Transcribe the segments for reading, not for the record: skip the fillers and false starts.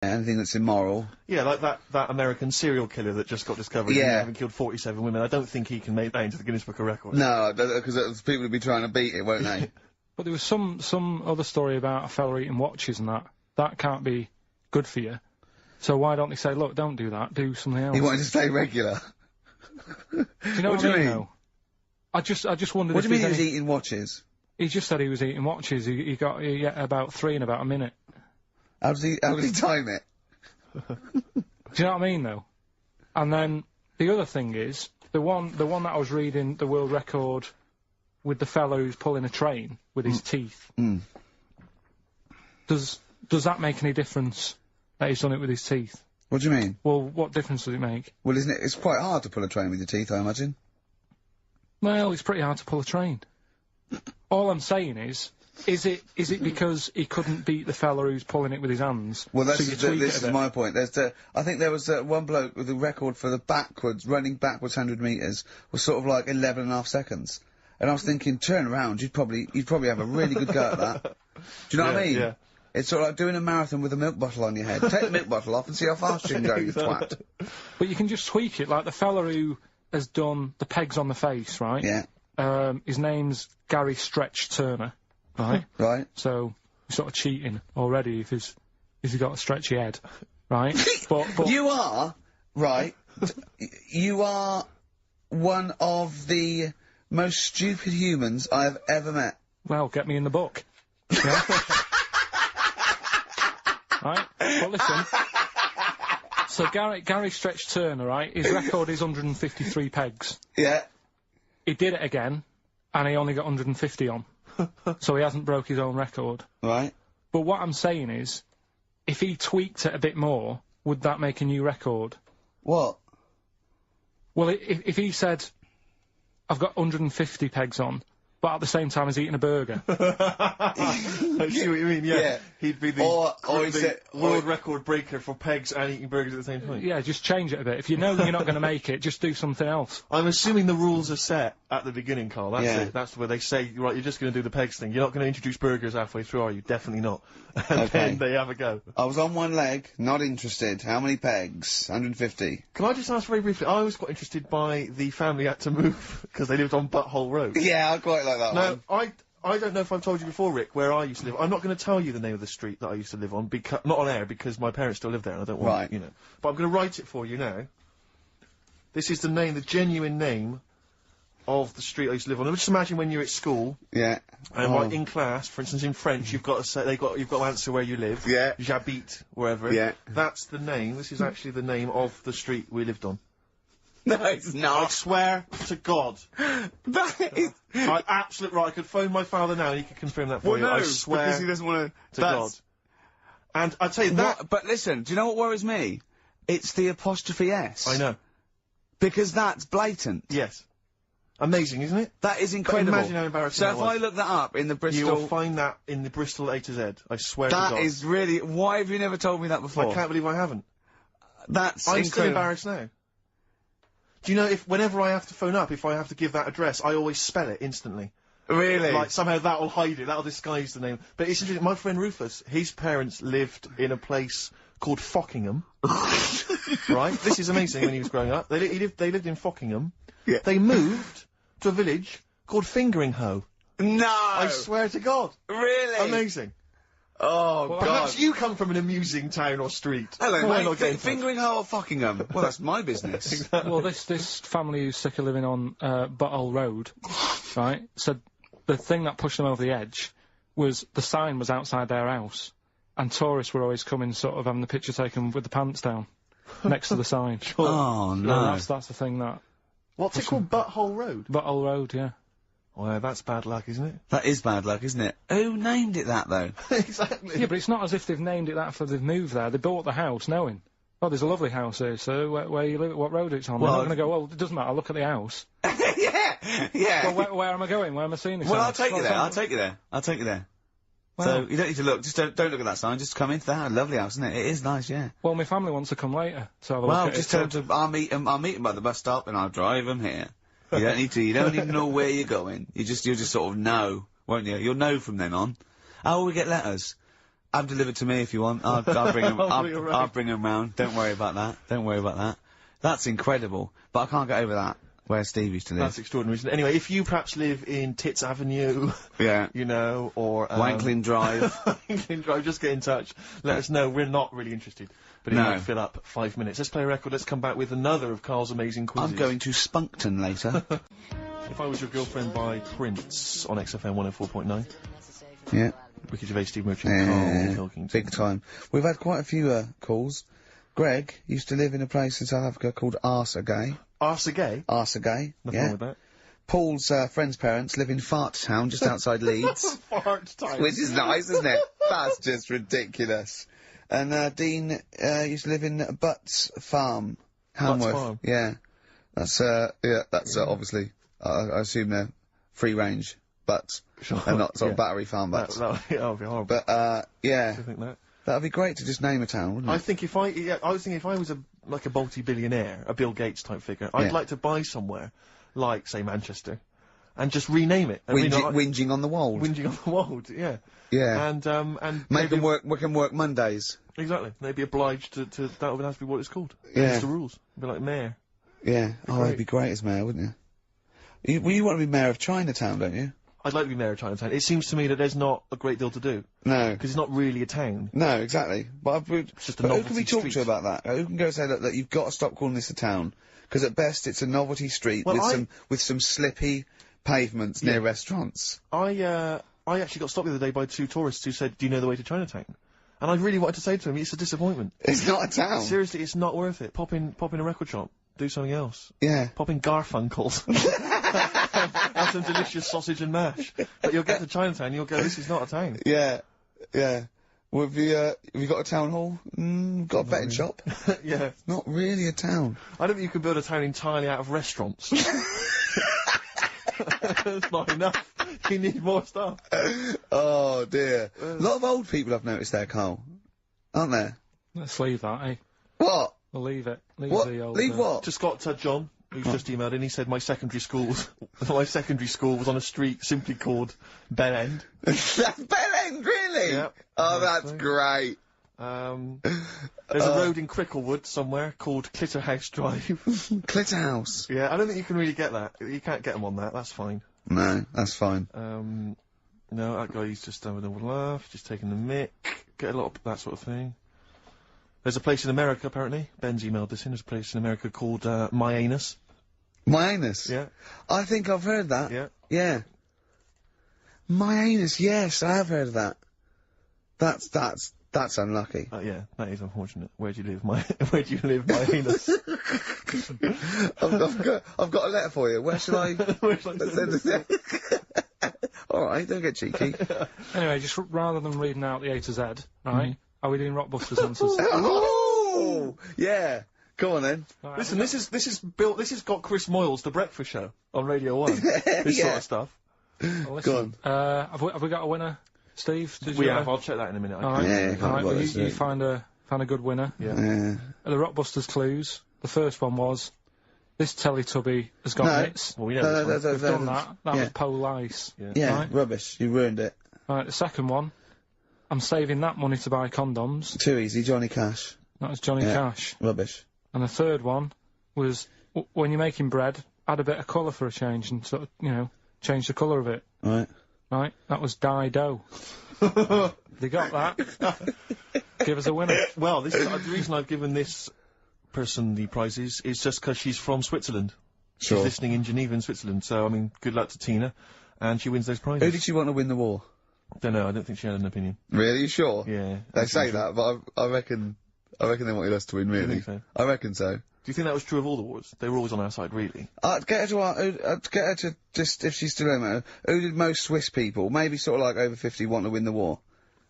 anything that's immoral. Yeah, like that American serial killer that just got discovered. Yeah. Having killed 47 women. I don't think he can make that into the Guinness Book of Records. No, because people will be trying to beat it, won't they? But there was some other story about a fella eating watches and that. That can't be good for you. So why don't they say, look, don't do that, do something else? He wanted to stay regular. Do you know what I mean? Though? I just wondered. What do you mean he was eating watches? He just said he was eating watches. He got about 3 in about a minute. How did he time it? Do you know what I mean, though? And then the other thing is the one that I was reading, the world record with the fellow who's pulling a train with his teeth. Mm. Does that make any difference that he's done it with his teeth? What do you mean? Well, what difference does it make? Well, isn't it? It's quite hard to pull a train with your teeth, I imagine. Well, it's pretty hard to pull a train. All I'm saying is it because he couldn't beat the fella who's pulling it with his hands? Well, this is my point. I think there was one bloke with the record for the running backwards 100 metres was sort of like 11.5 seconds. And I was thinking, turn around, you'd probably have a really good go at that. Do you know what I mean? Yeah. It's sort of like doing a marathon with a milk bottle on your head. Take the milk bottle off and see how fast you can go, you twat. But you can just tweak it, like the fella who has done the pegs on the face, right? Yeah. His name's Gary Stretch Turner, right? Right. So, he's sort of cheating already if he's got a stretchy head, right? but you are, right, you are one of the most stupid humans I have ever met. Well, get me in the book. Yeah? Right? But listen. So Gary Stretch Turner, right, his record is 153 pegs. Yeah. He did it again, and he only got 150 on. So he hasn't broke his own record. Right. But what I'm saying is, if he tweaked it a bit more, would that make a new record? What? Well, if he said, I've got 150 pegs on, but at the same time he's eating a burger. I see what you mean, yeah. He'd be the world record breaker for pegs and eating burgers at the same time. Yeah, just change it a bit. If you know you're not going to make it, just do something else. I'm assuming the rules are set at the beginning, Karl. That's Yeah. it. That's where they say, right, you're just going to do the pegs thing. You're not going to introduce burgers halfway through, are you? Definitely not. And then they have a go. I was on one leg, not interested. How many pegs? 150. Can I just ask very briefly, I was quite interested by the family had to move because they lived on Butthole Road. Yeah, I quite like that one. No, I don't know if I've told you before, Rick, where I used to live. I'm not going to tell you the name of the street that I used to live on, because not on air, because my parents still live there and I don't want, you know. But I'm going to write it for you now. This is the genuine name of the street I used to live on. Just imagine when you're at school. Yeah. And like in class, for instance, in French, you've got to say, you've got to answer where you live. Yeah. J'habite, wherever. Yeah. That's the name. This is actually the name of the street we lived on. No, it's not. I swear to God. That is... Absolutely right. I could phone my father now and he could confirm that for you. No, I swear because he doesn't want to God. And I tell you that... But listen, do you know what worries me? It's the apostrophe S. I know. Because that's blatant. Yes. Amazing, isn't it? That is incredible. But imagine how embarrassing that was. So if I look that up in the Bristol... You will find that in the Bristol A to Z. I swear to God. That is really... Why have you never told me that before? I can't believe I haven't. That's I'm incredible. still embarrassed now. Do you know, whenever I have to phone up, if I have to give that address, I always spell it instantly. Really? Like, somehow that'll hide it, that'll disguise the name. But it's interesting, my friend Rufus, his parents lived in a place called Fockingham. Right? This is amazing when he was growing up. They lived in Fockingham. Yeah. They moved to a village called Fingering-Hoe. No! I swear to God. Really? Amazing. Oh, God. Perhaps you come from an amusing town or street. Hello, mate. Fingering-Hoe or Fockingham? Well, that's my business. Exactly. Well, this family who's sick of living on, Butthole Road, right, said the thing that pushed them over the edge was the sign was outside their house, and tourists were always coming, sort of having the picture taken with the pants down, next to the sign. Oh, no. That's the thing that... What's it called? Butthole Road? Butthole Road, yeah. Well, that's bad luck, isn't it? That is bad luck, isn't it? Who named it that, though? Exactly. Yeah, but it's not as if they've named it that for they've moved there. They bought the house knowing, oh, there's a lovely house here, so where you live, what road it's on. Well, they're not going to go, well, it doesn't matter, look at the house. Yeah. Well, where am I going? Where am I seeing this Well, house? I'll take you there. I'll take you there. Well, so, you don't need to look, just don't look at that sign, just come into the house. Lovely house, isn't it? It is nice, yeah. Well, my family wants to come later, to have a look at just tell them I'll meet them by the bus stop and I'll drive them here. You don't need to, you don't even know where you're going. You'll just sort of know, won't you? You'll know from then on. How will we get letters? Have delivered to me if you want. I'll bring him. I'll bring him round. Don't worry about that. Don't worry about that. That's incredible. But I can't get over that. Where Steve used to live. That's extraordinary, isn't it? Anyway, if you perhaps live in Tits Avenue, yeah, you know, or Wanklin Drive, Wanklin Drive, just get in touch. Let us know. We're not really interested, but it might fill up 5 minutes. Let's play a record. Let's come back with another of Karl's amazing quizzes. I'm going to Spunkton later. If I Was Your Girlfriend by Prince on XFM 104.9. Yeah. Ricky Gervais, Steve Merchant, Karl, Pilkington. Big time. We've had quite a few calls. Greg used to live in a place in South Africa called Arsagay. Arsagay? Arsagay, Nothing wrong with that. Paul's friend's parents live in Fart Town, just outside Leeds. Fart Town. Which is nice, isn't it? That's just ridiculous. And Dean used to live in Butts Farm, Hamworth. Butts Farm? Yeah. That's obviously, I assume they're free range butts. Sure. And not sort of battery farm butts. That would be horrible. But, yeah. I think that. That'd be great to just name a town, wouldn't it? I think I was thinking if I was like a multi-billionaire, a Bill Gates type figure, I'd like to buy somewhere, like, say, Manchester, and just rename it. Whinging on the Wold. Whinging on the Wold, yeah. Yeah. And make them work, we can work Mondays. Exactly. They'd be obliged to that would have to be what it's called. Yeah. That's the rules. It'd be like mayor. Yeah. That'd be great as mayor, wouldn't you? You want to be mayor of Chinatown, don't you? I'd like to be mayor of Chinatown. It seems to me that there's not a great deal to do. No. Because it's not really a town. No, exactly. But it's just a who novelty can we talk street. to about that? Who can go and say that you've got to stop calling this a town? Because at best it's a novelty street with some slippy pavements near restaurants. I actually got stopped the other day by 2 tourists who said, "Do you know the way to Chinatown?" And I really wanted to say to him, it's a disappointment. It's not a town. Seriously, it's not worth it. Pop in a record shop. Do something else. Yeah. Pop in Garfunkel's. Have some delicious sausage and mash. But you'll get to Chinatown and you'll go, this is not a town. Yeah. Yeah. Well, have you got a town hall? Got a betting shop? Yeah. Not really a town. I don't think you can build a town entirely out of restaurants. That's not enough. You need more stuff. Oh, dear. A lot of old people I've noticed there, Karl. Aren't there? Let's leave that, eh? What? We'll leave it. Leave what? the old... Leave what? Just got John, who's just emailed in. He said my secondary school was on a street simply called Bell End. That's Bell End, really? Yep. Oh, that's great. There's a road in Cricklewood somewhere called Clitterhouse Drive. Clitterhouse? Yeah, I don't think you can really get that. You can't get them on that, that's fine. No, that's fine. No, that guy's just having a laugh, just taking the mick, get a lot of that sort of thing. There's a place in America, apparently. Ben's emailed this in. There's a place in America called, My Anus. My Anus? Yeah. I think I've heard that. Yeah. Yeah. My Anus, yes, I have heard of that. That's unlucky. Yeah, that is unfortunate. Where do you live, my anus? I've got a letter for you. Where should I send it? Alright, don't get cheeky. Anyway, just rather than reading out the A to Z, right? Are we doing Rockbusters answers? Oh! Yeah. Go on then. Right. Listen, this has got Chris Moyles, The Breakfast Show, on Radio 1. This sort of stuff. Well, listen, go on. Have we got a winner, Steve? We have. I'll check that in a minute. Alright, well, you find a good winner. Yeah. The Rockbusters clues. The first one was, this Teletubby has got mitts. Well, we know We've done that. That was Pole Ice. Yeah, right? Rubbish. You ruined it. Right, the second one, I'm saving that money to buy condoms. Too easy, Johnny Cash. That was Johnny Cash. Rubbish. And the third one was, when you're making bread, add a bit of colour for a change and sort of, change the colour of it. Right. Right? That was Dido. They got that. Give us a winner. Well, the reason I've given this person the prizes is just because she's from Switzerland. Sure. She's listening in Geneva in Switzerland, so, I mean, good luck to Tina. And she wins those prizes. Who did she want to win the war? Don't know, I don't think she had an opinion. Really? You sure? Yeah. They say that, but I reckon they wanted us to win, really. Do you think so? I reckon so. Do you think that was true of all the wars? They were always on our side, really. I'd get her to just, if she's still home, who did most Swiss people, maybe sort of like over 50, want to win the war?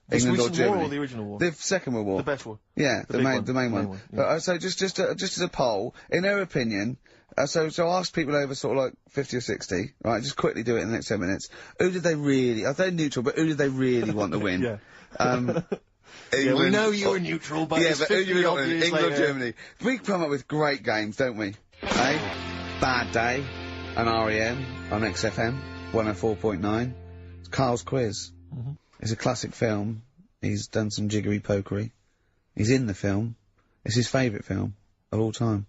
The England or Germany? war or the original war? The Second World War. The best war. Yeah, the main one. Yeah. So just as a poll, in her opinion, so ask people over sort of like 50 or 60, right, just quickly do it in the next 10 minutes. Who did they really, they're neutral, but who did they really want to win? Yeah. England, we know you were neutral, but yeah, it's but who do 50 you odd want? years England or later. Germany? We come up with great games, don't we? Eh? Bad Day and REM on XFM 104.9. It's Karl's Quiz. It's a classic film He's done some jiggery pokery. He's in the film. It's his favourite film of all time.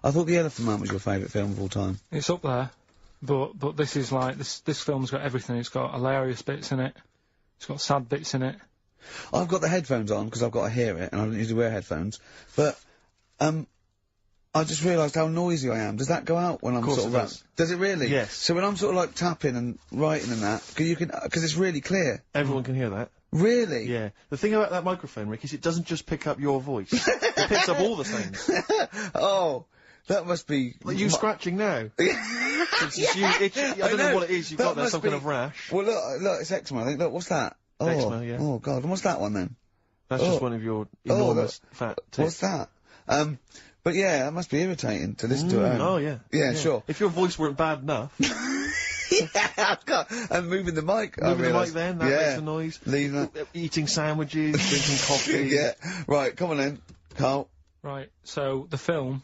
I thought The Elephant Man was your favourite film of all time. It's up there, but this is like, this film's got everything. It's got hilarious bits in it. It's got sad bits in it. I've got the headphones on because I've got to hear it, and I don't usually wear headphones. But, I just realised how noisy I am. Does that go out when I'm sort of... Does it really? Yes. So when I'm sort of like tapping and writing and that, because it's really clear. Everyone can hear that. Really? Yeah. The thing about that microphone, Rick, is it doesn't just pick up your voice. It picks up all the sounds. Oh, that must be... Like you scratching now. It's you itching. I don't know what it is you've got there, some kind of rash. Well, look, it's eczema, I think. Look, what's that? Oh, eczema, yeah. Oh, God, and what's that one, then? That's just one of your enormous fat tits. What's that? But yeah, that must be irritating to listen to it. Oh, yeah. Yeah, sure. If your voice weren't bad enough... Yeah, and moving the mic. Moving the mic then, that makes a noise. Leaving that. Eating sandwiches, drinking coffee. Yeah. Right, come on then, Carl. Right, so the film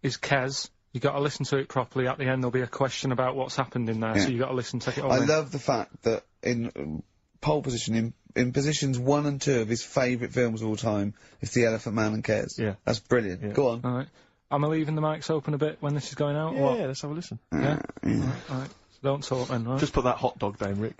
is Kes. You got to listen to it properly. At the end, there'll be a question about what's happened in there, so you got to listen, take it all in. I love the fact that in pole position, in positions 1 and 2 of his favourite films of all time, it's The Elephant Man and Kes. Yeah. That's brilliant. Yeah. Go on. All right. Am I leaving the mics open a bit when this is going out? Yeah, let's have a listen. Yeah? All right. Don't talk then, right? Just put that hot dog down, Rick.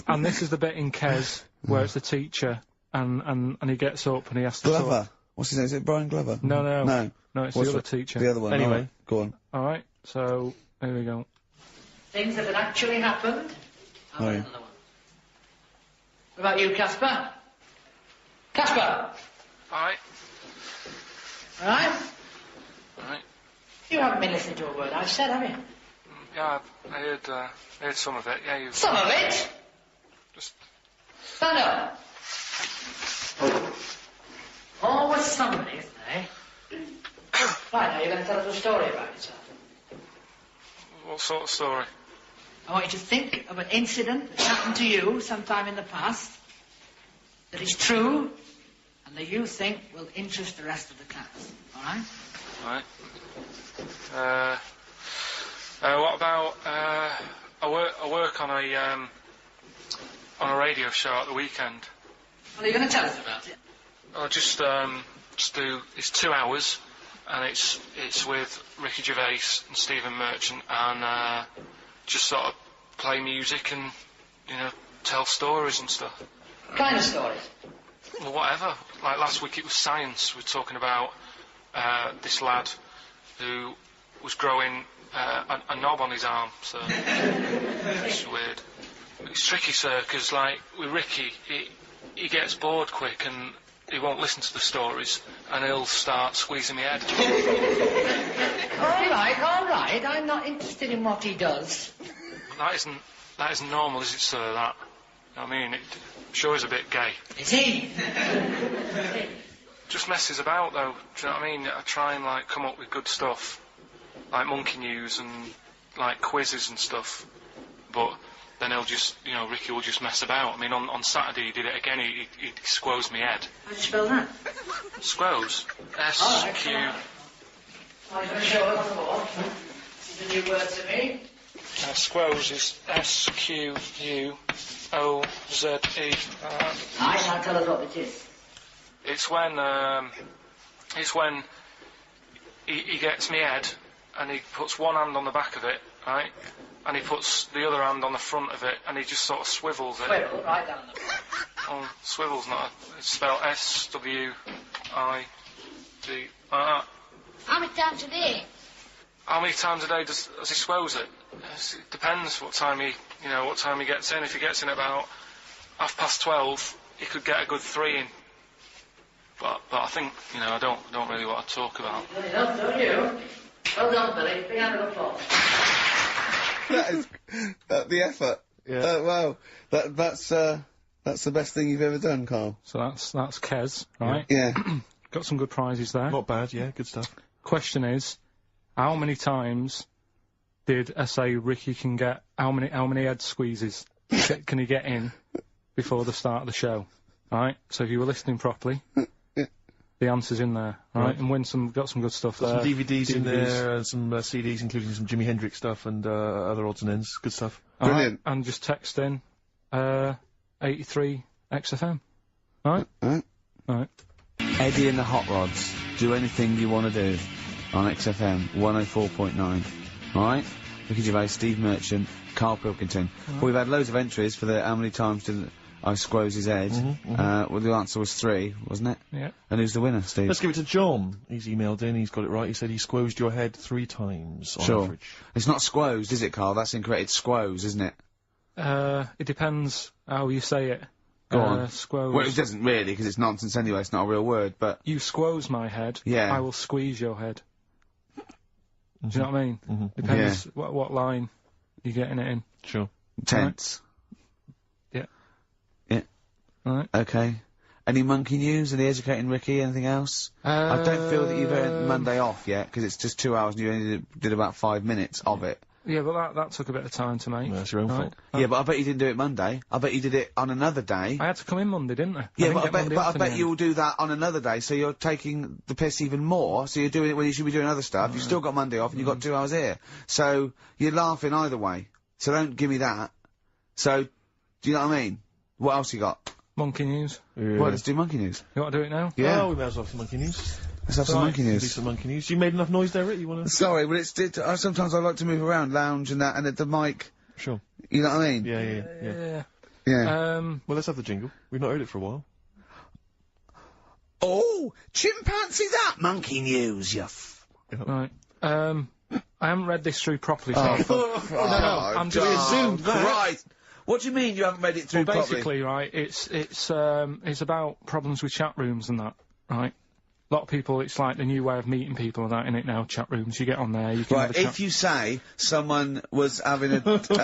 And this is the bit in Kes where it's the teacher and he gets up and he has to Glover. What's his name? Is it Brian Glover? No, it's the other teacher. The other one. Anyway. Right. Go on. Alright, so, here we go. Things that had actually happened. I'll get another one. What about you, Casper? Casper! Alright. Alright? Alright. You haven't been listening to a word I've said, have you? Yeah, I heard some of it, yeah, you... Some of it? Just... Stand up. Always somebody, isn't there? Right, now you're going to tell us a story about yourself. What sort of story? I want you to think of an incident that happened to you sometime in the past that is true and that you think will interest the rest of the class, all right? Right. What about, I work on a radio show at the weekend. Well, are you going to tell us about it? I'll just do, it's 2 hours, and it's with Ricky Gervais and Stephen Merchant, and, just sort of play music and, tell stories and stuff. What kind of stories? Well, whatever. Like last week it was science. We're talking about, this lad who was growing, a knob on his arm, so it's weird. It's tricky, sir, because, like, with Ricky, he gets bored quick and he won't listen to the stories, and he'll start squeezing my head. All right, I'm not interested in what he does. That isn't normal, is it, sir, that? I mean, it sure is a bit gay. Is he? Just messes about, though, do you know what I mean? I try and, like, come up with good stuff. Like monkey news and, like, quizzes and stuff. But then he'll just, Ricky will just mess about. I mean, on Saturday he did it again. He squoze me head. How do you spell that? Squoze. S-Q... I'm going to show it on the board. This is a new word to me. Squoze is S-Q-U-O-Z-E. Now tell us what it is. It's when he gets me head and he puts one hand on the back of it, right? And he puts the other hand on the front of it and he just sort of swivels it. Swivel, right down the back. Oh, swivel's not it's spelled S-W-I-D. Like that. How many times a day? How many times a day does he swells it? It depends what time he gets in. If he gets in about 12:30, he could get a good 3 in. But I think, I don't really want to talk about. Good enough, don't you? Well done, Billy. Big hand of applause. That is the effort. Yeah. Wow. That's the best thing you've ever done, Carl. So that's Kes, right? Yeah. Got some good prizes there. Not bad, yeah, good stuff. Question is, how many times did I say Ricky can get, how many head squeezes can he get in before the start of the show? Right? So if you were listening properly, the answer's in there, right? And got some good stuff there. Some DVDs in there, and some CDs, including some Jimi Hendrix stuff and other odds and ends. Good stuff. Brilliant. And just text in 83 XFM. Right? Right. Eddie and the Hot Rods. Do anything you want to do on XFM 104.9. Alright? Ricky Gervais, Steve Merchant, Karl Pilkington. Well, we've had loads of entries for the how many times did I squoze his head. Well, the answer was 3, wasn't it? Yeah. And who's the winner, Steve? Let's give it to John. He's emailed in, he's got it right. He said he squozed your head 3 times on average. It's not squozed, is it, Karl? That's incorrect. It's squoze, isn't it? It depends how you say it. Go on. Squoze. Well, it doesn't really, because it's nonsense anyway. It's not a real word, but... You squoze my head. Yeah. I will squeeze your head. Do you know what I mean? Depends what line you're getting it in. Sure. Tense. Yeah. Yeah. Alright. Okay. Any monkey news? Any educating Ricky? Anything else? I don't feel that you've earned Monday off yet, because it's just 2 hours and you only did about 5 minutes of it. Yeah, but that took a bit of time to make. No, that's your own fault. Yeah, but I bet you didn't do it Monday. I bet you did it on another day. I had to come in Monday, didn't I? Yeah, but I bet you'll do that on another day, so you're taking the piss even more, so you're doing it when you should be doing other stuff. You've still got Monday off and you've got 2 hours here. So, you're laughing either way. So don't give me that. So, do you know what I mean? What else you got? Monkey news. Yeah. Well, let's do monkey news. You want to do it now? Yeah. Oh, we may as well have some monkey news. Let's have some monkey Do news. some monkey news. You made enough noise there, Rick? You wanna... Sorry, but sometimes I like to move around, lounge and that, and at the mic, Sure. you know what I mean? Yeah. Yeah. Well, let's have the jingle. We've not heard it for a while. Oh, chimpanzee that monkey news, you Right. I haven't read this through properly, so I'm just assumed that. Right. What do you mean you haven't read it through properly? Basically, right, it's about problems with chat rooms and that, right? A lot of people, it's like the new way of meeting people and that, in it now, chat rooms. You get on there, you can have a chat. If you say someone was having a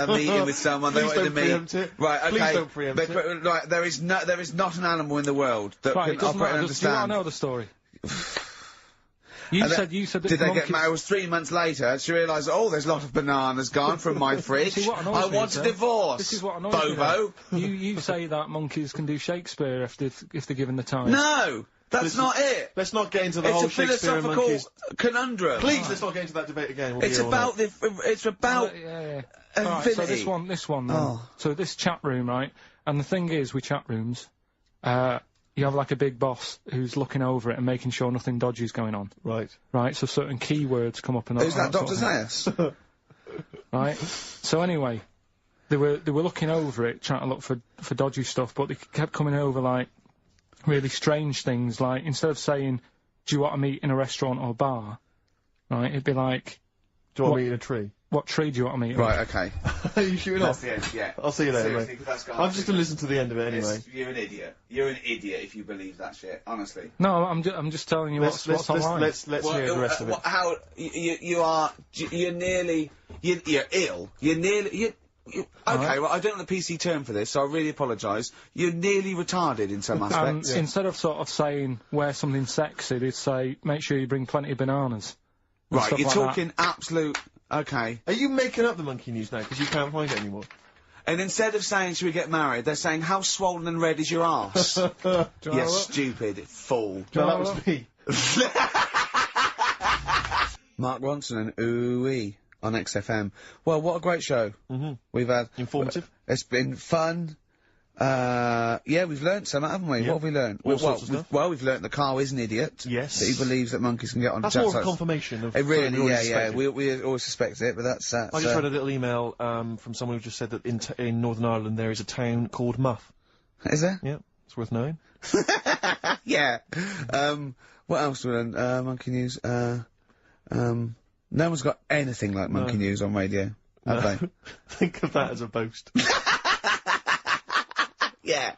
meeting with someone, they wanted to meet... Preempt it. Right, okay. Please don't preempt it. Right, there is not an animal in the world that Right, can operate and do you want understand. to know the story? You said that Did they get monkeys- married? It was 3 months later. She realised, oh, there's a lot of bananas gone from my fridge. See, what annoys I me want is, a divorce. This is what annoys Bobo. me. You say that monkeys can do Shakespeare if they're given the time. No, that's not it. Let's not get into the It's whole a Shakespeare and philosophical monkeys. conundrum. Please, let's not get into that debate again. We'll be It's here all about night. it's about Yeah. infinity. Alright, so this one then. Oh. So this chat room, right? And the thing is, with chat rooms, you have like a big boss who's looking over it and making sure nothing dodgy is going on. Right. Right, so certain keywords come up and Who's that, sort Dr. of thing. Zayas? Right? So anyway, they were looking over it, trying to look for dodgy stuff, but they kept coming over like really strange things, like instead of saying, do you want to meet in a restaurant or bar? Right, it'd be like, Do you want me in a tree? what tree do you want to meet in? Right, okay. Are you shooting off? That's the end, yeah. I'll see you later, Seriously, mate. 'cause that's gone I'm just gonna listen to the end of it anyway. You're an idiot. You're an idiot if you believe that shit, honestly. No, I'm just telling you what's online. Let's hear the rest of it. How you're nearly you're ill. Okay, well, I don't know the PC term for this, so I really apologise. You're nearly retarded in some aspects. Instead of sort of saying wear something sexy, they'd say make sure you bring plenty of bananas. and Right, stuff you're like talking absolute... Okay. Are you making up the monkey news now because you can't find it anymore? And instead of saying, should we get married, they're saying, how swollen and red is your arse? Do you know You what? stupid fool. No, that was me. Mark Ronson and Ooh-wee on XFM. Well, what a great show. We've had... Informative. It's been fun. Yeah, we've learnt some, haven't we? Yeah. What have we learnt? All sorts of stuff. Well, we've learnt that Karl is an idiot. Yes. That he believes that monkeys can get on That's chat more of a sites. confirmation of It something we really, already yeah. suspected. We always suspect it, but that's... I just read a little email from someone who just said that in Northern Ireland there is a town called Muff. Is there? Yeah, it's worth knowing. Yeah. What else do we learn? Monkey news. No one's got anything like monkey news on radio, have they? Think of that as a boast. Yeah.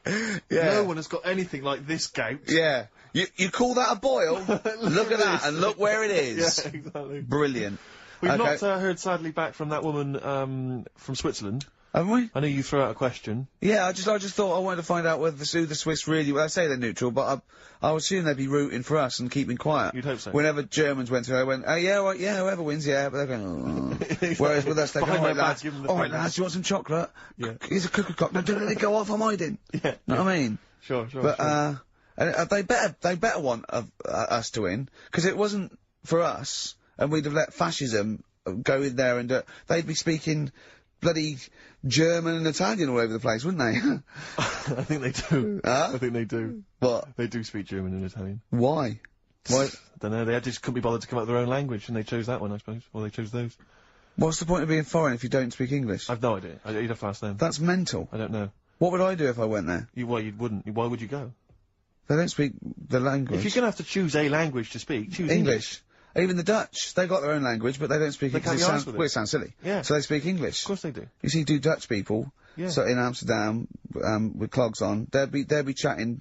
No one has got anything like this gout. Yeah. You call that a boil? Look at that, and look where it is. Yeah, exactly. Brilliant. We've Okay. not heard sadly back from that woman from Switzerland. Haven't we? I know you threw out a question. Yeah, I just thought I wanted to find out whether the Swiss really... Well, I say they're neutral, but I would assume they'd be rooting for us and keeping quiet. You'd hope so. Whenever Germans went through, they went, oh, yeah, right, yeah, whoever wins, yeah, but they're going, oh. Whereas with us, they go, Behind all right, my back, lads, give them the all right, fingers. lads, you want some chocolate? Yeah. Here's a cookie clock. No, don't let it go off, I'm hiding. Yeah. Know what I mean? Sure. But, they better want us to win, because it wasn't for us, and we'd have let fascism go in there and they'd be speaking bloody German and Italian all over the place, wouldn't they? I think they do. Huh? I think they do. What? They do speak German and Italian. Why? Why? I don't know, they just couldn't be bothered to come up with their own language, and they chose that one, I suppose. Or they chose those. What's the point of being foreign if you don't speak English? I've no idea. You'd have to ask them. That's mental. I don't know. What would I do if I went there? Well, you wouldn't. Why would you go? They don't speak the language. If you're gonna have to choose a language to speak, choose English. Even the Dutch, they got their own language, but they don't speak it because it sounds silly. Yeah. So they speak English. Of course they do. You see, Dutch people, Yeah. so in Amsterdam, with clogs on, they'll be chatting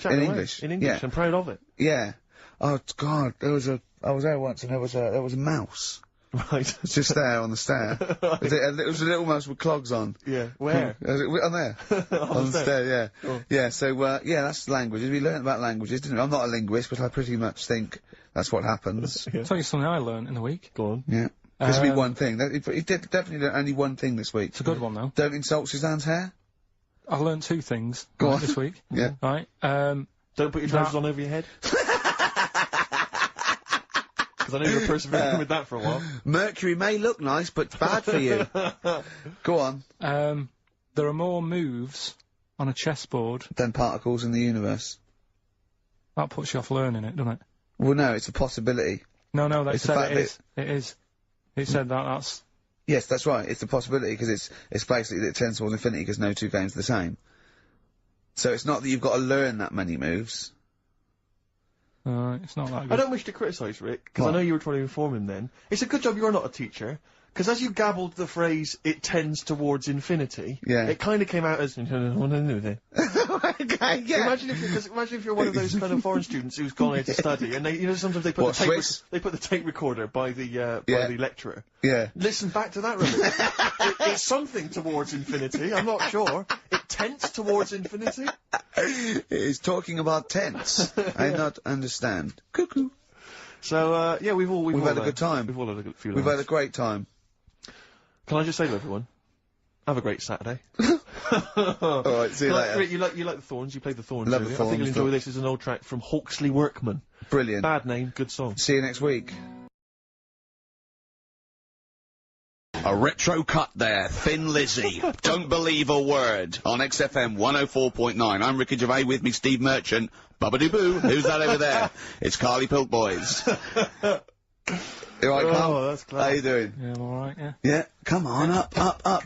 in English. In English, Yeah. I'm proud of it. Yeah. Oh God, I was there once, and there was a mouse. Right. It's just there on the stair. It was a little mouse with clogs on. Yeah. Where? On there. on the stair, yeah. Oh. Yeah, so, yeah, that's languages. We learned about languages, didn't we? I'm not a linguist, but I pretty much think that's what happens. I'll tell you something I learned in the week. Go on. Yeah. This will be one thing. He did definitely learn only one thing this week. It's a good one, though. Don't insult Suzanne's hair. I learned 2 things this week. Yeah. Right. Don't put your trousers on over your head. Because I know you were persevering with that for a while. Mercury may look nice, but bad for you. Go on. There are more moves on a chessboard. Than particles in the universe. That puts you off learning it, doesn't it? Well, no, it's a possibility. No, they It's the said fact it is. It is. It said that's... Yes, that's right. It's a possibility because it's basically that it tends towards infinity because no two games are the same. So it's not that you've got to learn that many moves. It's not that good. I don't wish to criticise Rick, because I know you were trying to inform him then. It's a good job you're not a teacher, because as you gabbled the phrase, it tends towards infinity, it kind of came out as, Okay, yeah. Imagine if you're one of those kind of foreign students who's gone here to study, and they, sometimes they put they put the tape recorder by the lecturer. Yeah. Listen back to that, really. It's something towards infinity, I'm not sure. It tends towards infinity. It is talking about tense. I not understand. Cuckoo. So, yeah, we've all had a good time. We've all had a good few We've had a great time. Can I just say to everyone, have a great Saturday. Alright, see you later. Rick, you like the Thorns, you played the Thorns Love the earlier. Thorns, I think you'll enjoy this as an old track from Hawksley Workman. Brilliant. Bad name, good song. See you next week. A retro cut there, Thin Lizzy. Don't believe a word. On XFM 104.9. I'm Ricky Gervais, with me Steve Merchant. Bubba-doo-boo. Who's that over there? It's Carly Pilk Boys. You alright, Karl? Oh, that's clever. How you doing? Yeah, I'm alright, yeah. Yeah, come on, up,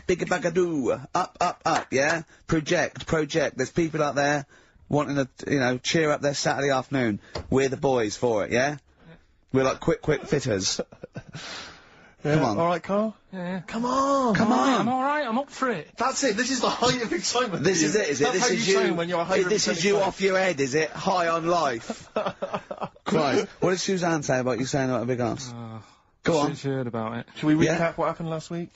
bigger bagadoo, up, yeah? Project, there's people out there wanting to, cheer up their Saturday afternoon. We're the boys for it, yeah? We're like quick fitters. Yeah. Come on. Alright, Karl? Yeah. Come on! Come on! I'm alright, I'm up for it. That's it, this is the height of excitement. This is it, is it? That's This how is you sound when you're 100% This is you excited. off your head, is it? High on life. Christ. What did Suzanne say about you saying about a big ass? Go on. She heard about it. Should we recap Yeah. what happened last week?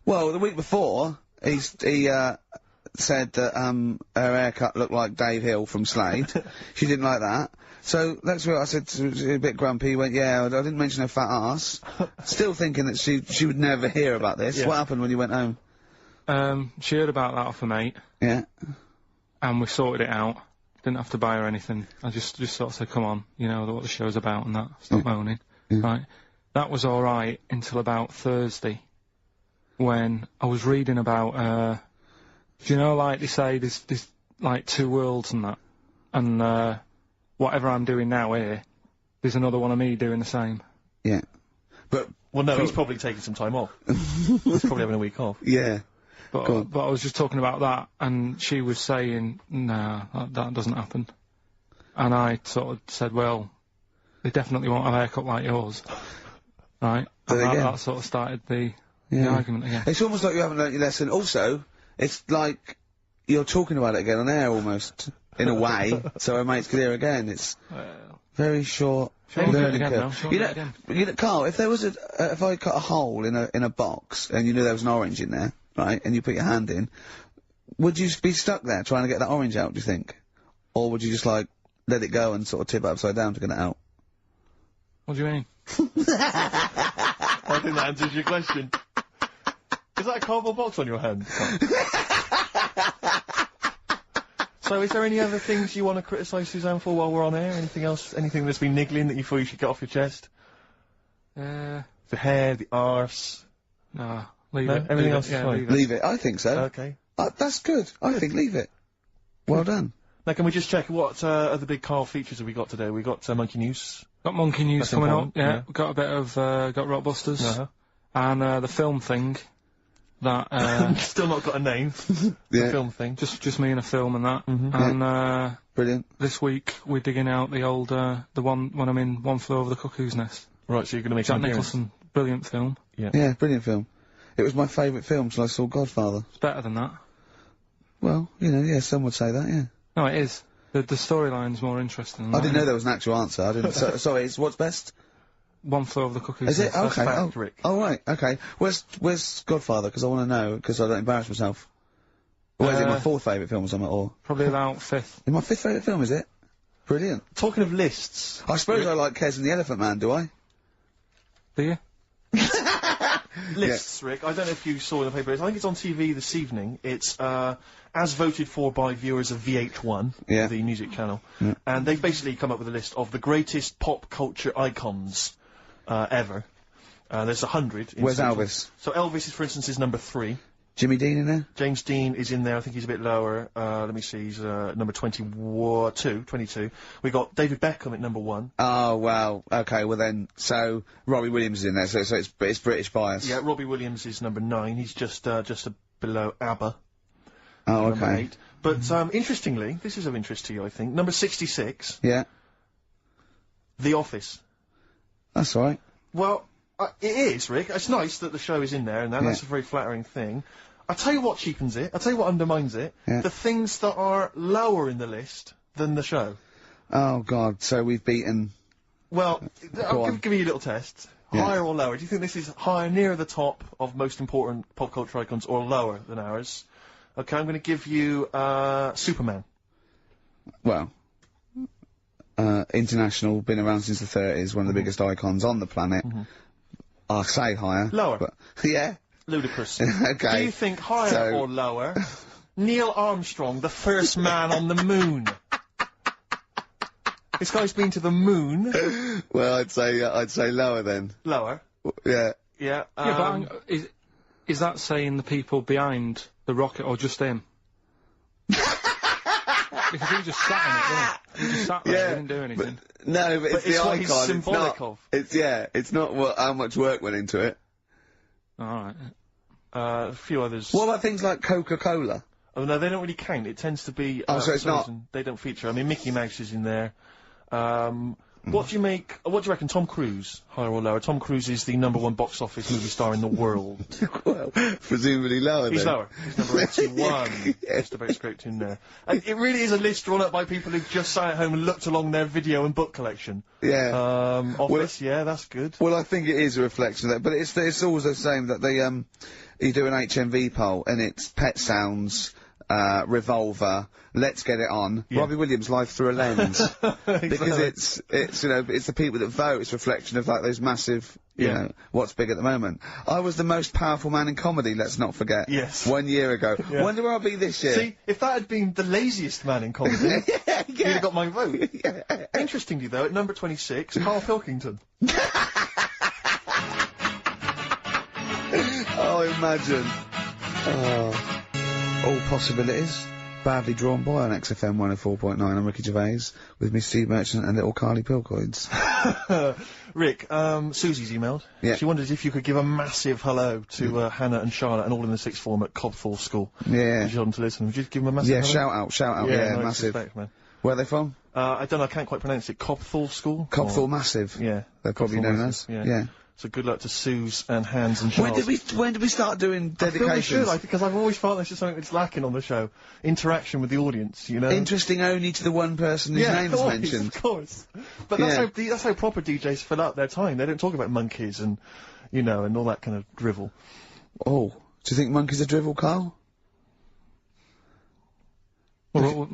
Well, the week before, he said that, her haircut looked like Dave Hill from Slade. She didn't like that. So, that's what I said, she was a bit grumpy, he went, yeah, I didn't mention her fat ass. Still thinking that she would never hear about this. Yeah. What happened when you went home? She heard about that off her mate, Yeah. and we sorted it out. Didn't have to buy her anything. I just sort of said, come on, you know what the show's about and that. Stop moaning. Yeah. Right. That was alright until about Thursday, when I was reading about, do you know, like, they say there's like, 2 worlds and that, and, whatever I'm doing now here, there's another one of me doing the same. Yeah. But, Well, no, he's probably taking some time off. He's probably having a week off. yeah. But I was just talking about that, and she was saying, nah, that doesn't happen. And I sort of said, well, they definitely won't have a haircut like yours. Right? And that sort of started the argument again. It's almost like you haven't learnt your lesson. Also, it's like you're talking about it again on air almost, in a way, so our mates could hear again. It's very short learning curve. You know, Karl, if there was if I cut a hole in a box and you knew there was an orange in there, right, and you put your hand in, would you be stuck there trying to get that orange out, do you think? Or would you just, like, let it go and sort of tip it upside down to get it out? What do you mean? I think that answers your question. Is that a cardboard box on your hand? So is there any other things you want to criticise Suzanne for while we're on air? Anything else? Anything that's been niggling that you feel you should get off your chest? The hair, the arse. Nah, Leave No? it. Everything else is yeah, fine. leave it. Leave it. I think so. Okay. That's good. I think leave it. Well done. Now, can we just check what other big Karl features have we got today? We got Monkey News. Got Monkey News That's coming important, up. Yeah. yeah. Got a bit of got Rockbusters. Uh-huh. And the film thing. That Still not got a name. Yeah. The film thing. just me in a film and that. Mhm. And Brilliant. this week we're digging out the old the one when I'm in One Flew Over the Cuckoo's Nest. Right, so you're going to make Jack an appearance. Nicholson, brilliant film. Yeah, brilliant film. It was my favourite film till I saw Godfather. It's better than that. Well, you know, yeah, some would say that, yeah. No, it is. The storyline's more interesting than I that. didn't know there was an actual answer. I didn't. Sorry, it's what's best? One Flew Over the Cuckoo's Is it? Nest. That's Okay. fact, Rick. Oh, right. Okay. Where's Godfather? Because I want to know. Because I don't embarrass myself. Or is it my fourth favourite film or something? Or Probably about fifth. is my fifth favourite film? Is it? Brilliant. Talking of lists. I suppose I like Kez and the Elephant Man. Do I? Do you? Lists, Rick. I don't know if you saw in the paper. I think it's on TV this evening. It's as voted for by viewers of VH1, Yeah. the music channel, and they've basically come up with a list of the greatest pop culture icons ever. There's 100. in Where's total. Elvis? So Elvis, for instance, is number 3. Jimmy Dean in there? James Dean is in there. I think he's a bit lower. Let me see. He's number 22. We got David Beckham at number 1. Oh, well, okay, well then, so Robbie Williams is in there, so it's British bias. Yeah, Robbie Williams is number 9. He's just below ABBA. Oh, Number okay. 8. But interestingly, this is of interest to you, I think. Number 66, Yeah, The Office. that's all right. Well, it is, Rick. It's nice that the show is in there, and that's a very flattering thing. I'll tell you what cheapens it. I'll tell you what undermines it. Yeah. The things that are lower in the list than the show. Oh, God, so we've beaten... Well, I'll on. give you a little test. Yeah. Higher or lower? Do you think this is higher, near the top of most important pop culture icons, or lower than ours? Okay, I'm going to give you Superman. Well, international, been around since the 30s, one of the biggest icons on the planet. I'll say higher. Lower. But, yeah. Ludicrous. Okay. Do you think higher So- or lower? Neil Armstrong, the first man on the moon. This guy's been to the moon. Well, I'd say lower then. Lower. Yeah. Yeah. Yeah, but is that saying the people behind the rocket or just him? Because he just sat in it, didn't he? He just sat there, Yeah, he didn't do anything. No, but it's the it's what icon. he's It's symbolic not. of. It's not how much work went into it. Alright. A few others. What about things like Coca-Cola? Oh no, they don't really count. It tends to be. Oh, so it's for some not- reason, They don't feature. I mean, Mickey Mouse is in there. What do you make? What do you reckon? Tom Cruise, higher or lower? Tom Cruise is the #1 box office movie star in the world. Well, presumably lower. He's then. lower. He's number 81. Just about scraped in there. And it really is a list drawn up by people who've just sat at home and looked along their video and book collection. Yeah. Office, yeah, that's good. Well, I think it is a reflection of that, but it's also saying that they you do an HMV poll and it's Pet Sounds, Revolver, Let's Get It On, Yeah. Robbie Williams' Life Through a Lens, because Exactly. it's you know it's the people that vote. It's a reflection of like those massive you know what's big at the moment. I was the most powerful man in comedy. Let's not forget. Yes. 1 year ago. Yeah. Wonder where I'll be this year. See, if that had been the laziest man in comedy, you'd have got my vote. Yeah. Interestingly, though, at number 26, Karl Pilkington. Oh, imagine. Oh. All possibilities. Badly drawn boy on XFM 104.9. I'm Ricky Gervais with me, Steve Merchant, and little Carly Pilcoids. Rick, Susie's emailed. Yeah. She wondered if you could give a massive hello to Hannah and Charlotte and all in the sixth form at Cobthall School. Yeah. If you want to listen, would you give them a massive Yeah, hello? shout out, yeah, no massive. disrespect, man. Where are they from? I don't know, I can't quite pronounce it. Cobthall School? Cobthall Or- Massive. Yeah. They're probably Cobthall known Massive, as. yeah. So good luck to Suze and Hans and When Charles. did we start doing I feel we dedications? should, because I've always felt that's just something that's lacking on the show. Interaction with the audience, you know? Interesting only to the one person whose name is mentioned. Of course. But that's how proper DJs fill out their time. They don't talk about monkeys and, you know, and all that kind of drivel. Oh, do you think monkeys are drivel, Carl? Well,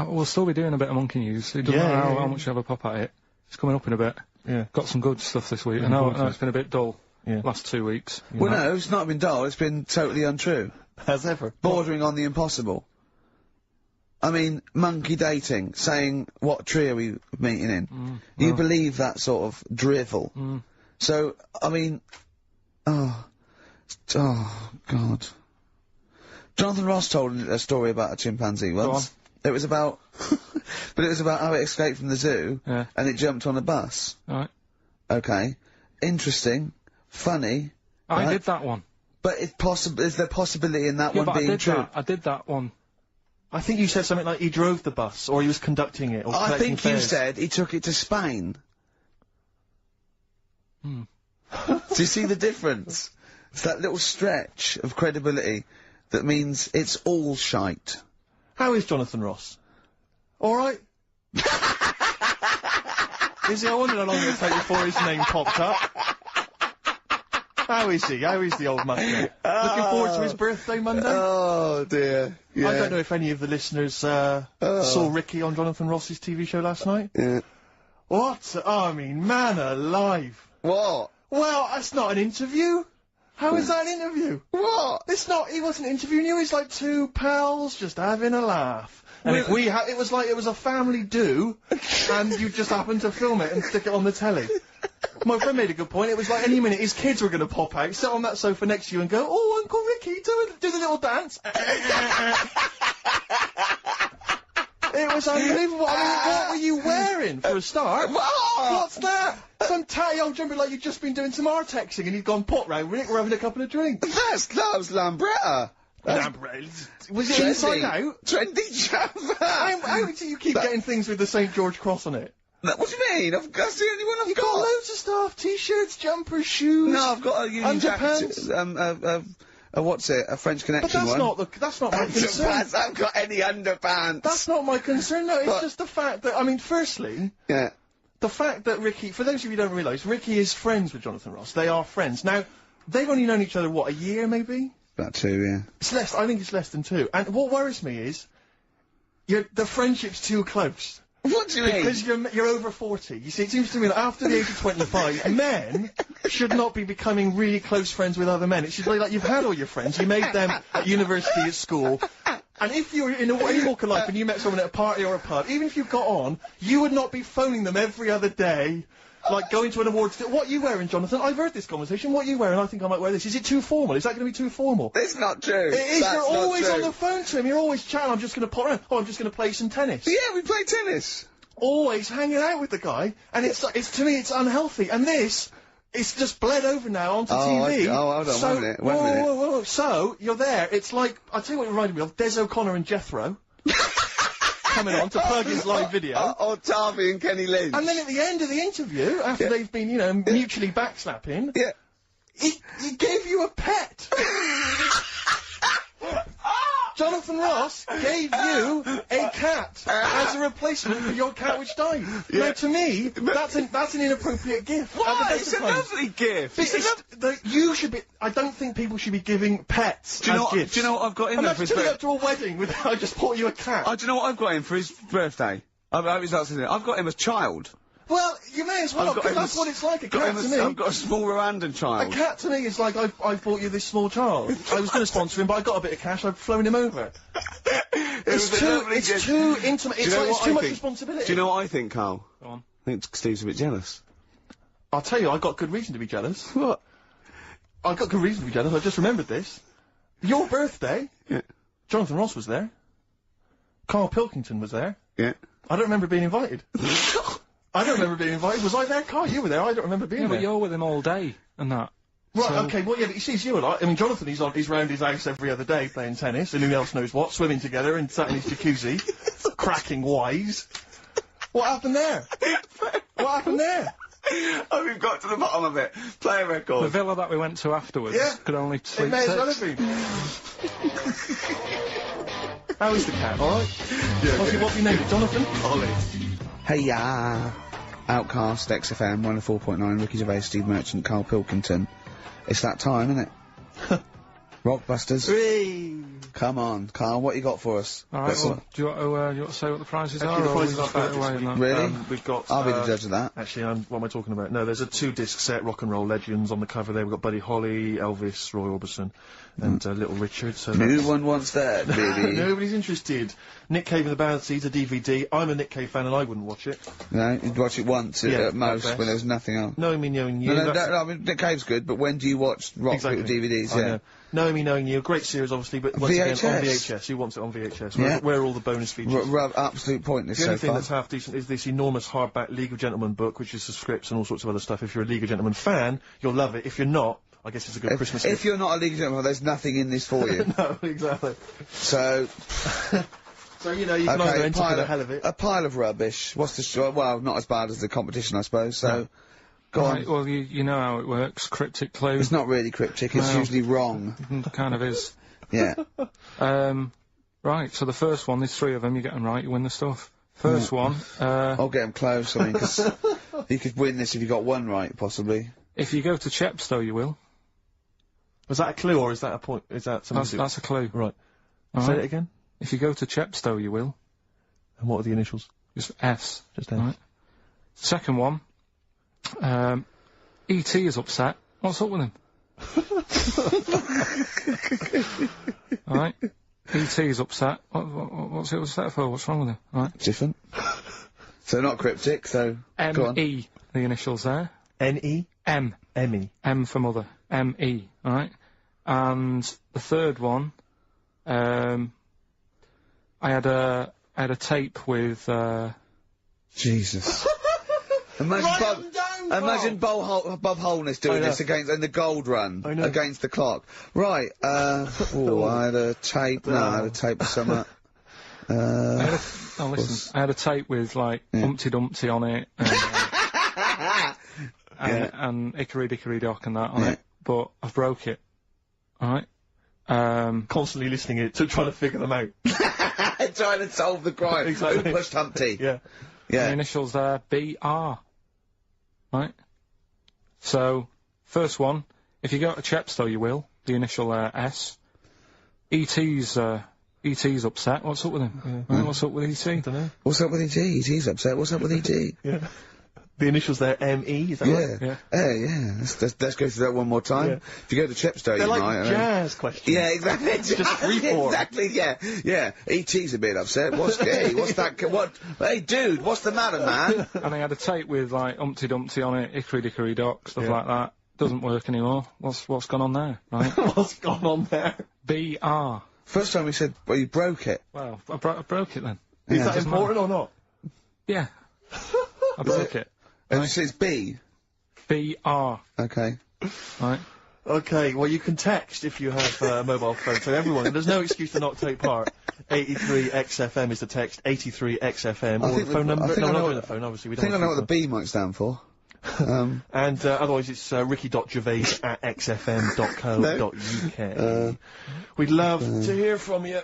we'll still be doing a bit of monkey news. It doesn't Yeah, matter yeah. how much you have a pop at it. It's coming up in a bit. Yeah. Got some good stuff this week. Yeah, I know good. it's been a bit dull Yeah. last 2 weeks. Well, no, it's not been dull. It's been totally untrue. As ever. Bordering on the impossible. I mean, monkey dating, saying, what tree are we meeting in? You believe that sort of drivel. So, I mean, Oh, God. Jonathan Ross told a story about a chimpanzee once. It was about... but it was about how it escaped from the zoo, and it jumped on a bus. Right. Okay. Interesting. Funny. I right? did that one. But is there possibility in that one being true? I did that one. I think you said something like he drove the bus, or he was conducting it, or I think you fares. said he took it to Spain. Hmm. Do you see the difference? It's that little stretch of credibility that means it's all shite. How is Jonathan Ross? Alright? Is he? I wondered how long it would take before his name popped up. How is he? How is the old mucker? Looking forward to his birthday Monday? Oh, dear. Yeah. I don't know if any of the listeners saw Ricky on Jonathan Ross's TV show last night. Yeah. What? I mean, man alive. What? Well, that's not an interview. How is that an interview? What? It's not, he wasn't interviewing you, he's like two pals just having a laugh. And if we it was like it was a family do, and you just happened to film it and stick it on the telly. My friend made a good point, it was like any minute his kids were going to pop out, sit on that sofa next to you and go, "Oh, Uncle Ricky, do the little dance." It was unbelievable. I mean, what were you wearing, for a start? What's that? Some tatty old jumper like you've just been doing some artexing and you'd gone pot round with it, we're having a couple of drinks. That was Lambretta. Was it inside out? Trendy jumper. How do you keep getting things with the St. George cross on it? What do you mean? That's the only one I've You've got loads of stuff. T-shirts, jumpers, shoes. No, I've got a Union underpants. What's it? A French Connection But that's not my concern. I haven't got any underpants. That's not my concern, no. It's just the fact that, I mean, firstly... Yeah. The fact that Ricky, for those of you who don't realise, Ricky is friends with Jonathan Ross. They are friends. Now, they've only known each other, what, a year, maybe? About 2, yeah. It's less, I think it's less than 2. And what worries me is, the friendship's too close. What do you mean? Because you're over 40. You see, it seems to me that after the age of 25, men should not be becoming really close friends with other men. It should be like you've had all your friends, you made them at university, at school, and if you were in any walk of life and you met someone at a party or a pub, even if you got on, you would not be phoning them every other day, like going to an awards. What are you wearing, Jonathan? I've heard this conversation. What are you wearing? I think I might wear this. Is it too formal? Is that going to be too formal? It's not true. It is. That's You're always not on true. the phone to him. You're always chatting. I'm just going to pop around. Oh, I'm just going to play some tennis. Yeah, we play tennis. Always hanging out with the guy, and it's to me it's unhealthy. And this, it's just bled over now onto TV. Hold on, so, 1 minute, 1 minute. Whoa. So you're there. It's like, I'll tell you what it reminded me of: Des O'Connor and Jethro coming on to plug his live video. Or Tarvey and Kenny Lynch. And then at the end of the interview, after they've been, mutually backslapping, he gave you a pet. Jonathan Ross gave you a cat as a replacement for your cat which died. Yeah. Now, to me, that's an inappropriate gift. Why? It's a lovely gift. You should be. I don't think people should be giving pets gifts. Do you know what I've got in there for his Imagine birthday? up to a wedding with I just bought you a cat. Do you know what I've got him for his birthday? I hope he's not saying it. I've got him as child. Well, you may as well, because that's what it's like. A cat to me. I've got a small Rwandan child. A cat to me is like, I've bought you this small child. I was going to sponsor him, but I got a bit of cash, I've flown him over. It's too intimate, it's too much responsibility. Do you know what I think, Karl? Go on. I think Steve's a bit jealous. I'll tell you, I've got good reason to be jealous. What? I've got good reason to be jealous, I just remembered this. Your birthday, Jonathan Ross was there. Karl Pilkington was there. Yeah. I don't remember being invited. I don't remember being invited. Was I there, Karl? You were there. I don't remember being there. But you're with him all day and that. Right, so... okay, well, yeah, but he sees you a lot. I mean, Jonathan, he's round his house every other day playing tennis, and who else knows what, swimming together and sat in his jacuzzi, cracking wise. What happened there? What happened there? Oh, we've got to the bottom of it. Play a record. The villa that we went to afterwards could only sleep It may as well six. have been. How is the cat, alright? Yeah. What's your name? Jonathan? Ollie. Hey-ya. Outcast, XFM, 104.9, Ricky Gervais, Steve Merchant, Karl Pilkington. It's that time, isn't it? Rockbusters. Whee! Come on, Karl, what you got for us? All right, well, do you want to say what the prizes Actually, are? the or prizes we aren't just bad put it away this in week. that? Really? We've got... I'll be the judge of that. Actually, what am I talking about? No, there's a 2-disc set, Rock and Roll Legends, on the cover there. We've got Buddy Holly, Elvis, Roy Orbison, and Little Richard. So No one wants that, baby. Nobody's interested. Nick Cave and the Bad Seeds, a DVD. I'm a Nick Cave fan and I wouldn't watch it. No, you'd watch it once at most best. when there's nothing else. Knowing me, knowing you. No, I mean, Nick Cave's good, but when do you watch rock DVDs? I Yeah. know. Knowing me, knowing you. A great series, obviously, but once again, on VHS. Who wants it on VHS? Yeah. Where are all the bonus features? Absolute pointless The only so thing far. that's half decent is this enormous hardback League of Gentlemen book, which is the scripts and all sorts of other stuff. If you're a League of Gentlemen fan, you'll love it. If you're not, I guess it's a good Christmas gift. If you're not a League of Gentlemen, there's nothing in this for you. No, exactly. So... So, you know, you can either enter for the hell of it. A pile of rubbish. What's the... Well, not as bad as the competition, I suppose, so... Go on. Well, you know how it works. Cryptic clue. It's not really cryptic, it's usually wrong. It kind of is. Yeah. Right, so the first one, there's 3 of them, you get them right, you win the stuff. First one, I'll get them close, I mean, because you could win this if you got one right, possibly. if you go to Chepstow, you will. Was that a clue, or is that a point? Is that something? That's a clue. Right. All Say right. it again. If you go to Chepstow, you will. And what are the initials? Just S. Just S. Right. Second one, E.T. is upset. What's up with him? Alright. E.T. is upset. What's he upset for? What's wrong with him? Alright. Different. So not cryptic, so... Go on. M.E. The initials there. N-E? M. M-E. M for mother. M.E. Alright. And the third one, I had a tape with, Jesus. Imagine Bob Holness doing this in the Gold Run against the clock. Right, I had a tape. No, I had a tape with some. I had a tape with like Humpty Dumpty on it, and Hickory Dickory Dock and that on it, but I broke it. Alright? Constantly listening to trying to figure them out. Trying to solve the crime. Exactly. Who pushed Humpty? Yeah. Yeah. The initials there, B.R. Right? So, first one, if you go to Chepstow, you will. The initial there, S. E.T.'s upset. What's up with him? Right, what's up with E.T.? I don't know. What's up with E.T.? E.T.'s upset. What's up with E.T.? Yeah. The initials there, M-E, is that right? Yeah. Yeah. Let's go through that one more time. Yeah. If you go to Chepstow, They're you like might. jazz questions. Yeah, exactly. Just free form. Exactly, yeah. E.T.'s a bit upset. What's that? What? Hey, dude, what's the matter, man? And I had a tape with, like, Humpty Dumpty on it, Hickory Dickory Dock, stuff like that. Doesn't work anymore. What's gone on there, right? What's gone on there? B.R. First time we said, well, you broke it. Well, I broke it then. Is that important or not? Yeah. I broke it. And it's B. B.R. Okay. Right? Okay, well, you can text if you have a mobile phone. So everyone, there's no excuse to not take part. 83XFM is the text, 83XFM, or the phone number. No, we're not doing the phone, obviously. We don't I think I know what the B might stand for. And otherwise it's ricky.gervais@xfm.co.uk. We'd love to hear from you.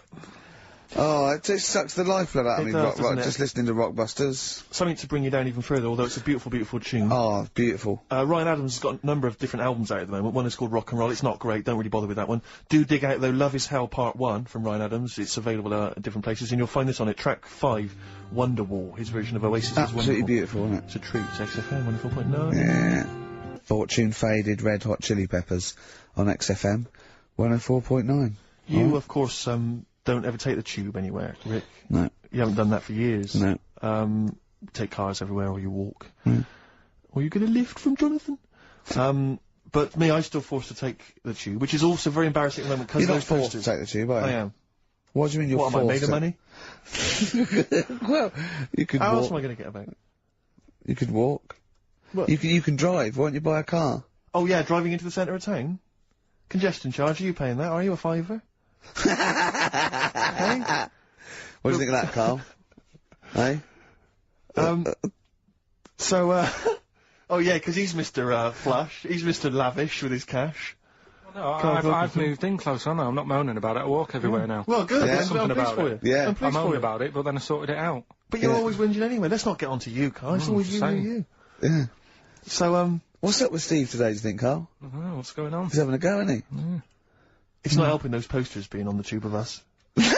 Oh, it just sucks the lifeblood out of me, does, doesn't it? just listening to Rockbusters. Something to bring you down even further, although it's a beautiful, beautiful tune. Oh, beautiful. Ryan Adams has got a number of different albums out at the moment. One is called Rock and Roll. It's not great, don't really bother with that one. Do dig out, though, Love is Hell Part 1 from Ryan Adams. It's available at different places, and you'll find this on it. Track 5, Wonderwall, his version of Oasis is wonderful. Absolutely beautiful, isn't it? It's a treat. It's XFM 104.9. Yeah. Fortune Faded, Red Hot Chili Peppers on XFM 104.9. You, of course, don't ever take the tube anywhere, Rick. No. You haven't done that for years. No. Take cars everywhere, or you walk. Or you get a lift from Jonathan. But me, I'm still forced to take the tube, which is also very embarrassing at the moment because You're not those forced to take the tube, are you? I am. What do you mean you're What, forced am I made of to? money? Well, you could How walk. else am I going to get about? You could walk. What? You can drive. Why don't you buy a car? Oh yeah, driving into the centre of town? Congestion charge, are you paying that? Are you a fiver? Hey? What do you think of that, Karl? Hey? Oh yeah, 'cause he's Mr. Flush. He's Mr. Lavish with his cash. Well, no, I've moved in closer, I'm not moaning about it. I walk everywhere now. Well, good. Yeah. I'm Something pleased about for it. you. Yeah. I'm pleased I for moaned you. about it, but then I sorted it out. But you're Yeah. always whinging anyway. Let's not get on to you, Karl. It's always you, saying. you. Yeah. So, What's up with Steve today, do you think, Karl? I don't know what's going on. He's having a go, isn't he? It's not helping those posters being on the tube of us. That's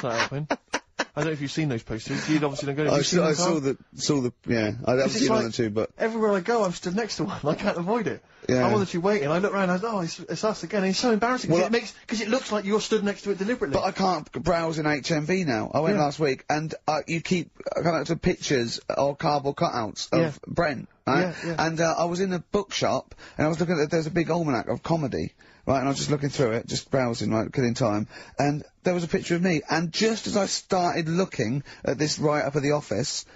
not helping. I don't know if you've seen those posters. You obviously don't go to. I saw the, yeah. I haven't seen one or two, but everywhere I go, I'm stood next to one. I can't avoid it. Yeah. I'm on the tube waiting. I look around. It's us again. And it's so embarrassing because it looks like you're stood next to it deliberately. But I can't browse in HMV now. I went last week, and you keep coming up to pictures or cardboard cutouts of Brent. Right? Yeah. And I was in a bookshop, and I was looking at there's a big almanac of comedy. Right, and I was just looking through it, just browsing, right, killing time, and there was a picture of me, and just as I started looking at this write-up of The Office,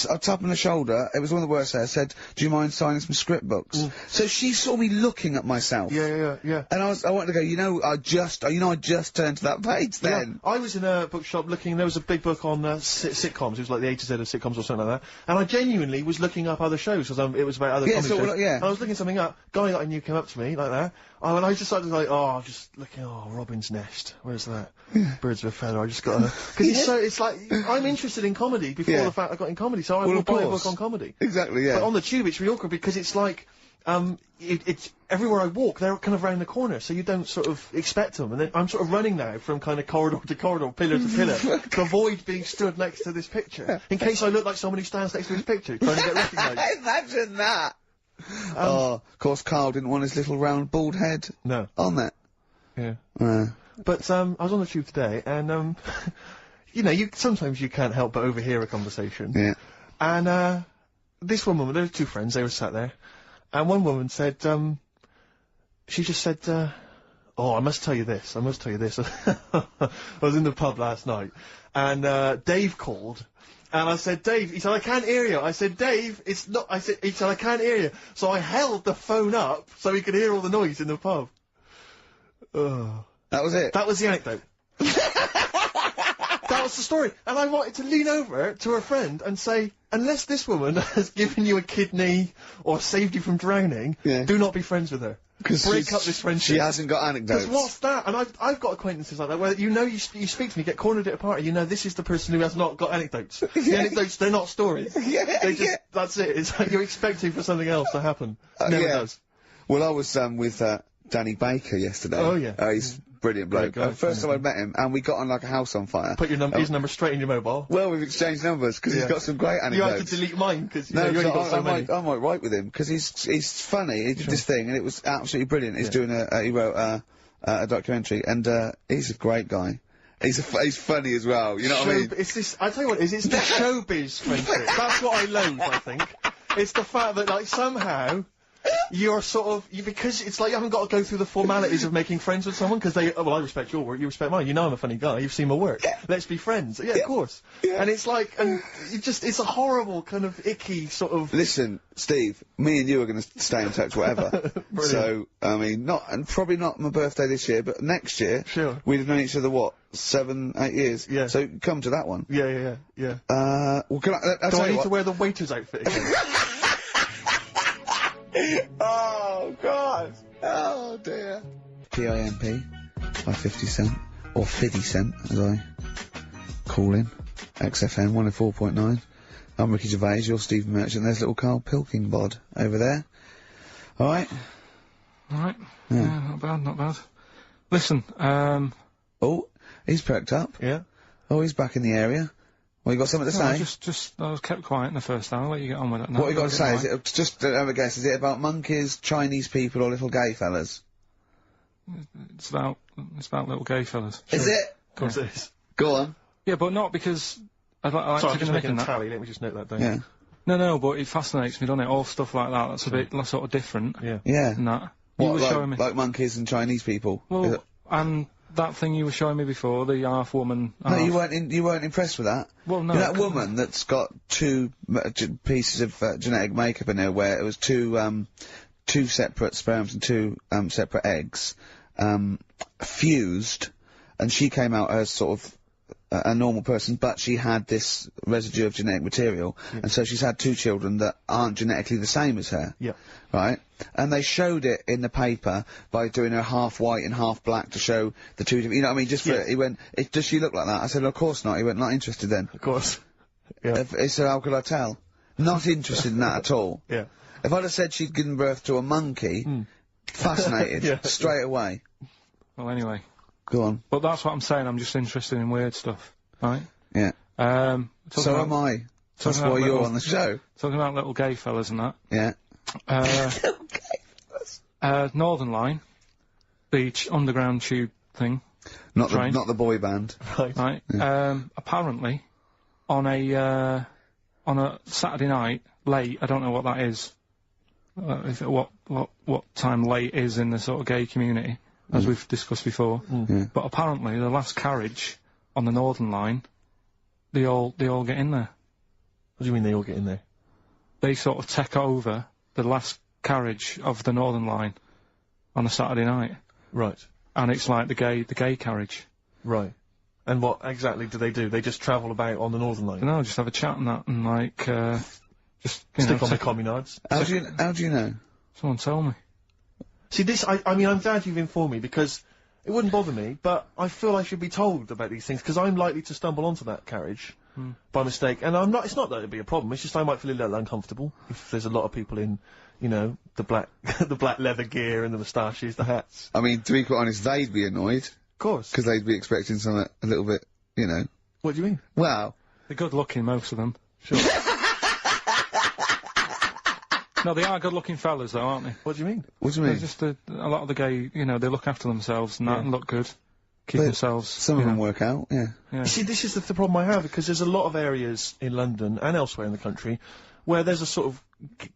a tap on the shoulder, it was one of the worst there, said, do you mind signing some script books? So she saw me looking at myself. Yeah. And I wanted to go, I just turned to that page then. Yeah, I was in a bookshop looking, there was a big book on sitcoms, it was like the A to Z of sitcoms or something like that, and I genuinely was looking up other shows, because it was about other comedy shows. And I was looking something up, guy that I knew came up to me, like that, and I just started like, just looking, Robin's Nest, where's that? Birds of a Feather, I just got to... Because it's like, I'm interested in comedy before the fact I got in comedy, so I will buy a book on comedy. Exactly, yeah. But on the tube, it's really awkward, because it's like, it's everywhere I walk, they're kind of round the corner, so you don't sort of expect them. And then I'm sort of running now from kind of corridor to corridor, pillar to pillar, to avoid being stood next to this picture, in case I look like somebody who stands next to this picture, trying to get recognised. Imagine that! Of course, Karl didn't want his little round bald head on that. Yeah. But I was on the tube today, and sometimes you can't help but overhear a conversation. Yeah. And this one woman, there were two friends, they were sat there, and one woman said, she just said, I must tell you this. I was in the pub last night, and Dave called. And I said, Dave, he said, I can't hear you. I said, Dave, he said, I can't hear you. So I held the phone up so he could hear all the noise in the pub. That was it? That was the anecdote. That was the story. And I wanted to lean over to her friend and say, unless this woman has given you a kidney or saved you from drowning, do not be friends with her. Break up this friendship. She hasn't got anecdotes. Because what's that? And I've got acquaintances like that, where you speak to me, get cornered at a party, this is the person who has not got anecdotes. The anecdotes, they're not stories. That's it. It's like you're expecting for something else to happen. Never does. Well, I was with Danny Baker yesterday. Oh, yeah. He's brilliant bloke. First time I met him, and we got on like a house on fire. Put his number straight in your mobile. Well, we've exchanged numbers, because he's got some great anecdotes. You have to delete mine, because you only got so many. I might write with him, because he's funny. He did this thing, and it was absolutely brilliant. He's doing he wrote a documentary, and he's a great guy. He's funny as well, you know what I mean? I tell you what, it's the showbiz friendship. That's what I loathe, I think. It's the fact that, like, somehow... You're sort of, because it's like you haven't got to go through the formalities of making friends with someone, because I respect your work, you respect mine, I'm a funny guy, you've seen my work, let's be friends, of course. And it's like, it's a horrible, kind of icky sort of... Listen, Steve, me and you are going to stay in touch whatever. So, I mean, probably not my birthday this year, but next year, we'd have known each other, 7, 8 years? Yeah. So, come to that one. Yeah. Well, do I need to wear the waiter's outfit again? Oh, God! Oh, dear. PIMP by 50 Cent, or 50 Cent, as I call him. XFM 104.9. I'm Ricky Gervais, you're Steve Merchant, there's little Karl Pilkington over there. Alright? Alright. Yeah, not bad. Listen, Oh, he's perked up. Yeah. Oh, he's back in the area. Well, you got something to say? I was kept quiet in the first hour. I'll let you get on with it now. What you got to say? Is it just have a guess? Is it about monkeys, Chinese people, or little gay fellas? It's about little gay fellas. Is it? Of course it is. Go on. Yeah, but not because I like Sorry, I'm to just making a that. tally. Let me just note that down. Yeah. No, but it fascinates me, doesn't it? All stuff like that. That's a bit sort of different. Yeah. Yeah. And that. What, you were showing me. like monkeys and Chinese people? Well, and that thing you were showing me before, the half woman. No, you weren't impressed with that. Well, no. You know that woman that's got two pieces of genetic makeup in her, where it was two separate sperms and two separate eggs, fused, and she came out as sort of a normal person, but she had this residue of genetic material, and so she's had two children that aren't genetically the same as her. Yeah. Right? And they showed it in the paper by doing her half white and half black to show the two different, you know what I mean, just for, he went, does she look like that? I said, of course not. He went, not interested then. Of course. Yeah. He said, how could I tell? Not interested in that at all. Yeah. If I'd have said she'd given birth to a monkey, Fascinated. Yeah. Straight away. Well, anyway. Go on. But that's what I'm saying, I'm just interested in weird stuff, right? Yeah. So am I. That's why you're on the show. Talking about little gay fellas and that. Yeah. Northern Line, the underground tube thing. Not the boy band. Right. Yeah. Apparently, on a Saturday night, late, I don't know what that is, what time late is in the sort of gay community, as we've discussed before. Yeah. But apparently, the last carriage on the Northern Line, they all get in there. What do you mean they all get in there? They sort of take over the last carriage of the Northern Line on a Saturday night. Right. And it's like the gay carriage. Right. And what exactly do? They just travel about on the Northern Line? No, just have a chat and that, and like, just, Stick on the communards. How do you know? Someone told me. See, this, I mean, I'm glad you've informed me, because it wouldn't bother me, but I feel I should be told about these things, because I'm likely to stumble onto that carriage by mistake, and it's not that it'd be a problem, it's just I might feel a little uncomfortable if there's a lot of people in, you know, the black, the black leather gear and the moustaches, the hats. I mean, to be quite honest, they'd be annoyed. Of course. Because they'd be expecting something a little bit, you know. What do you mean? Well. They're good looking, most of them. Sure. No, they are good looking fellas though, aren't they? What do you mean? What do you mean? They're just a lot of the gay, you know, they look after themselves and that and look good. Keep themselves. Some of them work out, yeah. You see, this is the problem I have, because there's a lot of areas in London and elsewhere in the country where there's a sort of,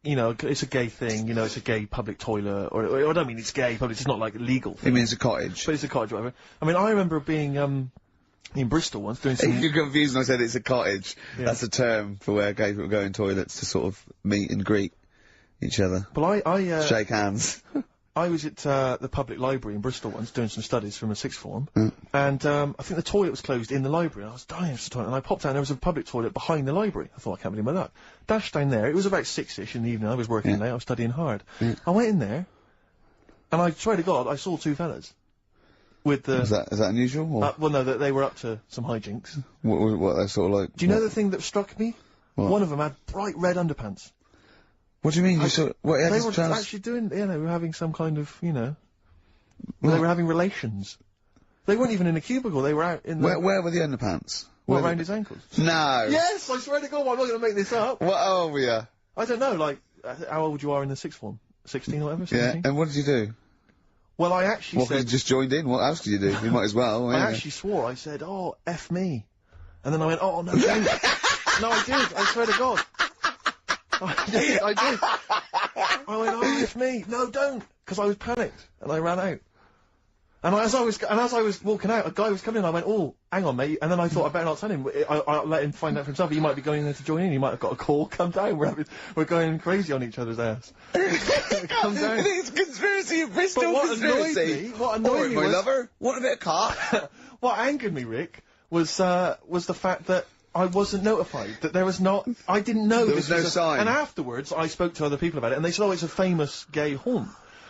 you know, it's a gay thing, you know, it's a gay public toilet, or I don't mean it's gay public, it's not like a legal thing. You mean it's a cottage? But it's a cottage, whatever. I mean, I remember being, in Bristol once doing some... If you're confused when I said it's a cottage, that's a term for where gay people go in toilets to sort of meet and greet each other. Well, I shake hands. I was at the public library in Bristol once doing some studies from a sixth form, and I think the toilet was closed in the library, and I was dying for the toilet, and I popped down, there was a public toilet behind the library. I thought, I can't believe my luck. Dashed down there, it was about 6-ish in the evening, I was working late, I was studying hard. I went in there, and I swear to God, I saw two fellas. With the... Is that unusual? Or? Well, no, they were up to some hijinks. What they're sort of like... Do you know the thing that struck me? What? One of them had bright red underpants. What do you mean? They were actually doing, you know, they were having some kind of, you know... Well, they were having relations. They weren't even in a cubicle, they were out in the... Where were the underpants? What, around his ankles? No! Yes, I swear to God, I'm not going to make this up. What were you? I don't know, like, how old you are in the sixth form? 16 or whatever, 17? Yeah, and what did you do? Well, I actually said... you just joined in? What else did you do? You might as well. I actually swore, I said, oh, F me. And then I went, oh, no, don't. No, I did, I swear to God. I did. I went, oh, F me. No, don't. Because I was panicked, and I ran out. And as I was walking out, a guy was coming in, I went, oh, hang on, mate. And then I thought, I better not tell him. I'll let him find out for himself. He might be going in there to join in. He might have got a call. Come down. We're going crazy on each other's ass. Come down. It's conspiracy of Bristol. But what conspiracy. What annoyed me my was... lover? Want a bit of car? What angered me, Rick, was the fact that I wasn't notified, that there was not... I didn't know there was no sign. And afterwards, I spoke to other people about it, and they said, oh, it's a famous gay haunt.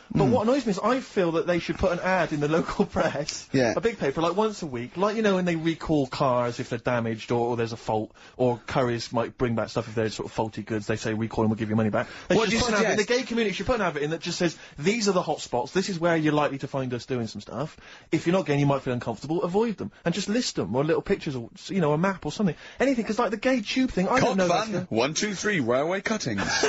But what annoys me is I feel that they should put an ad in the local press, a big paper, like once a week, like, you know, when they recall cars if they're damaged or there's a fault, or Currys might bring back stuff if they're sort of faulty goods, they say recall and we'll give you money back. What do you suggest? The gay community should put an advert in that just says, these are the hot spots, this is where you're likely to find us doing some stuff. If you're not gay and you might feel uncomfortable, avoid them. And just list them, or little pictures, or, you know, a map or something. Anything, because like the gay tube thing, I don't know. Fun. 1, 2, 3, railway cuttings.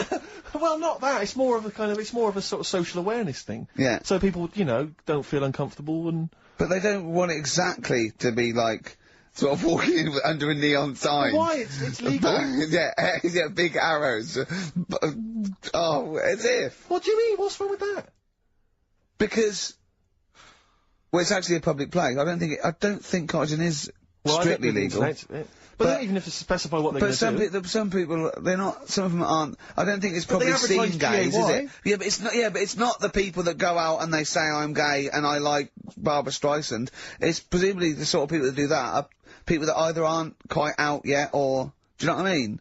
Well, not that. It's more of a sort of social awareness thing. Yeah. So people, you know, don't feel uncomfortable and... But they don't want it exactly to be like, sort of walking in under a neon sign. Why? It's legal. Yeah, big arrows. Oh, as if. What do you mean? What's wrong with that? Because, well, it's actually a public place. I don't think cottaging is strictly legal. But even if they specify what they're going to do. But some people, they're not, some of them aren't, I don't think it's probably seen gays, is it? Yeah, but it's not the people that go out and they say I'm gay and I like Barbara Streisand. It's presumably the sort of people that do that are people that either aren't quite out yet or, do you know what I mean?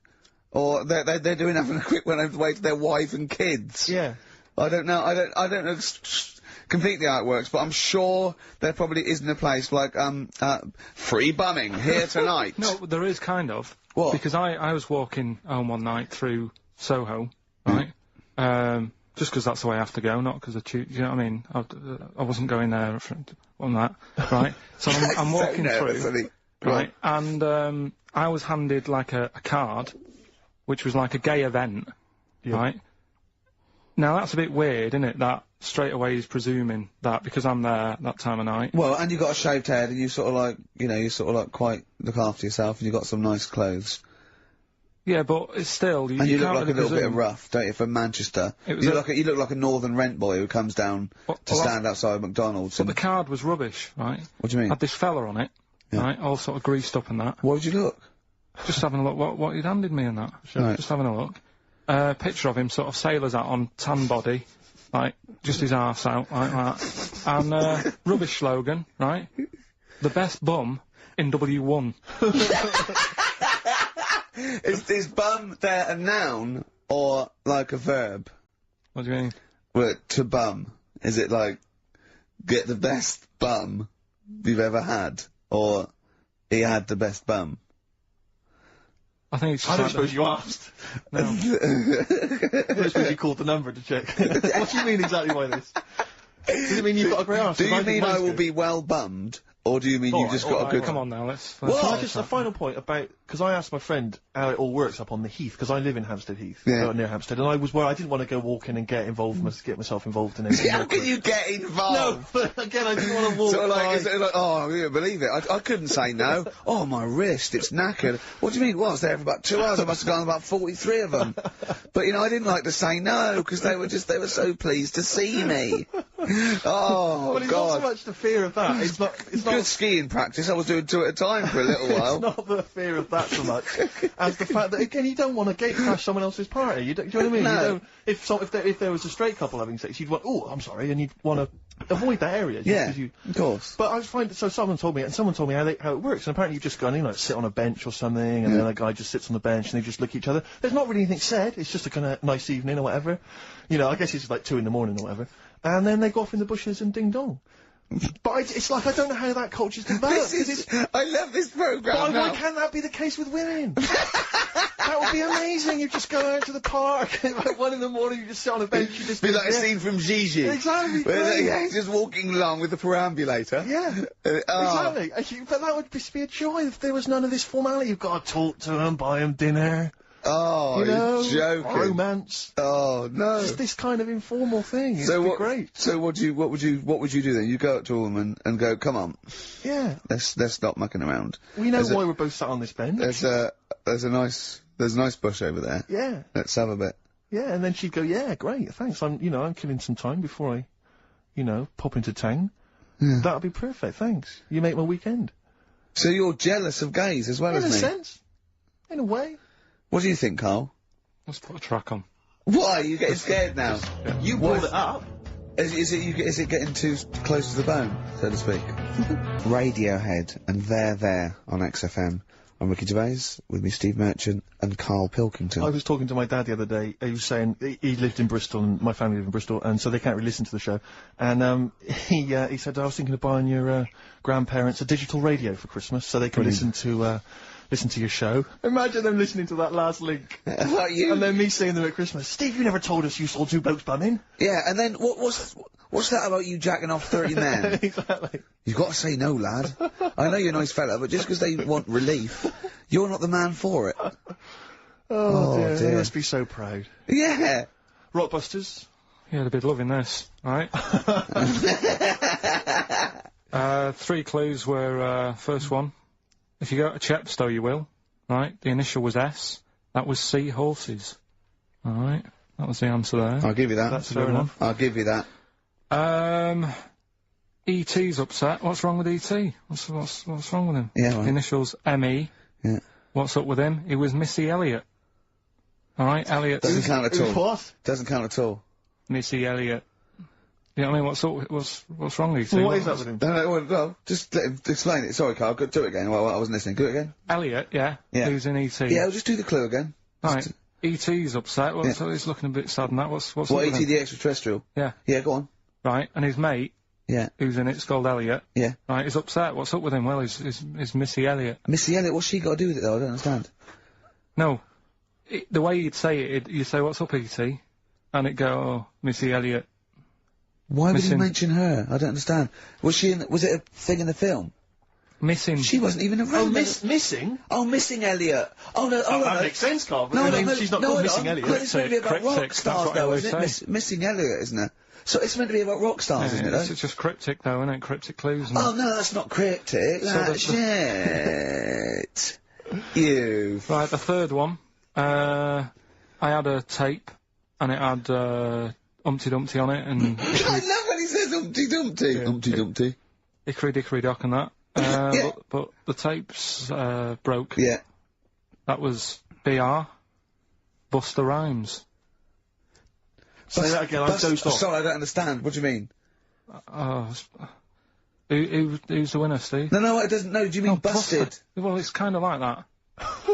Or they're doing having a quick one over the way to their wife and kids. Yeah. I don't know, I don't know completely how it works, but I'm sure there probably isn't a place like, free bumming here tonight. No, there is kind of. What? Because I was walking home one night through Soho, right? just 'cause that's the way I have to go, not 'cause I choose, you know what I mean? I wasn't going there on that, right? So I'm walking through, right, and I was handed like a card, which was like a gay event, right? Now that's a bit weird, isn't it, that straight away he's presuming that because I'm there that time of night. Well, and you got a shaved head, and you sort of like, you know, you sort of like quite look after yourself, and you got some nice clothes. Yeah, but it's still, and you look can't like really a little bit presume. rough, don't you, from Manchester? It was You look like a northern rent boy who comes down to stand outside McDonald's. But the card was rubbish, right? What do you mean? Had this fella on it, right, all sort of greased up and that. What did you look? Just having a look what he'd handed me and that. Right. Just having a look. Picture of him, sort of sailor's hat on, tan body, like, just his arse out, like that. And, rubbish slogan, right? The best bum in W1. Is bum there a noun or like a verb? What do you mean? Well, to bum. Is it like, get the best bum you've ever had? Or, he had the best bum? I think it's I don't suppose you asked. No. I don't suppose you called the number to check. What do you mean exactly by this? Does it mean you've got a great arse? Do you mean I will be well bummed? Or do you mean you've just got a good... Come on now, let's... Well, just a final point about, because I asked my friend how it all works up on the Heath, because I live in Hampstead Heath, near Hampstead, and I was where I didn't want to go walking and get myself involved in anything. How can you get involved? No, but again, I didn't want to walk. So like, is it like, oh, I can't believe it. I couldn't say no. Oh, my wrist, it's knackered. What do you mean? Well, I was there for about 2 hours. I must have gone about 43 of them. But, you know, I didn't like to say no, because they were so pleased to see me. Oh, well, it's God. not so much the fear of that. It's not good skiing practice. I was doing 2 at a time for a little while. It's not the fear of that so much as the fact that, again, you don't want to gate crash someone else's party. Do you know what I mean? No. You don't, if there was a straight couple having sex, you'd want, oh, I'm sorry, and you'd want to avoid that area. Yeah, of course. But I find, so someone told me how it works, and apparently you just go and, you know, sit on a bench or something, and then a guy just sits on the bench and they just look at each other. There's not really anything said, it's just a kind of nice evening or whatever. You know, I guess it's like 2 in the morning or whatever. And then they go off in the bushes and ding dong. But it's like, I don't know how that culture's developed. I love this programme. But why can't that be the case with women? That would be amazing. You just go out to the park, and like 1 in the morning, you just sit on a bench, you just... Be like a scene from Gigi. Exactly. Where he's just walking along with the perambulator. Yeah. Exactly. But that would just be a joy if there was none of this formality. You've got to talk to them, buy them dinner. Oh, you're joking. Romance. Oh, no. Just this kind of informal thing. It'd be great. So what would you do then? You go up to a woman and go, come on. Yeah. Let's stop mucking around. We know why we're both sat on this bench. There's a nice bush over there. Yeah. Let's have a bit. Yeah, and then she'd go, yeah, great, thanks. I'm killing some time before I, pop into town. Yeah. That'd be perfect, thanks. You make my weekend. So you're jealous of gays as well as me? In a sense. In a way. What do you think, Karl? Let's put a track on. Why? Are you getting scared now? You brought it up. Is it getting too close to the bone, so to speak? Radiohead and There on XFM. I'm Ricky Gervais, with me Steve Merchant and Karl Pilkington. I was talking to my dad the other day. He was saying he lived in Bristol, and my family live in Bristol, and so they can't really listen to the show. And he said, I was thinking of buying your grandparents a digital radio for Christmas, so they can listen to your show. Imagine them listening to that last link. Like you. And then me seeing them at Christmas. Steve, you never told us you saw 2 blokes bumming. Yeah, and then what's that about you jacking off 30 men? Exactly. You've got to say no, lad. I know you're a nice fella, but just because they want relief, you're not the man for it. Oh dear. They must be so proud. Yeah. Rockbusters. Yeah, they'd be loving this, right? 3 clues were, first one. If you go to Chepstow, you will, right? The initial was S. That was sea horses. Alright, that was the answer there. I'll give you that. That's a good one. I'll give you that. E.T.'s upset. What's wrong with E.T.? What's wrong with him? Yeah, right. The initials M.E. Yeah. What's up with him? He was Missy Elliott. Alright, Elliott. Doesn't count at all. What? Doesn't count at all. Missy Elliott. You know what I mean? What's wrong with you? What is that with him? Well, just let him explain it. Sorry, Karl, do it again. Well, I wasn't listening. Do it again. Elliot, yeah. Who's in E.T. Yeah, I'll just do the clue again. Right. E.T.'s upset. So he's looking a bit sad and that. What's what, E.T. the extraterrestrial? Yeah. Yeah, go on. Right, and his mate, who's in it's called Elliot. Yeah. Right, he's upset. What's up with him? Well, he's Missy Elliott. Missy Elliott, what's she got to do with it, though? I don't understand. No. The way you'd say it, you'd say, what's up, E.T.? and it go, oh, Missy Elliott. Why would you mention her? I don't understand. Was it a thing in the film? Missing. She wasn't even around. Oh, missing? Oh, Missing Elliott. Oh, no, oh, that makes sense, Carl, but she's not called Missing Elliott. It's meant to be about rock stars, though, isn't it? Missing Elliott, isn't it? So it's meant to be about rock stars, isn't it, though? It's just cryptic, though, isn't it? Cryptic clues. Oh, no, that's not cryptic. That's shit. You. Right, the third one. I had a tape, and it had, Humpty Dumpty on it, and... I love when he says Humpty Dumpty. Yeah, Humpty Dumpty. Hickory Dickory Dock and that. Yeah. But the tapes, broke. Yeah. That was BR. Buster Rhymes. Say that again, I'm dozed off. Sorry, I don't understand. What do you mean? Who's the winner, Steve? No, it doesn't. No, do you mean busted? Well, it's kind of like that.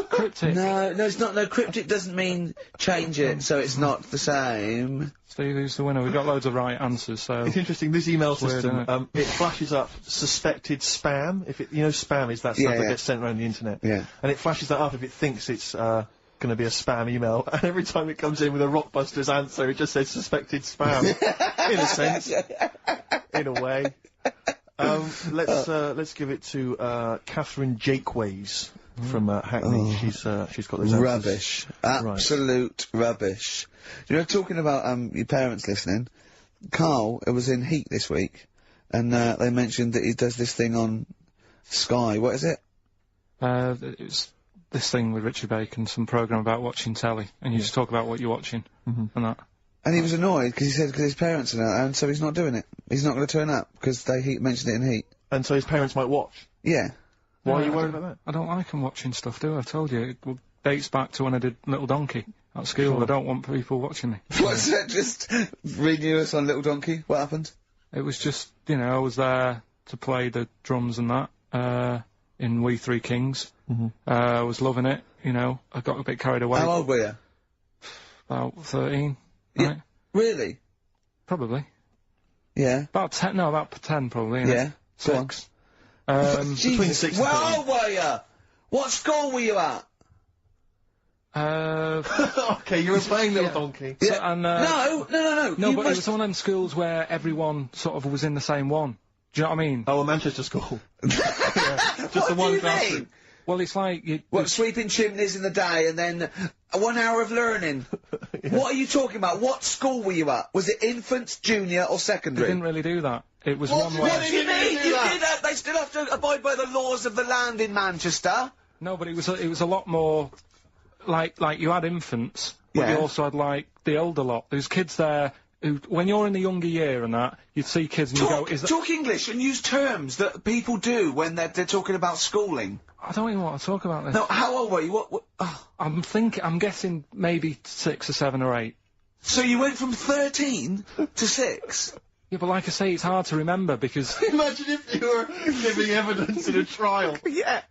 Cryptic. No, it's not. No, cryptic doesn't mean change it, so it's not the same. Steve, who's the winner? We've got loads of right answers, so... It's interesting, this email system, it flashes up suspected spam. If it, you know, spam is that stuff that gets sent around the internet. Yeah. And it flashes that up if it thinks it's, gonna be a spam email. And every time it comes in with a Rockbusters answer, it just says suspected spam. In a sense. In a way. Let's give it to, Catherine Jakeways. From Hackney, she's got those rubbish, absolute rubbish. You know, talking about your parents listening, Karl was in Heat this week, and they mentioned that he does this thing on Sky. What is it? It's this thing with Richard Bacon, some programme about watching telly, and you just talk about what you're watching and that. And he was annoyed because he said because his parents are out, and so he's not doing it. He's not going to turn up because they mentioned it in Heat. And so his parents might watch. Yeah. Why are you worried about that? I don't like them watching stuff, do I? I told you. It dates back to when I did Little Donkey at school. Sure. I don't want people watching me. What's that? Just renew us on Little Donkey? What happened? It was just, you know, I was there to play the drums and that, in We Three Kings. I was loving it, you know. I got a bit carried away. How old were you? About 13. Yeah. Right? Really? Probably. Yeah. About 10, no, about 10 probably. Yeah. 6. Between 6 and 10. Where old were you? What school were you at? Okay, you were playing Little Donkey. Yeah. So, and, No, but it was one of them schools where everyone sort of was in the same one. Do you know what I mean? Oh, a Manchester school. Just What the one do you classroom. mean? Well, it's like... What, sweeping chimneys in the day and then 1 hour of learning? What are you talking about? What school were you at? Was it infants, junior or They secondary? didn't really do that. It was What one do where... you mean? They still have to abide by the laws of the land in Manchester. No, but it was a lot more... Like you had infants, but you also had, like, the older lot. There's kids there who, when you're in the younger year and that, you'd see kids and you go, Talk English and use terms that people do when they're talking about schooling. I don't even want to talk about this. No, how old were you? What I'm guessing maybe 6 or 7 or 8. So you went from 13 to 6? Yeah, but like I say, it's hard to remember because... Imagine if you were giving evidence in a trial. Yeah.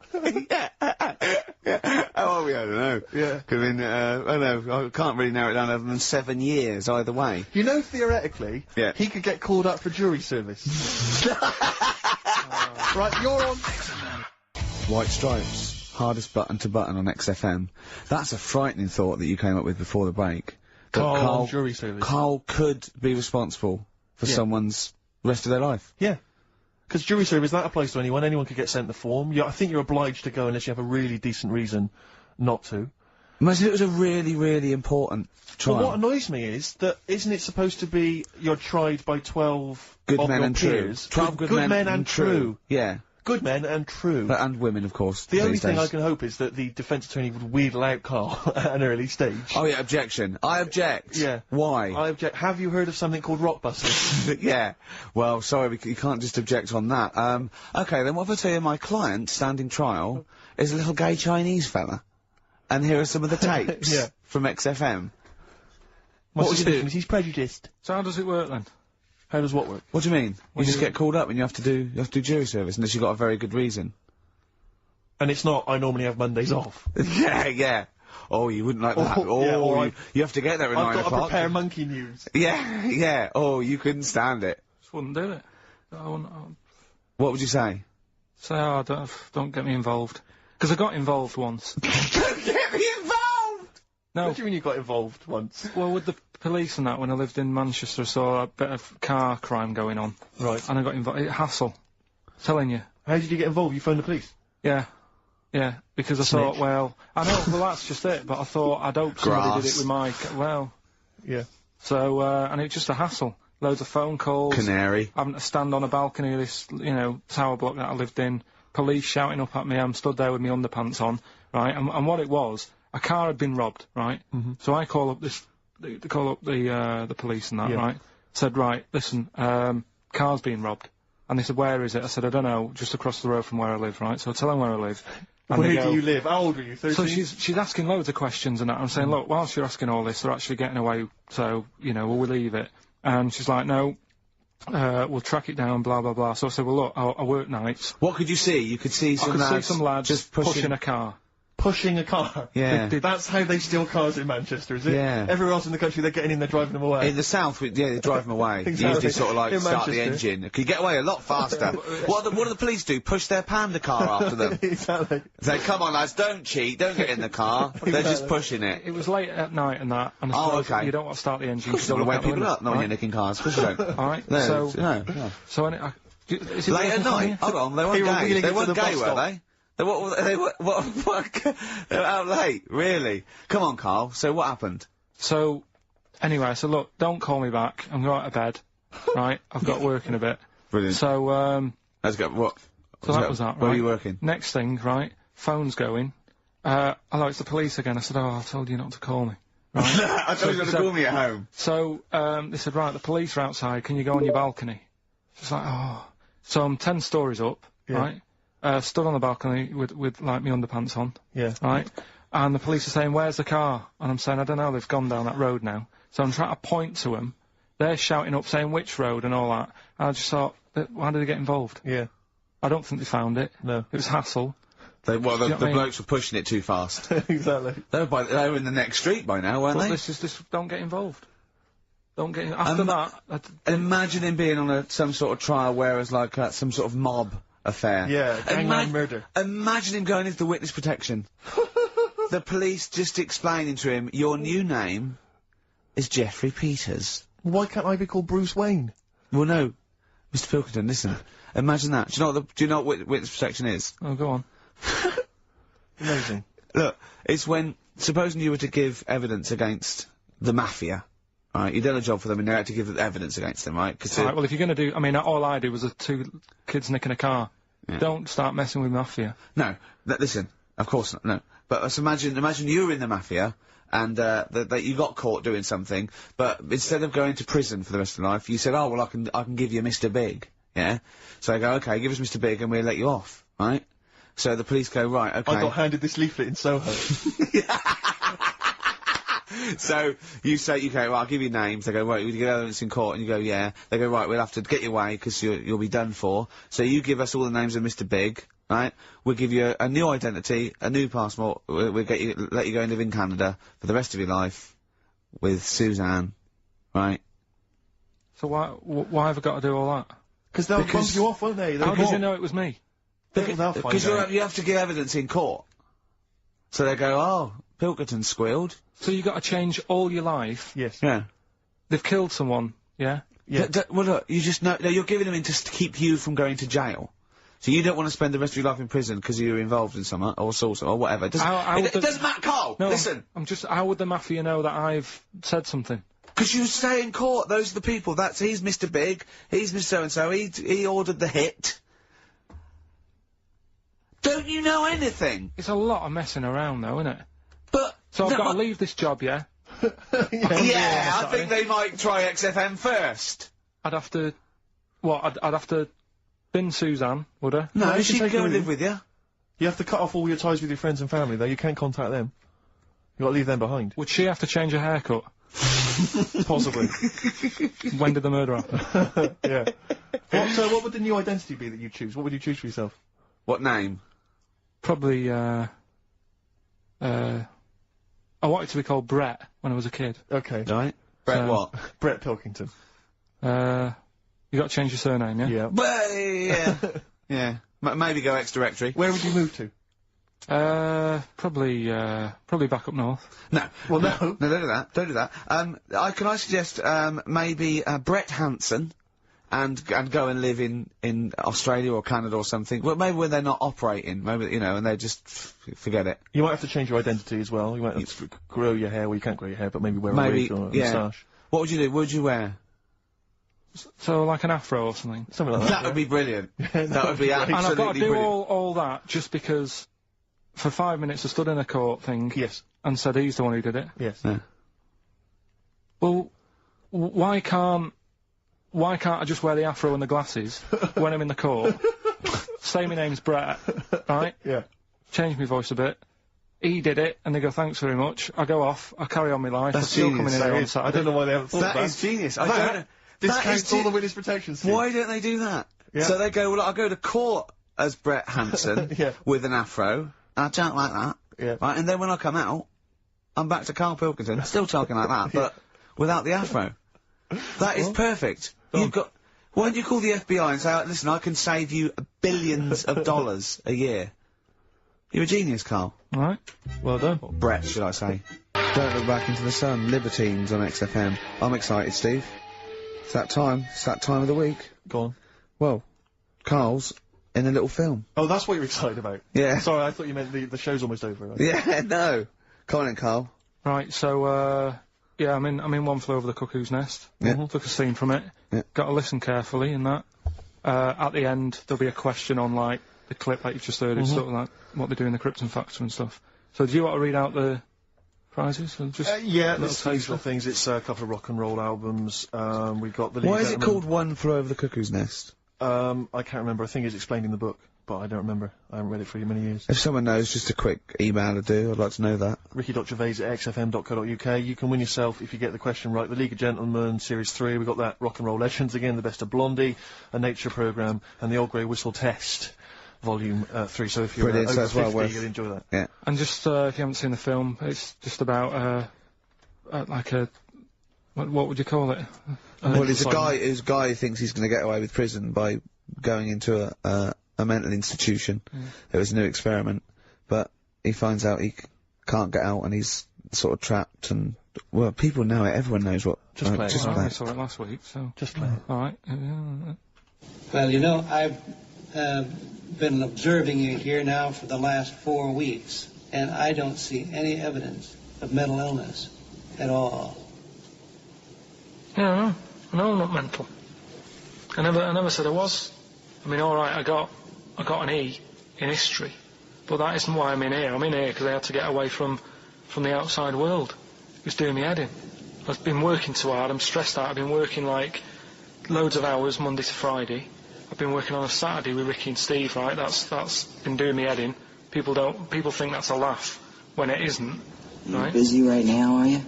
How old were you? I don't know. Yeah. Could have been, I don't know, I can't really narrow it down other than 7 years either way. You know, theoretically, he could get called up for jury service. Right, you're on... White Stripes, hardest button to button on XFM. That's a frightening thought that you came up with before the break. Karl, jury service. Karl could be responsible for someone's rest of their life. Yeah. Because jury service, that applies to anyone. Anyone could get sent the form. I think you're obliged to go unless you have a really decent reason not to. Imagine it was a really, really important trial. But what annoys me is that isn't it supposed to be you're tried by 12 good of men your and peers? true. 12 good men and true. Yeah. Good men and true. And women, of course. The only thing I can hope is that the defence attorney would wheedle out Karl at an early stage. Oh yeah, objection. I object. Yeah. Why? I object. Have you heard of something called Rockbusters? Yeah. Well, sorry, you can't just object on that. Okay, then what if I tell you my client, standing trial, is a little gay Chinese fella? And here are some of the tapes from XFM. What would you do? He's prejudiced. So how does it work then? How does what work? What do you mean? You just get called up and you have to do jury service unless you've got a very good reason. And it's not, I normally have Mondays off. Yeah. Oh, you wouldn't like that. Oh, you have to get there at 9 o'clock. I've got to prepare monkey news. Yeah. Oh, you couldn't stand it. Just wouldn't do it. What would you say? Say, don't get me involved. Because I got involved once. Don't get me involved! No. What do you mean you got involved once? Well, with the police and that, when I lived in Manchester, I saw a bit of car crime going on. Right. And I got involved. Hassle. Telling you. How did you get involved? You phoned the police? Yeah. Yeah, because I thought, well, I know, well, that's just it, but I thought I'd hope somebody did it with my, well. Yeah. So, and it was just a hassle. Loads of phone calls. Canary. Having to stand on a balcony of this, you know, tower block that I lived in. Police shouting up at me. I'm stood there with my underpants on, right? And what it was, a car had been robbed, right? So I call up the police and that, right? Said, right, listen, car's been robbed. And they said, where is it? I said, I don't know, just across the road from where I live, right? So I tell them where I live. Where do you live? How old were you? 13? So she's asking loads of questions and that. I'm saying, look, whilst you're asking all this, they're actually getting away, so, you know, will we leave it? And she's like, no, we'll track it down, blah, blah, blah. So I said, well, look, I work nights. What could you see? You could see some lads... I could see some lads just pushing a car. Pushing a car? Yeah. That's how they steal cars in Manchester, is it? Yeah. Everywhere else in the country, they're getting in, they're driving them away. In the south, they drive them away. Exactly. You usually sort of like In start the Manchester. engine. Could you get away a lot faster? What do the police do? Push their panda car after them. Exactly. Say, come on lads, don't cheat, don't get in the car. They're just pushing it. It was late at night and that, and I Oh, suppose okay. you don't want to start the engine. You don't want to wake people up, not when you're nicking cars. Of course you don't. Alright, No, so... no. So, is it Late at working for night? you? Hold on, they weren't They were gay. wheeling They it to weren't the gay, bus were stop. they? They were out late, really? Come on, Karl, so what happened? So, anyway, I said, look, don't call me back. I'm going to bed, right? I've got work in a bit. Brilliant. So, Let's go, what? so that was that, right? Where are you working? Next thing, right, phone's going. Hello, it's the police again. I said, oh, I told you not to call me. Right? I told you to call me at home. So, they said, right, the police are outside. Can you go on your balcony? She's like, oh. So I'm 10 stories up, right? Stood on the balcony with like, my underpants on. Yeah. Right? And the police are saying, where's the car? And I'm saying, I don't know, they've gone down that road now. So I'm trying to point to them. They're shouting up, saying which road and all that. And I just thought, why did they get involved? Yeah. I don't think they found it. No. It was hassle. The You know what I mean? blokes were pushing it too fast. Exactly. They were in the next street by now, weren't But they? this don't get involved. Don't get after that. Imagine him being on some sort of trial where it's like some sort of mob affair. Yeah, gangland murder. Imagine him going into the witness protection. The police just explaining to him, your new name is Jeffrey Peters. Why can't I be called Bruce Wayne? Well, no, Mr. Pilkington, listen. Imagine that. Do you know what witness protection is? Oh, go on. Amazing. Look, it's when, supposing you were to give evidence against the mafia, right, you did a job for them and they had to give evidence against them, right? Right, well, if you're going to do... I mean, all I did was 2 kids nicking a car. Yeah. Don't start messing with mafia. No, listen, of course not, no. But imagine you were in the mafia, and that you got caught doing something, but instead of going to prison for the rest of your life, you said, oh, well, I can give you Mr. Big, yeah? So I go, okay, give us Mr. Big and we'll let you off, right? So the police go, right, okay. I got handed this leaflet in Soho. So you say, okay, well, I'll give you names. They go, right, you get evidence in court, and you go, yeah. They go, right, we'll have to get you away because you'll be done for. So you give us all the names of Mr. Big, right? We'll give you a new identity, a new passport. We'll let you go and live in Canada for the rest of your life with Suzanne, right? So why have I got to do all that? Because they'll bump you off, won't they? How did you know it was me? Because you have to give evidence in court. So they go, oh, Pilkington squealed. So you got to change all your life. Yes. Yeah. They've killed someone. Yeah. Yeah. Well, look, you just know you're giving them in to keep you from going to jail. So you don't want to spend the rest of your life in prison because you're involved in some or sort or whatever. It doesn't matter, Karl. No, listen. How would the mafia know that I've said something? Because you stay in court. Those are the people. He's Mr. Big. He's Mr. So-and-so. He ordered the hit. Don't you know anything? It's a lot of messing around, though, isn't it? But so I've got to leave this job, yeah. Yeah, I think they might try XFM first. I'd have to. What? I'd have to bin Suzanne, would I? No, she can go and live with you. You have to cut off all your ties with your friends and family, though. You can't contact them. You got to leave them behind. Would she have to change her haircut? Possibly. When did the murder happen? Yeah. What would the new identity be that you choose? What would you choose for yourself? What name? Probably, I wanted to be called Brett when I was a kid. Okay. Right. Brett what? Brett Pilkington. You got to change your surname, yeah? Yeah. Well, yeah. Yeah. Maybe go X-Directory. Where would you move to? Probably back up north. No. Well, no. No, don't do that. Don't do that. Can I suggest, maybe, Brett Hanson and go and live in Australia or Canada or something. Well, maybe when they're not operating, maybe, you know, and they just forget it. You might have to change your identity as well. You might have to grow your hair. Well, you can't grow your hair, but maybe wear a wig or a moustache. What would you do? What would you wear? So, like an afro or something. Something like that. That would be brilliant. That would be absolutely And I've got to do brilliant. all that just because for 5 minutes I stood in a court thing. Yes. And said he's the one who did it. Yes. Yeah. Well, why can't I just wear the afro and the glasses when I'm in the court? Say my name's Brett, right? Yeah. Change my voice a bit. He did it, and they go, thanks very much. I go off, I carry on my life, That's I'm still genius. coming in here on Saturday. I don't know why they haven't thought That that. is genius. I don't know. This That counts is all the witness protection scheme. Why don't they do that? Yeah. So they go, well, I'll go to court as Brett Hanson Yeah. with an afro. I don't like that. Yeah. Right, and then when I come out, I'm back to Karl Pilkington, still talking like that, but without the afro. That is perfect. You've got... Why don't you call the FBI and say, listen, I can save you billions of dollars a year. You're a genius, Karl. Right. Well done. Or Brett, should I say. Don't Look Back into the Sun, Libertines on XFM. I'm excited, Steve. It's that time. It's that time of the week. Go on. Well, Karl's in a little film. Oh, that's what you're excited about. Yeah. Sorry, I thought you meant the show's almost over. Right? Yeah, no. Come on in, Karl. Right, so, yeah, I'm in One Flew Over the Cuckoo's Nest. Yeah. Took a scene from it. Yeah. Got to listen carefully in that. At the end, there'll be a question on, like, the clip that you've just heard. It's sort of like what they do in the Krypton Factor and stuff. So do you want to read out the prizes? Or just Yeah, little there's usual taster? things. It's a couple of rock and roll albums. We've got the... Why is it called One Flew Over the Cuckoo's Nest? I can't remember. I think it's explained in the book, but I don't remember. I haven't read it for many years. If someone knows, just a quick email to do. I'd like to know that. Ricky.gervais@xfm.co.uk. You can win yourself, if you get the question right, the League of Gentlemen Series 3. We've got that Rock and Roll Legends again, the Best of Blondie, a Nature Programme, and the Old Grey Whistle Test, Volume 3. So if you're Brilliant, so over that's well 50, worth- you'll enjoy that. Yeah. And just, if you haven't seen the film, it's just about, like a... What would you call it? Well, it's a like- guy who thinks he's going to get away with prison by going into a mental institution. It was a new experiment, but he finds out he can't get out and he's sort of trapped and, well, people know it, everyone knows what... Just play it. Just Well, play I it. saw it last week, so... Just play it. Alright. Well, you know, I've been observing you here now for the last 4 weeks, and I don't see any evidence of mental illness at all. Yeah, no, I'm not mental. I never said I was. I mean, alright, I got an E in history, but that isn't why I'm in here. I'm in here because I had to get away from the outside world. It was doing me head in. I've been working too hard, I'm stressed out, I've been working like loads of hours Monday to Friday. I've been working on a Saturday with Ricky and Steve, right? That's been doing me head in. People think that's a laugh when it isn't, You right? busy right now, are you?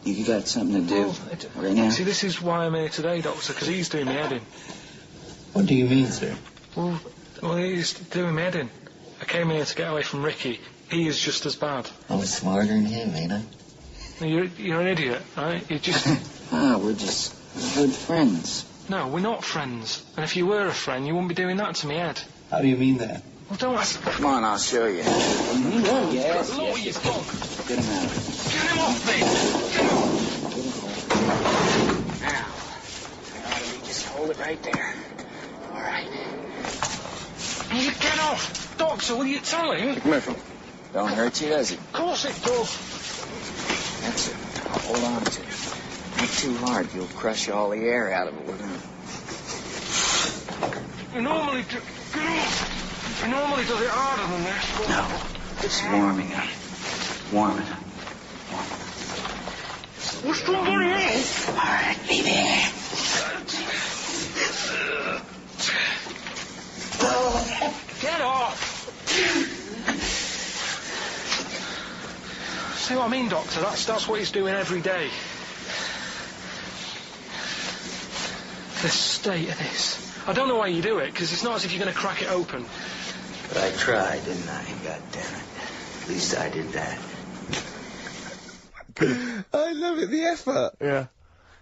You got something to do right now? See, this is why I'm here today, Doctor, because he's doing me head in. What do you mean, sir? Well, he's doing me head in. I came here to get away from Ricky. He is just as bad. I was smarter than him, ain't I? You're an idiot, right? You just... We're just good friends. No, we're not friends. And if you were a friend, you wouldn't be doing that to me, Ed. How do you mean that? Well, don't ask... Come on, I'll show you. Yes, Look what you've done. Get him out. Get him off me! Get him off! Now, just hold it right there. All right. You get off! Doctor, will you tell him? Come here, Phil. Don't hurt you, does it? Of course it does. That's it. Now hold on to it. Not too hard. You'll crush all the air out of it. We're gonna... You normally do... Get off! You normally does it harder than this, but... No. Just warming it. Warm it. What's somebody else? All right, baby. Get off! See what I mean, Doctor? That's what he's doing every day. The state of this. I don't know why you do it, because it's not as if you're going to crack it open. But I tried, didn't I? God damn it. At least I did that. I love it, the effort. Yeah.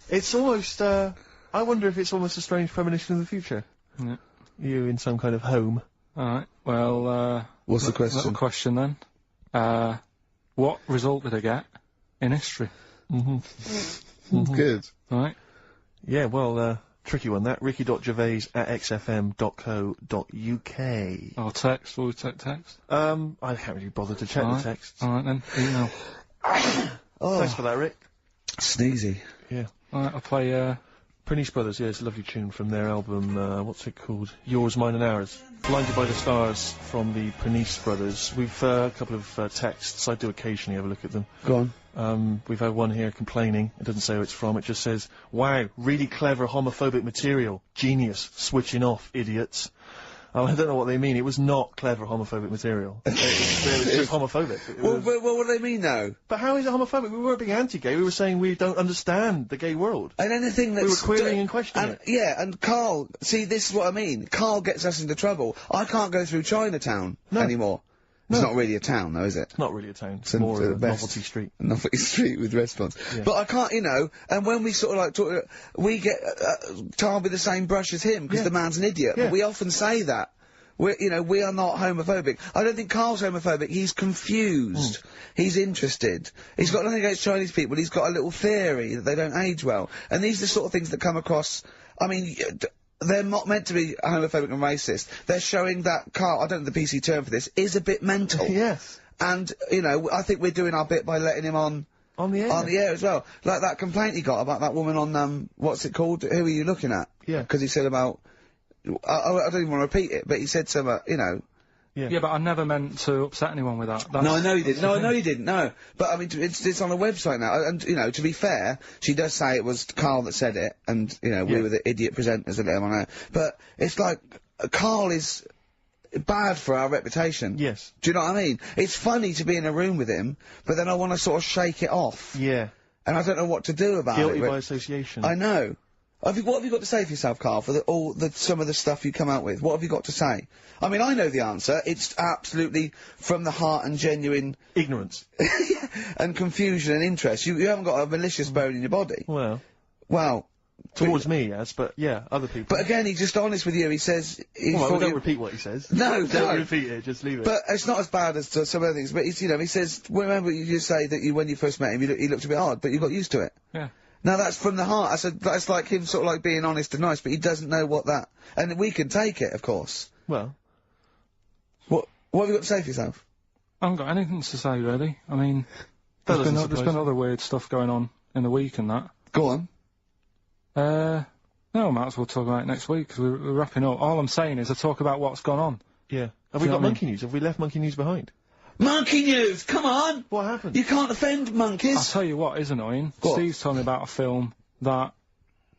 It's almost, I wonder if it's almost a strange premonition of the future. Yeah. You in some kind of home. Alright. Well, what's the question? Little question then. What result did I get in history? Good. Right. Yeah, well, tricky one that. ricky.gervais@xfm.co.uk. Or text, will we take text? I can't really bother to check the text. Alright then, email. Thanks for that, Rick. Sneezy. Yeah. Alright, I'll play, Pernice Brothers, yeah, it's a lovely tune from their album, what's it called? Yours, Mine and Ours. Blinded by the Stars from the Pernice Brothers. We've a couple of texts, I do occasionally have a look at them. Go on. We've had one here complaining, it doesn't say who it's from, it just says, wow, really clever homophobic material, genius, switching off, idiots. I don't know what they mean, it was not clever homophobic material. It was just homophobic. Well, what do they mean, though? But how is it homophobic? We weren't being anti-gay, we were saying we don't understand the gay world. And anything that's... We were querying and questioning it. Yeah, and Karl, see, this is what I mean. Karl gets us into trouble. I can't go through Chinatown anymore. No. It's not really a town, though, is it? It's not really a town. It's more of a novelty street. Novelty street with restaurants. Yeah. But I can't, you know, and when we sort of like talk, we get tarred with the same brush as him, because the man's an idiot. Yeah. But we often say that. You know, we are not homophobic. I don't think Karl's homophobic. He's confused. He's interested. He's got nothing against Chinese people. He's got a little theory that they don't age well. And these are the sort of things that come across, I mean, they're not meant to be homophobic and racist. They're showing that Karl, I don't know the PC term for this, is a bit mental. Yes. And, you know, I think we're doing our bit by letting him on the air. On the air as well. Like that complaint he got about that woman on, what's it called? Who are you looking at? Yeah. Because he said about, I don't even want to repeat it, but he said something, you know. Yeah, but I never meant to upset anyone with that. No, I know you didn't. No, I know you didn't, no. But, I mean, it's on a website now, and, you know, to be fair, she does say it was Karl that said it, and, you know, we were the idiot presenters that let him on air. But it's like, Karl is bad for our reputation. Yes. Do you know what I mean? It's funny to be in a room with him, but then I want to sort of shake it off. Yeah. And I don't know what to do about Guilty it. by association. I know. What have you got to say for yourself, Karl, for some of the stuff you come out with? What have you got to say? I mean, I know the answer. It's absolutely from the heart and genuine... ignorance. And confusion and interest. You haven't got a malicious bone in your body. Well... Towards me, yes, but yeah, other people. But again, he's just honest with you. He says... don't repeat what he says. No, don't repeat it, just leave it. But it's not as bad as some other things. But he's, you know, he says, remember you say that when you first met him, he looked a bit odd, but you got used to it. Yeah. Now that's from the heart. I said that's like him sort of like being honest and nice, but he doesn't know what that... And we can take it, of course. Well... What have you got to say for yourself? I haven't got anything to say, really. I mean, there's been other weird stuff going on in the week and that. Go on. No, I might as well talk about it next week, because we're wrapping up. All I'm saying is I talk about what's gone on. Yeah. Have we got monkey news? Have we left monkey news behind? Monkey news! Come on! What happened? You can't offend monkeys! I'll tell you what is annoying. What? Steve's told me about a film that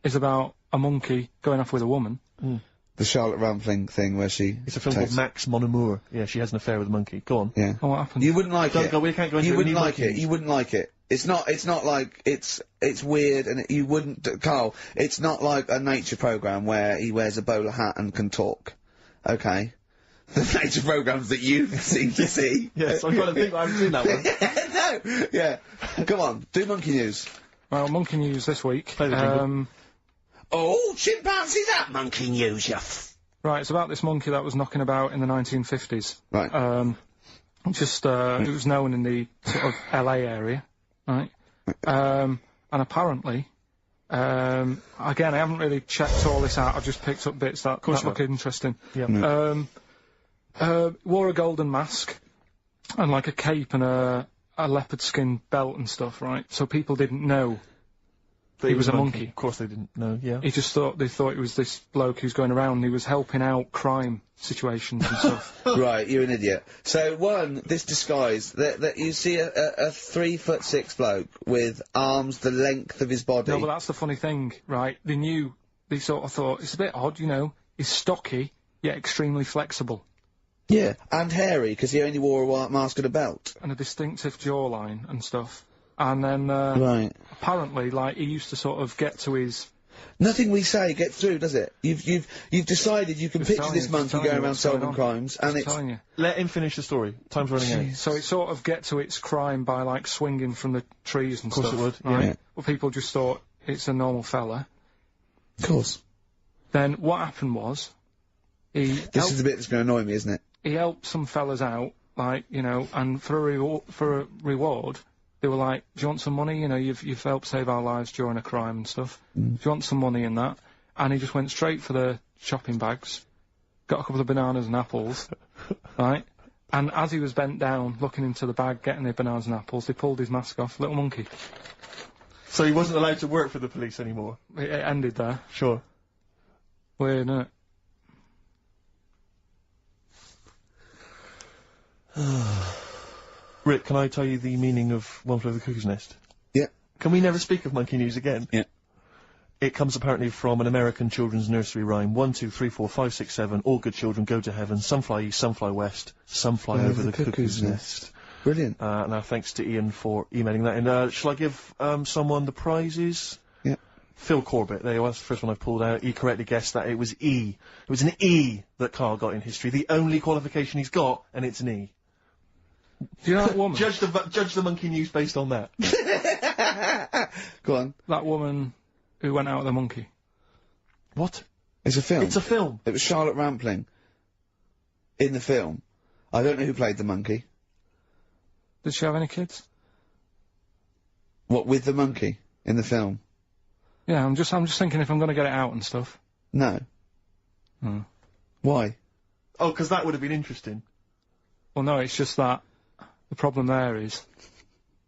is about a monkey going off with a woman. The Charlotte Rampling thing where she... It's a film called Max Mon Amour. Yeah, she has an affair with a monkey. Go on. Yeah. Oh, what happened? You wouldn't like it. We can't go into You it. wouldn't like it. You wouldn't like it. It's not like, it's weird and you wouldn't, Karl, it's not like a nature programme where he wears a bowler hat and can talk. Okay? The nature programmes that you seem to see. Yes, I've got to think I haven't seen that one. No! Yeah. Come on, do monkey news. Well, monkey news this week. Oh, chimpanzees at monkey news, you Right, it's about this monkey that was knocking about in the 1950s. Right. It was known in the sort of LA area, right? And apparently, again, I haven't really checked all this out, I've just picked up bits that look interesting. Yeah. Wore a golden mask, and like a cape and a leopard skin belt and stuff, right? So people didn't know that he was a monkey. Of course they didn't know, yeah. They thought it was this bloke who's going around and he was helping out crime situations and stuff. Right, you're an idiot. So, this disguise, that you see a 3'6" bloke with arms the length of his body. No, but that's the funny thing, right? They sort of thought, it's a bit odd, you know, he's stocky, yet extremely flexible. Yeah, and hairy, because he only wore a white mask and a belt. And a distinctive jawline and stuff. And then, right. Apparently, like, he used to sort of get to his... Nothing we say gets through, does it? You've decided you can picture this monkey going around solving crimes, and it's... Let him finish the story. Time's running out. So it sort of get to its crime by, like, swinging from the trees and stuff. Of course it would, right? yeah. Well, people just thought it's a normal fella. Of course. Then what happened was... This is the bit that's going to annoy me, isn't it? he helped some fellas out, like, you know, and for a reward, they were like, do you want some money? You know, you've helped save our lives during a crime and stuff. Do you want some money in that? And he just went straight for the shopping bags, got a couple of bananas and apples, right? And as he was bent down, looking into the bag, getting the bananas and apples, they pulled his mask off. Little monkey. So he wasn't allowed to work for the police anymore? It ended there. Sure. Weird, isn't it? Rick, can I tell you the meaning of One Flew Over the Cuckoo's Nest? Yeah. Can we never speak of monkey news again? Yeah. It comes apparently from an American children's nursery rhyme. 1, 2, 3, 4, 5, 6, 7. All good children go to heaven. Some fly east, some fly west. Some fly over the cuckoo's nest. Brilliant. Now, thanks to Ian for emailing that. And shall I give someone the prizes? Yeah. Phil Corbett. There he was, the first one I pulled out. He correctly guessed that it was E. It was an E that Karl got in history. The only qualification he's got, and it's an E. Do you know that woman? Judge the monkey news based on that. Go on. That woman who went out with the monkey. What? It's a film. It's a film. It was Charlotte Rampling. In the film. I don't know who played the monkey. Did she have any kids? What, with the monkey? In the film? Yeah, I'm just thinking if I'm gonna get it out and stuff. No. Hmm. Why? Oh, because that would have been interesting. Well, no, it's just that the problem there is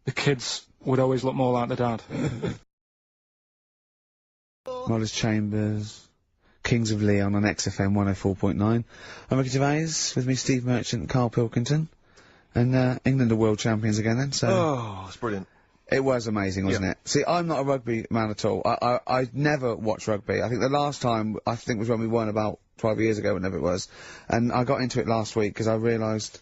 the kids would always look more like the dad. Modest Chambers, Kings of Leon on XFM 104.9. I'm Ricky Gervais, with me Steve Merchant, Karl Pilkington, and England are world champions again then, so... Oh, it's brilliant. It was amazing, wasn't it? See, I'm not a rugby man at all. I never watched rugby. I think the last time, was when we won about 12 years ago, whenever it was, and I got into it last week because I realised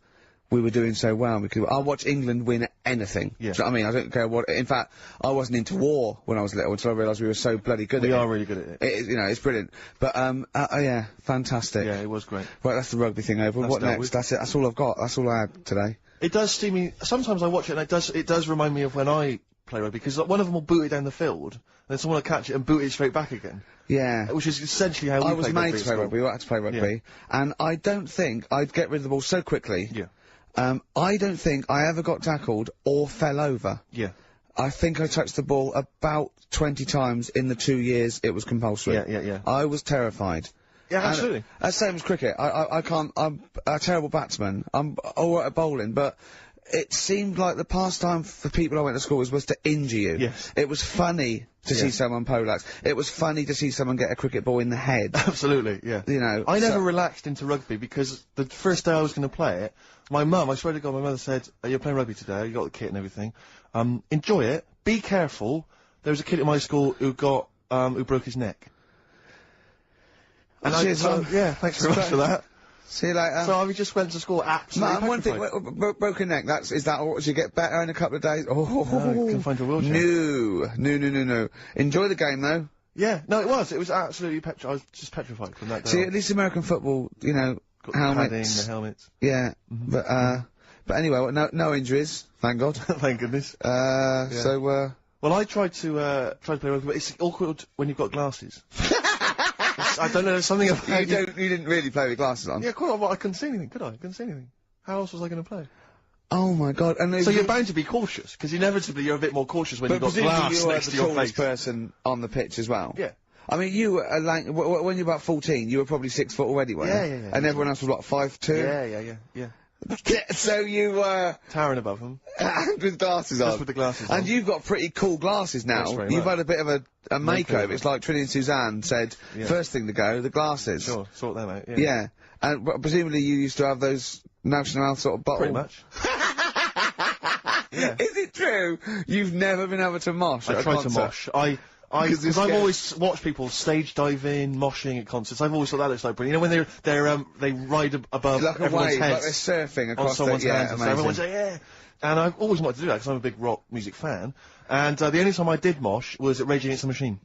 we were doing so well. I'll watch England win anything. Yeah. Do you know what I mean? I don't care what... In fact, I wasn't into war when I was little until I realised we were so bloody good at it. We are really good at it. You know, it's brilliant. But, yeah, fantastic. Yeah, it was great. Right, that's the rugby thing over. What next? That's it. That's all I've got. That's all I had today. It does seem me... Sometimes I watch it and it does remind me of when I play rugby, because one of them will boot it down the field, and then someone will catch it and boot it straight back again. Yeah. Which is essentially how we play rugby. I was made to play rugby. We had to play rugby. Yeah. And I don't think I'd get rid of the ball so quickly. Yeah. I don't think I ever got tackled or fell over. Yeah. I think I touched the ball about 20 times in the 2 years it was compulsory. Yeah. I was terrified. Yeah, absolutely. That's the same as cricket. I can't, I'm a terrible batsman. I'm alright at bowling, but it seemed like the pastime for people I went to school was to injure you. Yes. It was funny to see someone poleaxe. It was funny to see someone get a cricket ball in the head. Absolutely, yeah. You know. I never relaxed into rugby because the first day I was going to play it, my mum, I swear to God, my mother said, you're playing rugby today, you got the kit and everything. Enjoy it, be careful. There was a kid at my school who got, who broke his neck. And yeah, thanks very much for that. See you later. So I just went to school absolutely one thing, broken neck, is that what, did you get better in a couple of days? Oh, no, can find your wheelchair. No. Enjoy the game though. Yeah, no, it was absolutely I was just petrified from that day. See, at least American football, you know, got helmets. the helmets. Yeah, but anyway, well, no injuries, thank God. Thank goodness. So, well, I tried to play rugby, but it's awkward when you've got glasses. I don't know, there's something about you didn't really play with glasses on? Yeah, quite. Well, I couldn't see anything, could I? I couldn't see anything. How else was I going to play? Oh my God! And so you're bound to be cautious, because inevitably you're a bit more cautious when you've got glass next to your face. But you were the tallest person on the pitch as well. Yeah. I mean, you were when you were about 14, you were probably 6 foot already, weren't you? Yeah. And everyone else was what, 5'2"? Yeah. So you were towering above them. With glasses on. Just with the glasses on. And you've got pretty cool glasses now. You've had a bit of a makeover. It's like Trinity and Suzanne said, first thing to go, the glasses. Sure, sort them out, Yeah. And presumably you used to have those National sort of bottle. Pretty much. Yeah. Is it true? You've never been able to mosh at a concert? I try to mosh. Because I've always watched people stage dive in, moshing at concerts. I've always thought that looks like brilliant. You know, when they ride above like everyone's wave, heads. like they're surfing across someone's hands. Yeah, so everyone's like, yeah. And I've always wanted to do that because I'm a big rock music fan. And the only time I did mosh was at Rage Against the Machine.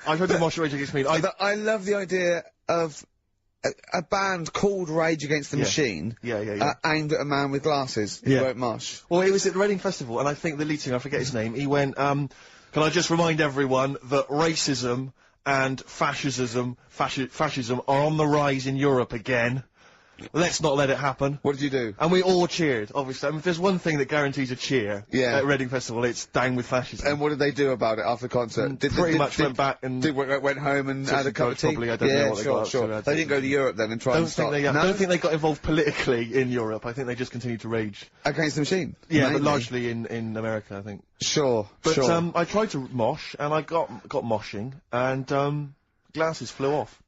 I've heard the mosh at Rage Against the Machine. I love the idea of a band called Rage Against the Machine. Yeah. Aimed at a man with glasses who won't mosh. Well, it was at the Reading Festival, and I think the lead singer, I forget his name, he went, can I just remind everyone that racism and fascism are on the rise in Europe again. let's not let it happen. What did you do? And we all cheered, obviously. I mean, if there's one thing that guarantees a cheer at Reading Festival, it's down with fascism. And what did they do about it after the concert? Pretty much went back and... went home and had a cup of tea? Probably, I don't know what they got. Sure. They didn't go to Europe then and try and start... I don't think they got involved politically in Europe. I think they just continued to rage. Against the machine? Yeah, but largely in America, I think. Sure, But, I tried to mosh, and I got moshing, and, glasses flew off.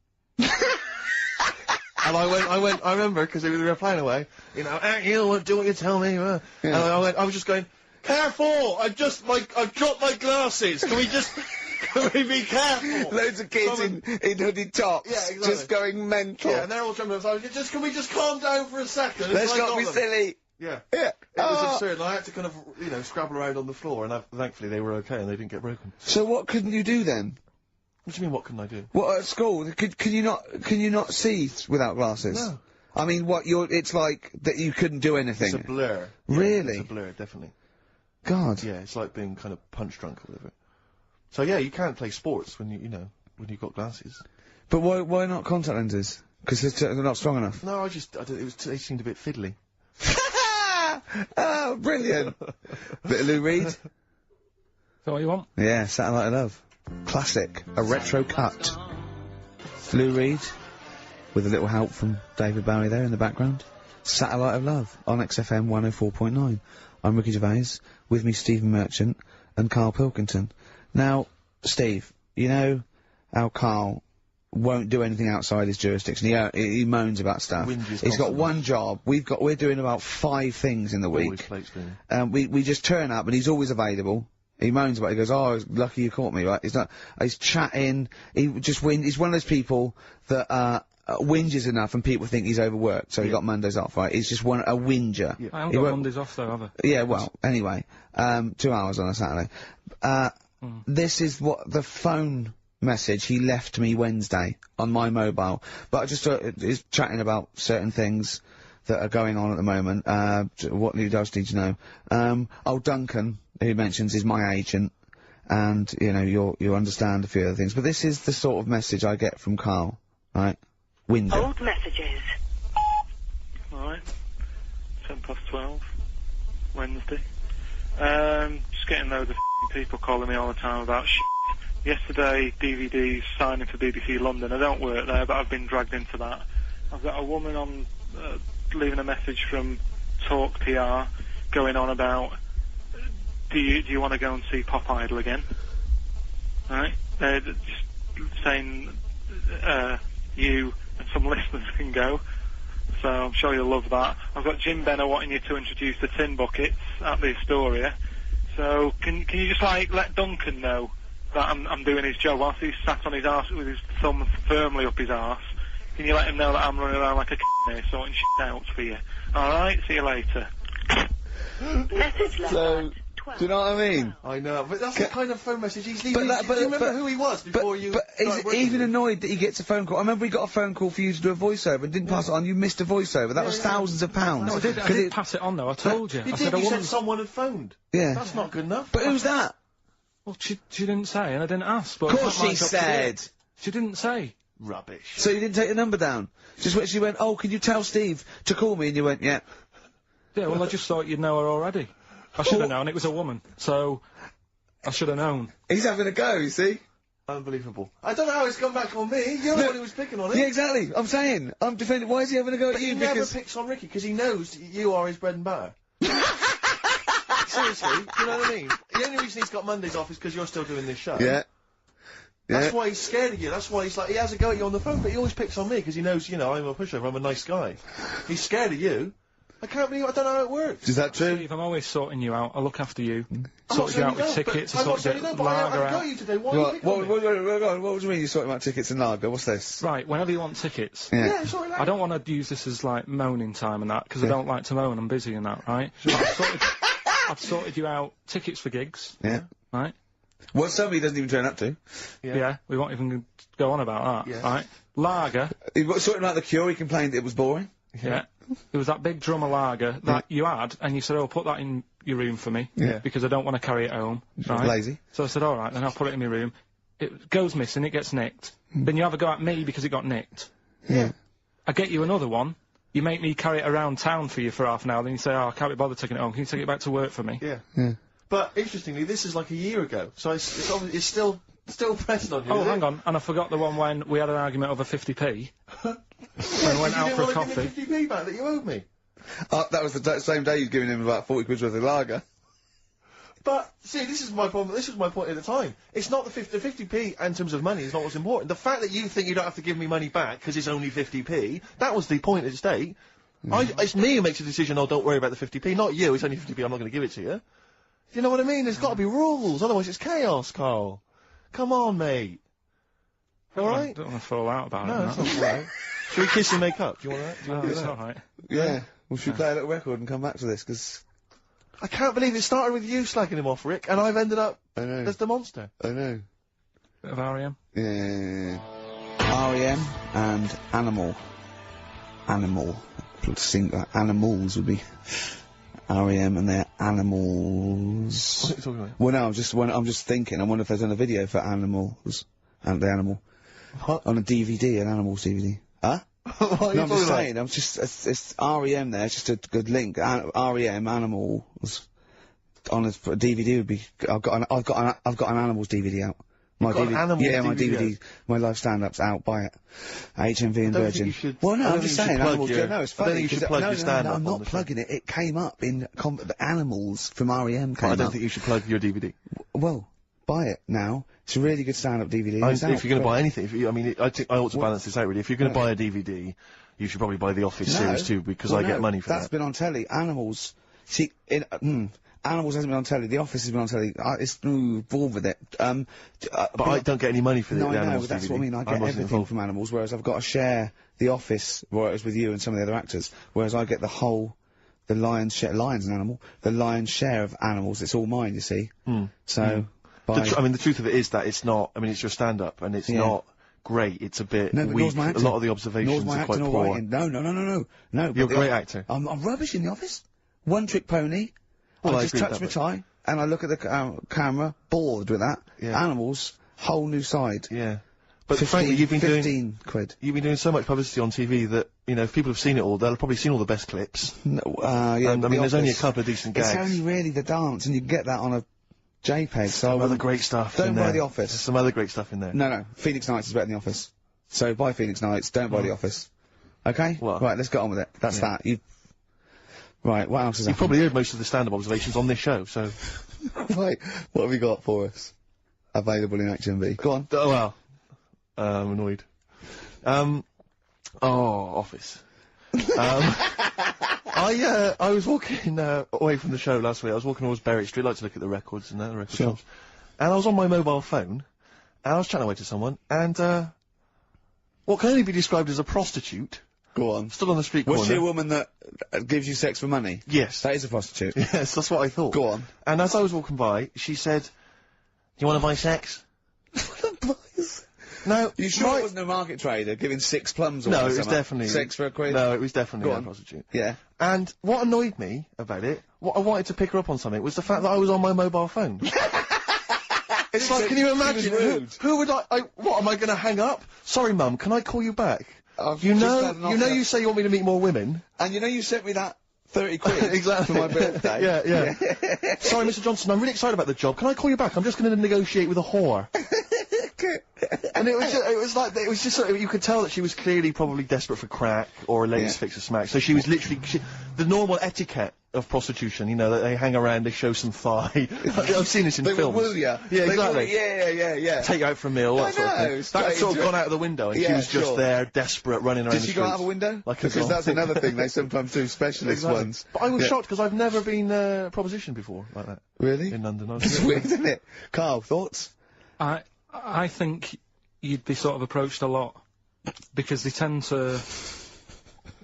And I remember, because we were playing away, you know, you do what you tell me, And I was just going, careful! I've dropped my glasses! Can we be careful? Loads of kids in hooded tops, just going mental. Yeah, and they're all trembling. So can we just calm down for a second? Let's not be silly. Yeah. It was absurd, and I had to kind of, you know, scrabble around on the floor, and thankfully they were okay, and they didn't get broken. So what couldn't you do then? What do you mean, what couldn't I do? What, at school? Can you not see without glasses? No. I mean, it's like that you couldn't do anything. It's a blur. Really? It's a blur, definitely. God. Yeah, it's like being kind of punch drunk or whatever. So yeah, you can't play sports when when you've got glasses. But why not contact lenses? Because they're not strong enough. No, they seemed a bit fiddly. Oh, brilliant. Bit of Lou Reed. Is that what you want? Yeah, Satellite of Love. Classic. A retro cut. Lou Reed, with a little help from David Bowie there in the background. Satellite of Love on XFM 104.9. I'm Ricky Gervais, with me Stephen Merchant and Karl Pilkington. Now, Steve, you know how Karl won't do anything outside his jurisdiction. He moans about stuff. He's got one job. We're doing about 5 things in the week. We just turn up and he's always available. He moans about it. He goes, "Oh, lucky you caught me," right? He's chatting. He's one of those people that, whinges enough and people think he's overworked, so he got Mondays off, right? He's just a whinger. Yeah. I haven't got Mondays off though, have I? Yeah, well, anyway, 2 hours on a Saturday. This is what the phone message he left me Wednesday on my mobile, but I just is chatting about certain things that are going on at the moment. What else need to know? Duncan, who mentions, is my agent, and you know you understand a few other things. But this is the sort of message I get from Karl, right? Window. Old messages. Alright. 12:10, Wednesday. Just getting loads of people calling me all the time about shit. Yesterday, DVD's signing for BBC London. I don't work there, but I've been dragged into that. I've got a woman on, leaving a message from Talk PR, going on about, do you want to go and see Pop Idol again? Right? Just saying, you and some listeners can go. So I'm sure you'll love that. I've got Jim Benner wanting you to introduce the tin buckets at the Astoria. So can you just let Duncan know that I'm doing his job whilst he's sat on his arse with his thumb firmly up his arse? Can you let him know that I'm running around like a here sorting shit out for you? Alright, see you later. So, do you know what I mean? I know, but that's the kind of phone message he's leaving. Do you remember who he was before you... But is even annoyed that he gets a phone call? I remember he got a phone call for you to do a voiceover and didn't pass it on. You missed a voiceover. That was thousands of pounds. No, I did pass it on though, I told you. You said someone had phoned. Yeah. That's not good enough. But who's that? Well, she didn't say, and I didn't ask. But of course she said. She didn't say. Rubbish. So you didn't take the number down? Just when she went, "Oh, can you tell Steve to call me?" And you went, "Yeah." Yeah, well, I just thought you'd know her already. I should have known. It was a woman, so I should have known. He's having a go, you see? Unbelievable. I don't know how it's come back on me. You're the one who was picking on it. Yeah, exactly. I'm saying. I'm defending. Why is he having a go at you? He never picks on Ricky, because he knows you are his bread and butter. Seriously, do you know what I mean? The only reason he's got Mondays off is because you're still doing this show. Yeah. That's why he's scared of you. That's why he's like, he has a go at you on the phone, but he always picks on me, because he knows, you know, I'm a pushover, I'm a nice guy. He's scared of you. I can't believe, I don't know how it works. Is that true? Steve, I'm always sorting you out. I look after you. Sort you out with tickets, I sort you lager out. I got you today, why are you picking on me? What do you mean you're sorting out tickets and lager? What's this? Right, whenever you want tickets. Yeah, sorry, I don't want to use this as, like, moaning time and that, because I don't like to moan, I'm busy and that, right? I've sorted you out tickets for gigs. Yeah. Right? Well, somebody doesn't even turn up to. Yeah, we won't even go on about that. Yeah. Right? Lager. He sorted out the Cure, he complained it was boring. Yeah. There was that big drum of lager that you had, and you said, "Oh, put that in your room for me, because I don't want to carry it home." Right? Lazy. So I said, "All right, then I'll put it in my room." It goes missing, it gets nicked. Then you have a go at me because it got nicked. Yeah. I get you another one, you make me carry it around town for you for half an hour, then you say, oh, I can't be bothered taking it home, can you take it back to work for me? Yeah. Yeah. But, interestingly, this is like a year ago, so it's still pressed on you, Oh, is hang it? on, and I forgot the one when we had an argument over 50p. When we went out for a coffee. You didn't want to give me 50p back that you owed me. That was the same day you'd given him about 40 quid worth of lager. But, see, this is my problem, this was my point at the time. It's not the 50p in terms of money is not what's important. The fact that you think you don't have to give me money back because it's only 50p, that was the point at stake. It's me who makes a decision, oh, don't worry about the 50p, not you, it's only 50p, I'm not going to give it to you. Do you know what I mean? There's got to be rules, otherwise it's chaos, Karl. Come on, mate. Alright? I don't want to fall out about it. No, that's not alright. Should we kiss and make up? Do you want that? Do you want to do It's that? alright. Yeah. Well, should we play a little record and come back to this, because... I can't believe it started with you slagging him off, Rick, and I've ended up I know. as the monster. I know. Bit of R.E.M. Yeah. R.E.M. and Animal. Animals would be R.E.M. and their Animals. What are you talking about? Well, no, I'm just thinking. I wonder if there's done a video for Animals and the Animal What? on a DVD, an Animals DVD. Huh? What are you No, I'm talking just about? saying. I'm just it's R.E.M. there. It's just a good link. R.E.M. Animals on a DVD would be. I've got an Animals DVD out. My got an Animals yeah, my DVD DVD, my live stand-up's out. Buy it. HMV and I don't think Virgin. you should- Well, I no, don't I'm think just you should saying. plug Animals. your- Yeah, no, it's I don't funny. think you should 'cause plug no, your stand-up I'm on not the show. plugging it. It came up in the Animals from R.E.M. I came don't up. think you should plug your DVD. Well, buy it now. It's a really good stand-up DVD. It's out. If you're going to buy anything, I ought to balance this out really. If you're going to buy a DVD, you should probably buy the Office series too, because I get money for That's that. been on telly. Animals. See, Animals hasn't been on telly. The Office has been on telly. It's bored with it. But I don't get any money for the No, I know, Animals but that's DVD. what I mean. I get wasn't everything involved. from Animals, whereas I've got to share The Office, whereas with you and some of the other actors, whereas I get the lion's share, lion's an animal, the lion's share of Animals. It's all mine, you see. So, the truth of it is that it's not. I mean, it's your stand-up, and it's not great. It's a bit no, but weak. nor's my A acting. lot of the observations Nor's my are quite acting or poor. writing. No. You're a great actor. I'm rubbish in The Office. One trick pony. Well, I I just agree with touch my that, tie, and I look at the camera, bored with that. Yeah. Animals, whole new side. Yeah. But 15, frankly, you've been 15 quid. You've been doing so much publicity on TV that, you know, if people have seen it all, they'll have probably seen all the best clips. No, yeah. And, I but mean, The there's only a Office, couple of decent gags. It's only really the dance, and you can get that on a JPEG. So Some other great stuff Don't in buy there. The Office. There's some other great stuff in there. No. Phoenix Nights is better than The Office. So buy Phoenix Nights. Don't buy The Office. Okay. Well, right. Let's get on with it. That's that. Right. What else is You've happening? probably heard most of the stand-up observations on this show, so... Right. What have you got for us? Available in HMV. Go on. Oh, well. I'm annoyed. Office. I was walking away from the show last week. I was walking towards Berwick Street. I like to look at the records and that, the record shops. And I was on my mobile phone, and I was chatting away to someone, and what can only be described as a prostitute. Go on. Stood on the street corner. Was she a woman that gives you sex for money? Yes. That is a prostitute. Yes, that's what I thought. Go on. And as I was walking by, she said, "You want to buy sex?" No, You sure it wasn't a market trader giving 6 plums or No, it was something? definitely... 6 for a quid? No, it was definitely Go a on. prostitute. Yeah. And what annoyed me about it, what I wanted to pick her up on something, was the fact that I was on my mobile phone. It's like, can you imagine? Who would what, am I going to hang up? Sorry, Mum, can I call you back? You you say you want me to meet more women. And you know you sent me that 30 quid exactly. for my birthday? yeah. Sorry, Mr. Johnson, I'm really excited about the job. Can I call you back? I'm just going to negotiate with a whore. And it was just sort of, you could tell that she was clearly probably desperate for crack or a latest fix of smack. So she was literally, the normal etiquette of prostitution, you know, that they hang around, they show some thigh. I've seen this in They films. will ya. Yeah, They exactly. will, yeah. Take you out for a meal, that sort of thing. That sort of gone out of the window, and she was just there, desperate, running around the Did she streets. go out of a window? Like because that's another thing, they sometimes do specialist ones. But I was shocked, because I've never been propositioned before like that. Really? In London. It's weird, isn't it? Karl, thoughts? I think you'd be sort of approached a lot, because they tend to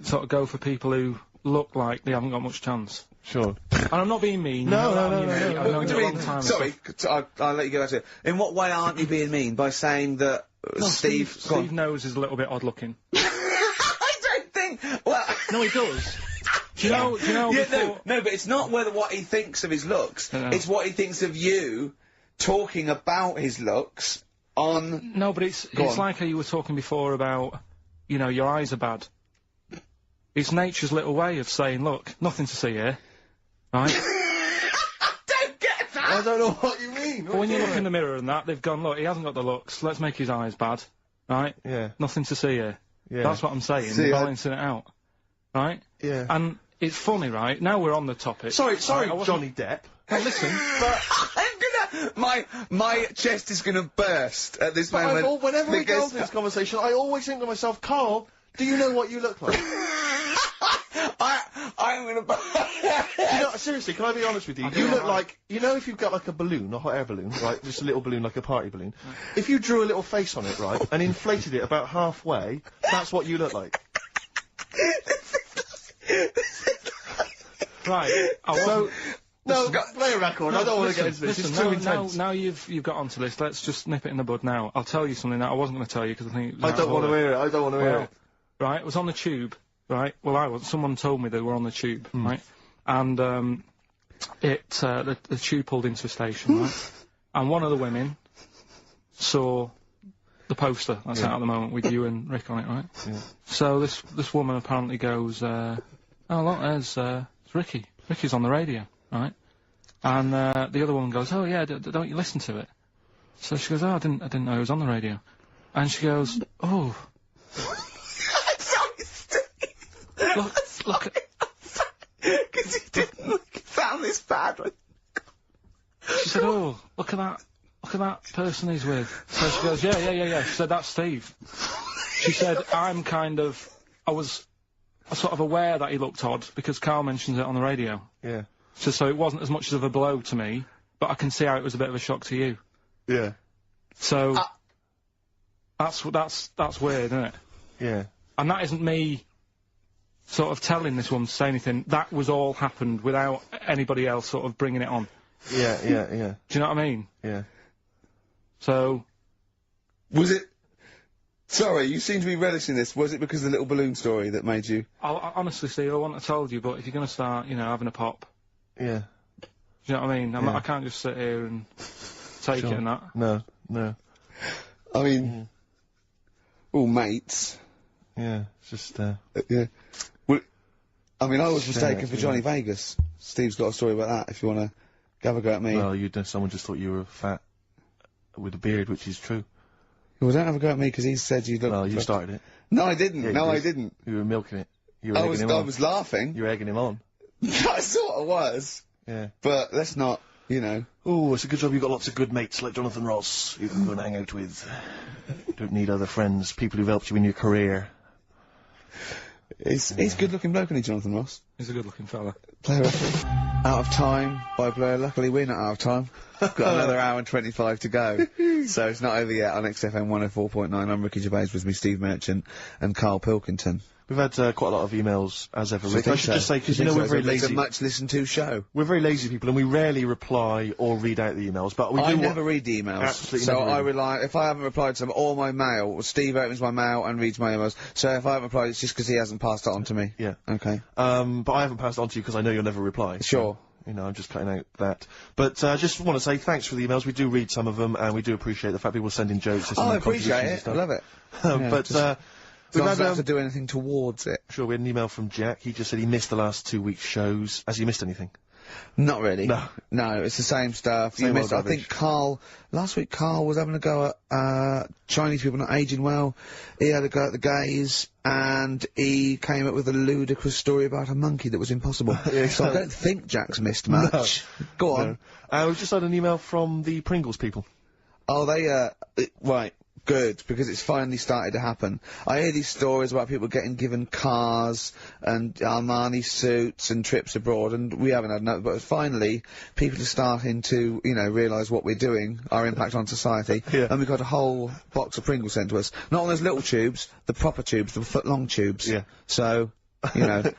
sort of go for people who look like they haven't got much chance. Sure. And I'm not being mean. No. I've known you a long time. Sorry, I'll let you go back to it. In what way aren't you being mean? By saying that Steve knows is a little bit odd looking. I don't think. Well, no, he does. Do you know? Yeah, no, but it's not what he thinks of his looks. It's what he thinks of you talking about his looks on. No, but it's like how you were talking before about, you know, your eyes are bad. It's nature's little way of saying, look, nothing to see here, right? Don't get that! I don't know what you mean. But when you look in the mirror and that, they've gone, look, he hasn't got the looks, let's make his eyes bad, right? Yeah. Nothing to see here. Yeah. That's what I'm saying, See, they're balancing it out, right? Yeah. And it's funny, right? Now we're on the topic. Sorry, I Johnny Depp. Hey, listen, my chest is gonna burst at this moment. Whenever we go because- into this conversation, I always think to myself, Karl, do you know what you look like? I'm gonna. You know, seriously, can I be honest with you? You look like, you know, if you've got like a balloon, a hot air balloon, right, just a little balloon like a party balloon, if you drew a little face on it, right, and inflated it about halfway, that's what you look like. right, No, play a record, I don't want to get into this, listen, it's too intense. now you've got onto this, let's just nip it in the bud now. I'll tell you something that I wasn't going to tell you because I think it was I don't want to hear it, I don't want to hear it. Right, it was on the tube, right? Well, someone told me they were on the tube, right? And, the tube pulled into a station, right? And one of the women saw the poster that's out at the moment with you and Rick on it, right? Yeah. So this woman apparently goes, oh look, there's Ricky. Ricky's on the radio, right? And, the other woman goes, oh yeah, don't you listen to it? So she goes, oh, I didn't know he was on the radio. And she goes, oh. Look at... Because he didn't sound this bad. She said, oh, look at that person he's with. So she goes, yeah. She said, that's Steve. She said, I was sort of aware that he looked odd because Karl mentions it on the radio. Yeah. So it wasn't as much of a blow to me, but I can see how it was a bit of a shock to you. Yeah. So, that's weird, isn't it? Yeah. And that isn't me sort of telling this woman to say anything. That was all happened without anybody else sort of bringing it on. Yeah. Do you know what I mean? Yeah. So... Was it... Sorry, you seem to be relishing this. Was it because of the little balloon story that made you... I honestly, Steve, I wouldn't have told you, but if you're going to start, having a pop... Yeah. Do you know what I mean? I can't just sit here and take it and that. No. I mean... all mates. Yeah, it's just, yeah. Well, I mean, I was mistaken for Johnny Vegas. Steve's got a story about that, if you want to have a go at me. Well, someone just thought you were fat with a beard, which is true. Well, don't have a go at me, because he said you looked... Well, you started it. No, I didn't. Yeah, I didn't. You were milking it. You were egging him on. I was laughing. You were egging him on. I sort of was. Yeah. But let's not, Oh, it's a good job you've got lots of good mates like Jonathan Ross you can go and hang out with. Don't need other friends, people who've helped you in your career. He's a good-looking bloke, isn't he, Jonathan Ross? He's a good-looking fella. Player out of time by Blair. Luckily, we're not out of time. Got another hour and 25 to go. So it's not over yet on XFM 104.9. I'm Ricky Gervais, with me Steve Merchant and Karl Pilkington. We've had quite a lot of emails, as ever, Rick. I should just say, because we're very lazy. It's a much-listened-to show. We're very lazy people, and we rarely reply or read out the emails, but we do... I never read the emails. Absolutely so never I rely... If I haven't replied to them, or my mail, Steve opens my mail and reads my emails. So if I haven't replied, it's just because he hasn't passed it on to me. Yeah. Okay. But I haven't passed it on to you because I know you'll never reply. Sure. So, I'm just cutting out that. But I just want to say thanks for the emails. We do read some of them, and we do appreciate the fact people send in jokes. Oh, I appreciate it. I love it. We've don't had, have to do anything towards it. Sure, we had an email from Jack. He just said he missed the last 2 weeks' shows. Has he missed anything? Not really. No, it's the same stuff. Same You missed, old I think last week Karl was having a go at Chinese people not aging well. He had a go at the gays, and he came up with a ludicrous story about a monkey that was impossible. So I don't think Jack's missed much. Go on. We've just had an email from the Pringles people. Oh, right. Good, because it's finally started to happen. I hear these stories about people getting given cars and Armani suits and trips abroad, and we haven't had enough, but finally people are starting to, realise what we're doing, our impact on society, and we've got a whole box of Pringles sent to us. Not on those little tubes, the proper tubes, the foot-long tubes. Yeah. So... and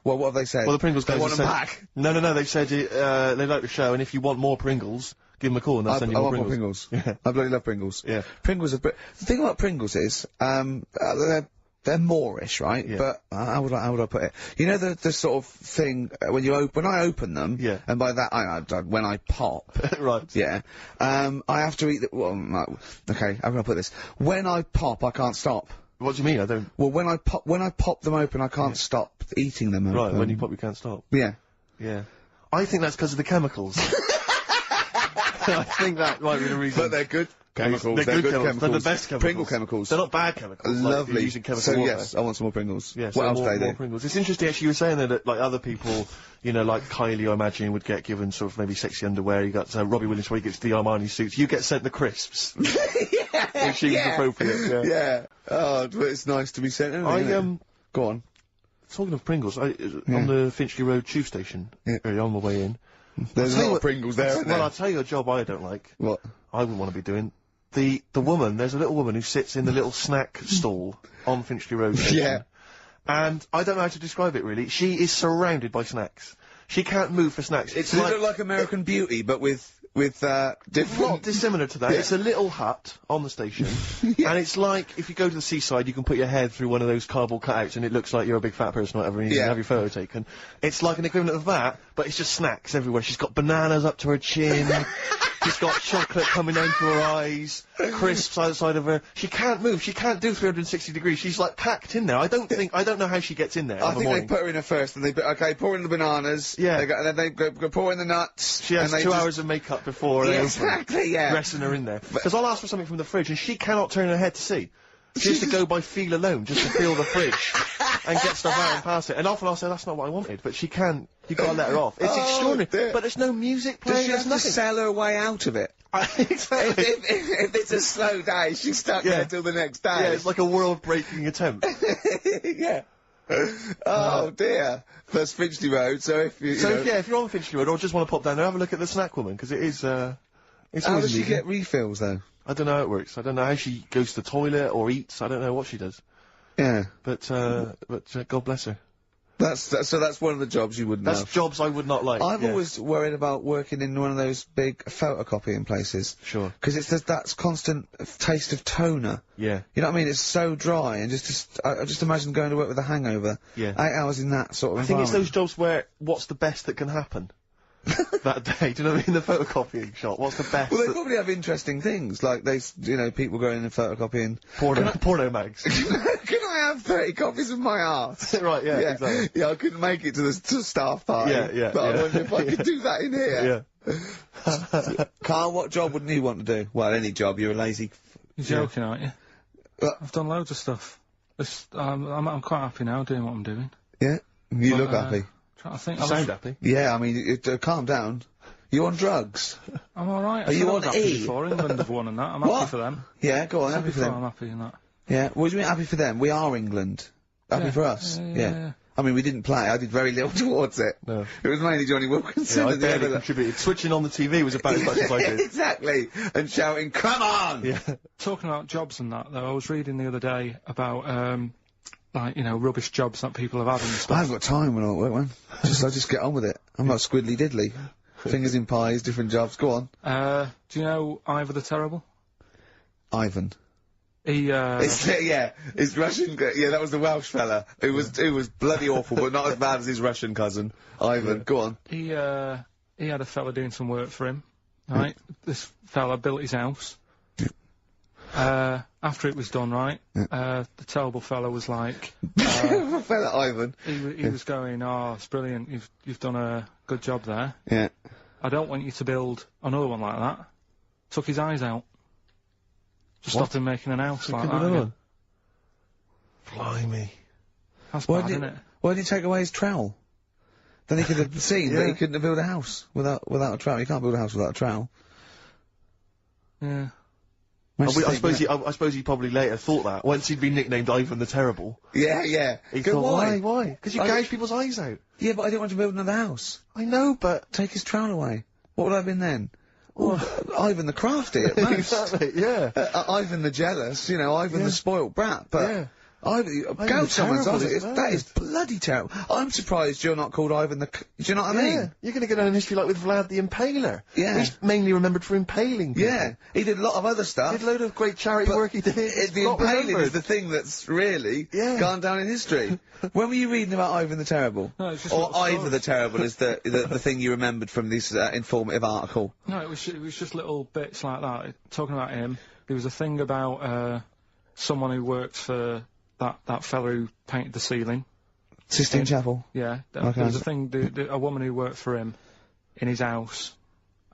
what have they said? Well, the Pringles guys want them back. No, they've said they like the show, and if you want more Pringles, give them a call and they'll send you more Pringles. More Pringles. Yeah. I bloody love Pringles. Yeah. Pringles are... The thing about Pringles is, they're Moorish, right? Yeah. But, how would I put it? You know the sort of thing, when I open them, and by that, when I pop. Right. Yeah. I have to eat the... Well, no, okay, how can I put this? When I pop, I can't stop. What do you mean? I don't... Well, when I pop them open, I can't stop eating them open. Right, when you pop, you can't stop. Yeah. Yeah. I think that's because of the chemicals. I think that might be the reason. But they're good chemicals. They're good chemicals. They're the best chemicals. Pringle chemicals. They're not bad chemicals. Lovely. Like using chemical so warfare. yes, I want some more Pringles. Yes, what else more Pringles. It's interesting actually you were saying that like other people, you know, like Kylie I imagine would get given sort of maybe sexy underwear, you got Robbie Williams where he gets the Armani suits, you get sent the crisps. Yeah, which seems appropriate, yeah. Oh, but it's nice to be sent anyway, Go on. Talking of Pringles, on the Finchley Road tube station, on the way in. There's a lot of Pringles there, isn't there? Well, I'll tell you a job I don't like. What? I wouldn't want to be doing. The woman, there's a little woman who sits in the little snack stall on Finchley Road station. Yeah. And I don't know how to describe it really. She is surrounded by snacks. She can't move for snacks. It's like American Beauty, but with different... Not dissimilar to that. Yeah. It's a little hut on the station. And it's like, if you go to the seaside, you can put your head through one of those cardboard cutouts and it looks like you're a big fat person or whatever, and you can have your photo taken. It's like an equivalent of that, but it's just snacks everywhere. She's got bananas up to her chin. She's got chocolate coming down to her eyes, crisps outside of her. She can't move. She can't do 360 degrees. She's like packed in there. I don't know how she gets in there. I think they put her in there first, and pour in the bananas. Yeah. And then they go pour in the nuts. She has 2 hours of makeup before they exactly, dressing her in there. Because I'll ask for something from the fridge, and she cannot turn her head to see. She has to go by feel alone, just to feel the fridge, and get stuff out and pass it. And often I'll say, that's not what I wanted, but she can't. You've got to let her off. It's extraordinary. Dear. But there's no music playing. Does she have to sell her way out of it? Exactly. If it's a slow day, she's stuck there till the next day. Yeah, it's like a world-breaking attempt. Yeah. Oh dear. That's Finchley Road, so if you... if you're on Finchley Road or just want to pop down there, have a look at the snack woman, because it is, it's How always does she get refills, though? I don't know how it works. I don't know how she goes to the toilet or eats. I don't know what she does. Yeah. But God bless her. So that's one of the jobs you wouldn't That's have. jobs I would not like. I've always worried about working in one of those big photocopying places. Sure. Because it's that constant taste of toner. Yeah. You know what I mean? It's so dry, and I just imagine going to work with a hangover. Yeah. 8 hours in that sort of I think it's environment. those jobs where what's the best that can happen that day. Do you know what I mean? The photocopying shop. What's the best? Well, they probably have interesting things, like people going in and photocopying. Porno mags. Can I have 30 copies of my art? Right, yeah, exactly. Yeah, I couldn't make it to the staff party. Yeah, But I wonder if I could do that in here. Yeah. Carl, what job wouldn't you want to do? Well, any job. You're a lazy... You're joking, aren't you? I've done loads of stuff. I'm quite happy now doing what I'm doing. Yeah? You look happy. Trying to think. You sound happy. Yeah, I mean, calm down. You on drugs? I'm alright. Are you on happy E? before England have won and that. I'm happy for them. Yeah, go on, happy for them. I'm happy in that. Yeah, what do you mean happy for them? We are England. Happy for us? Yeah. I mean, we didn't play. I did very little towards it. No. It was mainly Johnny Wilkinson. Yeah, I barely contributed. Switching on the TV was about as much as I did. Exactly. And shouting, come on! Yeah. Talking about jobs and that, though, I was reading the other day about, rubbish jobs that people have had and stuff. I haven't got time when I'm at work, man. I just get on with it. I'm not squiddly diddly. Fingers in pies, different jobs. Go on. Do you know Ivor the Terrible? Ivan. He, his Russian, that was the Welsh fella. It was bloody awful, but not as bad as his Russian cousin. Ivan, go on. He had a fella doing some work for him, right? This fella built his house. After it was done, right, the terrible fella was like... fella Ivan. He was going, oh, it's brilliant, you've done a good job there. Yeah. I don't want you to build another one like that. Took his eyes out. Just stopped him making an house like that again. Blimey. That's bad, isn't it? Why did he take away his trowel? Then he could have seen that he couldn't have built a house without a trowel. You can't build a house without a trowel. Yeah. I suppose he probably later thought that, once he'd been nicknamed Ivan the Terrible. Yeah. He thought, why? Because you gouge people's eyes out. Yeah, but I didn't want to build another house. I know, but... Take his trowel away. What would I have been then? Ivan the Crafty at most. Exactly, yeah. Ivan the Jealous, Ivan the spoilt brat, but... Yeah. Gouge someone's eyes, that is bloody terrible. I'm surprised you're not called Ivan the... Do you know what I mean? You're going to go down in history like with Vlad the Impaler. Yeah. He's mainly remembered for impaling people. Yeah, he did a lot of other stuff. He did a load of great charity work he did. The impaling is the thing that's really gone down in history. When were you reading about Ivan the Terrible? No, it's just or Ivor the Terrible is the thing you remembered from this informative article? No, it was just little bits like that. Talking about him, there was a thing about someone who worked for that fella who painted the ceiling. Sistine Chapel. Yeah, there was a thing, a woman who worked for him in his house,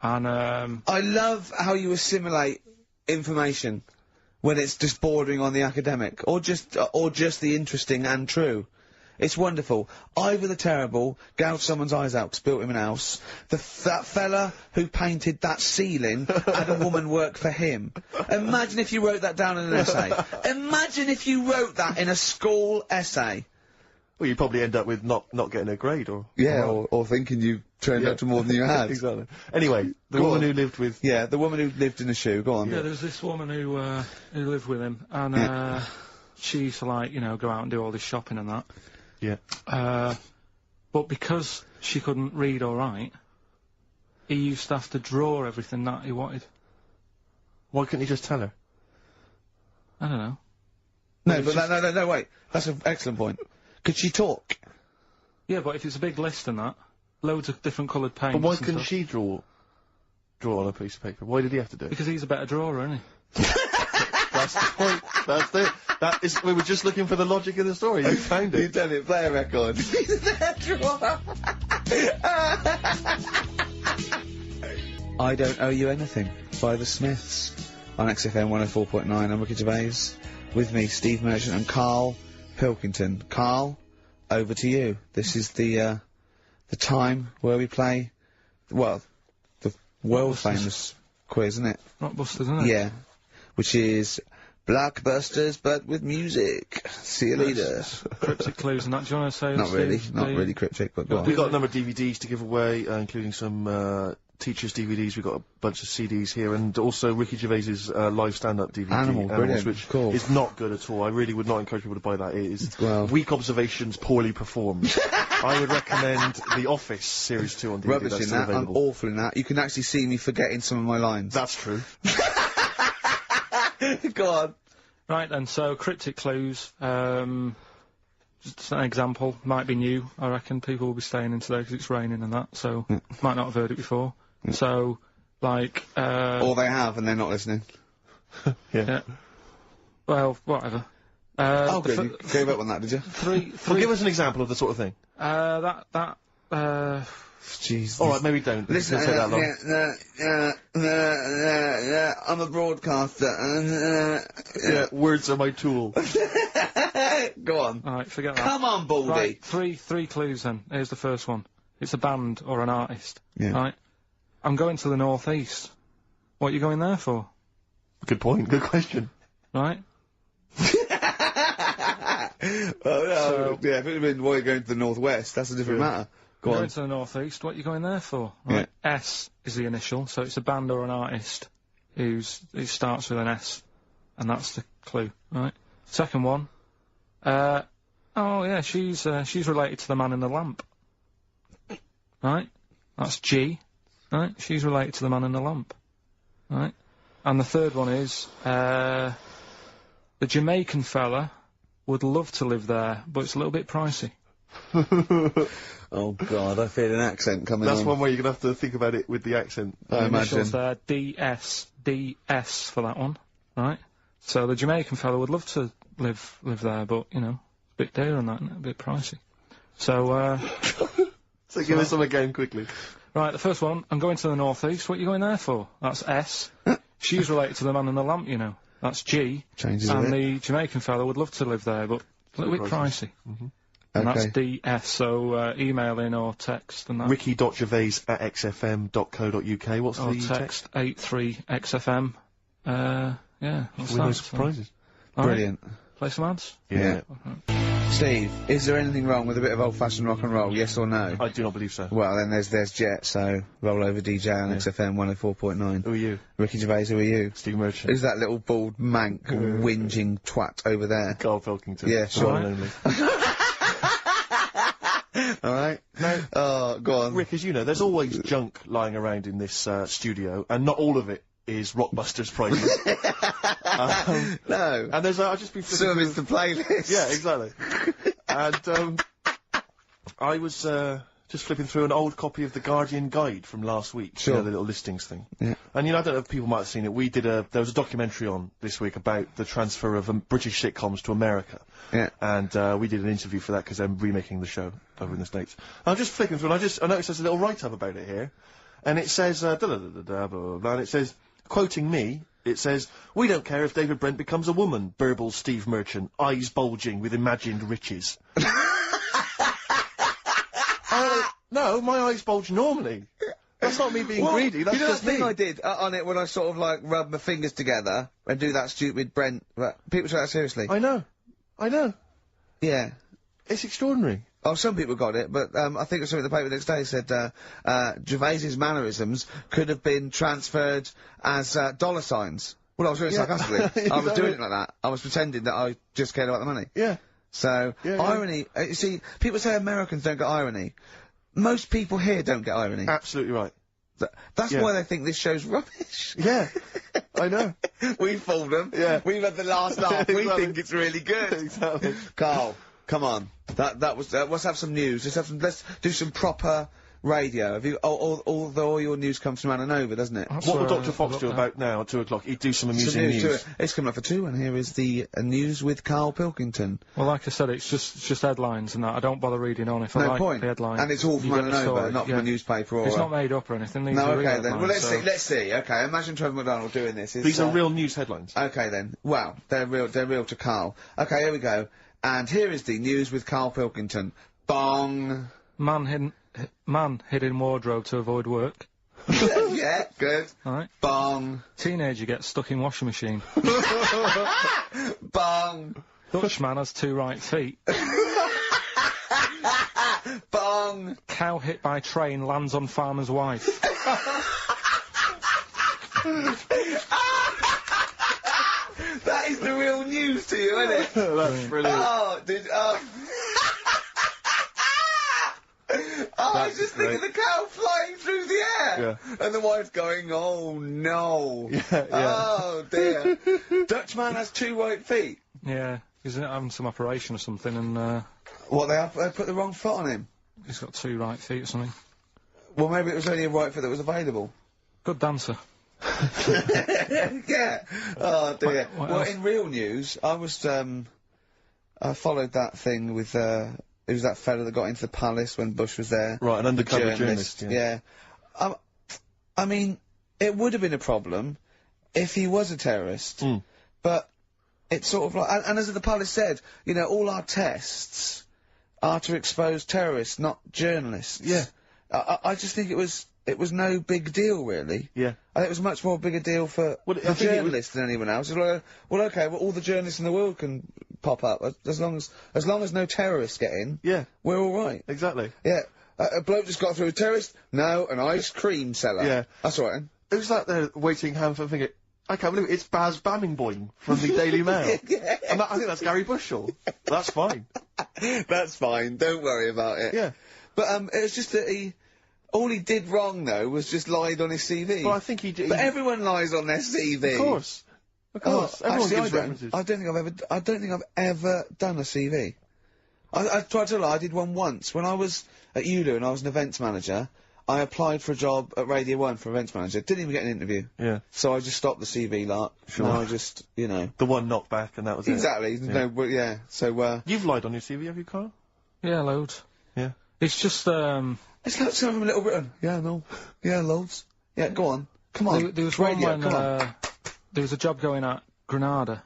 and I love how you assimilate information when it's just bordering on the academic, or just the interesting and true. It's wonderful. Ivor the Terrible gouged someone's eyes out 'cause built him an house. That fella who painted that ceiling had a woman work for him. Imagine if you wrote that down in an essay. Imagine if you wrote that in a school essay. Well, you'd probably end up with not getting a grade, or... Yeah, or thinking you turned out to more than you had. Exactly. Anyway, the woman who lived with... Yeah, the woman who lived in a shoe, go on. Yeah, there was this woman who lived with him, and, she used to, like, you know, go out and do all this shopping and that. Yeah. But because she couldn't read or write, he used to have to draw everything that he wanted. Why couldn't he just tell her? I don't know. No, but no, wait. That's an excellent point. Could she talk? Yeah, but if it's a big list and that, loads of different coloured paints. But why and couldn't stuff. she draw on a piece of paper? Why did he have to do it? Because he's a better drawer, isn't he? That's the point. That's it. That is. We were just looking for the logic of the story. You found it. You've done it. Play a record. He's a better drawer. I Don't Owe You Anything by the Smiths on XFM 104.9. I'm Ricky Gervais. With me, Steve Merchant and Karl Pilkington. Karl, over to you. This is the time where we play, well, the world famous quiz, isn't it? Rockbusters, isn't it? Yeah. Which is Blockbusters, but with music. See you later. Cryptic clues and that. Do you want to say? Not really cryptic, but go on. We've got a number of DVDs to give away, including some teachers' DVDs. We've got a bunch of CDs here, and also Ricky Gervais's live stand-up DVD, Animals, brilliant, which cool. is not good at all. I really would not encourage people to buy that. It is weak observations, poorly performed. I would recommend The Office Series 2 on DVD. Rubbish That's in still that. available. I'm awful in that. You can actually see me forgetting some of my lines. That's true. Go on. Right then, so cryptic clues, just an example, might be new, I reckon. People will be staying in today because it's raining and that, so might not have heard it before. So, like, or they have and they're not listening. Yeah. Well, whatever. Oh, good. You gave up on that, did you? Well, give us an example of the sort of thing. Jeez. Alright, maybe don't. Listen, Don't say that long. I'm a broadcaster. Yeah, words are my tool. Go on. Alright, forget that. Come on, Baldy. Right, three clues then. Here's the first one. It's a band or an artist. Yeah. Right? I'm going to the northeast. What are you going there for? Good point, good question. Right? Yeah, if it had been why you're going to the northwest, that's a different matter. Go on. Going to the northeast, what are you going there for? Right. Yeah. S is the initial, so it's a band or an artist it starts with an S, and that's the clue, right? Second one, oh yeah, she's related to the man in the lamp. Right? That's G, right? She's related to the man in the lamp. Right? And the third one is, the Jamaican fella would love to live there, but it's a little bit pricey. Oh God, I feel an accent coming on. That's one way you're gonna have to think about it with the accent. I imagine. There, DS for that one, right? So the Jamaican fella would love to live there, but you know, a bit dear and that, and a bit pricey. So so give us some again quickly. Right, the first one, I'm going to the northeast. What are you going there for? That's S. She's related to the man in the lamp, you know. That's G. Changes and a bit. the Jamaican fella would love to live there, but a little bit pricey. And Okay. that's DS, so email in or text and that. Ricky.gervais@xfm.co.uk. What's or the text 83XFM. Yeah, what's With no that? surprises. All Brilliant. Right. Play some ads? Yeah. Steve, is there anything wrong with a bit of old-fashioned rock and roll? Yes or no? I do not believe so. Well, then there's Jet, so roll over DJ on XFM 104.9. Who are you? Ricky Gervais, who are you? Steve Merchant. Who's that little bald mank whinging twat over there? Karl Pilkington. Yeah, sure. One and only. Alright? Oh, go on. Rick, as you know, there's always junk lying around in this studio, and not all of it is Rockbusters prizes. No. And there's, I'll just be Some of it's the playlist. Yeah, exactly. And, I was, just flipping through an old copy of the Guardian Guide from last week. Sure. You know, the little listings thing. Yeah. And, I don't know if people might have seen it. There was a documentary on this week about the transfer of British sitcoms to America. Yeah. And, we did an interview for that because I'm remaking the show over in the States. And I'm just flicking through and I noticed there's a little write-up about it here. And it says, blah, blah, blah, blah, blah, and it says, quoting me, it says, "We don't care if David Brent becomes a woman," burbles Steve Merchant, eyes bulging with imagined riches. No, my eyes bulge normally. That's not me being greedy, that's just me. You know that thing I did on it when I sort of, like, rub my fingers together and do that stupid Brent... people take that seriously. I know. Yeah. It's extraordinary. Oh, some people got it, but I think it was something in the paper the next day said Gervais's mannerisms could have been transferred as dollar signs. Well, I was doing it sarcastically. I was doing it like that. I was pretending that I just cared about the money. Yeah. So, irony... you see, people say Americans don't get irony. Most people here don't get irony. Absolutely right. That's why they think this show's rubbish. Yeah. I know. We fooled them. Yeah. We've had the last laugh. We think it's really good. Exactly. Carl, come on. That was, let's have some news. Let's do some proper radio. Have you, all your news comes from Anna Nova, doesn't it? What will Dr. Fox do about now at 2 o'clock? He'd do some amusing news. It's coming up for 2, and here is the news with Karl Pilkington. Well, like I said, it's just headlines and that. I don't bother reading on if I like the headline. And it's all from Anna Nova, not from a newspaper or... It's not made up or anything. These no, are real okay then. Well, headlines, let's see. Okay, imagine Trevor McDonald doing this. These are real news headlines. Okay then. Well, they're real to Karl. Okay, here we go. And here is the news with Karl Pilkington. Bong. Man hid in wardrobe to avoid work. Yeah, good. Alright. Bong. Teenager gets stuck in washing machine. Bong. Dutchman has 2 right feet. Bong. Cow hit by train lands on farmer's wife. That is the real news to you, isn't it? That's brilliant. Oh, I was just thinking the cow flying through the air! Yeah. And the wife's going, oh no! Yeah. Oh dear. Dutchman has 2 right feet? Yeah, he's having some operation or something and, What, they put the wrong foot on him? He's got 2 right feet or something. Well, maybe it was only a right foot that was available. Good dancer. Yeah. Oh dear. What Well, else? in real news, I was, I followed that thing with, it was that fella that got into the palace when Bush was there. Right, an undercover journalist. Yeah. I mean, it would have been a problem if he was a terrorist. But it's sort of like, and as the palace said, all our tests are to expose terrorists, not journalists. Yeah. I just think it was no big deal, really. Yeah. I think it was much more big a deal for the journalists than anyone else. It's like, well, okay, all the journalists in the world can pop up as long as no terrorists get in. Yeah. We're all right. Exactly. Yeah. A bloke just got through a terrorist. No, an ice cream seller. Yeah. That's all right. It was like they're waiting hand for finger. I can't believe it. It's Baz Bammingboim from the Daily Mail. Yeah. And I think that's Gary Bushell. That's fine. That's fine. Don't worry about it. Yeah. But it was just that all he did wrong though was just lied on his CV. Well, I think he did. But everyone lies on their CV. Of course. Of course. Everyone gives references. I don't think I've ever done a CV. I tried to lie. I did one once when I was at ULU and I was an events manager. I applied for a job at Radio 1 for events manager. Didn't even get an interview. Yeah. So I just stopped the CV lark. Sure. And I just, The one knocked back and that was exactly. it. Exactly. No, but yeah. So, You've lied on your CV, have you, Karl? Yeah, loads. Yeah. It's just, it's like someone from Little Britain. Yeah, no. Yeah, loads. Yeah, go on. Come on. There was one when, there was a job going at Granada.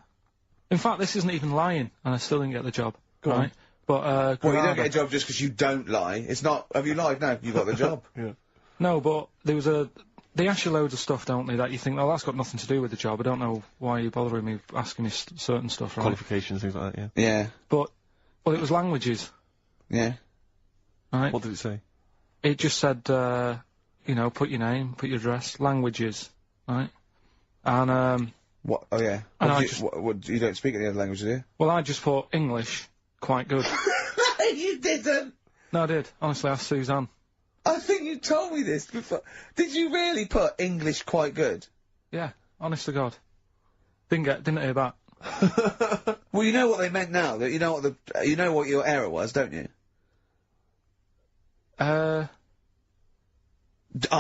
In fact, this isn't even lying, and I still didn't get the job. Go on. But, well, you don't get a job just because you don't lie. It's not, have you lied? No, you got the job. Yeah. No, but there was they ask you loads of stuff, don't they, that you think, well, that's got nothing to do with the job. I don't know why you're bothering me asking me certain stuff, right? Qualifications, things like that, yeah. Yeah. But, well, it was languages. Yeah. Right? What did it say? It just said, put your name, put your address, languages, right? And, What? Oh, yeah. And you don't speak any other languages, do you? Well, I just put English, quite good. You didn't! No, I did. Honestly, ask Suzanne. I think you told me this before. Did you really put English quite good? Yeah, honest to God. Didn't hear back. Well, you know what they meant now. That you know what your error was, don't you? Are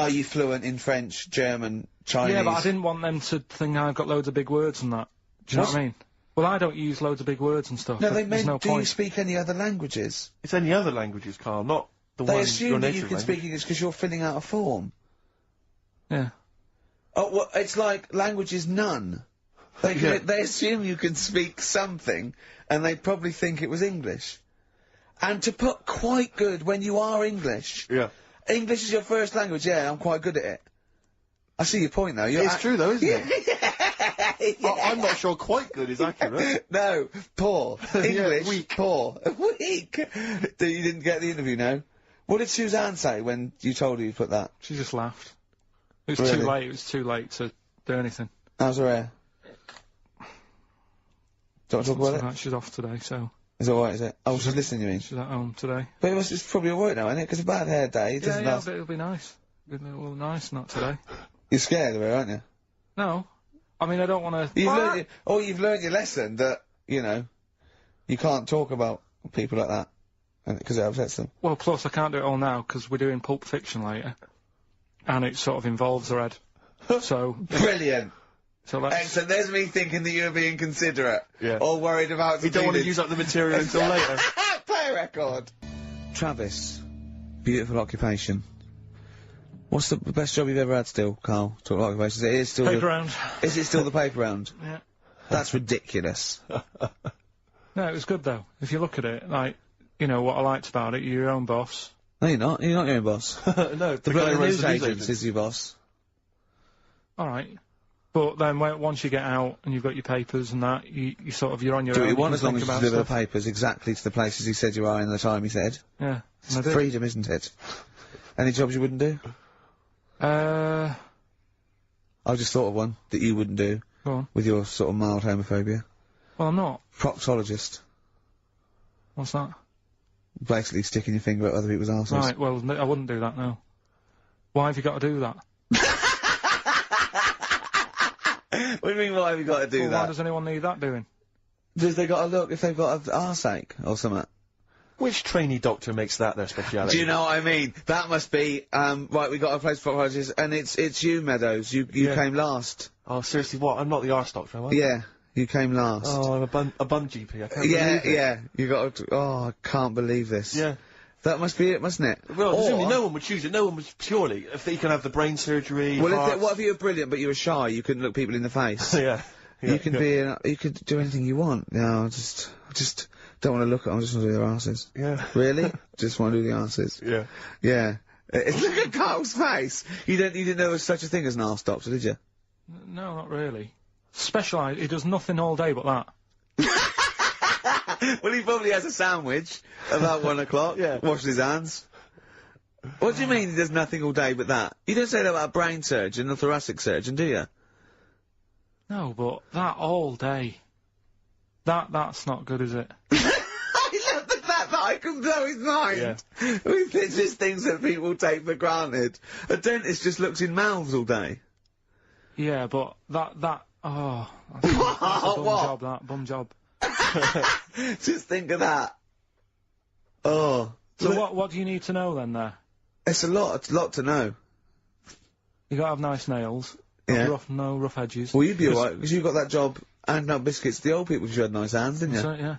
you fluent in French, German, Chinese? Yeah, but I didn't want them to think I've got loads of big words and that. Do you know what I mean? Well, I don't use loads of big words and stuff. No, they meant, no do point. you speak any other languages? It's any other languages, Karl, not the They one assume your that you native can language. speak English because you're filling out a form. Yeah. Oh, well, it's like language is none. They assume you can speak something, and they probably think it was English. And to put quite good when you are English. Yeah. English is your first language, yeah, I'm quite good at it. I see your point, though. It's true, though, isn't it? Yeah. I'm not sure quite good is accurate. No, poor. English, weak. poor. Weak. You didn't get the interview, no? What did Suzanne say when you told her you put that? She just laughed. It was Really? too late. It was too late to do anything. How's her hair? Do you want to talk about it? She's off today, so... Is it alright, is it? Oh, she's listening, you mean? She's at home today. But it's probably alright now, isn't it? Because a bad hair day, it doesn't last... but it'll be nice. It'll be nice, not today. You're scared of her, aren't you? No. I mean, I don't want to... You've learned your lesson that, you know, you can't talk about people like that. Because it upsets them. Well, plus I can't do it all now, because we're doing Pulp Fiction later. And it sort of involves her head. So... Brilliant! So let's... Excellent, there's me thinking that you're being considerate. Yeah. Or worried about... You don't want to use up the material until later. Play a record! Travis. Beautiful occupation. What's the best job you've ever had still, Karl? Talk about occupations. It is still Paper round. Is it still the paper round? Yeah. That's ridiculous. No, it was good though. If you look at it, like, you know, what I liked about it, you're your own boss. No, you're not. You're not your own boss. No, The news agent is your boss. Alright. But then once you get out and you've got your papers and that, you sort of, you're on your own. Do what you want as long think as you about deliver the stuff. papers exactly to the places he said you are in the time he said. Yeah. It's and I did. freedom, isn't it? Any jobs you wouldn't do? I just thought of one that you wouldn't do. Go on. With your sort of mild homophobia. Well, I'm not. Proctologist. What's that? Basically sticking your finger at other people's arses. Right, well, I wouldn't do that now. Why have you got to do that? What do you mean, why have you got to do that? Why does anyone need that doing? Because they got to look if they've got an arseache or something. Which trainee doctor makes that their speciality? Do you know what I mean? That must be, right, we got a place for proctologists, and it's you, Meadows. You came last. Oh, seriously, what? I'm not the arse doctor, am I? Yeah, you came last. Oh, I'm a bum GP, I can't believe it. Yeah, you got to, oh, I can't believe this. Yeah. That must be it, mustn't it? Well, Or- presumably no one would choose it. No one would purely, if they can have the brain surgery, Well, hearts. what if you were brilliant but you were shy, you couldn't look people in the face? Yeah. You can you could do anything you want. No, I just don't want to look at them, I just want to do their asses. Yeah. Really? Just want to do the asses. Yeah. Yeah. Look at Karl's face! You didn't know there was such a thing as an arse doctor, did you? No, not really. Specialised, he does nothing all day but that. Well, he probably has a sandwich about 1 o'clock. Yeah. Washes his hands. What do you mean he does nothing all day but that? You don't say that about a brain surgeon or thoracic surgeon, do you? No, but that all day. That's not good, is it? I love the fact that I can blow his mind with just things that people take for granted. A dentist just looks in mouths all day. Yeah, but that's a bum job, Just think of that. Oh. So what do you need to know then there? It's a lot to know. You gotta have nice nails. Yeah. No rough edges. Well, you'd be alright, because you got that job handing out biscuits to the old people if you had nice hands, didn't you? So, yeah.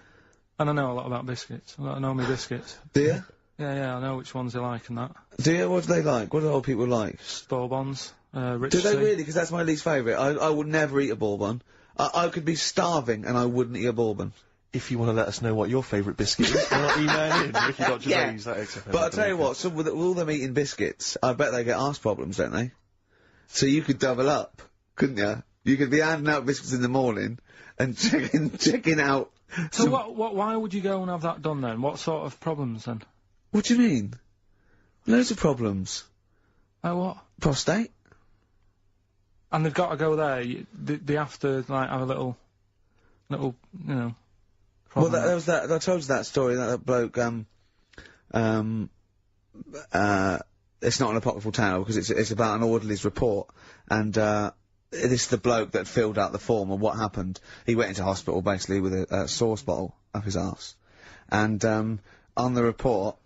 And I know a lot about biscuits. I know my biscuits. Do you? Yeah, I know which ones they like and that. Do you? What do they like? What do old people like? Bourbons, rich Do they tea. really? Because that's my least favourite. I would never eat a bourbon. I could be starving and I wouldn't eat a bourbon. If you want to let us know what your favourite biscuit is, why not email in? Ricky.Gervais, Yeah. that XFM. But I'll tell you what, so with all them eating biscuits, I bet they get arse problems, don't they? So you could double up, couldn't you? You could be handing out biscuits in the morning and checking out. So why would you go and have that done then? What sort of problems then? What do you mean? Loads of problems. Like what? Prostate. And they've got to go there. They have to like have a little, you know. Well, problem. there was that. I told you that story. That bloke. It's not an apocryphal tale because it's about an orderly's report, and this is the bloke that filled out the form of what happened. He went into hospital basically with a sauce bottle up his arse, and on the report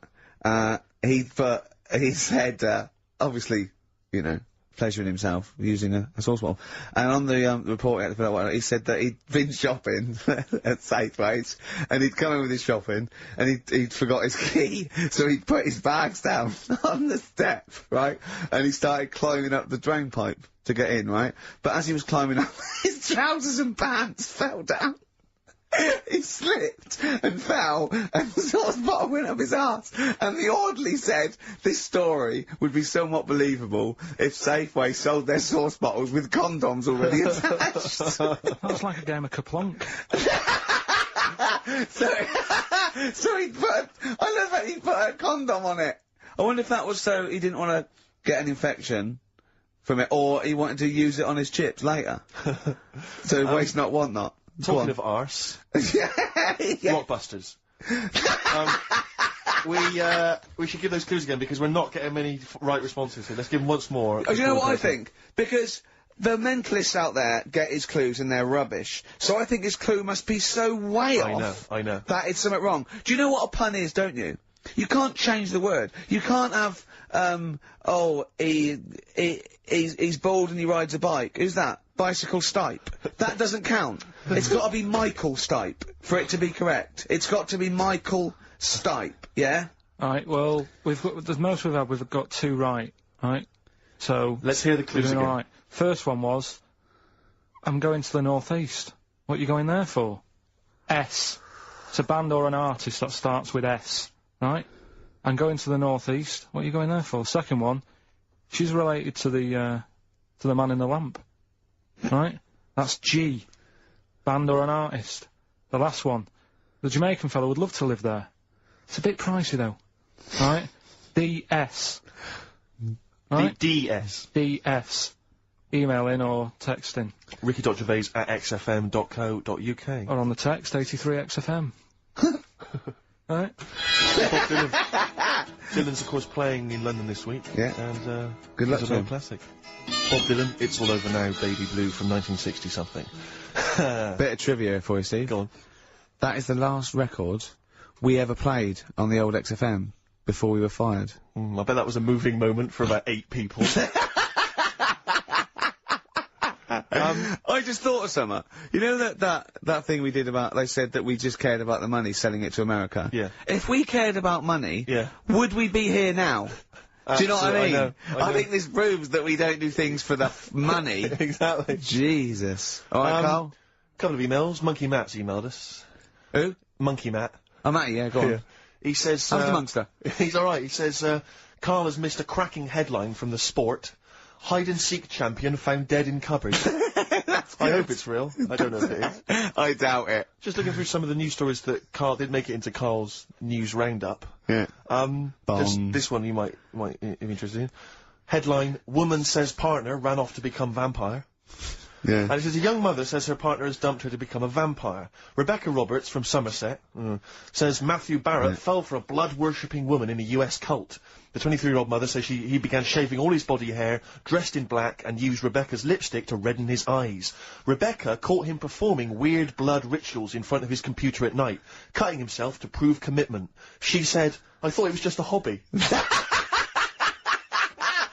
he said, obviously, you know, pleasuring himself using a sauce bottle. And on the report he said that he'd been shopping at Safeways, and he'd come in with his shopping, and he'd forgot his key, so he'd put his bags down on the step, right? And he started climbing up the drain pipe to get in, right? But as he was climbing up, his trousers and pants fell down. He slipped and fell, and the sauce bottle went up his arse. And the orderly said this story would be somewhat believable if Safeway sold their sauce bottles with condoms already attached. That's like a game of Kaplunk. So he put, I love that he put a condom on it. I wonder if that was so he didn't want to get an infection from it, or he wanted to use it on his chips later. So waste not, want not. Talking of arse, Blockbusters. We should give those clues again because we're not getting many right responses here. Let's give them once more. Oh, do you know what I think? Because the mentalists out there get his clues and they're rubbish. So I think his clue must be so way off. I know. That it's something wrong. Do you know what a pun is, don't you? You can't change the word. You can't have, he's bald and he rides a bike. Who's that? Bicycle Stipe. That doesn't count. It's got to be Michael Stipe for it to be correct. It's got to be Michael Stipe, yeah? Alright, well, the most we've got 2 right, right? So... Let's hear the clues again. Alright. First one was, I'm going to the northeast. What are you going there for? S. It's a band or an artist that starts with S, right? I'm going to the northeast. What are you going there for? Second one, she's related to the man in the lamp. Right? That's G. Band or an artist. The last one. The Jamaican fellow would love to live there. It's a bit pricey though. Right? DS. Right? DS. DS. Email in or text in. Ricky.Gervais@xfm.co.uk. Or on the text, 83XFM. Right? Dylan's of course playing in London this week. Yeah. And, good luck to him. Classic. Bob Dylan, It's All Over Now, Baby Blue from 1960-something. Bit of trivia for you, Steve. Go on. That is the last record we ever played on the old XFM before we were fired. I bet that was a moving moment for about 8 people. I just thought of something. You know that thing we did about, they said that we just cared about the money, selling it to America? Yeah. If we cared about money, yeah, would we be here now? Do you know what I mean? I know. I think this proves that we don't do things for the money. Exactly. Jesus. Alright, Karl? Couple of emails. Monkey Matt's emailed us. Who? Monkey Matt. Oh, Matty, yeah, go on. Yeah. He says... How's the monster? He's alright. He says, Karl has missed a cracking headline from The Sport. Hide-and-seek champion found dead in cupboard. I hope it's real. I don't know if it is. I doubt it. Just looking through some of the news stories that Karl did make it into Karl's news roundup. Yeah. This one you might be interested in. Headline, woman says partner ran off to become vampire. Yeah. And it says a young mother says her partner has dumped her to become a vampire. Rebecca Roberts from Somerset says Matthew Barrett fell for a blood-worshipping woman in a US cult. The 23-year-old mother says he began shaving all his body hair, dressed in black, and used Rebecca's lipstick to redden his eyes. Rebecca caught him performing weird blood rituals in front of his computer at night, cutting himself to prove commitment. She said, I thought it was just a hobby.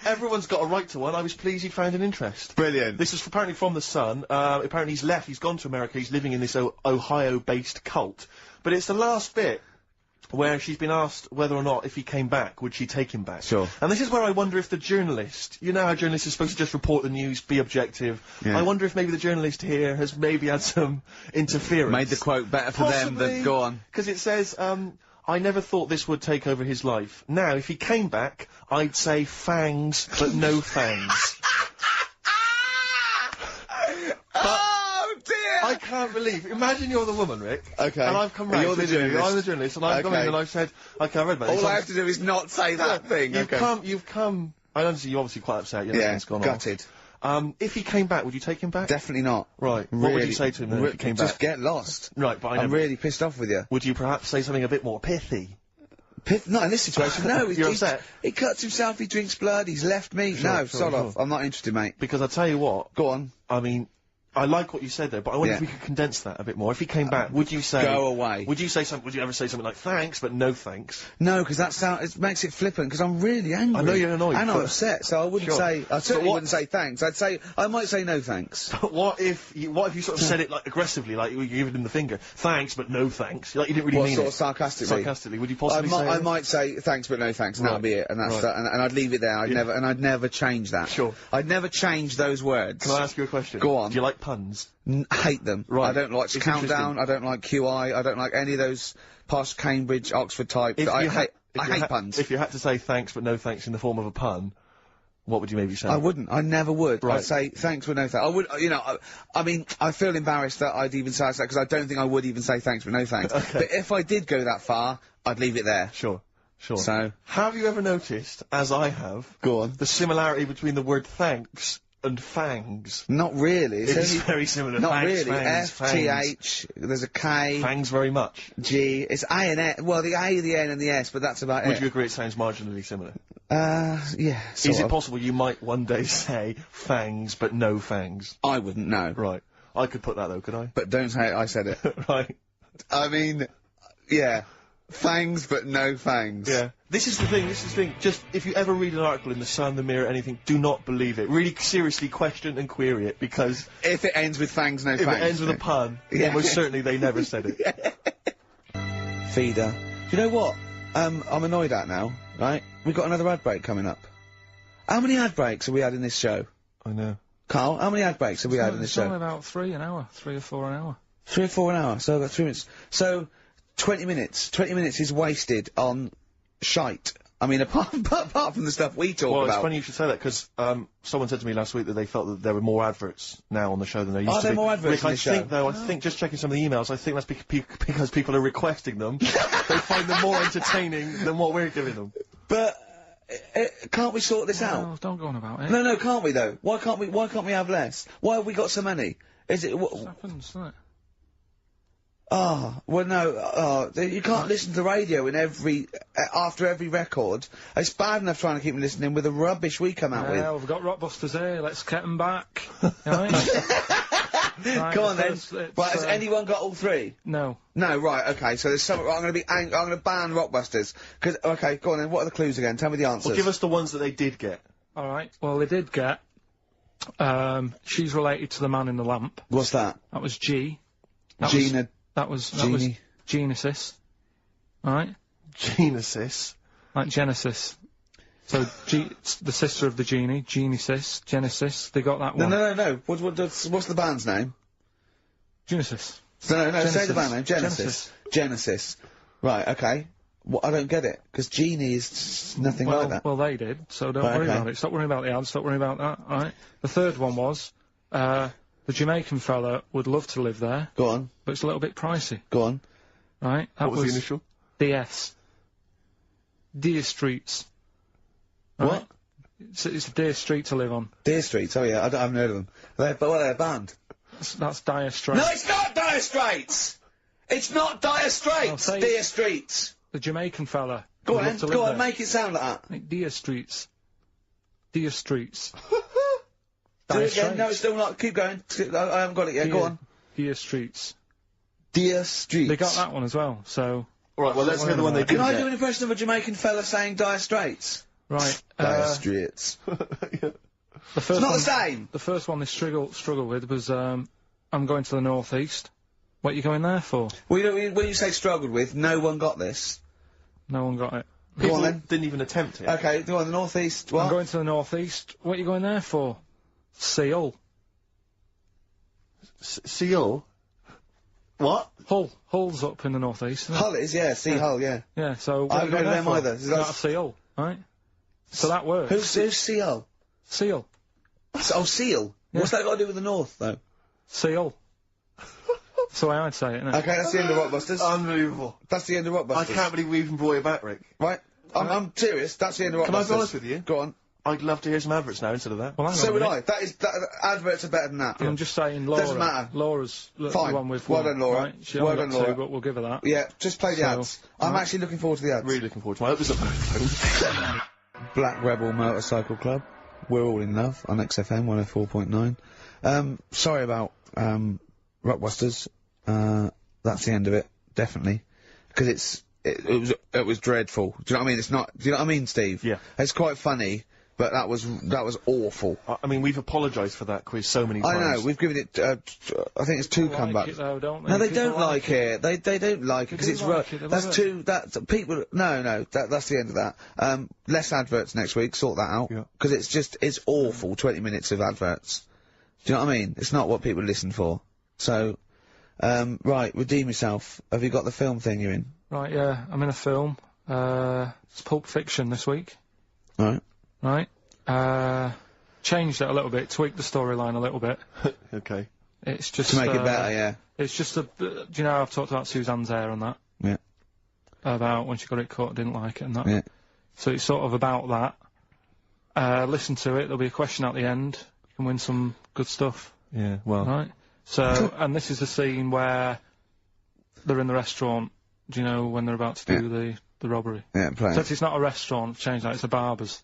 Everyone's got a right to one. I was pleased he found an interest. Brilliant. This is apparently from The Sun. Apparently he's left. He's gone to America. He's living in this Ohio-based cult. But it's the last bit where she's been asked whether or not, if he came back, would she take him back? Sure. And this is where I wonder if the journalist, you know how journalists are supposed to just report the news, be objective. Yeah. I wonder if maybe the journalist here has maybe had some interference. Made the quote better for them than go on. Because it says, I never thought this would take over his life. Now, if he came back, I'd say fangs, but no fangs. Oh dear! I can't believe. Imagine you're the woman, Rick. Okay. And I've come round. You're the journalist. I'm the journalist, and I've come in and I've said, okay, I read about this. All I have to do is not say that thing. You've come. I understand you're obviously quite upset. It's gone gutted. off. If he came back, would you take him back? Definitely not. Right. Really, what would you say to him then if he came back? Just get lost. Right, but I'm really pissed off with you. Would you perhaps say something a bit more pithy? Not in this situation, no. You're upset? He cuts himself, he drinks blood, he's left me. Sure, no, sod off. I'm not interested, mate. Because I tell you what. Go on. I mean, I like what you said there, but I wonder if we could condense that a bit more. If he came back, would you say... Go away. Would you ever say something like, thanks, but no thanks? No, because it makes it flippant, because I'm really angry. I know you're annoyed. And I'm upset, so I wouldn't say... I certainly wouldn't say thanks. I might say no thanks. But what if you sort of said it, like, aggressively, like you were giving him the finger? Thanks, but no thanks. Like, you didn't really mean sort it. of sarcastically? Sarcastically. Would you possibly say I might say thanks, but no thanks, and that'll be it. And that's and I'd leave it there. I'd never change that. Sure. I'd never change those words. Can I ask you a question? Go on. Do you like puns? Hate them. Right. I don't like Countdown, I don't like QI, I don't like any of those posh Cambridge, Oxford type. I hate puns. If you had to say thanks but no thanks in the form of a pun, what would you maybe say? I wouldn't. I never would. Right. I'd say thanks but no thanks. I would, I mean, I feel embarrassed that I'd even say that because I don't think I would even say thanks but no thanks. Okay. But if I did go that far, I'd leave it there. Sure. So. Have you ever noticed, as I have, Go on. the similarity between the word thanks and fangs? Not really. It's very similar. Not Thanks, really. fangs, F-T-H, there's a K. Fangs very much. G, it's A and S, well, the A, the N and the S, but that's about it. Would you agree it sounds marginally similar? Yeah, Is it possible you might one day say fangs but no fangs? I wouldn't know. Right. I could put that though, could I? But don't say I said it. Right. I mean, yeah. Fangs but no fangs. Yeah. This is the thing. Just, if you ever read an article in The Sun, The Mirror, anything, do not believe it. Really seriously question and query it, because... If it ends with fangs, no fangs. If it ends with a pun, almost certainly they never said it. Feeder. You know what? I'm annoyed at now, right? We've got another ad break coming up. How many ad breaks have we had in this show? I know. Carl, how many ad breaks have we had in this show? It's only about 3 an hour. 3 or 4 an hour. 3 or 4 an hour, so I've got 3 minutes. So, 20 minutes. 20 minutes is wasted on shite. I mean, apart from the stuff we talk about. Well, it's funny you should say that, because someone said to me last week that they felt that there were more adverts now on the show than there used to be. Are there more adverts in the show? I think, just checking some of the emails, I think that's because people are requesting them. They find them more entertaining than what we're giving them. But, can't we sort this out? No, don't go on about it. No, can't we though? Why can't we have less? Why have we got so many? Is it, It happens, doesn't it? well no, you can't listen to radio in after every record. It's bad enough trying to keep me listening with the rubbish we come out with. Yeah, we've got Rockbusters here, let's get them back. Right? Right, Come on then. Right, has anyone got all 3? No. No, right, okay, so there's some, I'm gonna ban Rockbusters. Okay, go on then, what are the clues again? Tell me the answers. Well, give us the ones that they did get. Alright, well they did get, she's related to the man in the lamp. What's that? That was G. That was Genesis. Alright? Genesis? Like Genesis. So, the sister of the genie, Genesis, they got that one. No. What's the band's name? Genesis. No, Genesis. say the band name. Genesis. Right, okay. Well, I don't get it, because Genie is nothing like that. Well, they did, so don't worry about it. Stop worrying about the ads, stop worrying about that, alright? The third one was, the Jamaican fella would love to live there. Go on. But it's a little bit pricey. Go on. Right? What was the initial? DS. Deer Streets. Right? What? It's a Deer Street to live on. Deer Streets, oh yeah, I haven't heard of them. They're a band. That's Dire Straits. No, it's not Dire Straits! It's not Dire Straits! Deer Streets! The Jamaican fella. Go on, make it sound like that. Like Deer Streets. Deer Streets. Do it again, no, it's still not, keep going. I haven't got it yet, go on. Deer Streets. Deer Streets. They got that one as well, so... Right, well, let's hear the one they did. Can I do an impression of a Jamaican fella saying Dire Straits? Right, Dire Straits. The first it's not the same! The first one they struggled with was, I'm going to the northeast. What are you going there for? Well, when you say struggled with, no one got this. No one got it. Go on then. Didn't even attempt it. Okay, go on, the northeast, what? I'm going to the northeast. What are you going there for? Seal. Seal? What? Hull's up in the northeast, isn't it? Hull is, yeah, Hull, yeah. Yeah, so... I haven't heard of them either. Not a seal, right? So that works. Who's Seal? Seal. Oh, Seal? Yeah. What's that got to do with the north, though? Seal. That's the way I'd say it, innit? Okay, that's the end of Rockbusters. Unbelievable. That's the end of Rockbusters. I can't believe we even brought it back, Rick. Right. I'm serious, that's the end of Rockbusters. Can I be honest with you? Go on. I'd love to hear some adverts now instead of that. Well, so would I. Adverts are better than that. I'm just saying Laura. Doesn't matter. Laura's the Fine. one with well done, Laura. Right? She well only done, got Laura. 2, but we'll give her that. Yeah, just play the ads. I'm actually looking forward to the ads. Really looking forward to it. I hope there's a phone. Black Rebel Motorcycle Club. We're all in love on XFM 104.9. Sorry about, Rockbusters. That's the end of it. Definitely. Because it was dreadful. Do you know what I mean? It's not, do you know what I mean, Steve? Yeah. It's quite funny, but that was awful. I mean, we've apologised for that quiz so many times. I know, we've given it, I think it's 2 comebacks. Like it though, don't they? No, they People don't like it. They don't like it, because it's like it, they that's love too, people, no, that's the end of that. Less adverts next week, sort that out. Yeah. Because it's awful, 20 minutes of adverts. Do you know what I mean? It's not what people listen for. So, right, redeem yourself. Have you got the film thing you're in? Right, yeah, I'm in a film. It's Pulp Fiction this week. Right. Right. Changed it a little bit, tweaked the storyline a little bit. Okay. It's just To make it better, yeah. It's just do you know how I've talked about Suzanne's hair and that? Yeah. About when she got it cut, didn't like it and that. Yeah. So it's sort of about that. Listen to it, there'll be a question at the end. You can win some good stuff. Yeah, well. Right? So, and this is the scene where they're in the restaurant, do you know, when they're about to do the robbery. Yeah, play So it's not a restaurant, change that, it's a barber's.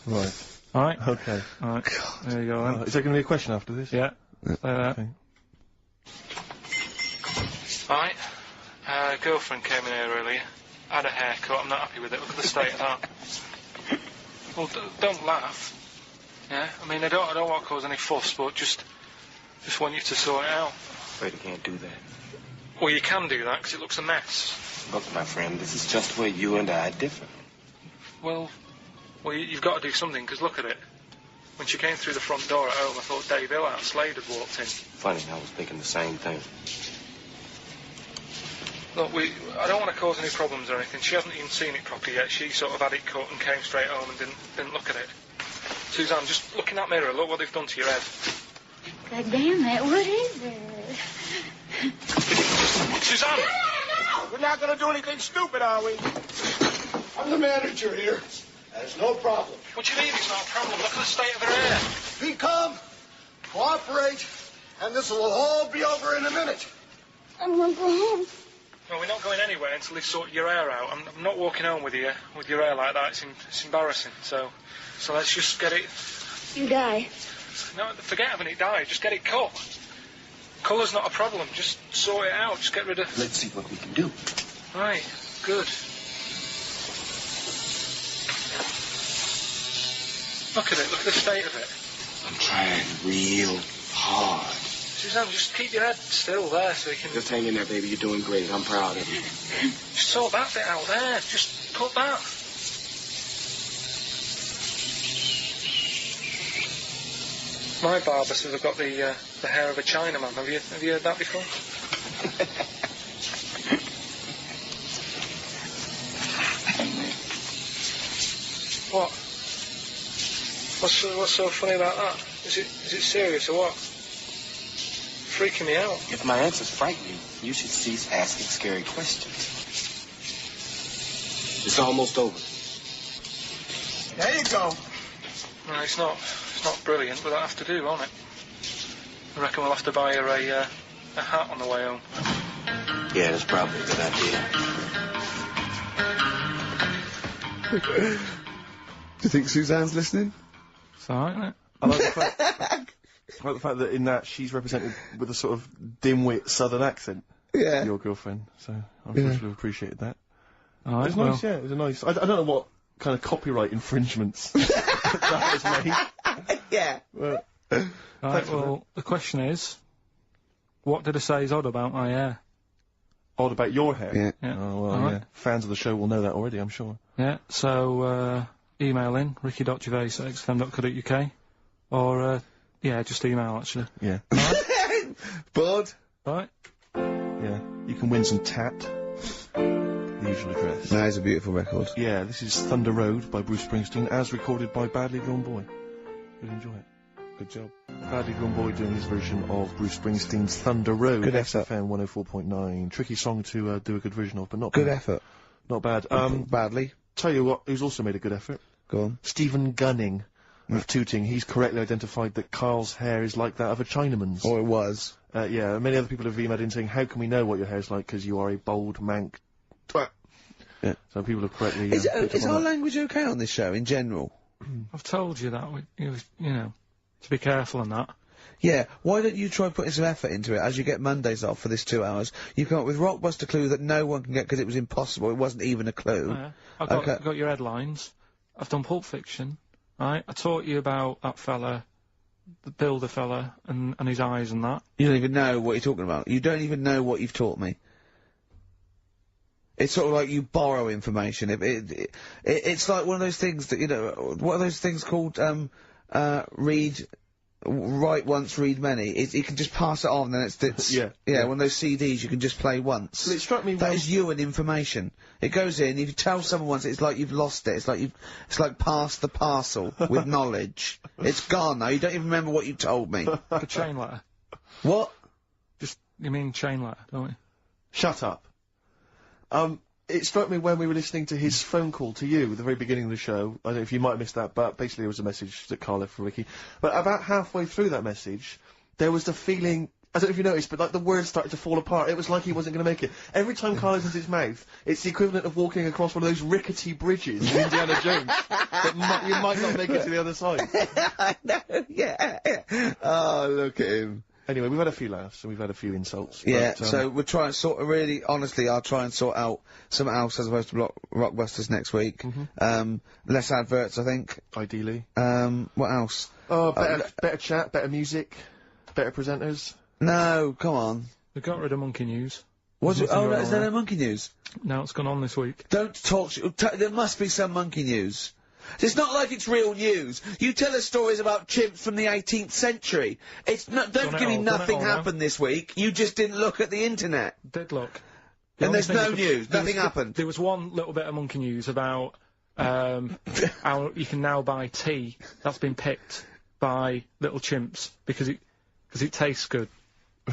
Right. Alright? Okay. Alright. There you go then. Is there going to be a question after this? Yeah. Stay there. Okay. Right. Girlfriend came in here earlier. Had a haircut, I'm not happy with it. Look at the state of that. Well, don't laugh. Yeah? I mean, I don't want to cause any fuss, but just want you to sort it out. Afraid I can't do that. Well, you can do that, because it looks a mess. Look, my friend, this is just where you and I differ. Well, you've got to do something, because look at it. When she came through the front door at home, I thought Dave Hill out Slade had walked in. Funny, I was thinking the same thing. Look, I don't want to cause any problems or anything. She hasn't even seen it properly yet. She sort of had it cut and came straight home and didn't look at it. Suzanne, just look in that mirror. Look what they've done to your head. God damn it, what is it? Suzanne! No! We're not gonna do anything stupid, are we? I'm the manager here. There's no problem. What do you mean it's not a problem? Look at the state of her hair. Be calm, cooperate, and this will all be over in a minute. I want to go home. No, we're not going anywhere until they sort your hair out. I'm not walking home with you with your hair like that. It's embarrassing. So let's just get it. You die. No, forget having it dyed. Just get it cut. Colour's not a problem. Just sort it out. Just get rid of. Let's see what we can do. Right. Good. Look at it. Look at the state of it. I'm trying real hard. Suzanne, just keep your head still there so you can... Just hang in there, baby. You're doing great. I'm proud of you. Just sort that bit out there. Just cut that. My barber says I've got the hair of a Chinaman. Have you heard that before? What? What's so funny about that? Is it serious or what? Freaking me out. If my answers frighten you, you should cease asking scary questions. It's almost over. There you go. No, it's not brilliant, but that'll have to do, won't it? I reckon we'll have to buy her a hat on the way home. Yeah, that's probably a good idea. Do you think Suzanne's listening? It's alright, isn't it? I like the fact that in that she's represented with a sort of dim-wit southern accent. Yeah. Your girlfriend, so I'm sure she'll have appreciated that. Alright, It's nice, yeah, it was a nice... I don't know what kind of copyright infringements that was made. Yeah. But, Right, well, the question is, what did I say is odd about my hair? odd about your hair? Yeah. Yeah. Oh, well, Alright. yeah. Fans of the show will know that already, I'm sure. Yeah, so, email in, ricky.gervais@xfm.co.uk, or, yeah, just email, actually. Yeah. Bored? Right? Yeah. You can win some tat. The usual address. That is a beautiful record. Yeah, this is Thunder Road by Bruce Springsteen, as recorded by Badly Drawn Boy. You'll enjoy it. Good job. Badly Drawn Boy doing his version of Bruce Springsteen's Thunder Road. Good effort. XFM 104.9. Tricky song to do a good version of, but not Good bad. effort. Not bad. Badly. Tell you what, who's also made a good effort? Go on. Stephen Gunning of Tooting. He's correctly identified that Karl's hair is like that of a Chinaman's. Or it was. Yeah, many other people have emailed in saying, how can we know what your hair's like, because you are a bold mank twat. Yeah. So people have correctly... Is picked up our on that. language okay on this show, in general? I've told you that, you know, to be careful on that. Yeah, why don't you try putting some effort into it as you get Mondays off for this 2 hours? You come up with Rockbuster clue that no one can get because it was impossible, it wasn't even a clue. Oh, yeah. I've got your headlines. I've done Pulp Fiction, right? I taught you about that fella, the builder fella, and his eyes and that. You don't even know what you're talking about. You don't even know what you've taught me. It's sort of like you borrow information. It's like one of those things that, you know, what are those things called, write once, read many. You can just pass it on, and it's yeah, one of those CDs you can just play once. Well, it struck me that is you and information. It goes in. If you tell someone once, it's like you've lost it. It's like pass the parcel with knowledge. It's gone now. You don't even remember what you told me. Like a chain letter. What? You mean chain letter, don't you? Shut up. It struck me when we were listening to his phone call to you at the very beginning of the show. I don't know if you might have missed that, but basically it was a message that Karl left for Ricky. But about halfway through that message, there was the feeling, I don't know if you noticed, but like the words started to fall apart. It was like he wasn't going to make it. Every time Karl opens his mouth, it's the equivalent of walking across one of those rickety bridges in Indiana Jones. That you might not make it to the other side. I know, yeah. Oh, look at him. Anyway, we've had a few laughs and we've had a few insults. Yeah, but, so we'll try and honestly, I'll try and sort out something else as opposed to Rockbusters next week. Less adverts, I think. Ideally. What else? Oh, better chat, better music, better presenters. No, come on. They got rid of Monkey News. Was it? Oh, is there no Monkey News? No, it's gone on this week. Don't talk. There must be some Monkey News. It's not like it's real news. You tell us stories about chimps from the 18th century. It's not. Don't give me nothing happened this week. You just didn't look at the internet. Did look. And there's no news. Nothing happened. There was one little bit of Monkey News about how you can now buy tea that's been picked by little chimps because it tastes good.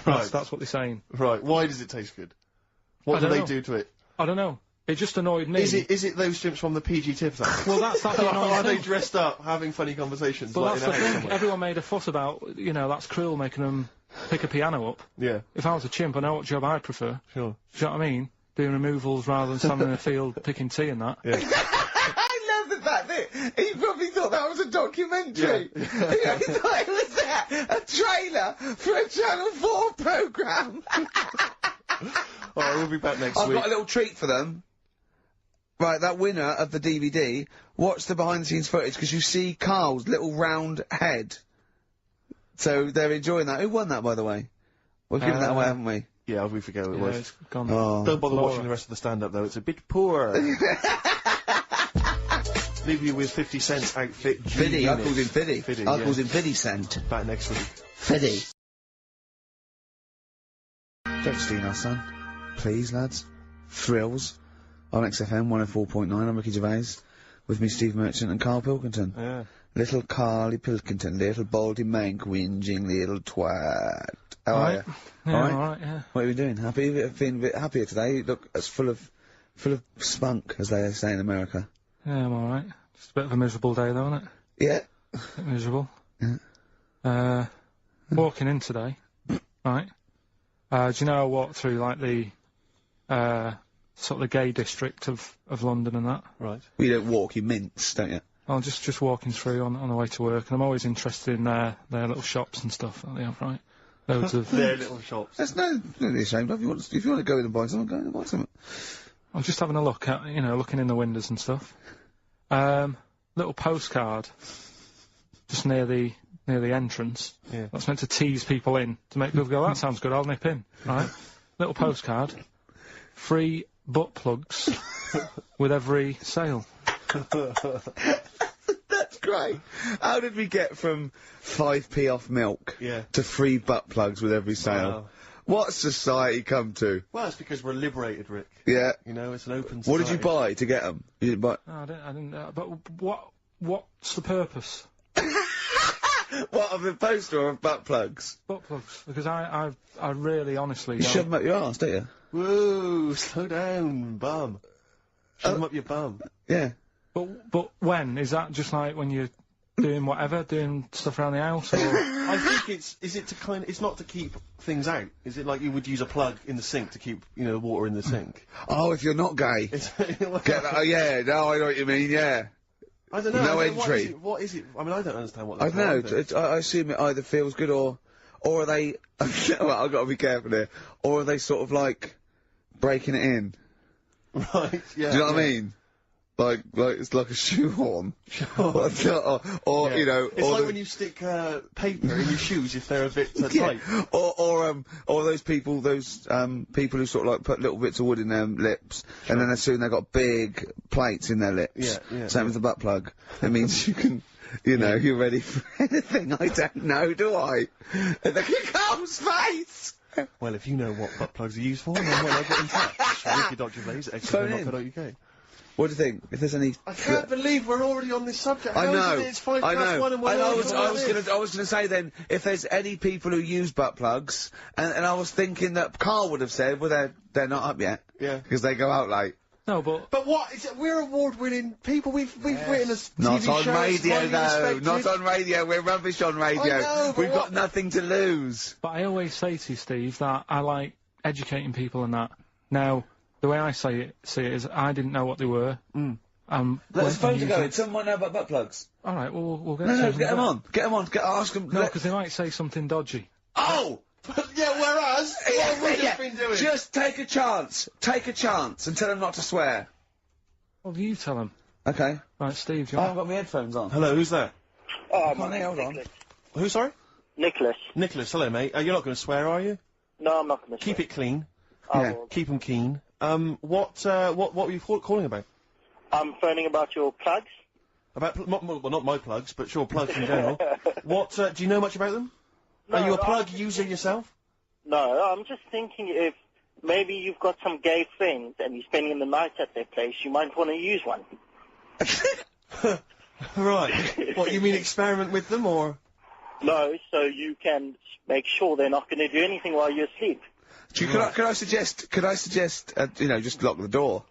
Right. That's what they're saying. Right. Why does it taste good? What do they do to it? I don't know. It just annoyed me. Is it those chimps from the PG Tips Act? Well, that's the annoying Are they thing. dressed up, having funny conversations? Well, like that's the thing. somewhere? Everyone made a fuss about, you know, that's cruel making them pick a piano up. Yeah. If I was a chimp, I know what job I'd prefer. Sure. Do you know what I mean? Doing removals rather than standing in a field picking tea and that. Yeah. I love the fact that he probably thought that was a documentary. Yeah. He thought it was a trailer for a Channel 4 programme. Alright, we'll be back next week. I've got a little treat for them. Right, that winner of the DVD, watch the behind-the-scenes footage, because you see Karl's little round head. So they're enjoying that. Who won that, by the way? We've given that away, haven't we? Yeah, we forget who it was. It's gone. Oh. Don't bother watching the rest of the stand-up, though. It's a bit poor. Leave you with 50 Cent's outfit. Fiddy, I called him Fiddy. Fiddy, I called him Fiddy Cent. Back next week. Fiddy. Don't steal our son. Please, lads. Thrills. On XFM 104.9, I'm Ricky Gervais. With me, Steve Merchant and Karl Pilkington. Yeah. Little Carly Pilkington, little baldy mank, whinging little twat. How are you? Yeah, alright, yeah. What are you doing? Happy? Feeling a bit happier today? You look as full of spunk, as they say in America. Yeah, I'm alright. Just a bit of a miserable day, though, isn't it? Yeah. A bit miserable. Yeah. Walking in today, right? Do you know I walked through, like, the, sort of the gay district of London and that? Right. Well, you don't walk, you mince, don't you? I'm just walking through on the way to work, and I'm always interested in their little shops and stuff that they have, right? Loads of... Their little shops. That's don't be ashamed of. If you want to go in and buy something, go in and buy something. I'm just having a look at, you know, looking in the windows and stuff. Little postcard just near the entrance. Yeah. That's meant to tease people in, to make people go, that sounds good, I'll nip in, right? Little postcard. Free butt plugs with every sale. That's great. How did we get from 5p off milk to free butt plugs with every sale? Wow. What's society come to? Well, it's because we're liberated, Rick. Yeah. You know, it's an open society. What did you buy to get them? You didn't buy... No, I didn't, but what's the purpose? What, of a poster or of butt plugs? Butt plugs, because I really, honestly... You shove them up your arse, don't you? Whoa, slow down, bum. Shove them up your bum. Yeah. But when? Is that just like when you're doing whatever, doing stuff around the house, or...? I think it's not to keep things out. Is it like you would use a plug in the sink to keep, you know, water in the sink? Oh, if you're not gay. Get that, oh, yeah, no, I know what you mean, yeah. I don't know. No I don't know, entry. What is it? I mean, I don't understand what I that's don't know. I assume it either feels good or are they? Well, I've got to be careful here. Or are they sort of like breaking it in? Right. Yeah. Do you know what I mean? Like it's like a shoehorn. or you know. It's like when you stick paper in your shoes if they're a bit tight. Or those people who sort of like put little bits of wood in their lips, and then as soon they've got big plates in their lips. Yeah. Same with the butt plug. It means you can, you know, you're ready for anything. I don't know, do I? And look at Carl's face! Well, if you know what butt plugs are used for, then why not get in touch? Ricky.Gervais@xfm.co.uk. What do you think? If there's any... I can't believe we're already on this subject. I know. It's 1:05 and we're I was gonna say then, if there's any people who use butt plugs, and I was thinking that Karl would have said, well, they're not up yet. Yeah. Because they go out late. No, but... But what? We're award-winning people. We've written a TV Not on show. radio, though. Not on radio. We're rubbish on radio. I know, We've got nothing to lose. But I always say to you, Steve, that I like educating people and that. Now, the way I see it is I didn't know what they were. Let us phone to go in. Someone might know about butt plugs. All right, well, we'll get No, get them on. Get them on. Ask them. No, because they might say something dodgy. Oh! Yeah, whereas, what have we just been doing? Just take a chance. Take a chance and tell them not to swear. Well, you tell them. Okay. Right, Steve, do you I want... haven't got my headphones on. Hello, who's that? Oh, my hold on. Who, sorry? Nicholas. Nicholas, hello, mate. You're not going to swear, are you? No, I'm not going to Keep it clean. Yeah. Keep them keen. What were you calling about? I'm phoning about your plugs. About, not my plugs, but sure, plugs in general. What, do you know much about them? No, Are you a plug user yourself? No, I'm just thinking if maybe you've got some gay friends and you're spending the night at their place, you might want to use one. Right. What, you mean experiment with them, or...? No, so you can make sure they're not going to do anything while you're asleep. Could I suggest, you know, just lock the door?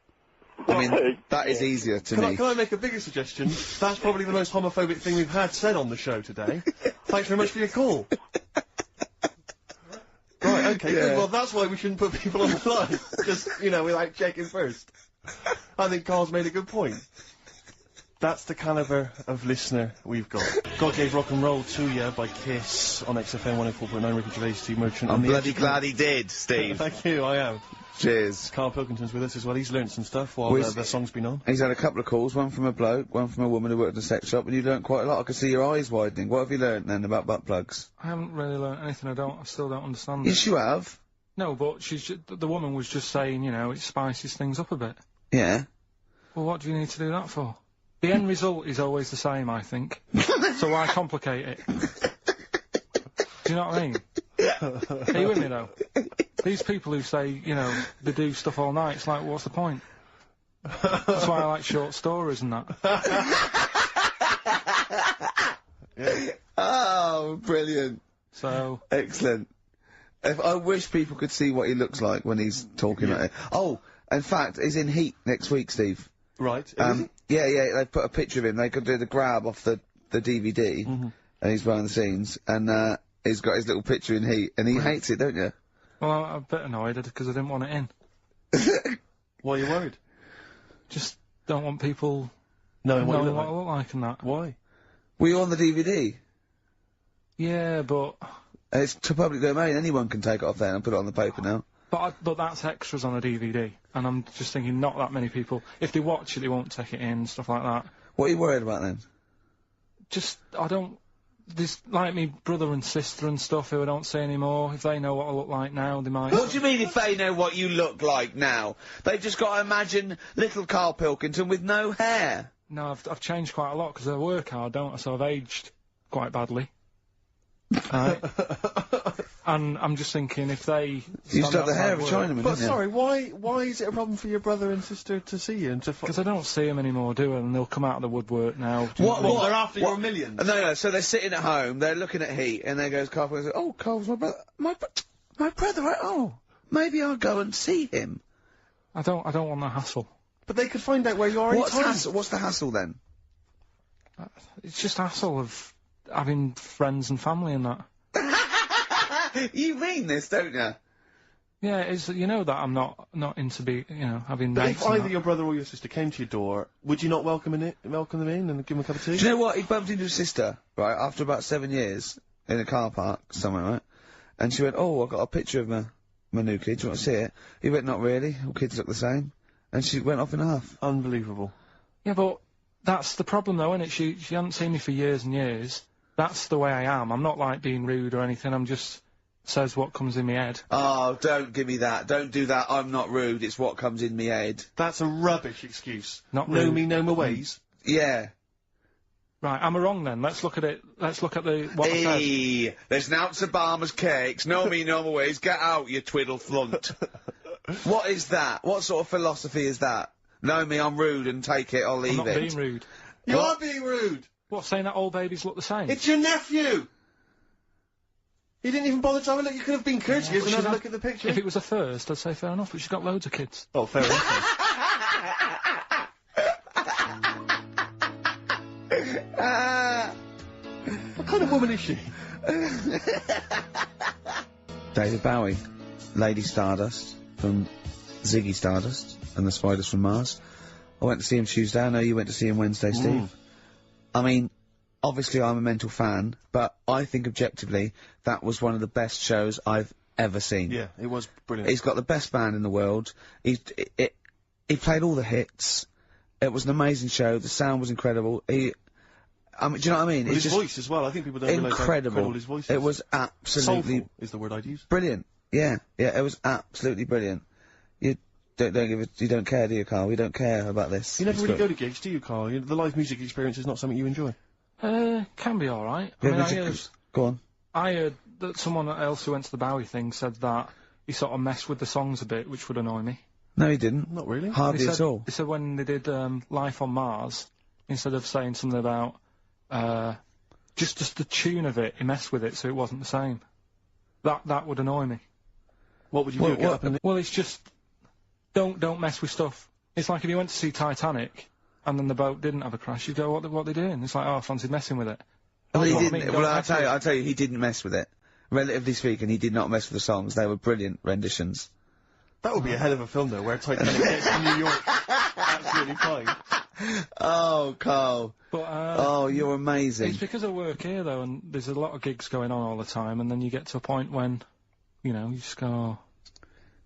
I mean, that is easier to me. Can I make a bigger suggestion? That's probably the most homophobic thing we've had said on the show today. Thanks very much for your call. Right, okay, good. Well, that's why we shouldn't put people on the line. Just, you know, without checking first. I think Karl's made a good point. That's the calibre of listener we've got. God Gave Rock and Roll to Ya by Kiss on XFM 104.9, Ricky Gervais, Steve Merchant. I'm bloody glad he did, Steve. Thank you, I am. Cheers. Karl Pilkington's with us as well. He's learnt some stuff while the song's been on. He's had a couple of calls, one from a bloke, one from a woman who worked at a sex shop, and you learnt quite a lot. I could see your eyes widening. What have you learnt then about butt plugs? I haven't really learnt anything. I still don't understand Yes, you have. No, but the woman was just saying, you know, it spices things up a bit. Yeah. Well, what do you need to do that for? The end result is always the same, I think. So why complicate it? Do you know what I mean? Are you with me, though? These people who say, you know, they do stuff all night, it's like, what's the point? That's why I like short stories and that. Yeah. Oh, brilliant. So... Excellent. I wish people could see what he looks like when he's talking like it. Oh, in fact, he's in Heat next week, Steve. Right. Yeah, they've put a picture of him. They could do the grab off the DVD, and he's behind the scenes, and he's got his little picture in Heat, and he hates it, don't you? Well, I'm a bit annoyed because I didn't want it in. Why are you worried? Just don't want people knowing what I you look like and that. Why? Were you on the DVD? Yeah, but... It's to public domain. Anyone can take it off there and put it on the paper now. But that's extras on a DVD, and I'm just thinking not that many people, if they watch it, they won't take it in, stuff like that. What are you worried about then? Just, there's like me brother and sister and stuff who I don't see anymore. If they know what I look like now, they might... What do you mean if they know what you look like now? They've just got to imagine little Karl Pilkington with no hair. No, I've changed quite a lot, because I work hard, don't I, so I've aged quite badly. Right. And I'm just thinking if they... You used to have the hair of a Chinaman, But didn't you? sorry, why is it a problem for your brother and sister to see you and to... Because I don't see them anymore, do I? And they'll come out of the woodwork now. What? They're after your millions? No, so they're sitting at home, they're looking at Heat, and there goes Karl and says, oh, Karl's my brother. My brother, right? Oh, maybe I'll go and see him. I don't want the hassle. But they could find out where you are What's the hassle then? It's just hassle of having friends and family and that. You mean this, don't you? Yeah, it's, you know that I'm not into having But mates if and either that. your brother or your sister came to your door, would you not welcome them in and give them a cup of tea? Do you know what? He bumped into his sister, right, after about 7 years, in a car park somewhere, right? And she went, oh, I've got a picture of my new kid, do you want to see it? He went, not really, all kids look the same. And she went off in half. Unbelievable. Yeah, but that's the problem though, isn't it? She hasn't seen me for years and years. That's the way I am. I'm not like being rude or anything, I'm just says what comes in my head. Oh, don't give me that. Don't do that. I'm not rude. It's what comes in me head. That's a rubbish excuse. Not know rude. me, know my ways. Yeah. Right, am I wrong then? Let's look at it. Let's look at what I said. Hey, there's Nouts Obama's cakes. Know me, know my ways. Get out, you twiddle flunt. What is that? What sort of philosophy is that? Know me, I'm rude, and take it or leave I'm not being rude. You are being rude. What, saying that all babies look the same? It's your nephew. You didn't even bother to have a look. You could have been courteous and had a look at the picture. If it was a first, I'd say fair enough, but she's got loads of kids. Oh, fair enough. What kind of woman is she? David Bowie, Lady Stardust from Ziggy Stardust and the Spiders from Mars. I went to see him Tuesday. I know you went to see him Wednesday, Steve. I mean, obviously I'm a mental fan, but I think objectively that was one of the best shows I've ever seen. Yeah, it was brilliant. He's got the best band in the world. He played all the hits. It was an amazing show. The sound was incredible. Do you know what I mean? Well, it's his just voice as well. I think people don't realise how incredible his voice is. It was absolutely soulful is the word I'd use. Brilliant. Yeah, it was absolutely brilliant. You don't care, do you, Carl? We don't care about this. You never really go to gigs, do you, Carl? The live music experience is not something you enjoy. Can be alright. Yeah, go on. I heard that someone else who went to the Bowie thing said that he sort of messed with the songs a bit, which would annoy me. No, he didn't. Not really. Hardly at all. He said when they did Life on Mars, instead of saying something about just the tune of it, he messed with it so it wasn't the same. That would annoy me. What would you do? Get up and... Well, it's just don't mess with stuff. It's like if you went to see Titanic and then the boat didn't have a crash, you'd go, what are they doing? It's like, oh, I fancy messing with it. Well, he didn't. Well, I'll tell you, he didn't mess with it. Relatively speaking, he did not mess with the songs. They were brilliant renditions. That would be a hell of a film, though, where Titanic gets to New York. Absolutely fine. Oh, Carl. But, oh, you're amazing. It's because I work here, though, and there's a lot of gigs going on all the time, and then you get to a point when, you just go,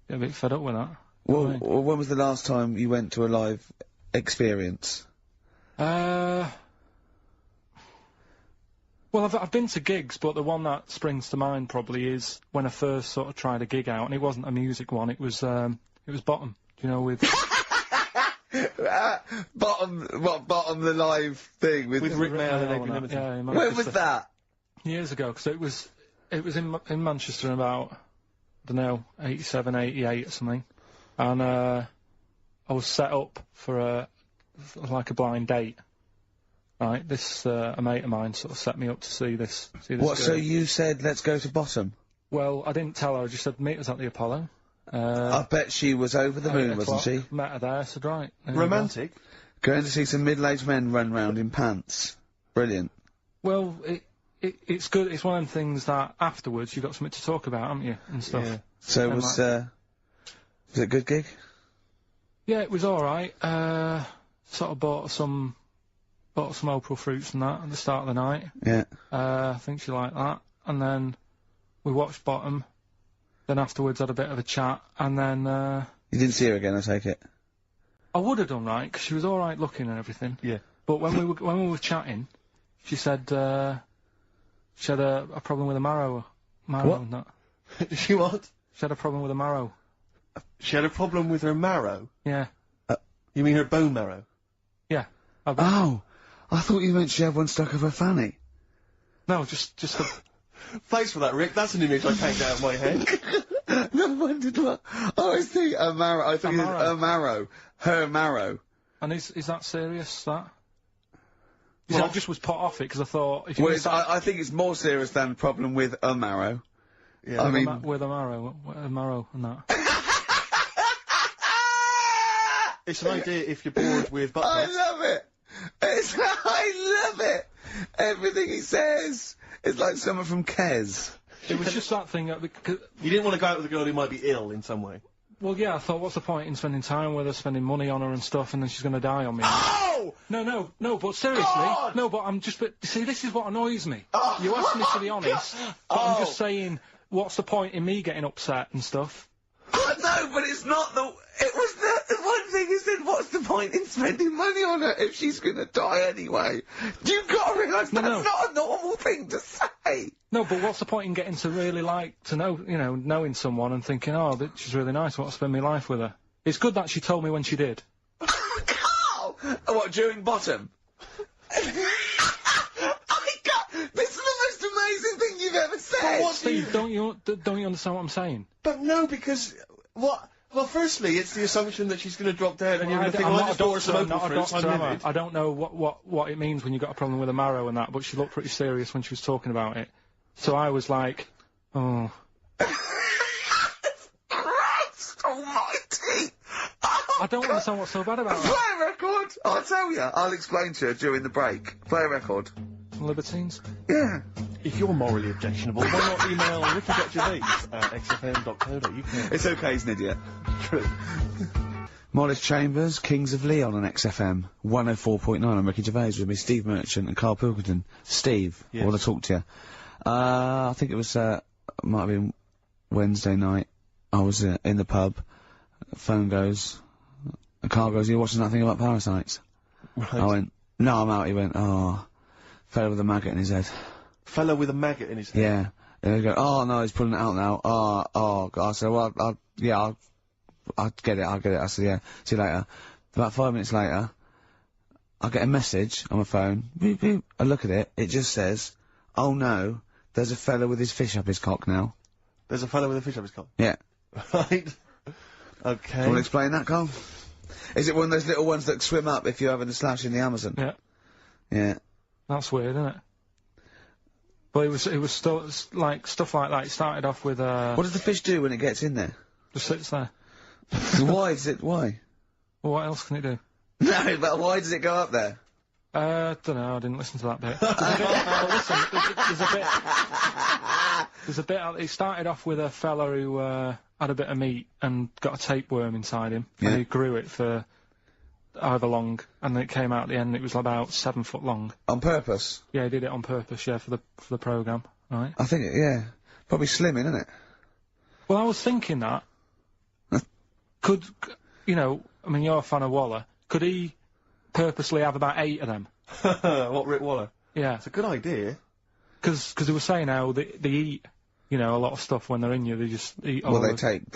get a bit fed up with that. Well, when was the last time you went to a live experience? Well, I've been to gigs, but the one that springs to mind probably is when I first sort of tried a gig out, and it wasn't a music one. It was Bottom. Do you know, with Bottom the live thing with Rick Mail and Adrian Edmonton. Yeah, in when was that? Years ago, because it was in Manchester in about, I don't know, 87, 88 or something, and I was set up for like a blind date. Right, this a mate of mine sort of set me up to see this. What? Girl. So you said let's go to Bottom? Well, I didn't tell her. I just said meet us at the Apollo. I bet she was over the moon, wasn't she? Met her there. I said right. Romantic. Going to see some middle-aged men run round in pants. Brilliant. Well, it's good. It's one of them things that afterwards you've got something to talk about, haven't you, and stuff. Yeah. So was it a good gig? Yeah, it was all right. Sort of bought some April fruits and that at the start of the night. Yeah. I think she liked that. And then we watched Bottom. Then afterwards had a bit of a chat, and then... You didn't see her again, I take it? I would have done, right, because she was all right looking and everything. Yeah. But when we were chatting, she said she had a problem with a marrow. What? And that. She what? She had a problem with a marrow. She had a problem with her marrow? Yeah. You mean her bone marrow? Yeah. Oh! I thought you meant she had one stuck up her fanny. No, just a... Thanks for that, Rick. That's an image I can't get out of my head. No one did what? Oh, I think a marrow. I think it's a marrow. Her marrow. And is that serious, that? Well, I just was put off it, because I thought... If you I think it's more serious than a problem with a marrow. Yeah, I mean... With a marrow and that. It's an idea if you're bored with butt I love it! I love it! Everything he says is like someone from Kes. It was just that thing. You didn't want to go out with a girl who might be ill in some way. Well, yeah, I thought, what's the point in spending time with her, spending money on her and stuff, and then she's going to die on me? Oh! No, but seriously, God! no, but I'm just, see, this is what annoys me. You asked me to be honest, but I'm just saying, what's the point in me getting upset and stuff? No, but it's not it was the one thing you said, what's the point in spending money on her if she's gonna die anyway? You've got to realise that's not a normal thing to say. No, but what's the point in getting to really knowing someone and thinking, oh, she's really nice, I want to spend my life with her? It's good that she told me when she did. Carl! What, during bottom? This is the most amazing thing you've ever said! But Steve, don't you understand what I'm saying? But no, because, what? Well, firstly, it's the assumption that she's going to drop dead and you're going to think, well, I just bought her some open fruits, I'm livid. I don't know what it means when you've got a problem with a marrow and that, but she looked pretty serious when she was talking about it. So I was like, oh. Christ almighty! I don't understand what's so bad about that. Play a record! I'll tell you. I'll explain to her during the break. Play a record. Libertines? Yeah. If you're morally objectionable, why not email ricky.gervais@xfm.co.uk? It's okay, he's an idiot. True. Mollis Chambers, Kings of Leon on XFM 104.9. I'm Ricky Gervais with me, Steve Merchant and Karl Pilkington. Steve, yes. I want to talk to you. I think it was, might have been Wednesday night. I was in the pub. Phone goes. Karl goes, you watching that thing about parasites? Right. I went, no, I'm out. He went, oh, fella with a maggot in his head. Fella with a maggot in his head? Yeah. And they go, oh, no, he's pulling it out now. Oh, God. I said, well, I'll get it. I said, yeah, see you later. About 5 minutes later, I get a message on my phone. Beep, beep. I look at it. It just says, oh, no, there's a fella with his fish up his cock now. There's a fella with a fish up his cock? Yeah. Right. Okay. Want to explain that, Karl? Is it one of those little ones that swim up if you're having a slash in the Amazon? Yeah. Yeah. That's weird, isn't it? But it was still, like, stuff like that. It started off with, What does the fish do when it gets in there? Just sits there. Why? Well, what else can it do? No, but why does it go up there? Dunno, I didn't listen to that bit. There's a bit, it started off with a fella who, had a bit of meat and got a tapeworm inside him. Yeah. And he grew it for however long, and then it came out at the end, it was about 7 foot long. On purpose? Yeah, he did it on purpose, yeah, for the programme, right? I think, yeah. Probably slimming, isn't it? Well, I was thinking that. You're a fan of Waller, could he purposely have about 8 of them? What, Rick Waller? Yeah. It's a good idea. Because they were saying how they eat, a lot of stuff when they're in you, they just eat all Well, they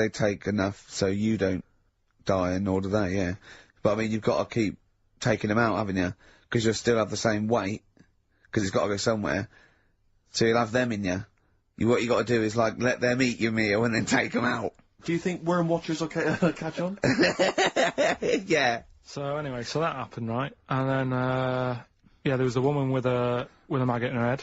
take enough so you don't die, and nor do they, yeah. But, I mean, you've got to keep taking them out, haven't you? Because you'll still have the same weight, because it's got to go somewhere. So you'll have them in you. What you got to do is, like, let them eat your meal and then take them out. Do you think worm watchers will catch on? Yeah. So, anyway, so that happened, right? And then, there was a woman with a maggot in her head.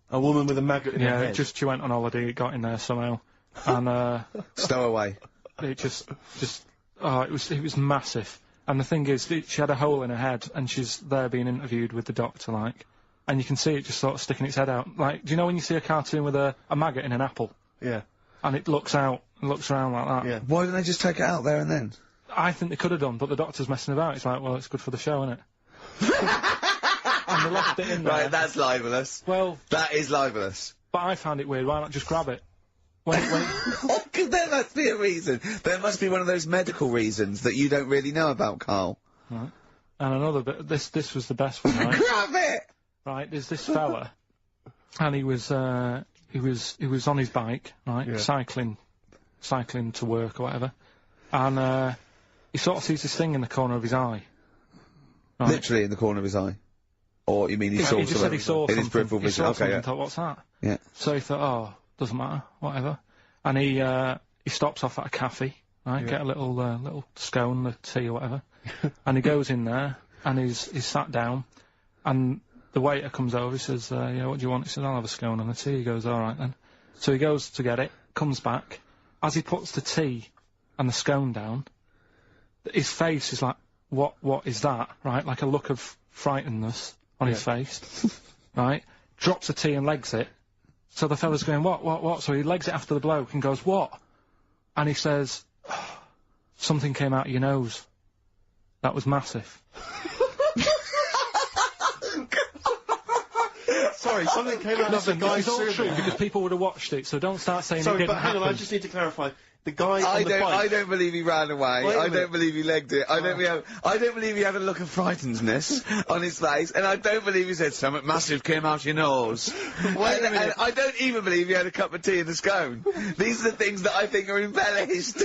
A woman with a maggot in her head? Yeah, she went on holiday, it got in there somehow. And, Stowaway. It it was massive. And the thing is, she had a hole in her head, and she's there being interviewed with the doctor, like, and you can see it just sort of sticking its head out. Like, do you know when you see a cartoon with a maggot in an apple? Yeah. And it looks out, and looks around like that? Yeah. Why didn't they just take it out there and then? I think they could have done, but the doctor's messing about. It's like, well, it's good for the show, isn't it? And they left it in there. Right, that's libelous. Well... That is libelous. But I found it weird, why not just grab it? Because there must be a reason. There must be one of those medical reasons that you don't really know about, Karl. Right. And another bit, this was the best one, right? Grab it! Right, there's this fella, and he was on his bike, right, yeah. cycling to work or whatever, and, he sort of sees this thing in the corner of his eye. Right? Literally in the corner of his eye? Or you mean he saw something? He just said he saw something. In his peripheral vision, okay, yeah. And thought, what's that? Yeah. So he thought, oh, doesn't matter, whatever. And he stops off at a cafe, right, get a little scone, a tea or whatever, and he goes in there, and he's sat down, and the waiter comes over, he says, yeah, what do you want? He says, I'll have a scone and a tea. He goes, alright then. So he goes to get it, comes back, as he puts the tea and the scone down, his face is like, what is that, right, like a look of frightenedness on his face, right, drops the tea and legs it, So the fella's going, what? So he legs it after the bloke and goes, what? And he says, something came out of your nose. That was massive. Sorry, something came out of the guy's It's all serving. true, because people would have watched it, so don't start saying it Sorry, didn't but hang on, I happen. just need to clarify. The guy on the I bike... don't believe he ran away. Wait a I minute. don't believe he legged it. I don't believe he had a look of frightenedness on his face, and I don't believe he said something massive came out your nose. and I don't even believe he had a cup of tea and a scone. These are the things that I think are embellished.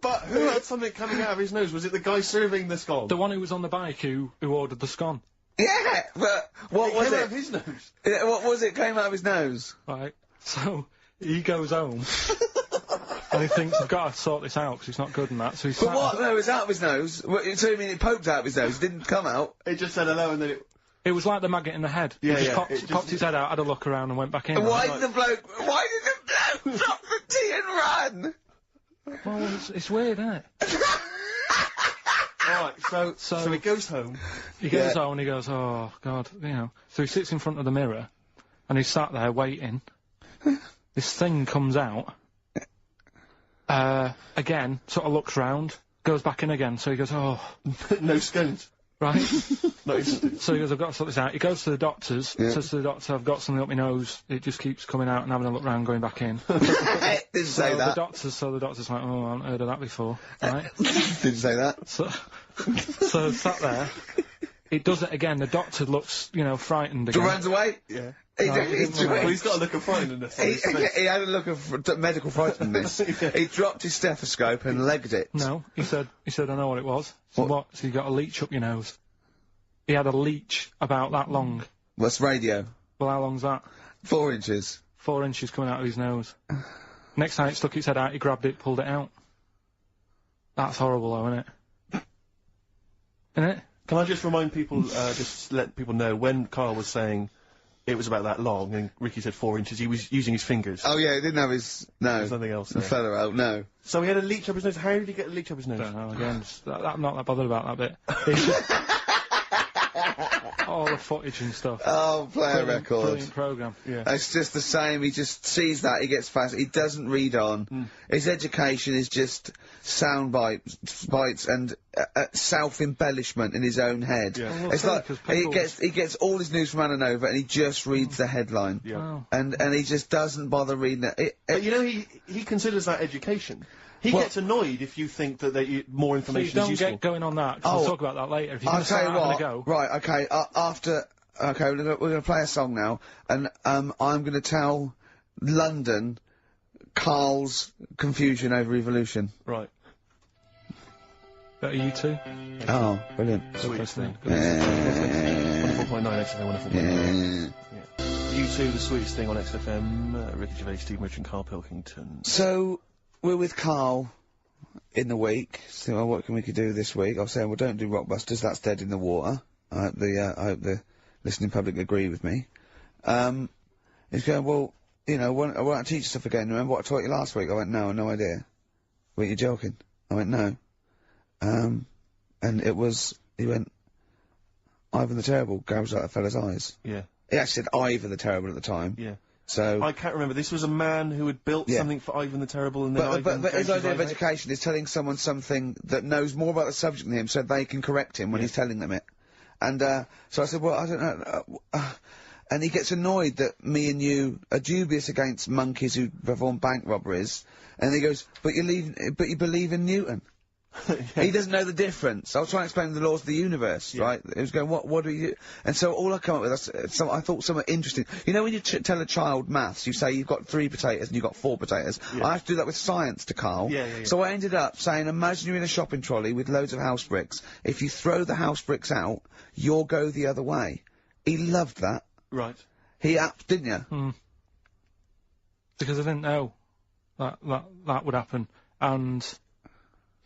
But who had something coming out of his nose? Was it the guy serving the scone? The one who was on the bike who ordered the scone. Yeah, but what was came it? out of his nose. Yeah, what was it? Came out of his nose. Right. So he goes home. And he thinks, I've got to sort this out because it's not good and that. So he's But what? No, it was out of his nose. So you mean it poked out of his nose? It didn't come out. It just said hello and then it... It was like the maggot in the head. Yeah, he just yeah. popped his head out, had a look around and went back in. Why did the bloke drop the tea and run? Well, it's weird, isn't it? Alright, so he goes home. He goes home and he goes, oh, God, you know. So he sits in front of the mirror and he's sat there waiting. This thing comes out. Again, sort of looks round, goes back in again, so he goes, oh. No scones. Right? No, so he goes, I've got to sort this out. He goes to the doctor's, says to the doctor, I've got something up my nose, it just keeps coming out and having a look round, going back in. Didn't say that. So the doctor's like, oh, I haven't heard of that before, right? Didn't say that. So sat there, it does it again, the doctor looks, you know, frightened again. Runs away? Yeah. He's got a look of frightenedness on his face. He had a look of medical frightenedness. He dropped his stethoscope and legged it. No, he said, I know what it was. So what? So you got a leech up your nose. He had a leech about that long. What's radio? Well, how long's that? 4 inches. 4 inches coming out of his nose. Next time it stuck its head out, he grabbed it, pulled it out. That's horrible though, isn't it? Isn't it? Can I just remind people, just let people know, when Karl was saying it was about that long, and Ricky said 4 inches, he was using his fingers. Oh yeah, he didn't have his... No. There's nothing else The there. feather out, no. So he had a leech up his nose. How did he get a leech up his nose? I don't know, again, I'm not that bothered about that bit. All the footage and stuff. Oh, play a record. Brilliant programme. Yeah. It's just the same, he just sees that, he gets fascinated, he doesn't read on. His education is just sound bites and self-embellishment in his own head. Yeah. Well, It's like, he gets all his news from Ananova and he just reads the headline. Yeah. Wow. And he just doesn't bother reading it. But you know, he considers that education. He gets annoyed if you think that more information is useful. Don't get going on that, 'cause we'll talk about that later. If you're I'll tell you what. go. Right, okay, okay, we're gonna play a song now, and, I'm gonna tell London Karl's confusion over evolution. Right. That are you two? Oh, brilliant. Sweet thing. 104.9 XFM, 104.9. Yeah. U2, the sweetest thing on XFM. Ricky Gervais, Steve Merchant, Karl Pilkington. So, we're with Karl in the week. So, what can we do this week? I was saying, well, don't do Rockbusters, that's dead in the water. I hope the listening public agree with me. He's going, well, you know, I won't teach you stuff again. Remember what I taught you last week? I went, no, no idea. Were you joking? I went, no. And it was, he went, Ivan the Terrible gouged out a fella's eyes. Yeah. He actually said Ivan the Terrible at the time. Yeah. So... I can't remember. This was a man who had built something for Ivan the Terrible and then But his idea of education is telling someone something that knows more about the subject than him so they can correct him when he's telling them it. And, so I said, well, I don't know, and he gets annoyed that me and you are dubious against monkeys who perform bank robberies, and he goes, but you believe in Newton. He doesn't know the difference. I was trying to explain the laws of the universe, right? He was going, what do you... And so all I come up with, I thought somewhat interesting. You know when you tell a child maths, you say you've got 3 potatoes and you've got 4 potatoes. I have to do that with science to Karl. So I ended up saying, imagine you're in a shopping trolley with loads of house bricks. If you throw the house bricks out, you'll go the other way. He loved that. Right. He didn't you? Because I didn't know that would happen. And...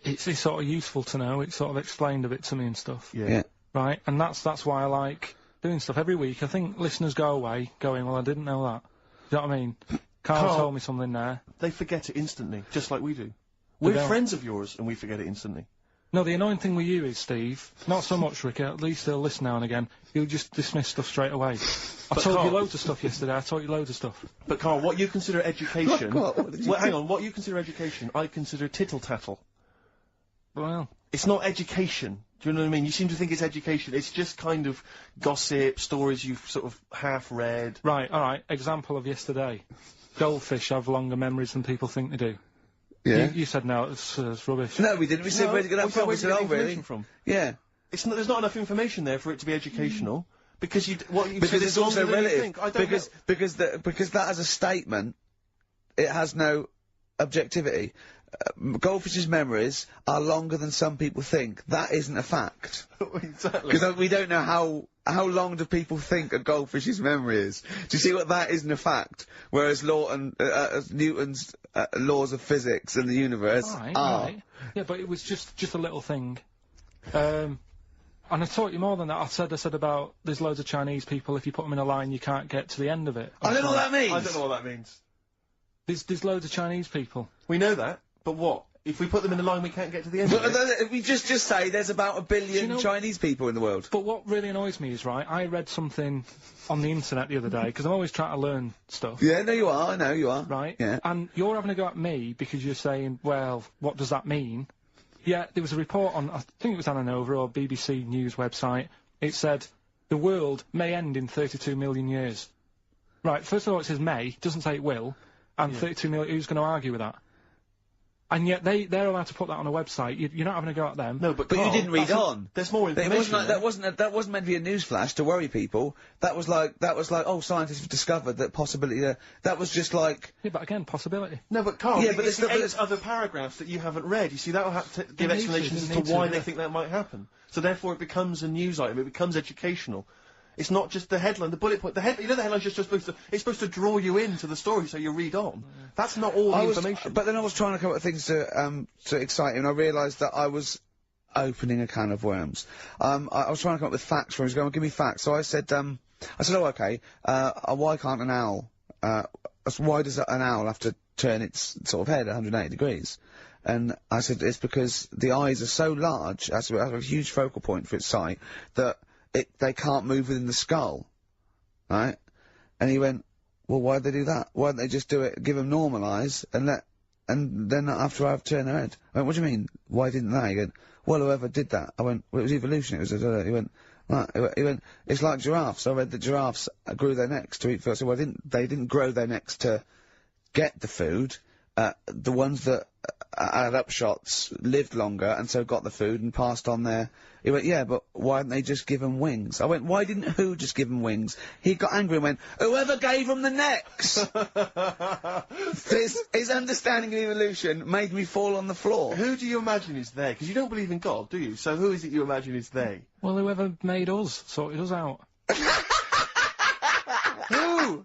It's sort of useful to know. It sort of explained a bit to me and stuff. Yeah. Right? And that's why I like doing stuff. Every week, I think listeners go away going, well, I didn't know that. Do you know what I mean? Karl told me something there. They forget it instantly, just like we do. We're friends of yours, and we forget it instantly. No, the annoying thing with you is, Steve, not so much, Ricky, at least they'll listen now and again, you'll just dismiss stuff straight away. I told you loads of stuff yesterday, I taught you loads of stuff. But Karl, what you consider education... what hang on, what you consider education, I consider tittle-tattle. Well... It's not education. Do you know what I mean? You seem to think it's education. It's just kind of gossip, stories you've sort of half-read. Right, alright, example of yesterday. Goldfish have longer memories than people think they do. Yeah. You said no, it's rubbish. No, we didn't. We said where'd you get that from? We said, oh, really? From? Yeah. There's not enough information there for it to be educational. Because because it's also relative. Because that as a statement, it has no objectivity. Goldfish's memories are longer than some people think. That isn't a fact. Exactly. Because we don't know how long do people think a goldfish's memory is. Do you see what that isn't a fact? Whereas Newton's laws of physics and the universe are. Right. Yeah, but it was just a little thing. And I taught you more than that. I said about there's loads of Chinese people, if you put them in a line, you can't get to the end of it. I don't know what that means. I don't know what that means. There's loads of Chinese people. We know that, but what? If we put them in a line, we can't get to the end of it? We just say there's about 1 billion Chinese people in the world. But what really annoys me is, right, I read something on the internet the other day, because I'm always trying to learn stuff. Yeah, no, you are. I know you are. Right? Yeah. And you're having a go at me because you're saying, well, what does that mean? Yeah, there was a report on, I think it was Ananova or BBC News website. It said, the world may end in 32 million years. Right, first of all, it says may, it doesn't say it will, and 32 million, who's going to argue with that? And yet they're allowed to put that on a website. You're not having a go at them. No, but Karl, you didn't read on. There's more information. That wasn't meant to be a newsflash to worry people. That was like, oh, scientists have discovered that possibility. That was just like. Yeah, but again, possibility. No, but Karl, yeah, but there's other paragraphs that you haven't read. You see, that'll have to give explanations as to why they think that might happen. So therefore, it becomes a news item. It becomes educational. It's not just the headline, the bullet point. The headline's just supposed to. It's supposed to draw you into the story, so you read on. That's not all the information. But then I was trying to come up with things to excite you, and I realised that I was opening a can of worms. I was trying to come up with facts for him. He was going, give me facts. So I said, oh, okay. Why can't an owl? Why does an owl have to turn its sort of head 180 degrees? And I said, it's because the eyes are so large, that's a huge focal point for its sight, that they can't move within the skull, right? And he went, well, why'd they do that? Why don't they just do it, give them normal eyes, and then after I've turned their head? I went, what do you mean? Why didn't they? He went, well, whoever did that. I went, well, it was evolution. It was, he went, right. He went, it's like giraffes. I read that giraffes grew their necks to eat food. So they didn't grow their necks to get the food. The ones that had upshots lived longer and so got the food and passed on their. He went, yeah, but why didn't they just give them wings? I went, why didn't who just give them wings? He got angry and went, whoever gave them the necks! His understanding of evolution made me fall on the floor. Who do you imagine is they? Because you don't believe in God, do you? So who is it you imagine is they? Well, whoever made us, sorted us out. Who?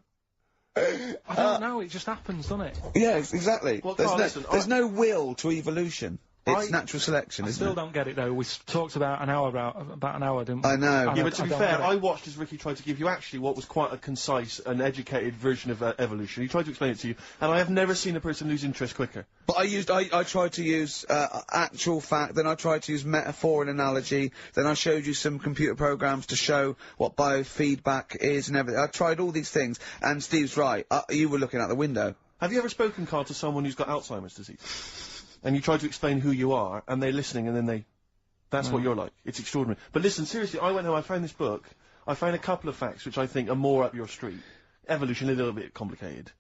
I don't know, it just happens, doesn't it? Yes, exactly. Well, there's no will to evolution. It's natural selection, isn't it? I still don't get it, though. We talked about an hour, didn't we? I know. Yeah, but to be fair, I watched as Ricky tried to give you actually what was quite a concise and educated version of evolution. He tried to explain it to you, and I have never seen a person lose interest quicker. But I tried to use actual fact, then I tried to use metaphor and analogy, then I showed you some computer programs to show what biofeedback is and everything. I tried all these things, and Steve's right. You were looking out the window. Have you ever spoken, Karl, to someone who's got Alzheimer's disease? And you try to explain who you are, and they're listening, and then that's what you're like. It's extraordinary. But listen, seriously, I went home, I found this book, I found a couple of facts which I think are more up your street. Evolution, a little bit complicated.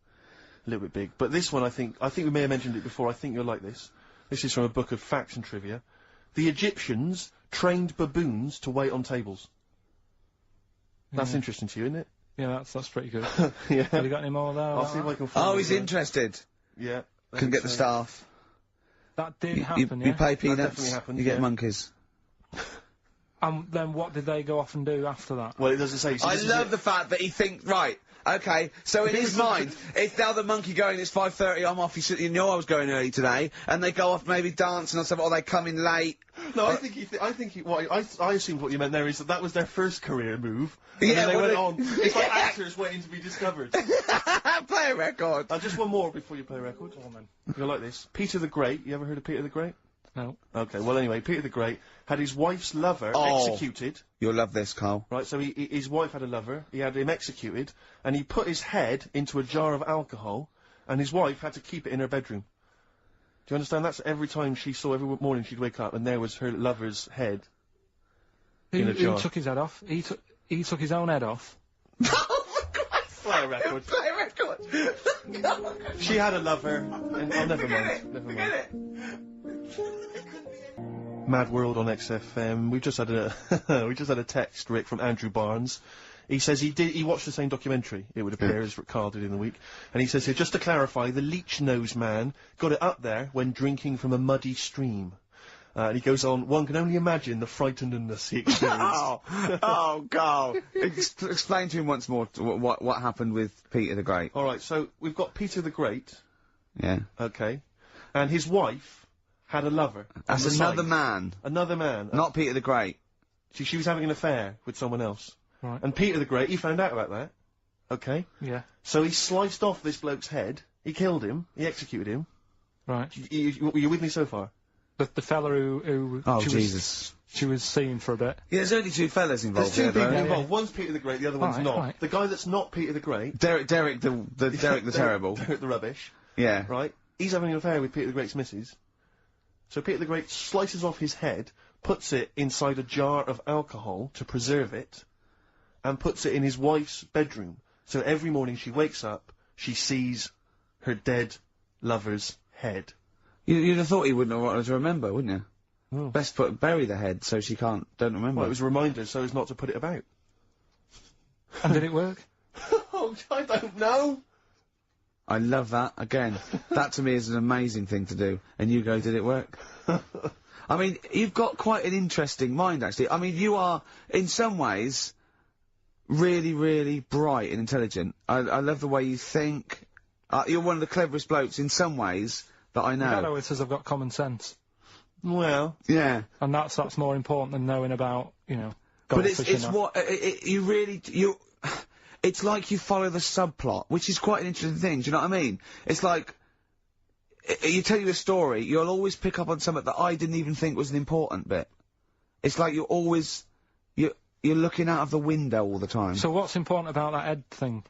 A little bit big. But this one, I think we may have mentioned it before, I think you'll like this. This is from a book of facts and trivia. The Egyptians trained baboons to wait on tables. That's interesting to you, isn't it? Yeah, that's pretty good. Yeah. Have you got any more there? I'll see if I can find Oh, he's interested. Yeah. Can get the staff. That did happen, yeah? You pay peanuts, That definitely happened, you get monkeys. And then what did they go off and do after that? Well, it doesn't say. So I love the fact that he thinks, right, okay, so in his mind, if now the monkey going, it's 5:30, I'm off, you know I was going early today, and they go off maybe dancing or something, or they come in late. No, I assumed what you meant there is that was their first career move. And Yeah, then they well, went on. It's like actors waiting to be discovered. Play a record. Just one more before you play a record. Oh, man. You'll like this. Peter the Great. You ever heard of Peter the Great? No. Okay, well anyway, Peter the Great had his wife's lover executed. You'll love this, Karl. Right, so his wife had a lover, he had him executed, and he put his head into a jar of alcohol, and his wife had to keep it in her bedroom. Do you understand? That's every time she saw, every morning she'd wake up, and there was her lover's head in a jar. Who took his head off? He took his own head off. Play a record. Play a record! She had a lover, and never mind. Never mind. Mad World on XFM. We just had a text, Rick, from Andrew Barnes. He says he watched the same documentary, it would appear, as Karl did in the week. And he says here, just to clarify, the leech nose man got it up there when drinking from a muddy stream. And he goes on, one can only imagine the frightenedness he experienced. Oh, Karl. Explain to him once more what happened with Peter the Great. Alright, so we've got Peter the Great. Yeah. Okay. And his wife had a lover. That's another man. Another man. Not Peter the Great. She was having an affair with someone else. Right. And Peter the Great, he found out about that. Okay? Yeah. So he sliced off this bloke's head, he killed him, he executed him. Right. You with me so far? The fella who she was seeing for a bit. Yeah, there's only two fellas involved. There's two people involved. One's Peter the Great, the other one's not. Right. The guy that's not Peter the Great... Derek the Terrible. Derek the Rubbish. Yeah. Right? He's having an affair with Peter the Great's missus. So Peter the Great slices off his head, puts it inside a jar of alcohol to preserve it, and puts it in his wife's bedroom. So every morning she wakes up, she sees her dead lover's head. You'd have thought he wouldn't have wanted her to remember, wouldn't you? Oh. Best bury the head so she don't remember. Well, it was a reminder so as not to put it about. And did it work? Oh, I don't know. I love that. Again, that to me is an amazing thing to do. And you go, did it work? I mean, you've got quite an interesting mind, actually. I mean, you are, in some ways, really, really bright and intelligent. I love the way you think. You're one of the cleverest blokes in some ways that I know. Hello, it says I've got common sense. Well. Yeah. And that's more important than knowing about, you know, but it's what, it's like you follow the subplot, which is quite an interesting thing, do you know what I mean? It's like, you tell you a story, you'll always pick up on something that I didn't even think was an important bit. It's like you're always, you're looking out of the window all the time. So what's important about that head thing?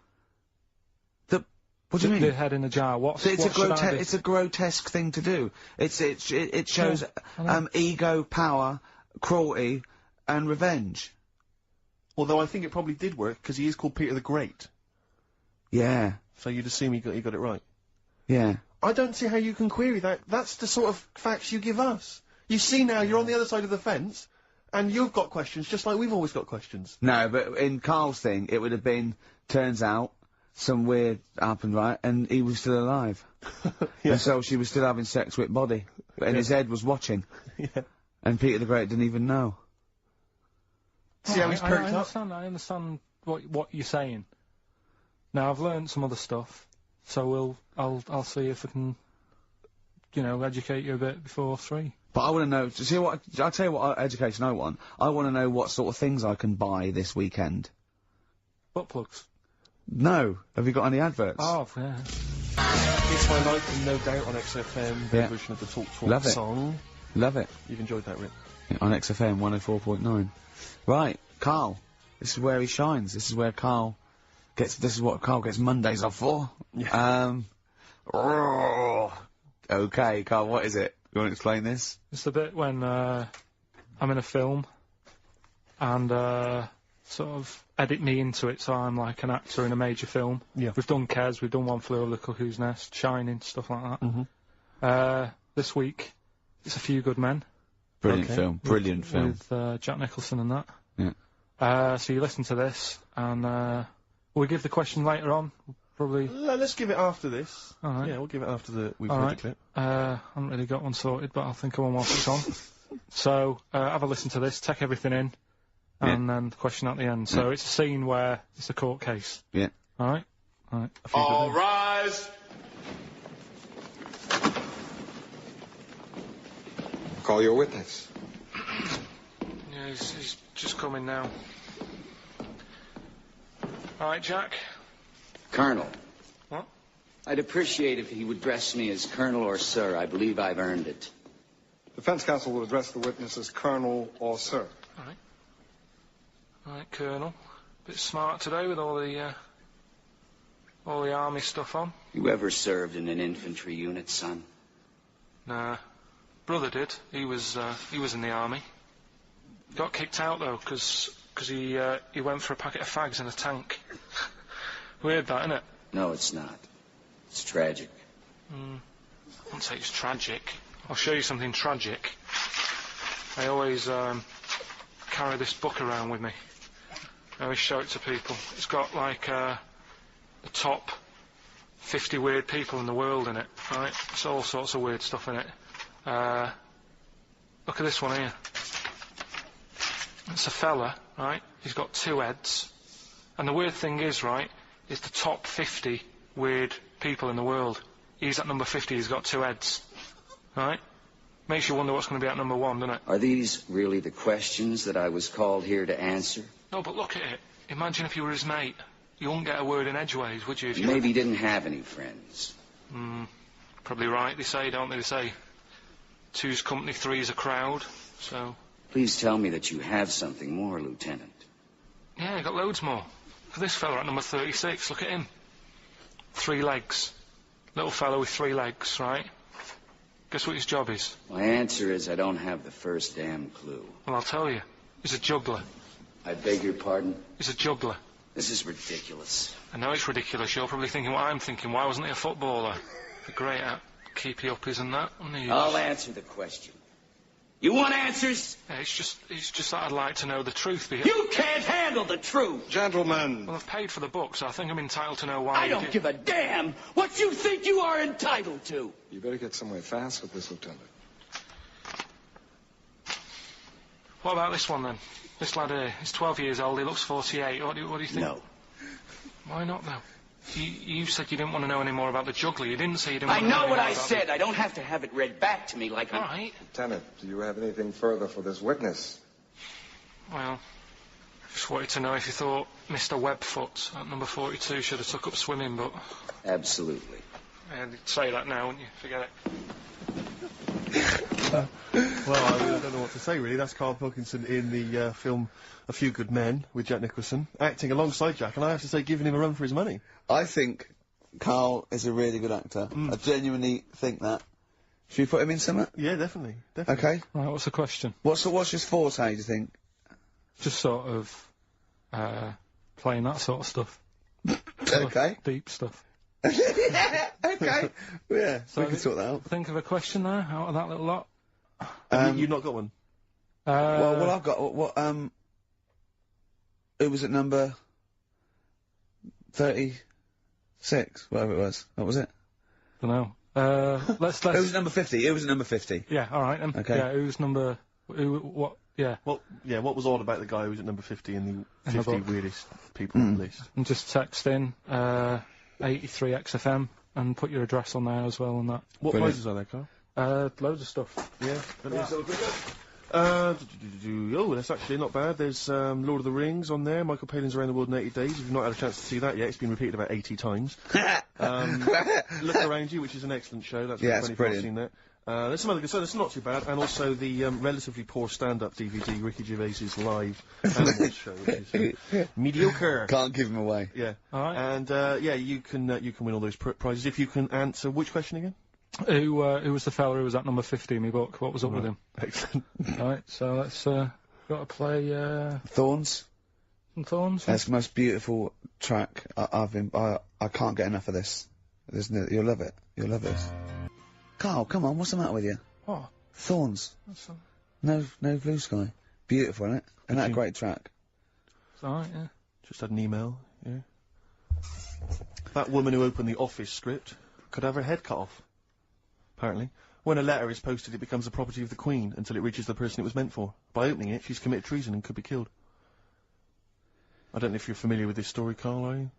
What do you mean? The head in the jar. It's a grotesque thing to do. It shows ego, power, cruelty, and revenge. Although I think it probably did work because he is called Peter the Great. Yeah. So you'd assume he got it right. Yeah. I don't see how you can query that. That's the sort of facts you give us. You see now, you're on the other side of the fence, and you've got questions just like we've always got questions. No, but in Karl's thing, it would have been, turns out, some weird happened, right, and he was still alive. Yeah. And so she was still having sex with body, and his head was watching. Yeah. And Peter the Great didn't even know. See how he's perked up? I understand what you're saying. Now, I've learned some other stuff, so I'll see if I can, you know, educate you a bit before 3. But I want to know, see what, I'll tell you what education I want. I want to know what sort of things I can buy this weekend. Butt plugs? No. Have you got any adverts? Oh, yeah. It's My Life and No Doubt on XFM, their version of the Talk song. Love it. You've enjoyed that, Rick? Yeah, on XFM 104.9. Right, Karl. This is where he shines. This is where Karl gets, this is what Karl gets Mondays off for. Yeah. Okay, Karl, what is it? You want to explain this? It's the bit when, I'm in a film, and, sort of edit me into it so I'm like an actor in a major film. Yeah. We've done Kes, we've done One Flew Over the Cuckoo's Nest, Shining, stuff like that. Mm-hmm. This week, it's A Few Good Men. Brilliant film. Brilliant film. With Jack Nicholson and that. Yeah. So you listen to this, and will we give the question later on? Probably. Let's give it after this. All right. Yeah, we'll give it after we've heard the clip. I haven't really got one sorted, but I'll think of one whilst it's on. So, have a listen to this, take everything in, and then the question at the end. So it's a scene where it's a court case. Yeah. Alright? Alright. All rise! Call your witness. Yeah, he's just coming now. Alright, Jack? Colonel. What? I'd appreciate if he would address me as Colonel or Sir. I believe I've earned it. Defense counsel will address the witness as Colonel or Sir. Right. Right, Colonel. Bit smart today with all the army stuff on. You ever served in an infantry unit, son? Nah. Brother did. He was in the army. Got kicked out though, because he went for a packet of fags in a tank. Weird that, innit? No, it's not. It's tragic. I wouldn't say it's tragic. I'll show you something tragic. I always carry this book around with me. I always show it to people. It's got like the top 50 weird people in the world in it, right? It's all sorts of weird stuff in it. Look at this one here. It's a fella, right? He's got 2 heads. And the weird thing is, right, is the top 50 weird people in the world. He's at number 50, he's got 2 heads. Right? Makes you wonder what's going to be at number 1, doesn't it? Are these really the questions that I was called here to answer? No, but look at it. Imagine if you were his mate. You wouldn't get a word in edgeways, would you? If you Maybe he didn't have any friends. Probably right, they say, don't they? They say 2's company, 3's a crowd, so... Please tell me that you have something more, Lieutenant. Yeah, I got loads more. For this fella at number 36, look at him. 3 legs. Little fellow with 3 legs, right? Guess what his job is? My answer is I don't have the first damn clue. Well, I'll tell you. He's a juggler. I beg your pardon? He's a juggler. This is ridiculous. I know it's ridiculous. You're probably thinking what I'm thinking. Why wasn't he a footballer? They're great at keepy uppies and that. I'll answer the question. You want answers? Yeah, it's just that I'd like to know the truth. You can't handle the truth! Gentlemen! Well, I've paid for the book, so I think I'm entitled to know why. I don't give a damn what you think you are entitled to! You better get somewhere fast with this, Lieutenant. What about this one, then? This lad here. He's 12 years old, he looks 48. What do you think? No. Why not, though? You said you didn't want to know any more about the juggler. You didn't say you didn't want I to know know any what more I about said. I don't have to have it read back to me like All right. Lieutenant, do you have anything further for this witness? Well, just wanted to know if you thought Mr. Webfoot at number 42 should have took up swimming, but... Absolutely. Yeah, you'd say that now, wouldn't you? Forget it. Well, I don't know what to say, really. That's Karl Pilkington in the film A Few Good Men with Jack Nicholson, acting alongside Jack, and I have to say, giving him a run for his money. I think Karl is a really good actor. I genuinely think that. Should we put him in something? Yeah, definitely. Okay. Right, what's the question? What's his forte, do you think? Just sort of, playing that sort of stuff. Okay. Deep stuff. Okay. Yeah, So we can sort that out. Think of a question there, out of that little lot. You've not got one? Well, I've got, it was at number 36, whatever it was. What was it? Dunno. Let's... It was number 50, it was number 50. Yeah, alright then. Okay. Yeah, what, yeah. Well, yeah, what was odd about the guy who was at number 50 in the 50 weirdest people list? And just text in, 83XFM, and put your address on there as well and that. What prizes are there, Karl? Loads of stuff. Yeah. Oh, that's actually not bad. There's Lord of the Rings on there, Michael Palin's Around the World in 80 Days. If you've not had a chance to see that yet, it's been repeated about 80 times. Look Around You, which is an excellent show. That's it's brilliant. Seen that. There's some other good stuff. That's not too bad. And also the relatively poor stand-up DVD, Ricky Gervais's live animals show, which is mediocre. Can't give him away. Yeah. All right. And yeah, you can win all those prizes if you can answer which question again? Who was the fella who was at number 50 in my book? What was up with him? Excellent. Alright, so let's, got to play, Thorns. some Thorns? That's the most beautiful track I can't get enough of this. You'll love it. You'll love it. Karl, come on, what's the matter with you? What? Thorns. No Blue Sky. Beautiful, isn't it? And that great track. It's alright, yeah. Just had an email, yeah. That woman who opened the Office script could have her head cut off. Apparently. When a letter is posted, it becomes the property of the Queen until it reaches the person it was meant for. By opening it, she's committed treason and could be killed. I don't know if you're familiar with this story, Karl, are you?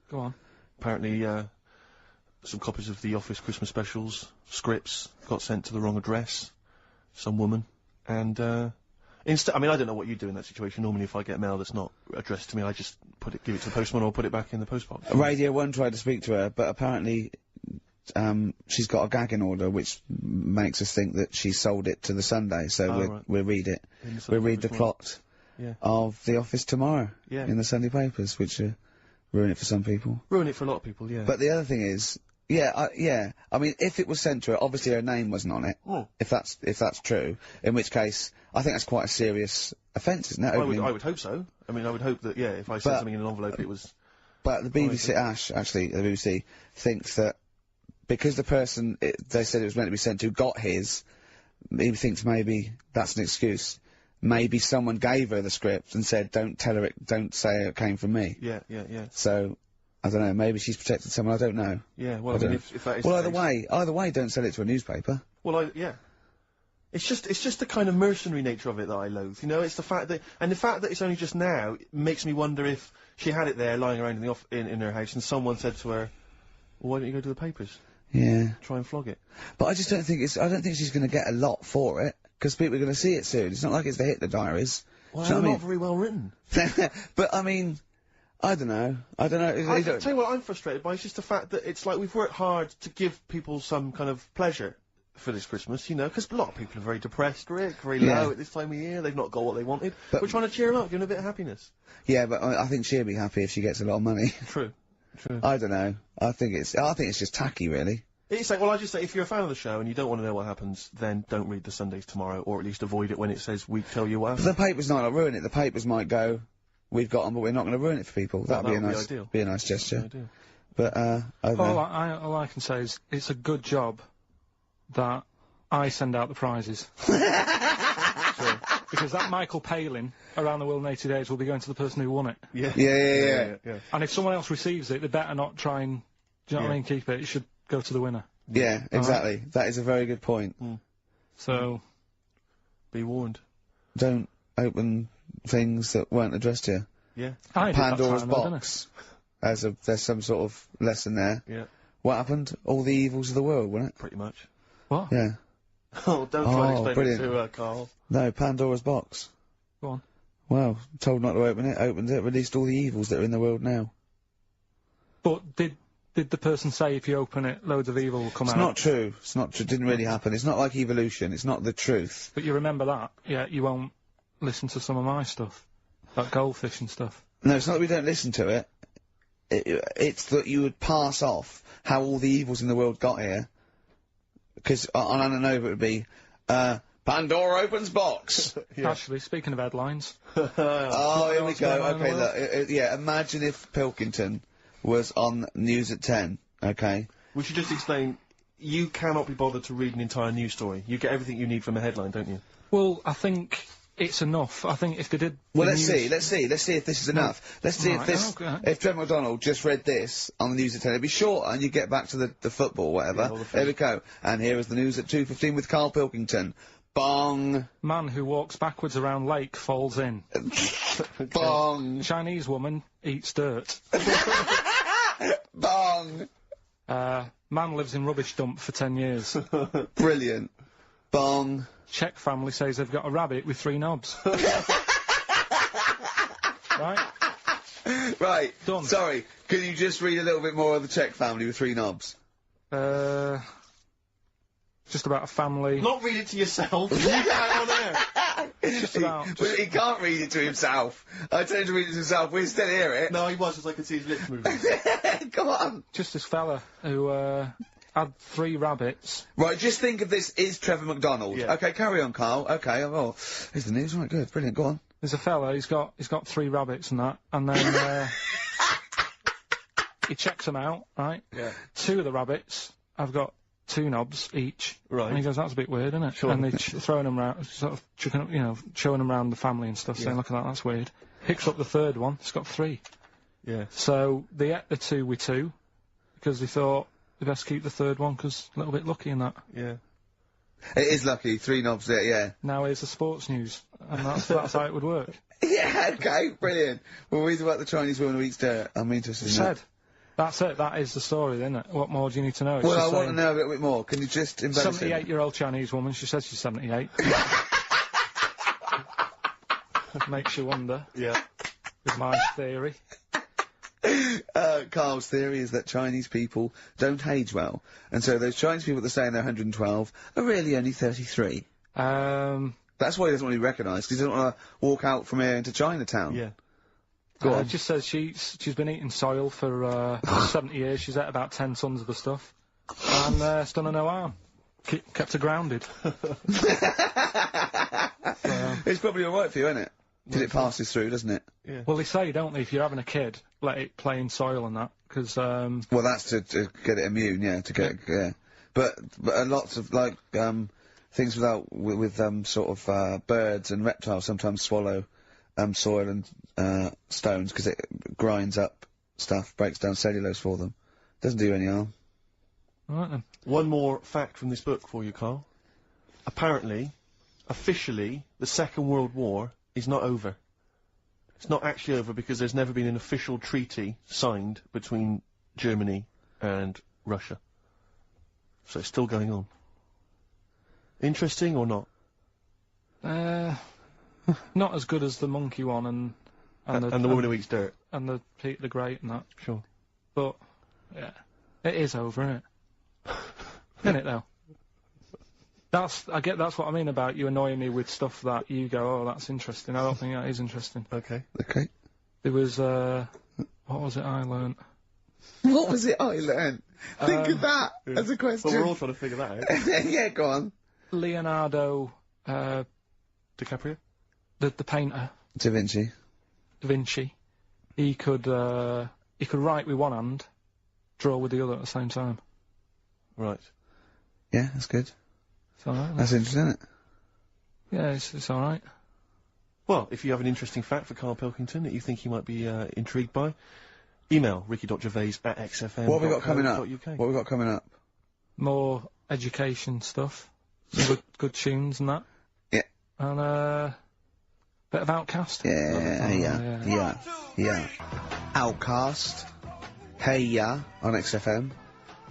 Go on. Apparently, some copies of the Office Christmas specials, scripts, got sent to the wrong address. Some woman. And, I mean, I don't know what you do in that situation. Normally, if I get mail that's not addressed to me, I just give it to the postman or put it back in the postbox. Radio 1 tried to speak to her, but apparently she's got a gagging order, which makes us think that she sold it to the Sunday, so we'll read it. We'll read the plot of The Office tomorrow in the Sunday papers, which ruin it for some people. Ruin it for a lot of people, yeah. But the other thing is, I mean, if it was sent to her, obviously her name wasn't on it. If that's true, in which case, I think that's quite a serious offence, isn't it? I would hope so. I mean, I would hope that, if I sent something in an envelope, it was... But the BBC, the BBC, thinks that because the person they said it was meant to be sent to got his, he thinks maybe that's an excuse. Maybe someone gave her the script and said, don't say it came from me. Yeah. So, I don't know, maybe she's protected someone, I don't know. Yeah, well, I mean, if that is well, either way, don't sell it to a newspaper. Well, It's just the kind of mercenary nature of it that I loathe, you know, it's the fact that it's only just now makes me wonder if she had it there lying around in her house and someone said to her, well, why don't you go to the papers? Yeah. Try and flog it. But I just don't think I don't think she's gonna get a lot for it, because people are gonna see it soon. It's not like it's the Hitler Diaries. Well, they're not very well written. But, I mean, I don't know. I tell you what I'm frustrated by, it's just the fact that it's like we've worked hard to give people some kind of pleasure for this Christmas, you know, because a lot of people are very depressed, Rick, very low at this time of year, they've not got what they wanted. But we're trying to cheer them up, give them a bit of happiness. Yeah, but I think she'll be happy if she gets a lot of money. True. I don't know. I think it's just tacky, really. It's like, well, I just say, if you're a fan of the show and you don't want to know what happens, then don't read the Sundays tomorrow, or at least avoid it when it says, we tell you what happens. But the papers might not ruin it. The papers might go, we've got them, but we're not going to ruin it for people. That'd be a nice gesture. But, all I can say is, it's a good job that I send out the prizes. Because that Michael Palin, Around the World in 80 Days, will be going to the person who won it. Yeah. And if someone else receives it, they better not try and, do you know what I mean, keep it. It should go to the winner. Yeah, exactly. Right? That is a very good point. So, be warned. Don't open things that weren't addressed to you. Yeah. Pandora's box. There's some sort of lesson there. Yeah. What happened? All the evils of the world, wasn't it? Pretty much. What? Yeah. Oh, don't try and explain it to Karl. No, Pandora's box. Go on. Well, told not to open it, opened it, released all the evils that are in the world now. But did the person say if you open it, loads of evil will come out? It's not true. It's not true. It didn't really happen. It's not like evolution. It's not the truth. But you remember that? Yeah, you won't listen to some of my stuff. Like goldfish and stuff. No, it's not that we don't listen to it. It's that you would pass off how all the evils in the world got here. Because on Ananova it would be, Pandora opens box. Actually, speaking of headlines. Oh, here we go. Okay, look. Imagine if Pilkington was on News at 10, okay? We should just explain, you cannot be bothered to read an entire news story. You get everything you need from a headline, don't you? Well, I think it's enough. I think if they did... Well, let's see if this is enough. Let's see if Trevor McDonald just read this on the News at 10, it'd be shorter and you get back to the football or whatever. Yeah, there we go. And here is the news at 2:15 with Karl Pilkington. Bong. Man who walks backwards around lake falls in. Bong. Chinese woman eats dirt. Bong. Man lives in rubbish dump for 10 years. Brilliant. Bong. Czech family says they've got a rabbit with 3 knobs. Right. Done. Sorry, can you just read a little bit more of the Czech family with 3 knobs? Just about a family... Not read it to yourself. Read it out on air. It's just about... Well, he can't read it to himself. I told him to read it to himself. We still hear it. No, he was, because I could see his lips moving. Come on. Just this fella who, had 3 rabbits. Right, just think of this is Trevor McDonald. Yeah. Okay, carry on, Karl. Okay, oh, here's the news. Right, good, brilliant. Go on. There's a fella, he's got 3 rabbits and that, and then, he checks them out, right? Yeah. 2 of the rabbits have got 2 knobs each. Right. And he goes, that's a bit weird, isn't it? Sure. And they're throwing them around, sort of, showing them around the family and stuff, saying, look at that, that's weird. Picks up the 3rd one, it's got 3. Yeah. So, they ate the 2 with 2, because they thought they best keep the 3rd one, because a little bit lucky in that. Yeah. It is lucky, 3 knobs there, yeah. Now here's the sports news, and that's how it would work. Yeah, okay, brilliant. Well, read about the Chinese woman who eats dirt. I'm interested in that. That's it, that is the story, isn't it? What more do you need to know? It's well, I want to know a little bit more. Can you just embellish it? 78-year-old Chinese woman, she says she's 78. Makes you wonder. Yeah. With my theory. Karl's theory is that Chinese people don't age well, and so those Chinese people that say they're 112 are really only 33. That's why he doesn't want to be recognised, because he doesn't want to walk out from here into Chinatown. Yeah. Go on. It just says she's been eating soil for 70 years. She's ate about 10 tons of the stuff, and it's done her no harm. Kept her grounded. It's probably alright for you, isn't it? Because it passes through, doesn't it? Yeah. Well, they say, don't they, if you're having a kid, let it play in soil and that, because Well, that's to get it immune, yeah, to get yeah. But lots of, like, things with sort of, birds and reptiles sometimes swallow, soil and, stones, because it grinds up stuff, breaks down cellulose for them. Doesn't do any harm. Right then. One more fact from this book for you, Karl. Apparently, officially, the Second World War is not over. It's not actually over because there's never been an official treaty signed between Germany and Russia. So it's still going on. Interesting or not? Not as good as the monkey one and the woman who eats dirt. And the Peter the Great and that. Sure. But, yeah. It is over, isn't it? Isn't it, though? That's what I mean about you annoying me with stuff that you go, oh, that's interesting. I don't think that is interesting. Okay. Okay. There was, what was it I learnt? What was it I learnt? Think of that as a question. Well, we're all trying to figure that out. Yeah, go on. Leonardo, DiCaprio? The painter. Da Vinci. He could write with one hand, draw with the other at the same time. Right. Yeah, that's good. It's alright. That's interesting, isn't it? Yeah, it's alright. Well, if you have an interesting fact for Karl Pilkington that you think he might be intrigued by, email ricky.gervais@xfm.co.uk. What have we got coming up? What have we got coming up? More education stuff. Some good tunes and that. Yeah. And, bit of Outcast. Yeah. Outcast. Hey Ya on XFM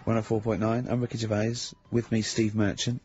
104.9. I'm Ricky Gervais. With me, Steve Merchant.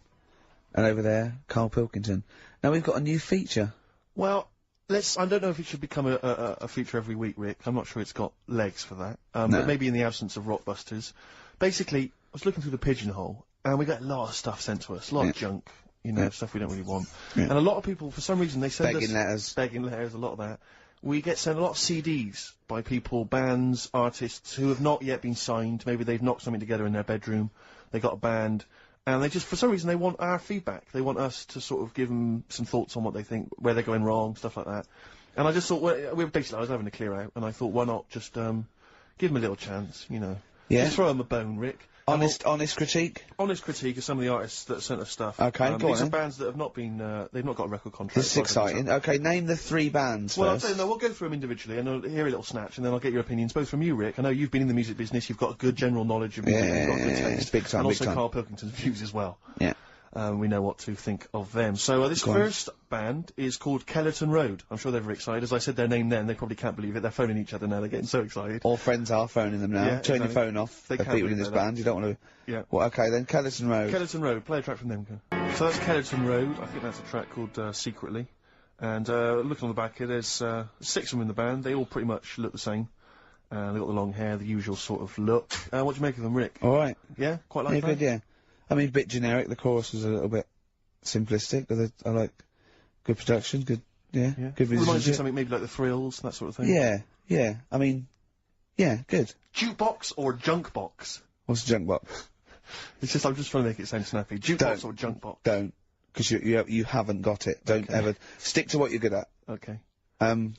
And over there, Karl Pilkington. Now we've got a new feature. Well, I don't know if it should become a feature every week, Rick. I'm not sure it's got legs for that. No. But maybe in the absence of Rockbusters. Basically, I was looking through the pigeonhole, and we got a lot of stuff sent to us. A lot of junk. You know, stuff we don't really want. Yeah. And a lot of people, for some reason, they send Begging letters, a lot of that. We get sent a lot of CDs by people, bands, artists, who have not yet been signed. Maybe they've knocked something together in their bedroom, they got a band, and they just, for some reason, they want our feedback. They want us to sort of give them some thoughts on what they think, where they're going wrong, stuff like that. And I just thought, well, I was having a clear out, and I thought, why not just, give them a little chance, you know. Yeah. Just throw them a bone, Rick. Honest critique? Honest critique of some of the artists that sent us stuff. Okay, go on These are then. bands that have not been, they've not got a record contract. This is exciting. Okay, name the 3 bands Well, first. I'll tell you, no, we'll go through them individually, and I'll hear a little snatch, and then I'll get your opinions, both from you, Rick. I know you've been in the music business, you've got a good general knowledge of music, you've got good taste. Big time, and big also time. Karl Pilkington's views as well. Yeah. We know what to think of them. So, this Go on. first band is called Kellerton Road. I'm sure they're very excited. As I said their name then, they probably can't believe it. They're phoning each other now, they're getting so excited. All friends are phoning them now. Yeah, Turn your exactly. phone off. They The can't people in believe this that. band, you don't want to... Yeah. Well, okay then, Kellerton Road. Kellerton Road, play a track from them, Ken. So that's Kellerton Road, I think that's a track called Secretly. And looking on the back here, there's 6 of them in the band, they all pretty much look the same. They've got the long hair, the usual sort of look. What do you make of them, Rick? Alright. Yeah? Quite like that? Good, yeah. I mean, a bit generic, the chorus was a little bit simplistic, but I like good production, good Yeah. good Reminds you of musicianship. something maybe like the Thrills, that sort of thing? Yeah, I mean, yeah, good. Jukebox or junk box? What's a junk box? It's just, I'm just trying to make it sound snappy. Jukebox or junk box? Don't. Because you haven't got it. Don't ever. Stick to what you're good at. Okay.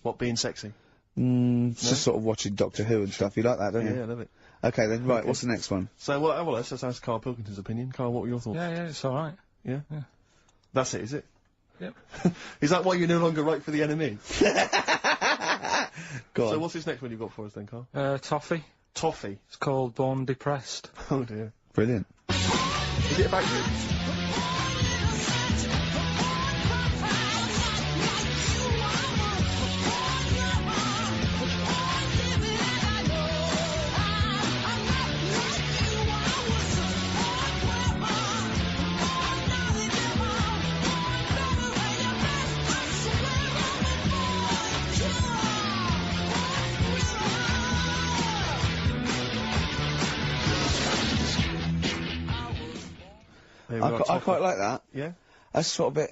What, being sexy? Just sort of watching Doctor Who and stuff. You like that, don't you? Yeah, I love it. Okay then, right, Okay. what's the next one? So, well, let's just ask Karl Pilkington's opinion. Karl, what were your thoughts? Yeah, it's alright. Yeah? Yeah. That's it, is it? Yep. Is that why you're no longer right for the enemy? Go on. So what's this next one you've got for us then, Karl? Toffee. Toffee? It's called Born Depressed. Oh dear. Brilliant. Is it about you? I quite like that. Yeah? That's sort of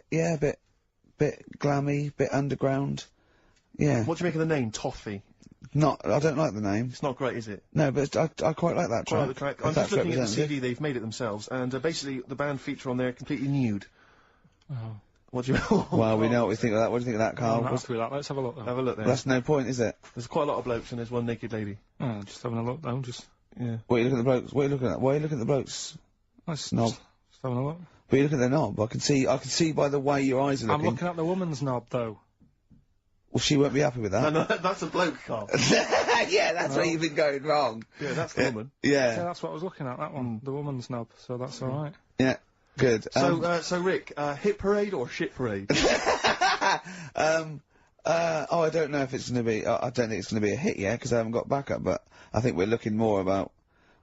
bit glammy, bit underground. Yeah. What do you make of the name, Toffee? I don't like the name. It's not great, is it? No, but I quite like that track. Quite like the track. I'm just looking at the CD, they've made it themselves, and basically the band feature on there completely nude. Oh. What do you... Well, we know what we think of that. What do you think of that, Karl? Let's have a look, though. Have a look there. That's no point, is it? There's quite a lot of blokes and there's one naked lady. Oh, just having a look, though, Yeah. What are you looking at the blokes? What are you looking at? Why are you looking at the blokes? Knob. Just having a look. But you're looking at the knob. I can see by the way your eyes are looking. I'm looking at the woman's knob, though. Well, she won't be happy with that. No, that's a bloke, Karl. Yeah, that's where you've been going wrong. Yeah, that's the woman. Yeah. Yeah, that's what I was looking at, that one. The woman's knob, so that's alright. Yeah, good. So Rick, hit parade or shit parade? I don't know if it's going to be, I don't think it's going to be a hit yet, because I haven't got backup, but I think we're looking more about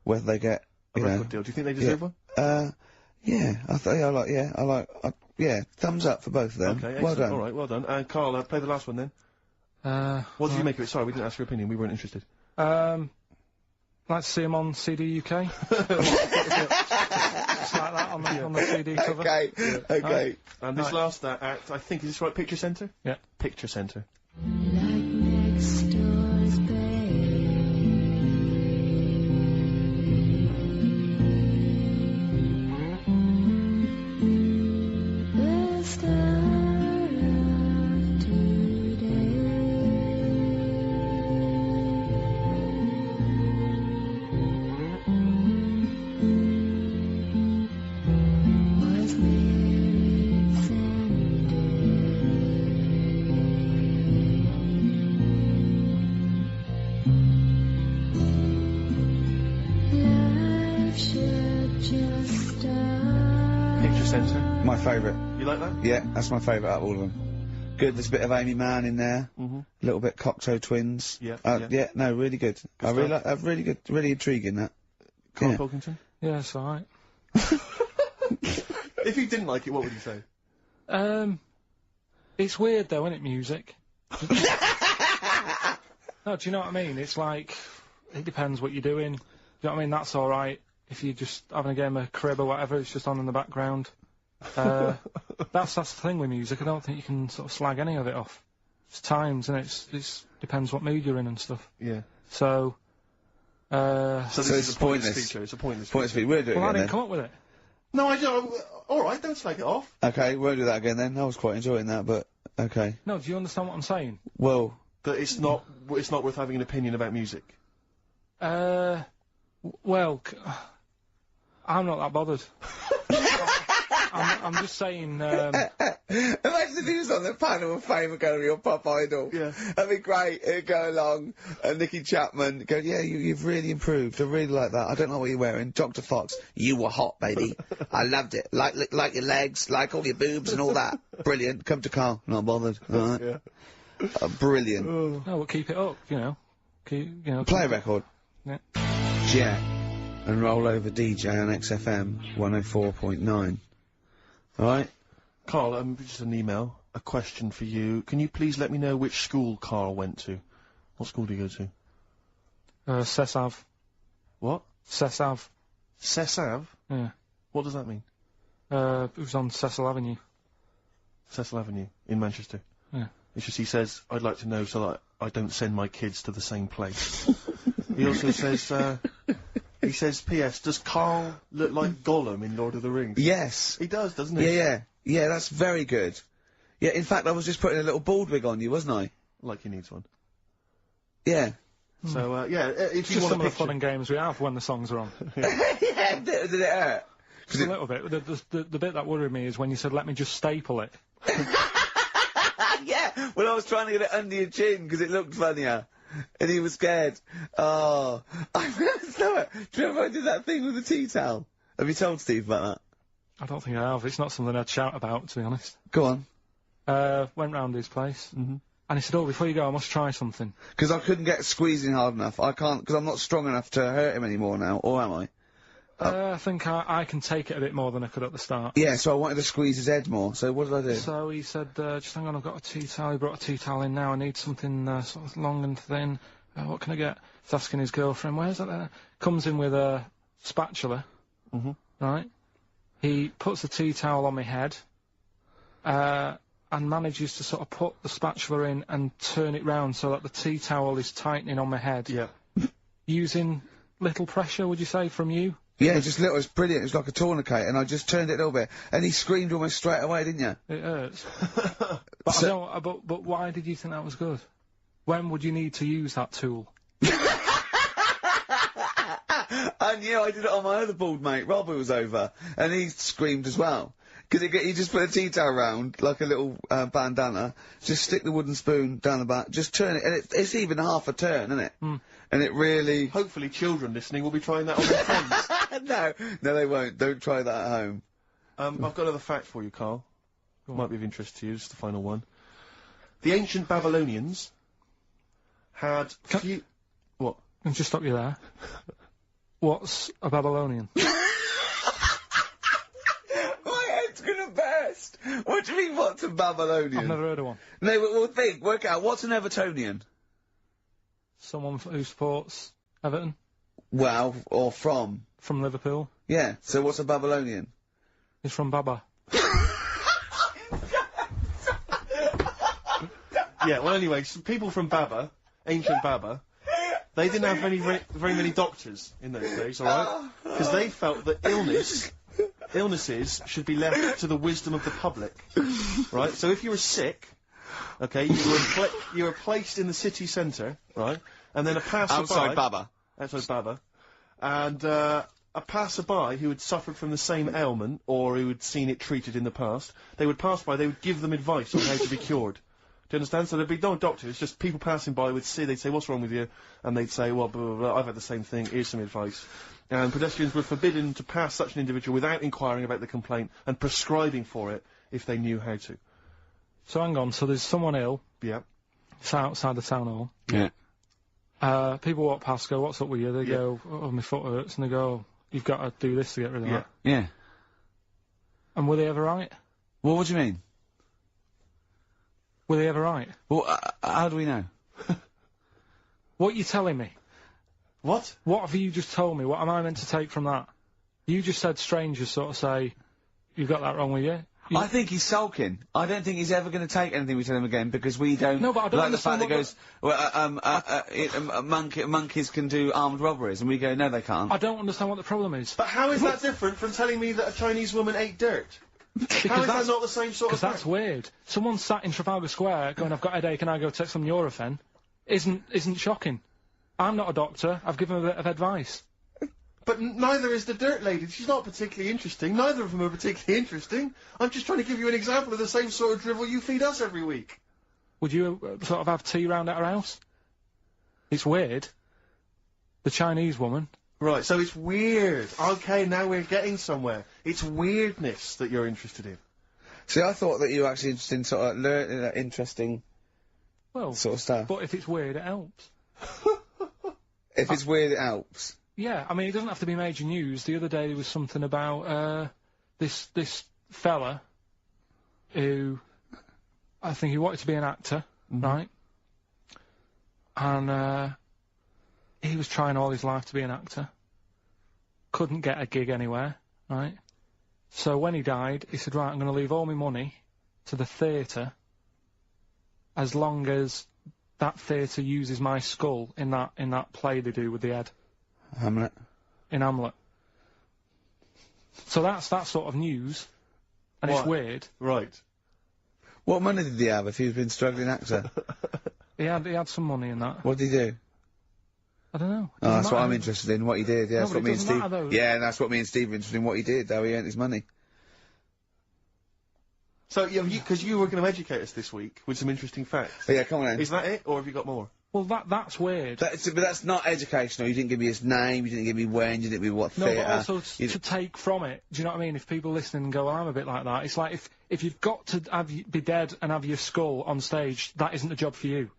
whether they get, a record deal. Do you think they deserve one? Yeah, thumbs up for both of them. Okay, well done. Alright, well done. And Karl, play the last one then. What did you make of it? Sorry, we didn't ask your opinion, we weren't interested. Like to see him on CD UK. Just like that on the CD cover. Okay, okay. And this last act, I think, is this right, Picture Centre? Yeah. Picture Centre. My favourite. You like that? Yeah, that's my favourite out of all of them. Good, there's a bit of Amy Mann in there. A little bit Cocteau Twins. Yeah, no, really good. I really like, really good, really intriguing that. Karl Pilkington? Yeah, it's alright. If you didn't like it, what would you say? It's weird though, isn't it, music? No, do you know what I mean? It's like, it depends what you're doing. Do you know what I mean? That's alright. If you're just having a game of crib or whatever, it's just on in the background. That's the thing with music. I don't think you can sort of slag any of it off. It's times, and it depends what mood you're in and stuff. Yeah. So So this is a pointless feature. It's a pointless feature. We'll do it well, again I didn't come up with it. No, I don't. Alright, don't slag it off. Okay, we'll do that again then. I was quite enjoying that, but okay. No, do you understand what I'm saying? Well, that it's not worth having an opinion about music. Well, I'm not that bothered. I'm just saying, imagine if he was on the panel of Fame and Gallery or Pop Idol. Yeah. That'd be great. It'd go along, and Nicky Chapman go, yeah, you've really improved. I really like that. I don't know what you're wearing. Dr. Fox, you were hot, baby. I loved it. Like your legs, like all your boobs and all that. Brilliant. Come to Karl. Not bothered. Alright. Yeah. Brilliant. no, we'll keep it up, you know. Play a record. Yeah. Jet. And roll over DJ on XFM 104.9. Alright? Karl, just an email, a question for you. Can you please let me know which school Karl went to? What school do you go to? Cessav. What? Cessav. Cessav? Yeah. What does that mean? It was on Cecil Avenue. Cecil Avenue, in Manchester? Yeah. It's just he says, I'd like to know so that I don't send my kids to the same place. He also says, he says, P.S., does Karl look like Gollum in Lord of the Rings? Yes. He does, doesn't he? Yeah, that's very good. Yeah, in fact, I was just putting a little bald wig on you, wasn't I? Like he needs one. Yeah. So, yeah, if it's you just want some of the fun and games we have when the songs are on. Yeah, did it hurt? Just a little bit. The bit that worried me is when you said, let me just staple it. Yeah, well, I was trying to get it under your chin because it looked funnier. And he was scared. Oh. I remember, do you remember I did that thing with the tea towel? Have you told Steve about that? I don't think I have. It's not something I'd shout about, to be honest. Go on. Went round his place. And he said, oh, before you go, I must try something. Because I couldn't get squeezing hard enough. I can't, because I'm not strong enough to hurt him anymore now, or am I? I think I can take it a bit more than I could at the start. Yeah, so I wanted to squeeze his head more, so what did I do? So he said, just hang on, I've got a tea towel. He brought a tea towel in now. I need something sort of long and thin. What can I get? He's asking his girlfriend, where's that? Comes in with a spatula. Right? he puts the tea towel on my head, and manages to sort of put the spatula in and turn it round so that the tea towel is tightening on my head. Yeah. Using little pressure, would you say, from you? Yeah, just little. It's brilliant. It's like a tourniquet, and I just turned it a little bit, and he screamed almost straight away, didn't you? It hurts. But I don't. But why did you think that was good? When would you need to use that tool? I knew. I did it on my other bald mate. Robbie was over, and he screamed as well. Because he just put a tea towel round, like a little bandana, just stick the wooden spoon down the back, just turn it, and it's even half a turn, isn't it? Mm. And it really... Hopefully children listening will be trying that on their friends. No, they won't. Don't try that at home. I've got another fact for you, Karl. Might be of interest to you, just the final one. The ancient Babylonians had What? Can I just stop you there? What's a Babylonian? Burst. What do you mean, what's a Babylonian? I've never heard of one. No, but we'll work out, what's an Evertonian? Someone who supports Everton. Well, or from? From Liverpool. Yeah, so what's a Babylonian? He's from Baba. Yeah, well anyway, so people from Baba, ancient Baba, they didn't have very many doctors in those days, alright? Because they felt that illnesses should be left to the wisdom of the public, right? So if you were sick, okay, you were placed in the city centre, right? And then a passerby... Outside Baba. Outside Baba. And, a passerby who had suffered from the same ailment, or who had seen it treated in the past, they would pass by, they would give them advice on how to be cured. Do you understand? So there'd be no doctors, just people passing by would see, they'd say, what's wrong with you? And they'd say, well, blah, blah, blah, I've had the same thing, here's some advice. And pedestrians were forbidden to pass such an individual without inquiring about the complaint and prescribing for it if they knew how to. So hang on, so there's someone ill. Yeah. It's outside the town hall. Yeah. People walk past, go, what's up with you? They go, oh, my foot hurts, and they go, you've got to do this to get rid of that. Yeah. And were they ever right? Well, what do you mean? Were they ever right? Well, how do we know? What are you telling me? What? What have you just told me? What am I meant to take from that? You just said strangers sort of say, you've got that wrong with you. I think he's sulking. I don't think he's ever going to take anything we tell him again because we don't. No, but I don't like the fact understand that goes, monkeys can do armed robberies, and we go, no, they can't. I don't understand what the problem is. But how is that different from telling me that a Chinese woman ate dirt? How is that not the same sort of thing? Because that's weird. Someone sat in Trafalgar Square going, I've got a headache and I go take some Nurofen, isn't shocking. I'm not a doctor. I've given a bit of advice. But neither is the dirt lady. She's not particularly interesting. Neither of them are particularly interesting. I'm just trying to give you an example of the same sort of drivel you feed us every week. Would you sort of have tea round at her house? It's weird. The Chinese woman. Right, so it's weird. Okay, now we're getting somewhere. It's weirdness that you're interested in. See, I thought that you were actually interested in sort of learning interesting sort of stuff. But if it's weird, it helps. If it's weird, it helps. Yeah, I mean, it doesn't have to be major news. The other day there was something about, this fella who, I think he wanted to be an actor, right? And, he was trying all his life to be an actor. Couldn't get a gig anywhere, right? So when he died, he said, right, I'm going to leave all my money to the theatre as long as that theatre uses my skull in that play they do with the head. Hamlet. In Hamlet. So that's that sort of news. And it's weird. Right. What money did he have if he'd been struggling actor? He had some money in that. What did he do? I don't know. Oh, that's what I'm interested in, what he did. Yeah, that's what me and Steve... Matter, yeah, that's what me and Steve are interested in, what he did, how he earned his money. So, because you were going to educate us this week with some interesting facts. Oh, yeah, come on then. Is that it, or have you got more? Well, that's weird. But that's not educational. You didn't give me his name, you didn't give me when, you didn't give me what theatre. No, but also to take from it. Do you know what I mean? If people listening and go, well, I'm a bit like that, it's like if you've got to be dead and have your skull on stage, that isn't a job for you.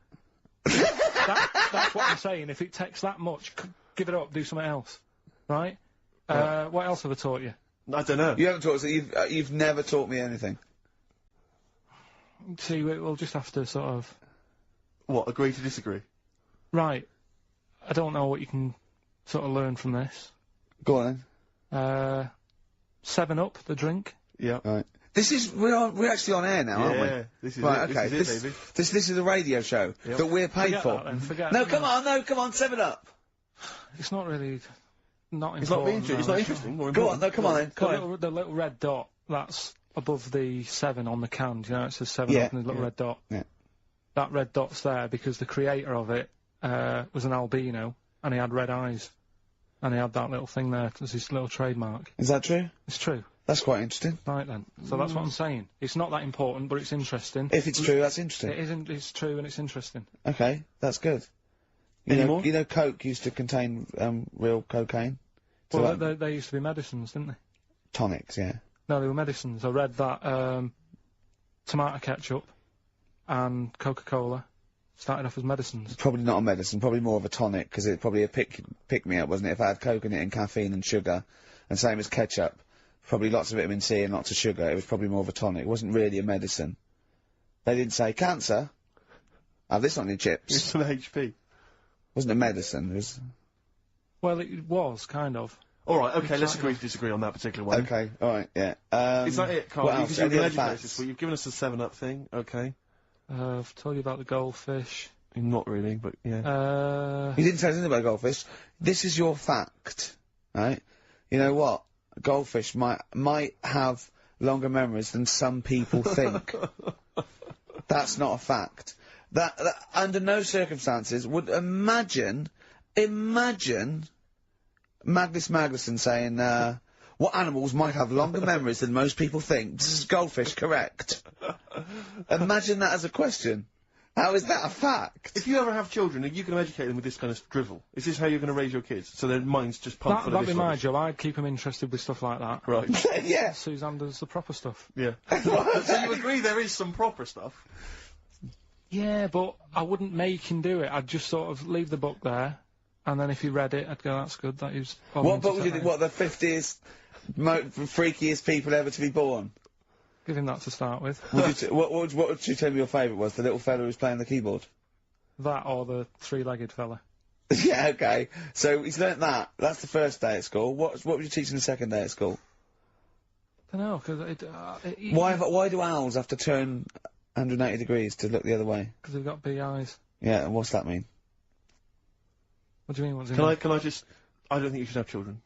That's what I'm saying. If it takes that much, give it up, do something else. Right? What else have I taught you? I don't know. You haven't taught us, you've never taught me anything. See, we'll just have to sort of... What, agree to disagree? Right. I don't know what you can sort of learn from this. Go on then. 7-Up, the drink. Yeah. Right. We're actually on air now, aren't we? Yeah, this is right, it. okay. This is it, baby. This is a radio show that we're paid Forget for. that, then. Forget No, that. come on, 7-Up. It's not really... Not It's not important. interesting. It's not interesting. More Go on, important. no, come on then. Come on. The little red dot, that's above the 7 on the can. You know, it says 7 Yeah. up and the little red dot. Yeah. That red dot's there because the creator of it was an albino, and he had red eyes. And he had that little thing there as his little trademark. Is that true? It's true. That's quite interesting. Right then. So that's what I'm saying. It's not that important, but it's interesting. If it's true, that's interesting. It isn't. It's true and it's interesting. Okay, that's good. You know, Coke used to contain real cocaine. Well, they used to be medicines, didn't they? Tonics, yeah. No, they were medicines. I read that tomato ketchup and Coca-Cola started off as medicines. Probably not a medicine, probably more of a tonic, because it's probably a pick-me-up, wasn't it? If I had Coke in it and caffeine and sugar, and same as ketchup, probably lots of vitamin C and lots of sugar, it was probably more of a tonic. It wasn't really a medicine. They didn't say, cancer? Have this on your chips. It's an HP. Wasn't a medicine, it was... Well, it was, kind of. Alright, okay, let's agree to disagree on that particular one. Okay, alright, yeah. Is that it, Carl? What else? Because you've Any been other educated facts? this week. You've given us the 7-Up thing, okay. I've told you about the goldfish. Not really, but yeah. You didn't tell us anything about goldfish. This is your fact, right? You know what? Goldfish might have longer memories than some people think. That's not a fact. That under no circumstances would imagine Magnus Magnuson saying, what animals might have longer memories than most people think? This is goldfish, correct? Imagine that as a question. How is that a fact? If you ever have children, are you going to educate them with this kind of drivel? Is this how you're going to raise your kids? So their mind's just pumped full of this That'd be my rubbish? job. I'd keep them interested with stuff like that. Right. Yeah. Suzanne does the proper stuff. Yeah. So you agree there is some proper stuff? Yeah, but I wouldn't make him do it. I'd just sort of leave the book there, and then if he read it, I'd go, that's good, that is... What book would you think? What, the 50th freakiest people ever to be born? Give him that to start with. What would you tell me your favourite was? The little fella who was playing the keyboard? That or the three-legged fella. Yeah, okay. So he's learnt that. That's the first day at school. What would you teach him the second day at school? I don't know, because Why do owls have to turn 180 degrees to look the other way? Because they've got big eyes. Yeah, and what's that mean? What do you mean, what's it Can mean? I just... I don't think you should have children.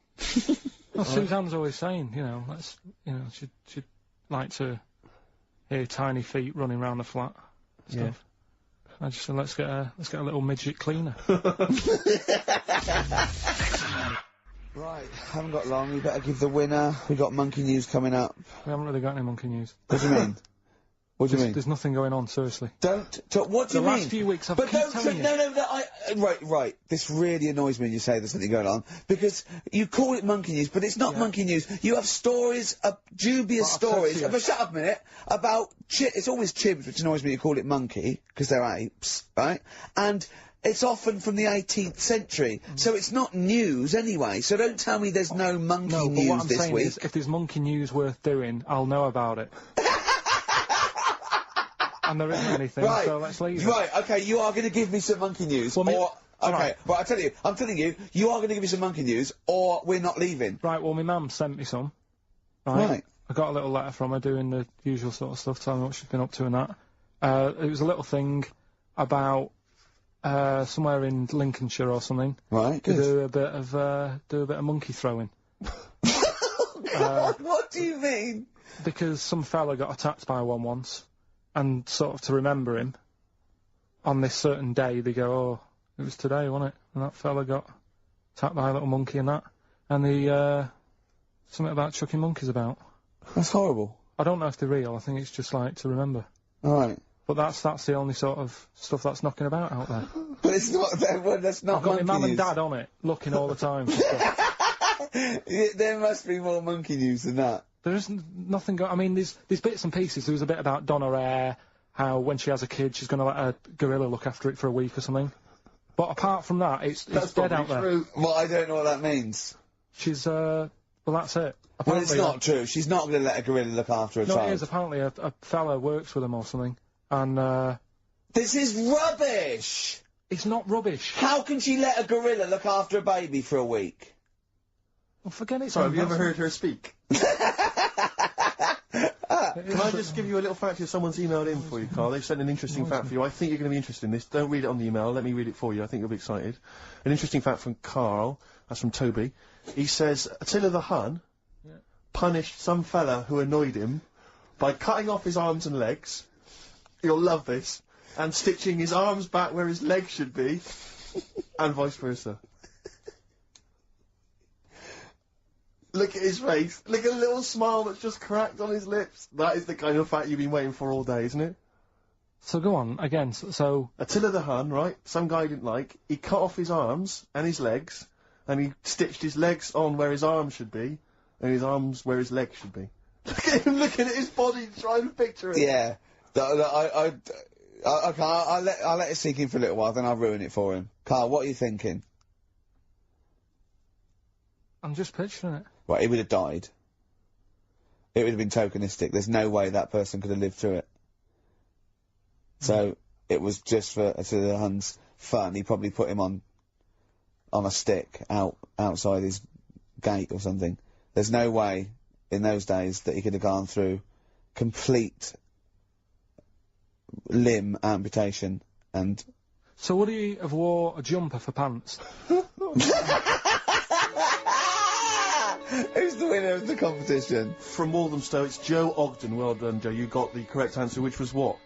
Well, Suzanne's always saying, she'd like to hear tiny feet running around the flat. Stuff. I just said, let's get a little midget cleaner. Right, haven't got long. We better give the winner. We got monkey news coming up. We haven't really got any monkey news. What do you mean? What do you mean? There's nothing going on, seriously. What do you mean? The last few weeks I've kept telling you. Right. This really annoys me when you say there's something going on. Because you call it monkey news, but it's not monkey news. You have stories, dubious stories. But shut up a minute. About it's always chimps, which annoys me you call it monkey, because they're apes, right? And it's often from the 18th century, so it's not news anyway. So don't tell me there's no monkey news what I'm this saying week. Is, if there's monkey news worth doing, I'll know about it. And there isn't anything, so let's leave it. Right, okay, you are going to give me some monkey news, I'm telling you, you are going to give me some monkey news, or we're not leaving. Right, well, my mum sent me some. Right. I got a little letter from her doing the usual sort of stuff, telling me what she's been up to and that. It was a little thing about somewhere in Lincolnshire or something. Right, to do a bit of monkey throwing. God, what do you mean? Because some fella got attacked by one once. And sort of to remember him, on this certain day, they go, oh, it was today, wasn't it? And that fella got attacked by a little monkey and that. And something about chucking monkeys about. That's horrible. I don't know if they're real, I think it's just like to remember. Alright. But that's the only sort of stuff that's knocking about out there. But it's not, that's not I've got my monkey mum and news. dad on it, looking all the time for stuff. There must be more monkey news than that. There isn't nothing. I mean, there's bits and pieces. There was a bit about Donna Eyre, how when she has a kid, she's going to let a gorilla look after it for a week or something. But apart from that, it's dead out there. Well, I don't know what that means. She's well, that's it. Apparently, well, it's not true. She's not going to let a gorilla look after a child. No, it is. Apparently, a fella works with them or something, and this is rubbish. It's not rubbish. How can she let a gorilla look after a baby for a week? Well, forget it. Sorry, then, have you ever that's- heard her speak? Can I just give you a little fact here? Someone's emailed in for you, Carl. They've sent an interesting fact for you. I think you're going to be interested in this. Don't read it on the email. Let me read it for you. I think you'll be excited. An interesting fact from Karl. That's from Toby. He says, Attila the Hun punished some fella who annoyed him by cutting off his arms and legs. You'll love this. And stitching his arms back where his legs should be. And vice versa. Look at his face. Look at a little smile that's just cracked on his lips. That is the kind of fact you've been waiting for all day, isn't it? So go on, again, so... Attila the Hun, right? Some guy didn't like. He cut off his arms and his legs, and he stitched his legs on where his arms should be, and his arms where his legs should be. Look at him looking at his body, trying to picture it. Yeah. I'll let it sink in for a little while, then I'll ruin it for him. Carl, what are you thinking? I'm just picturing it. Right, he would have died. It would have been tokenistic. There's no way that person could have lived through it. So, it was just for the Hun's fun. He probably put him on a stick outside his gate or something. There's no way, in those days, that he could have gone through complete limb amputation and... So would he have wore a jumper for pants? Who's the winner of the competition? From Walthamstow, it's Joe Ogden. Well done, Joe. You got the correct answer, which was what?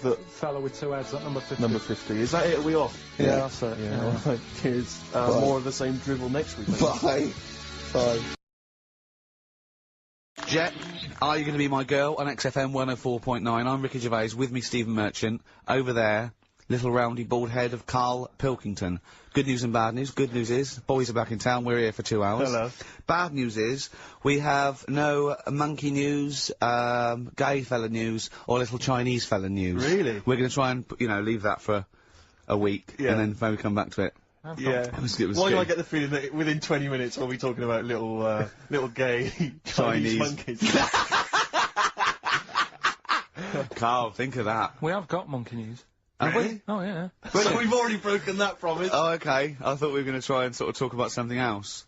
The fellow with two heads at number 50. Number 50. Is that it? Are we off? Yeah, that's it. Yeah. All right, cheers. More of the same drivel next week. Bye. Bye. Jet, are you going to be my girl on XFM 104.9? I'm Ricky Gervais, with me Stephen Merchant. Over there, little roundy bald head of Karl Pilkington. Good news and bad news. Good news is, boys are back in town, we're here for 2 hours. Hello. Bad news is, we have no monkey news, gay fella news, or little Chinese fella news. Really? We're going to try and, leave that for a week, and then maybe come back to it. Yeah. It was Why do good. I get the feeling that within 20 minutes we'll be talking about little, little gay Chinese monkeys? Carl, think of that. We have got monkey news. Have we? Oh, yeah. So we've already broken that promise. Oh, okay. I thought we were going to try and sort of talk about something else.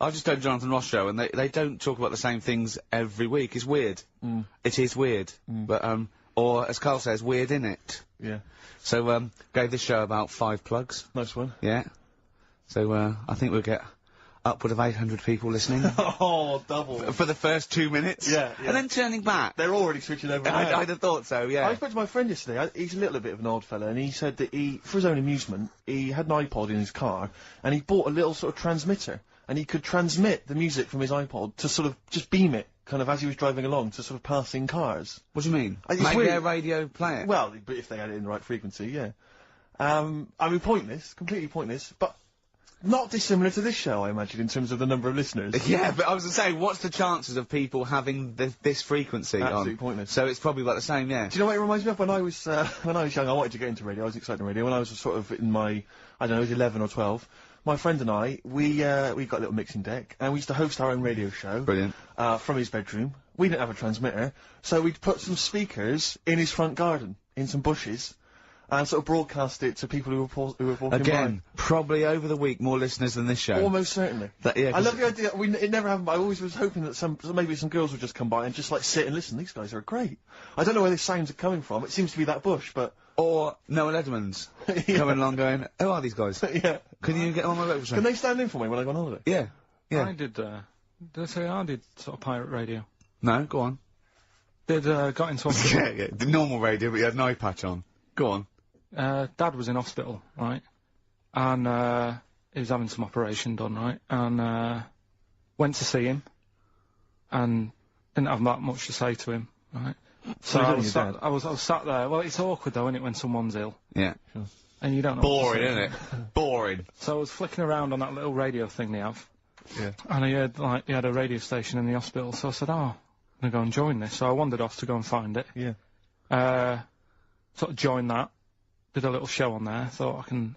I've just done Jonathan Ross show, and they don't talk about the same things every week. It's weird. It is weird. But, or, as Karl says, weird innit? Yeah. So, gave this show about 5 plugs. Nice one. Yeah. So, I think we'll get upward of 800 people listening. Oh, double. For the first 2 minutes. Yeah. And then turning back. They're already switching over. I'd have thought so, yeah. I spoke to my friend yesterday. He's a little bit of an odd fella, and he said that for his own amusement, he had an iPod in his car, and he bought a little sort of transmitter, and he could transmit the music from his iPod to sort of just beam it, kind of as he was driving along, to sort of passing cars. What do you mean? It's Make weird. their radio play it? Well, but if they had it in the right frequency, yeah. I mean, pointless, completely pointless, but not dissimilar to this show, I imagine, in terms of the number of listeners. Yeah, but I was going to say, what's the chances of people having this frequency Absolutely on? pointless. So it's probably about the same, yeah. Do you know what it reminds me of? When I was young, I wanted to get into radio. I was excited in radio. When I was sort of in my, I don't know, 11 or 12, my friend and I, we got a little mixing deck, and we used to host our own radio show. Brilliant. From his bedroom. We didn't have a transmitter, so we'd put some speakers in his front garden, in some bushes, and sort of broadcast it to people who were walking Again, probably over the week more listeners than this show. by. Almost certainly. Yeah, I love the idea. It never happened, but I always was hoping that maybe some girls would just come by and just like sit and listen. These guys are great. I don't know where these sounds are coming from. It seems to be that bush, but Or Noel Edmonds coming along going, who are these guys? yeah. Can you get on my local show? Can they stand in for me when I go on holiday? Yeah. Yeah. I did I say I did sort of pirate radio? No, go on. Got into hospital. Yeah, the normal radio, but you had an eye patch on. Go on. Dad was in hospital, right? And, he was having some operation done, right? And, went to see him. And didn't have that much to say to him, right? So I was sat there. Well, it's awkward though, isn't it, when someone's ill? Yeah. Sure. And you don't know. Boring, isn't it? Boring. So I was flicking around on that little radio thing they have. Yeah. And I heard, like, he had a radio station in the hospital, so I said, I'm gonna go and join this. So I wandered off to go and find it. Yeah. Sort of joined that. Did a little show on there. Thought I can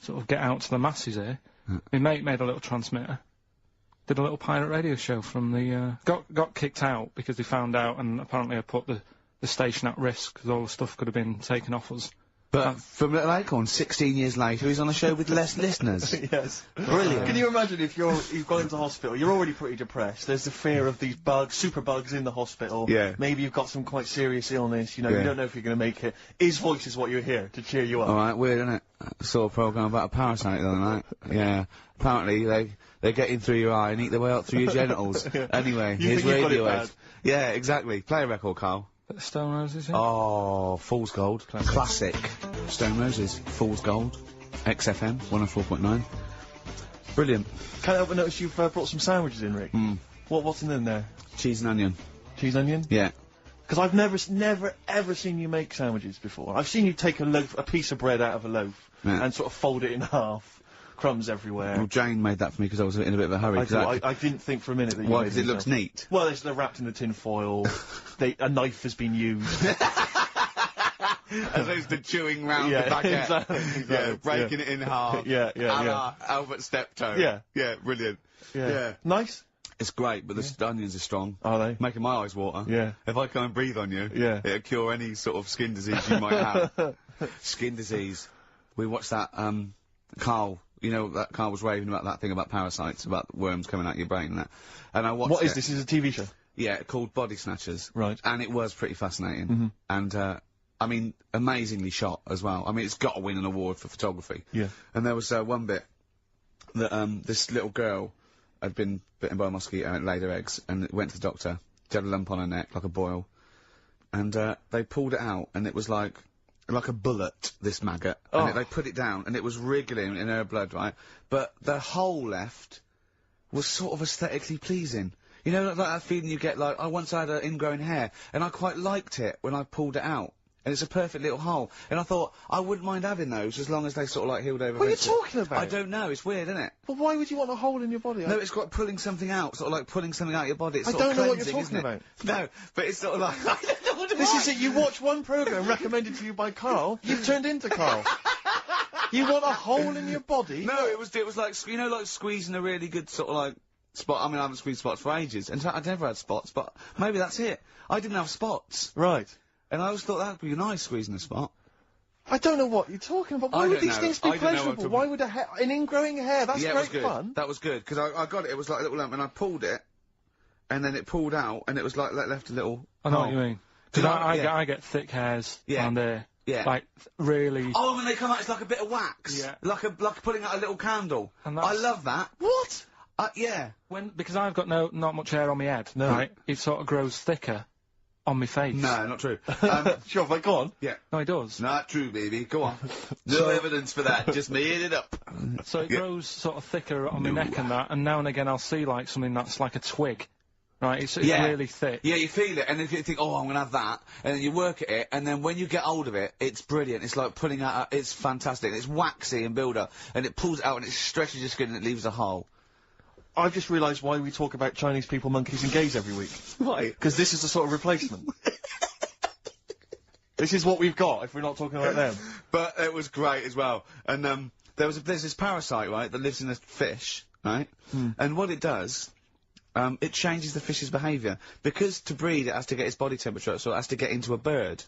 sort of get out to the masses here. My mate made a little transmitter. Did a little pirate radio show from the, got kicked out because they found out, and apparently I put the station at risk because all the stuff could have been taken off us. But from Little Acorn, 16 years later, he's on a show with less listeners. Yes. Brilliant. Can you imagine if you've gone into hospital, you're already pretty depressed, there's the fear of these bugs, super bugs in the hospital. Yeah. Maybe you've got some quite serious illness, you know, you don't know if you're going to make it. His voice is what you hear to cheer you up. Alright, weird, isn't it? I saw a programme about a parasite the other night. Yeah. Apparently, they get in through your eye and eat their way up through your genitals. Anyway, You here's think you've got it Radiohead. bad? Yeah, exactly. Play a record, Karl. Stone Roses, yeah? Oh, Fool's Gold. Classic. Stone Roses. Fool's Gold. XFM 104.9. Brilliant. Can't help but notice you've brought some sandwiches in, Rick. What's in there? Cheese and onion. Cheese and onion? Yeah. Because I've never ever seen you make sandwiches before. I've seen you take a piece of bread out of a loaf and sort of fold it in half. Crumbs everywhere. Well, Jane made that for me because I was in a bit of a hurry. I didn't think for a minute that you Why? made Because it looks neat. Well, they're wrapped in the tin foil. A knife has been used. As opposed to chewing round the baguette. Exactly. Yeah, breaking it in half. Yeah. Albert Steptoe. Yeah. Yeah, brilliant. Yeah. Nice. It's great, but the onions are strong. Are they? Making my eyes water. Yeah. If I come and breathe on you, it'll cure any sort of skin disease you might have. Skin disease. We watched that, Karl. You know, that Karl was raving about that thing about parasites, about worms coming out your brain and that. And I watched What is this? Is it a TV show? Yeah, called Body Snatchers. Right. And it was pretty fascinating. And, I mean, amazingly shot as well. I mean, it's got to win an award for photography. Yeah. And there was, one bit that, this little girl had been bitten by a mosquito and it laid her eggs and it went to the doctor. She had a lump on her neck, like a boil. And, they pulled it out and it was like a bullet, this maggot. And they put it down, and it was wriggling in her blood, right? But the hole left was sort of aesthetically pleasing. You know, like that feeling you get, like, I once had an ingrowing hair, and I quite liked it when I pulled it out. And it's a perfect little hole. And I thought, I wouldn't mind having those, as long as they sort of, like, healed over. What are you talking about? I don't know, it's weird, isn't it? But why would you want a hole in your body? No, it's got pulling something out, sort of like pulling something out of your body. It's I sort don't of know what you're cleansing, talking isn't it? No, but it's sort of like, I don't know what it This is it, you watch one programme recommended to you by Karl, you've turned into Karl. You want a hole in your body? No, it was like, you know, like squeezing a really good sort of like spot. I mean, I haven't squeezed spots for ages, and I'd never had spots, but maybe that's it. I didn't have spots. Right. And I always thought that'd be nice, squeezing a spot. I don't know what you're talking about. Why would these things be pleasurable? Why would an ingrowing hair? That's yeah, great fun. That was good, because I got it, it was like a little lump, and I pulled it, and then it pulled out, and it was like, left a little... I know what you mean. Because I get thick hairs around there. Yeah. Like, really... Oh, when they come out, it's like a bit of wax. Yeah. Like pulling out a little candle. And I love that. What? Yeah. Because I've got not much hair on my head, right? It sort of grows thicker on my face. No, not true. Sure, but go on. Yeah. No, it does. Not true, baby. Go on. No evidence for that. Just made it up. So it grows sort of thicker on my neck and that, and now and again I'll see like something that's like a twig. Right, it's really thick. Yeah, you feel it, and if you think, oh, I'm gonna have that, and then you work at it, and then when you get hold of it, it's brilliant. It's like pulling out, it's fantastic. It's waxy and build up, and it pulls it out, and it stretches your skin, and it leaves a hole. I've just realised why we talk about Chinese people, monkeys and gays every week. Why? Because this is the sort of replacement. This is what we've got, if we're not talking about them. But it was great as well. And, there's this parasite, right, that lives in a fish, right? And what it does... it changes the fish's behaviour. Because to breed, it has to get its body temperature up, so it has to get into a bird.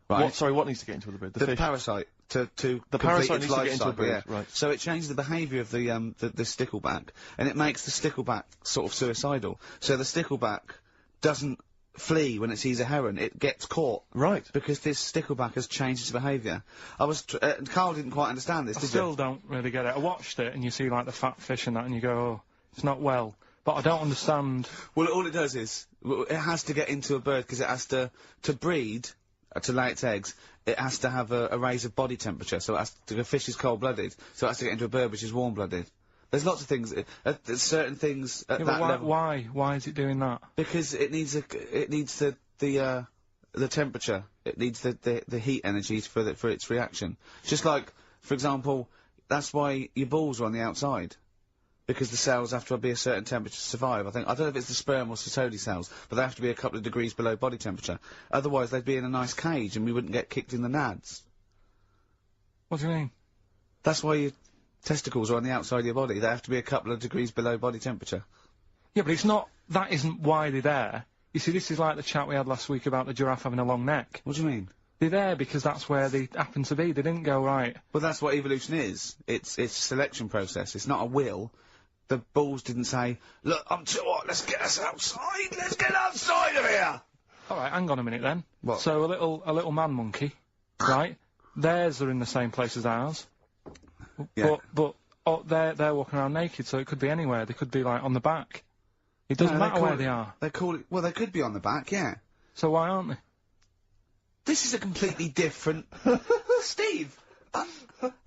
Right? What needs to get into the bird? The fish? Parasite. The parasite needs to get into a bird, right. So it changes the behaviour of the stickleback, and it makes the stickleback sort of suicidal. So the stickleback doesn't flee when it sees a heron, it gets caught. Right. Because this stickleback has changed its behaviour. Karl didn't quite understand this, I still don't really get it. I watched it, and you see, like, the fat fish and that, and you go, oh, it's not well. But I don't understand. Well, all it does is, it has to get into a bird, because it has to breed, to lay its eggs, it has to have a raise of body temperature, so the fish is cold-blooded, so it has to get into a bird which is warm-blooded. There's lots of things, there's certain things at that level. Why is it doing that? Because it needs the temperature, it needs the heat energy for its reaction. Just like, for example, that's why your balls are on the outside. Because the cells have to be a certain temperature to survive. I don't know if it's the sperm or Sertoli cells, but they have to be a couple of degrees below body temperature. Otherwise, they'd be in a nice cage and we wouldn't get kicked in the nads. What do you mean? That's why your testicles are on the outside of your body. They have to be a couple of degrees below body temperature. Yeah, but that isn't why they're there. You see, this is like the chat we had last week about the giraffe having a long neck. What do you mean? They're there because that's where they happen to be. They didn't go, right. Well, that's what evolution is. It's a selection process. It's not a will. The balls didn't say, look, I'm too hot, let's get us outside, let's get outside of here! Alright, hang on a minute then. What? So a little man monkey, right? Theirs are in the same place as ours. Yeah. But they're walking around naked, so it could be anywhere. They could be, like, on the back. It doesn't matter where they are. They call it, well, they could be on the back, yeah. So why aren't they? This is a completely different... Steve!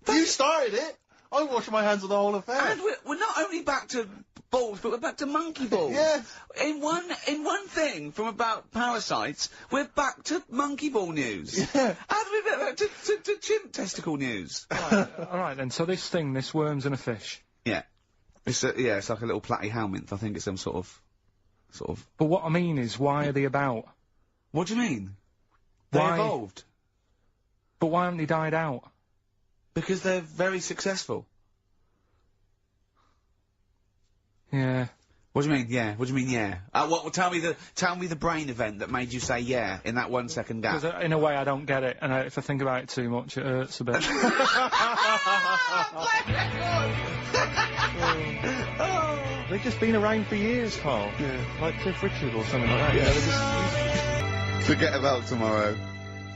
You started it! I'm washing my hands of the whole affair. And we're not only back to balls, but we're back to monkey balls. Yes. In one thing, from about parasites, we're back to monkey ball news. Yeah. How do we get back to chimp testicle news? Alright then, so this worm's in a fish. Yeah. It's like a little platyhelminth. I think it's some sort of... But what I mean is, why are they about? What do you mean? They Why? evolved. But why haven't they died out? Because they're very successful. Yeah. What do you mean, yeah? What do you mean, yeah? Tell me the brain event that made you say yeah in that 1 second gap. Because in a way I don't get it, and if I think about it too much, it hurts a bit. They've just been around for years, Karl. Yeah. Like Cliff Richard or something like that. Yeah. You know, Forget About Tomorrow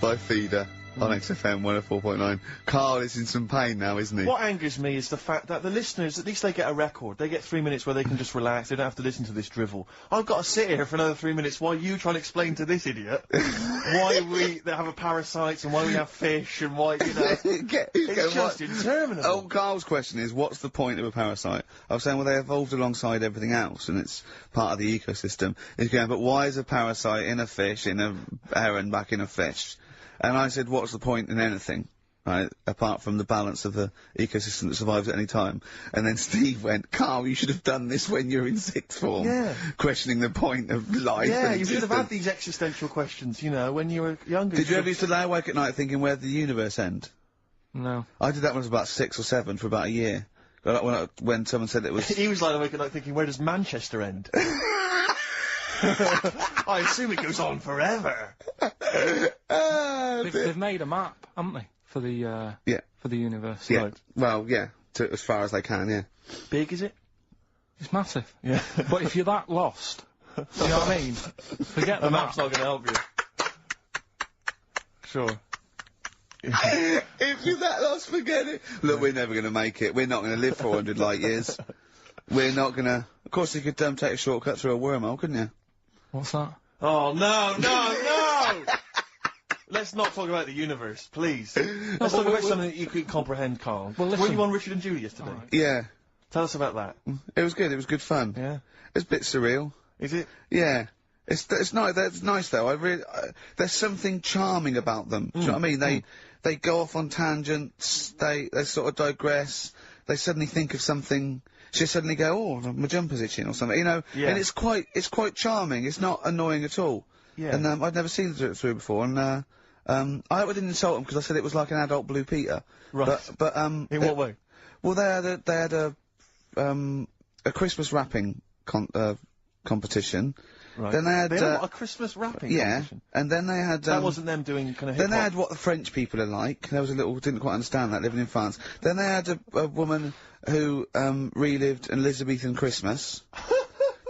by Feeder on XFM 104.9. Karl is in some pain now, isn't he? What angers me is the fact that the listeners, at least they get a record. They get 3 minutes where they can just relax. They don't have to listen to this drivel. I've got to sit here for another 3 minutes while you try and explain to this idiot why they have a parasites and why we have fish and why, you know... it's just interminable. Oh, Karl's question is, what's the point of a parasite? I was saying, well, they evolved alongside everything else, and it's part of the ecosystem. He's going, but why is a parasite in a fish, in a heron, back in a fish? And I said, what's the point in anything, right, apart from the balance of the ecosystem that survives at any time? And then Steve went, Karl, you should have done this when you were in sixth form. Yeah. Questioning the point of life. Yeah, and you should have existence. had these existential questions, you know, when you were younger. Did you ever used to lay awake at night thinking, where did the universe end? No. I did that when I was about 6 or 7 for about a year. When someone said it was... He was lying awake at night thinking, where does Manchester end? I assume it goes on forever. They've made a map, haven't they, for the for the universe? Yeah. Right. Well, yeah, as far as they can, yeah. Big, is it? It's massive. Yeah. But if you're that lost, you know what I mean? Forget the map's map. not going to help you. Sure. If you're that lost, forget it. Look, we're never going to make it. We're not going to live 400 light years. We're not going to... Of course, you could take a shortcut through a wormhole, couldn't you? What's that? Oh, no! Let's not talk about the universe, please. Let's talk about something that you could comprehend, Karl. Well, Were you on Richard and Judy yesterday? Right. Yeah. Tell us about that. It was good. It was good fun. Yeah. It's a bit surreal. Is it? Yeah. It's nice. That's nice though. There's something charming about them. Do you know what I mean? They go off on tangents. They sort of digress. They suddenly think of something. She suddenly go, oh, my jumper's itching or something, you know. Yeah. And it's quite charming. It's not annoying at all. Yeah. And I'd never seen it through before. And I hope I didn't insult them because I said it was like an adult Blue Peter. Right. But in what way? Well, they had a Christmas wrapping competition. Right. Then they had a Christmas wrapping competition. And then they had that wasn't them doing kind of. Then they had what the French people are like. There was a little didn't quite understand that living in France. Then they had a woman who relived an Elizabethan Christmas.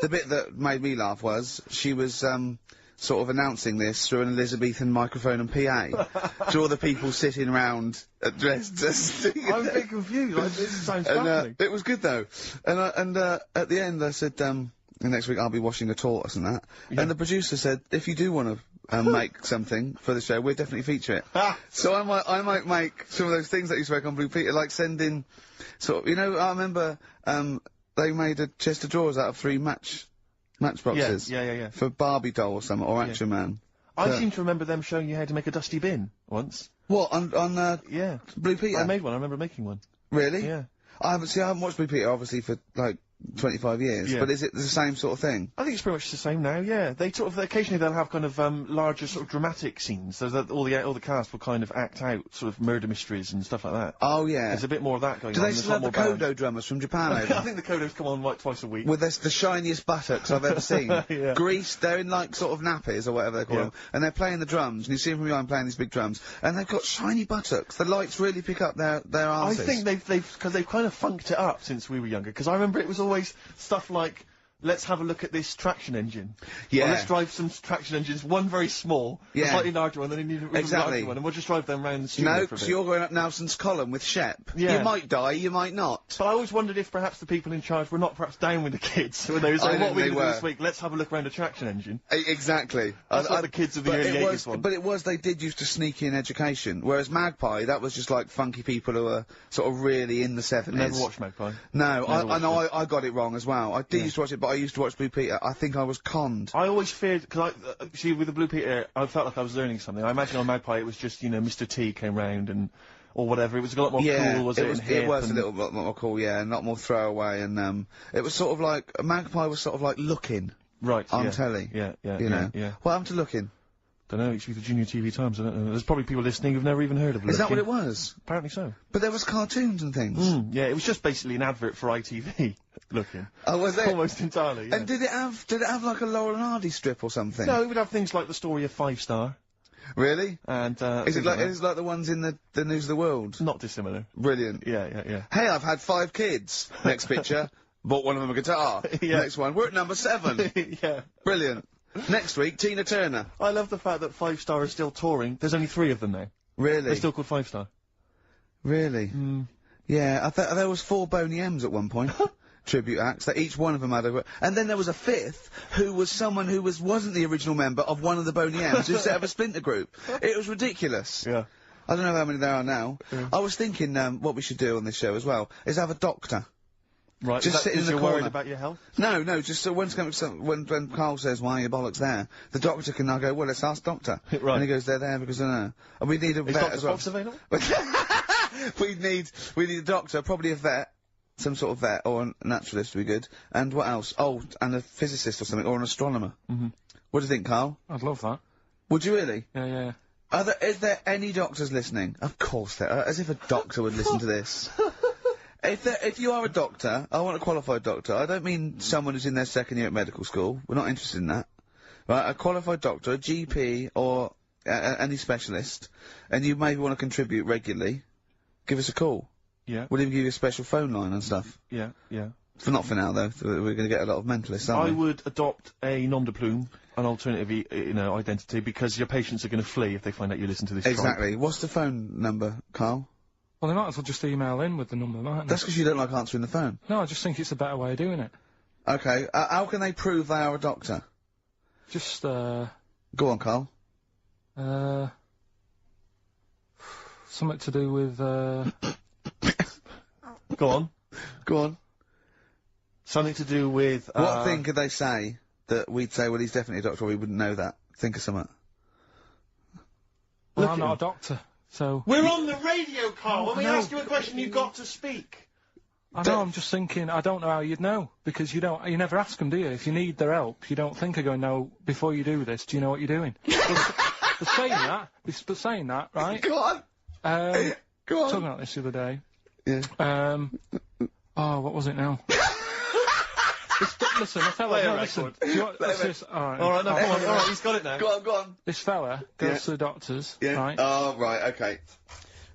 The bit that made me laugh was she was sort of announcing this through an Elizabethan microphone and PA to all the people sitting around dressed as. I'm a bit confused. Like, this sounds fascinating. It was good though. And at the end I said. Next week I'll be washing a tortoise and that. Yeah. And the producer said, if you do want to make something for the show, we'll definitely feature it. So I might make some of those things that you spoke on Blue Peter, like send in, sort of, you know, I remember, they made a chest of drawers out of 3 matchboxes. Yeah. For Barbie doll or something, or Action Man. I seem to remember them showing you how to make a dusty bin once. What, on yeah. Blue Peter? I made one, I remember making one. Really? Yeah. I haven't watched Blue Peter, obviously, for, like, 25 years, Yeah. but is it the same sort of thing? I think it's pretty much the same now, yeah. They sort of, occasionally they'll have kind of, larger sort of dramatic scenes, so that all the cast will kind of act out sort of murder mysteries and stuff like that. Oh, yeah. There's a bit more of that going on. Do they There's still a have lot the more Kodo bands. drummers from Japan over? I think the Kodos come on like twice a week. With the shiniest buttocks I've ever seen. Yeah. Greased, they're in like sort of nappies or whatever they call them, and they're playing the drums, and you see them from behind playing these big drums, and they've got shiny buttocks. The lights really pick up their arses. I think because they've kind of funked it up since we were younger, because I remember it was always stuff like, let's have a look at this traction engine. Yeah. Or let's drive some traction engines, one very small, a slightly larger one, then you need a larger one, and we'll just drive them around the studio No, for a because bit. you're going up Nelson's column with Shep. Yeah. You might die, you might not. But I always wondered if perhaps the people in charge were not perhaps down with the kids when they were saying, what are we going to do this week? Let's have a look around a traction engine. Exactly. That's what the kids of the early 80s want. But they did used to sneak in education, whereas Magpie, that was just like funky people who were sort of really in the 70s. Never watched Magpie. No, I know I got it wrong as well. I did used to watch it, but I used to watch Blue Peter. I think I was conned. I always feared, because see, with the Blue Peter, I felt like I was learning something. I imagine on Magpie it was just, Mr. T came round or whatever. It was a lot more cool, was it? It was a little bit more cool, yeah, and a lot more throwaway, and it was sort of like, Magpie was sort of like Looking. Right, on telly. Yeah. What happened to Looking? Don't know, it used to be the Junior TV Times, I don't know. There's probably people listening who've never even heard of Looking. Is that what it was? Apparently so. But there was cartoons and things. Yeah, it was just basically an advert for ITV, Looking. Oh, was it? Almost entirely, yeah. And did it have like a Laurel and Hardy strip or something? No, it would have things like the story of 5 Star. Really? And, is it like the ones in the News of the World? Not dissimilar. Brilliant. Yeah. Hey, I've had 5 kids. Next picture. Bought one of them a guitar. Next one. We're at number 7. Yeah. Brilliant. Next week, Tina Turner. I love the fact that 5 Star is still touring. There's only 3 of them now. Really? They're still called 5 Star. Really? Yeah, I thought there was 4 Boney M's at one point. Tribute acts, that each one of them had a... And then there was a 5th, who was someone who wasn't the original member of one of the Boney M's, who set up a splinter group. It was ridiculous. Yeah. I don't know how many there are now. I was thinking, what we should do on this show as well, is have a doctor. Right, just sitting in the you're corner. worried about your health? No, just so when Karl says, why are your bollocks there, the doctor can now go, well, let's ask doctor. Right. And he goes, they're there because I know. And we need a vet as well. Is Dr. Fox available? we need a doctor, probably a vet, some sort of vet, or a naturalist would be good. And what else? Oh, and a physicist or something, or an astronomer. What do you think, Karl? I'd love that. Would you really? Yeah. Is there any doctors listening? Of course there are, as if a doctor would listen to this. If you are a doctor, I want a qualified doctor. I don't mean someone who's in their 2nd year at medical school. We're not interested in that. Right, a qualified doctor, a GP, or any specialist, and you maybe want to contribute regularly, give us a call. Yeah. We'll even give you a special phone line and stuff. Yeah. Not for now, though. We're going to get a lot of mentalists, aren't we? I would adopt a nom de plume, an alternative, identity, because your patients are going to flee if they find out you listen to this. Exactly. tribe. What's the phone number, Karl? Well, they might as well just email in with the number, mightn't they? That's because you don't like answering the phone. No, I just think it's a better way of doing it. Okay, how can they prove they are a doctor? Just, Go on, Karl. something to do with, Go on. Go on. Something to do with, What thing could they say that we'd say, well, he's definitely a doctor, or we wouldn't know that? Think of something. Well, I'm not a doctor, so... We're on the radio, Karl! When we ask you a question, you've got to speak! I know, I'm just thinking, I don't know how you'd know, because you never ask them, do you? If you need their help, you don't think of going, no, before you do this, do you know what you're doing? But saying that, right? Go on! Go on! Talking about this the other day. Yeah. Oh, what was it now? Listen, a fella, no, listen. Do you want, Alright, no, come on, alright, he's got it now. Go on. This fella goes to the doctors, right? Oh, right, okay.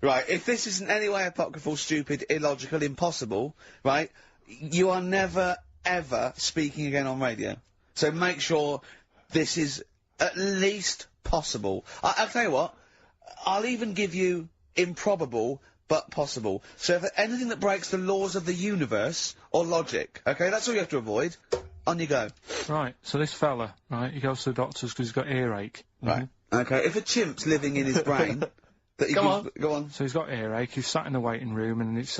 Right, if this is in any way apocryphal, stupid, illogical, impossible, right, you are never, ever speaking again on radio. So make sure this is at least possible. I'll tell you what, I'll even give you improbable, but possible. So if anything that breaks the laws of the universe, or logic, okay, that's all you have to avoid. On you go. Right, so this fella, right, he goes to the doctors because he's got earache. Right. Okay, if a chimp's living in his brain... Go on. So he's got earache, he's sat in the waiting room and his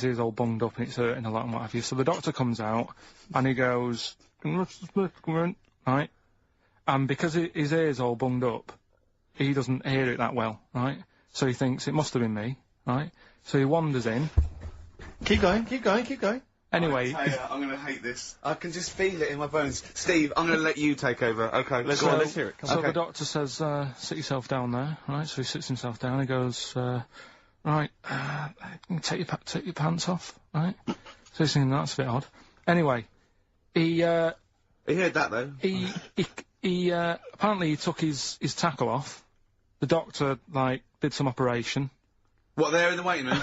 ear's all bunged up and it's hurting a lot and what have you. So the doctor comes out and he goes, right? And because his ear's all bunged up, he doesn't hear it that well, right? So he thinks it must have been me, right? So he wanders in. Keep going. Anyway. I'm gonna hate this. I can just feel it in my bones. Steve, I'm gonna let you take over. Okay, let's hear it. So the doctor says, sit yourself down there, right? So he sits himself down, he goes, right, take your pants off, right? So he's thinking, that's a bit odd. Anyway, he heard that though. He apparently he took his tackle off. The doctor, like, did some operation. What, there in the waiting room?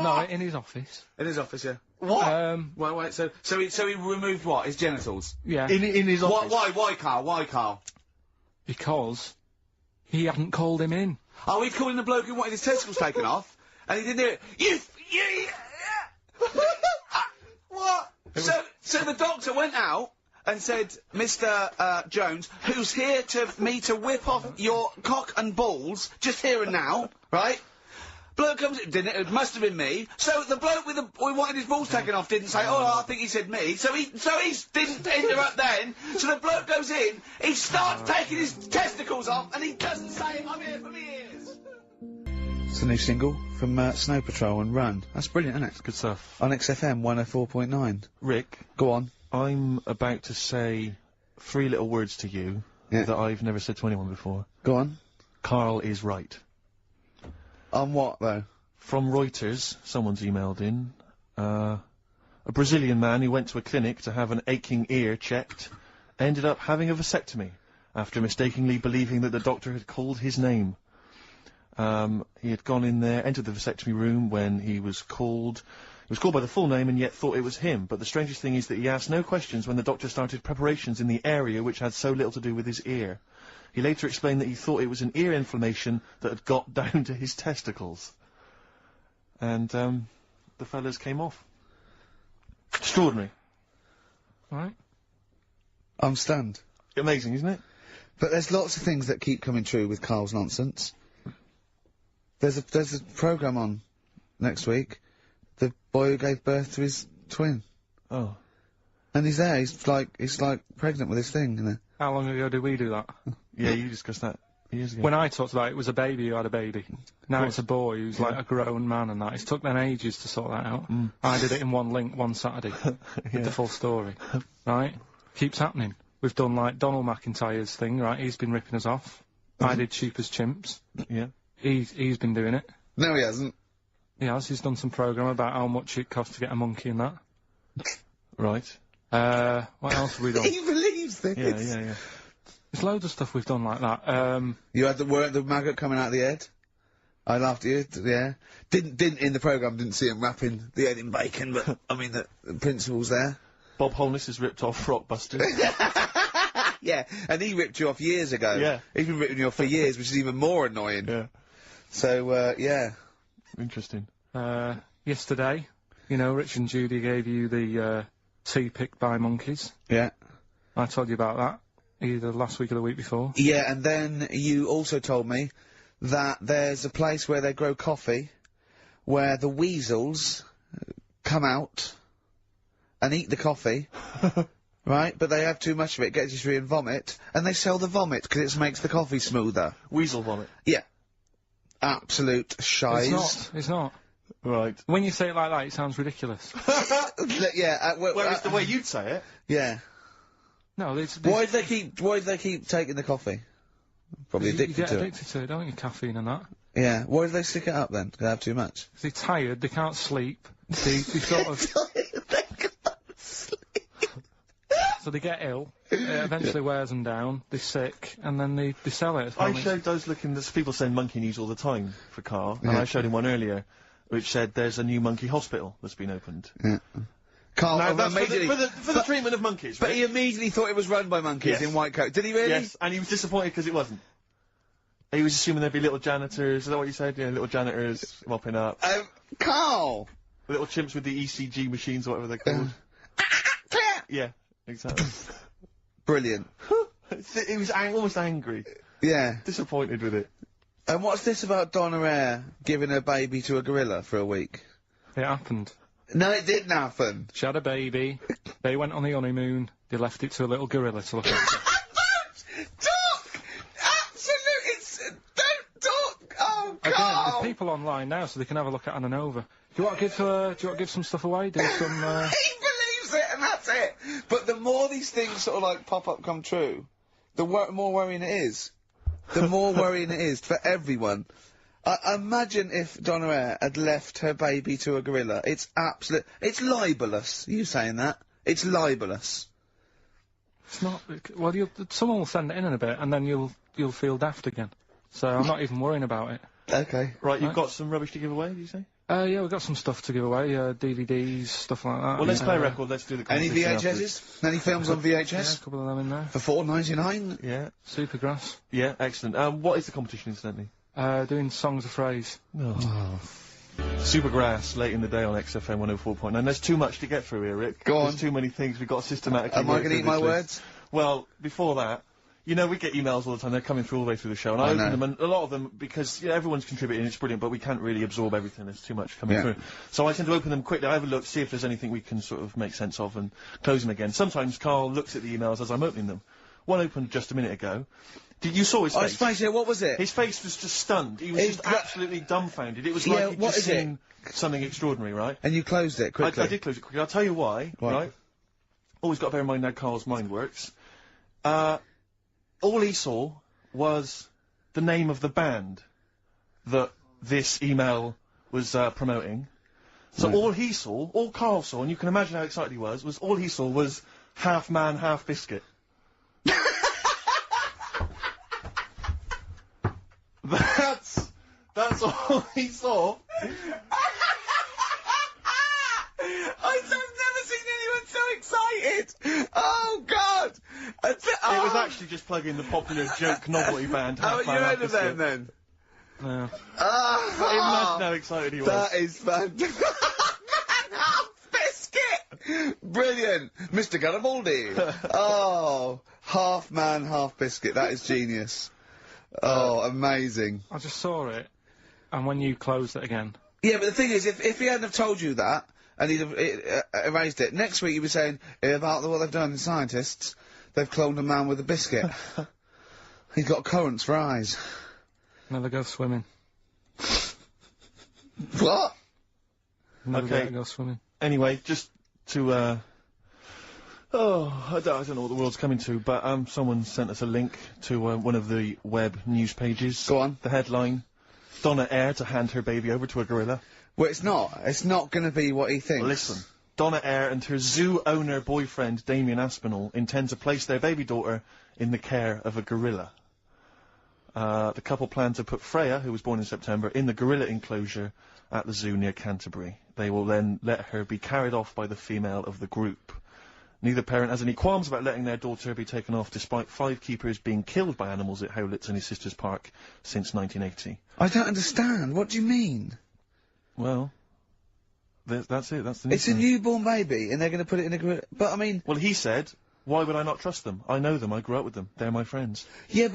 No, in his office. In his office, yeah. What? Wait, so he removed what? His genitals? Yeah. In his office. Why, Karl? Why, Karl? Because he hadn't called him in. Oh, he'd called in the bloke who wanted his testicles taken off, and he didn't do it. What? So the doctor went out and said, Mr. Jones, who's here to whip off your cock and balls, just here and now, right? Bloke comes in, didn't it? It must have been me. So the bloke who wanted his balls taken off didn't say, oh, I think he said me. So he didn't interrupt then. So the bloke goes in, he starts taking his testicles off, and he doesn't say, I'm here for me ears. It's a new single from Snow Patrol and Run. That's brilliant, isn't it? Good stuff. On XFM 104.9. Rick. Go on. I'm about to say 3 little words to you that I've never said to anyone before. Go on. Karl is right. On what, though? From Reuters, someone's emailed in. A Brazilian man who went to a clinic to have an aching ear checked ended up having a vasectomy after mistakenly believing that the doctor had called his name. He had gone in there, entered the vasectomy room when he was called. He was called by the full name and yet thought it was him. But the strangest thing is that he asked no questions when the doctor started preparations in the area which had so little to do with his ear. He later explained that he thought it was an ear inflammation that had got down to his testicles. And, the fellas came off. Extraordinary. Right. I'm stunned. Amazing, isn't it? But there's lots of things that keep coming true with Karl's nonsense. There's a programme on next week. The boy who gave birth to his twin. Oh. And he's there, he's like pregnant with his thing, you know. How long ago did we do that? Yeah, you discussed that years ago. When I talked about it, it was a baby who had a baby. Now it's a boy who's like a grown man and that. It's took them ages to sort that out. I did it in one link one Saturday with the full story. Right? Keeps happening. We've done like Donald McIntyre's thing, right? He's been ripping us off. I did Cheap as Chimps. Yeah. He's been doing it. No, he hasn't. He has. He's done some programme about how much it costs to get a monkey and that. Right. What else have we done? He believes this. Yeah. There's loads of stuff we've done like that. You had the maggot coming out of the head? I laughed at you, yeah. Didn't in the programme, didn't see him wrapping the head in bacon, but, I mean, the principle's there. Bob Holness has ripped off Rockbusters. Yeah, and he ripped you off years ago. Yeah. He's been ripping you off for years, which is even more annoying. Yeah. So, yeah. Interesting. Yesterday, you know, Rich and Judy gave you the, tea picked by monkeys. Yeah. I told you about that, either last week or the week before. Yeah, and then you also told me that there's a place where they grow coffee, where the weasels come out and eat the coffee, right? But they have too much of it, gets you through and vomit, and they sell the vomit because it makes the coffee smoother. Weasel vomit? Yeah. Absolute shies. It's not. Right. When you say it like that, it sounds ridiculous. Yeah. Well, it's the way you'd say it. Yeah. No, why do they keep taking the coffee? Probably addicted to it. You get addicted to it, don't you? Caffeine and that. Yeah. Why do they stick it up then? Do they have too much? They're tired, they can't sleep. They sort of... So they get ill, it eventually wears them down, they're sick, and then they sell it. I showed those there's people saying monkey news all the time for Karl, and I showed him one earlier, which said there's a new monkey hospital that's been opened. Yeah. Karl, now, that's for the treatment of monkeys, But right? he immediately thought it was run by monkeys in white coat. Did he really? Yes, and he was disappointed because it wasn't. He was assuming there'd be little janitors, is that what you said? Yeah, little janitors mopping up. Karl! Little chimps with the ECG machines, or whatever they're called. Yeah, exactly. Brilliant. He was almost angry. Yeah. Disappointed with it. And what's this about Donna Eyre giving her baby to a gorilla for a week? It happened. No, it didn't happen. She had a baby, they went on the honeymoon, they left it to a little gorilla to look after. Don't talk! Absolutely, don't talk! Oh, Again, there's people online now, so they can have a look at Anna Nova. Do you want to give some stuff away? Do some. He believes it, and that's it. But the more these things sort of like pop up, come true, the more worrying it is. The more worrying it is for everyone. Imagine if Donna Eyre had left her baby to a gorilla. It's it's libelous. You saying that? It's libelous. It's not. Well, someone will send it in a bit, and then you'll feel daft again. So I'm not even worrying about it. Okay. Right, you've got some rubbish to give away, did you say? Yeah, we've got some stuff to give away, DVDs, stuff like that. Well, let's play a record, let's do the competition. Any VHSs? Any films on VHS? Yeah, a couple of them in there. For $4.99? Yeah. Supergrass. Yeah, excellent. What is the competition, incidentally? Doing Songs of Phrase. Oh. Supergrass, late in the day on XFM 104.9. There's too much to get through here, Rick. Go on. There's too many things we've got systematically. Am I going to eat my words? Well, before that, you know, we get emails all the time, they're coming through all the way through the show, and I open them, and a lot of them, because, yeah, everyone's contributing, it's brilliant, but we can't really absorb everything, there's too much coming through. So I tend to open them quickly, I have a look, see if there's anything we can sort of make sense of, and close them again. Sometimes Karl looks at the emails as I'm opening them. One opened just a minute ago. You saw his face? His face, yeah, what was it? His face was just stunned, he was just absolutely dumbfounded. It was like he'd just seen something extraordinary, right? And you closed it quickly? I did close it quickly, I'll tell you why, right? Always got to bear in mind how Karl's mind works. All he saw was the name of the band that this email was promoting. So all he saw, all Karl saw, and you can imagine how excited he was all he saw was Half Man, Half Biscuit. That's all he saw. I've never seen anyone so excited! Oh, God! It was actually just plugging the popular joke novelty band. Oh, you heard of them, then? Yeah. Imagine how excited he was. That is fantastic. Half Biscuit! Brilliant! Mr. Garibaldi! Oh, Half Man, Half Biscuit. That is genius. Oh, amazing. I just saw it, and when you closed it again... Yeah, but the thing is, if he hadn't have told you that, and he'd have erased it, next week you'd be saying, about what they've done in Scientists, they've cloned a man with a biscuit. He's got currants for eyes. Never go swimming. What? Never go swimming. Anyway, just to, I don't know what the world's coming to, but, someone sent us a link to, one of the web news pages. Go on. The headline, Donna Eyre to hand her baby over to a gorilla. Well, it's not. It's not going to be what he thinks. Listen. Donna Eyre and her zoo owner boyfriend, Damien Aspinall, intend to place their baby daughter in the care of a gorilla. The couple plan to put Freya, who was born in September, in the gorilla enclosure at the zoo near Canterbury. They will then let her be carried off by the female of the group. Neither parent has any qualms about letting their daughter be taken off, despite 5 keepers being killed by animals at Howlett's and his sister's park since 1980. I don't understand. What do you mean? Well, that's it. That's the news. It's a newborn baby, and they're going to put it in a gorilla. But I mean, well, he said, "Why would I not trust them? I know them. I grew up with them. They're my friends." Yeah,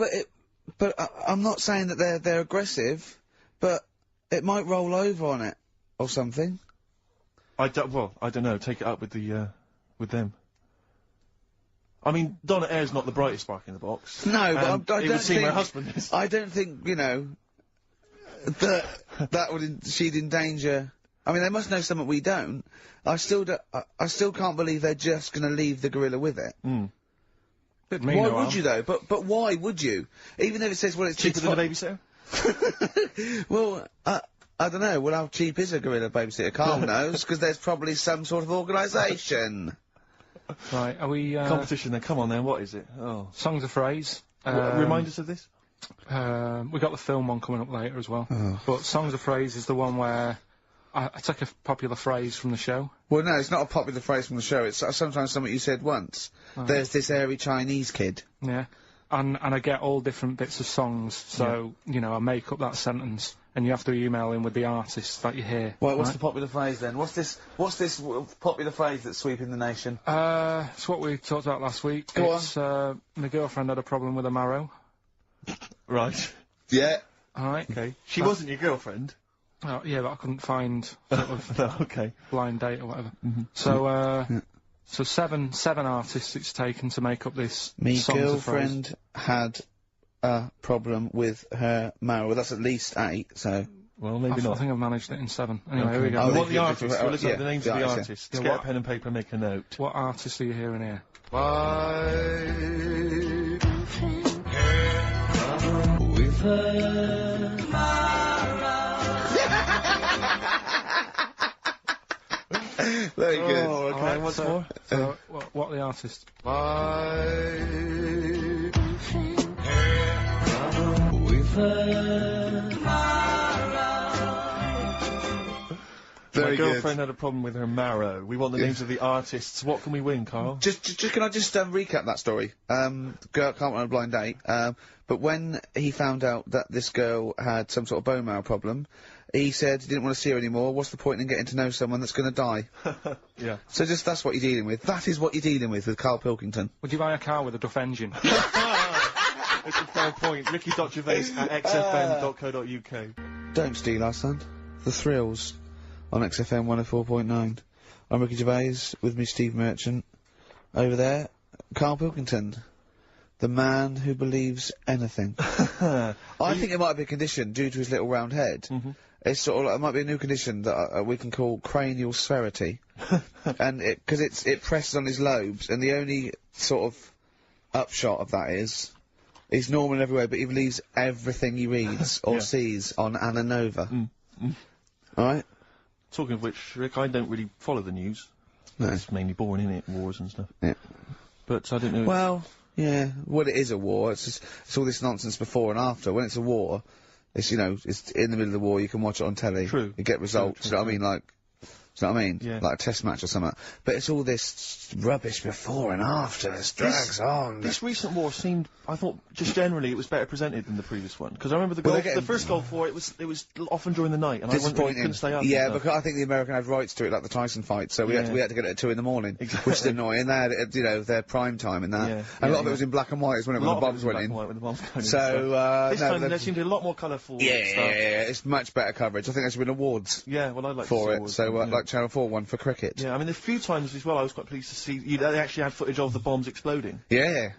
but I'm not saying that they're aggressive, but it might roll over on it or something. Well, I don't know. Take it up with with them. I mean, Donna Eyre's not the brightest spark in the box. No, but I don't it would seem think her husband is. I don't think, you know, that she'd endanger. I mean, they must know something we don't. I still can't believe they're just going to leave the gorilla with it. Why would you though? But why would you? Even if it says, well, it's cheaper than a babysitter. Well, I don't know. Well, how cheap is a gorilla babysitter? Karl knows, because there's probably some sort of organisation. Right, are we, competition then, come on then, what is it? Oh. Songs of Phrase. Remind us of this? We got the film one coming up later as well. But Songs of Phrase is the one where I take a popular phrase from the show. Well, no, it's not a popular phrase from the show, it's sometimes something you said once. There's this airy Chinese kid. Yeah. And I get all different bits of songs, so, you know, I make up that sentence, and you have to email in with the artists that you hear. Well, what's the popular phrase then? What's this popular phrase that's sweeping the nation? It's what we talked about last week. Go on. My girlfriend had a problem with a marrow. Right. Yeah. Alright. Okay. She wasn't your girlfriend? Oh, yeah, but I couldn't find sort of no, okay. blind date or whatever. So, so seven artists it's taken to make up this. Me girlfriend had a problem with her marrow. Well, that's at least 8, so... Well, maybe not. I think I've managed it in 7. Anyway, here we go. We want the artists. We'll look up the names of the artists. Yeah, Get a pen and paper and make a note. What artists are you hearing here? With her Very good. Oh, okay. Alright, What's so, more? So, what are the artists? with her. My girlfriend had a problem with her marrow. We want the names of the artists. What can we win, Karl? Just can I just recap that story? The girl can't run a blind date. But when he found out that this girl had some sort of bone marrow problem, he said he didn't want to see her anymore. What's the point in getting to know someone that's going to die? Yeah. So that's what you're dealing with. That is what you're dealing with Karl Pilkington. Would you buy a car with a Duff engine? It's a fair point. Ricky Gervais at xfm.co.uk. Don't steal our son. The Thrills on XFM 104.9. I'm Ricky Gervais, with me Steve Merchant. Over there, Karl Pilkington. The man who believes anything. I think it might be a condition due to his little round head. It's sort of like, it might be a new condition that we can call cranial spherity. And because it presses on his lobes, and the only sort of upshot of that is he's normal in every way, but he believes everything he reads or sees on Anna Nova. Alright? Talking of which, Rick, I don't really follow the news. No. It's mainly boring, isn't it? Wars and stuff. Yeah. But I don't know. Well, yeah. Well, it is a war. It's all this nonsense before and after. When it's a war, it's, you know, it's in the middle of the war, you can watch it on telly. True. You get results, you know what I mean? Like, do you know what I mean? Yeah. Like a test match or something. But it's all this rubbish before and after. It drags on. This recent war seemed, I thought, just generally, it was better presented than the previous one. Because I remember the first Gulf War, it was often during the night, and I couldn't stay up. Yeah, because I think the American had rights to it, like the Tyson fight, so we had to get it at 2 in the morning, which is annoying. They had, you know, their prime time in that. And a lot of it was in black and white, when the bombs went in. So, this time there seemed to be a lot more colourful stuff. Yeah, it's much better coverage. I think there should have been awards. Yeah, well, I'd like for to see it. awards, So, like Channel 4 won for cricket. Yeah, I mean, a few times as well, I was quite pleased to see they actually had footage of the bombs exploding. Yeah.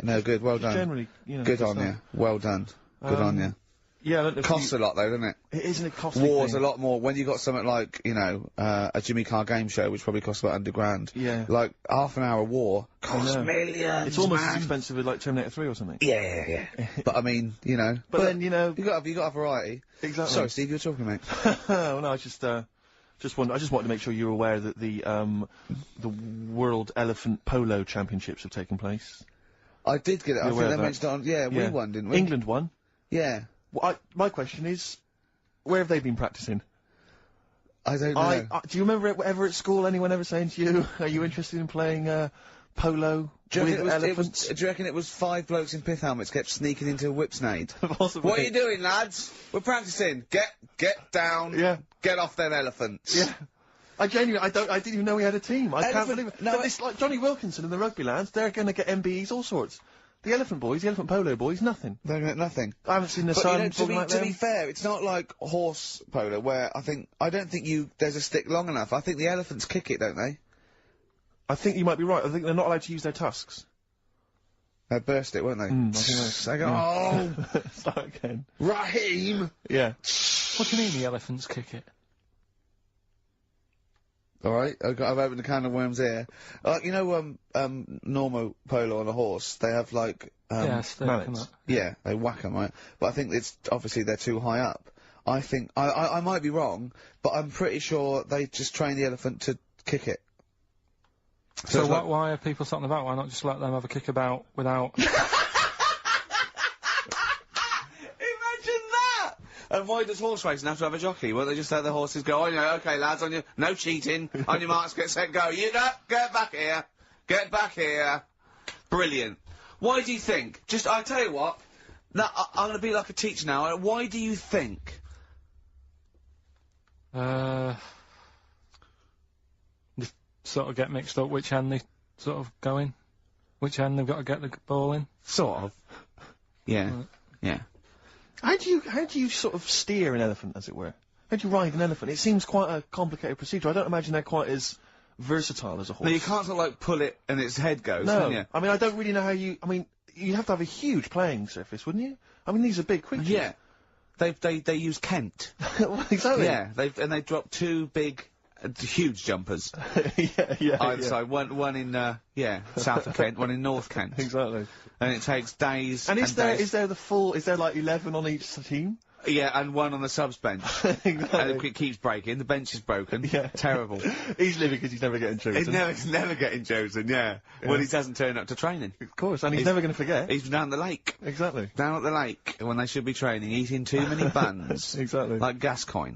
No, good. Well done. Generally, you know, good on you. Well done. Good on you. Yeah, I don't know. Costs a lot though, doesn't it? It isn't a costly War's thing. a lot more when you got something like, you know, a Jimmy Carr game show, which probably costs about $100,000. Yeah. Like half an hour war costs millions. It's almost as expensive as like Terminator 3 or something. Yeah. But I mean, you know. But then, you know, you got a variety. Exactly. Sorry, Steve, you were talking, mate. Well, no, I just wanted to make sure you're aware that the World Elephant Polo Championships have taken place. I did get it. I think they mentioned it on. Yeah, we won, didn't we? England won. Yeah. Well, my question is, where have they been practicing? I don't know. Do you remember ever at school anyone ever saying to you, "Are you interested in playing polo with elephants?" Do you reckon it was 5 blokes in pith helmets kept sneaking into a whipsnade? Possibly. What are you doing, lads? We're practicing. Get down. Yeah. Get off them elephants. Yeah. I didn't even know we had a team. I can't believe it. No, but this, like Johnny Wilkinson and the rugby lads, they're going to get MBEs, all sorts. The elephant boys, the elephant polo boys, nothing. They get nothing. I haven't seen the but, sun. You know, to be fair, it's not like horse polo where I don't think there's a stick long enough. I think the elephants kick it, don't they? I think you might be right. I think they're not allowed to use their tusks. They burst it, weren't they? I think they go, oh! Start again. Raheem! Yeah. What do you mean the elephants kick it? Alright, I've opened a can of worms here. You know, normal polo on a horse, they have like, mallets. Yeah, they whack them, right? But I think it's, obviously they're too high up. I think, I might be wrong, but I'm pretty sure they just train the elephant to kick it. So why are people talking about? Why not just let them have a kick about without... And why does horse racing have to have a jockey? Won't they just let the horses go, okay lads, no cheating, on your marks, get set, go, get back here, get back here. Brilliant. Why do you think, I'll tell you what, I'm gonna be like a teacher now, why do you think? Just sort of get mixed up which end they sort of go in, which end they've got to get the ball in. Sort of. Yeah, yeah. How do you sort of steer an elephant, as it were? How do you ride an elephant? It seems quite a complicated procedure. I don't imagine they're quite as versatile as a horse. No, you can't sort of like pull it and its head goes, can you? I mean, I don't really know how you... I mean, you'd have to have a huge playing surface, wouldn't you? I mean, these are big creatures. Yeah. They use Kent. Well, exactly. Yeah, they dropped 2 big, huge jumpers. yeah. Either side, one in, south of Kent, one in North Kent. Exactly. And it takes days And is there days. is there like 11 on each team? Yeah, and one on the subs bench. Exactly. And it keeps breaking, the bench is broken. Yeah. Terrible. He's living because he's never getting chosen. He's never getting chosen, yeah. Well, he doesn't turn up to training. Of course, and he's never going to forget. He's down the lake. Exactly. Down at the lake, when they should be training, eating too many buns. Exactly. Like Gascoigne.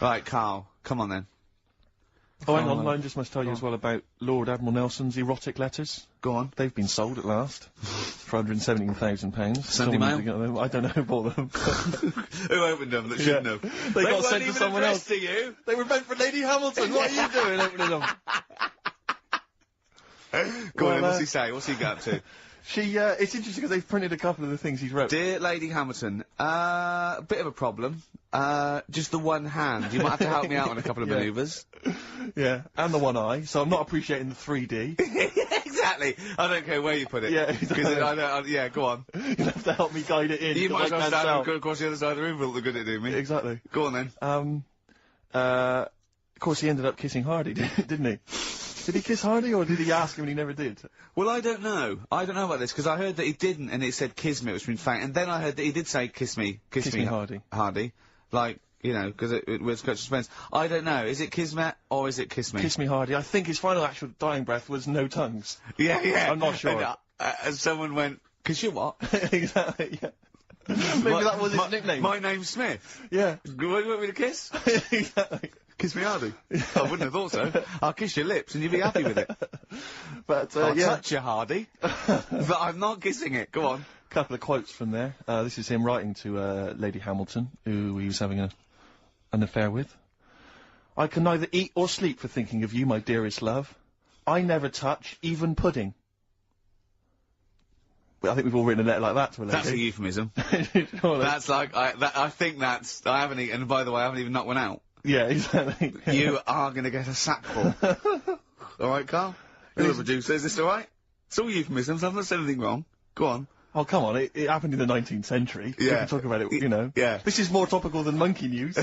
Right, Karl, come on then. Oh, hang on, I just must tell you as well about Lord Admiral Nelson's erotic letters. Go on. They've been sold at last. For £117,000. Sunday Mail? I don't know who bought them. Who opened them that shouldn't have? They got sent to someone else. To you. They were meant for Lady Hamilton. What are you doing opening them? Go on, what's he say? What's he got up to? It's interesting because they've printed a couple of the things he's wrote. Dear Lady Hamilton, a bit of a problem. Just the one hand. You might have to help me out on a couple of manoeuvres. Yeah, and the one eye, so I'm not appreciating the 3D. Exactly. I don't care where you put it. Yeah, exactly. Yeah, go on. You'll have to help me guide it in. You might have to go across the other side of the room for all the good at doing me. Exactly. Go on then. Of course he ended up kissing Hardy, didn't he? Did he kiss Hardy, or did he ask him and he never did? Well, I don't know. I don't know about this, because I heard that he didn't, and it said kiss me, which means fact, and then I heard that he did say kiss me, Hardy. Hardy. Like, you know, because it was such suspense. I don't know. Is it kismet, or is it kiss me? Kiss me Hardy. I think his final actual dying breath was no tongues. Yeah. I'm not sure. And someone went, kiss you what? Exactly, yeah. Maybe that was his nickname. My name's Smith. Yeah. You want me to kiss? Exactly. Kiss me Hardy. I wouldn't have thought so. I'll kiss your lips and you'll be happy with it. But, I'll touch you, Hardy. But I'm not kissing it. Go on. Couple of quotes from there. This is him writing to, Lady Hamilton, who he was having an affair with. I can neither eat or sleep for thinking of you, my dearest love. I never touch, even pudding. Well, I think we've all written a letter like that to a lady. That's a euphemism. Surely. That's like, I think that's, I haven't eaten, and by the way, I haven't even knocked one out. Yeah, exactly. You are gonna get a sackful. Alright, Karl? You're the producer, is this alright? It's all euphemisms, I've not said anything wrong. Go on. Oh, come on, it happened in the 19th century. Yeah. We can talk about it, you know. Yeah. This is more topical than monkey news.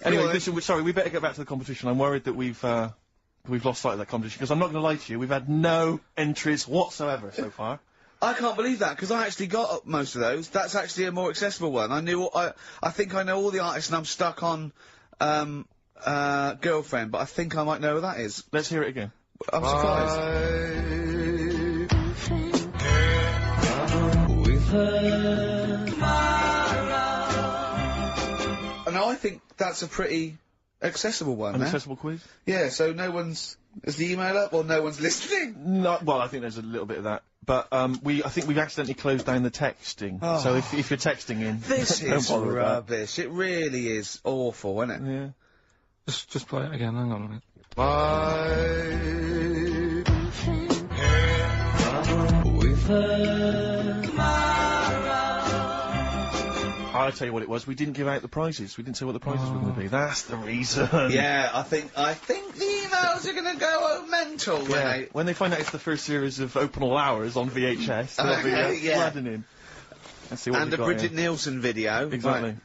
Anyway, listen, sorry, we better get back to the competition. I'm worried that we've lost sight of that competition, because I'm not going to lie to you, we've had no entries whatsoever so far. I can't believe that, because I actually got most of those. That's actually a more accessible one. I think I know all the artists, and I'm stuck on, Girlfriend, but I think I might know who that is. Let's hear it again. I'm surprised. And I think that's a pretty accessible one. An accessible quiz? Yeah, so no one's... Is the email up, or no one's listening? No, well, I think there's a little bit of that. But, I think we've accidentally closed down the texting. Oh. So if you're texting in... This don't is bother with that. rubbish. It really is awful, isn't it? Yeah. Just play it again, hang on a minute. I'll tell you what it was, we didn't give out the prizes. We didn't say what the prizes were going to be. That's the reason. Yeah, I think the emails are going to go mental when they find out it's the first series of Open All Hours on VHS, they'll be flooding in. Let's see what and a Bridget Nielsen video. Exactly. Right.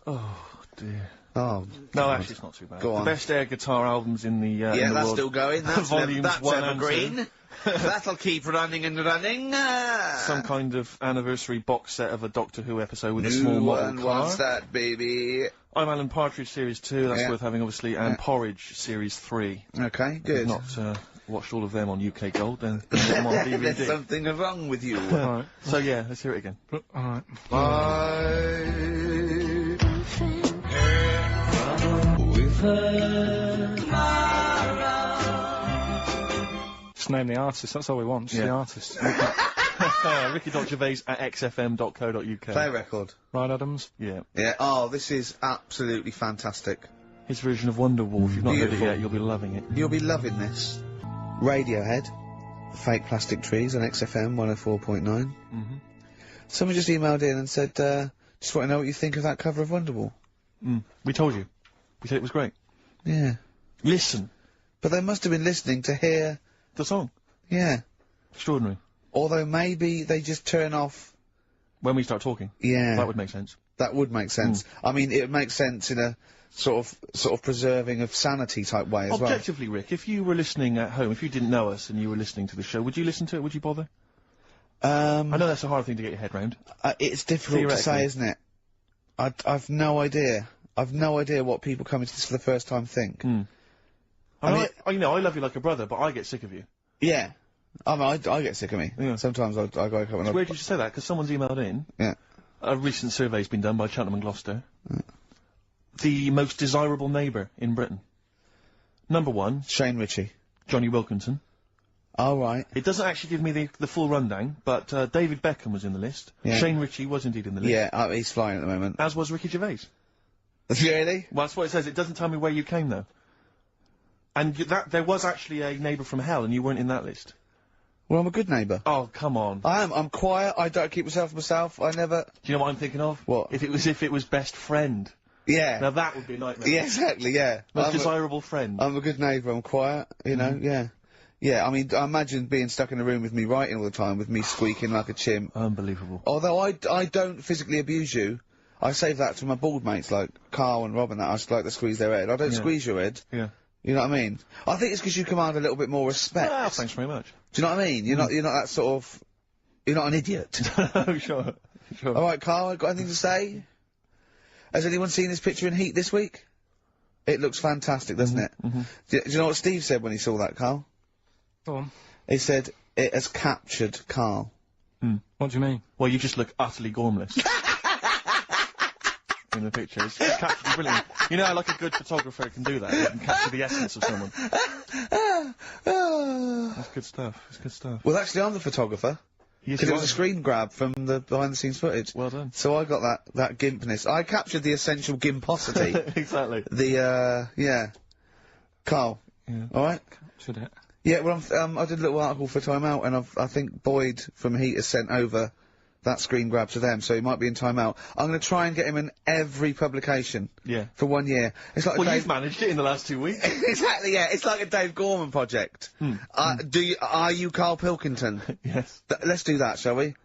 Oh, dear. Oh, no, actually, it's not too bad. Go on. The best air guitar albums in the yeah, in the that's world. still going. That's Volumes that's 1 and evergreen. 2. That'll keep running and running. Some kind of anniversary box set of a Doctor Who episode with a New small model one car. wants that, baby. I'm Alan Partridge Series 2, that's worth having, obviously, and Porridge Series 3. Okay, good. I've not watched all of them on UK Gold, then put them on DVD. There's something wrong with you. Alright, so yeah, let's hear it again. Alright. Just name the artist, that's all we want, just the artist. Ricky.Gervais at xfm.co.uk. Play record. Right, Adams? Yeah. Yeah, oh, this is absolutely fantastic. His version of Wonderwall, if you've not heard it yet, you'll be loving it. You'll be loving this. Radiohead, Fake Plastic Trees on XFM 104.9. Mm-hmm. Someone just emailed in and said, just want to know what you think of that cover of Wonderwall. We told you. We said it was great. Yeah. Listen. But they must have been listening to hear the song. Yeah. Extraordinary. Although maybe they just turn off... When we start talking. Yeah. That would make sense. That would make sense. I mean, it would make sense in a sort of preserving of sanity type way as well. Objectively, Rick, if you were listening at home, if you didn't know us and you were listening to the show, would you listen to it? Would you bother? I know that's a hard thing to get your head round. It's difficult to say, isn't it? I've no idea. I've no idea what people coming to this for the first time think. I mean, you know, I love you like a brother, but I get sick of you. Yeah. I mean, I get sick of me. Yeah. Sometimes I go up and It's weird you should say that, because someone's emailed in. Yeah. A recent survey's been done by Cheltenham and Gloucester. The most desirable neighbour in Britain. Number 1. Shane Ritchie. Johnny Wilkinson. Oh, right. It doesn't actually give me the full rundown, but David Beckham was in the list. Yeah. Shane Ritchie was indeed in the list. Yeah, he's flying at the moment. As was Ricky Gervais. Really? Well, that's what it says. It doesn't tell me where you came, though. And there was actually a neighbour from hell, and you weren't in that list. Well, I'm a good neighbour. Oh, come on. I am. I'm quiet. I don't keep myself to myself. I never... Do you know what I'm thinking of? What? If it was best friend. Yeah. Now that would be a nightmare. Yeah, exactly, yeah. Most desirable friend. I'm a good neighbour. I'm quiet, you know, yeah. Yeah, I mean, I imagine being stuck in a room with me writing all the time, with me squeaking like a chimp. Unbelievable. Although I don't physically abuse you. I save that to my bald mates, like Karl and Rob and that. I just like to squeeze their head. I don't squeeze your head. Yeah. You know what I mean? I think it's because you command a little bit more respect. Ah, thanks very much. Do you know what I mean? You're not that sort of... You're not an idiot. Oh, sure. Alright, Karl, got anything to say? Has anyone seen this picture in Heat this week? It looks fantastic, doesn't it? Do you know what Steve said when he saw that, Karl? Go on. He said, it has captured Karl. What do you mean? Well, you just look utterly gormless. In the picture. It's captured you brilliantly. You know how, like, a good photographer can do that? They can capture the essence of someone. That's good stuff. It's good stuff. Well, actually, I'm the photographer. Because it was a screen grab from the behind-the-scenes footage. Well done. So I got that gimpness. I captured the essential gimposity. Exactly. Yeah. Karl. Yeah. Alright? Should it? Yeah, well, I did a little article for Time Out, and I think Boyd from Heat has sent over that screen grab to them, so he might be in Time Out. I'm going to try and get him in every publication. Yeah. For 1 year. It's like you've managed it in the last 2 weeks. Exactly, yeah. It's like a Dave Gorman project. Are you Karl Pilkington? Yes. Let's do that, shall we?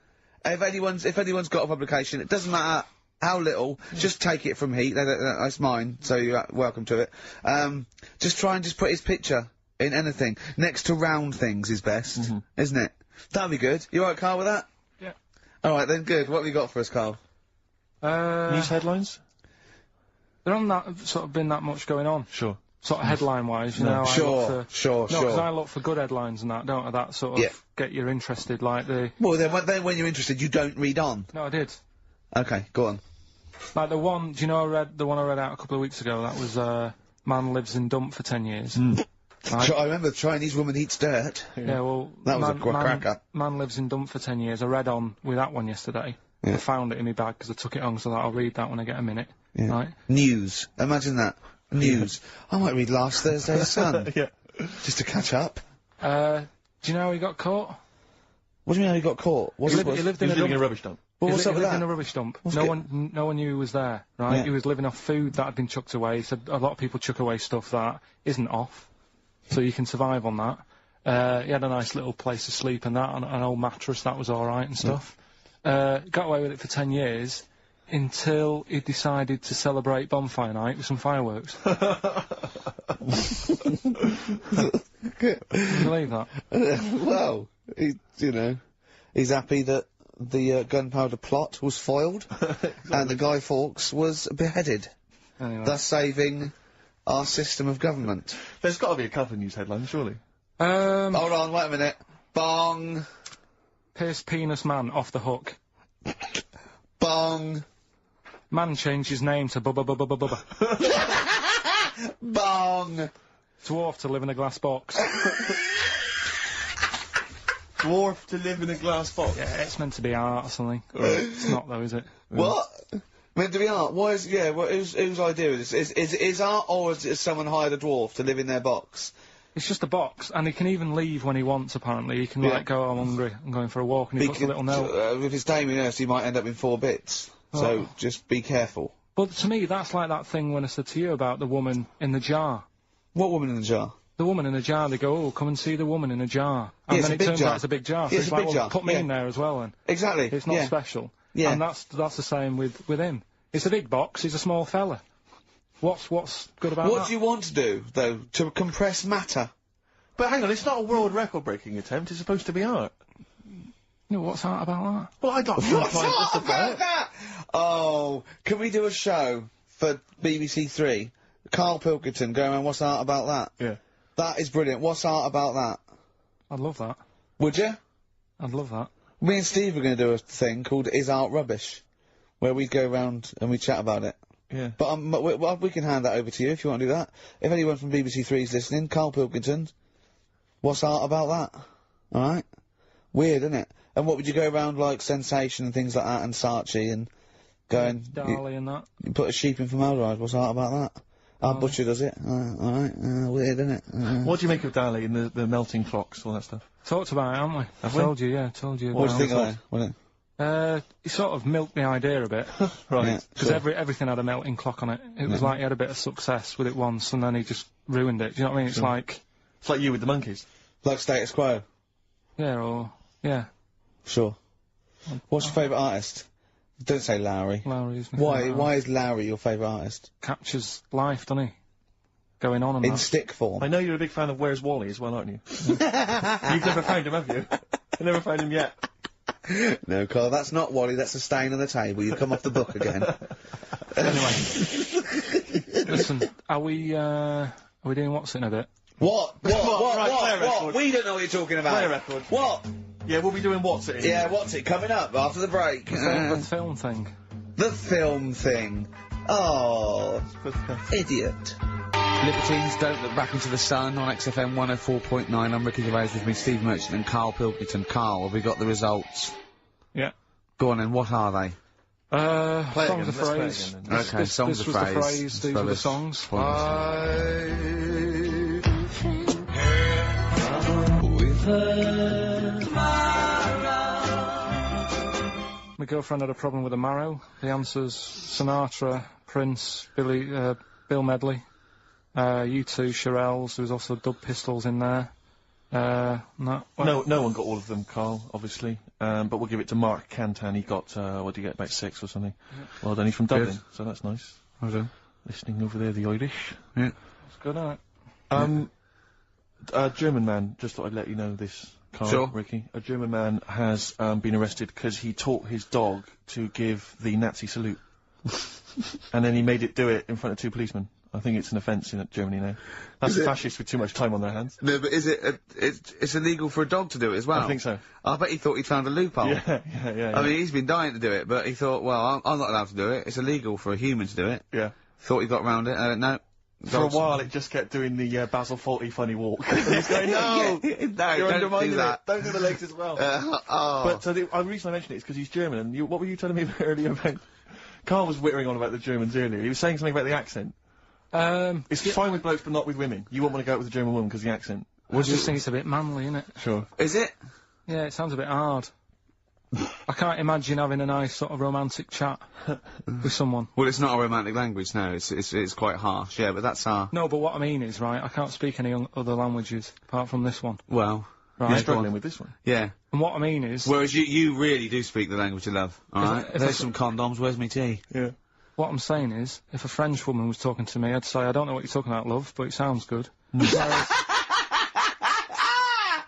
If anyone's got a publication, it doesn't matter how little, just take it from Heat. That's mine, so you're welcome to it. Just try and just put his picture in anything. Next to round things is best, isn't it? That'd be good. You alright, Karl, with that? Yeah. Alright then, good. What have you got for us, Karl? News headlines? There haven't sort of been that much going on. Sure. Sort of headline-wise, you know. Sure. No, because I look for good headlines and that, don't I? That sort of get you interested, like the... Well, then when you're interested, you don't read on. No, I did. Okay, go on. Like the one, do you know the one I read out a couple of weeks ago? That was, man lives in dump for 10 years. Right? I remember the Chinese woman eats dirt. Yeah, well... That was a cracker. Man lives in dump for 10 years. I read on with that one yesterday. Yeah. I found it in my bag because I took it on, so that I'll read that when I get a minute. Yeah. Right? News. Imagine that. News. I might read last Thursday's Sun. Yeah. Just to catch up. Do you know how he got caught? What do you mean how he got caught? He lived in a rubbish dump. Well, what's up with that? He lived in a rubbish dump. No one knew he was there, right? Yeah. He was living off food that had been chucked away. He said a lot of people chuck away stuff that isn't off, so you can survive on that. He had a nice little place to sleep and that, on an old mattress, that was alright and stuff. Got away with it for 10 years, until he decided to celebrate bonfire night with some fireworks. Can you believe that? Well, he's happy that the gunpowder plot was foiled, and the Guy Fawkes was beheaded, thus saving our system of government. There's got to be a couple of news headlines, surely. Hold on, wait a minute. Bong. Pierce penis man off the hook. Bong. Man changed his name to Bubba Bubba Bubba Bubba. Bong. Dwarf to live in a glass box. Dwarf to live in a glass box? Yeah, it's meant to be art or something. It's not though, is it? What? Meant to be art? Why is, whose idea is this? Is art, or is someone hired a dwarf to live in their box? It's just a box, and he can even leave when he wants, apparently. He can, like, go, I'm hungry, I'm going for a walk, and he puts a little note. If it's Damien Hirst, he might end up in 4 bits. So, just be careful. But to me, that's like that thing when I said to you about the woman in the jar. What woman in the jar? the woman in a jar, they go, oh, come and see the woman in a jar. And then it turns out it's a big jar. So it's it's a like, big well, jar. put me in there as well then. Exactly. It's not special. Yeah. And that's the same with him. It's a big box, he's a small fella. What's good about that? What do you want to do, though? To compress matter? But hang on, it's not a world record-breaking attempt, it's supposed to be art. You know, what's art about that? Well, I don't... What's art about that? Oh, can we do a show for BBC Three? Karl Pilkington going around, what's art about that? Yeah. That is brilliant. What's art about that? I'd love that. Would you? I'd love that. Me and Steve are going to do a thing called Is Art Rubbish? Where we go round and we chat about it. Yeah. But we can hand that over to you if you want to do that. If anyone from BBC Three is listening, Karl Pilkington, what's art about that? Alright? Weird, isn't it? And what would you go around like Sensation and things like that and Saatchi and going... Dali and that. You put a sheep in formaldehyde, what's art about that? Our butcher does it. Alright, weird, isn't it? What do you make of Dali and the melting clocks, all that stuff? Talked about it, haven't we? Have we? Told you, yeah, told you. What do you think of that? He sort of milked the idea a bit. Right. Because everything had a melting clock on it. It was like he had a bit of success with it once and then he just ruined it. Do you know what I mean? It's like... It's like you with the monkeys. Like Status Quo? Yeah, yeah. Sure. What's your favourite artist? Don't say Lowry. Lowry's Why is Lowry your favourite artist? Captures life, doesn't he? Going on and In that. stick form. I know you're a big fan of Where's Wally as well, aren't you? You've never found him, have you? You've never found him yet. No, Carl, that's not Wally, that's a stain on the table. You've come off the book again. Anyway. Listen, are we doing what's in a bit? What? What? We don't know what you're talking about. Play a record. What? Yeah, we'll be doing what's it in. Yeah, what's it? Coming up after the break. The film thing. The film thing. Oh, idiot. Libertines Don't Look Back Into the Sun on XFM 104.9. I'm Ricky Gervais with me, Steve Merchant and Karl Pilkington. Karl, have we got the results? Yeah. Go on then, what are they? Songs of phrase. Okay, songs of phrase. The phrase, these were the songs. My girlfriend had a problem with a marrow. The answer's Sinatra, Prince, Bill Medley, U2, Shirelles. There was also Dub Pistols in there. No one got all of them, Karl, obviously. But we'll give it to Mark Cantan. He got, what did he get, about 6 or something? Yeah. Well done, he's from Dublin, so that's nice. Well done. Listening over there, the Irish. Yeah. It's good, isn't it? A German man, just thought I'd let you know this, Karl, sure. Ricky. A German man has been arrested because he taught his dog to give the Nazi salute. And then he made it do it in front of 2 policemen. I think it's an offence in Germany now. That's fascists with too much time on their hands. No, but is it, it's illegal for a dog to do it as well? I think so. I bet he thought he'd found a loophole. Yeah. I mean, he's been dying to do it, but he thought, well, I'm not allowed to do it. It's illegal for a human to do it. Yeah. Thought he got round it. No. For a while, it just kept doing the Basil Fawlty funny walk. He's going, no, you're undermining it. Don't do the legs as well. But the reason I mention it is because he's German, and what were you telling me earlier about... Karl was whittering on about the Germans earlier. He was saying something about the accent. It's fine with blokes, but not with women. You won't want to go out with a German woman because the accent. I just think it's a bit manly, innit? Sure. Is it? Yeah, it sounds a bit hard. I can't imagine having a nice sort of romantic chat with someone. Well, it's not a romantic language, no. It's quite harsh, yeah, but that's our... No, but what I mean is, right, I can't speak any other languages apart from this one. Well... Right. You're struggling with this one. Yeah. And what I mean is... Whereas you really do speak the language of love, alright? There's some condoms, where's me tea? Yeah. What I'm saying is, if a French woman was talking to me, I'd say, I don't know what you're talking about, love, but it sounds good.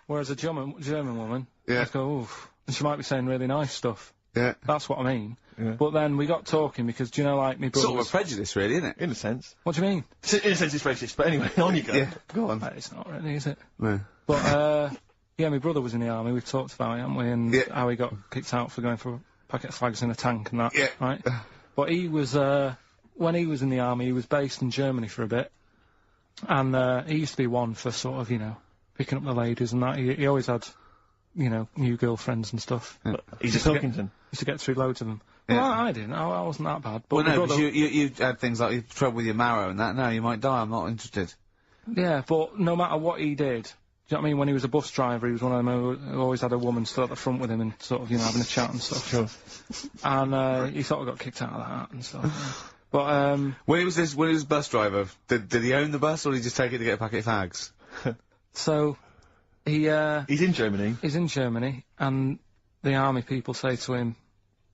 Whereas a German woman, I'd go, oof. And she might be saying really nice stuff. Yeah. That's what I mean. Yeah. But then we got talking because, do you know, like, me brother... Sort of a prejudice, really, isn't it? In a sense. What do you mean? In a sense, it's racist, but anyway, on you go. Yeah, go on. It's not really, is it? No. But, yeah, my brother was in the army, we've talked about it, haven't we? And how he got kicked out for going for a packet of fags in a tank and that, right? But he was, when he was in the army, he was based in Germany for a bit. And, he used to be one for sort of, you know, picking up the ladies and that. He always had, you know, new girlfriends and stuff. Yeah. He's a Pilkington. Used to get through loads of them. Yeah. Well, I didn't. I wasn't that bad. But well, no, but you had things like you trouble with your marrow and that. No, you might die. I'm not interested. Yeah, but no matter what he did, do you know what I mean? When he was a bus driver, he was one of them who always had a woman still at the front with him and sort of, you know, having a chat and stuff. Sure. And, he sort of got kicked out of that and stuff. Yeah. But, when he was bus driver, did he own the bus or did he just take it to get a packet of fags? So, he's in Germany. He's in Germany, and the army people say to him,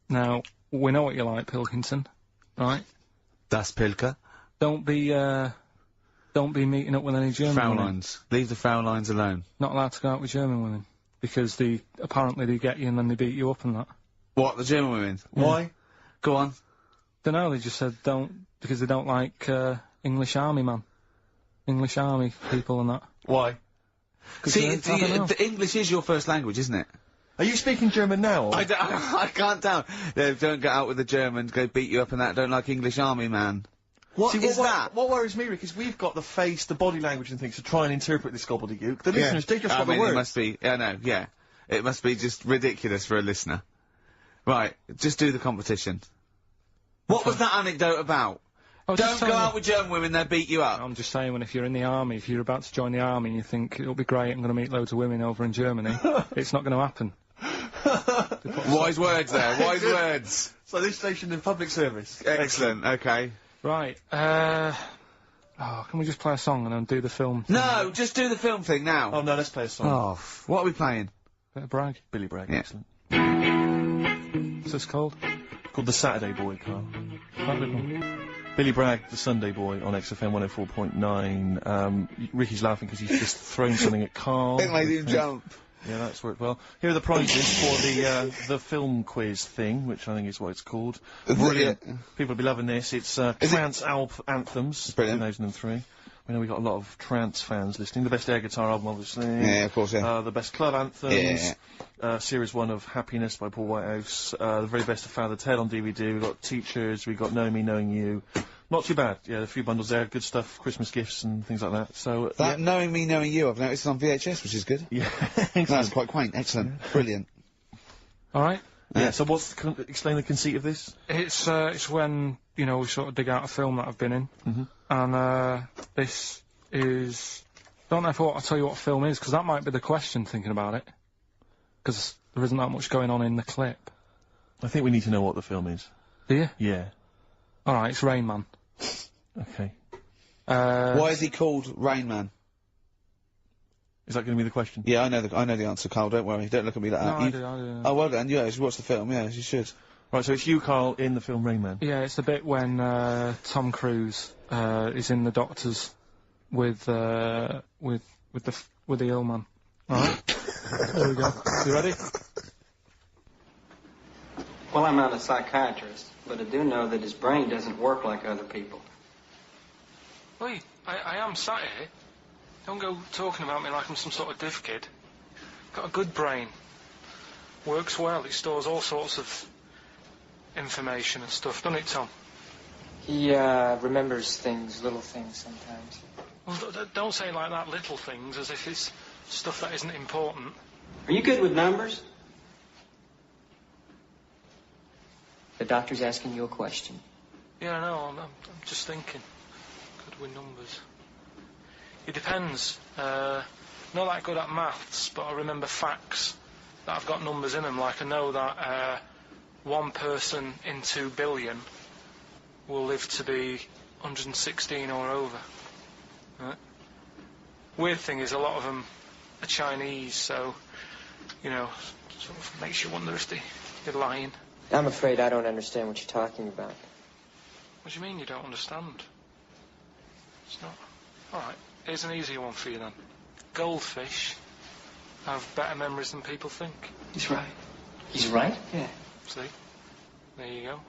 now, we know what you like, Pilkington, right? Das Pilker. Don't be meeting up with any German women. Fraulines. Leave the Fraulines alone. Not allowed to go out with German women. Because apparently they get you and then they beat you up and that. What, the German women? Yeah. Why? Go on. Dunno, they just said because they don't like, English army people and that. Why? See, the English is your first language, isn't it? Are you speaking German now? Or? I can't tell. Don't get out with the Germans, go beat you up and that, don't like English army man. What worries me, Rick, is we've got the face, the body language and things to try and interpret this gobbledygook. The listeners, they just got the words. It must be, yeah. It must be just ridiculous for a listener. Right, just do the competition. What was that anecdote about? Don't go out with German women, they'll beat you up. I'm just saying, if you're in the army, if you're about to join the army and you think, it'll be great, I'm going to meet loads of women over in Germany, it's not going to happen. Wise words there, wise words. So this station in public service. Excellent, okay. Right, can we just play a song and then do the film thing? No, just do the film thing now. Oh no, let's play a song. Oh, what are we playing? Bit of Bragg. Billy Bragg, yeah. Excellent. What's this called? Called The Saturday Boy, Karl. Lovely. Billy Bragg, The Sunday Boy, on XFM 104.9. Ricky's laughing because he's just thrown something at Karl. It made him jump. Yeah, that's worked well. Here are the prizes for the film quiz thing, which I think is what it's called. Brilliant. People will be loving this. It's Trance Anthems, 2003. We know we've got a lot of trance fans listening. The best air guitar album, obviously. Yeah, of course, yeah. The best club anthems. Yeah. Series 1 of Happiness by Paul Whitehouse. The very best of Father Ted on DVD. We've got Teachers. We've got Knowing Me, Knowing You. Not too bad. Yeah, a few bundles there. Good stuff. Christmas gifts and things like that. So that Knowing Me, Knowing You, I've noticed on VHS, which is good. Yeah. That's quite quaint. Excellent. Yeah. Brilliant. All right. Yeah. So explain the conceit of this? It's when we sort of dig out a film that I've been in, and this is. Don't know if I'll tell you what film is, because that might be the question. Thinking about it, because there isn't that much going on in the clip. I think we need to know what the film is. Do you? Yeah. All right, it's Rain Man. Okay. Why is he called Rain Man? Is that going to be the question? Yeah, I know the answer, Karl. Don't worry. Don't look at me like that. I do. Oh, well done. Yeah, you should watch the film. Yeah, you should. Right, so it's you, Karl, in the film Rain Man. Yeah, it's the bit when Tom Cruise is in the doctors with the ill man. All right. There we go. You ready? Well, I'm not a psychiatrist, but I do know that his brain doesn't work like other people. Wait, I am sat here. Don't go talking about me like I'm some sort of div kid. Got a good brain. Works well. It stores all sorts of information and stuff, doesn't it, Tom? He remembers things, little things sometimes. Well, don't say like that, little things, as if it's stuff that isn't important. Are you good with numbers? The doctor's asking you a question. Yeah, no, I'm just thinking. Good with numbers. It depends. Not that good at maths, but I remember facts that have got numbers in them. Like I know that 1 person in 2 billion will live to be 116 or over. Right? Weird thing is a lot of them are Chinese, so, sort of makes you wonder if they're lying. I'm afraid I don't understand what you're talking about. What do you mean you don't understand? It's not... Alright, here's an easier one for you then. Goldfish have better memories than people think. He's right. He's right? Yeah. See? There you go.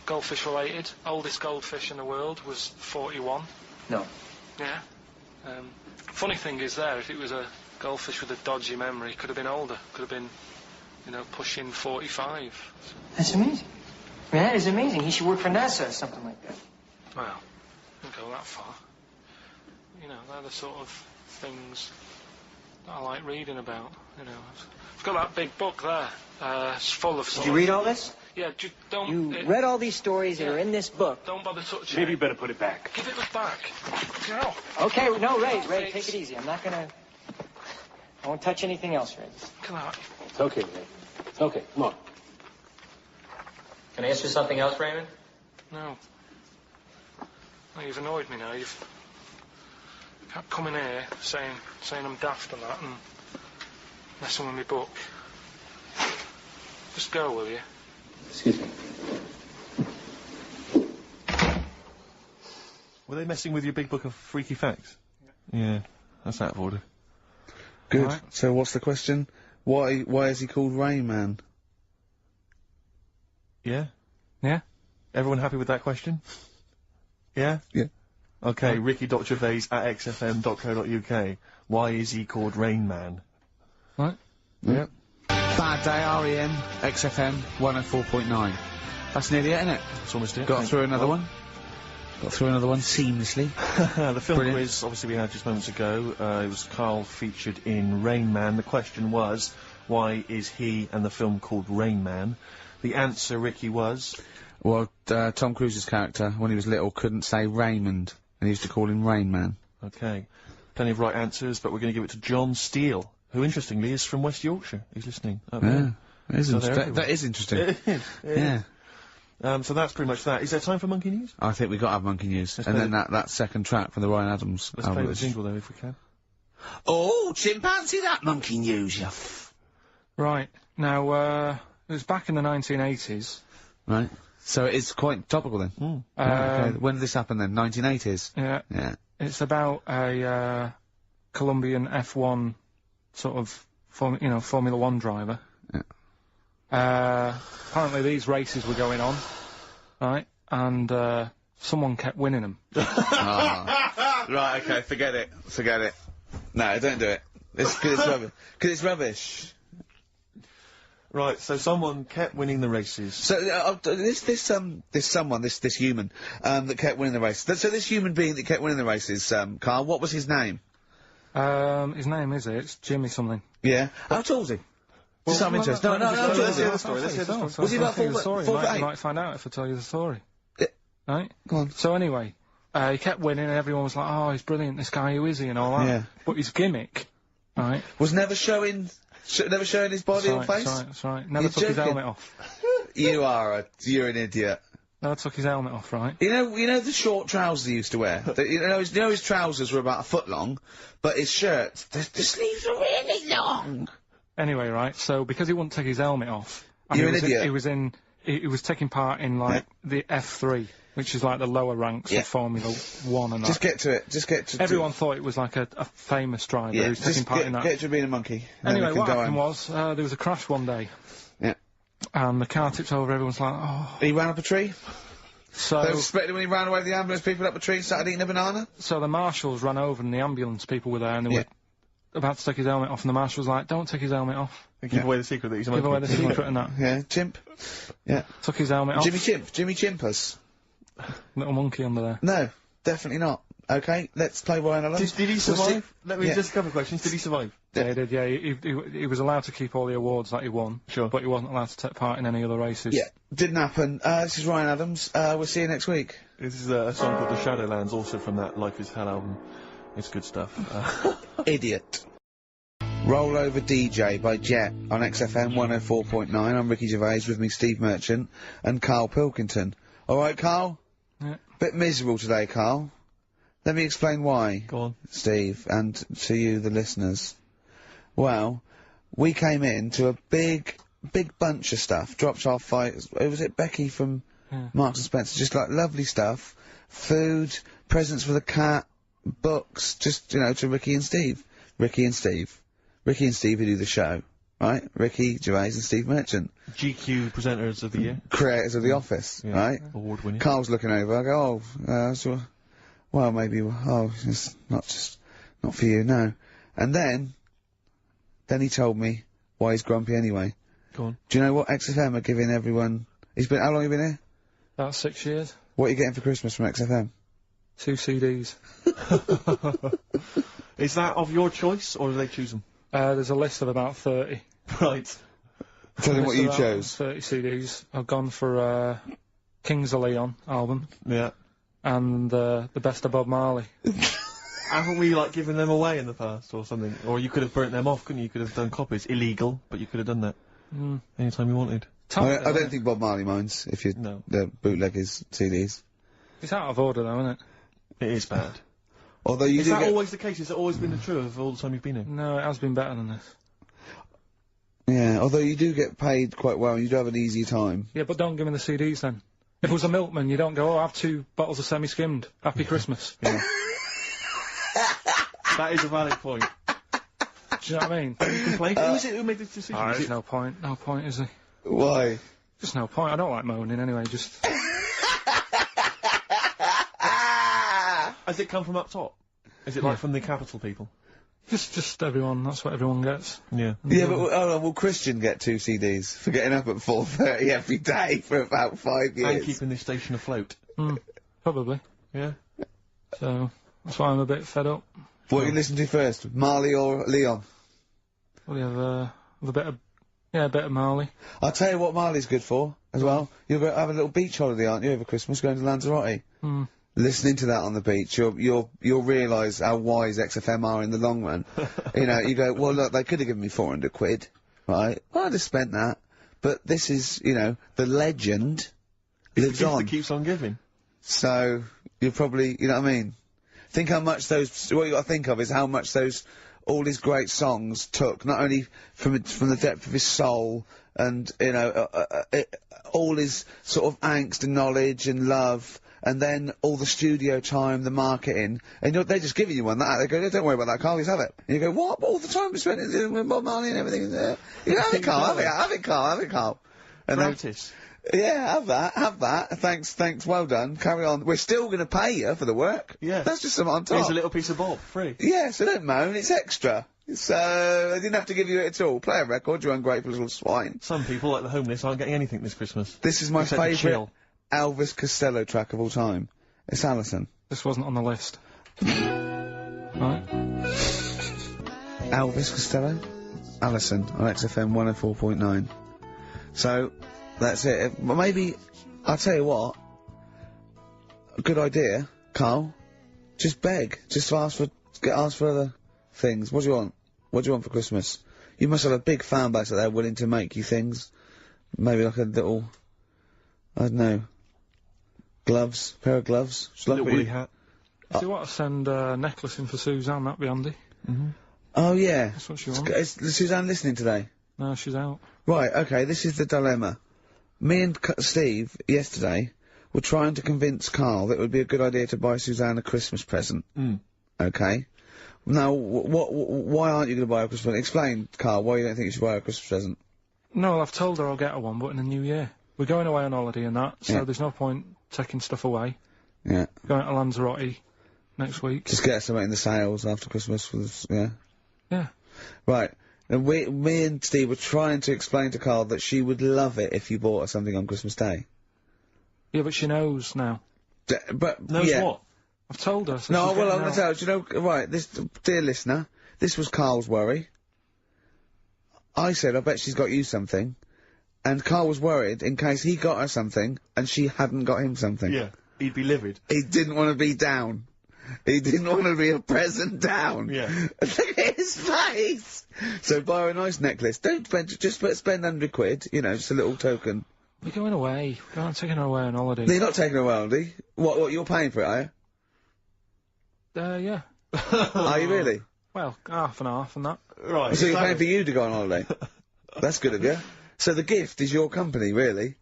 Goldfish related. Oldest goldfish in the world was 41. No. Yeah. Funny thing is if it was a goldfish with a dodgy memory, could have been older. Could have been, pushing 45. That's amazing. I mean, that is amazing. He should work for NASA or something like that. Well, don't go that far. They're the sort of things that I like reading about, I've got that big book there. It's full of... Did you read all this? Yeah, don't... You read all these stories that are in this book. Don't bother touching Maybe you better put it back. Give it back. Go. Okay, no, Ray, take it easy. I won't touch anything else, Ray. Come on. It's okay, Ray. It's okay. Come on. Can I ask you something else, Raymond? No. You've annoyed me now. You've kept coming here saying I'm daft and that, and messing with my book. Just go, will you? Excuse me. Were they messing with your big book of freaky facts? Yeah, that's out of order. Good. Right. So what's the question? Why is he called Rain Man? Yeah? Yeah? Everyone happy with that question? Yeah? Yeah. Okay, Ricky.Gervais at xfm.co.uk. Why is he called Rain Man? Right. Yep. Bad Day, REM, XFM 104.9. That's nearly it, isn't it? That's almost it. Got through another one. Got through another one seamlessly. The film Brilliant. quiz, obviously we had just moments ago. It was Karl featured in Rain Man. The question was, why is he and the film called Rain Man? The answer, Ricky, was... Well, Tom Cruise's character, when he was little, couldn't say Raymond, and he used to call him Rain Man. Okay. Plenty of right answers, but we're going to give it to John Steele, who, interestingly, is from West Yorkshire. He's listening. Yeah. That is, So that is interesting. It is. Yeah. So that's pretty much that. Is there time for Monkey News? I think we got to have Monkey News. And then that second track from the Ryan Adams Let's album. play the jingle, though, if we can. Oh, chimpanzee, that Monkey News, you Right. Now, it was back in the 1980s. Right. So it is quite topical then. Right, okay. When did this happen then? 1980s? Yeah. Yeah. It's about a Colombian F1 sort of, Formula 1 driver. Yeah. Apparently these races were going on, right? And someone kept winning them. Right, okay, forget it. Forget it. No, don't do it. It's 'cause it's rubbish. 'Cause it's rubbish. Right, so someone kept winning the races. So, this human, that kept winning the races. So this human being that kept winning the races, Karl, what was his name? His name it's Jimmy something. Yeah. How tall was he? Well, Just out of interest. No, Let's hear the story. Was he about 4 foot? foot You 8? might find out if I tell you the story. Yeah. Right? Go on. So anyway, he kept winning and everyone was like, oh, he's brilliant, this guy, who is he, and all that. Yeah. But his gimmick, right? Was never showing his body or face? That's right. Never You're took his joking. helmet off. You're an idiot. Never took his helmet off, right? You know the short trousers he used to wear? His trousers were about a foot long, but his shirts, the sleeves were really long. Anyway, right, so because he wouldn't take his helmet off, and You're an idiot. he was taking part in, like, the F3, which is like the lower ranks of Formula 1 and that. Just get to it. Everyone thought it was like a famous driver who was taking part in that. Get to being a monkey. Anyway, what happened was, there was a crash one day. Yeah. And the car tipped over, everyone's like, oh. He ran up a tree? So... They were suspected when he ran away with the ambulance people up a tree and started eating a banana? So the marshals ran over and the ambulance people were there and they were about to take his helmet off and the marshal was like, don't take his helmet off. Give away the secret that he's a monkey. Give away the secret and that. Yeah, chimp. Yeah. Took his helmet off. Jimmy Chimpers. Little monkey under there. No, definitely not. Okay, let's play Ryan Adams. Did he survive? Let me just a couple of questions. Did he survive? Yeah, he did, yeah. He was allowed to keep all the awards that he won. Sure. But he wasn't allowed to take part in any other races. Yeah, didn't happen. This is Ryan Adams. We'll see you next week. This is a song called The Shadowlands, also from that Life is Hell album. It's good stuff. Idiot. Roll Over DJ by Jet on XFM 104.9. I'm Ricky Gervais, with me Steve Merchant and Karl Pilkington. Alright, Karl? Yeah. Bit miserable today, Karl. Let me explain why. Go on. Steve, and to you, the listeners. Well, we came in to a big bunch of stuff. Dropped off by, was it Becky from Marks and Spencer? Just like lovely stuff. Food, presents for the cat, books, just, to Ricky and Steve. Ricky and Steve who do the show, right? Ricky Gervais and Steve Merchant. GQ presenters of the year. Creators of The Office, right? Award winning. Karl's looking over, I go, well, maybe, it's not for you, no. And then he told me why he's grumpy anyway. Go on. Do you know what XFM are giving everyone? How long have you been here? About 6 years. What are you getting for Christmas from XFM? 2 CDs. Is that of your choice, or do they choose them? There's a list of about 30. Right. Tell them what you chose. 30 CDs. I've gone for, Kings of Leon album. Yeah. And, the Best of Bob Marley. Haven't we, given them away in the past, or something? Or you could have burnt them off, couldn't you? You could have done copies. Illegal, but you could have done that. Anytime you wanted. I don't think Bob Marley minds if the bootleg his CDs. It's out of order though, isn't it? It is bad. Although you Is do that get... always the case? Has it always been the truth of all the time you've been here? No, it has been better than this. Yeah, although you do get paid quite well and you do have an easier time. Yeah, but don't give me the CDs then. If it was a milkman, you don't go, oh, I have 2 bottles of semi-skimmed. Happy Christmas. Yeah. That is a valid point. Do you know what I mean? You complain. Who is it who made this decision? Oh, there's no point. No point, is there? Why? Just no point. I don't like moaning anyway, just... Ah! Has it come from up top? Is it like from the capital people? Just everyone. That's what everyone gets. Yeah. Yeah, but will Christian get 2 CDs for getting up at 4:30 every day for about 5 years? And keeping this station afloat. Probably. Yeah. So, that's why I'm a bit fed up. What you listen to first, Marley or Leon? Well, you have a bit of... Yeah, a bit of Marley. I'll tell you what Marley's good for, as well. You're going to have a little beach holiday, aren't you, over Christmas, going to Lanzarote? Listening to that on the beach, you'll realise how wise XFM are in the long run. You know, you go, well, look, they could have given me 400 quid, right? Well, I'd have spent that. But this is, you know, the legend lives on. That keeps on giving. So, you're probably, you know what I mean? Think how much those, what you got to think of is how much those, all his great songs took, not only from the depth of his soul, and, you know, all his sort of angst and knowledge and love, and then all the studio time, the marketing, and they're just giving you one that. They go, don't worry about that, Karl, just have it. And you go, what? All the time we spent with Bob Marley and everything. You know, have it, Karl, have it, Karl. And Notice. Yeah, have that. Thanks, well done. Carry on. We're still going to pay you for the work. Yeah. That's just something on top. Here's a little piece of Bob, free. Yeah, so don't moan, it's extra. So, I didn't have to give you it at all. Play a record, you ungrateful little swine. Some people, like the homeless, aren't getting anything this Christmas. This is my favourite Elvis Costello track of all time. It's Alison. This wasn't on the list. Right. Elvis Costello? Alison on XFM 104.9. So, that's it. Well, maybe, I'll tell you what, a good idea, Karl. Just beg. Just ask for other things. What do you want? What do you want for Christmas? You must have a big fan base out there willing to make you things. Maybe like a little, I don't know, gloves, pair of gloves. Little woolly hat. If you want to send a necklace in for Suzanne, that'd be handy. Oh yeah. That's what she wants. Is Suzanne listening today? No, she's out. Right, okay, this is the dilemma. Me and Steve, yesterday, were trying to convince Karl that it would be a good idea to buy Suzanne a Christmas present. Okay? Now, why aren't you going to buy her a Christmas present? Explain, Karl, why you don't think you should buy her a Christmas present. No, I've told her I'll get her one, but in the new year. We're going away on holiday and that, so there's no point taking stuff away. Yeah. Going to Lanzarote next week. Just get her something in the sales after Christmas for this, yeah? Yeah. Right. And me and Steve were trying to explain to Karl that she would love it if you bought her something on Christmas Day. Yeah, but she knows now. But knows what? I've told her. So no, well, I'm going to tell you. You know, right? This, dear listener, this was Karl's worry. I said, I bet she's got you something, and Karl was worried in case he got her something and she hadn't got him something. Yeah, he'd be livid. He didn't want to be down. He didn't want to be a present down. Yeah. Look at his face! So buy her a nice necklace. Don't spend, just spend 100 quid, you know, just a little token. We're going away. We're not taking her away on holiday. No, you're not taking her away on holiday. What, you're paying for it, are you? Yeah. Are you really? Well, half and half and that. Right. So you're paying for you to go on holiday? That's good of you. So the gift is your company, really?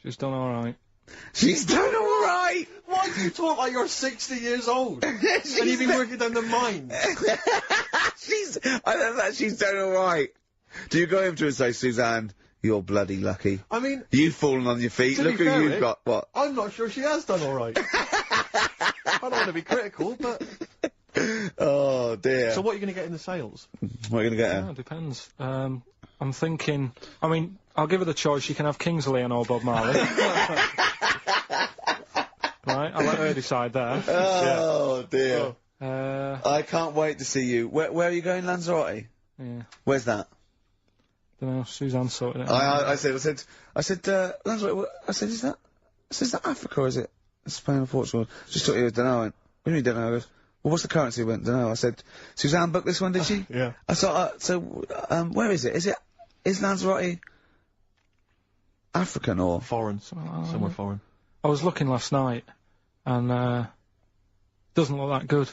She's done alright. She's done alright! Why do you talk like you're 60 years old? And you've been working down the mine. I love that she's done alright. Do you go home to her and say, Suzanne, you're bloody lucky. I mean... You've fallen on your feet, look who you've got, what? I'm not sure she has done alright. I don't want to be critical, but... Oh, dear. So what are you going to get in the sales? What are you going to get her? Yeah, it depends. I'm thinking... I mean, I'll give her the choice. She can have Kingsley and or Bob Marley. Right, I'll let her decide there. Oh, dear. Oh. I can't wait to see you. Where are you going, Lanzarote? Yeah. Where's that? Don't know, Suzanne sorted it out. I said, Lanzarote, I said, is that Africa or is it Spain or Portugal? Just thought you don't know. What do you mean don't know? I goes, well, what's the currency? I went, don't know. I said, Suzanne booked this one, did she? Yeah. I thought, where is it? Is Lanzarote African or? Foreign. Somewhere foreign. I was looking last night, and, Doesn't look that good.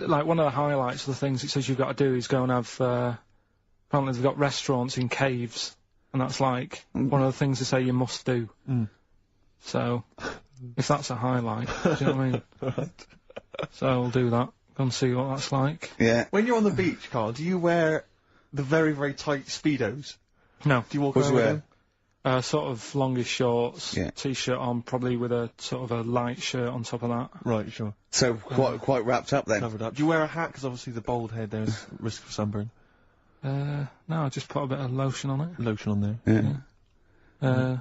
Like, one of the highlights of the things it says you've got to do is go and have, apparently they've got restaurants in caves, and that's like one of the things they say you must do. So, if that's a highlight, do you know what I mean? Right. So I'll do that. Go and see what that's like. Yeah. When you're on the beach, Karl, do you wear the very, very tight Speedos? No. Do you walk What do around you with wear? them? Sort of longish shorts, Yeah. t-shirt on, probably with a sort of a light shirt on top of that. Right, sure. So quite wrapped up then. Covered up. Do you wear a hat? Because obviously the bald head, there's risk of sunburn. No, I just put a bit of lotion on it. Lotion on there. Yeah.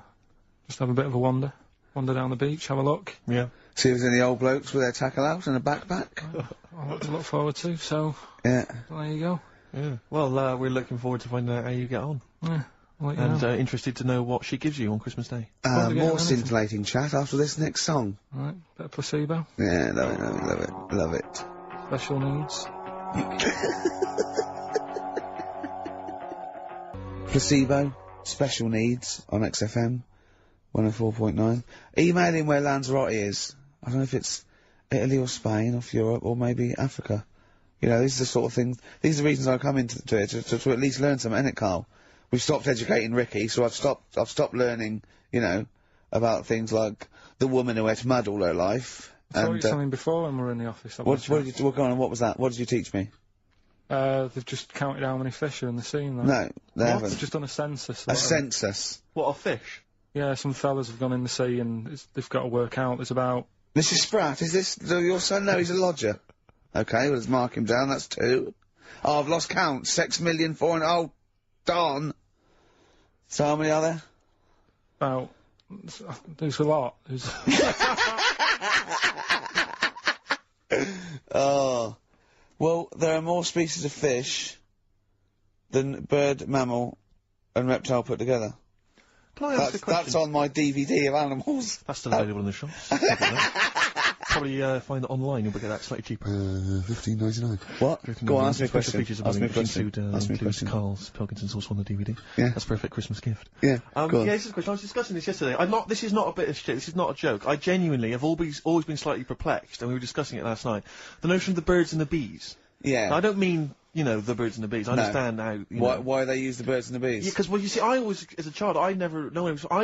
Just have a bit of a wander down the beach, have a look. Yeah. See if there's any old blokes with their tackle out and a backpack. I'll have to look forward to, so Yeah. there you go. Yeah. Well, we're looking forward to finding out how you get on. Yeah, I'll let you And know. Interested to know what she gives you on Christmas Day. More scintillating chat after this next song. Right, bit of placebo. Yeah, love it. Special needs. Placebo, special needs on XFM 104.9. Email in where Lanzarote is. I don't know if it's Italy or Spain or Europe or maybe Africa. You know, these are the sort of things, these are the reasons I come into it, to at least learn something, innit, Karl? We've stopped educating Ricky, so I've stopped learning, you know, about things like the woman who ate mud all her life. I saw you something before when we were in the office. What was that? What did you teach me? They've just counted how many fish are in the sea and that. No, they haven't. They've just done a census. A census? What, of fish? Yeah, some fellas have gone in the sea and they've got to work out. There's about... Mrs. Spratt, is this your son? No, he's a lodger. Okay, well, let's mark him down, that's 2. Oh, I've lost count. 6,400,000. Oh, darn. So how many are there? About... There's a lot. There's... Oh. Well, there are more species of fish than bird, mammal, and reptile put together. Can I ask a question? That's on my DVD of animals. That's still available in the shops. Probably find it online. You'll get that slightly cheaper. $15.99. What? Go on, ask me a question. Ask me a question. Include Karl's Pilkington sauce on the DVD. Yeah. That's a perfect Christmas gift. Yeah. Yeah, this is a question. I was discussing this yesterday. This is not a bit of shit. This is not a joke. I genuinely have always been slightly perplexed, and we were discussing it last night. The notion of the birds and the bees. Yeah. Now, I don't mean, you know, the birds and the bees. I understand how. Why they use the birds and the bees? Yeah, because, well, you see, I always, as a child, I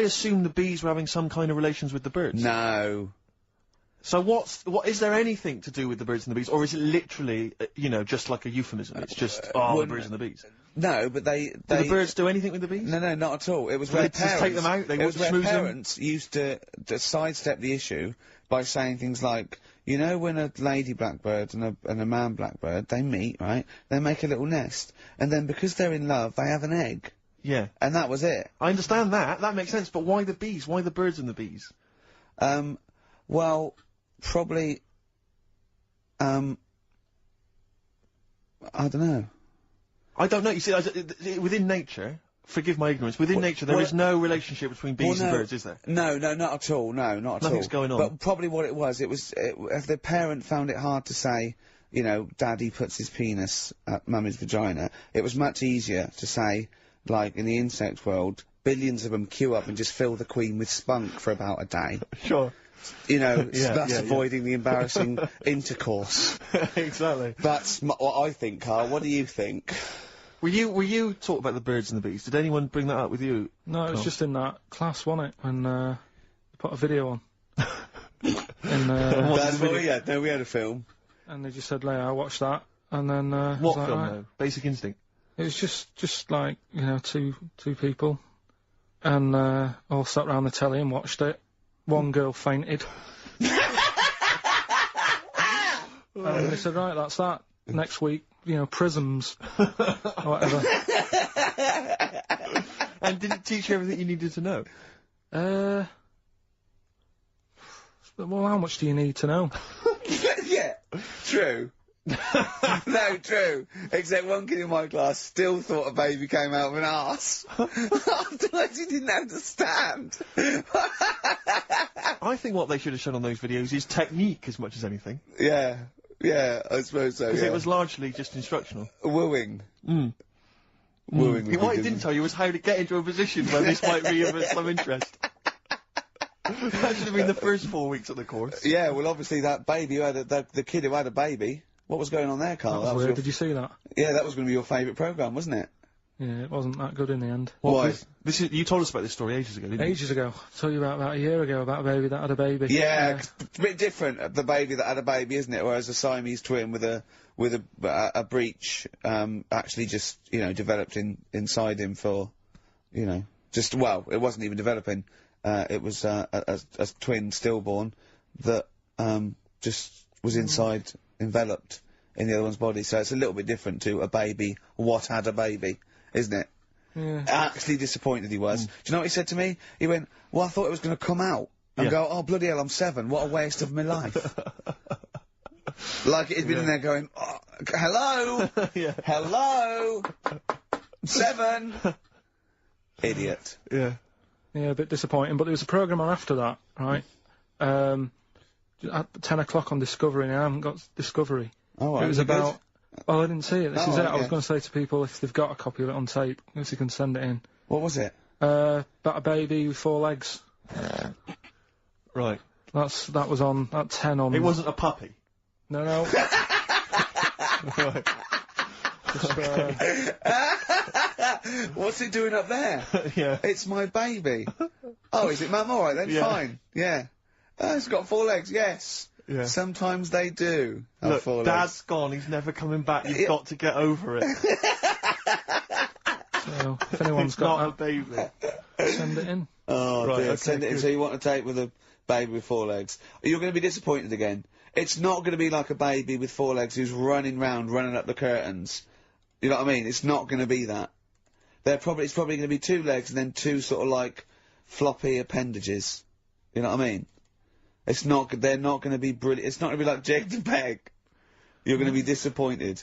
assumed the bees were having some kind of relations with the birds. No. So what is there anything to do with the birds and the bees, or is it literally, you know, just like a euphemism? It's just, the birds and the bees. No, but they... Do the birds do anything with the bees? No, not at all. It was So where they just take them out, it was where parents used to sidestep the issue by saying things like, you know, when a lady blackbird and a man blackbird, they meet, right? They make a little nest, and then because they're in love, they have an egg. Yeah. And that was it. I understand that. That makes sense. But why the bees? Why the birds and the bees? Well, probably, I don't know. I don't know. You see, within nature, forgive my ignorance, within nature there is no relationship between bees and birds, is there? No, not at all. No, not at all. Nothing's going on. But probably what it was, if the parent found it hard to say, you know, Daddy puts his penis at Mummy's vagina, it was much easier to say, like in the insect world, billions of them queue up and just fill the queen with spunk for about a day. Sure. You know, that's avoiding the embarrassing intercourse. Exactly. That's what I think, Karl. What do you think? Were you taught about the birds and the bees? Did anyone bring that up with you? No, it was just in that class, wasn't it? When they put a video on. We had a film. And they just said, I watched that, and then what film though? Basic Instinct. It was just like, you know, two people, and all sat round the telly and watched it. One girl fainted. And they said, right, that's that. Next week, you know, prisms. Or whatever. And did it teach you everything you needed to know? Well, how much do you need to know? Yeah, true. No, true. Except one kid in my class still thought a baby came out of an arse. Afterwards he didn't understand. I think what they should have shown on those videos is technique as much as anything. Yeah, I suppose so, Because it was largely just instructional. Wooing. Wooing. What it didn't tell you was how to get into a position where this might be of some interest. That should have been the first 4 weeks of the course. Yeah, well, obviously that baby who had the kid who had a baby. What was going on there, Carl? That was weird. Did you see that? Yeah, that was going to be your favourite programme, wasn't it? Yeah, it wasn't that good in the end. Why? You told us about this story ages ago, didn't you? Ages ago. I told you about a year ago about a baby that had a baby. Yeah, it's a bit different, the baby that had a baby, isn't it? Whereas a Siamese twin with a breach, actually just, you know, developed inside him for, you know, well, it wasn't even developing. It was, a twin stillborn that, just was enveloped in the other one's body. So it's a little bit different to a baby, what had a baby, isn't it? Yeah. Actually disappointed he was. Do you know what he said to me? He went, well, I thought it was going to come out. And go, oh, bloody hell, I'm 7. What a waste of my life. Like he'd been in there going, oh, hello? Hello? 7? Idiot. Yeah. Yeah, a bit disappointing, but there was a programme on after that, right? At 10 o'clock on Discovery, and I haven't got Discovery. Oh, right. It was about... Oh, I didn't see it. This is it. I was yeah. going to say to people, if they've got a copy of it on tape, if they can send it in. What was it? About a baby with 4 legs. Right. That was on at 10 on... It wasn't a puppy? No, no. Right. What's it doing up there? Yeah. It's my baby. Oh, is it, Mum? All right then, Yeah. fine. Yeah. It's got 4 legs, yes. Yeah. Sometimes they do have Look, 4 legs. Dad's gone, he's never coming back, you've got to get over it. So, if anyone's It's got not a baby. send it in. Oh, Right, dear. okay, Send it in. good. So you want to take with a baby with 4 legs. You're going to be disappointed again. It's not going to be like a baby with 4 legs who's running up the curtains. You know what I mean? It's not going to be that. It's probably going to be 2 legs and then 2 sort of like floppy appendages. You know what I mean? They're not going to be brilliant. It's not going to be like Jake the Peg. You're going to be disappointed.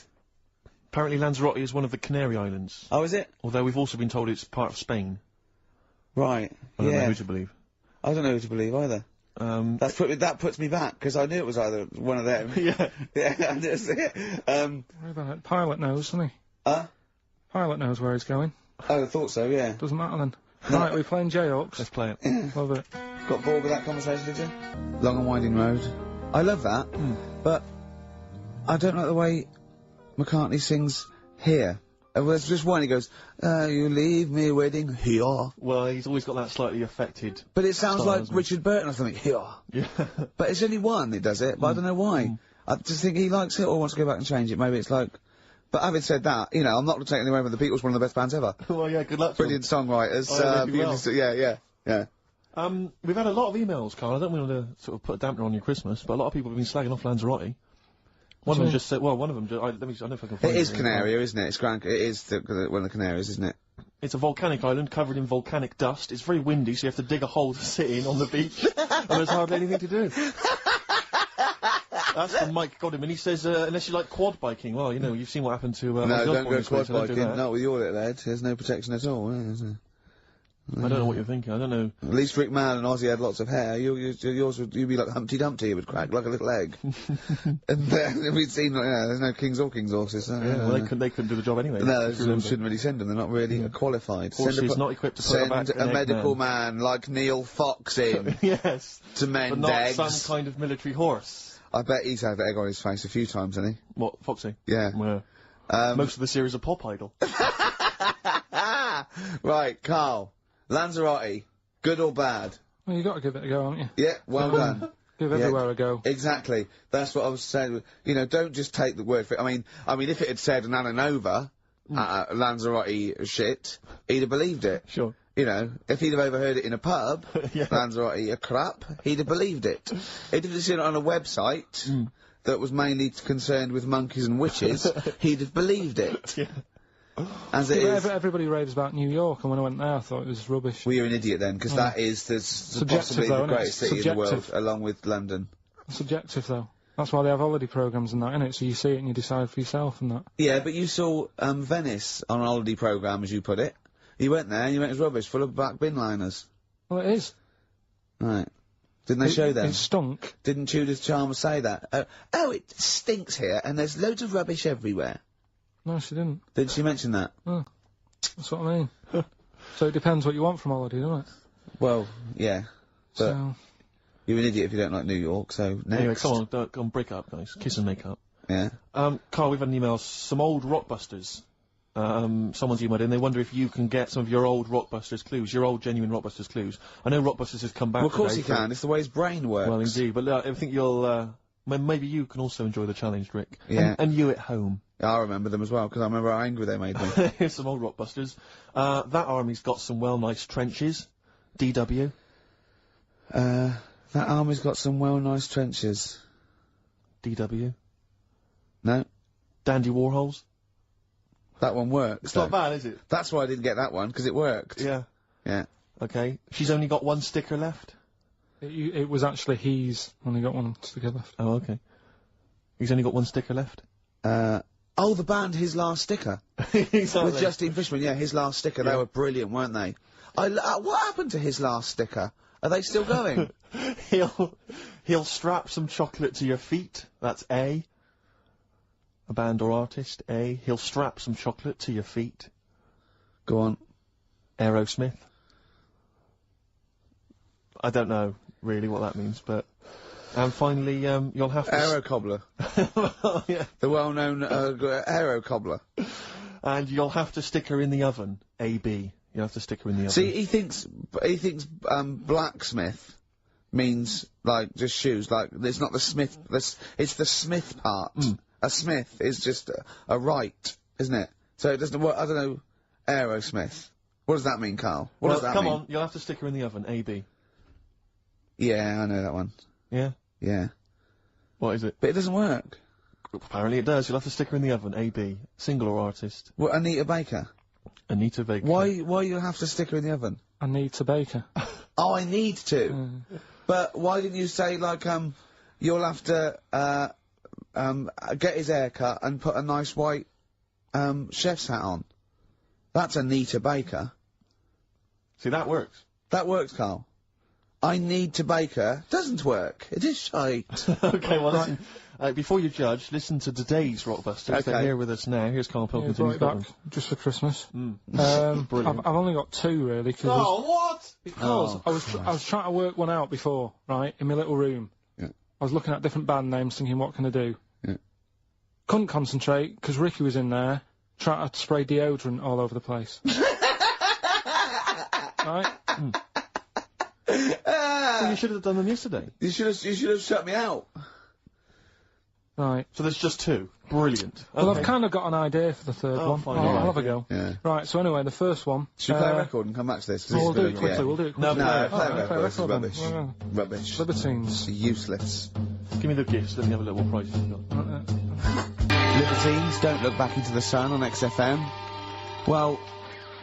Apparently Lanzarote is one of the Canary Islands. Oh, is it? Although we've also been told it's part of Spain. Right. I don't know who to believe. I don't know who to believe either. That puts me back, because I knew it was either one of them. Yeah. Yeah, that's it. What about it? Pilot knows, doesn't he? Pilot knows where he's going. Oh, I thought so, yeah. Doesn't matter then. Right, we're playing J-Hawks. Let's play it. Love it. Got bored with that conversation, did you? Long and Winding Road. I love that, but I don't like the way McCartney sings here. There's just one, he goes, you leave me waiting here. Well, he's always got that slightly affected... But it sounds style, like doesn't it? Richard Burton or something, here. Yeah. But it's only one that does it, but I don't know why. I just think he likes it or wants to go back and change it. Maybe it's like... But having said that, you know, I'm not taking away from the Beatles, one of the best bands ever. Well, yeah, good luck to Brilliant songwriters. Yeah. We've had a lot of emails, Karl. I don't want to sort of put a dampener on your Christmas, but a lot of people have been slagging off Lanzarote. One of them just said, well, one of them, I don't know if I can find it. It is Canaria, isn't it? It's it is one of the Canaries, isn't it? It's a volcanic island covered in volcanic dust. It's very windy, so you have to dig a hole to sit in on the beach, and there's hardly anything to do. That's from Mike Godham, he says, unless you like quad biking. Well, you know, you've seen what happened to... no, don't go quad biking, do not with your little head. There's no protection at all, is there? I don't know what you're thinking, I don't know. At least Rick Mann and Ozzy had lots of hair. Yours would, you'd be like Humpty Dumpty, it would crack like a little egg. And we've seen, there's no kings or king's horses. So, well, they couldn't do the job anyway. No, shouldn't really send them, they're not really qualified. Horses not equipped to put back a medical man like Neil Fox in. Yes. To mend but not eggs. some kind of military horse. I bet he's had egg on his face a few times, hasn't he? What, Foxy? Yeah. Most of the series are Pop Idol. Right, Karl. Lanzarote, good or bad? Well, you got to give it a go, haven't you? Yeah, well done. Give everywhere a go. Exactly. That's what I was saying. You know, don't just take the word for it. I mean, if it had said an Ananova, Lanzarote shit, he'd have believed it. Sure. You know, if he'd have overheard it in a pub, Lanzarote a crap, he'd have believed it. If he'd have seen it on a website that was mainly concerned with monkeys and witches, he'd have believed it. Yeah. As it is. Everybody raves about New York, and when I went there, I thought it was rubbish. Well, you're an idiot then, because that is possibly the greatest city in the world, along with London. Subjective, though. That's why they have holiday programmes and that, innit? So you see it and you decide for yourself and that. Yeah, but you saw Venice on a holiday programme, as you put it. You went there and you went, it's rubbish, full of black bin liners. Well, it is. Right. Didn't they show them? It stunk. Didn't Judith Chalmers say that? Oh, it stinks here, and there's loads of rubbish everywhere. No, she didn't. Didn't she mention that? Oh, that's what I mean. So it depends what you want from holiday, doesn't it? Well, yeah. But So... you're an idiot if you don't like New York, so next. Anyway, come on, break up, guys. Kiss and make up. Yeah. Karl, we've had an email, some old Rockbusters. Someone's emailed in, they wonder if you can get some of your old Rockbusters clues, your old genuine Rockbusters clues. I know Rockbusters has come back. Well, of course today he can, it's the way his brain works. Well, indeed, but I think you'll, maybe you can also enjoy the challenge, Rick. Yeah. And you at home. I remember them as well, because I remember how angry they made me. Here's some old Rockbusters. That army's got some nice trenches. DW. That army's got some nice trenches. DW. No. Dandy Warhols. That one works. It's not bad, is it? That's why I didn't get that one, because it worked. Yeah. Yeah. Okay. She's only got one sticker left? It was actually he's only got one sticker left. Oh, okay. He's only got one sticker left? Oh, the band His Last Sticker. Exactly. With Justine Fishman, yeah, His Last Sticker. Yeah. They were brilliant, weren't they? What happened to His Last Sticker? Are they still going? He'll strap some chocolate to your feet. That's A. A band or artist, A. He'll strap some chocolate to your feet. Go on. Aerosmith. I don't know really what that means, but... And finally, you'll have to... Aero Cobbler. Well, yeah. The well-known Aero Cobbler. And you'll have to stick her in the oven. AB. You'll have to stick her in the oven. See, he thinks blacksmith means, like, just shoes. Like, it's not the smith, it's the smith part. A smith is just a right, isn't it? So it doesn't work, I don't know, Aerosmith. What does that mean, Karl? What does that mean? Come on, you'll have to stick her in the oven. AB. Yeah, I know that one. Yeah? Yeah. What is it? But it doesn't work. Apparently it does. You'll have to stick her in the oven. AB. Single or artist? What, Anita Baker? Anita Baker. Why you have to stick her in the oven? Anita Baker. Oh, I need to. But why didn't you say, like, you'll have to, get his hair cut and put a nice white, chef's hat on? That's Anita Baker. See, that works. That works, Karl. I need to bake her. Doesn't work. It is shite. Okay, well, listen, before you judge, listen to today's Rockbusters. Okay. They're here with us now. Here's Karl Pilkington. Yeah, brought it back just for Christmas. Brilliant. I've only got two, really. What? Because I was trying to work one out before, right, in my little room. Yeah. I was looking at different band names, thinking, what can I do? Yeah. Couldn't concentrate, because Ricky was in there, trying to spray deodorant all over the place. Right? Well, you should have done them yesterday. You should have shut me out. Right. So there's just two. Brilliant. Well, Okay. I've kind of got an idea for the third one. fine, I'll yeah. have a go. Yeah. Right, so anyway, the first one... Should we play a record and come back to this? 'Cause We'll this do is it quickly, we'll do it quickly. No, play play a record. This is record then. rubbish. Well, Rubbish. Libertines. Useless. Give me the gifts. Let me have a little prize you've got. Libertines, Don't Look Back Into the Sun on XFM. Well,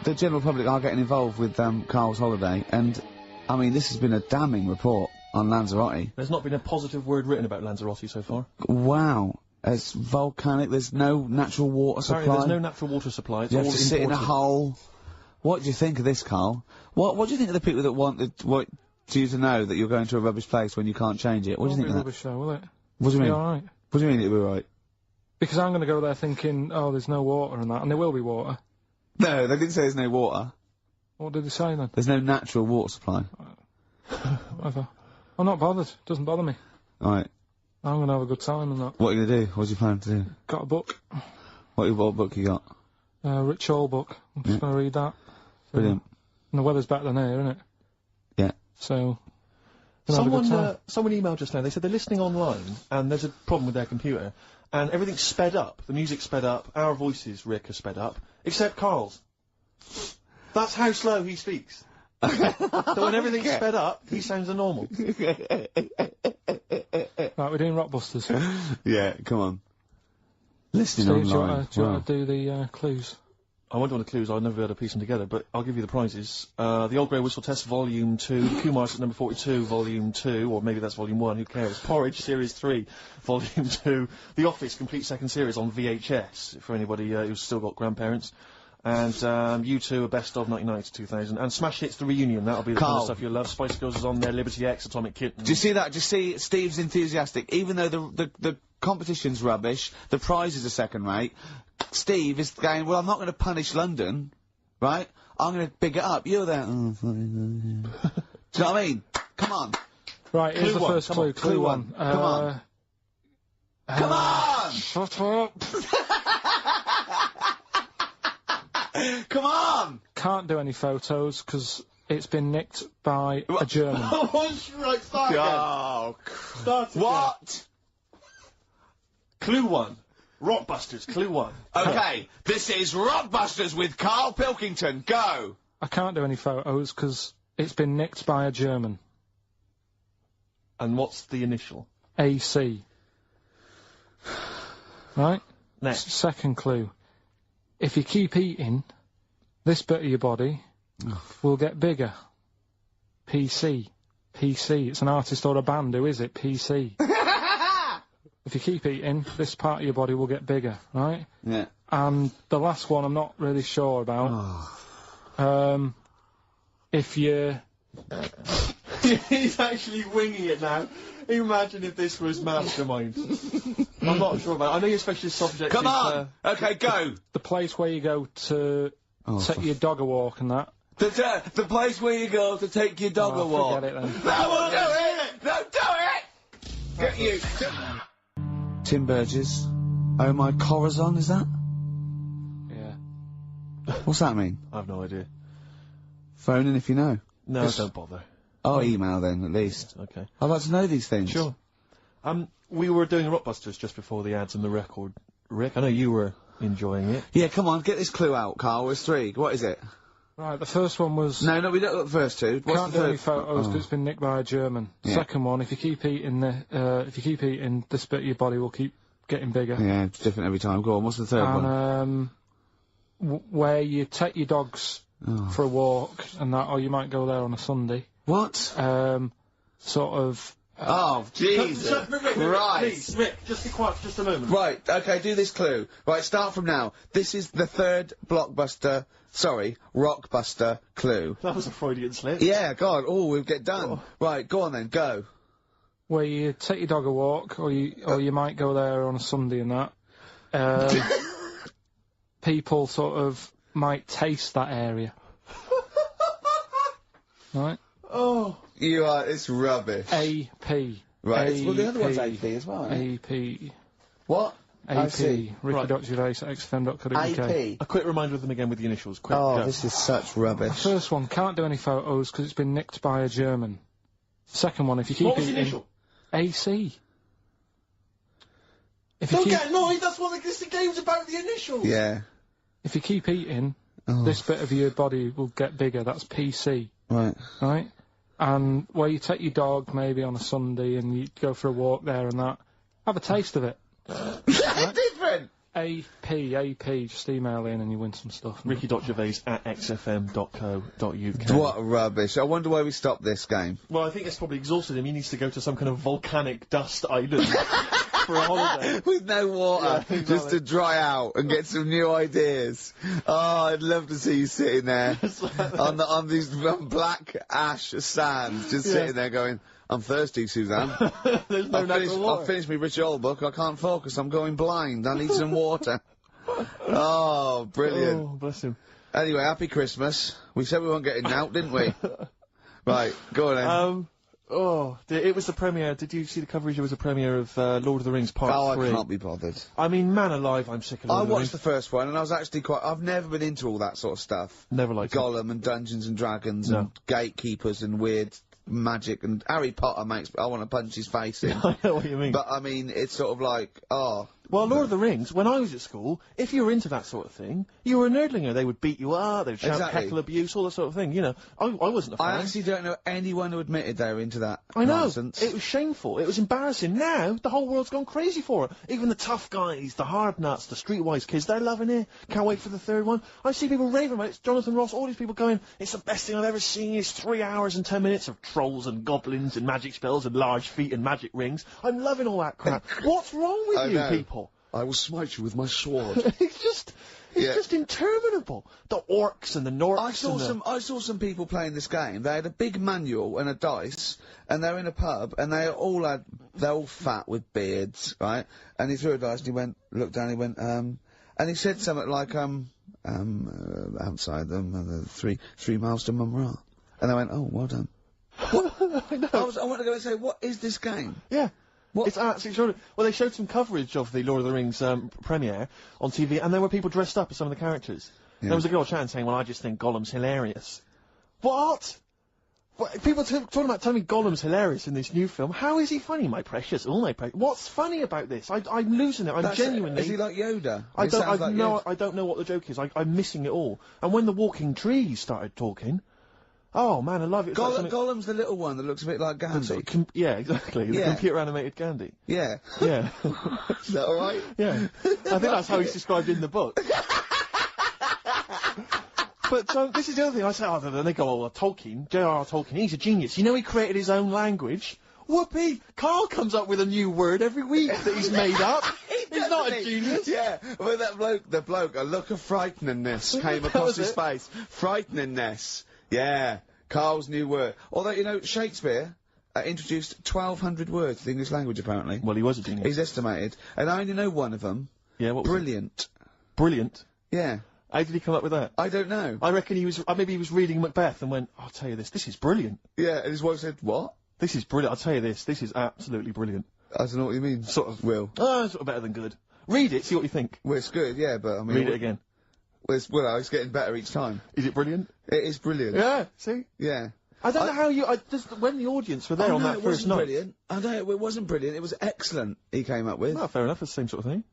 the general public are getting involved with Karl's holiday, and, I mean, this has been a damning report on Lanzarote. There's not been a positive word written about Lanzarote so far. Wow. It's volcanic, there's no natural water supply. Apparently there's no natural water supply. It's You all have to sit in a imported. hole. What do you think of this, Karl? What do you think of the people that want you to know that you're going to a rubbish place when you can't change it? What do you think of that? Rubbish show, will it? What do you mean? Be alright. What do you mean it'll be right? Because I'm going to go there thinking, oh, there's no water and that, and there will be water. No, they didn't say there's no water. What did they say then? There's no natural water supply. Whatever. I'm not bothered. Doesn't bother me. Alright. I'm going to have a good time and that. What are you going to do? What's your plan to do? Got a book. What book you got? Rich Hall book. I'm just going to read that. So, Brilliant. And the weather's better than here, isn't it? Yeah. So... gonna have a good time. Someone emailed just now. They said they're listening online, and there's a problem with their computer, and everything's sped up. The music's sped up. Our voices, Rick, are sped up, except Karl's. That's how slow he speaks. So when everything's sped up, he sounds normal. Right, we're doing Rockbusters. Yeah, come on. Listening Steve, online. do you want to do the clues? I won't do the clues, I'll never be able to piece them together, but I'll give you the prizes. The Old Grey Whistle Test Volume 2, Kumar's at number 42, Volume 2, or maybe that's Volume 1, who cares? Porridge Series 3, Volume 2, The Office Complete Second Series on VHS, for anybody who's still got grandparents. And U2, a best of 1990 to 2000. And Smash Hits, the reunion, that'll be the kind of stuff you'll love. Spice Girls is on there, Liberty X, Atomic Kitten. Do you see that? Do you see Steve's enthusiastic? Even though the competition's rubbish, the prizes are second rate, Steve is going, well, I'm not going to punish London, right? I'm going to big it up. You're there. Do you know what I mean? Come on. Right, here's the first clue. Clue one. Come on. Come on! Shut up! Come on! Can't do any photos, because it's been nicked by a German. Right, start again. Oh, Start again. what? Clue one. Rockbusters, clue one. Okay, this is Rockbusters with Karl Pilkington. Go! I can't do any photos, because it's been nicked by a German. And what's the initial? AC. Right? Next. Second clue. If you keep eating, this bit of your body will get bigger. PC. PC. It's an artist or a band. Who is it? PC. If you keep eating, this part of your body will get bigger, right? Yeah. And the last one I'm not really sure about. If you... He's actually winging it now. Imagine if this was Mastermind. I'm not sure about it. I know your specialist subject Come is, on! Okay, go! The place where you go to take your dog a walk and that. The place where you go to take your dog a walk. Forget it then. No, we'll do it! No, do it! Get you! Tim Burgess. Oh my Corazon, is that? Yeah. What's that mean? I have no idea. Phone in if you know. No, don't bother. Oh, email then, at least. Okay. I'd like to know these things. Sure. We were doing Rockbusters just before the ads and the record. Rick, I know you were enjoying it. Yeah, come on, get this clue out, Karl. There's three. What is it? Right, the first one was... No, we don't got the first two. What's Can't the do third? any photos because it's been nicked by a German. Yeah. Second one, if you keep eating, this bit of your body will keep getting bigger. Yeah, it's different every time. Go on, what's the third one? And, where you take your dogs for a walk and that, or you might go there on a Sunday. What? Sort of... Oh, Jesus Christ. Rick, just be quiet for just a moment. Right, okay, do this clue. Right, start from now. This is the third Rockbuster clue. That was a Freudian slip. Yeah, God, we'll get done. Oh. Right, go on then, go. Where you take your dog a walk, or you might go there on a Sunday and that. People sort of might taste that area. Right? Oh. It's rubbish. AP. Right, well the other one's AP as well, AP. What? AP. Ricky.Gervais at xfm.co.uk. AP. A quick reminder of them again with the initials. Quick, oh, go. This is such rubbish. The first one, can't do any photos because it's been nicked by a German. Second one, if you keep what was eating... the initial? AC. Don't get annoyed, that's what the game's about, the initials! Yeah. If you keep eating, this bit of your body will get bigger, that's PC. Right. Right? And where you take your dog maybe on a Sunday and you go for a walk there and that, have a taste of it. Right? Different! AP, just email in and you win some stuff. Ricky.Gervais at xfm.co.uk. What rubbish. I wonder why we stopped this game. Well, I think it's probably exhausted him. He needs to go to some kind of volcanic dust island for a holiday. With no water, just to dry out and get some new ideas. Oh, I'd love to see you sitting there on these black ash sands, just sitting there going, I'm thirsty, Suzanne. There's no natural water. I've finished my Rich Old book. I can't focus. I'm going blind. I need some water. Oh, brilliant. Oh, bless him. Anyway, happy Christmas. We said we weren't getting out, didn't we? Right, go on then. It was the premiere. Did you see the coverage? It was a premiere of Lord of the Rings Part 3. I can't be bothered. I mean, man alive, I'm sick of Lord of the Rings. I watched the first one, and I was actually I've never been into all that sort of stuff. Never liked Gollum and Dungeons and Dragons and gatekeepers and weird magic and Harry Potter I want to punch his face in. I know what you mean. But, I mean, it's sort of like, Well, Lord of the Rings, when I was at school, if you were into that sort of thing, you were a nerdlinger. They would beat you up, they'd shout heckle abuse, all that sort of thing, you know. I wasn't a fan. I actually don't know anyone who admitted they were into that nonsense. It was shameful. It was embarrassing. Now, the whole world's gone crazy for it. Even the tough guys, the hard nuts, the streetwise kids, they're loving it. Can't wait for the third one. I see people raving about it. It's Jonathan Ross, all these people going, it's the best thing I've ever seen. It's 3 hours and 10 minutes of trolls and goblins and magic spells and large feet and magic rings. I'm loving all that crap. What's wrong with you people? I will smite you with my sword. It's just interminable. The orcs and the Norks. I saw some people playing this game. They had a big manual and a dice, and they're in a pub, and they're all fat with beards, right? And he threw a dice, and he looked down, he went, and he said something like, outside them, 3 miles to Mumra. And they went, oh, well done. I know. I want to go and say, what is this game? Yeah. What? It's absolutely extraordinary. Well, they showed some coverage of the Lord of the Rings premiere on TV, and there were people dressed up as some of the characters. Yeah. There was a girl chatting saying, well, I just think Gollum's hilarious. What? People talking about telling me Gollum's hilarious in this new film. How is he funny, my precious? Oh, my precious. What's funny about this? I'm losing it. I'm genuinely... Is he like Yoda? I don't know what the joke is. I'm missing it all. And when the walking trees started talking... Oh, man, I love it. Gollum's the little one that looks a bit like Gandhi. Yeah, exactly. The computer-animated Gandhi. Yeah. Yeah. Is that alright? Yeah. I think that's how he's described in the book. But this is the other thing. I say, then they go, oh, Tolkien, J.R.R. Tolkien, he's a genius. You know he created his own language? Whoopee! Karl comes up with a new word every week that he's made up. He's not a genius. Yeah, well, the bloke, a look of frighteningness came across his face. Frighteningness. Yeah, Karl's new word. Although, you know, Shakespeare introduced 1,200 words to the English language, apparently. Well, he was a genius. He's estimated. And I only know one of them. Yeah, what was Brilliant. it? Brilliant? Yeah. How did he come up with that? I don't know. I reckon he was, maybe he was reading Macbeth and went, I'll tell you this is brilliant. Yeah, and his wife said, what? This is brilliant, I'll tell you this is absolutely brilliant. I don't know what you mean. Sort of. Will. Sort of better than good. Read it, see what you think. Well, it's good, yeah, but I mean... Read it again. Well, it's getting better each time. Is it brilliant? It is brilliant. Yeah, see? Yeah. I don't know how you... when the audience were there on that first night... Brilliant. I know, it wasn't brilliant, it was excellent, he came up with. Well, fair enough, it's the same sort of thing.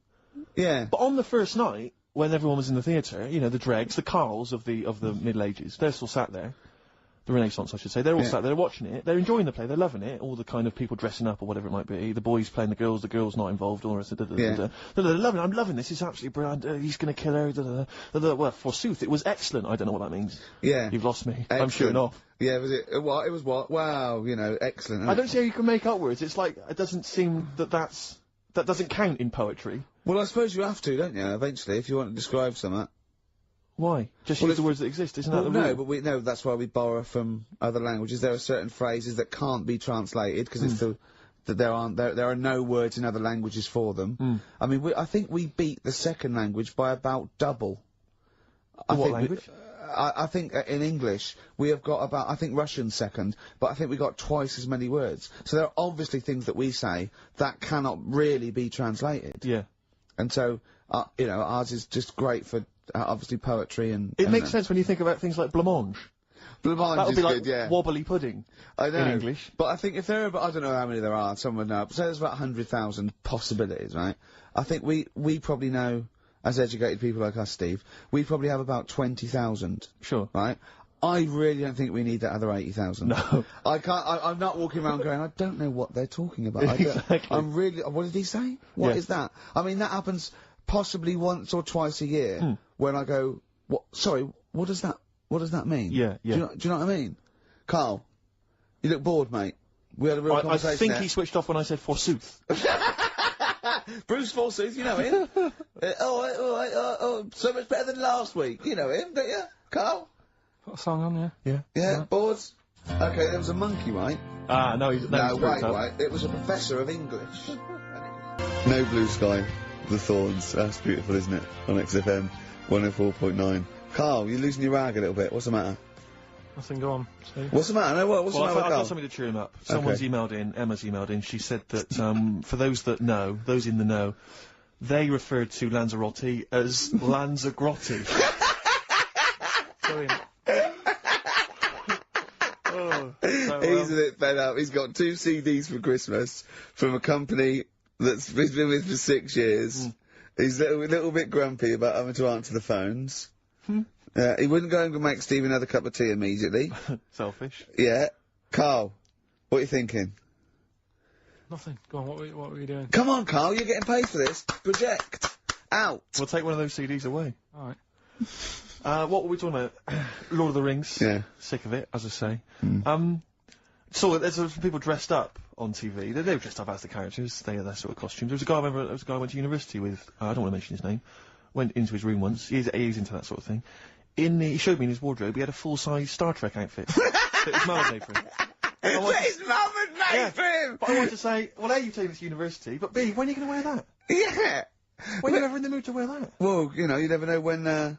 Yeah. But on the first night, when everyone was in the theatre, you know, the dregs, the Karls of the Middle Ages, they're still sat there. The Renaissance, I should say. They're all sat there watching it. They're enjoying the play. They're loving it. All the kind of people dressing up or whatever it might be. The boys playing the girls not involved. All the rest of They're loving it. I'm loving this. It's absolutely brilliant. He's going to kill her. Well, forsooth, it was excellent. I don't know what that means. Yeah. You've lost me. Excellent. I'm shooting off. Yeah, was it? What? It was what? Wow, you know, excellent. I don't see how you can make up words. It's like, it doesn't seem that doesn't count in poetry. Well, I suppose you have to, don't you, eventually, if you want to describe something. Why? Just use the words that exist, isn't that the rule? No, but that's why we borrow from other languages. There are certain phrases that can't be translated, because it's that there are no words in other languages for them. I mean, I think we beat the second language by about double. What language? I think in English, we have got about, I think Russian's second, but I think we got twice as many words. So there are obviously things that we say that cannot really be translated. Yeah. And so, you know, ours is just great for, obviously, poetry and... It makes sense when you think about things like blancmange. Blancmange that would be good, like yeah. wobbly pudding. I know. In English. But I think if there are, I don't know how many there are, someone would know, but say there's about 100,000 possibilities, right? I think we probably know, as educated people like us, Steve, we probably have about 20,000. Sure. Right? I really don't think we need that other 80,000. No. I'm not walking around going, I don't know what they're talking about. Exactly. What did he say? What is that? I mean, that happens possibly once or twice a year when I go, sorry, what does that mean? Yeah, yeah. Do you know what I mean? Karl, you look bored, mate. We had a real conversation I think there. he switched off when I said forsooth. Bruce Forsooth, you know him. So much better than last week. You know him, don't you, Karl? Put a song on, yeah. Yeah, bored? Okay, there was a monkey, right? No, wait. It was a professor of English. No Blue Sky, The Thorns. That's beautiful, isn't it? On XFM 104.9. Karl, you're losing your rag a little bit. What's the matter? Nothing, go on. See? What's the matter? No, what's the matter with I've Karl? got something to cheer him up. Someone's emailed in, Emma's emailed in, she said that, for those that know, those in the know, they referred to Lanzarote as Lanzagrotte. Brilliant. He's a bit fed up. He's got 2 CDs for Christmas from a company that's he's been with for 6 years. He's a little bit grumpy about having to answer the phones. He wouldn't go and make Steve another cup of tea immediately. Selfish. Yeah. Karl, what are you thinking? Nothing. Go on, what were you doing? Come on, Karl, you're getting paid for this. Project. Out. We'll take one of those CDs away. Alright. What were we talking about? Lord of the Rings. Yeah. Sick of it, as I say. So there's some people dressed up on TV. They were dressed up as the characters. They had their sort of costumes. There was a guy I went to university with. I don't want to mention his name. Went into his room once. He's into that sort of thing. He showed me in his wardrobe. He had a full-size Star Trek outfit that his mum had made for him. His mum had made for him. But I wanted to say, well, A, you've taken this to university, but B, when are you going to wear that? Yeah. When are you ever in the mood to wear that? Well, you know, you never know when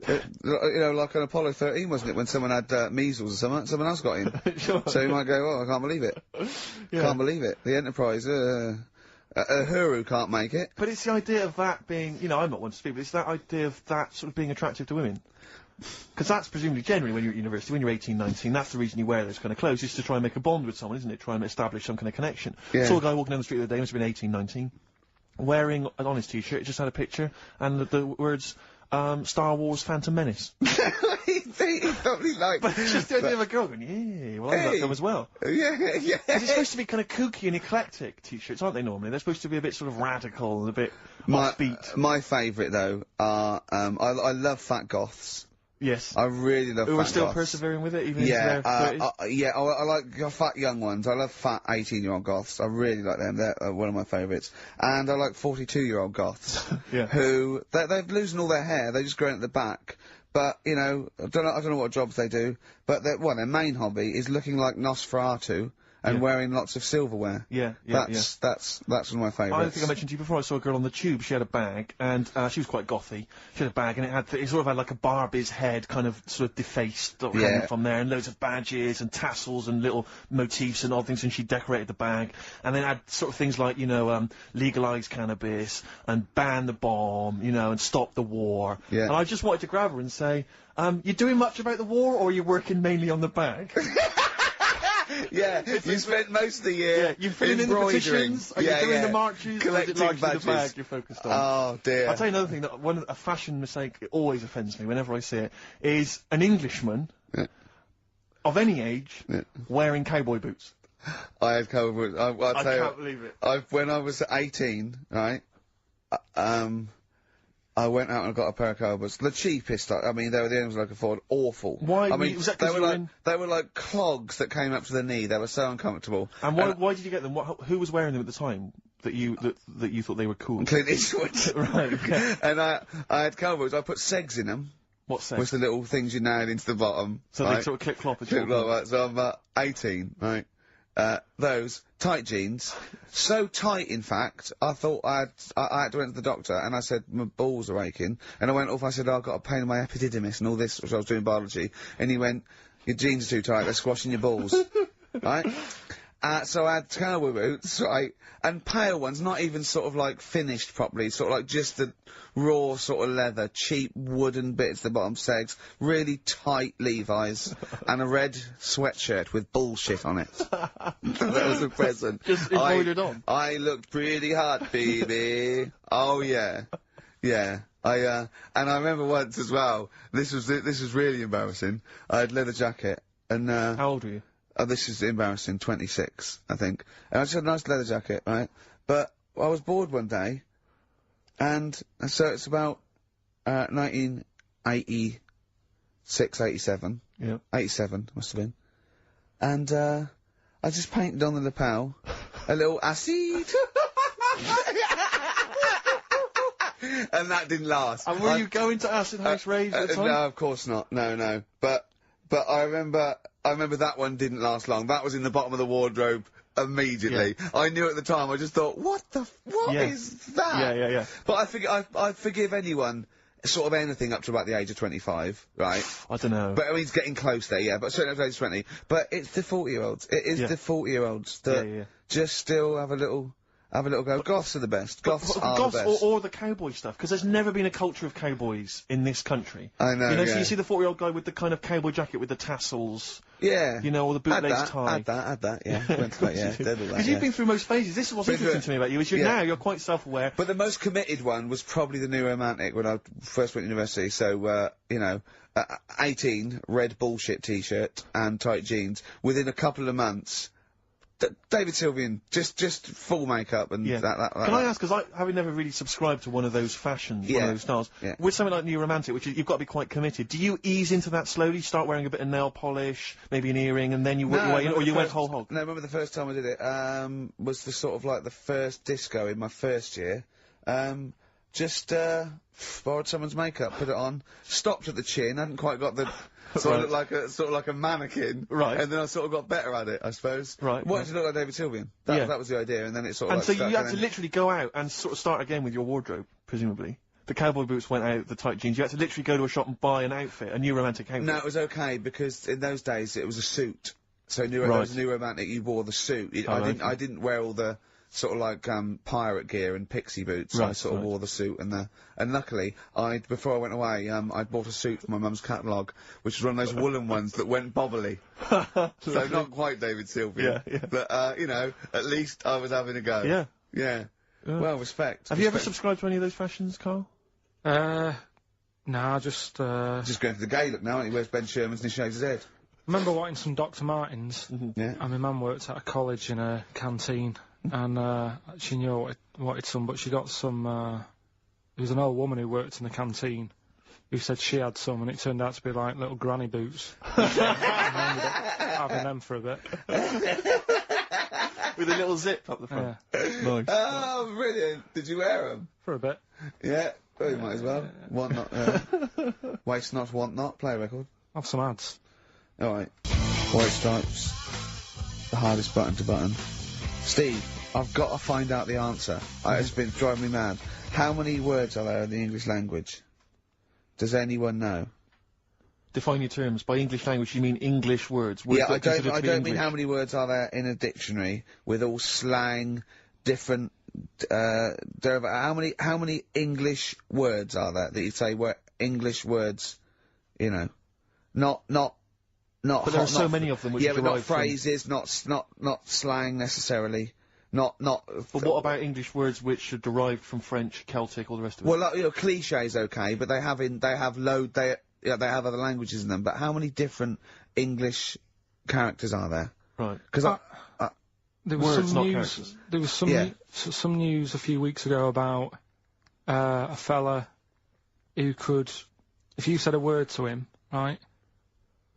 You know, like on Apollo 13, wasn't it, when someone had measles or something? Someone else got in. Sure. So you might go, oh, I can't believe it. Yeah. Can't believe it. The Enterprise, Uhuru can't make it. But it's the idea of that being, you know, I'm not one to speak, but it's that idea of that sort of being attractive to women. Because that's presumably generally when you're at university, when you're 18, 19, that's the reason you wear those kind of clothes, is to try and make a bond with someone, isn't it? Try and establish some kind of connection. Yeah. Saw a guy walking down the street the other day, must have been 18, 19, wearing on his t-shirt, it just had a picture, and the words, Star Wars Phantom Menace. he thought he liked. But it's just the idea of a girl going, yeah, well, I like them as well. Yeah. Because it's supposed to be kind of kooky and eclectic t-shirts, aren't they, normally? They're supposed to be a bit sort of radical and a bit offbeat. My favourite, though, are, I love fat goths. Yes. I really love fat goths. Who are still persevering with it, even into their 30s? Yeah, I like fat young ones. I love fat 18-year-old goths. I really like them. They're one of my favourites. And I like 42-year-old goths. Yeah. Who, they're losing all their hair, they're just growing at the back. But, you know, I don't know what jobs they do, but their main hobby is looking like Nosferatu and wearing lots of silverware. That's one of my favourites. I think I mentioned to you before, I saw a girl on the tube, she had a bag, and she was quite gothy. She had a bag, and it sort of had like a Barbie's head, kind of sort of defaced hanging from there, and loads of badges and tassels and little motifs and odd things, and she decorated the bag. And then had sort of things like, you know, legalise cannabis, and ban the bomb, you know, and stop the war. Yeah. And I just wanted to grab her and say, you doing much about the war, or are you working mainly on the bag? Yeah, you spent most of the year. Yeah, you're filling in the petitions. Are you doing the marches? Collecting badges. badges. The bag you're focused on. Oh dear. I'll tell you another thing that a fashion mistake always offends me whenever I see it is an Englishman of any age wearing cowboy boots. I had cowboy boots. I can't believe it. When I was 18, right, I went out and got a pair of cowboy boots. The cheapest, I mean, they were the only ones I could afford. Awful. Why? I mean, was that 'cause they were like clogs that came up to the knee. They were so uncomfortable. And why did you get them? Who was wearing them at the time that you thought they were cool? Clint Eastwood. Right. Okay. And I had cowboy boots. I put segs in them. What segs? Which the little things you nail into the bottom. So they sort of clip-clop as well. Right. So I'm 18, right? Those tight jeans, so tight in fact, I thought I had to went to the doctor and I said my balls are aching, and I went off. I said I've got a pain in my epididymis and all this, which I was doing biology, and he went, your jeans are too tight, they're squashing your balls, right? So I had cowboy boots, right, and pale ones, not even sort of like finished properly, sort of like just the raw sort of leather, cheap wooden bits at the bottom, segs, really tight Levi's, and a red sweatshirt with bullshit on it. That was a present. Just embroidered on? I looked pretty hot, baby. Oh yeah. Yeah. And I remember once as well, this was really embarrassing. I had leather jacket, and how old were you? Oh, this is embarrassing, 26, I think. And I just had a nice leather jacket, right? But I was bored one day, and so it's about 1986, 87. Yeah. 87, must have been. And I just painted on the lapel a little acid. And that didn't last. And were you going to Acid House Rage at the time? No, of course not. No. But I remember that one didn't last long. That was in the bottom of the wardrobe immediately. Yeah. I knew at the time, I just thought, what is that? Yeah. But I forgive anyone, sort of anything up to about the age of 25, right? I don't know. But I mean, it's getting close there, yeah, but certainly up to the age of 20. But it's the 40-year-olds. It is the 40-year-olds that just still have a little go. Goths are the best. Goths are the best. Or the cowboy stuff, because there's never been a culture of cowboys in this country. I know, You know, so you see the 40-year-old guy with the kind of cowboy jacket with the tassels. Yeah. You know, or the bootlace tie. Add that, yeah. Went to that, yeah. Because you've been through most phases. This is what's interesting to me about you, is you're quite self-aware. But the most committed one was probably the New Romantic when I first went to university, so, 18, red bullshit t-shirt and tight jeans. Within a couple of months, David Sylvian, just full makeup and that. Can I ask, because having never really subscribed to one of those fashions, one of those styles, with something like New Romantic, which you've got to be quite committed, do you ease into that slowly, start wearing a bit of nail polish, maybe an earring, and then you work your way in, or you went whole hog? No, I remember the first time I did it, was the sort of like the first disco in my first year. Just borrowed someone's makeup, put it on, stopped at the chin, hadn't quite got the... Sort of like a mannequin, right? And then I sort of got better at it, I suppose. Right. Wanted to look like David Sylvian. That was the idea, and then it sort of. And so you had to literally go out and sort of start again with your wardrobe, presumably, the cowboy boots went out, the tight jeans. You had to literally go to a shop and buy an outfit, a new romantic outfit. No, it was okay, because in those days it was a suit. So it was a new romantic, you wore the suit. I didn't wear all the sort of like, pirate gear and pixie boots. Right, I sort of wore the suit and luckily, before I went away, I bought a suit from my mum's catalogue, which was one of those woolen ones that went bobbly. So not quite David Sylvian. Yeah. But, you know, at least I was having a go. Yeah. Yeah. Well, respect. Have you ever subscribed to any of those fashions, Carl? Nah, just going to the gay look now, and he wears Ben Sherman's and he shaves his head. I remember wanting some Dr. Martens. Yeah. And my mum worked at a college in a canteen, and she knew I wanted some, but she got some. There was an old woman who worked in the canteen who said she had some, and it turned out to be like little granny boots. And I ended up having them for a bit. With a little zip up the front. Yeah. Nice. Oh, brilliant! Did you wear them? For a bit. Yeah. Well, you might as well. Want not. Waste not, want not. Play a record. Have some ads. Alright. White stripes. The hardest button to button. Steve, I've got to find out the answer. It's been driving me mad. How many words are there in the English language? Does anyone know? Define your terms. By English language, you mean English words. Yeah, I don't mean how many words are there in a dictionary with all slang, different, how many English words are there that you say were English words, you know? Not. But there are so many of them which but not phrases, not slang necessarily. But what about English words which are derived from French, Celtic, all the rest of it? Well, like, you know, clichés, okay, but they have other languages in them. But how many different English characters are there? Right. Because there was some news. There was some news a few weeks ago about a fella who could, if you said a word to him, right,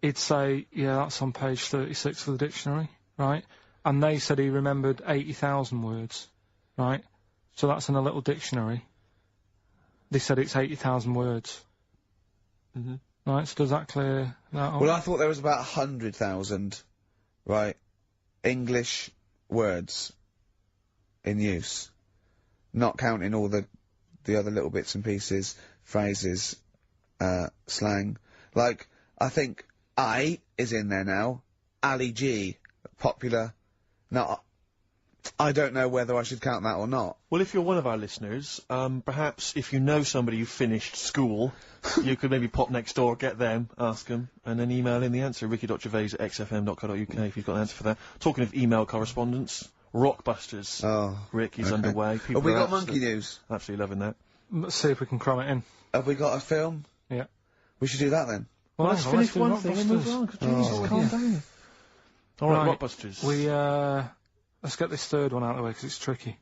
he'd say, yeah, that's on page 36 of the dictionary, right? And they said he remembered 80,000 words, right? So that's in a little dictionary. They said it's 80,000 words. Mm-hmm. Right, so does that clear that up? Well, I thought there was about 100,000, right, English words in use. Not counting all the other little bits and pieces, phrases, slang. Like, I think I is in there now. Ali G, popular. Now, I don't know whether I should count that or not. Well, if you're one of our listeners, perhaps if you know somebody who finished school, you could maybe pop next door, get them, ask them, and then email in the answer. ricky.gervais@xfm.co.uk if you've got an answer for that. Talking of email correspondence, Rockbusters. Oh. Rick is underway. People Have we got monkey news? Absolutely loving that. Let's see if we can cram it in. Have we got a film? Yeah. We should do that then. Well, let's finish one thing and move on, 'cause Jesus, calm down. Alright, Rockbusters. Let's get this third one out of the way, 'cause it's tricky.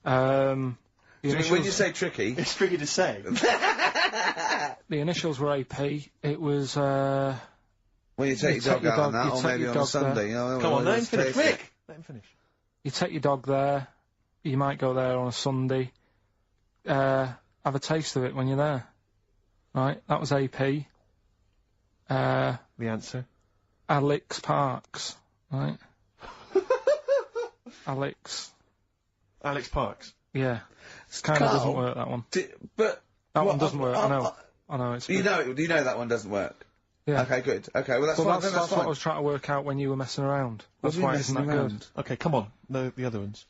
When you say tricky... It's tricky to say. The initials were AP. It was, When you take your dog out on that, or maybe on a Sunday, you know... Come on, let him finish. Rick! Let him finish. You take your dog there. You might go there on a Sunday. Have a taste of it when you're there. Right? That was AP. The answer? Alex Parks. Right? Alex Parks? Yeah. It kind of doesn't work, that one. But... That one doesn't work, I know, it's... You know that one doesn't work? Yeah. Okay, good. Okay, well that's fine, that's what I was trying to work out when you were messing around. That's why it isn't that good. Okay, come on. The other ones.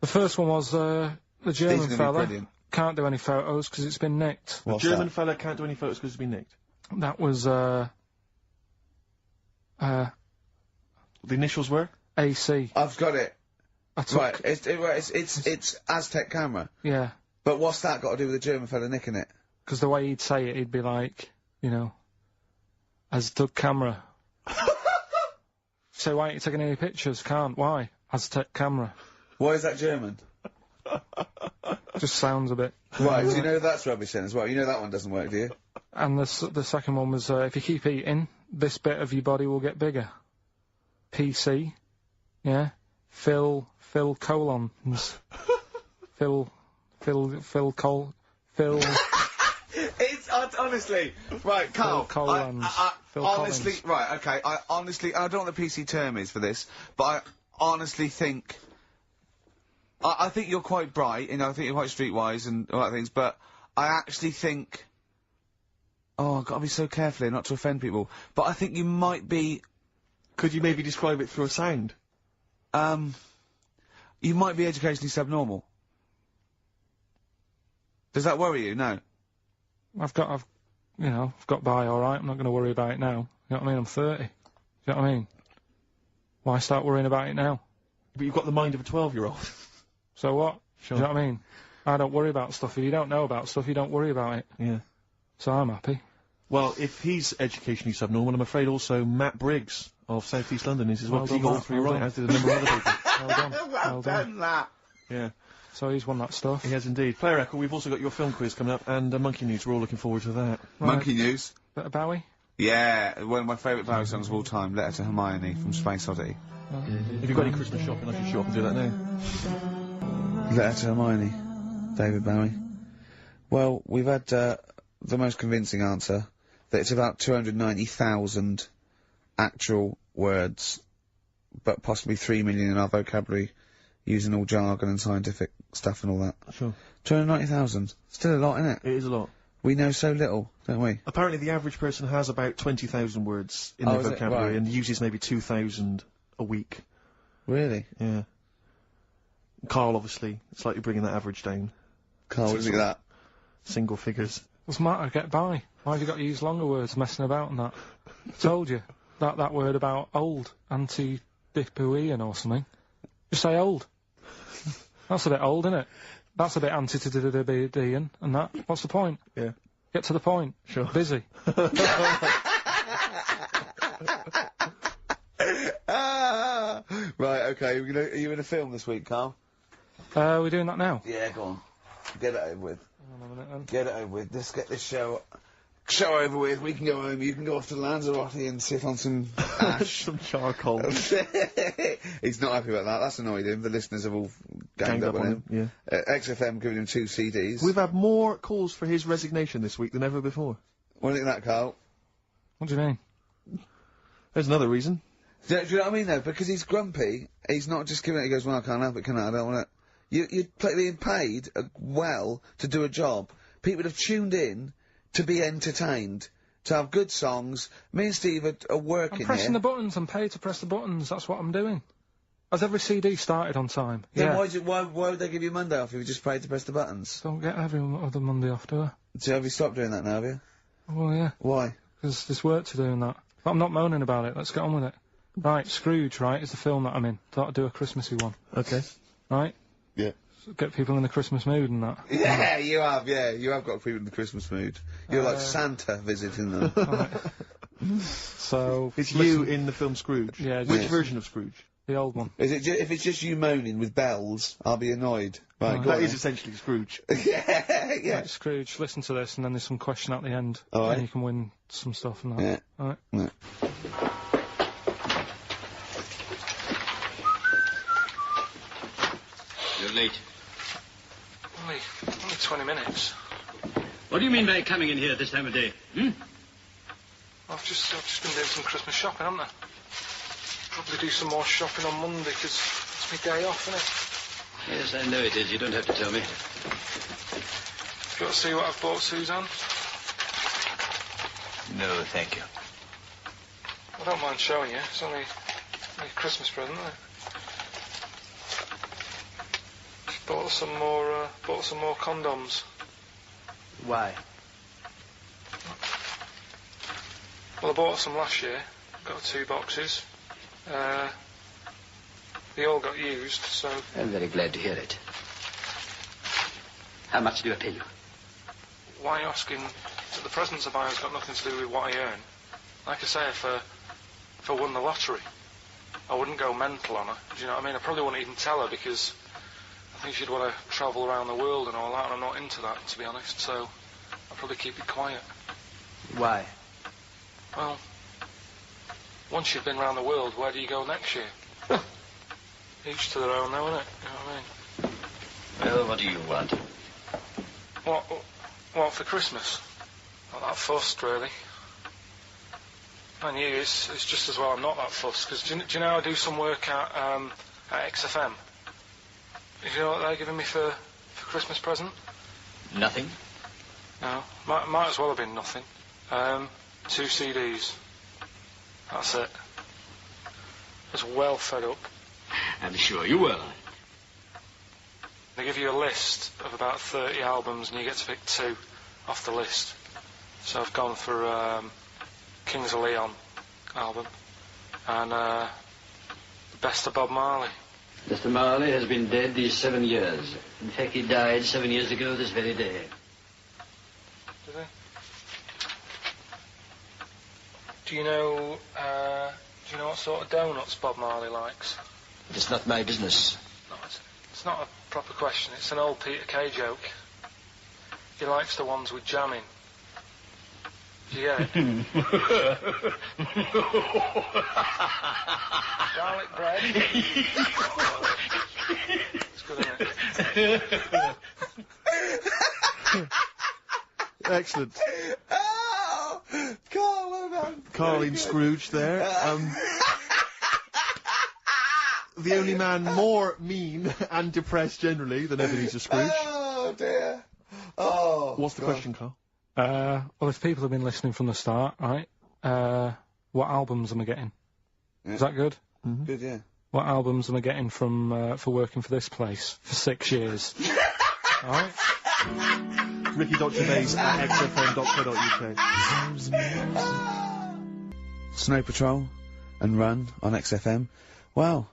The first one was, the German fella can't do any photos because it's been nicked. The German fella can't do any photos because it's been nicked? That was, the initials were? AC. I've got it. Right, it's Aztec camera. Yeah. But what's that got to do with the German fella nicking it? Because the way he'd say it, he'd be like, you know, Aztec camera. So why aren't you taking any pictures? Can't. Why? Aztec camera. Why is that German? Just sounds a bit... Right, so you know that's rubbish then as well. You know that one doesn't work, do you? And the second one was, if you keep eating, this bit of your body will get bigger. PC. Yeah. Phil colons. Phil. It's honestly right, Karl. Phil Collins. Honestly, right, okay. I don't know what the PC term is for this, but I honestly think. I think you're quite bright, you know. I think you're quite streetwise and all that things, but I actually think... Oh, I've got to be so careful here not to offend people. But I think you might be... Could you maybe describe it through a sound? You might be educationally subnormal. Does that worry you? No. I've got by alright, I'm not gonna worry about it now. You know what I mean? I'm 30. You know what I mean? Why start worrying about it now? But you've got the mind of a 12-year-old. So what? Sure. Do you know what I mean? I don't worry about stuff. If you don't know about stuff, you don't worry about it. Yeah. So I'm happy. Well, if he's educationally subnormal, I'm afraid also Matt Briggs of South East London is as well, because he got all three right, as did a number of other people. Well done. Matt. Yeah. So he's won that stuff. He has indeed. Player Echo, we've also got your film quiz coming up, and Monkey News. We're all looking forward to that. Right. Monkey News. Bit of Bowie? Yeah, one of my favourite Bowie songs of all time, Letter to Hermione from Space Oddity. If you've got any Christmas shopping, I should show up and do that now. Letter to Hermione, David Bowie. Well, we've had the most convincing answer, that it's about 290,000 actual words, but possibly 3 million in our vocabulary, using all jargon and scientific stuff and all that. Sure. 290,000. Still a lot, isn't it? It is a lot. We know so little, don't we? Apparently the average person has about 20,000 words in their vocabulary, right. and uses maybe 2,000 a week. Really? Yeah. Karl, obviously, slightly bringing that average down. Karl, what do you think of that? Single figures. What's the matter? Get by. Why have you got to use longer words messing about and that? Told you. That word about old. Anti-dipuian or something. Just say old. That's a bit old, isn't it? That's a bit anti-dipuian and that. What's the point? Yeah. Get to the point. Sure. Busy. Right, okay, are you in a film this week, Karl? We're doing that now? Yeah, go on. Get it over with. Hang on a minute then. Get it over with. Let's get this show over with. We can go home. You can go off to Lanzarote and sit on some ash. Some charcoal. He's not happy about that. That's annoyed him. The listeners have all ganged up on him. Yeah. XFM giving him 2 CDs. We've had more calls for his resignation this week than ever before. What do you think of that, Karl? What do you mean? There's another reason. Do you know what I mean, though? Because he's grumpy, he's not just giving it, he goes, well, I can't help it, can I? I don't want it. You're being paid well to do a job. People have tuned in to be entertained, to have good songs. Me and Steve are working I'm pressing here. the buttons. I'm paid to press the buttons. That's what I'm doing. Has every CD started on time? Then yeah. why would they give you Monday off if you just paid to press the buttons? Don't get every other Monday off, do I? So have you stopped doing that now, have you? Well, yeah. Why? Because there's work to do and that. But I'm not moaning about it. Let's get on with it. Right, Scrooge, right, is the film that I'm in. Thought I'd do a Christmassy one. Okay. Right? Yeah. So get people in the Christmas mood and that. Yeah, you have got people in the Christmas mood. You're like Santa visiting them. Right. So... It's you in the film Scrooge. Yeah. Which version of Scrooge? The old one. Is it if it's just you moaning with bells, I'll be annoyed. Right, go that on is then. essentially Scrooge. yeah. Right, Scrooge, listen to this and then there's some question at the end. All right. And you can win some stuff and that. Yeah. Alright. Yeah. You're late. Only 20 minutes. What do you mean by coming in here at this time of day? Hmm? I've just been doing some Christmas shopping, haven't I? Probably do some more shopping on Monday, because it's my day off, isn't it? Yes, I know it is. You don't have to tell me. You got to see what I've bought Suzanne? No, thank you. I don't mind showing you. It's only a Christmas present, isn't it? Bought some more condoms. Why? Well, I bought some last year. Got 2 boxes. They all got used, so... I'm very glad to hear it. How much do I pay you? Why are you asking? The presents I buy has got nothing to do with what I earn. Like I say, if I won the lottery, I wouldn't go mental on her. Do you know what I mean? I probably wouldn't even tell her because I think she'd want to travel around the world and all that, and I'm not into that, to be honest, so I'll probably keep it quiet. Why? Well, once you've been around the world, where do you go next year? Each to their own, though, innit? You know what I mean? Well, what do you want? What for Christmas? Not that fussed, really. And you, it's just as well I'm not that fussed, because do you know I do some work at XFM? Do you know what they're giving me for Christmas present? Nothing. No, might as well have been nothing. 2 CDs. That's it. I was well fed up. I'm sure you will. They give you a list of about 30 albums and you get to pick 2 off the list. So I've gone for Kings of Leon album and the Best of Bob Marley. Mr. Marley has been dead these 7 years. In fact, he died 7 years ago this very day. Did he? Do you know what sort of donuts Bob Marley likes? It's not my business. No, it's not a proper question. It's an old Peter Kay joke. He likes the ones with jam in. Do you get it? Garlic bread. It's good, isn't it? Excellent. Oh! Carl, well done. Karl in Scrooge there. The only man more mean and depressed generally than Ebenezer Scrooge. Oh, dear. Oh. What's the question, Karl? Well, if people have been listening from the start, right, what albums am I getting? Yeah. Is that good? Mm-hmm. Good, yeah. What albums am I getting from, for working for this place for 6 years? Alright? Ricky.Gervais at xfm.co.uk. Snow Patrol and Run on XFM. Wow.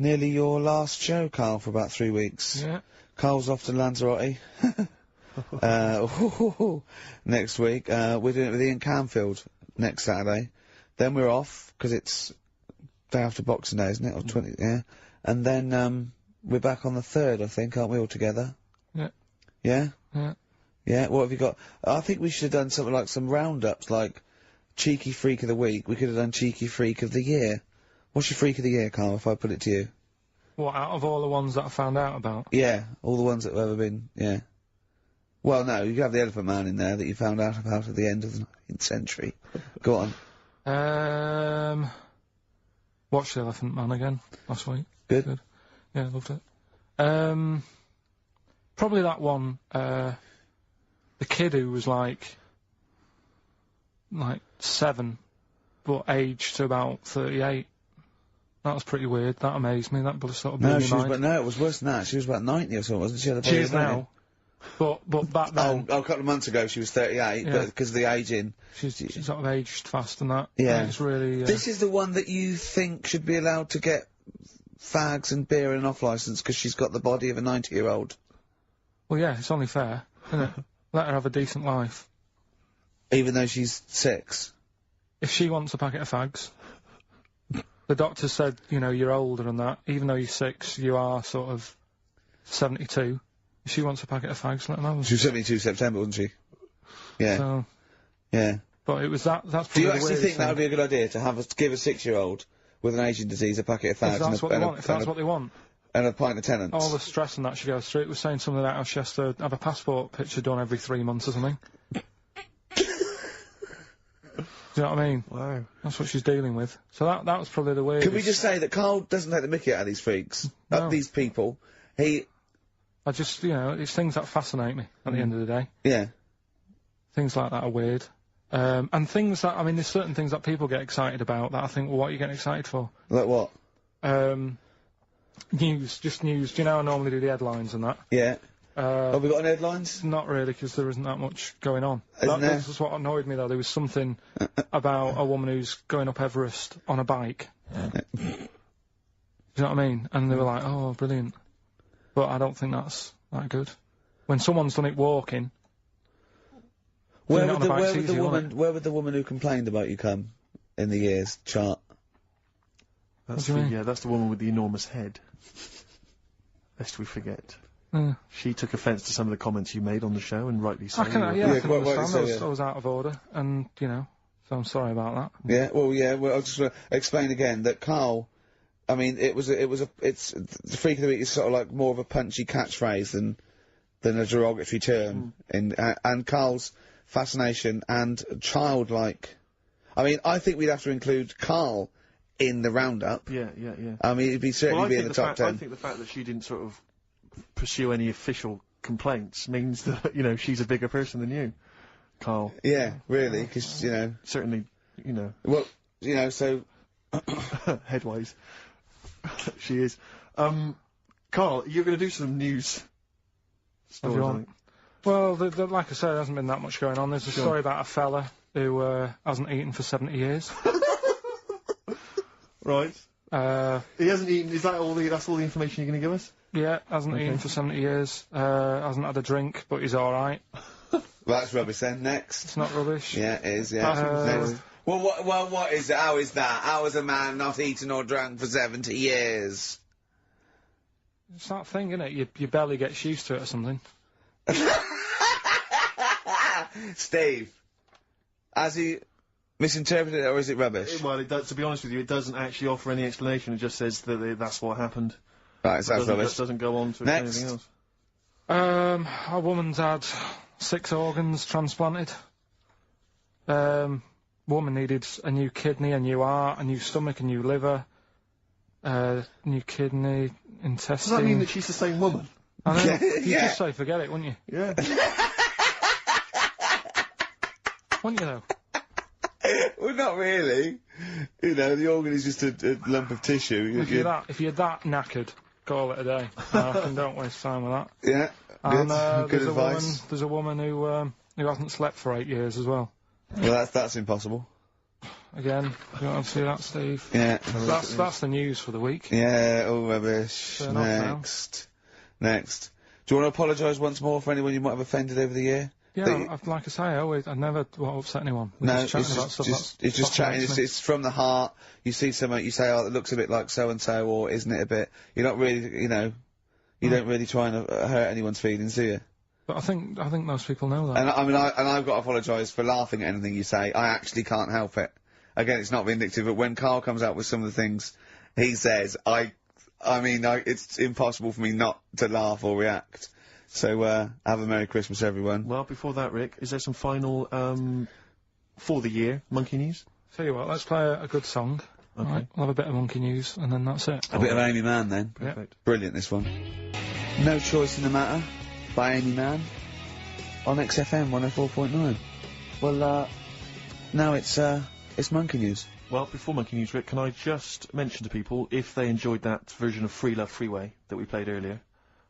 Nearly your last show, Karl, for about 3 weeks. Yeah. Karl's off to Lanzarote. Next week. We're doing it with Ian Canfield next Saturday. Then we're off, because it's day after Boxing Day, isn't it? Or 20, yeah. And then, we're back on the 3rd, I think, aren't we, all together? Yeah. Yeah? Yeah. Yeah, what have you got? I think we should have done something like some roundups, like Cheeky Freak of the Week. We could have done Cheeky Freak of the Year. What's your Freak of the Year, Karl, if I put it to you? What, out of all the ones that I found out about? Yeah, all the ones that have ever been, yeah. Well, no, you have the Elephant Man in there that you found out about at the end of the 19th century. Go on. Watched The Elephant Man again last week. Good. Yeah, loved it. Probably that one, the kid who was like 7, but aged to about 38. That was pretty weird. That amazed me. That sort of blew my mind. But no, it was worse than that. She was about 90 or something, wasn't she? She is now. But back then... Oh, a couple of months ago she was 38, Yeah. but because of the aging... She's sort of aged fast and that. Yeah. It's really... This is the one that you think should be allowed to get fags and beer and off licence because she's got the body of a 90-year-old. Well, yeah, it's only fair, isn't it? Let her have a decent life. Even though she's 6? If she wants a packet of fags... The doctor said, you know, you're older and that. Even though you're 6, you are sort of 72. If she wants a packet of fags, let her know. She was 72 September, wasn't she? Yeah. So, yeah. but it was that's probably Do you the actually weirdest think that thing. would be a good idea, to give a 6-year-old with an aging disease a packet of fags If that's what they want, if that's what they want. And a pint of Tennants? All the stress and that she goes through. It was saying something about how she has to have a passport picture done every 3 months or something. Do you know what I mean? Wow. That's what she's dealing with. So that was probably the weirdest. Can we just say that Karl doesn't take the mickey out of these freaks? No. These people. I just, you know, it's things that fascinate me at the end of the day. Yeah. Things like that are weird. And things that, I mean, there's certain things that people get excited about that I think, well, what are you getting excited for? Like what? News, just news. Do you know how I normally do the headlines and that? Yeah. Have we got any headlines? Not really, because there isn't that much going on. Isn't there? That's what annoyed me, though. There was something about a woman who's going up Everest on a bike. Do you know what I mean? And they were like, oh, brilliant. But I don't think that's that good. When someone's done it walking... Where would the woman who complained about you come in the years chart? That's that's the woman with the enormous head. Lest we forget. She took offence to some of the comments you made on the show, and rightly so. I can understand. I was out of order, and, you know, so I'm sorry about that. Yeah, well, I'll just explain again that Karl, I mean, it's the Freak of the Week is sort of like more of a punchy catchphrase than a derogatory term, and Karl's fascination and childlike, I mean, I think we'd have to include Karl in the roundup. Yeah. I mean, it'd certainly be in the top 10. I think the fact that she didn't sort of pursue any official complaints means that, you know, she's a bigger person than you, Karl. Yeah, really, because, you know... Certainly, you know... Well, you know, so... Headwise. She is. Karl, you're going to do some news stories, I think. Well, like I said, there hasn't been that much going on. There's a story about a fella who hasn't eaten for 70 years. Right. He hasn't eaten. Is that all the? That's all the information you're going to give us? Yeah, hasn't eaten for 70 years. Hasn't had a drink, but he's all right. Well, that's rubbish then. Next. It's not rubbish. Yeah, it is. Yeah. Next. Well, what is it? How is that? How is a man not eaten or drunk for 70 years? It's that thing, isn't it? You barely get used to it or something. Steve, has he misinterpreted it, or is it rubbish? Well, it does, to be honest with you, it doesn't actually offer any explanation. It just says that that's what happened. Right, so that's rubbish. It doesn't go on to anything else. A woman's had 6 organs transplanted. Woman needed a new kidney, a new heart, a new stomach, a new liver, new kidney, intestine. Does that mean that she's the same woman? I know. You'd just say forget it, wouldn't you? Yeah. Wouldn't you, though? Well, not really. You know, the organ is just a lump of tissue. If you're that knackered, call it a day. Don't waste time with that. Yeah. And good advice. There's a woman who hasn't slept for 8 years as well. Well, that's impossible. Again, you want to see that, Steve? Yeah. That's the news for the week. Yeah, all rubbish. Next. Do you want to apologise once more for anyone you might have offended over the year? Yeah, like I say, I never want to upset anyone. No, it's just chatting. It's from the heart. You see something, you say, oh, it looks a bit like so-and-so, or isn't it a bit... You're not really, you know... You don't really try and hurt anyone's feelings, do you? But I think most people know that. And I mean, I've got to apologise for laughing at anything you say. I actually can't help it. Again, it's not vindictive, but when Karl comes out with some of the things he says, it's impossible for me not to laugh or react. So, have a Merry Christmas, everyone. Well, before that, Rick, is there some final, for the year, Monkey News? Tell you what, let's play a good song. Okay. Right, we'll have a bit of Monkey News, and then that's it. A bit of Amy Mann, then. Perfect. Brilliant, this one. No Choice in the Matter, by Amy Mann, on XFM 104.9. Well, now it's Monkey News. Well, before Monkey News, Rick, can I just mention to people, if they enjoyed that version of Free Love Freeway that we played earlier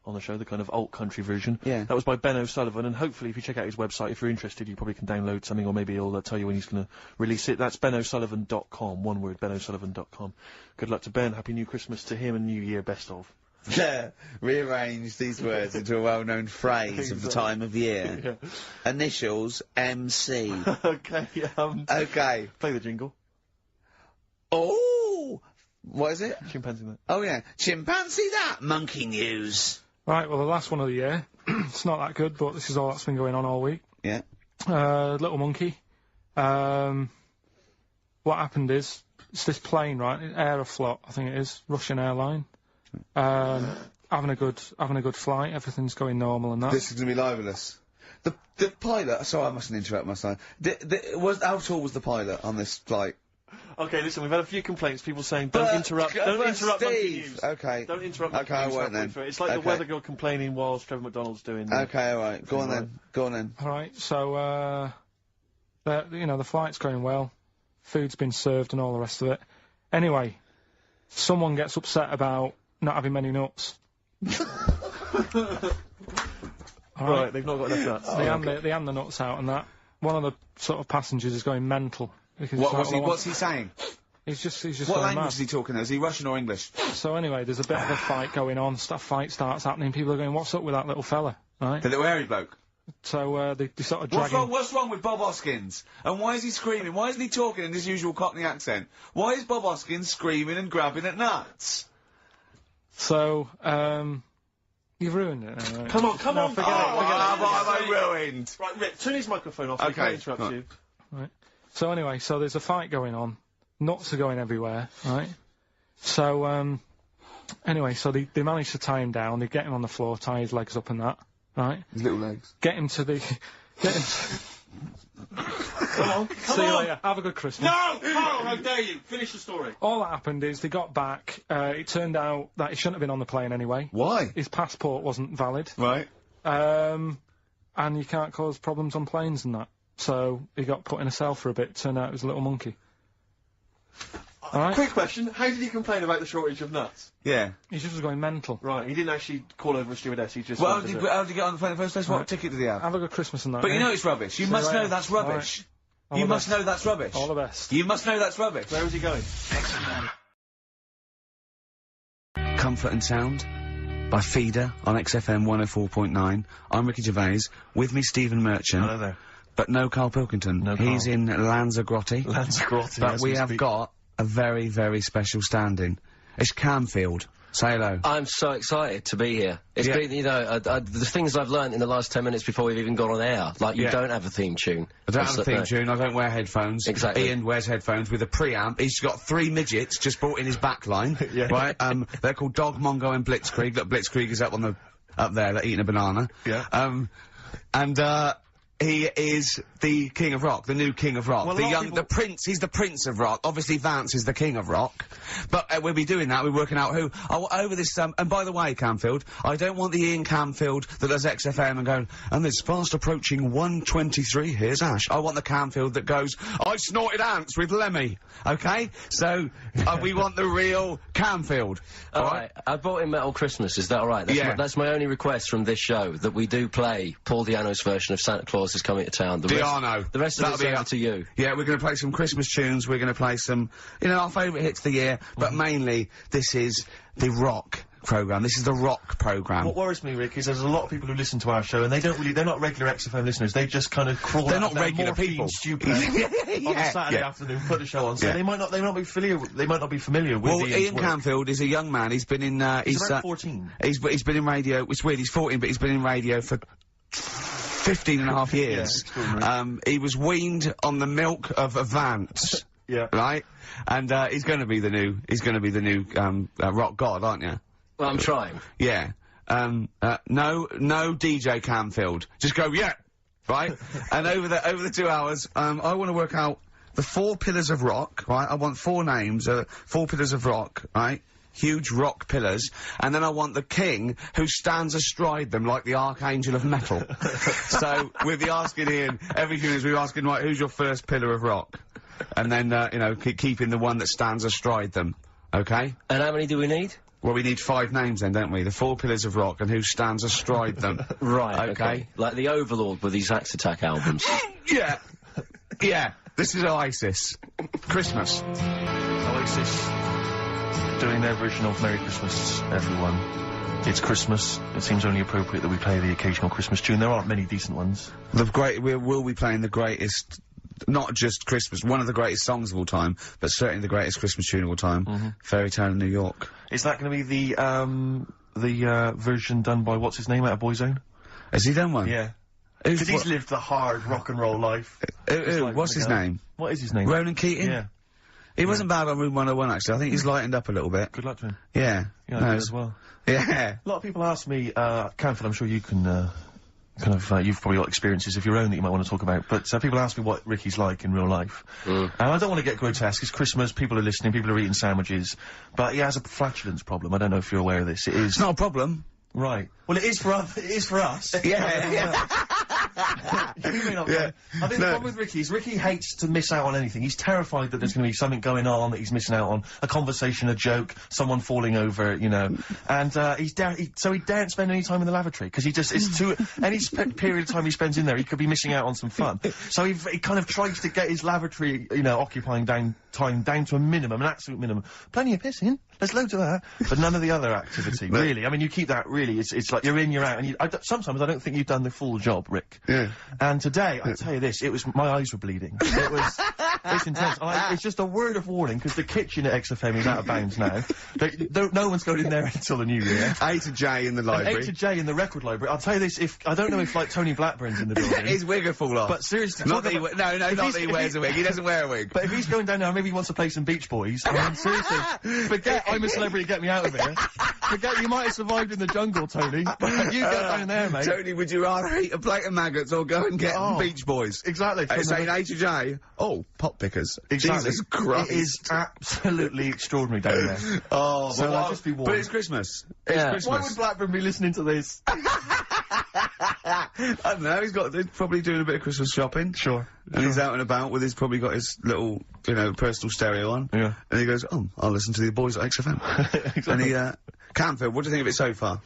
on the show, the kind of alt-country version. Yeah. That was by Ben O'Sullivan, and hopefully if you check out his website, if you're interested, you probably can download something, or maybe he'll tell you when he's going to release it. That's BenO'Sullivan.com, one word, BenO'Sullivan.com. Good luck to Ben, Happy New Christmas to him, and New Year, best of. Yeah, rearrange these words into a well-known phrase of the time of year. Yeah. Initials, MC. Okay, okay. Play the jingle. Oh! What is it? Chimpanzee that. Oh, yeah. Chimpanzee that! Monkey News. Right, well, the last one of the year. It's not that good, but this is all that's been going on all week. Yeah. Little monkey. What happened is, it's this plane, right? Aeroflot, I think it is. Russian airline. Having a good flight, everything's going normal and that. This is gonna be libelous. The pilot, sorry, I mustn't interrupt my son. How tall was the pilot on this flight? Okay, listen, we've had a few complaints, people saying, don't interrupt Monkey News. Okay. Don't interrupt Monkey News. Okay, I won't then. It's like the weather girl complaining whilst Trevor McDonald's doing... Okay, alright, go on then. Alright, so, the flight's going well, food's been served and all the rest of it. Anyway, someone gets upset about not having many nuts. Right, they've not got enough nuts. They hand the nuts out and that. One of the sort of passengers is going mental. What's he saying? He's just what language is he talking? Is he Russian or English? So anyway, there's a bit of a fight going on. Fight starts happening. People are going, "What's up with that little fella?" Right? The little hairy bloke. So they sort of drag him. What's wrong with Bob Hoskins? And why is he screaming? Why isn't he talking in his usual Cockney accent? Why is Bob Hoskins screaming and grabbing at nuts? So you've ruined it. Right? Come on, forget it. Have I ruined? Right, Rick, turn his microphone off. Okay. He can't interrupt you. Right. So anyway, so there's a fight going on. Nuts are going everywhere, right? So, anyway, so they manage to tie him down. They get him on the floor, tie his legs up and that, right? His little legs. Get him to the... Come on. See you later. Have a good Christmas. No! Karl, how dare you? Finish the story. All that happened is they got back. It turned out that he shouldn't have been on the plane anyway. Why? His passport wasn't valid. Right. And you can't cause problems on planes and that. So he got put in a cell for a bit, turned out it was a little monkey. Alright? Quick question, how did he complain about the shortage of nuts? Yeah. He just was going mental. Right, he didn't actually call over a stewardess, he just... Well, how did he get on the plane in the first place? What ticket did he have? Have a good Christmas and that. But you know it's rubbish. You must know that's rubbish. You must know that's rubbish. All the best. You must know that's rubbish. Where was he going? Comfort and Sound by Feeder on XFM 104.9. I'm Ricky Gervais. With me, Stephen Merchant. Hello there. But no Karl Pilkington. No He's Karl. in Lanzarote. Lanzarote, But yes, we have got a very, very special stand-in. It's Camfield. Say hello. I'm so excited to be here. It's been, you know, the things I've learned in the last 10 minutes before we've even gone on air. Like, you don't have a theme tune. I don't have a theme tune, I don't wear headphones. Exactly. Ian wears headphones with a preamp. He's got 3 midgets just brought in his backline. Right? They're called Dog, Mongo and Blitzkrieg. Look, Blitzkrieg is up there, they're eating a banana. Yeah. He is the King of Rock, the new King of Rock. Well, the Prince, he's the Prince of Rock. Obviously Vance is the King of Rock. But we'll be doing that, we're working out who. Over this, and by the way, Camfield, I don't want the Ian Camfield that does XFM and going, and it's fast approaching 1:23, here's Ash. I want the Camfield that goes, I snorted ants with Lemmy. Okay? So, we want the real Camfield. Alright, I bought in Metal Christmas, is that alright? That's my only request from this show, that we do play Paul Di'Anno's version of Santa Claus is Coming to Town. The rest of it's over to you. Yeah, we're going to play some Christmas tunes, we're going to play some, you know, our favourite hits of the year, but mainly, this is the rock programme. This is the rock programme. What worries me, Rick, is there's a lot of people who listen to our show, and they're not regular XFM listeners, they just kind of crawl They're out not of their regular people. stupid on a Saturday afternoon, put the show on, so they might not be familiar with Well, Ian Camfield is a young man, he's been in, he's about 14. He's been in radio, it's weird, he's 14, but he's been in radio for 15 and a half years. He was weaned on the milk of a Vance. Right? And, he's gonna be the new rock god, aren't you? Well, I'm trying. Yeah. No DJ Camfield. Just go, yeah! Right? And over the 2 hours, I want to work out the 4 pillars of rock, right? I want 4 names, 4 pillars of rock, right? Huge rock pillars, and then I want the king who stands astride them like the archangel of metal. So, we'll be asking Ian, every few minutes we'll be asking, right, who's your first pillar of rock? And then, you know, keeping the one that stands astride them. Okay? And how many do we need? Well, we need 5 names then, don't we? The 4 pillars of rock and who stands astride them. Right, okay. Like the Overlord with these Axe Attack albums. Yeah. Yeah. This is Oasis. Christmas. Oasis doing their version of Merry Christmas, everyone. It's Christmas. It seems only appropriate that we play the occasional Christmas tune. There aren't many decent ones. We will be playing the greatest, not just Christmas, one of the greatest songs of all time, but certainly the greatest Christmas tune of all time, Fairy Tale in New York. Is that going to be the version done by, what's his name, out of Boyzone? Has he done one? Yeah. Because he's lived the hard rock and roll life. What's his name? What is his name? Ronan Keating? Yeah. He wasn't bad on Room 101, actually. I think he's lightened up a little bit. Good luck to him. Yeah. Yeah, I do as well. Yeah. A lot of people ask me, Camfield, I'm sure you can, you've probably got experiences of your own that you might want to talk about, but people ask me what Ricky's like in real life. And I don't want to get grotesque, it's Christmas, people are listening, people are eating sandwiches, but he has a flatulence problem. I don't know if you're aware of this. It's not a problem. Right. Well, it is for us. Yeah. You may not I think the problem with Ricky is Ricky hates to miss out on anything. He's terrified that there's going to be something going on that he's missing out on. A conversation, a joke, someone falling over, you know. And, so he daren't spend any time in the lavatory, because any period of time he spends in there, he could be missing out on some fun. So he kind of tries to get his lavatory, you know, occupying time down to a minimum, an absolute minimum. Plenty of pissing. There's loads of that. But none of the other activity, really. I mean, you keep that, really, it's like you're in, you're out, and sometimes I don't think you've done the full job, Rick. Yeah. And today, I'll tell you this, my eyes were bleeding. It's intense. It's just a word of warning, because the kitchen at XFM is out of bounds now. No one's going in there until the new year. A to J in the library. A to J in the record library. I'll tell you this, I don't know if, like, Tony Blackburn's in the building. His wig will fall off. But seriously. Not that he wears a wig. He doesn't wear a wig. But if he's going down there, maybe he wants to play some Beach Boys. I mean, seriously. Forget I'm a celebrity, get me out of here. Forget you might have survived in the jungle, Tony. But you go down there, mate. Tony, would you rather eat a plate of maggots or go and get Beach Boys? Exactly. Saying A to J. Oh, pot pickers. Exactly. Jesus Christ. It is absolutely extraordinary down there. Oh, so I'll just be warned. But it's Christmas. It's Christmas. Why would Blackburn be listening to this? I don't know, he's probably doing a bit of Christmas shopping. Sure. And he's out and about with probably got his little, you know, personal stereo on. Yeah. And he goes, oh, I'll listen to the boys at XFM. Exactly. And Canfield, what do you think of it so far?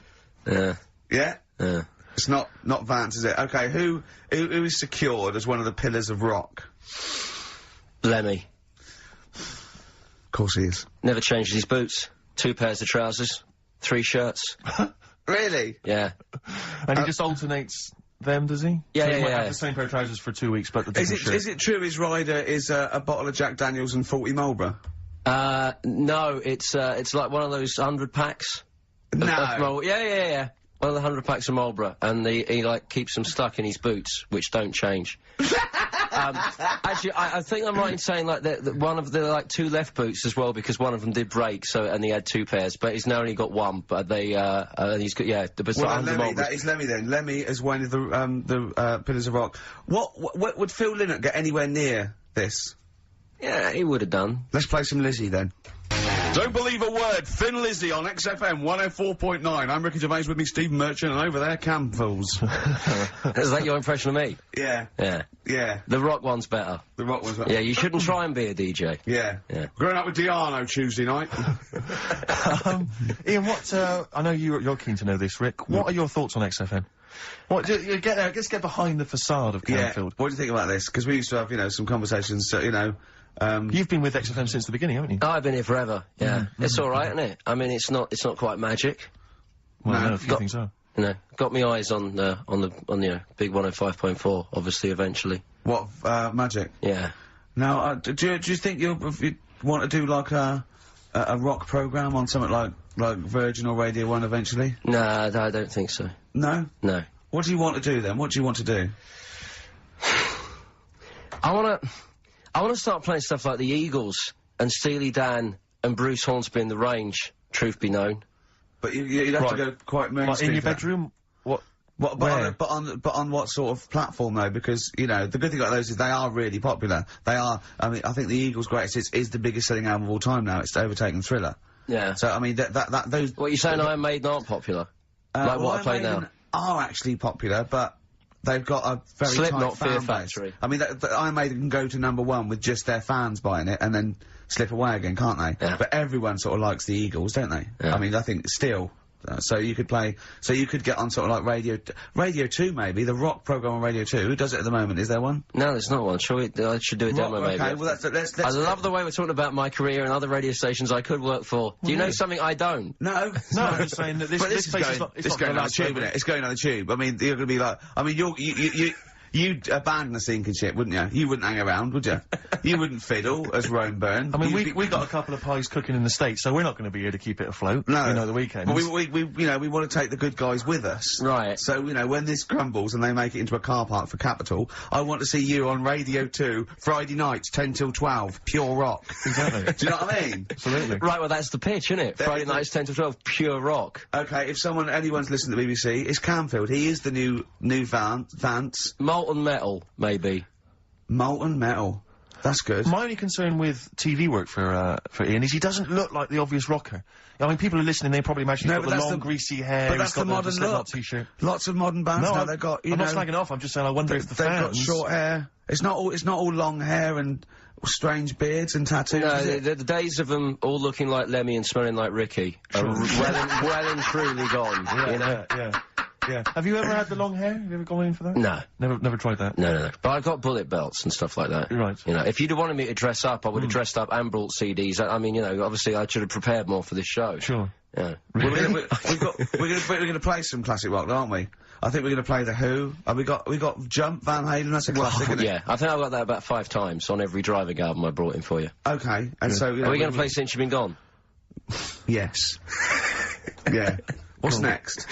Yeah. Yeah? Yeah. It's not Vance, is it? Okay, who is secured as one of the pillars of rock? Lemmy. Of course he is. Never changes his boots. 2 pairs of trousers. 3 shirts. Really? Yeah. And he just alternates them, does he? Yeah, so he yeah, might yeah. have the same pair of trousers for 2 weeks, but the different shirt. Is it true his rider is a bottle of Jack Daniels and 40 Marlboro? No, it's like one of those 100 packs. No. Yeah. One of the 100 packs of Marlboro, and he like keeps them stuck in his boots, which don't change. Actually, I think I'm right in saying like that one of the like 2 left boots as well, because one of them did break, and he had 2 pairs, but he's now only got 1. But he's got the Lemmy, that is Lemmy then. Lemmy is one of the pillars of rock. What would Phil Lynott get anywhere near this? Yeah, he would have done. Let's play some Lizzie then. Don't believe a word. Thin Lizzy on XFM 104.9. I'm Ricky Gervais, with me Steve Merchant, and over there, Campbells. Is that your impression of me? Yeah. Yeah. Yeah. The rock one's better. The rock one's better. Yeah, you shouldn't try and be a DJ. Yeah. Yeah. Growing up with Diano Tuesday night. Ian, I know you're keen to know this, Rick. What are your thoughts on XFM? Let's get behind the facade of Canfield. What do you think about this? Because we used to have, you know, some conversations, You've been with XFM since the beginning, haven't you? Oh, I've been here forever, yeah. It's alright, isn't it? I mean, it's not quite magic. Well, no, a few things are. You know, got me eyes on the big 105.4, obviously, eventually. What, magic? Yeah. Now, do you think you want to do, like, a rock programme on something like Virgin or Radio 1 eventually? No, I don't think so. No? No. What do you want to do, then? What do you want to do? I want to start playing stuff like the Eagles and Steely Dan and Bruce Hornsby in the Range, truth be known. But you'd have to go quite mainstream. Like in your bedroom? But on what sort of platform though? Because, you know, the good thing about those is they are really popular. They are, I mean, I think the Eagles' Greatest Hits is the biggest selling album of all time now. It's overtaken Thriller. Yeah. So, I mean, those... What, you're saying Iron Maiden aren't popular? Like what I play now? Are actually popular, but they've got a very Slipknot, tight fan Fear base. Factory. I mean, Iron Maiden can go to #1 with just their fans buying it and then slip away again, can't they? Yeah. But everyone sort of likes the Eagles, don't they? Yeah. I mean, I think still. So you could get on sort of like Radio 2 maybe, the rock programme on Radio 2. Who does it at the moment? Is there one? No, there's not one. I should do a demo maybe. Okay, well let's I love the way we're talking about my career and other radio stations I could work for. Do you know something I don't? No. No, I'm just saying that this place is not... It's going on the tube, isn't it? It's going on the tube. I mean, you're gonna be like... I mean, you'd abandon the sinking ship, wouldn't you? You wouldn't hang around, would you? You wouldn't fiddle, as Rome Byrne. I mean, we got a couple of pies cooking in the States, so we're not going to be here to keep it afloat. No. You know, the weekends. But we want to take the good guys with us. Right. So, you know, when this crumbles and they make it into a car park for Capital, I want to see you on Radio 2, Friday nights, 10 till 12, pure rock. Exactly. Do you know what I mean? Absolutely. Right, well, that's the pitch, isn't it? Friday nights, 10 to 12, pure rock. Okay, if anyone's listening to the BBC, it's Canfield. He is the new Vance. Molten Metal, maybe. Molten Metal. That's good. My only concern with TV work for Ian is he doesn't look like the obvious rocker. I mean, people are listening, they probably imagine he's got the long, greasy hair, but that's the modern look. T-shirt. Lots of modern bands now, they've got, I'm not slagging off, I'm just saying I wonder if the they've fans... got short hair. It's not all long hair and strange beards and tattoos. No, the days of them all looking like Lemmy and smelling like Ricky are well and truly gone, you know? Yeah. Have you ever had the long hair? Have you ever gone in for that? No. Never tried that? No. But I've got bullet belts and stuff like that. Right. You know, if you'd have wanted me to dress up, I would have dressed up and brought CDs. I mean, you know, obviously I should have prepared more for this show. Sure. Yeah. We're gonna play some classic rock, aren't we? I think we're gonna play The Who. We got Jump, Van Halen, that's a classic, isn't it? Yeah, I think I've got that about 5 times on every driving album I brought in for you. Okay, and so... Are we gonna play Since You've Been Gone? Yes. Yeah. What's next?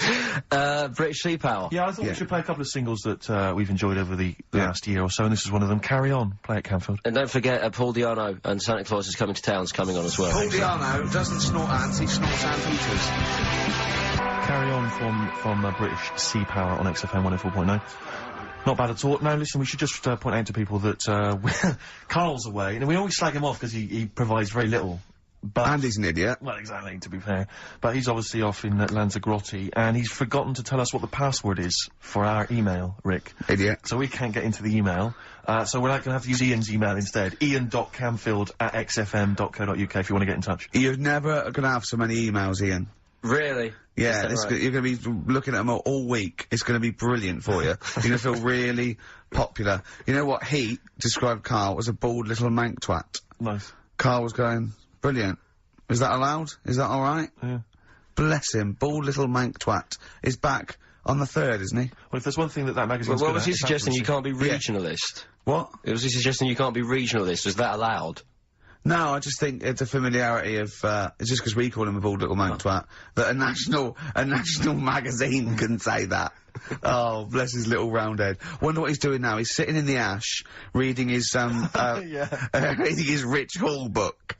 British Sea Power. Yeah, I thought we should play a couple of singles that we've enjoyed over the last year or so, and this is one of them. Carry On, play at Canfield. And don't forget, Paul Di'Anno and Santa Claus is Coming to Town's coming on as well. Paul Di'Anno doesn't snort ants, he snorts ant eaters. Carry On from British Sea Power on XFM 104.9. Not bad at all. Now, listen, we should just point out to people that Karl's away, and we always slag him off because he provides very little But and he's an idiot. Well, exactly, to be fair. But he's obviously off in Lanzagrote, and he's forgotten to tell us what the password is for our email, Rick. Idiot. So we can't get into the email. So we're not going to have to use Ian's email instead. ian.camfield@xfm.co.uk if you want to get in touch. You're never going to have so many emails, Ian. Really? Yeah, Right? you're going to be looking at them all week. It's going to be brilliant for you. You're going to feel really popular. You know what Heat described Karl as a bald little mank twat? Nice. Karl was going, brilliant. Is that allowed? Is that alright? Yeah. Bless him. Bald little mank twat is back on the 3rd, isn't he? Well, if there's one thing that magazine's Well, was he suggesting you can't be regionalist? What? Was he suggesting you can't be regionalist? Was that allowed? No, I just think it's a familiarity of, it's just because we call him a bald little mank twat, that a national magazine can say that. Oh, bless his little round head. Wonder what he's doing now. He's sitting in the ash, reading his, reading his Rich Hall book.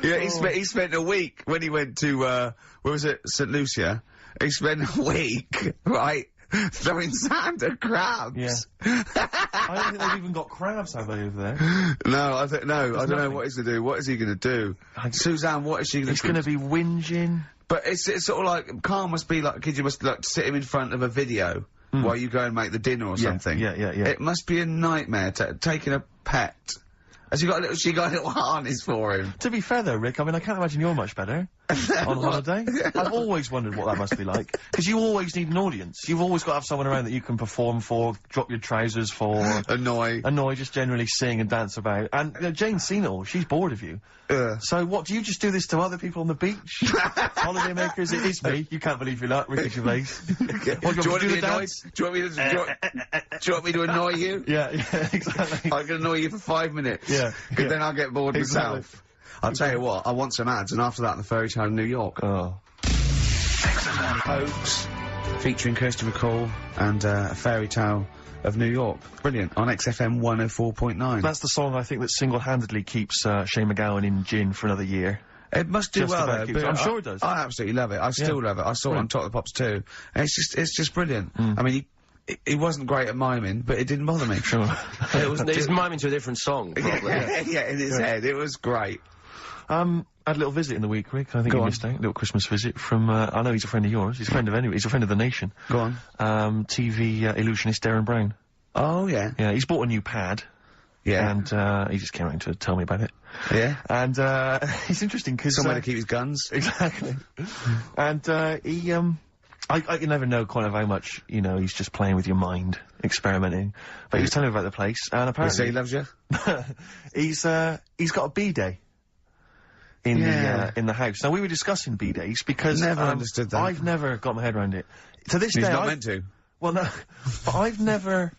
Yeah, he spent a week when he went to, where was it? St. Lucia. He spent a week, right? Throwing sand at crabs. Yeah. I don't think they've even got crabs, have they, over there? No, I don't know what he's gonna do. What is he gonna do? Suzanne, what is she gonna do? He's gonna be whinging. But it's sort of like, Karl must be like, you must like sit him in front of a video while you go and make the dinner or something. Yeah. It must be a nightmare taking a pet. Has she got a little harness for him? To be fair though, Rick, I mean, I can't imagine you're much better on holiday. I've always wondered what that must be like. Because you always need an audience. You've always got to have someone around that you can perform for, drop your trousers for. Annoy, just generally sing and dance about. And, Jane's seen it all. She's bored of you. So what, do you just do this to other people on the beach? Holiday makers, it is me. You can't believe you're not, Ricky Gervais. What, do you want me to do the dance? Do you want me to annoy you? Yeah, exactly. I can annoy you for 5 minutes. Yeah. Because then I'll get bored myself. I'll tell you what, I want some ads, and after that, the Fairy Tale of New York. Oh. Hoax, featuring Kirsty McCall and A Fairy Tale of New York. Brilliant, on XFM 104.9. That's the song I think that single-handedly keeps Shane McGowan in gin for another year. It must do well, though. But I'm sure it does. I absolutely love it. I still love it. I saw it on Top of the Pops too. And it's just brilliant. I mean, he wasn't great at miming, but it didn't bother me. Sure. It was miming to a different song, probably. Yeah, in his head. It was great. I had a little visit in the week, Rick. I think you missed out. A little Christmas visit from, I know he's a friend of yours. He's a friend of he's a friend of the nation. Go on. TV illusionist Darren Brown. Oh, yeah. Yeah, he's bought a new pad. Yeah. And, he just came around to tell me about it. Yeah. And, it's interesting because... Somewhere to keep his guns. Exactly. And, he, I can never know kind of how much, he's just playing with your mind, experimenting. But he was telling me about the place, and apparently... He loves you? he's got a B-day. In the house. Now, we were discussing B-days because... Never understood that. I've never got my head around it. To this day... He's not meant to. Well, no. But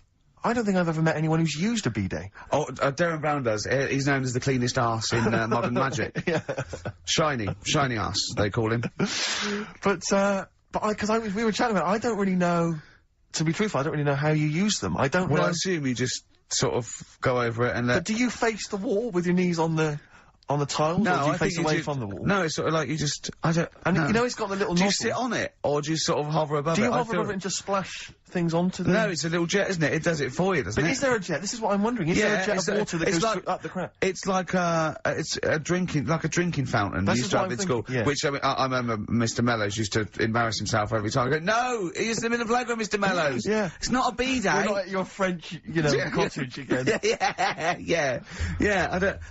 I don't think I've ever met anyone who's used a B-day. Oh, Darren Brown does. He's known as the cleanest arse in Modern Magic. Yeah. Shiny arse, they call him. But we were chatting about it, I don't really know, to be truthful, I don't really know how you use them. I don't know. Well, I assume you just sort of go over it and let... But do you face the wall with your knees on the tiles? No, or do you I face think away from the wall? No, it's sort of like you just... I don't... And it's got the little Do you nozzle. sit on it? Or do you sort of hover above it? Do you hover above it and just splash things onto them? No, it's a little jet, isn't it? It does it for you, doesn't it? But is there a jet? This is what I'm wondering. Is there a jet of water that goes up the crap? It's like it's a drinking fountain you used to have in school. Yeah. Which, I remember Mr. Mellows used to embarrass himself every time. I go, no! He's in the middle of the playground, Mr. Mellows! Yeah. It's not a B-day! We're not at your French, cottage again. Yeah,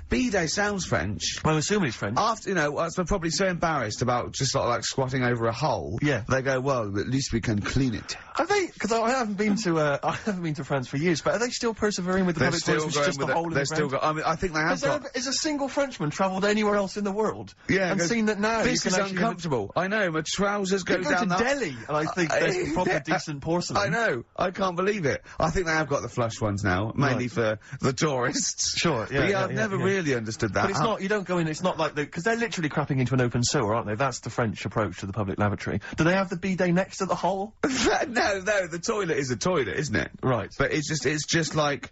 B-day sounds French. I'm assuming it's French. After, they're probably so embarrassed about just like squatting over a hole. Yeah. They go, well, at least we can clean it. Are they? Because I haven't been to France for years, but are they still persevering with the public toilets, which is just a hole in the ground? I mean, I think they have Has a single Frenchman travelled anywhere else in the world? Yeah. And seen that now? This is uncomfortable. I know, my trousers go down to Delhi, and I think there's proper decent porcelain. I know. I can't believe it. I think they have got the flush ones now, mainly for the tourists. Sure, yeah. But I've never really understood that. But it's not, you don't go in, it's not like because they're literally crapping into an open sewer, aren't they? That's the French approach to the public lavatory. Do they have the bidet next to the hole? No, the toilet is a toilet, isn't it? Right. But it's just like,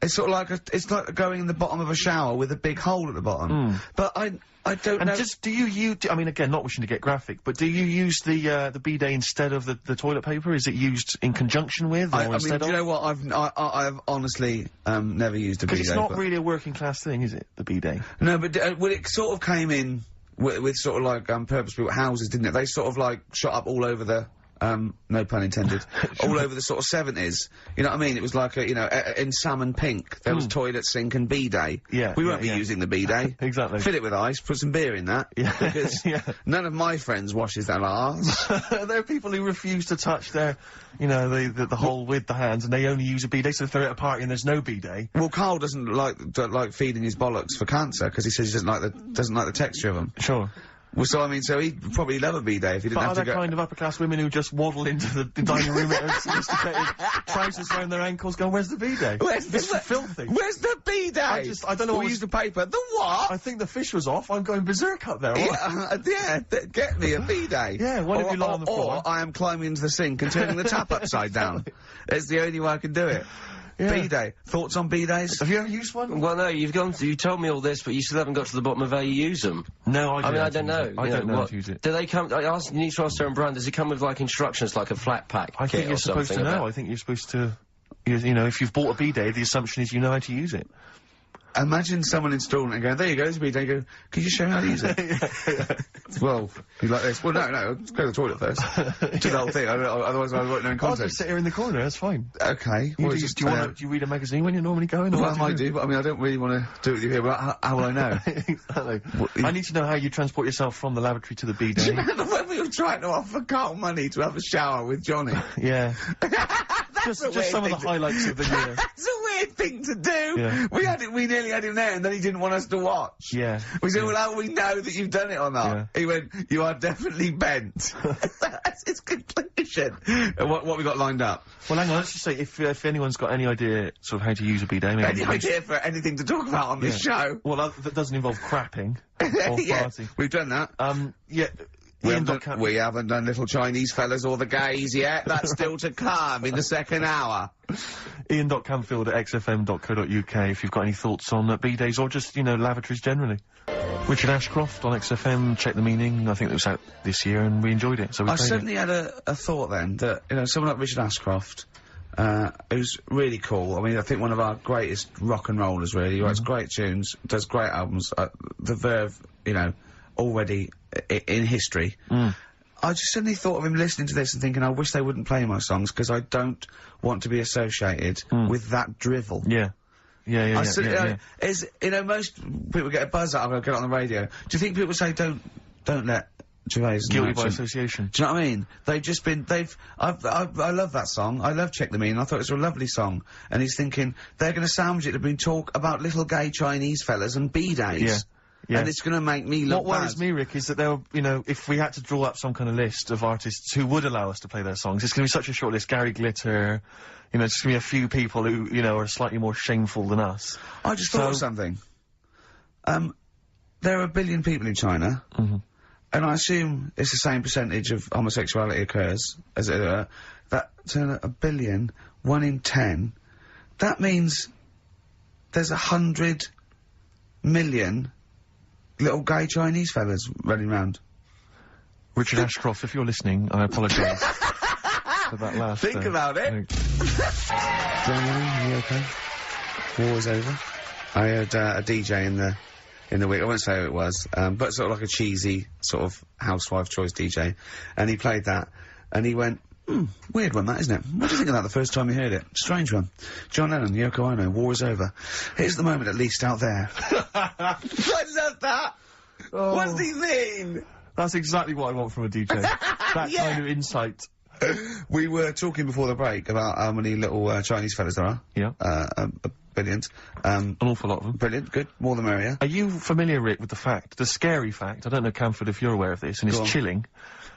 it's sort of like it's like going in the bottom of a shower with a big hole at the bottom. But I don't know. And do you use, I mean, again, not wishing to get graphic, but do you use the bidet instead of the toilet paper? Is it used in conjunction with, or instead of? Do you know what? I've honestly, never used a bidet. Because it's not really a working class thing, is it, the bidet? No, but, well, it sort of came in with sort of like, purpose-built houses, didn't it? They sort of like shot up all over the, no pun intended, all over the sort of 70s. You know what I mean? It was like you know, in salmon pink, there was toilet, sink and bidet. Yeah. We won't be using the bidet. Exactly. Fill it with ice, put some beer in that. Yeah. Because none of my friends washes their arse. There are people who refuse to touch their, you know, the hole with the hands, and they only use a bidet, so if they're at a party and there's no bidet. Well, Karl doesn't like feeding his bollocks for cancer, because he says he doesn't like the texture of them. Sure. Well, so I mean, so he'd probably love a bidet if he didn't have to go. But are there kind of upper-class women who just waddle into the dining room with their sophisticated trousers around their ankles going, where's the bidet? It's filthy. Where's the bidet? I don't know what use the paper. The what? I think the fish was off. I'm going berserk up there. Get me a bidet. Yeah, why don't you lie on the floor? Or I am climbing into the sink and turning the tap upside down. It's the only way I can do it. Yeah. Bidet. Thoughts on bidets? Have you ever used one? Well, no, you told me all this, but you still haven't got to the bottom of how you use them. No, I mean, I don't know. I don't know how to use it. Do they come, you need to ask Sarah and Brian, does it come with, like, instructions, like a flat pack I think you're supposed to know. I think you're supposed to, you know, if you've bought a bidet, the assumption is you know how to use it. Imagine someone installing it and going, there you go, there's a bidet. You go, could you show me how to use it? Well, you like this? Well, no, let's go to the toilet first. Do the whole thing, otherwise I won't know in context. I'll just sit here in the corner, that's fine. Okay. Do you read a magazine when you're normally going? Well, I might do, but I mean, I don't really want to do it with you here, but how will I know? Exactly. I need to know how you transport yourself from the lavatory to the bidet. Do you remember when we were trying to offer Karl money to have a shower with Johnny? Yeah. just some of the highlights of the year. That's a weird thing to do. Yeah. We nearly had him there, and then he didn't want us to watch. Yeah. We said, well, how do we know that you've done it or not? Yeah. He went, you are definitely bent. That's his conclusion. What we got lined up? Well, hang on, let's just say, if anyone's got any idea sort of how to use a bidet, maybe... Any idea for anything to talk about on this show? Well, that doesn't involve crapping. Or farting. We've done that. Yeah. We haven't done Little Chinese Fellas or the Gays yet. That's still to come in the second hour. Ian.Camfield@xfm.co.uk if you've got any thoughts on bidets or just, you know, lavatories generally. Richard Ashcroft on XFM, Check the Meaning. I think it was out this year and we enjoyed it, so we I certainly had a thought then that, you know, someone like Richard Ashcroft, who's really cool. I mean, I think one of our greatest rock and rollers, really. He writes great tunes, does great albums. The Verve, you know, already in history. I just suddenly thought of him listening to this and thinking, I wish they wouldn't play my songs because I don't want to be associated with that drivel. Yeah. Yeah. Is, you know, most people get a buzz out of it, get it on the radio. Do you think people say, don't let Gervais guilty by association? Do you know what I mean? I love that song. I love Check the Meaning. I thought it was a lovely song. And he's thinking, they're going to sandwich it to bring talk about little gay Chinese fellas and bidets. Yeah. Yeah. And it's going to make me look What worries me, Rick, is that there, you know, if we had to draw up some kind of list of artists who would allow us to play their songs, it's going to be such a short list. Gary Glitter, you know, it's going to be a few people who, you know, are slightly more shameful than us. I just thought of something. There are 1 billion people in China, and I assume it's the same percentage of homosexuality occurs, as it were, that to 1 billion, 1 in 10, that means there's 100 million little gay Chinese fellas running around. Richard Ashcroft, if you're listening, I apologise for that last... Think about it. Johnny, you okay? War's over. I heard a DJ in the week, I won't say who it was, but sort of like a cheesy sort of housewife choice DJ, and he played that, and he went, weird one that, isn't it? What do you think of that the first time you heard it? Strange one. John Lennon, Yoko Ono, war is over. Here's the moment at least out there. I love that! Oh. What does he mean? That's exactly what I want from a DJ. That kind of insight. We were talking before the break about how many little Chinese fellas there are. Yeah. Billions. An awful lot of them. Brilliant, good. More the merrier. Are you familiar, Rick, with the scary fact, I don't know, Camford, if you're aware of this, and it's chilling.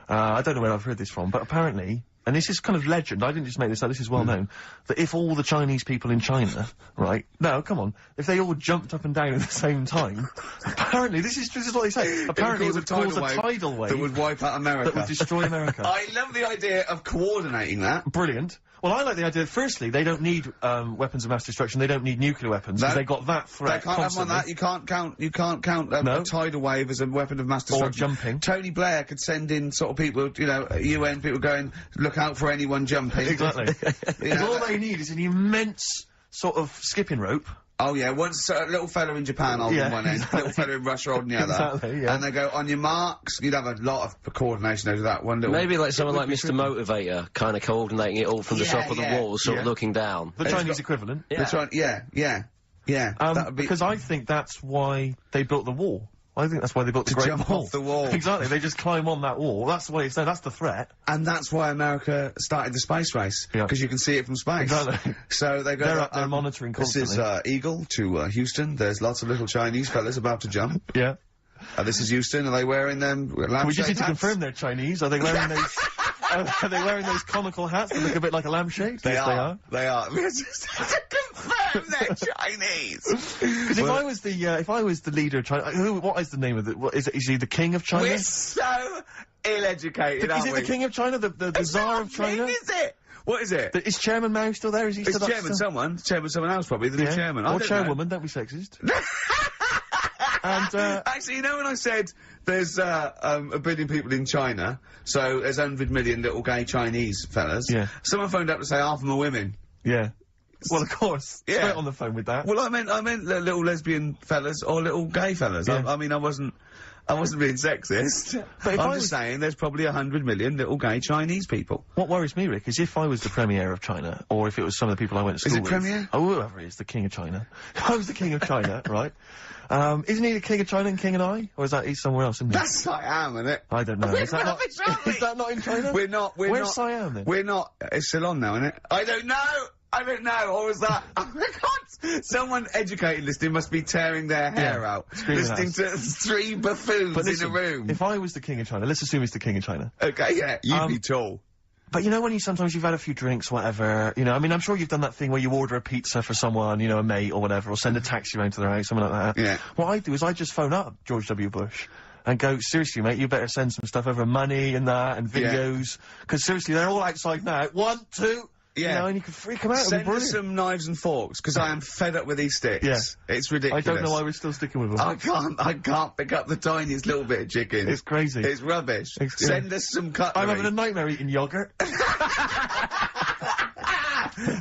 I don't know where I've heard this from, but apparently, and this is kind of legend, I didn't just make this up, this is well known, that if all the Chinese people in China, right, no, come on, if they all jumped up and down at the same time, apparently, this is what they say, apparently it would cause a tidal wave that would wipe out America. That would destroy America. I love the idea of coordinating that. Brilliant. Well, I like the idea that, firstly, they don't need, weapons of mass destruction, they don't need nuclear weapons, because they got that threat They can't constantly. have one that, you can't count a tidal wave as a weapon of mass destruction. Or jumping. Tony Blair could send in sort of people, you know, UN people going, look out for anyone jumping. Exactly. You know, all they need is an immense sort of skipping rope. Oh yeah, once a little fella in Japan holding one end, little fella in Russia holding the other. Exactly, yeah. And they go, on your marks, you'd have a lot of coordination over that one little... Maybe like someone like Mr. Motivator, kind of coordinating it all from the top of the wall, sort of looking down. The Chinese equivalent. Yeah. That would be... Because I think that's why they built the wall. I think that's why they built the Great jump Wall. off the wall. Exactly, they just climb on that wall. That's the way it's there, that's the threat. And that's why America started the space race. Because you can see it from space. Exactly. So they go... They're up there monitoring constantly. This is, Eagle to, Houston. There's lots of little Chinese fellas about to jump. Yeah. This is Houston. Are they wearing them lampshade We just need to hats? confirm they're Chinese. Are they wearing those... are they wearing those conical hats that look a bit like a lampshade? They yes, are. They are. We just have to confirm they're Chinese. Because if I was the leader of China, what is the name of it? Is he the king of China? We're so ill-educated, aren't we? Is it the king of China? The Tsar of China? Is it? What is it? Is Chairman Mao still there? Is he still It's Chairman someone. Chairman someone else, probably. The new chairman. Or chairwoman, don't be sexist. And, actually, you know when I said there's, a billion people in China, so there's 100 million little gay Chinese fellas. Yeah. Someone phoned up to say half of them are women. Yeah. Well, of course. Yeah. Straight on the phone with that. Well, I meant little lesbian fellas or little gay fellas. Yeah. I mean, I wasn't being sexist. But if I'm just saying there's probably 100 million little gay Chinese people. What worries me, Rick, is if I was the Premier of China, or if it was some of the people I went to school with... Is it Premier? Oh, whoever he is, the King of China. If I was the King of China, right? Isn't he the King of China and King and I? Or is that he's somewhere else, isn't he? That's Siam, isn't it? I don't know. Is that not in China? We're not. Where's Siam, then? We're not. It's Ceylon now, isn't it? I don't know. Or was that... Oh my God! Someone educated listening must be tearing their hair out. Listening to three buffoons in a room. If I was the King of China, let's assume it's the King of China. Okay, yeah. You'd be tall. But you know when sometimes you've had a few drinks, whatever, you know, I mean, I'm sure you've done that thing where you order a pizza for someone, you know, a mate or whatever, or send a taxi round to their house, something like that. Yeah. What I do is I just phone up George W. Bush and go, seriously, mate, you better send some stuff over, money and that, and videos. Because seriously, they're all outside now. 1, 2... Yeah. You know, and you can freak them out. Send us some knives and forks, because I am fed up with these sticks. Yeah. It's ridiculous. I don't know why we're still sticking with them. I can't pick up the tiniest little bit of chicken. It's crazy. It's rubbish. Send us some cutlery. I'm having a nightmare eating yogurt.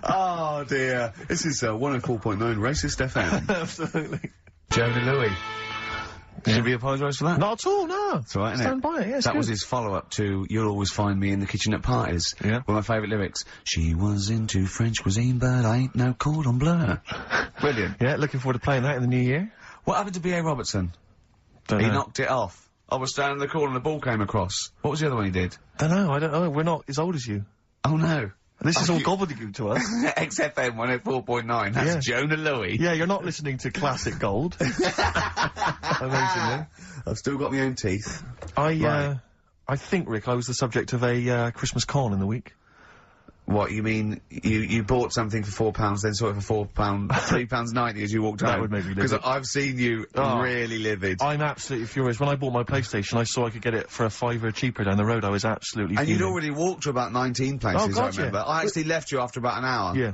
Oh dear. This is 104.9 Racist FM. Absolutely. Jonah Louis. Should we apologise for that? Not at all, no. That's all right, isn't Stand by it, yeah, that was his follow-up to You'll Always Find Me in the Kitchen at Parties. Yeah. One of my favourite lyrics. She was into French cuisine, but I ain't no cordon bleu. Brilliant. Yeah, looking forward to playing that in the new year. What happened to B.A. Robertson? Don't He know. knocked it off. I was standing in the corner and the ball came across. What was the other one he did? Don't know, we're not as old as you. Oh no. This is all gobbledygook to us. XFM 104.9, that's Jonah Louis. Yeah, you're not listening to Classic Gold. Amazingly. I've still got my own teeth. I think, Rick, I was the subject of a Christmas con in the week. What, you mean, you bought something for £4, then saw it for £3.90 as you walked home? That would make me livid. Because I've seen you really livid. I'm absolutely furious. When I bought my PlayStation, I saw I could get it for £5 cheaper down the road. I was absolutely And fuming. you'd already walked to about 19 places, I remember. Yeah. I actually left you after about an hour. Yeah.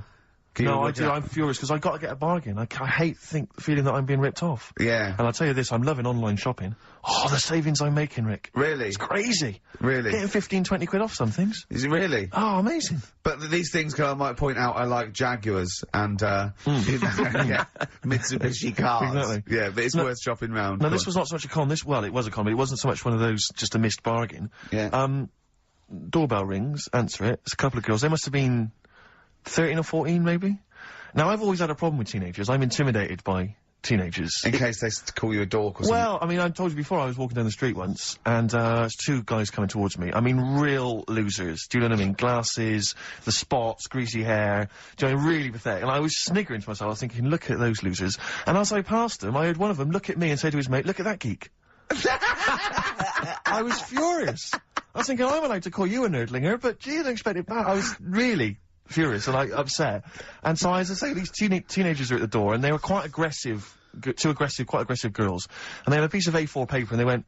No, I do. I'm furious because I got to get a bargain. I hate feeling that I'm being ripped off. Yeah. And I'll tell you this, I'm loving online shopping. Oh, the savings I'm making, Rick. Really? It's crazy. Really? Getting 15, 20 quid off some things. Is it really? Oh, amazing. But these things, I might point out, I like Jaguars and, you know, yeah, Mitsubishi cars. Exactly. Yeah, but it's worth shopping round. No, this was not so much a con. Well, it was a con, but it wasn't so much one of those, just a missed bargain. Yeah. Doorbell rings, answer it. It's a couple of girls. They must have been 13 or 14, maybe. Now, I've always had a problem with teenagers. I'm intimidated by teenagers. In case they call you a dork or something. Well, I mean, I told you before, I was walking down the street once, and, there's two guys coming towards me. I mean, real losers. Do you know what I mean? Glasses, the spots, greasy hair. Do you know, really pathetic. And I was sniggering to myself. I was thinking, look at those losers. And as I passed them, I heard one of them look at me and say to his mate, look at that geek. I was furious. I was thinking, I'm allowed to call you a nerdlinger, but gee, I didn't expect it back. I was really furious and upset. And so, as I say, these teenagers are at the door, and they were quite aggressive, quite aggressive girls. And they had a piece of A4 paper, and they went,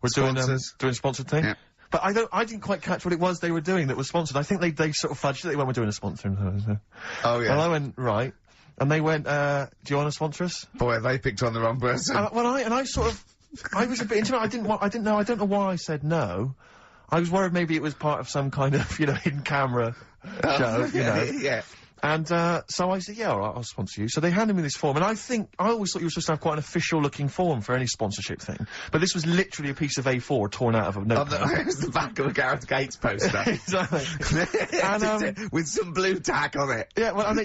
"We're doing a sponsored thing." Yeah. But I didn't quite catch what it was they were doing that was sponsored. I think they sort of fudged it. They went, "We're doing a sponsor." Oh yeah. And I went, right. And they went, "Do you want to sponsor us?" Boy, they picked on the wrong person. I was a bit intimidated. I don't know why I said no. I was worried maybe it was part of some kind of, you know, hidden camera show, you know. Yeah. And, so I said, yeah, all right, I'll sponsor you. So they handed me this form, and I always thought you were supposed to have quite an official-looking form for any sponsorship thing. But this was literally a piece of A4 torn out of a notepad. It was the back of a Gareth Gates poster. Exactly. And, with some blue tack on it. Yeah, well, and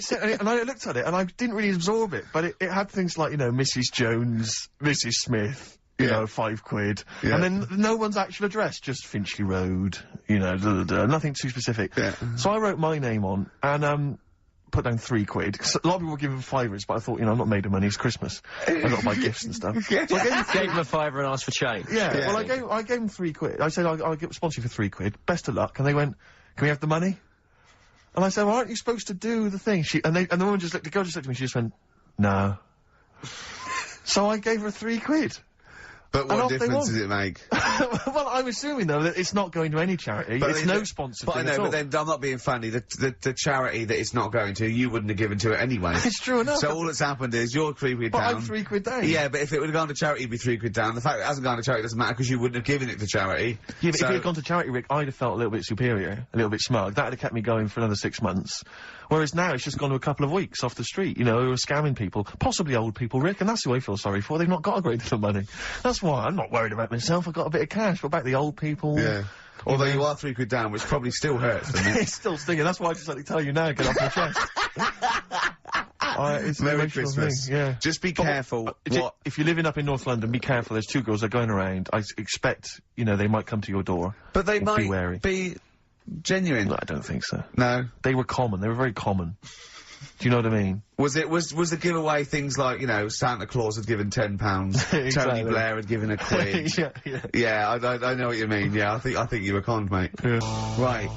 I looked at it, and I didn't really absorb it, but it had things like, you know, Mrs. Jones, Mrs. Smith, you know, £5. Yeah. And then no one's actual address, just Finchley Road, you know, nothing too specific. Yeah. So I wrote my name on, and, put down £3. 'Cause a lot of people were giving fivers, but I thought, you know, I'm not made of money, it's Christmas. I've got to buy gifts and stuff. So I gave him a fiver and asked for change. Yeah, well, I gave him £3. I said, I'll sponsor you for £3. Best of luck. And they went, can we have the money? And I said, well, aren't you supposed to do the thing? And the woman the girl just looked at me, she just went, no. So I gave her £3. But what difference does it make? Well, I'm assuming, though, that it's not going to any charity. It's no sponsor But I thing know, at all. but then, I'm not being funny, the charity that it's not going to, you wouldn't have given to it anyway. It's true enough. So all that's happened is, you're £3 But down. I'm £3 down. Yeah, but if it would have gone to charity, it'd be £3 down. The fact it hasn't gone to charity doesn't matter, because you wouldn't have given it to charity. Yeah, but if it had gone to charity, Rick, I'd have felt a little bit superior, a little bit smug. That'd have kept me going for another 6 months. Whereas now, it's just gone to a couple of weeks off the street, you know, who are scamming people. Possibly old people, Rick, and that's who I feel sorry for. They've not got a great deal of money. That's why I'm not worried about myself. I've got a bit of cash. What about the old people? Yeah. Although you are £3 down, which probably still hurts, doesn't it? It's still stinging. That's why I just like to tell you now, get off my chest. It's Merry Christmas. Thing, yeah. Just be careful. If you're living up in North London, be careful. There's 2 girls that are going around. I expect, you know, they might come to your door. But they might be wary. Be genuine. No, I don't think so. No. They were common. They were very common. Do you know what I mean? Was the giveaway things like, you know, Santa Claus had given £10, Exactly. Tony Blair had given £1? Yeah. I know what you mean. Yeah, I think you were conned, mate. Yeah. Right.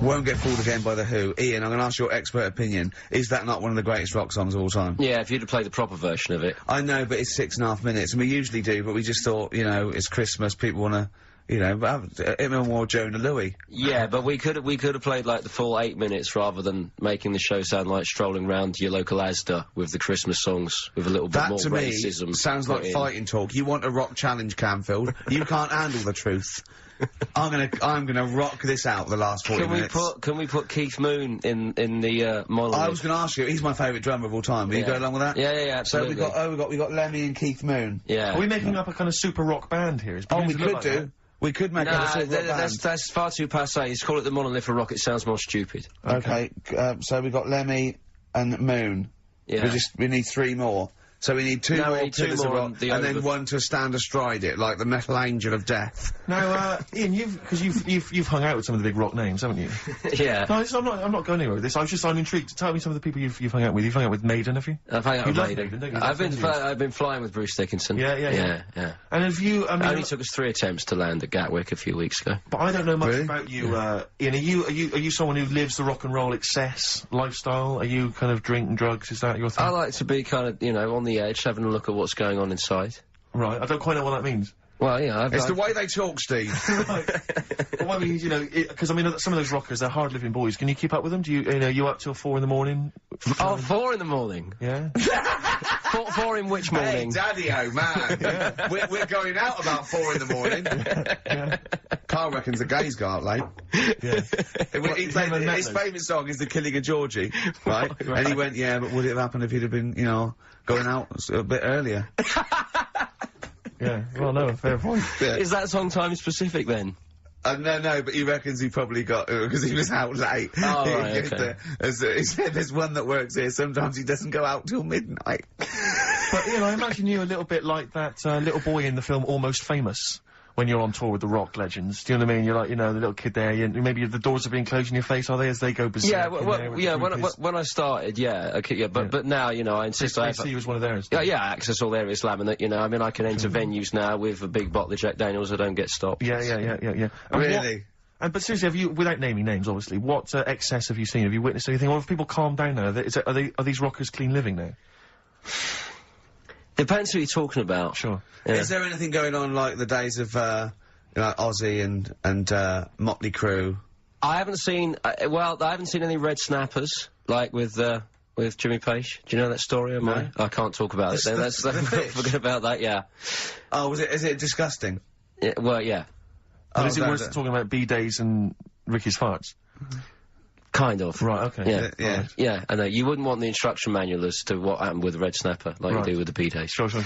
Won't Get Fooled Again by The Who. Ian, I'm going to ask your expert opinion. Is that not one of the greatest rock songs of all time? Yeah, if you'd have played the proper version of it. I know, but it's 6.5 minutes, and we usually do, but we just thought, you know, it's Christmas, people want to, you know, have him and more Jonah Louis. Yeah, but we could have played like the full 8 minutes rather than making the show sound like strolling round your local Asda with the Christmas songs with a little bit more racism. That to me sounds like fighting talk. You want a rock challenge, Canfield. You can't handle the truth. I'm gonna rock this out the last 40 minutes. Can we put Keith Moon in the monolith? I was gonna ask you. He's my favourite drummer of all time. Will you go along with that? Yeah, absolutely. So we got Lemmy and Keith Moon. Yeah. Are we making up a kind of super rock band here? We could do. We could make up a super rock band. That's far too passé. Just call it the Monolith of Rock. It sounds more stupid. Okay. So we got Lemmy and Moon. Yeah. We need 3 more. So we need 2 more Pillars of Rock, and then 1 to stand astride it, like the Metal Angel of Death. Now, Ian, you've hung out with some of the big rock names, haven't you? Yeah. No, I'm not going anywhere with this. I'm intrigued. Tell me some of the people you've hung out with. You've hung out with Maiden, have you? I've hung out with Maiden. Maiden, don't you? I've been flying with Bruce Dickinson. Yeah. And have you? I mean, it only took us 3 attempts to land at Gatwick a few weeks ago. But I don't know much about you, Ian. Are you someone who lives the rock and roll excess lifestyle? Are you kind of drink and drugs? Is that your thing? I like to be kind of, you know, on the edge, having a look at what's going on inside. Right, I don't quite know what that means. Well, yeah, it's the way they talk, Steve. Well, I mean, you know, because I mean, some of those rockers, they're hard-living boys. Can you keep up with them? You know, you up till 4 in the morning? Oh, 4 in the morning? Yeah. 4 in which morning? Hey, Daddy-o, man. We're going out about 4 in the morning. Yeah. Karl reckons the gays go out late. Yeah. His favourite song is The Killing of Georgie, right? And he went, yeah, but would it have happened if he'd have been, you know, going out a bit earlier? Yeah, well, no, fair point. Yeah. Is that song time specific then? No, but he reckons he probably got, because he was out late. Oh, right, okay. He said there's one that works here, sometimes he doesn't go out till midnight. But, you know, I imagine you a little bit like that, little boy in the film Almost Famous. When you're on tour with the rock legends, do you know what I mean? You're like, you know, the little kid there, maybe the doors are being closed in your face, are they, as they go berserk? Yeah, when I started, yeah, okay, yeah, but now, you know, I insist I see you as one of theirs. Yeah, access all areas laminate, you know, I mean, I can enter venues now with a big bottle of Jack Daniels, I don't get stopped. Yeah. Really? But seriously, have you, without naming names, obviously, what excess have you seen? Have you witnessed anything? Or have people calmed down now? Are these rockers clean living now? Depends who you're talking about. Sure. Yeah. Is there anything going on like the days of, you know, Ozzy and Motley Crue? I haven't seen, I haven't seen any red snappers, like with Jimmy Page. Do you know that story of mine? I can't talk about it then. Let's forget about that, yeah. Oh, is it disgusting? Yeah, well, yeah. But is it worse than talking about B-days and Ricky's farts? Kind of. Right, okay. Yeah. Yeah. Yeah, I know. You wouldn't want the instruction manual as to what happened with the red snapper, like you do with the B-days. Sure. God.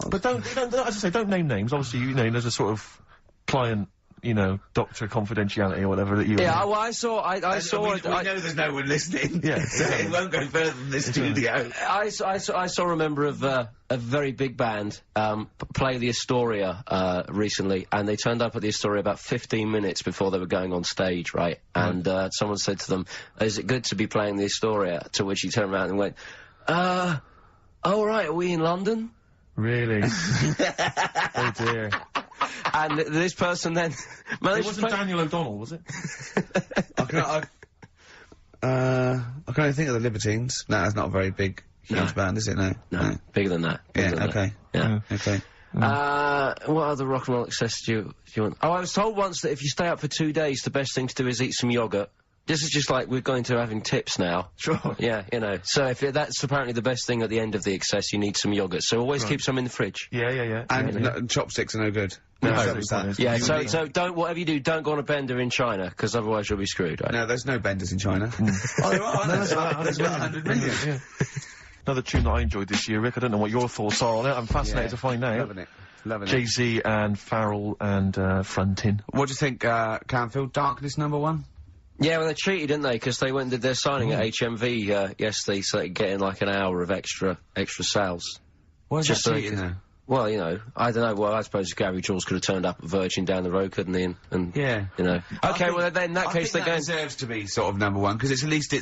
But don't, as I say, don't name names. Obviously, you know, there's a sort of client, you know, doctor confidentiality or whatever that you... Yeah, well, I saw... We know there's no one listening. Yeah. It won't go further than this studio. I saw a member of a very big band play the Astoria recently, and they turned up at the Astoria about 15 minutes before they were going on stage, right? And someone said to them, "Is it good to be playing the Astoria?" To which he turned around and went, "Oh, right, are we in London?" Really? Oh, dear. And this person then... It wasn't Daniel O'Donnell, was it? I can only think of the Libertines. No, that's not a very big, huge band, is it? No. Bigger than that. Okay. Yeah. Okay. What other rock and roll access do you want? Oh, I was told once that if you stay up for 2 days, the best thing to do is eat some yogurt. This is just like we're going to having tips now. Sure. Yeah, you know. So if that's apparently the best thing at the end of the excess, you need some yogurt. So always keep some in the fridge. Yeah. And chopsticks are no good. Yeah, so don't, whatever you do, don't go on a bender in China, because otherwise you'll be screwed, right? No, there's no benders in China. Oh, there are. There's about 100 million. Yeah. Another tune that I enjoyed this year, Rick. I don't know what your thoughts are on it. I'm fascinated to find out. Loving it. Jay-Z and Farrell and Frontin. What do you think, Canfield? Darkness #1? Yeah, well, they cheated, didn't they? Because they did their signing at HMV yesterday, so they could get in like an hour of extra sales. Why is that cheating, though? Well, you know, I don't know. Well, I suppose Gary Jules could have turned up at Virgin down the road, couldn't he? And yeah, you know. Okay, well then in that case they're going. Deserves to be sort of #1 because at least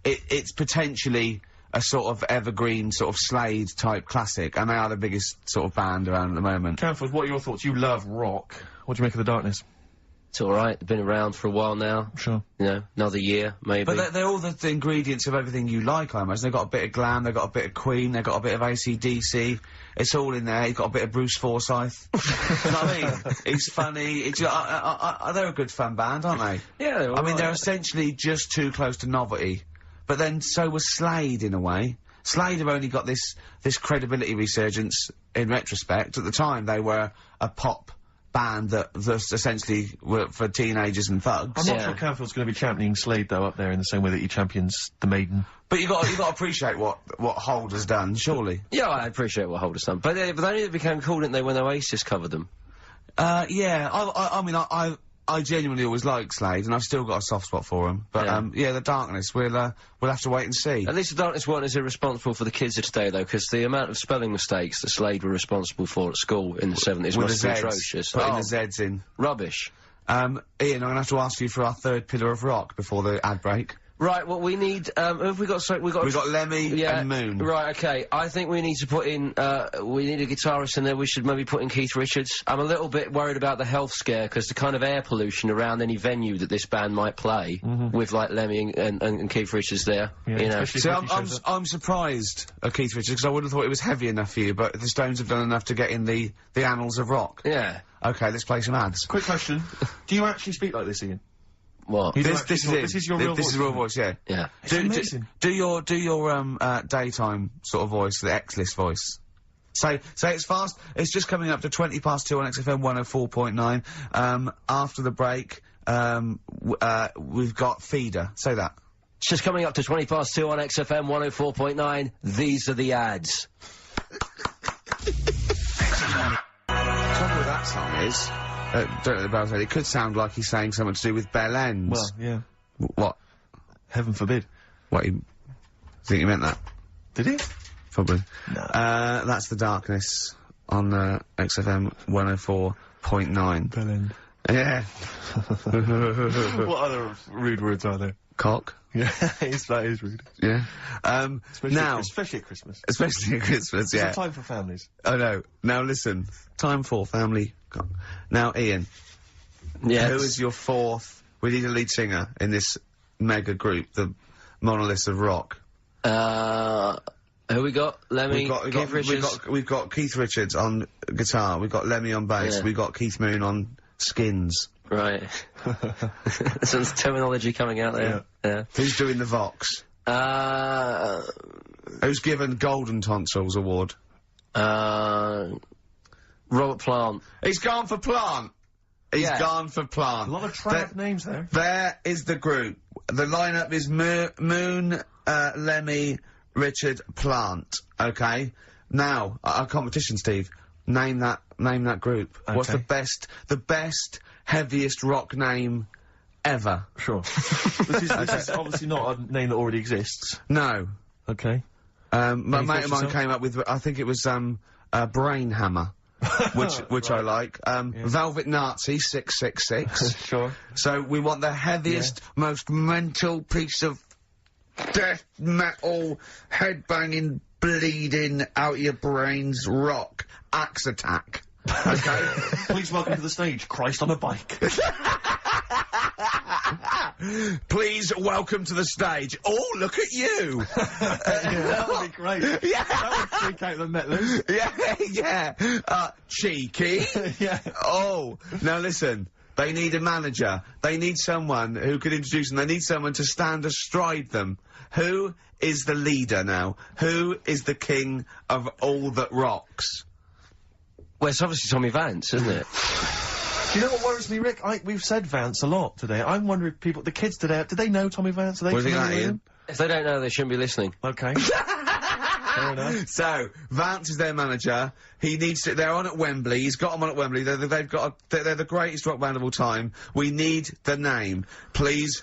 it's potentially a sort of evergreen sort of Slade type classic, and they are the biggest sort of band around at the moment. Canfield, what are your thoughts? You love rock. What do you make of The Darkness? It's all right. They've been around for a while now. Sure. You know, another year maybe. But they're all the ingredients of everything you like, I imagine. They've got a bit of glam, they've got a bit of Queen, they've got a bit of AC/DC. It's all in there. You've got a bit of Bruce Forsyth. You know what I mean? He's funny. They're a good fun band, aren't they? Yeah, they're all right. They're essentially just too close to novelty. But then so was Slade in a way. Slade have only got this credibility resurgence in retrospect. At the time, they were a pop band that essentially were for teenagers and thugs. I'm not sure Canfield's going to be championing Slade though up there in the same way that he champions the Maiden. But you got to appreciate what Hold has done, surely. Yeah, I appreciate what Hold has done. But they only became cool, didn't they, when Oasis covered them? Yeah. I genuinely always liked Slade, and I've still got a soft spot for him. But The Darkness, we'll have to wait and see. At least The Darkness weren't as irresponsible for the kids of today, though, because the amount of spelling mistakes that Slade were responsible for at school in the 70s must be atrocious. Putting the Z's in. Rubbish. Ian, I'm gonna have to ask you for our third pillar of rock before the ad break. Right, well, we need, who have we got? So we've got Lemmy and Moon. Right, okay. I think we need to put in, we need a guitarist in there. We should maybe put in Keith Richards. I'm a little bit worried about the health scare, because the kind of air pollution around any venue that this band might play, with, like, Lemmy and Keith Richards there, you know. See, I'm surprised at Keith Richards, because I would have thought it was heavy enough for you, but the Stones have done enough to get in the annals of rock. Yeah. Okay, let's play some ads. Quick question. Do you actually speak like this, Ian? What? This is your real voice. This is real voice, yeah. Yeah. Do your daytime sort of voice, the X-list voice. Say it's fast. It's just coming up to 2 on XFM 104.9. After the break, we've got Feeder. Say that. It's just coming up to 2 on XFM 104.9. These are the ads. The trouble with that song is, don't know about it could sound like he's saying something to do with bell ends. Well, yeah. What? Heaven forbid. What, you think he meant that? Did he? Probably. No. That's The Darkness on XFM 104.9. Bell end. Yeah. What other rude words are there? Cock. Yeah, that is rude. Yeah. Especially at Christmas. Especially at Christmas, yeah. It's a time for families. Oh, no. Now, listen. Time for family. Now, Ian. Yes. Who is your fourth... We need a lead singer in this mega group, the monoliths of rock. Who we got? Lemmy, Keith Richards? We've got Keith Richards on guitar, we've got Lemmy on bass, we've got Keith Moon on skins. Right. Some terminology coming out there. Yeah. Who's doing the Vox? Who's given Golden Tonsils Award? Robert Plant. He's gone for Plant! He's gone for Plant. A lot of trad names there. There is the group. The lineup is Moon, Lemmy, Richard, Plant. Okay? Now, our competition, Steve. Name that group. Okay. What's the best, heaviest rock name ever? Sure. This is obviously not a name that already exists. No. Okay. My mate of mine came up with, I think it was, Brain Hammer. which I like. Velvet Nazi 666. Sure. So we want the heaviest, most mental piece of death metal, headbanging, bleeding out your brains rock. Axe Attack. Okay? Please welcome to the stage, Christ on a bike. Please welcome to the stage. Oh, look at you! That would be great. Yeah. That would freak out the metalers. Yeah. Cheeky. Yeah. Oh, now listen. They need a manager. They need someone who could introduce them. They need someone to stand astride them. Who is the leader now? Who is the king of all that rocks? Well, it's obviously Tommy Vance, isn't it? Do you know what worries me, Rick? We've said Vance a lot today. I'm wondering if the kids today, do they know Tommy Vance? Are they familiar with him? If they don't know, they shouldn't be listening. Okay. Fair enough. So, Vance is their manager. He needs to, they're on at Wembley. He's got them on at Wembley. They're the greatest rock band of all time. We need the name. Please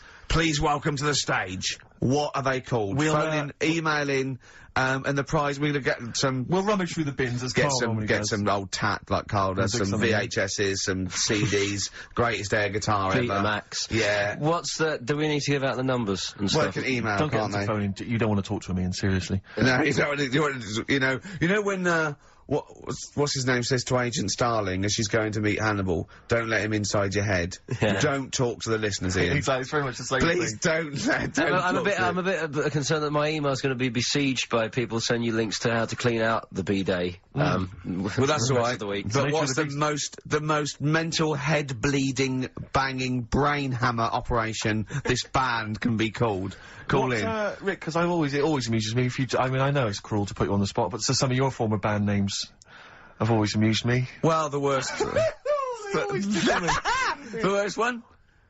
welcome to the stage. What are they called? Phone in, email in, and the prize, we're gonna get some... We'll rummage through the bins as Karl normally Get does. some old tat, like Karl does, some VHSs, some CDs, greatest air guitar Peter ever. Max. Yeah. Do we need to give out the numbers and Well, stuff? you can email, Don't get can't them to they? phone in. You don't want to talk to him, Ian, seriously. No, you don't want to, you know when, what's his name says to Agent Starling as she's going to meet Hannibal, don't let him inside your head. Yeah. Don't talk to the listeners, Ian. Exactly, it's very much the same Please thing. I'm a bit concerned that my email's going to be besieged by people sending you links to how to clean out the B-Day. Well, that's all right. The week. But what's the most mental, head-bleeding, banging, brain hammer operation this band can be called? Call in. Rick, because it always amuses me if you, I mean, I know it's cruel to put you on the spot, but so some of your former band names have always amused me. Well, the worst. The worst one?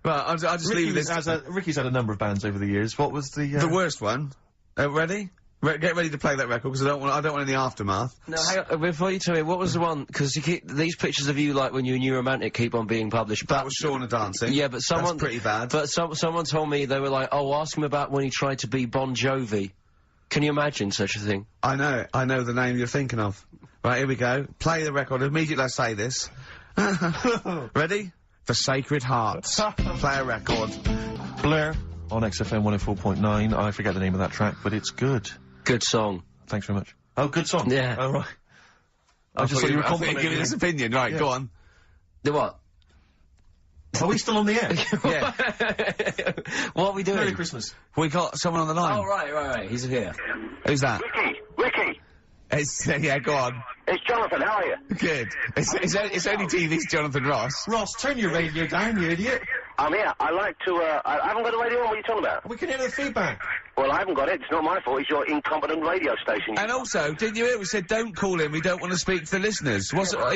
Well, I'll just leave this. Ricky's had a number of bands over the years. What was the... The worst one? Ready? Get ready to play that record, because I don't want any aftermath. No, hang on, before you tell me, what was the one, because these pictures of you, like, when you were New Romantic keep on being published. That was Shauna dancing. Yeah, but someone... That's pretty bad. But someone told me, they were like, oh, ask him about when he tried to be Bon Jovi. Can you imagine such a thing? I know the name you're thinking of. Right, here we go. Play the record. Immediately I say this. Ready? The Sacred Hearts. Play a record. Blair on XFM 104.9. I forget the name of that track, but it's good. Good song. Thanks very much. Oh, good song? Yeah. Oh, right. I just thought you were complimenting giving his opinion. Right, go on. The what? Are we still on the air? Yeah. What are we doing? Merry Christmas. We got someone on the line. Oh, right. He's here. Who's that? Ricky! Yeah, go on. It's Jonathan, how are you? Good. It's only TV's Jonathan Ross. Ross, turn your radio down, you idiot. I'm here. I like to, I haven't got the radio on. What are you talking about? We can hear the feedback. Well, I haven't got it. It's not my fault. It's your incompetent radio station. And also, didn't you hear we said don't call in, we don't want to speak to the listeners? What's I'm not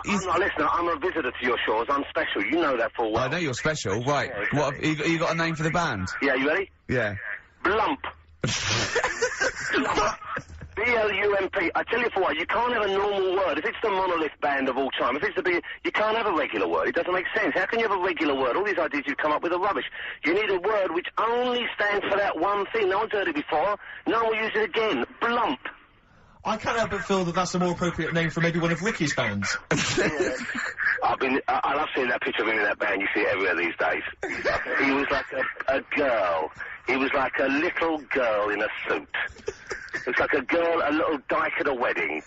listening. I'm a visitor to your shores. I'm special. You know that full well. I know you're special. Right. Yeah, exactly. What, you got a name for the band? Yeah, you ready? Yeah. Blump. Blump. B-L-U-M-P. I tell you for what, you can't have a normal word. If it's the monolith band of all time, if it's the you can't have a regular word. It doesn't make sense. How can you have a regular word? All these ideas you've come up with are rubbish. You need a word which only stands for that one thing. No one's heard it before. No one will use it again. Blump. I can't help but feel that that's a more appropriate name for maybe one of Ricky's bands. I love seeing that picture of him in that band. You see it everywhere these days. He was like a girl. He was like a little girl in a suit. It's like a girl, a little dyke at a wedding.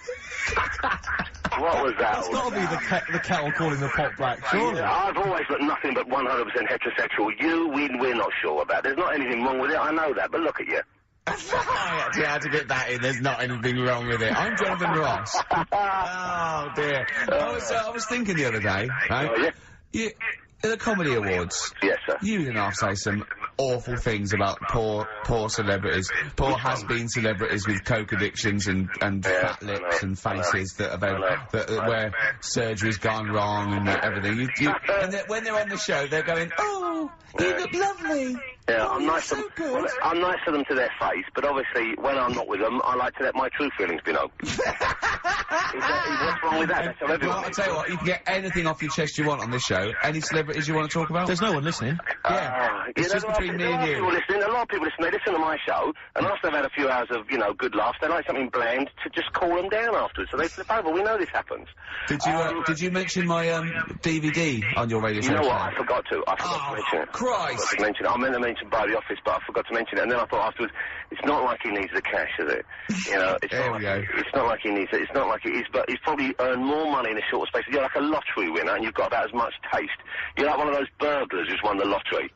What was that? That's got to be the kettle calling the pot black, surely. I've always got nothing but 100% heterosexual. We're not sure about. There's not anything wrong with it, I know that, but look at you. I actually had to get that in. There's not anything wrong with it. I'm Jonathan Ross. Oh, dear. I was thinking the other day, right? Oh, yeah? The Comedy Awards. Yes, sir. You didn't have to say some awful things about poor poor celebrities, poor has-been celebrities with coke addictions and fat lips and faces that where surgery's gone wrong and everything. And when they're on the show, they're going, "Oh, you look lovely." Yeah, I'm nice to them. Well, I'm nice to them to their face, but obviously when I'm not with them, I like to let my true feelings be known. What's wrong with that? That's how everyone. Well, I'll tell you what, you can get anything off your chest you want on this show. Any celebrities you want to talk about? There's no one listening. Yeah, it's just between me and you. A lot of people listen. They listen to my show, and after they've had a few hours of, you know, good laughs, they like something bland to just cool them down afterwards. So they flip over. We know this happens. Did you mention my DVD on your radio show? You know what? I forgot to. I forgot to mention it. Christ! I forgot to mention it. I meant to mention by the office, but I forgot to mention it. And then I thought afterwards, it's not like he needs the cash, is it? You know, it's not like he needs it. It's not like it is, but he's probably earned more money in a shorter space. You're like a lottery winner, and you've got about as much taste. You're like one of those burglars who's won the lottery.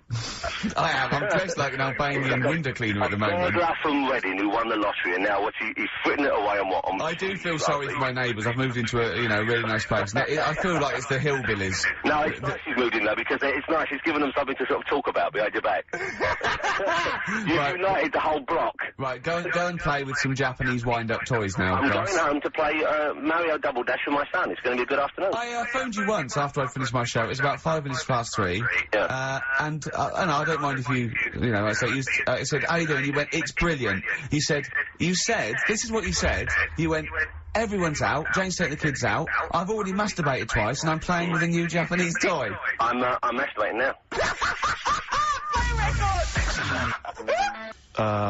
I am. I'm dressed like an Albanian window cleaner at the moment. Burglar from Reading who won the lottery, and now he's fritting it away on what? I do feel sorry for my neighbours. I've moved into a, you know, really nice place. I feel like it's the hillbillies. No, it's nice he's moved in though, because it's nice. He's given them something to sort of talk about behind your back. You've united the whole block. Right, go and play with some Japanese wind-up toys now. I'm going home to play Mario Double Dash with my son. It's going to be a good afternoon. I phoned you once after I'd finished my show. It was about 5 minutes past 3. Yeah. And I don't mind if you know, I said, how you doing? You went, it's brilliant. You said, this is what you said. You went, everyone's out, Jane's taking the kids out, I've already masturbated twice, and I'm playing with a new Japanese toy. I'm masturbating now.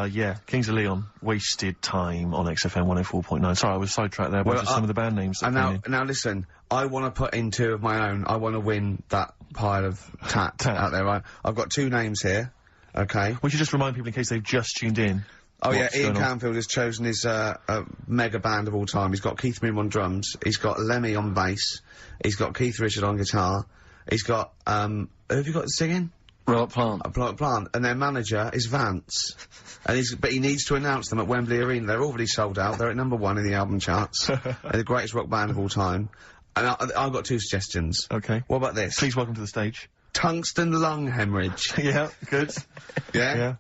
Yeah, Kings of Leon, Wasted Time on XFM 104.9. Sorry, I was sidetracked there by some of the band names. And now listen, I want to put in 2 of my own. I want to win that pile of tat out there, right? I've got 2 names here, okay? We should just remind people in case they've just tuned in. Oh yeah, Ian Canfield has chosen his mega band of all time. He's got Keith Moon on drums, he's got Lemmy on bass, he's got Keith Richard on guitar, he's got, who have you got singing? Robert Plant. Robert Plant. And their manager is Vance. But he needs to announce them at Wembley Arena. They're already sold out. They're at #1 in the album charts. They're the greatest rock band of all time. And I've got 2 suggestions. Okay. What about this? Please welcome to the stage. Tungsten lung hemorrhage. Yeah, good. Yeah?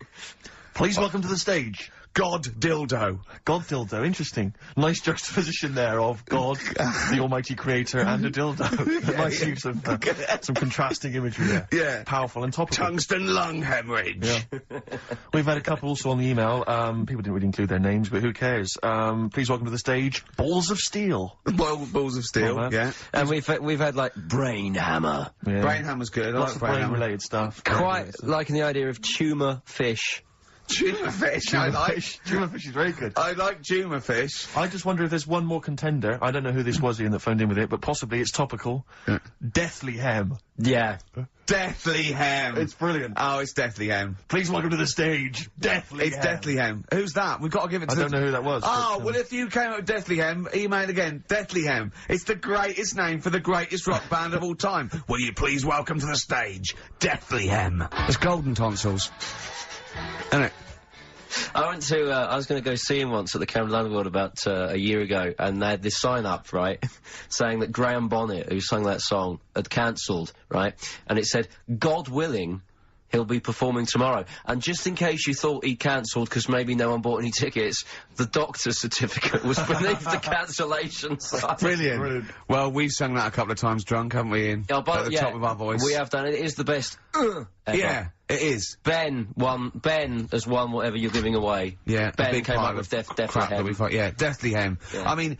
Please welcome to the stage. God Dildo. God Dildo, interesting. Nice juxtaposition there of God, the almighty creator, and a dildo. Nice use of some contrasting imagery there. Yeah. Powerful and topical. Tungsten lung hemorrhage. Yeah. We've had a couple also on the email. People didn't really include their names, but who cares? Please welcome to the stage, Balls of Steel. Balls of Steel, yeah. And we've had like Brain Hammer. Yeah. Brain Hammer's good. I Lots like of Brain Hammer. related stuff. Quite liking the idea of tumour fish. Tumour fish, I like. Tumour fish is very good. I like tumour fish. I just wonder if there's one more contender. I don't know who this was, Ian, that phoned in with it, but possibly it's topical. Deathly Hem. Yeah. Deathly Hem. It's brilliant. Oh, it's Deathly Hem. Please welcome to the stage, Deathly Hem. It's Deathly Hem. Who's that? We've got to give it to I don't know who that was. Oh, well, if you came up with Deathly Hem, email again. Deathly Hem. It's the greatest name for the greatest rock band of all time. Will you please welcome to the stage, Deathly Hem. It's Golden Tonsils. Isn't it? I went to, I was going to go see him once at the Camden Underworld about a year ago, and they had this sign up, right, saying that Graham Bonnet, who sung that song, had cancelled, right, and it said, God willing, he'll be performing tomorrow. And just in case you thought he cancelled because maybe no one bought any tickets, the doctor's certificate was beneath the cancellation sign. Brilliant. Well, we've sung that a couple of times drunk, haven't we, Ian? Oh, but at the top of our voice. We have done it. It is the best ever. Yeah, it is. Ben has won whatever you're giving away. Yeah, Ben came up with Deathly Hem. Yeah, Deathly Hem. Yeah. I mean,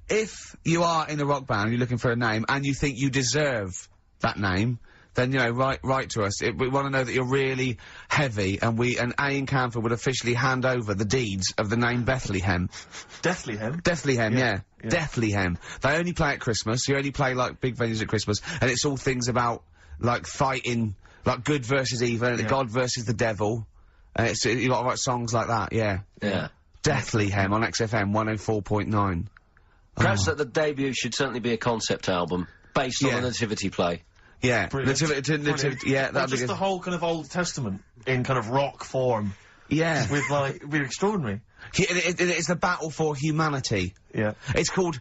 if you are in a rock band, you're looking for a name, and you think you deserve that name, then, you know, write to us. We want to know that you're really heavy, and Ian Canfield would officially hand over the deeds of the name Bethlehem. Deathlyhem? Deathlyhem, yeah. Deathlyhem. They only play at Christmas. You only play, like, big venues at Christmas, and it's all things about, like, fighting, like, good versus evil, and God versus the devil. And you got to write songs like that, yeah. Yeah. Deathlyhem on XFM 104.9. Perhaps that the debut should certainly be a concept album, based on the Nativity play. Yeah, Nativity, yeah, that'd be just the whole kind of Old Testament in kind of rock form. Yeah. With, like, it'd be extraordinary. It's the battle for humanity. Yeah. It's called,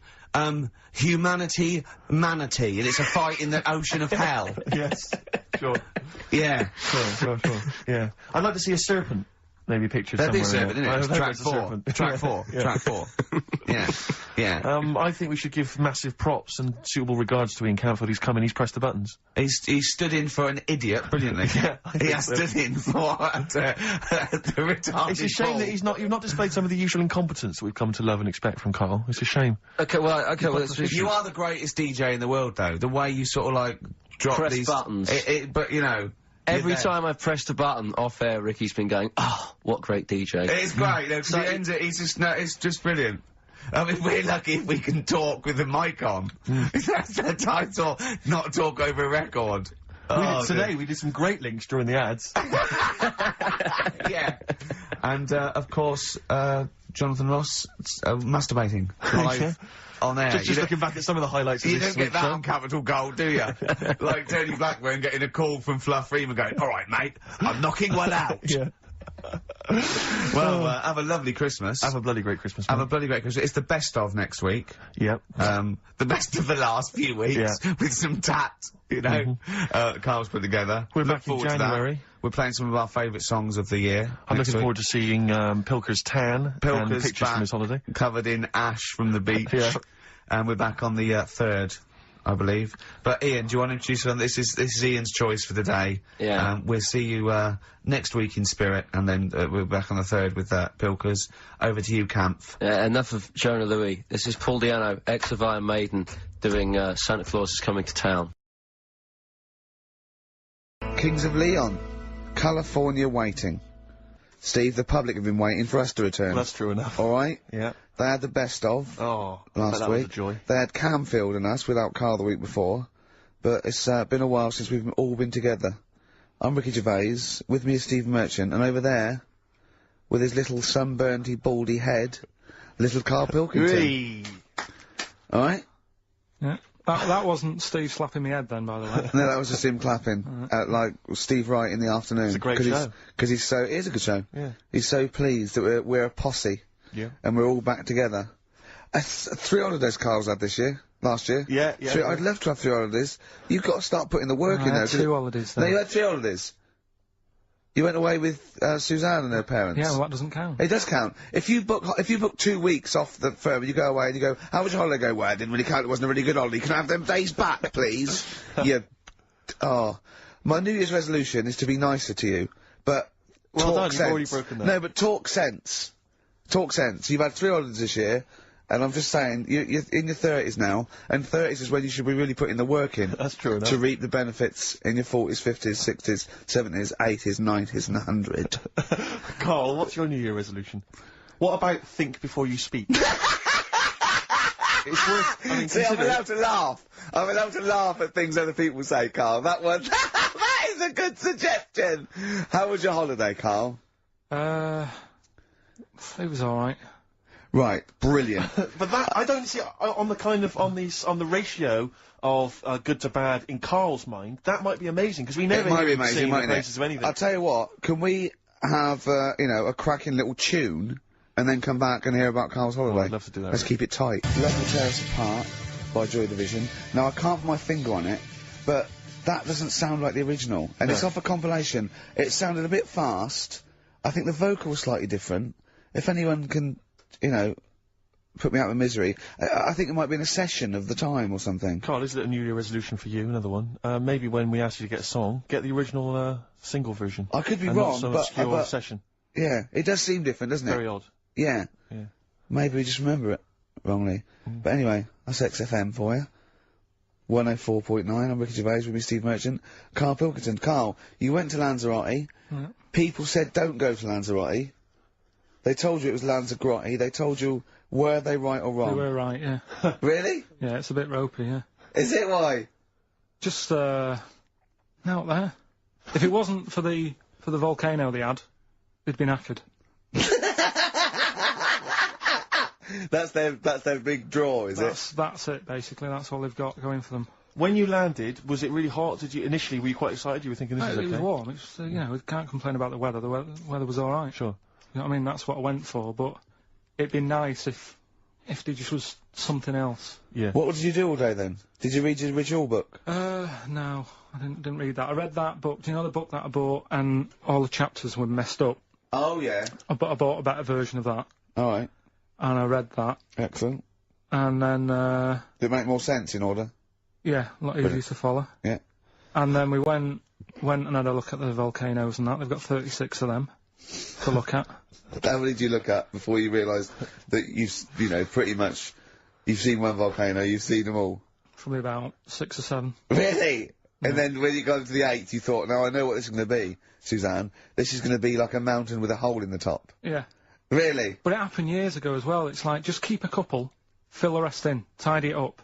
Humanity Manatee, and it's a fight in the ocean of hell. Yes. Sure. Yeah. Sure. Yeah. I'd like to see a serpent. Maybe pictured That'd be a somewhere. serpent, isn't it? It's track 4. Track 4. Yeah. Track 4. Yeah. I think we should give massive props and suitable regards to Ian Camfield. He's come in, he's pressed the buttons. He stood in for an idiot brilliantly. Yeah, he has stood in for the retarded It's a shame that you've not displayed some of the usual incompetence that we've come to love and expect from Karl. It's a shame. Okay, well, you are the greatest DJ in the world, though. The way you sort of, like, drop press these... buttons. But, you know... Every time I've pressed a button off air, Ricky's been going, "Oh, what great DJ!" It's great. You know, 'cause he ends it. He's just it's just brilliant. I mean, we're lucky if we can talk with the mic on. That's the title. Not talk over a record. We did some great links during the ads. Yeah. And of course, Jonathan Ross masturbating live on air. Just looking back at some of the highlights of you this don't get that on Capital Gold, do you? Like Tony Blackburn getting a call from Fluff Freeman going, "All right, mate, I'm knocking one out." Yeah. Well, have a lovely Christmas. Have a bloody great Christmas. Have a bloody great Christmas. It's the best of next week. Yep. The best of the last few weeks with some tat, you know. Karl's put together. We're Look back in forward to that. January. We're playing some of our favourite songs of the year. I'm looking forward to seeing Pilker's tan and Pilker's pictures from his holiday. Covered in ash from the beach. Yeah. And we're back on the 3rd, I believe. But Ian, do you want to introduce us? This is Ian's choice for the day. Yeah. We'll see you next week in spirit, and then we're back on the 3rd with Pilkers. Over to you, Kampf. Enough of Jonah Louis. This is Paul Di'Anno, ex of Iron Maiden, doing Santa Claus is Coming to Town. Kings of Leon, California Waiting. Steve, the public have been waiting for us to return. Well, that's true enough. All right? Yeah. They had the best of last that week. Was a joy. They had Camfield and us without Karl the week before. But it's been a while since we've all been together. I'm Ricky Gervais, with me is Steve Merchant, and over there, with his little sunburnedy, baldy head, little Karl Pilkington. All right? Yeah. That wasn't Steve slapping me head then, by the way. No, that was just him clapping at, like, Steve Wright in the afternoon. It's a great show. Because he's so... It is a good show. Yeah. He's so pleased that we're a posse. Yeah. And we're all back together. 3 holidays Karl's had this year. Last year. Yeah. I'd love to have 3 holidays. You've got to start putting the work in there. I had 2 holidays though. No, you had 3 holidays. You went away with Suzanne and her parents. Yeah, well, that doesn't count. It does count. If you book 2 weeks off the firm, you go away and you go, "How was your holiday?" Go, "Well, it didn't really count. It wasn't a really good holiday. Can I have them days back, please?" My New Year's resolution is to be nicer to you, but well talk done, sense. You've already broken that. No, but talk sense. Talk sense. You've had 3 holidays this year. And I'm just saying, you're in your 30s now, and 30s is when you should be really putting the work in. That's true enough. To reap the benefits in your 40s, 50s, 60s, 70s, 80s, 90s and 100. Karl, what's your New Year resolution? What about think before you speak? It's worth, See, I'm allowed to laugh. I'm allowed to laugh at things other people say, Karl. That one, that is a good suggestion. How was your holiday, Karl? It was alright. Right, brilliant. But that, I don't see, on the ratio of good to bad in Karl's mind, that might be amazing, because we never hear him sing the praises of anything. I'll tell you what, can we have, a cracking little tune, and then come back and hear about Karl's holiday? I'd love to do that. Let's keep it tight. Let Me Tear Us Apart by Joy Division. Now, I can't put my finger on it, but that doesn't sound like the original, and it's off a compilation. It sounded a bit fast. I think the vocal was slightly different. If anyone can... put me out of misery. I think it might be in a session of the time or something. Karl, is it a New Year resolution for you? Another one. Maybe when we ask you to get a song, get the original single version. I could be and wrong, not some but obscure session. Yeah, it does seem different, doesn't it? Very odd. Yeah. Yeah. Maybe we just remember it wrongly. But anyway, that's XFM for you. 104.9. I'm Ricky Gervais with me, Steve Merchant. Karl Pilkington. Karl, you went to Lanzarote. People said don't go to Lanzarote. They told you it was Lanzarote. They told you, were they right or wrong? They were right, yeah. Really? Yeah, it's a bit ropey, yeah. Is it? Why? Just, out there. If it wasn't for the volcano they had, they'd been knackered. That's their big draw, is it? That's it, basically. That's all they've got going for them. When you landed, was it really hot? Initially, were you quite excited? You were thinking this is okay? It was warm. It's, we can't complain about the weather. The weather was alright. Sure. You know what I mean? That's what I went for, but it'd be nice if there just was something else. Yeah. What did you do all day then? Did you read your ritual book? No. I didn't read that. I read that book. Do you know the book that I bought and all the chapters were messed up? Oh, yeah. I bought a better version of that. All right. And I read that. Excellent. And then, Did it make more sense in order? yeah, a lot easier to follow. Yeah. And then we went and had a look at the volcanoes and that. They've got 36 of them to look at. How many did you look at before you realised that you know, pretty much, you've seen one volcano, you've seen them all? Probably about 6 or 7. Really? Yeah. And then when you got to the 8th, you thought, now I know what this is going to be, Suzanne. This is going to be like a mountain with a hole in the top. Yeah. Really? But it happened years ago as well. It's like, just keep a couple, fill the rest in, tidy it up.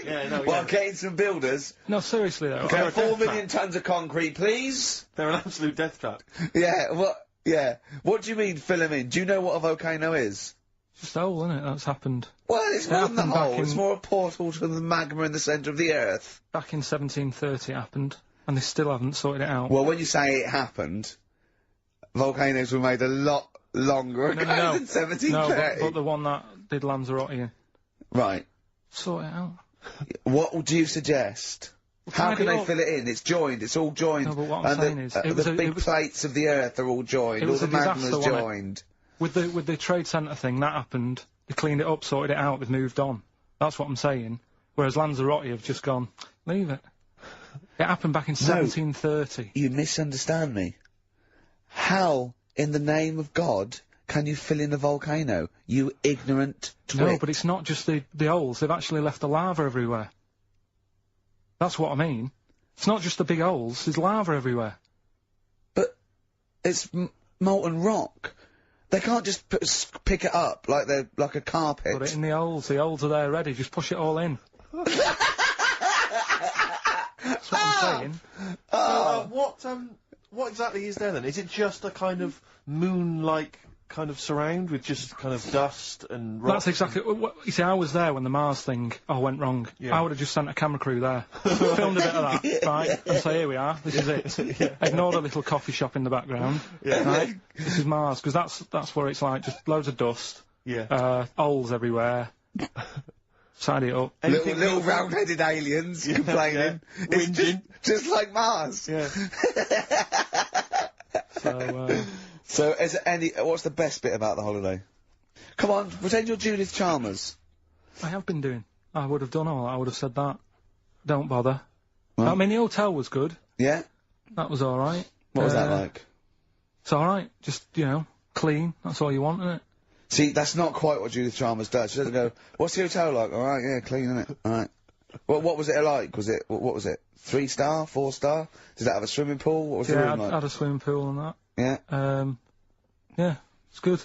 Yeah, no, Well, getting some builders. No, seriously though. Okay, 4 million tons of concrete, please. They're an absolute death trap. Yeah, what do you mean fill them in? Do you know what a volcano is? Just a hole, isn't it? That's happened. Well, it's more than a hole, it's more a portal to the magma in the centre of the Earth. Back in 1730 it happened, and they still haven't sorted it out. Well, when you say it happened, volcanoes were made a lot longer ago than 1730. No, but the one that did Lanzarote. Right. Sort it out. What do you suggest? How can they fill it in? It's joined, it's all joined. No, but what I'm saying is... the big plates of the Earth are all joined, all the magma's joined. With the trade centre thing, that happened. They cleaned it up, sorted it out, they've moved on. That's what I'm saying. Whereas Lanzarote have just gone, leave it. It happened back in 1730. You misunderstand me. How, in the name of God, can you fill in a volcano? You ignorant twit. No, but it's not just the holes. They've actually left the lava everywhere. That's what I mean. It's not just the big holes. There's lava everywhere. But it's molten rock. They can't just pick it up like a carpet. Put it in the holes. The holes are there ready. Just push it all in. That's what I'm saying. What exactly is there then? Is it just a kind of moon-like kind of surround with just kind of dust and rock? That's exactly. You see, I was there when the Mars thing went wrong. Yeah. I would have just sent a camera crew there, filmed a bit of that, right, and say, here we are, this is it. Yeah. Ignore the little coffee shop in the background, right? This is Mars, because that's where it's like, just loads of dust, holes everywhere. Tidy it up. Little round-headed aliens complaining. It's just like Mars. Yeah. So, is there what's the best bit about the holiday? Come on, pretend you're Judith Chalmers. I have been doing. I would have done all that. I would have said that. Don't bother. Right. I mean, the hotel was good. Yeah? That was alright. What was that like? It's alright. Just, clean. That's all you want, isn't it? See, that's not quite what Judith Chalmers does. She doesn't go, what's the hotel like? Alright, yeah, clean, isn't it? Alright. Well, what was it like? What was it? 3-star? 4-star? Did that have a swimming pool? What was the room like? Had a swimming pool and that. Yeah? Yeah, it's good.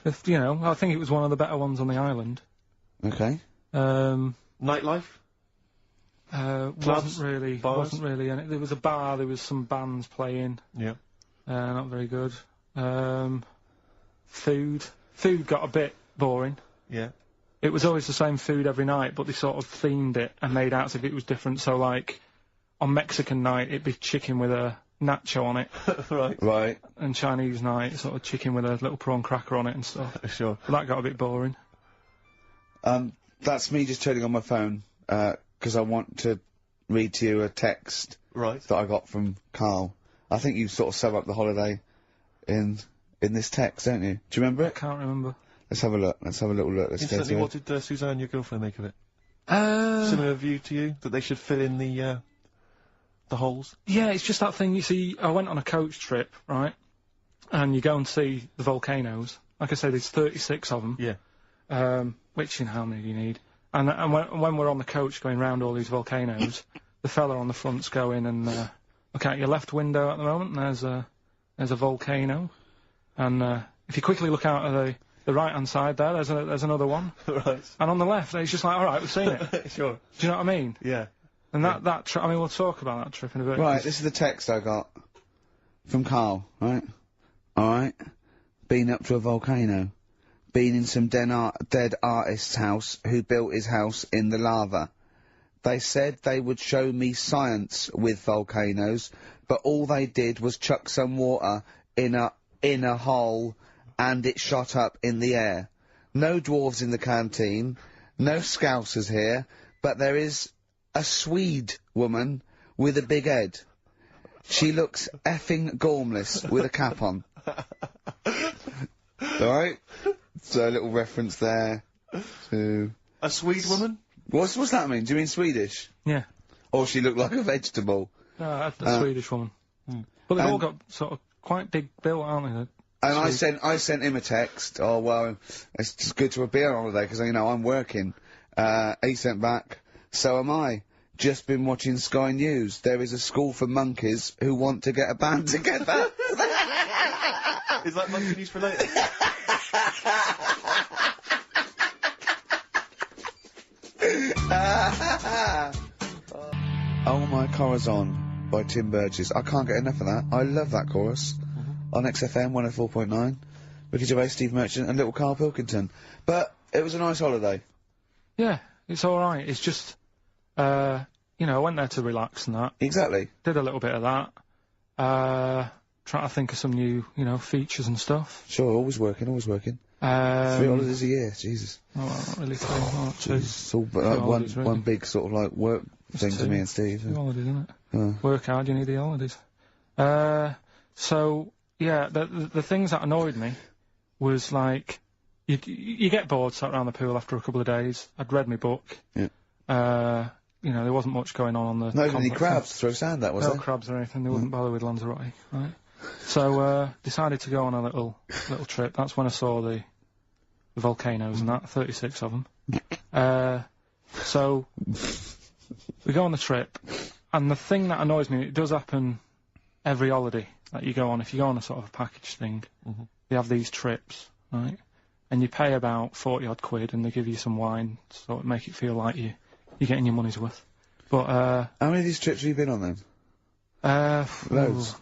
I think it was one of the better ones on the island. Okay. Nightlife? Wasn't really, and there was a bar, there was some bands playing. Yeah. Not very good. Food got a bit boring. Yeah. It was always the same food every night, but they sort of themed it and made out as if it was different. So, like, on Mexican night, it'd be chicken with a nacho on it. Right. And Chinese night, sort of chicken with a little prawn cracker on it and stuff. Sure. But that got a bit boring. That's me just turning on my phone, 'cause I want to read to you a text that I got from Karl. I think you sort of sum up the holiday in this text, don't you? Do you remember it? I can't remember. Let's have a look. Let's have a little look. Let's go Instantly, to what did Suzanne, your girlfriend, make of it? Similar view to you? That they should fill in the holes? Yeah, it's just that thing, you see, I went on a coach trip, right? And you go and see the volcanoes. Like I said, there's 36 of them. Yeah. Which, how many do you need? And when we're on the coach going round all these volcanoes, the fella on the front's going and, look out your left window at the moment, and there's a volcano. And, if you quickly look out of the right-hand side there, there's another one. Right. And on the left, it's just like, alright, we've seen it. Sure. Do you know what I mean? Yeah. And that trip, I mean, we'll talk about that trip in a bit. Right, this is the text I got from Karl, right? Alright. Been up to a volcano. Been in some dead artist's house who built his house in the lava. They said they would show me science with volcanoes, but all they did was chuck some water in a hole and it shot up in the air. No dwarves in the canteen, no scousers here, but there is a Swede woman with a big head. She looks effing gormless with a cap on. Alright? So a little reference there to... A Swede woman? What's that mean? Do you mean Swedish? Yeah. Or she looked like a vegetable? No, a Swedish woman. But they've all got sort of quite big built, aren't they? And I sent him a text, oh, well, it's just good to be on holiday, because, you know, I'm working. He sent back, so am I. Just been watching Sky News. There is a school for monkeys who want to get a band together. Is that monkey news for later? Oh My Corazon by Tim Burgess. I can't get enough of that. I love that chorus. On XFM 104.9. Ricky Gervais, Steve Merchant and little Karl Pilkington. But it was a nice holiday. Yeah, it's alright. It's just, you know, I went there to relax and that. Exactly. Did a little bit of that. Trying to think of some new, you know, features and stuff. Sure, always working, always working. 3 holidays a year, Jesus. Oh, well, not really 3, not 2. It's all like one big sort of like work thing to me and Steve. 2 holidays, isn't it? Work hard, you need the holidays. So, yeah, the things that annoyed me was like, you get bored sat around the pool after a couple of days. I'd read my book. Yeah. You know, there wasn't much going on the... Not even any crabs to throw sand at, was there? No crabs or anything, they wouldn't bother with Lanzarote, right? So, decided to go on a little trip. That's when I saw the volcanoes and that, 36 of them. So, we go on the trip, and the thing that annoys me, it does happen every holiday that you go on. If you go on a sort of a package thing, they have these trips, right? And you pay about 40-odd quid, and they give you some wine, so it make it feel like you're getting your money's worth. But, how many of these trips have you been on then? Loads.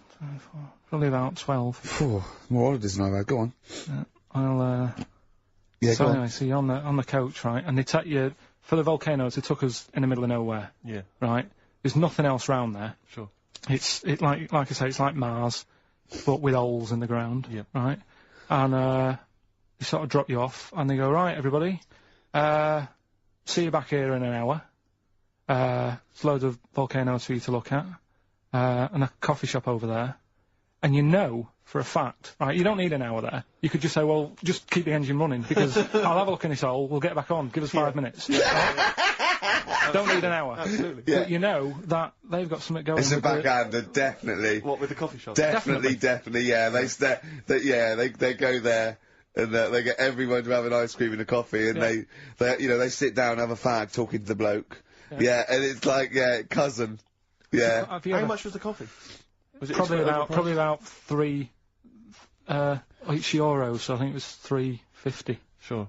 Probably about 12. More holidays than I've had. Go on. Yeah, so anyway, so you're on the coach, right? And they take you, for the volcanoes, they took us in the middle of nowhere. Yeah. Right? There's nothing else round there. Sure. Like I say, it's like Mars, but with holes in the ground. Yeah. Right? And, they sort of drop you off, and they go, right, everybody, see you back here in an hour. There's loads of volcanoes for you to look at. And a coffee shop over there. And you know, for a fact, right, you don't need an hour there. You could just say, well, just keep the engine running, because I'll have a look in this hole, we'll get back on, give us 5 minutes. Don't need an hour. Absolutely. Yeah. But you know that they've got something going on. It's a backhander, definitely. What, with the coffee shop? Definitely, yeah. They go there, and they get everyone to have an ice cream and a coffee, and they sit down, have a fag, talking to the bloke. Yeah, and it's like, cousin. Yeah. How much was the coffee? Was it probably about €3 each euro, so I think it was $3.50. Sure.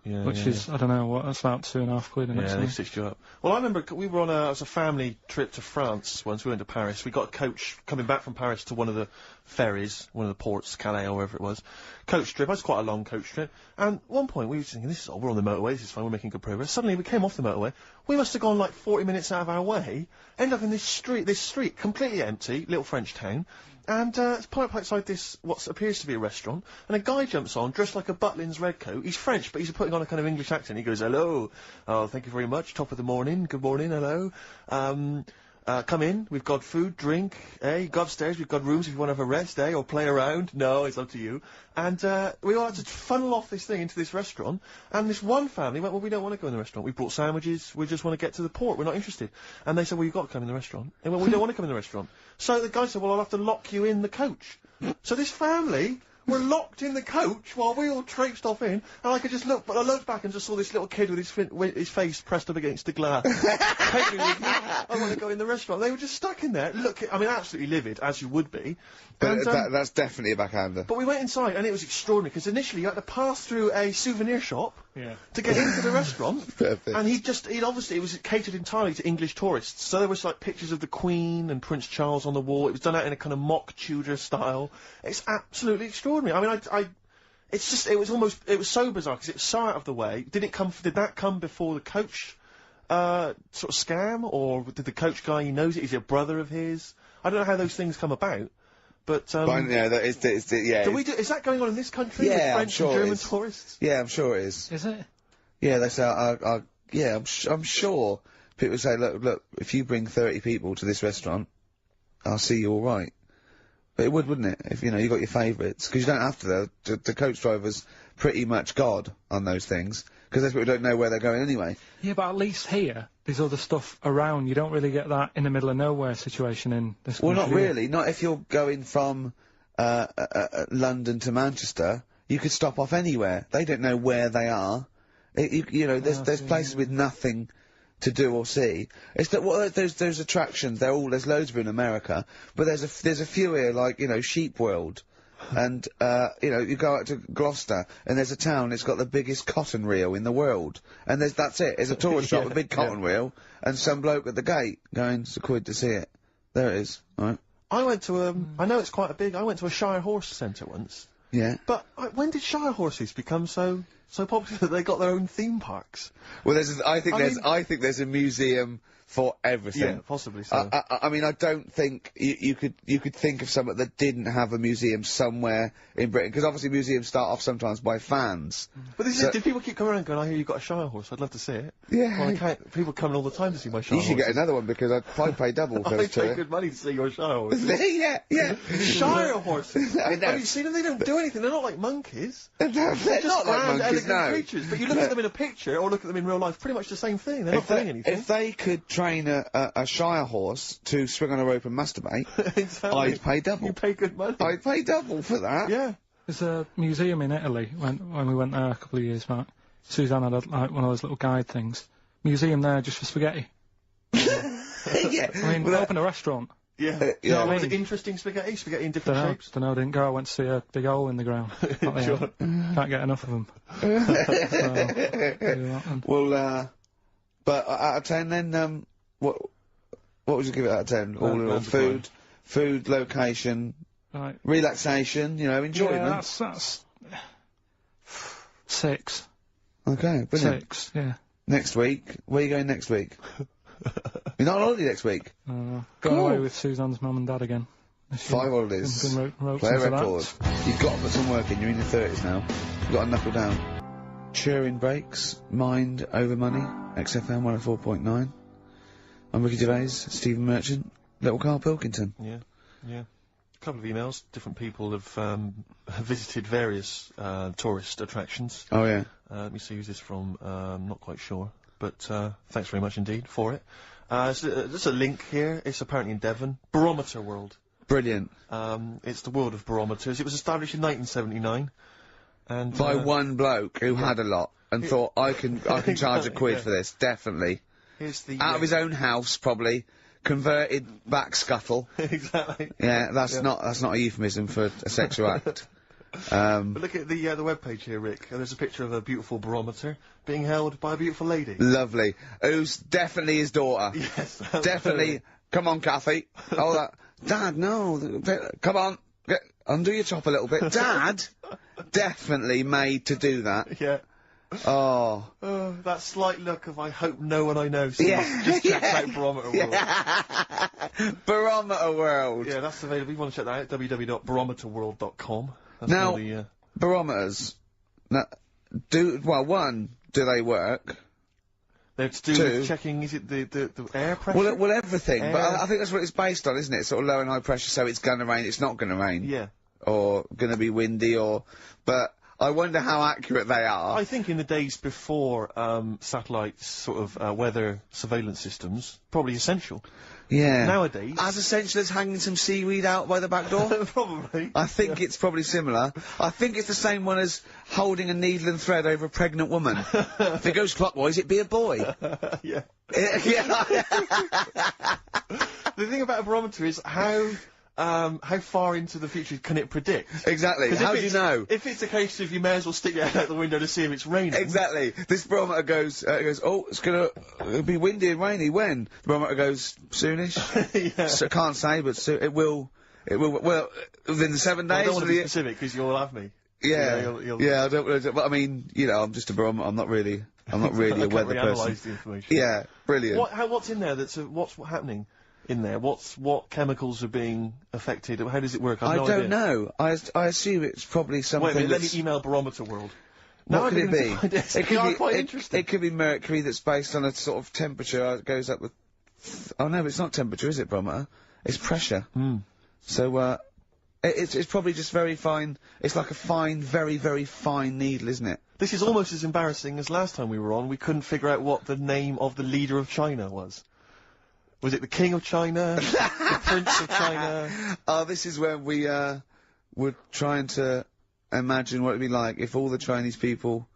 Yeah. Which is, I don't know, that's about £2.5, isn't it? Yeah, they stitched you up. Well, I remember we were on it was a family trip to France once. We went to Paris. We got a coach coming back from Paris to one of the ferries, one of the ports, Calais or wherever it was. Coach trip. That's quite a long coach trip. And at one point we were thinking, we're on the motorway, this is fine, we're making good progress. Suddenly we came off the motorway. We must have gone like 40 minutes out of our way, end up in this street, completely empty, little French town. And it's parked outside this, what appears to be a restaurant, and a guy jumps on, dressed like a Butlins redcoat. He's French, but he's putting on a kind of English accent. He goes, hello, oh, thank you very much, top of the morning, good morning, hello. Come in, we've got food, drink, go upstairs, we've got rooms if you want to have a rest, or play around. No, it's up to you. And we all had to funnel off this thing into this restaurant, and this one family went, well, we don't want to go in the restaurant. We brought sandwiches, we just want to get to the port, we're not interested. And they said, well, you've got to come in the restaurant. They went, we don't want to come in the restaurant. So the guy said, well, I'll have to lock you in the coach. So this family were locked in the coach while we all traipsed off in, and I could just look, but I looked back and just saw this little kid with his face pressed up against the glass. I want to go in the restaurant. They were just stuck in there. I mean, absolutely livid, as you would be. But that's definitely a backhander. But we went inside, and it was extraordinary, because initially you had to pass through a souvenir shop to get into the restaurant. Perfect. And it was catered entirely to English tourists. So there was like pictures of the Queen and Prince Charles on the wall. It was done out in a kind of mock Tudor style. It's absolutely extraordinary. I mean, it was so bizarre, because it was so out of the way. Did that come before the coach, sort of scam, or did the coach guy, he knows it, is he a brother of his? I don't know how those things come about. But, is that going on in this country with French and German tourists? Yeah, I'm sure it is. Is it? Yeah, they say, I'm sure people say, look, if you bring 30 people to this restaurant, I'll see you all right. But it would, wouldn't it? If, you know, you got your favourites. Because you don't have to, though. The coach driver's pretty much God on those things. Because those people don't know where they're going anyway. Yeah, but at least here, there's other stuff around. You don't really get that in the middle of nowhere situation in this country. Well, not really. Not if you're going from, London to Manchester. You could stop off anywhere. They don't know where they are. You know, there's places with nothing to do or see. It's that those attractions. There's loads of them in America, but there's a few here, like, you know, Sheep World, and you know, you go out to Gloucester and there's a town. It's got the biggest cotton reel in the world, and that's it. There's a tourist shop, a big cotton reel, and some bloke at the gate going, "It's £1 to see it." There it is. All right. I went to I know it's quite a big. I went to a Shire Horse Centre once. Yeah. But when did Shire horses become so popular that they got their own theme parks? Well, I think there's a museum for everything. Yeah, possibly so. I mean, I don't think you could think of something that didn't have a museum somewhere in Britain, because obviously museums start off sometimes by fans. But did people keep coming around going, "I hear you got a Shire horse, I'd love to see it"? Yeah. Well, people coming all the time to see my Shire horse. You should get another one, because I'd pay double for I it. pay good money to see your Shire horse. Yeah. Shire horses. I know. Have you seen them? They don't do anything. They're not like monkeys. They're just not like grand, monkeys, elegant no. creatures. But you look at them in a picture or look at them in real life, pretty much the same thing. They're not doing anything. If they could train a Shire horse to swing on a rope and masturbate, exactly. I'd pay double. You pay good money. I'd pay double for that. Yeah. There's a museum in Italy when we went there a couple of years back. Suzanne had like one of those little guide things. Museum there just for spaghetti. Yeah. I mean, open a restaurant. Yeah. You know what I Was mean? it interesting spaghetti? Spaghetti in different shapes? Dunno, didn't go. I went to see a big hole in the ground. Sure. Can't get enough of them. Well, but out of 10 then, what would you give it out of 10? All in all, food, location, right. Relaxation, you know, enjoyment. Yeah, that's 6. Okay, brilliant. 6, yeah. Next week, where are you going next week? You're not on holiday next week? Going Cool. away with Suzanne's mum and dad again. 5 holidays. Been Play a record. You've got to put some work in, you're in your 30s now. You've got to knuckle down. Cheering breaks, mind over money, XFM 104.9. I'm Ricky Gervais, Stephen Merchant, little Karl Pilkington. Yeah. A couple of emails. Different people have visited various tourist attractions. Oh, yeah. Let me see who's this from. Not quite sure. But thanks very much indeed for it. There's a link here. It's apparently in Devon. Barometer World. Brilliant. It's the world of barometers. It was established in 1979. And by one bloke who had a lot and thought, I can charge £1 for this, definitely. Here's the out of his own house, probably. Converted back scuttle. Exactly. Yeah, that's not a euphemism for a sexual act. But look at the webpage here, Rick. There's a picture of a beautiful barometer being held by a beautiful lady. Lovely. Who's definitely his daughter. Yes. Definitely. Come on, Kathy. Oh, that. Dad, no. Come on. Undo your top a little bit. Dad? Definitely made to do that. Yeah. Oh. That slight look of I hope no one I know sees. Just check out Barometer World. Barometer World. Yeah, that's available. You want to check that out? www.barometerworld.com. Now, barometers. Now, do they work? They're to do with checking, is it the air pressure? Well, everything. But I think that's what it's based on, isn't it? Sort of low and high pressure, so it's gonna rain, it's not gonna rain. Yeah. Or gonna be windy, but I wonder how accurate they are. I think in the days before satellites, sort of weather surveillance systems, probably essential. Yeah. Nowadays, as essential as hanging some seaweed out by the back door. Probably. I think it's probably similar. I think it's the same one as holding a needle and thread over a pregnant woman. If it goes clockwise, it'd be a boy. Yeah. Yeah. The thing about a barometer is how far into the future can it predict? Exactly. How do you know? If it's a case of you may as well stick your head out the window to see if it's raining. Exactly. This barometer goes, oh, it'll be windy and rainy. When? The barometer goes, soonish? Yeah. So, can't say, but it will, well, within the 7 days. I don't want to be specific, because you'll have me. Yeah. Yeah, I don't, but I mean, you know, I'm just a barometer, I'm not really a weather person. The information. Yeah, brilliant. What's in there what's happening? In there, what chemicals are being affected? How does it work? I don't know. I assume it's probably something. Wait a minute, let me email Barometer World. Now What could it be? Interesting. It could be mercury that's based on a sort of temperature. It goes up with. Oh no, it's not temperature, is it, barometer? It's pressure. So it's probably just very fine. It's like a fine, very, very fine needle, isn't it? This is almost as embarrassing as last time we were on. We couldn't figure out what the name of the leader of China was. Was it the King of China? The Prince of China? Oh, this is when we were trying to imagine what it'd be like if all the Chinese people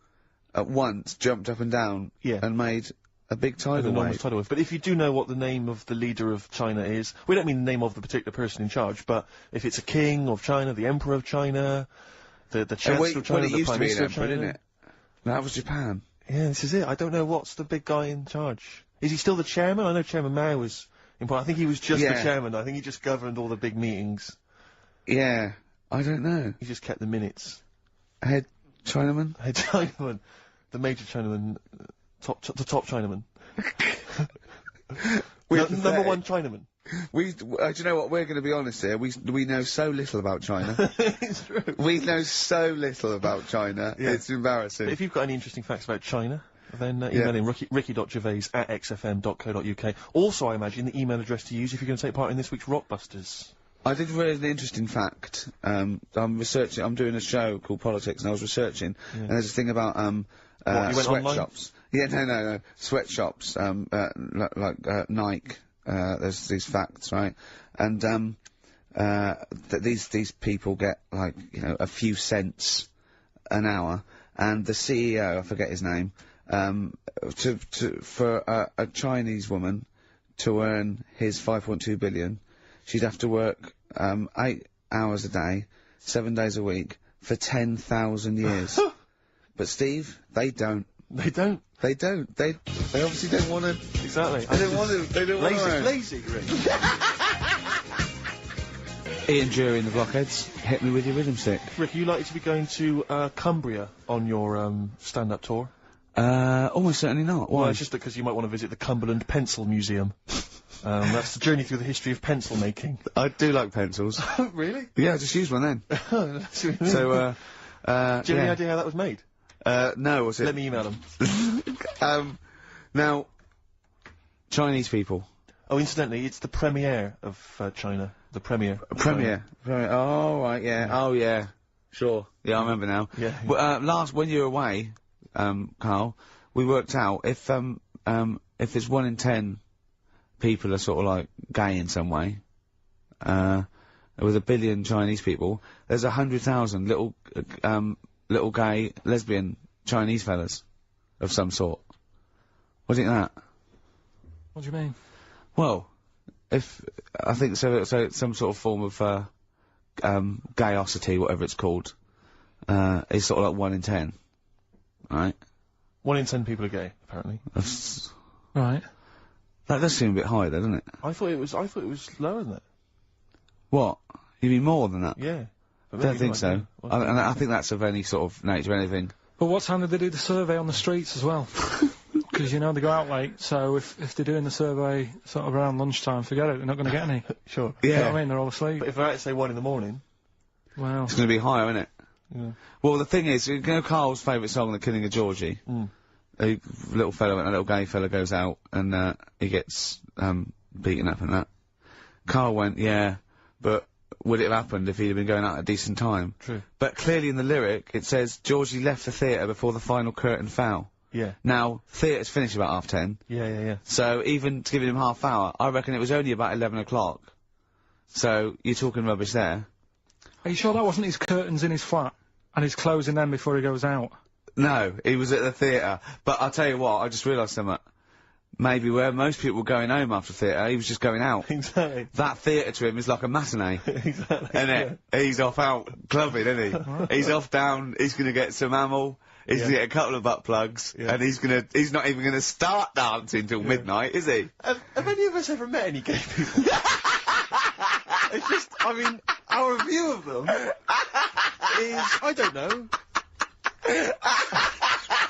at once jumped up and down and made a big tidal wave. But if you do know what the name of the leader of China is, we don't mean the name of the particular person in charge, but if it's a king of China, the emperor of China, the chancellor of China, the prime minister of China, didn't it? That was Japan. Yeah, this is it. I don't know what's the big guy in charge. Is he still the chairman? I know Chairman Mao was important. I think he was just the chairman. I think he just governed all the big meetings. Yeah, I don't know. He just kept the minutes. Head Chinaman? Head Chinaman. The major Chinaman. The top Chinaman. Number one Chinaman. Do you know what? We're going to be honest here. We know so little about China. It's true. We know so little about China. Yeah. It's embarrassing. But if you've got any interesting facts about China, then email in ricky.gervais@xfm.co.uk. Also, I imagine the email address to use if you're going to take part in this week's Rockbusters. I did read an interesting fact. I'm doing a show called Politics, and I was researching, and there's a thing about, sweatshops. Yeah, no. Sweatshops, like Nike. There's these facts, right? And, that these people get, like, you know, a few cents an hour, and the CEO, I forget his name, for a Chinese woman to earn his 5.2 billion, she'd have to work, 8 hours a day, 7 days a week, for 10,000 years. But Steve, they don't. They don't. They don't. They obviously don't want to. Exactly. They don't want to. They don't want to. Lazy, Rick. Ian Jury in the Blockheads, hit me with your rhythm stick. Rick, are you likely to be going to Cumbria on your stand-up tour? Almost certainly not. Why? Well, it's just because you might want to visit the Cumberland Pencil Museum. That's the journey through the history of pencil making. I do like pencils. Really? Yeah, I just use one then. That's what you mean. So, do you have any idea how that was made? No, was it? Let me email them. Now, Chinese people. Oh, incidentally, it's the premiere of China. The premiere. Premiere. Oh, right, yeah. Oh, yeah. Sure. Yeah, I remember now. Yeah. But, when you were away, Karl, we worked out if there's 1 in 10 people are sort of like gay in some way, with 1 billion Chinese people, there's 100,000 little gay, lesbian Chinese fellas of some sort. What do you think of that? What do you mean? Well, I think so it's some sort of form of, gayosity, whatever it's called, is sort of like 1 in 10. Right? 1 in 10 people are gay, apparently. Right. That does seem a bit high, though, doesn't it? I thought it was lower than that. What? You mean more than that? Yeah. I don't think so. I think that's of any sort of nature, anything. But what time did they do the survey on the streets as well? Because, you know, they go out late, so if they're doing the survey sort of around lunchtime, forget it, they're not going to get any. Sure. Yeah. You know what I mean? They're all asleep. But if they're out, say, 1 in the morning... Well... It's going to be higher, isn't it? Yeah. Well, the thing is, you know Karl's favourite song, The Killing of Georgie? A little gay fella goes out, and, he gets, beaten up and that. Karl went, yeah, but would it have happened if he'd have been going out at a decent time? True. But clearly in the lyric, it says, Georgie left the theatre before the final curtain fell. Yeah. Now, theatre's finished about 10:30. Yeah. So, even to giving him half hour, I reckon it was only about 11 o'clock. So, you're talking rubbish there. Are you sure that wasn't his curtains in his flat? And he's closing them before he goes out? No, he was at the theatre. But I'll tell you what, I just realised something. Maybe where most people were going home after theatre, he was just going out. Exactly. That theatre to him is like a matinee. Exactly. Isn't it? He's off out clubbing, isn't he? He's off down, he's gonna get some ammo, he's gonna get a couple of butt plugs, and he's not even gonna start dancing till midnight, is he? Have any of us ever met any gay people? It's just, I mean, our view of them is, I don't know.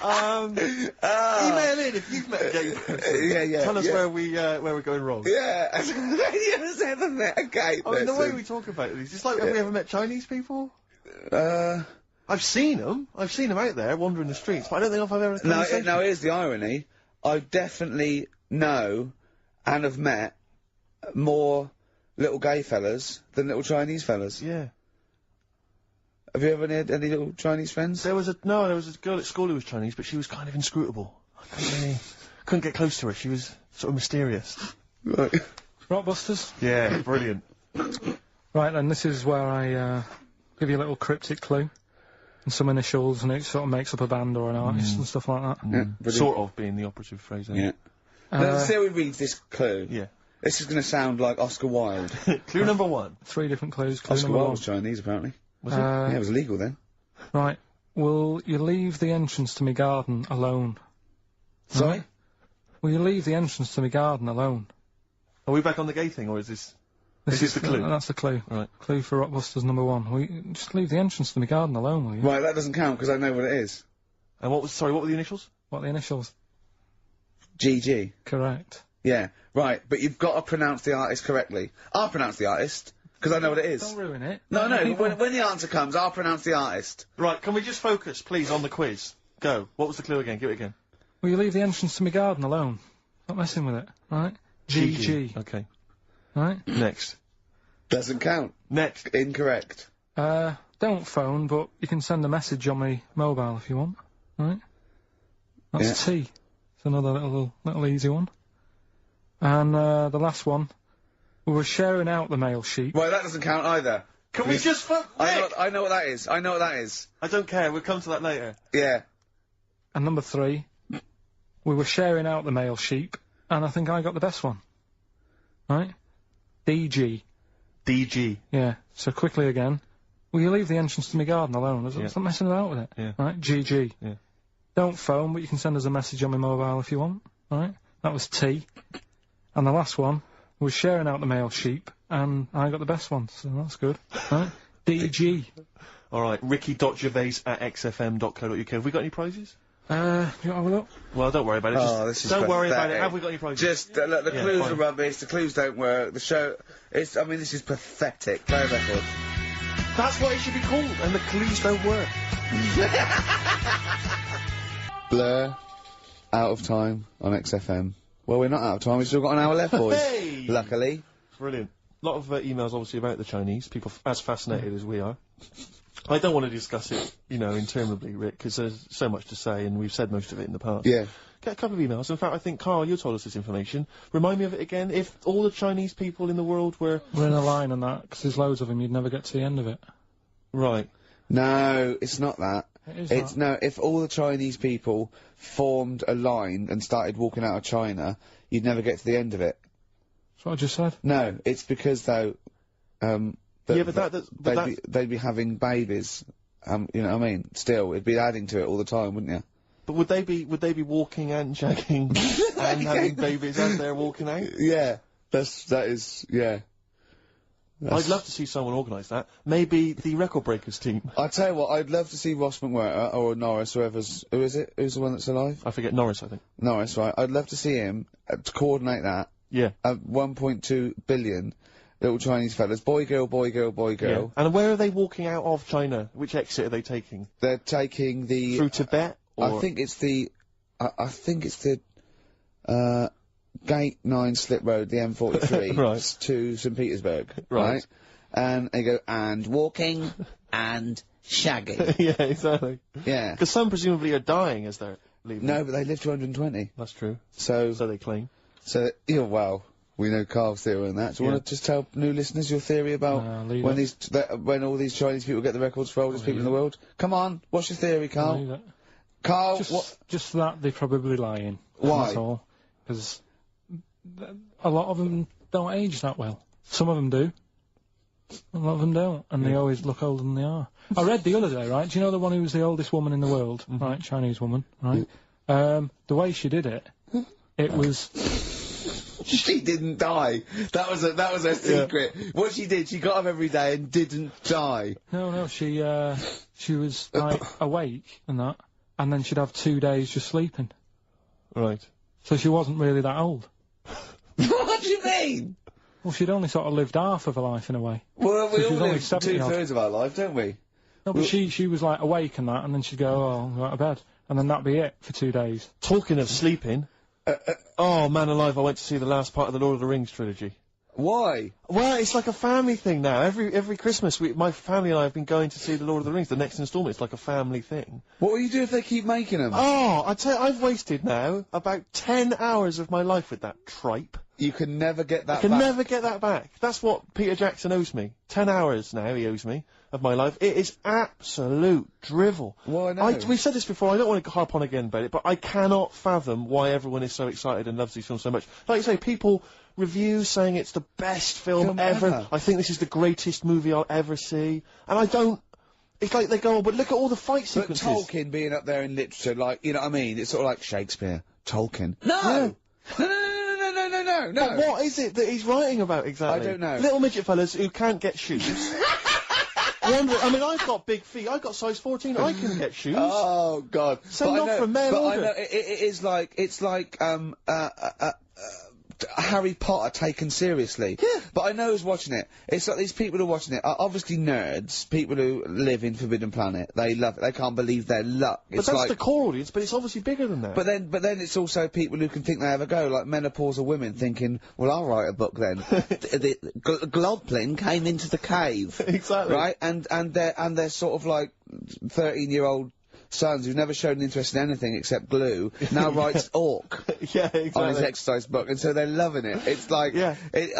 Email in if you've met a gay person. Yeah. Tell us where we're going wrong. Yeah. Have any of us ever met a gay person? I mean, the way we talk about it, is just like, have we ever met Chinese people? I've seen them out there wandering the streets, but I don't think I've ever had a conversation. Now here's the irony. I definitely know and have met more little gay fellas than little Chinese fellas. Yeah. Have you ever had any little Chinese friends? There was a girl at school who was Chinese, but she was kind of inscrutable. I couldn't get close to her. She was sort of mysterious. Right. Rockbusters? Yeah, brilliant. Right then, this is where I give you a little cryptic clue. And some initials, and it sort of makes up a band or an artist and stuff like that. Yeah, sort of being the operative phrase, Yeah. Let's see how we read this clue. Yeah. This is going to sound like Oscar Wilde. Clue number 1. 3 different clues. Clue Oscar number Wilde 1. was Chinese, apparently. Was it? Yeah, it was illegal then. Right. Will you leave the entrance to my garden alone? Sorry? Will you leave the entrance to my garden alone? Are we back on the gay thing, or is this... This is the clue? That's the clue. Right. Clue for Rockbusters number 1. Will you just leave the entrance to my garden alone, will you? Right, that doesn't count, because I know what it is. And what were the initials? What are the initials? GG. Correct. Yeah, right, but you've got to pronounce the artist correctly. I'll pronounce the artist, because I know what it is. Don't ruin it. No, but when the answer comes, I'll pronounce the artist. Right, can we just focus, please, on the quiz? Go. What was the clue again? Give it again. Will you leave the entrance to my garden alone? Not messing with it, right? GG. Okay. Right? Next. Doesn't count. Next. Incorrect. Don't phone, but you can send a message on my mobile if you want. Right? That's T. It's another little easy one. And, the last one. We were sharing out the male sheep. Right, that doesn't count either. Can we just I know what that is. I know what that is. I don't care. We'll come to that later. Yeah. And number 3. We were sharing out the male sheep, and I think I got the best one. Right? DG. DG. Yeah. So quickly again. Will you leave the entrance to my garden alone? Stop messing about with it. Yeah. Right? GG. Yeah. Don't phone, but you can send us a message on my mobile if you want. Right? That was T. And the last one was sharing out the male sheep, and I got the best one, so that's good. Right? DG. Alright, ricky.gervais@xfm.co.uk. Have we got any prizes? You want to have a look? Well, don't worry about it. Don't worry about it. Have we got any prizes? Just, look, the clues are rubbish, the clues don't work, the show... I mean, this is pathetic. Play a record. That's what it should be called, and the clues don't work. Blur, out of time on XFM. Well, we're not out of time, we've still got an hour left, boys. Hey! Luckily. Brilliant. A lot of emails, obviously, about the Chinese. People as fascinated as we are. I don't want to discuss it, interminably, Rick, because there's so much to say, and we've said most of it in the past. Yeah. Get a couple of emails. In fact, I think, Karl, you told us this information. Remind me of it again. If all the Chinese people in the world were... We're in a line on that, because there's loads of them, you'd never get to the end of it. Right. No, it's not that. It's no, if all the Chinese people formed a line and started walking out of China, you'd never get to the end of it. That's what I just said. No, it's because, though, they'd be having babies, you know what I mean? Still, it'd be adding to it all the time, wouldn't you? But would they be walking and shagging and having babies as they're walking out? Yeah, that is, yeah. I'd love to see someone organise that. Maybe the Record Breakers team. I tell you what, I'd love to see Ross McWhirter or Norris, who is it? Who's the one that's alive? I forget, Norris, I think. Norris, right. I'd love to see him to coordinate that. Yeah. 1.2 billion little Chinese fellas. Boy, girl, boy, girl, boy, girl. Yeah. And where are they walking out of China? Which exit are they taking? They're taking the... Through Tibet? Or? I think it's the... Gate 9 Slip Road, the M43, right. to St. Petersburg, right? And they go, and walking, and shagging. Yeah, exactly. Yeah. Because some presumably are dying as they're leaving. No, but they live to 120. That's true. So they claim. So, well, we know Karl's theory on that. Do you want to just tell new listeners your theory about when all these Chinese people get the records for oldest people in the world? Come on, what's your theory, Karl? Karl, just that they're probably lying. Why? That's all. Because a lot of them don't age that well. Some of them do. A lot of them don't, and they always look older than they are. I read the other day, right? Do you know the one who was the oldest woman in the world, right? Chinese woman, right? The way she did it, it was. She didn't die. That was her secret. Yeah. What she did, she got up every day and didn't die. No, she was like awake and that, and then she'd have 2 days just sleeping. Right. So she wasn't really that old. What do you mean? Well, she'd only sort of lived half of her life in a way. Well, we all live only 70 2/3 of our life, don't we? No, but she was like awake and that, and then she'd go, oh, I'm going to bed. And then that'd be it for 2 days. Talking of sleeping, oh man alive, I went to see the last part of the Lord of the Rings trilogy. Why? Well, it's like a family thing now. Every Christmas, my family and I have been going to see the Lord of the Rings, the next instalment. It's like a family thing. What will you do if they keep making them? Oh, I tell you, I've wasted now about 10 hours of my life with that tripe. You can never get that back. I can never get that back. That's what Peter Jackson owes me. 10 hours now he owes me of my life. It is absolute drivel. Well, I know. We've said this before, I don't want to harp on again about it, but I cannot fathom why everyone is so excited and loves these films so much. Like you say, people reviews saying it's the best film ever. I think this is the greatest movie I'll ever see. And I don't... It's like they go, oh, but look at all the fight sequences. But Tolkien being up there in literature, like, you know what I mean? It's sort of like Shakespeare. Tolkien. No! No! But what is it that he's writing about exactly? I don't know. Little midget fellas who can't get shoes. I mean, I've got big feet. I've got size 14. I can get shoes. Oh, God. So not from men But I know, it is like, it's like, Harry Potter taken seriously. Yeah. But I know who's watching it. It's like these people who are watching it are obviously nerds, people who live in Forbidden Planet. They love it. They can't believe their luck. But that's the core audience, but it's obviously bigger than that. But then it's also people who can think they have a go, like menopausal women thinking, well, I'll write a book then. the Globblin came into the cave. Exactly. Right? And they're sort of like 13-year-old sons who've never shown interest in anything except glue, now writes Orc yeah, exactly. on his exercise book, and so they're loving it. It's like, it's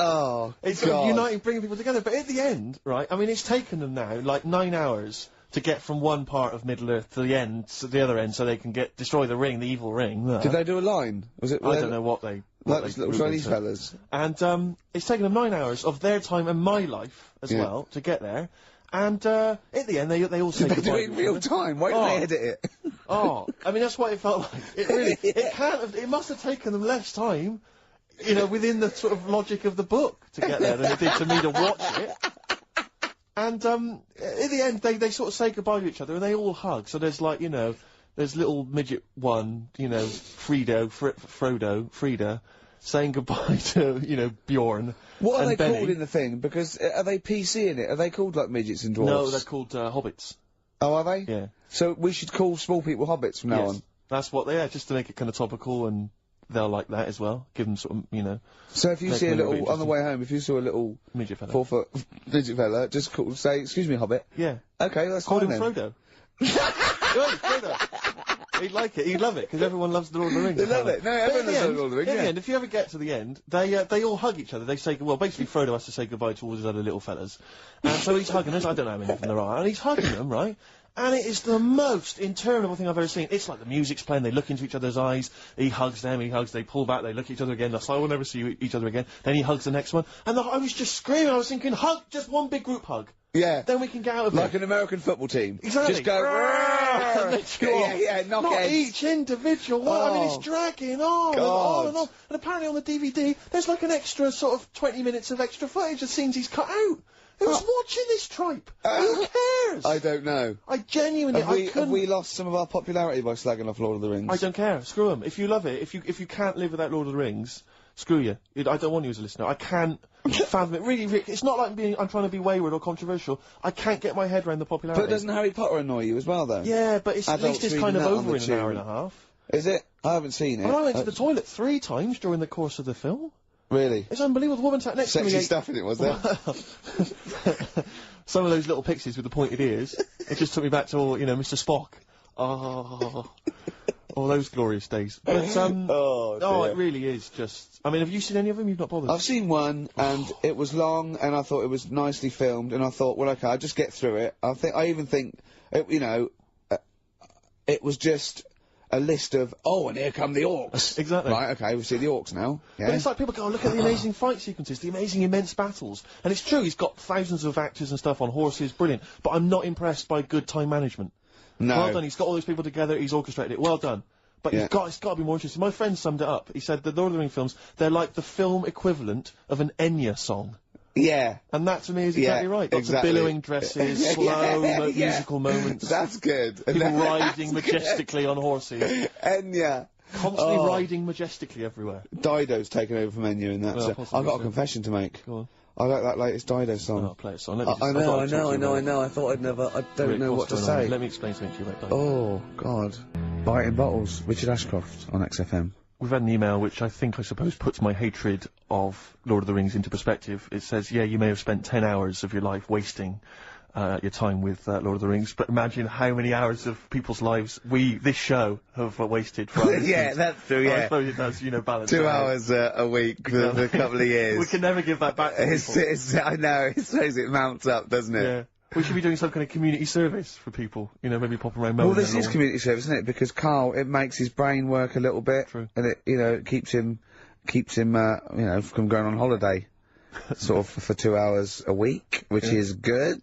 God. Uniting, bringing people together. But at the end, right, I mean, it's taken them now, like, 9 hours to get from one part of Middle-earth to the end, to the other end, so they can destroy the ring, the evil ring. Did they do a line? Was it? I don't know what they... Like those little Chinese fellas. And, it's taken them 9 hours of their time and my life, as well, to get there. And, at the end, they all say goodbye. Did they do it in real time? Why didn't they edit it? I mean, that's what it felt like. It really, it must have taken them less time, you know, within the sort of logic of the book to get there than it did to me to watch it. And, at the end, they sort of say goodbye to each other and they all hug. So there's like, you know, there's little midget one, you know, Frida, saying goodbye to, you know, Bjorn. What are they Benny. called in the thing? Because are they PC in it? Are they called like midgets and dwarves? No, they're called hobbits. Oh, are they? Yeah. So we should call small people hobbits from now on. That's what they are, just to make it kind of topical, and they'll like that as well. Give them sort of, you know. So if you see a little on the way home, if you saw a little midget fella, 4 foot midget fella, just say, "Excuse me, hobbit." Yeah. Okay, that's call fine him then. Frodo. Frodo. He'd like it. He'd love it because everyone loves the Lord of the Rings. They love it. No, everyone loves the Lord of the Rings. In the end, if you ever get to the end, they all hug each other. They say, well, basically Frodo has to say goodbye to all his other little fellas, and so he's hugging us. I don't know how many of them there are, and he's hugging them, right? And it is the most interminable thing I've ever seen. It's like the music's playing, they look into each other's eyes, he hugs them, they pull back, they look at each other again, that's like, we'll never see each other again. Then he hugs the next one, and I was just screaming, I was thinking, hug, just one big group hug. Yeah. Then we can get out of like an American football team. Exactly. Just go, knock Not heads. each individual one. I mean, it's dragging on and on and on. And apparently on the DVD, there's like an extra sort of 20 minutes of extra footage of scenes he's cut out. Who's watching this tripe? Who cares? I don't know. I genuinely, have we lost some of our popularity by slagging off Lord of the Rings? I don't care. Screw them. If you love it, if you can't live without Lord of the Rings, screw you. I don't want you as a listener. I can't fathom it. Really, Rick, it's not like I'm trying to be wayward or controversial. I can't get my head around the popularity. But doesn't Harry Potter annoy you as well, though? Yeah, but at least it's kind of over in an hour and a half. Is it? I haven't seen it. Well, I went to the toilet 3 times during the course of the film. Really? It's unbelievable. The woman sat next to me. Sexy stuff in it, was there? Some of those little pixies with the pointed ears. It just took me back to all, you know, Mr. Spock. Oh, all those glorious days. But, it really is just... I mean, have you seen any of them? You've not bothered? I've seen one, and it was long, and I thought it was nicely filmed, and I thought, well, okay, I'll just get through it. I even think, you know, it was just... a list of, and here come the orcs. Exactly. Right, okay, we see the orcs now. Yeah. But it's like people go, look at the amazing fight sequences, the amazing immense battles. And it's true, he's got thousands of actors and stuff on horses, brilliant. But I'm not impressed by good time management. No. Well done, he's got all those people together, he's orchestrated it, well done. But it's got to be more interesting. My friend summed it up. He said the Lord of the Rings films, they're like the film equivalent of an Enya song. Yeah. And that to me is exactly right. Lots of billowing dresses, slow musical moments. That's good. People riding majestically on horses. Enya. Constantly riding majestically everywhere. Dido's taken over from Enya in that. Well, I've got a confession to make. Go on. I like that latest Dido song. Oh, play a song. Let me just, I know. I thought I'd never. I don't Rick, know what what's to going on? say. Let me explain something to you about Dido. Oh God. Biting Bottles. Richard Ashcroft on XFM. We've had an email which I suppose puts my hatred of Lord of the Rings into perspective. It says, yeah, you may have spent 10 hours of your life wasting your time with Lord of the Rings, but imagine how many hours of people's lives this show, have wasted for our Yeah, that's true, yeah. I suppose it does, balance 2 out. hours a week for a couple of years. We can never give that back to people. I know, it says it mounts up, doesn't it? Yeah. We should be doing some kind of community service for people, maybe pop around mowing Well, this their is lawn. community service, isn't it? Because Karl, it makes his brain work a little bit. True. And it, it keeps him, from going on holiday. Sort of for 2 hours a week, which is good.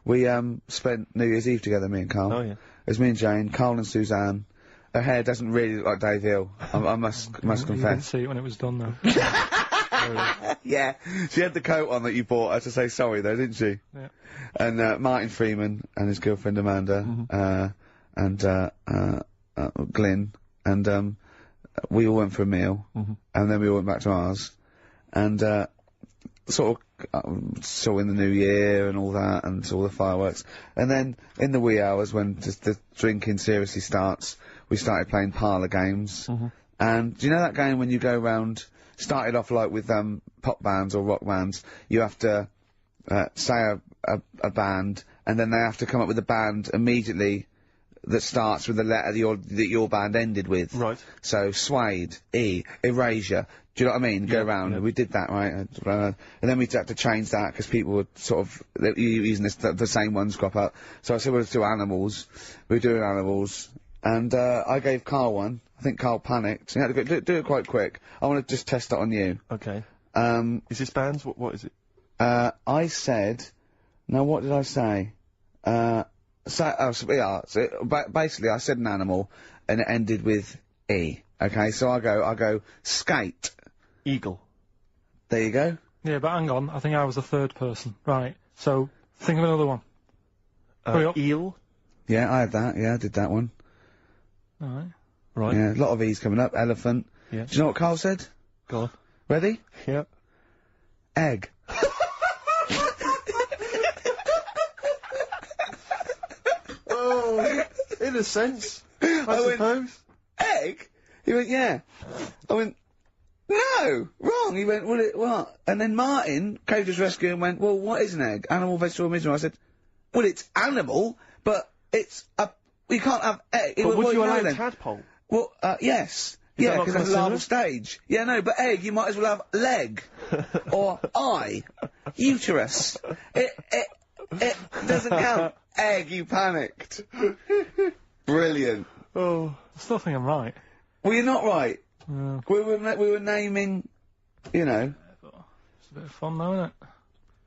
We spent New Year's Eve together, me and Karl. Oh, yeah. It was me and Jane, Karl and Suzanne. Her hair doesn't really look like Dave Hill, I must You didn't confess. see it when it was done, though. Yeah, she had the coat on that you bought her to say sorry, though, didn't she? Yeah. And Martin Freeman and his girlfriend Amanda, and Glyn, and we all went for a meal, and then we all went back to ours, and sort of saw in the new year and all that, and saw the fireworks, and then in the wee hours when just the drinking seriously starts, we started playing parlour games. And do you know that game when you go round? Started off like with pop bands or rock bands. You have to say a band, and then they have to come up with a band immediately that starts with the letter that your band ended with. Right. So Suede, E, Erasure. Do you know what I mean? Go round. We did that, right? And then we had to change that because people were sort of using the same ones crop up. So I said, well, let's do Animals. We were doing Animals, and I gave Karl one. I think Karl panicked. He had to go, do it quite quick. I want to just test it on you. Okay. Is this bands? What is it? I said, now what did I say? Basically I said an animal, and it ended with E. Okay, so I go, skate. Eagle. There you go. Yeah, but hang on, I think I was the third person. Right, so, think of another one. Hurry up. Eel? Yeah, I had that. Yeah, I did that one. Alright. Right. Yeah, a lot of E's coming up. Elephant. Yeah. Do you know what Karl said? Go on. Ready? Yeah. Egg. Oh, in a sense, I suppose. Egg? He went, yeah. I went, no, wrong. He went, well, what? And then Martin came to his rescue and went, well, what is an egg? Animal, vegetable, mineral. I said, well, it's animal, but it's you can't have egg. But would you allow tadpole? Well, yes. Yeah, because that's a larval stage. Yeah, no, but egg, you might as well have leg. Or eye. Uterus. It doesn't count. Egg, you panicked. Brilliant. Oh, I still think I'm right. Well, you're not right. Yeah. We were naming, It's a bit of fun, though, isn't it?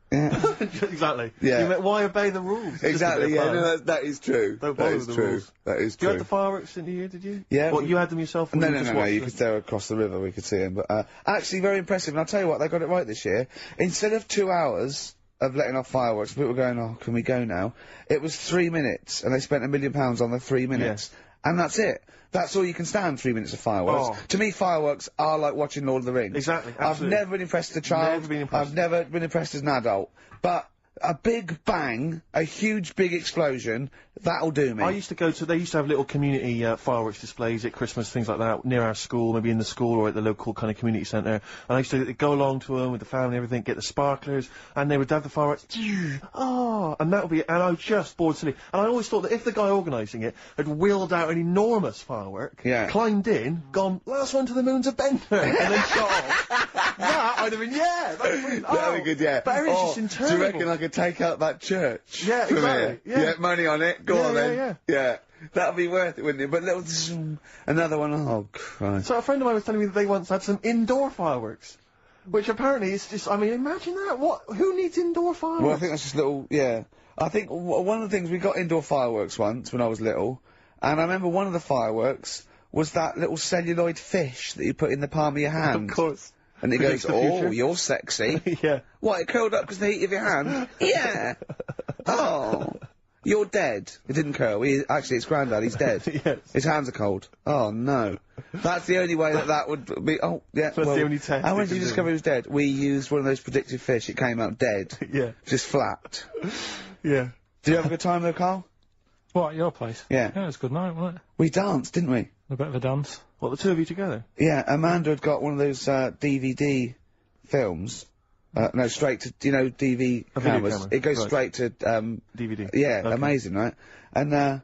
Yeah. Exactly. Yeah. You meant, why obey the rules? Exactly, yeah, no, that is true. Don't that follow is the true. rules. That is You true. had the fireworks in the year, did you? Yeah. What, you had them yourself? Or No, you you could stare across the river, we could see them. But, actually very impressive, and I'll tell you what, they got it right this year. Instead of 2 hours of letting off fireworks, people were going, oh, can we go now? It was 3 minutes, and they spent £1 million on the 3 minutes. Yeah. And that's it. That's all you can stand, 3 minutes of fireworks. Oh. To me, fireworks are like watching Lord of the Rings. Exactly, absolutely. I've never been impressed as a child. Never been impressed. I've never been impressed as an adult. But a big bang, a huge big explosion, that'll do me. I used to go to, they used to have little community fireworks displays at Christmas, things like that, near our school, maybe in the school or at the local kind of community centre. And I used to go along to them with the family and everything, get the sparklers, and they would have the fireworks. Oh, and that would be, and I was just bored silly. And I always thought that if the guy organising it had wheeled out an enormous firework, climbed in, gone, last one to the moon's a bender, and then shot off. That, I'd have been, yeah, that'd be brilliant. That'd be good, yeah. But everything's just interminable. Do you reckon I could take out that church? Yeah, from exactly. here? Yeah. Money on it. Go on then. Yeah. That'd be worth it, wouldn't it? But little another one. Oh Christ. So a friend of mine was telling me that they once had some indoor fireworks, which apparently is just. I mean, imagine that. What? Who needs indoor fireworks? Well, I think that's just little. Yeah. I think one of the things we got indoor fireworks once when I was little, and I remember one of the fireworks was that little celluloid fish that you put in the palm of your hand. Of course. And it goes, oh, you're sexy. Yeah. What, it curled up because of the heat of your hand? Yeah. Oh. You're dead. It didn't curl. Actually, it's Grandad. He's dead. Yes. His hands are cold. Oh, no. That's the only way that would be... Oh, yeah. That's the only test. How did you discover he was dead? We used one of those predictive fish. It came out dead. Yeah. Just flat. Yeah. Did you have a good time, though, Carl? What, at your place? Yeah. Yeah, it was a good night, wasn't it? We danced, didn't we? A bit of a dance. What, the two of you together? Yeah, Amanda had got one of those, DVD films. No, straight to, you know, DV cameras. camera. It goes Right. straight to, DVD. Yeah, Okay. amazing, right? And,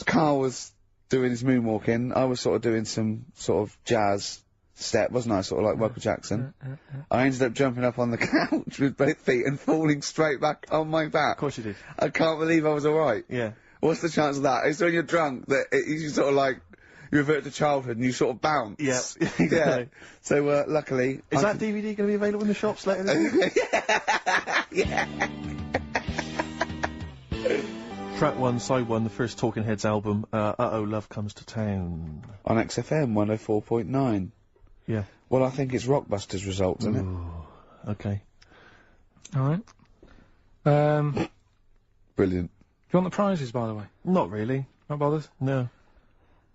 Karl was doing his moonwalking. I was sort of doing some sort of jazz step, wasn't I? Sort of like Michael Jackson. I ended up jumping up on the couch with both feet and falling straight back on my back. Of course you did. I can't believe I was alright. Yeah. What's the chance of that? It's when you're drunk that you sort of like, you revert to childhood and you sort of bounce. Yeah. Yeah. So, luckily... Is that DVD going to be available in the shops later this week? Yeah. Track 1, Side 1, the first Talking Heads album, Uh-Oh, Love Comes to Town. On XFM 104.9. Yeah. Well, I think it's Rockbusters results, isn't it? Okay. Alright. Brilliant. Do you want the prizes, by the way? Not really. Not bothered? No.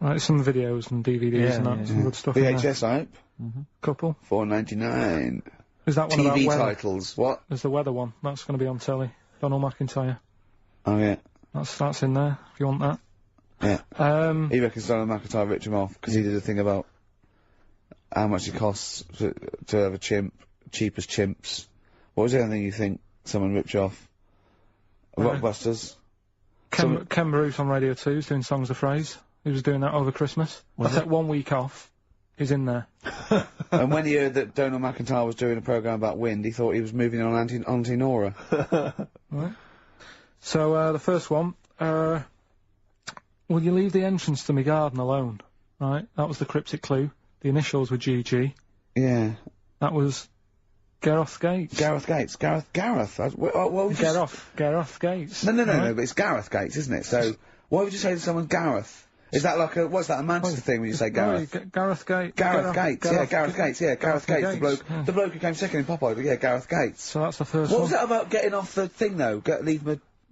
Right, some videos and DVDs and that, some good stuff in there. VHS, I hope. Couple. $4.99. Is that one about TV weather? titles. What? There's the weather one. That's going to be on telly. Donald McIntyre. Oh, yeah. That's in there, if you want that. Yeah. He reckons Donald McIntyre ripped him off because he did a thing about how much it costs to have a chimp, cheap as chimps. What was the other thing you think someone ripped you off? Rockbusters? Ken Bruce on Radio 2 is doing Songs of Phrase. He was doing that over Christmas. I took 1 week off. He's in there. And when he heard that Donald McIntyre was doing a programme about wind, he thought he was moving on Auntie Nora. Right. So, the first one, will you leave the entrance to my garden alone? Right, that was the cryptic clue. The initials were GG. Yeah. That was Gareth Gates. Gareth Gates. Gareth. Gareth Gates. No, but it's Gareth Gates, isn't it? So, why would you say to someone Gareth? Is that like what's that, a Manchester thing when you say Gareth? Gareth Gates. Gareth Gates, the bloke who came second in Popeye, yeah, Gareth Gates. So that's the first one. one. What was that about getting off the thing, though?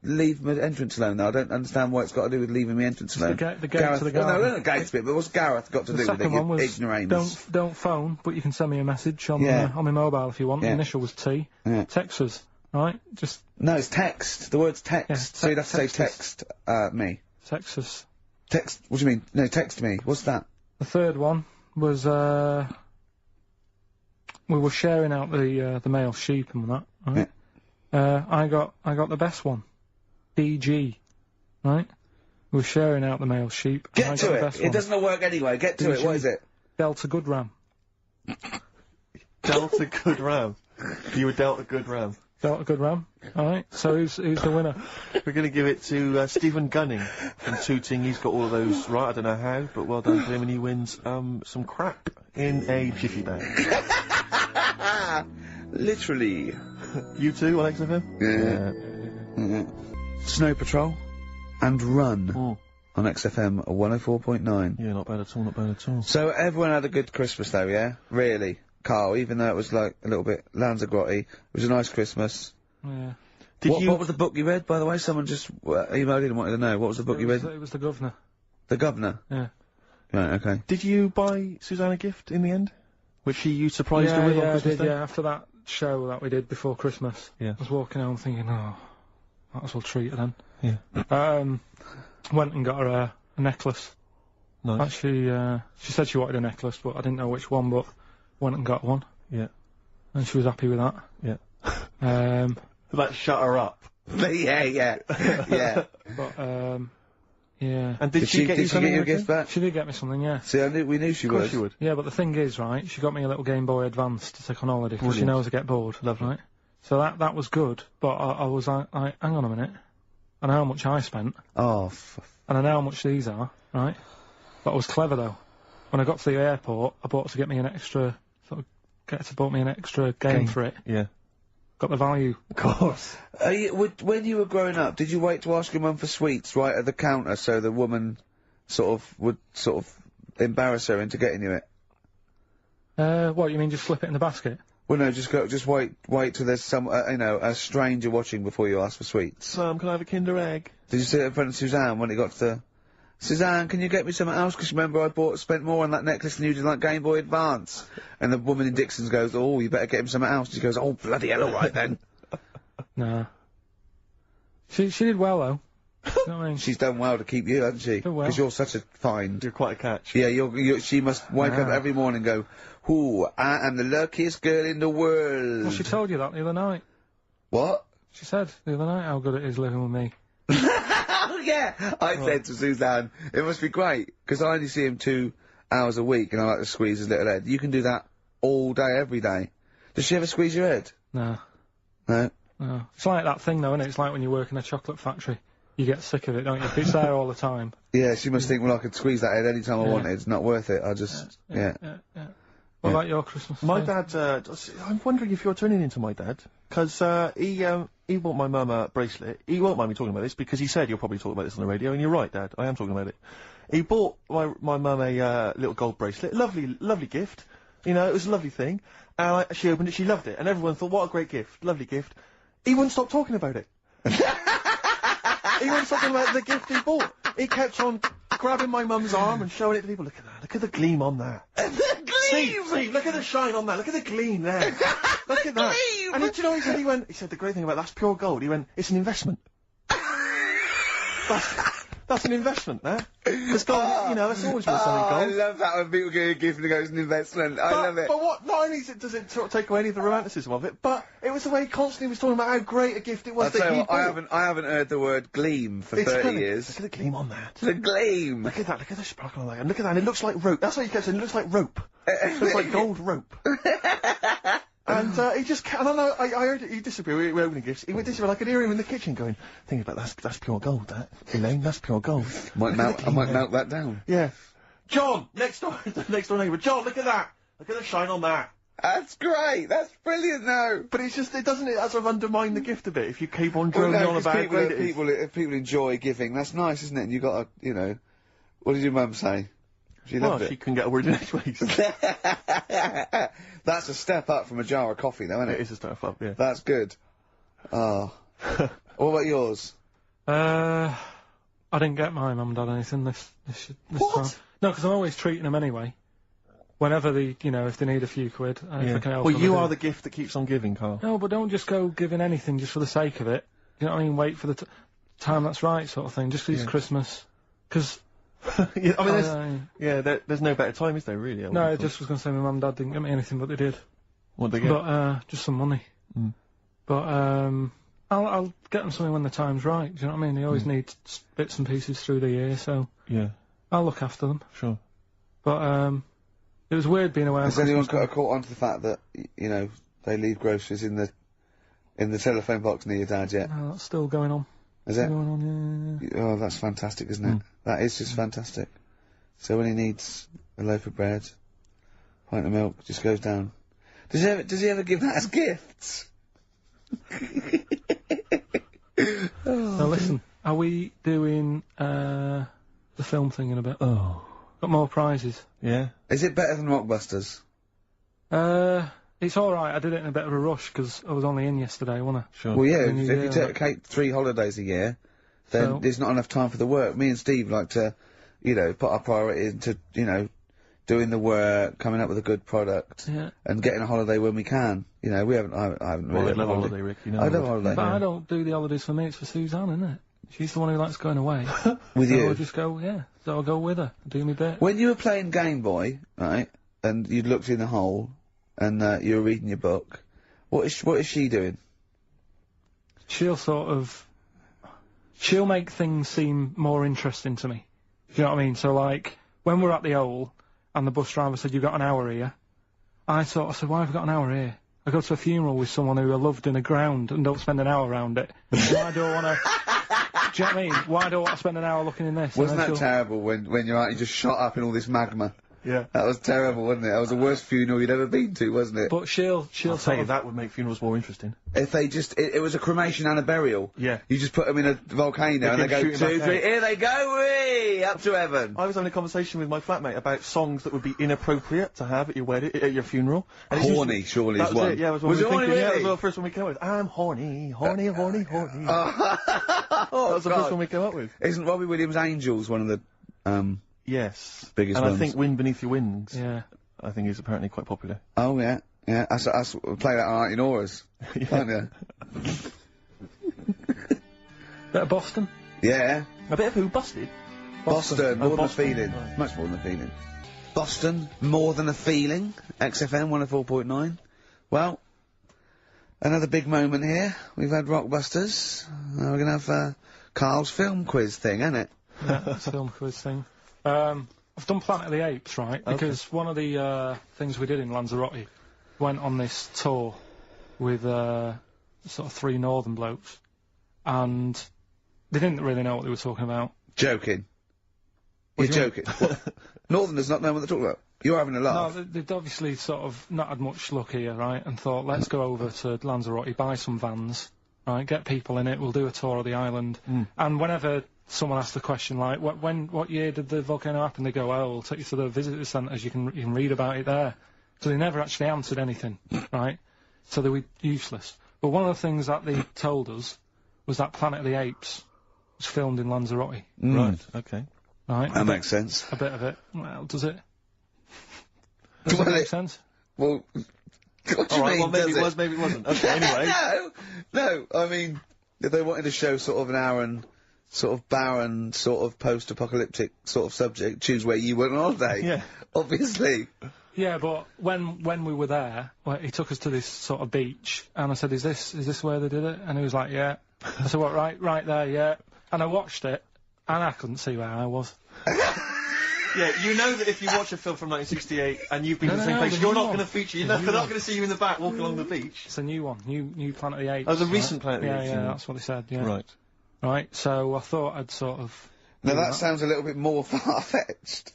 Leave my entrance alone, though. I don't understand what it's got to do with leaving my entrance alone. The gate Gareth, to the garden. No, the gates bit, but what's Gareth got to do with it, you ignoramus? Don't phone, but you can send me a message on my mobile if you want. The initial was T. Yeah. Text us, right? Just... No, it's text. The word's text. Yeah, so you'd have to say text, me. Text us. Text, what do you mean? No, text me. What's that? The third one was, we were sharing out the male sheep and that, right? Yeah. I got the best one. DG, right? We were sharing out the male sheep. Get to it! It doesn't work anyway. Get to it. What is it? Delta Good Ram. Delta Good Ram. You were Delta Good Ram. Delta Good Ram. Alright, so who's the winner? We're going to give it to Stephen Gunning from Tooting. He's got all of those right. I don't know how, but well done to him, and he wins some crap in a jiffy bag. Literally. You too, on XFM? Yeah. Snow Patrol and Run on XFM 104.9. Yeah, not bad at all, not bad at all. So everyone had a good Christmas though, yeah? Really? Carl, even though it was like a little bit Lanzagrotte, it was a nice Christmas. Yeah. What was the book you read, by the way? Someone just emailed in and wanted to know. What was the book you read? It was The Governor. The Governor? Yeah. Right, okay. Did you buy Susanna a gift in the end? Which you surprised her with on Christmas Day? Yeah, after that show that we did before Christmas. Yeah. I was walking home thinking, oh, might as well treat her then. Yeah. Went and got her a necklace. Nice. Actually, she said she wanted a necklace, but I didn't know which one, but went and got one. Yeah. And she was happy with that. Yeah. That shut her up. yeah. But, yeah. And did she get you a gift back? She did get me something, yeah. See, we knew she would. Of course she would. Yeah, but the thing is, right, she got me a little Game Boy Advance to take on holiday, because she knows I get bored. Lovely. Right? So that was good, but I was like, hang on a minute. I know how much I spent. Oh, and I know how much these are, right? But I was clever, though. When I got to the airport, I bought to get me an extra, bought me an extra game for it. Yeah. Got the value. Of course. When you were growing up, did you wait to ask your mum for sweets right at the counter so the woman would embarrass her into getting you it? What, you mean just slip it in the basket? Well, no, just wait till there's some, you know, a stranger watching before you ask for sweets. Can I have a Kinder Egg? Did you see it in front of Suzanne when it got to the... Suzanne, can you get me something else? Because remember I spent more on that necklace than you did like Game Boy Advance. And the woman in Dixon's goes, oh, you better get him something else. She goes, oh, bloody hell, all right then. Nah. She did well, though. You know what I mean? She's done well to keep you, hasn't she? Done well. Because you're such a find. You're quite a catch. Yeah, she must wake up every morning and go, ooh, I am the luckiest girl in the world. Well, she told you that the other night. What? She said the other night how good it is living with me. Oh, yeah! I said to Suzanne, it must be great, because I only see him 2 hours a week, and I like to squeeze his little head. You can do that all day, every day. Does she ever squeeze your head? No. No? No. It's like that thing, though, isn't it? It's like when you work in a chocolate factory. You get sick of it, don't you? If it's there all the time. Yeah, she must think, well, I could squeeze that head any time I wanted. It's not worth it. I just, yeah. What about your Christmas? My dad, I'm wondering if you're turning into my dad. Because, he bought my mum a bracelet. He won't mind me talking about this, because he said you'll probably talk about this on the radio, and you're right, Dad. I am talking about it. He bought my mum a, little gold bracelet. Lovely gift. You know, it was a lovely thing. And she opened it, she loved it. And everyone thought, what a great gift. Lovely gift. He wouldn't stop talking about it. He wouldn't stop talking about the gift he bought. He kept on grabbing my mum's arm and showing it to people. Look at that. Look at the gleam on that. The gleam! Steve, look at the shine on that. Look at the gleam there. Look at that. Gleam! And do you know what he said? He said the great thing about that's pure gold. He went, it's an investment. That's an investment, there. It's gold, you know, that's always worth something gold. I love that when people get a gift and it goes an investment. I love it. But what, not only does it sort of take away any of the romanticism of it, but it was the way he constantly was talking about how great a gift it was that he bought. I haven't heard the word gleam for 30 years. Look at the gleam on that. The gleam! Look at that, look at the sparkle on that, and look at that, and it looks like rope. That's what he kept saying, it looks like rope. It looks like gold rope. And, he just, I don't know, I heard it, he disappeared, we were opening gifts, he went disappear, I could hear him in the kitchen going, thinking about that's pure gold, that, Elaine, that's pure gold. I might melt that down. Yeah. John, next door neighbour, John, look at that! Look at the shine on that! That's great, that's brilliant though! But it's just, doesn't it sort of undermine the gift a bit, if you keep on droning on about how great it is? If people enjoy giving, that's nice, isn't it? And you got to, you know, what did your mum say? She loved it. She couldn't get a word in edgeways. That's a step up from a jar of coffee, though, isn't it? It is a step up, yeah. That's good. Oh. What about yours? I didn't get my mum and dad anything this time. No, because I'm always treating them anyway. Whenever you know, if they need a few quid, if I can help well, them, you are the gift that keeps on giving, Karl. No, but don't just go giving anything just for the sake of it. You know what I mean? Wait for the time that's right, sort of thing. Just because it's Christmas. Because... yeah, I mean, there's no better time, is there, really? No, I just was going to say my mum and dad didn't get me anything, but they did. What'd they get? But, just some money. Mm. But, I'll get them something when the time's right, do you know what I mean? They always need bits and pieces through the year, so... Yeah. I'll look after them. Sure. But, it was weird being away on Has anyone caught on to the fact that, you know, they leave groceries in the telephone box near your dad yet? No, that's still going on. Is it? Going on, yeah. Oh, that's fantastic, isn't it? That is just fantastic. So when he needs a loaf of bread, pint of milk, just goes down. Does he ever give that as gifts? Now listen, are we doing, the film thing in a bit? Oh. Got more prizes. Yeah. Is it better than Rockbusters? It's alright, I did it in a bit of a rush, because I was only in yesterday, wasn't I? Sure. Well, yeah, if you take 3 holidays a year, then there's not enough time for the work. Me and Steve like to, you know, put our priority into, you know, doing the work, coming up with a good product, and getting a holiday when we can. You know, I haven't really. I love a holiday, Rick, you know. I love a holiday. But I don't do the holidays for me, it's for Suzanne, isn't it? She's the one who likes going away. With so you? I'll just go, so I'll go with her, do me bit. When you were playing Game Boy, right, and you'd looked in the hole, and you were reading your book, what is she doing? She'll make things seem more interesting to me. Do you know what I mean? So, like, when we're at the Owl, and the bus driver said, you've got an hour here, I said, why have I got an hour here? I go to a funeral with someone who I loved in a ground and don't spend an hour around it. Why do I want to... Do you know what I mean? Why do I want to spend an hour looking in this? Wasn't that terrible when you're out, you just shot up in all this magma? Yeah. That was terrible, wasn't it? That was the worst funeral you'd ever been to, wasn't it? But she'll I'll tell you, that would make funerals more interesting. If they just, it was a cremation and a burial. Yeah. You just put them in a volcano and they go 2, 3, here they go, whee, up to heaven. I was having a conversation with my flatmate about songs that would be inappropriate to have at your wedding, at your funeral. And Horny, surely is one. It, yeah, was it horny, really? Yeah, that was the first one we came up with. I'm horny, horny, horny, horny. That was the first one we came up with. Isn't Robbie Williams' Angels one of the, yes. biggest and ones? I think Wind Beneath Your Wings. Yeah. I think is apparently quite popular. Oh, yeah. Yeah, that's play that on in Auras, can't you? Bit of Boston? Yeah. A bit of who? Busted? Boston, more than a Boston. feeling. Right. Much more than a feeling. Boston, more than a feeling. XFM 104.9. Well, another big moment here. We've had Rockbusters. Now we're gonna have Karl's film quiz thing, isn't it? Yeah, film quiz thing. I've done Planet of the Apes, right? Okay. Because one of the things we did in Lanzarote went on this tour with sort of 3 northern blokes, and they didn't really know what they were talking about. Joking. You're joking. What? Northerners not know what they're talking about. You're having a laugh. No, they'd obviously sort of not had much luck here, right? And thought, let's go over to Lanzarote, buy some vans, right? Get people in it. We'll do a tour of the island. And whenever someone asks the question like, what year did the volcano happen? They go, oh, we'll take you to the visitor centres. You can read about it there. So they never actually answered anything, right? So they were useless. But one of the things that they told us was that Planet of the Apes was filmed in Lanzarote. Right. Okay. Right. That makes sense. A bit of it. Well, does it? Does it make sense? Well, what do you mean, well, maybe does it was, maybe it wasn't. Okay, anyway. No, I mean, if they wanted to show sort of an Aaron, sort of barren, sort of post-apocalyptic sort of subject, choose where you went on holiday. Yeah. Obviously. Yeah, but when we were there, he took us to this sort of beach, and I said, is this where they did it? And he was like, yeah. I said, what, right there, yeah. And I watched it, and I couldn't see where I was. Yeah, you know that if you watch a film from 1968 and you've been to the same place, you're not going to feature, they're not going to see you in the back walking along the beach. It's a new one, new Planet of the Apes. Oh, the recent Planet of the Apes. Yeah, that's what they said, yeah. Right. Right, so I thought I'd sort of... Now that sounds a little bit more far-fetched.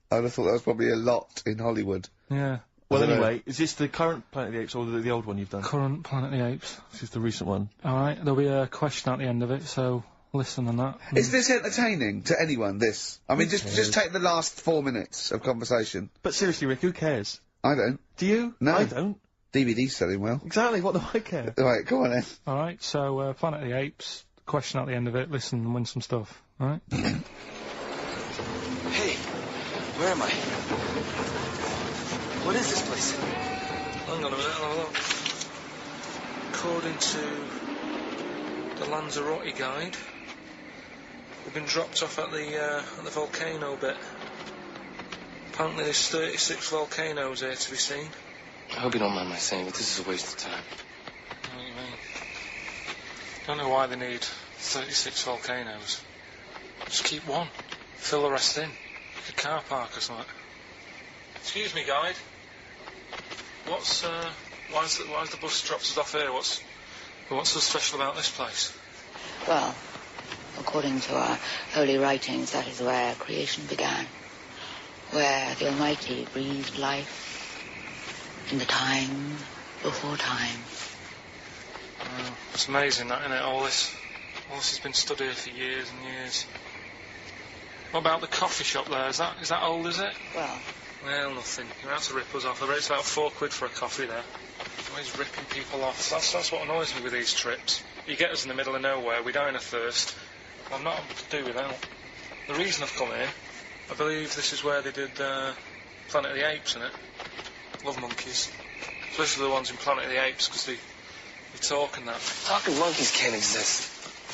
I would have thought that was probably a lot in Hollywood. Yeah. Well, anyway, is this the current Planet of the Apes or the old one you've done? Current Planet of the Apes. This is the recent one. Alright, there'll be a question at the end of it, so listen on that. Is this entertaining to anyone, this? I mean, just take the last 4 minutes of conversation. But seriously, Rick, who cares? I don't. Do you? No. I don't. DVD's selling well. Exactly, what do I care? Right, go on then. Alright, so, Planet of the Apes, question at the end of it, listen and win some stuff, alright? Hey, where am I? What is this place? Hang on a minute, I'll have a look. According to the Lanzarote guide, we've been dropped off at the volcano bit. Apparently there's 36 volcanoes here to be seen. I hope you don't mind my saying, but this is a waste of time. What do you mean? Don't know why they need 36 volcanoes. Just keep one. Fill the rest in. Like a car park or something. Excuse me, guide. Why's the bus dropped us off here? What's so special about this place? Well, according to our holy writings, that is where creation began. Where the Almighty breathed life in the time before time. Oh, it's amazing that, isn't it? All this has been studied for years and years. What about the coffee shop there? Is that old, is it? Well, nothing. You're out to rip us off. I bet it's about £4 for a coffee there. Always ripping people off. That's what annoys me with these trips. You get us in the middle of nowhere, we die in a thirst. I'm not able to do without. The reason I've come here, I believe this is where they did Planet of the Apes, innit? Love monkeys. Especially the ones in Planet of the Apes, because they talk and that. Talking monkeys can't exist.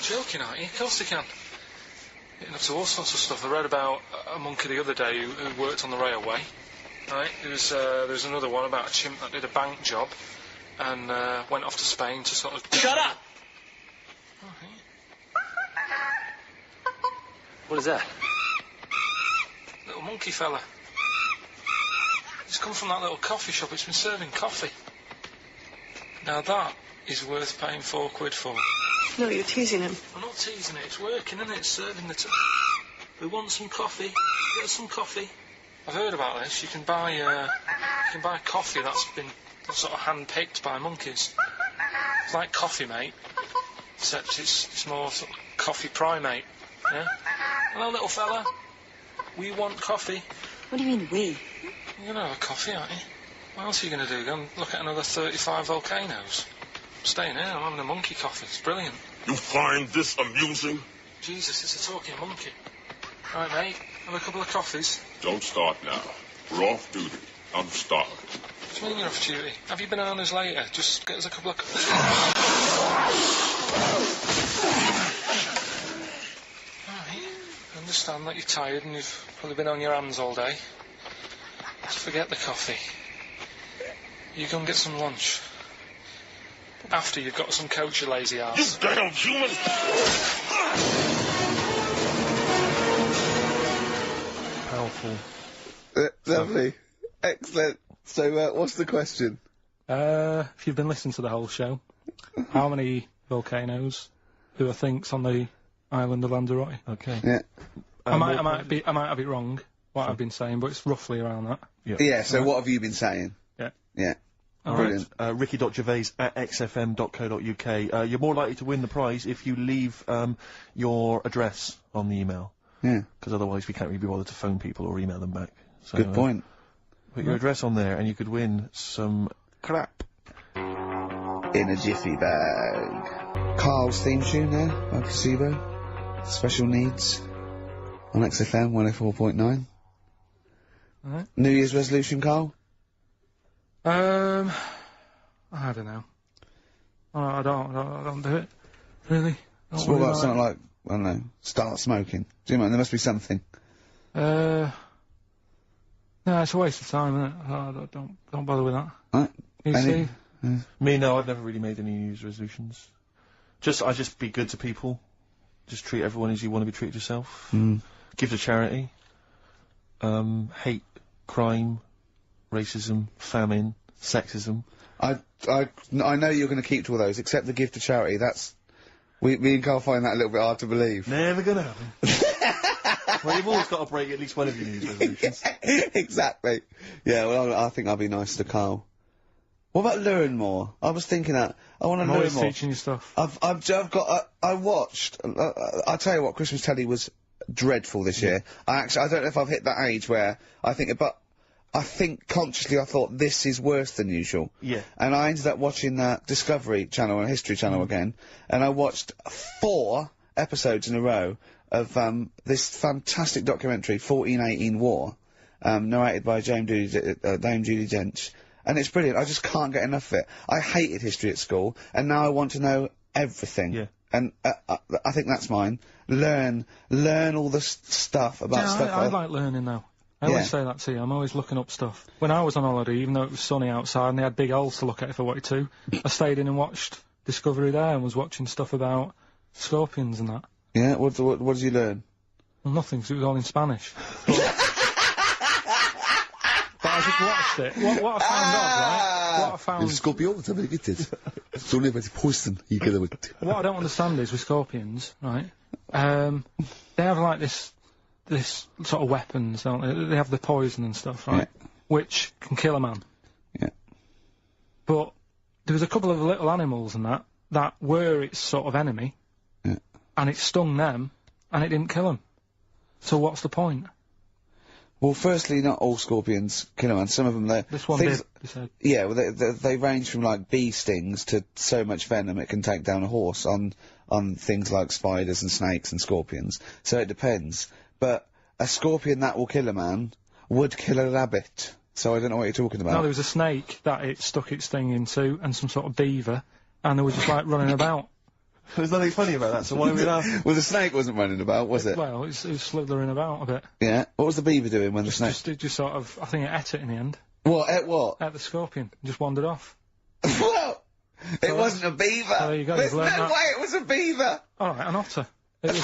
You're joking, aren't you? Of course they can. Getting up to all sorts of stuff. I read about a monkey the other day who worked on the railway. Right? There was another one about a chimp that did a bank job and went off to Spain to sort of... Shut up! Okay. What is that? Little monkey fella. He's come from that little coffee shop. It's been serving coffee. Now that is worth paying £4 for. No, you're teasing him. I'm not teasing it. It's working, isn't it? It's serving the... We want some coffee. Get us some coffee. I've heard about this. You can buy coffee that's been sort of hand-picked by monkeys. It's like Coffee Mate, except it's more sort of coffee primate, yeah? Hello, little fella. We want coffee. What do you mean, we? You're gonna have a coffee, aren't you? What else are you gonna do? Go and look at another 35 volcanoes? I'm staying here, I'm having a monkey coffee. It's brilliant. You find this amusing? Jesus, it's a talking monkey. Right, mate, have a couple of coffees. Don't start now. We're off duty. I'm starved. What do you mean you're off duty? Have you bananas later? Just get us a couple of coffees. Right, I understand that you're tired and you've probably been on your hands all day. Just forget the coffee. You go and get some lunch. After you've got some coach, you lazy ass. You damn human! Powerful. Lovely. Excellent. So, what's the question? If you've been listening to the whole show, how many volcanoes do I think's on the island of Lanzarote? Okay. Yeah. I might have it wrong, what I've been saying, but it's roughly around that. Yeah, so what have you been saying? Yeah. Yeah. Brilliant. Ricky.Gervais at xfm.co.uk. You're more likely to win the prize if you leave your address on the email. Yeah. Because otherwise we can't really be bothered to phone people or email them back. So, Good point. Put your address on there and you could win some crap. In a jiffy bag. Karl's theme tune there, by Placebo. Special Needs. On XFM 104.9. Alright. New Year's resolution, Karl? I don't know. I don't do it. Really? So what about something like, I don't know, start smoking? Do you know, there must be something. No, it's a waste of time, isn't it? Don't bother with that. Right. You see? Me, no, I've never really made any New Year's resolutions. I just be good to people. Just treat everyone as you want to be treated yourself. Give to charity. Hate crime, racism, famine, sexism. I know you're going to keep to all those, except the give to charity. That's... me and Karl find that a little bit hard to believe. Never gonna happen. Well, you've always got to break at least one of your New Year's resolutions. Exactly. Yeah, well, I think I'll be nice to Karl. What about learn more? I was thinking that. I want to learn more. I'm always teaching you stuff. I watched, I'll tell you what, Christmas telly was dreadful this year. I don't know if I've hit that age where I think, but I think consciously I thought this is worse than usual. Yeah. And I ended up watching Discovery Channel and History Channel again, and I watched 4 episodes in a row of this fantastic documentary, 1418 War, narrated by Dame Judi Dench. And it's brilliant. I just can't get enough of it. I hated history at school, and now I want to know everything. Yeah. And I think that's mine. Learn all the stuff about stuff. I like learning now. I always say that to you. I'm always looking up stuff. When I was on holiday, even though it was sunny outside and they had big holes to look at if I wanted to, I stayed in and watched Discovery there and was watching stuff about scorpions and that. Yeah? What did you learn? Well, nothing, because it was all in Spanish. But I just watched it. What I found out, right? What I found... Scorpion, tell me to get it. It's only about poison. You get it. What I don't understand is with scorpions, right? They have like this sort of weapons, don't they? They have the poison and stuff, right? Yeah. Which can kill a man. Yeah. But there was a couple of little animals and that were its sort of enemy. Yeah. And it stung them, and it didn't kill them. So what's the point? Well, firstly, not all scorpions kill them, and some of them, this one did, you said. Yeah, well, they range from, like, bee stings to so much venom it can take down a horse on things like spiders and snakes and scorpions. So it depends. But a scorpion that will kill a man would kill a rabbit. So I don't know what you're talking about. No, there was a snake that it stuck its thing into, and some sort of beaver, and they were just, like, running about. There's nothing funny about that, so why are we laughing? Well, the snake wasn't running about, was it? Well, it was slithering about a bit. Yeah. What was the beaver doing when the snake... Just sort of... I think it ate it in the end. What? Ate what? Ate the scorpion. Just wandered off. What? It wasn't a beaver. Oh, there you go. There's no way it was a beaver. All right, an otter. It was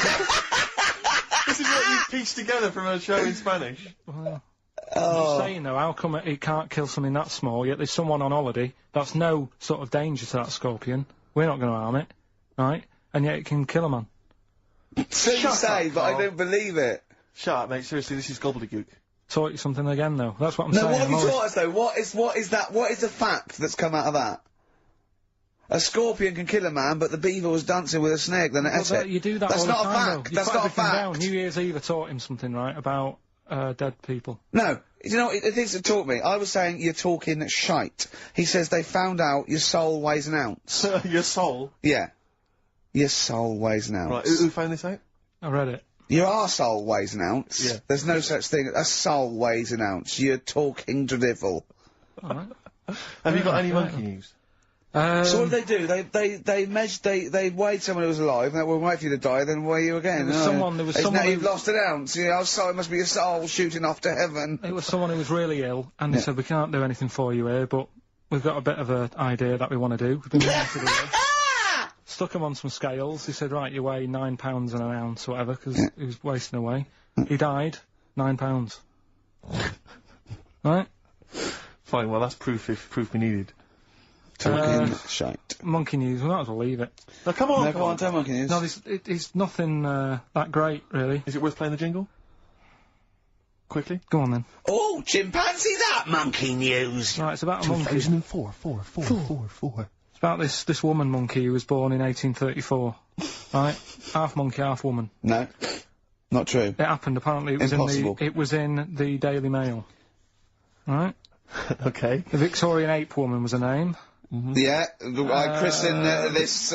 This is what you pieced together from a show in Spanish. Well, I'm just saying, though, how come it can't kill something that small, yet there's someone on holiday that's no sort of danger to that scorpion. We're not going to harm it, right? And yet it can kill a man. So you say, but I don't believe it. Shut up, mate. Seriously, this is gobbledygook. taught you something again, though. That's what I'm No, saying. what have you I'm taught us, though? What is that? What is the fact that's come out of that? A scorpion can kill a man, but the beaver was dancing with a snake, then that's it. You do that That's all the not time, a though. fact. You That's put not a everything fact. down. New Year's Eve I taught him something, right, about dead people. No. You know, the things that taught me, I was saying you're talking shite. He says they found out your soul weighs an ounce. Your soul? Yeah. Your soul weighs an ounce. Right, who found this out? I read it. Your arsehole weighs an ounce. Yeah. There's no such thing. A soul weighs an ounce. You're talking drivel. Alright. Have you got any monkey news? So what did they do? They weighed someone who was alive, and they would wait for you to die, then weigh you again. There was someone Now who- you've lost an ounce. You know, so it must be your soul shooting off to heaven. It was someone who was really ill, and they said, we can't do anything for you here, but we've got a bit of an idea that we want to do. We've been wanting to do this. Stuck him on some scales. He said, right, you weigh 9 pounds and an ounce or whatever, because he was wasting away. He died. 9 pounds. Right? Fine, well, that's proof we needed. Talking shite. Monkey news, we might as well leave it. No, come on, come on, tell monkey news. No, it's nothing, that great, really. Is it worth playing the jingle? Quickly? Go on, then. Oh, chimpanzee that monkey news! Right, it's about a monkey. 2004. It's about this woman monkey who was born in 1834. Right? Half monkey, half woman. No. Not true. It happened, apparently. It was in the Daily Mail. Right? Okay. The Victorian ape woman was her name. Yeah, I christen this,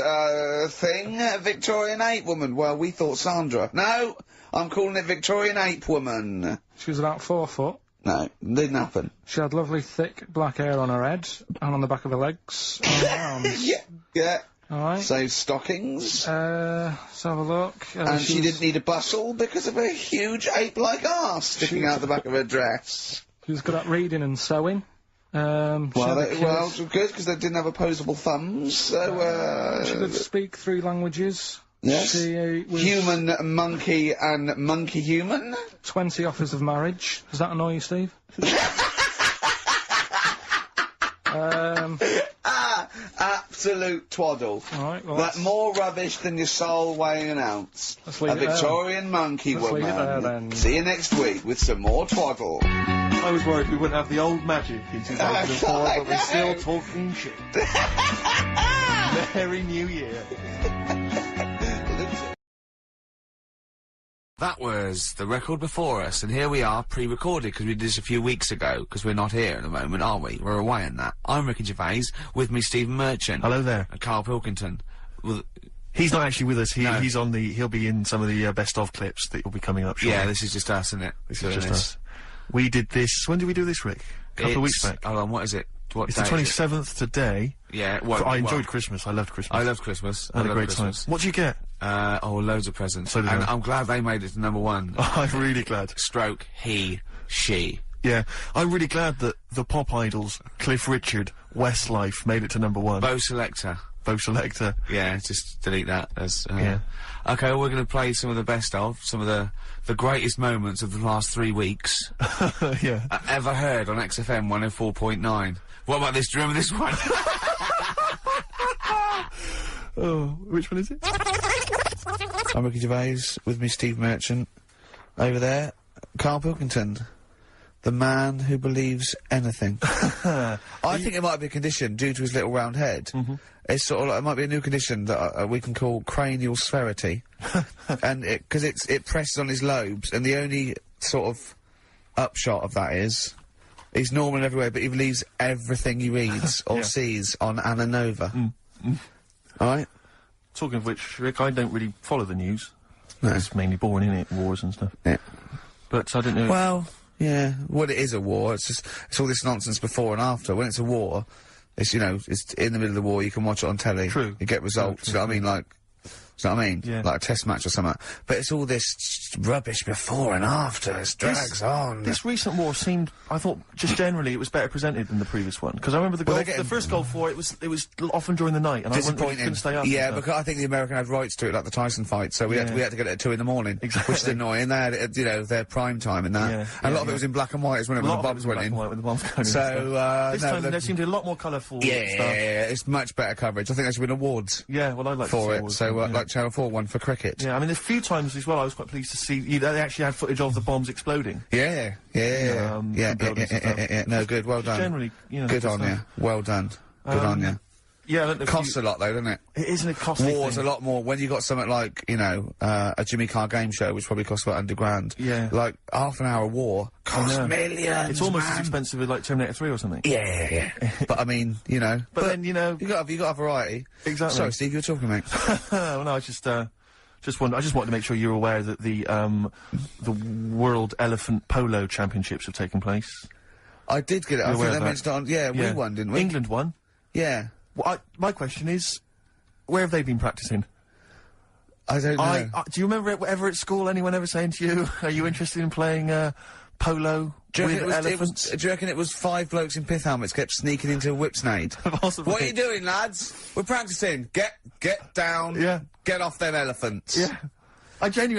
thing, Victorian ape woman. Well, we thought Sandra. No! I'm calling it Victorian ape woman. She was about 4 foot. No, didn't happen. She had lovely thick black hair on her head, and on the back of her legs, and on her arms. Yeah. Alright. So, stockings. Let's have a look. And she didn't need a bustle because of a huge ape-like arse sticking out the back of her dress. She was good at reading and sewing. Well, good, because they didn't have opposable thumbs, so, she could speak 3 languages. Yes. She was Human, monkey, and monkey-human. 20 offers of marriage. Does that annoy you, Steve? Absolute twaddle. Alright, well, But more rubbish than your soul weighing an ounce. Let's leave A it there. Victorian monkey Let's leave woman. it there, then. See you next week with some more twaddle. I was worried we wouldn't have the old magic in 2004, but we're still talking shit. Merry New Year. That was the record before us, and here we are, pre-recorded, because we did this a few weeks ago, because we're not here at the moment, are we? We're away on that. I'm Ricky Gervais, with me Stephen Merchant. Hello there. And Karl Pilkington. Well, he's not actually with us, No. he'll be in some of the best-of clips that will be coming up shortly. yeah, this is just us, isn't it? This is just us. We did this, when did we do this, Rick? A couple of weeks back. Hold on, what is it? What It's the day is it? 27th today. Yeah, well, I enjoyed Christmas, I loved Christmas. I love Christmas. I had a love great Christmas. time. What did you get? Loads of presents. So did and I. I'm glad they made it to #1. I'm really glad. Stroke, he, she. Yeah, I'm really glad that the pop idols, Cliff Richard, Westlife, made it to #1. Bo Selector. Bo Selector. Yeah, just delete that. As, Yeah. Okay, well, we're going to play some of the best of, some of the greatest moments of the last 3 weeks. Yeah. Ever heard on XFM 104.9. What about this? Do you remember this one? Oh, which one is it? I'm Ricky Gervais, with me Steve Merchant. Over there, Karl Pilkington. The man who believes anything. I think it might be a condition due to his little round head. It's sort of like, it might be a new condition that we can call cranial spherity. And because it presses on his lobes, and the only sort of upshot of that is he's normal in every way, but he believes everything he reads or sees on Anna Nova. Alright? Talking of which, Rick, I don't really follow the news. No. It's mainly boring, isn't it? Wars and stuff. Yeah. But I don't know. Well, yeah. Well, it is a war. It's just, it's all this nonsense before and after. When it's a war, it's, you know, it's in the middle of the war, you can watch it on telly. True. You get results, you know what I mean? Like, you know what I mean? Yeah. Like a test match or something. But it's all this rubbish before and after. It drags on. This recent war seemed, I thought, just generally, it was better presented than the previous one. Because I remember the first Gulf War, it was often during the night, and I couldn't stay up. Yeah, because I think the American had rights to it, like the Tyson fight, so we had to get it at 2 in the morning. Exactly. Which is annoying. They had it, you know, their prime time in that. And a lot of it was in black and white, when the bombs went in. When the bombs went in. So, this time there seemed to be a lot more colourful stuff. Yeah, it's much better coverage. I think they should win awards. Yeah, well, I'd like for to see it. awards, So, yeah. like Channel 4 one for cricket. Yeah, I mean, there's a few times as well I was quite pleased to see, they actually had footage of the bombs exploding. Yeah. No, good, well done. Generally, you know... Good on you. Well done. Good on you. Yeah, it costs a lot though, doesn't it? It isn't a costly War's thing. a lot more. When you got something like, you know, a Jimmy Carr game show, which probably costs about £100. Yeah. Like, half an hour war costs millions, It's almost man. as expensive as, like, Terminator 3 or something. Yeah. But, I mean, you know... But then, you know... You got a variety. Exactly. Sorry, Steve, you were talking, mate. Well, no, I just wanted to make sure you're aware that the World Elephant Polo Championships have taken place. I did get it. I think they mentioned it on... Yeah, we won, didn't we? England won. Yeah. Well, my question is, where have they been practising? I don't know. Do you remember ever at school anyone ever saying to you, are you interested in playing polo with elephants? Do you reckon it was 5 blokes in pith helmets kept sneaking into a whipsnade? Possibly. What are you doing, lads? We're practising. Get down. Yeah. Get off them elephants. Yeah. I didn't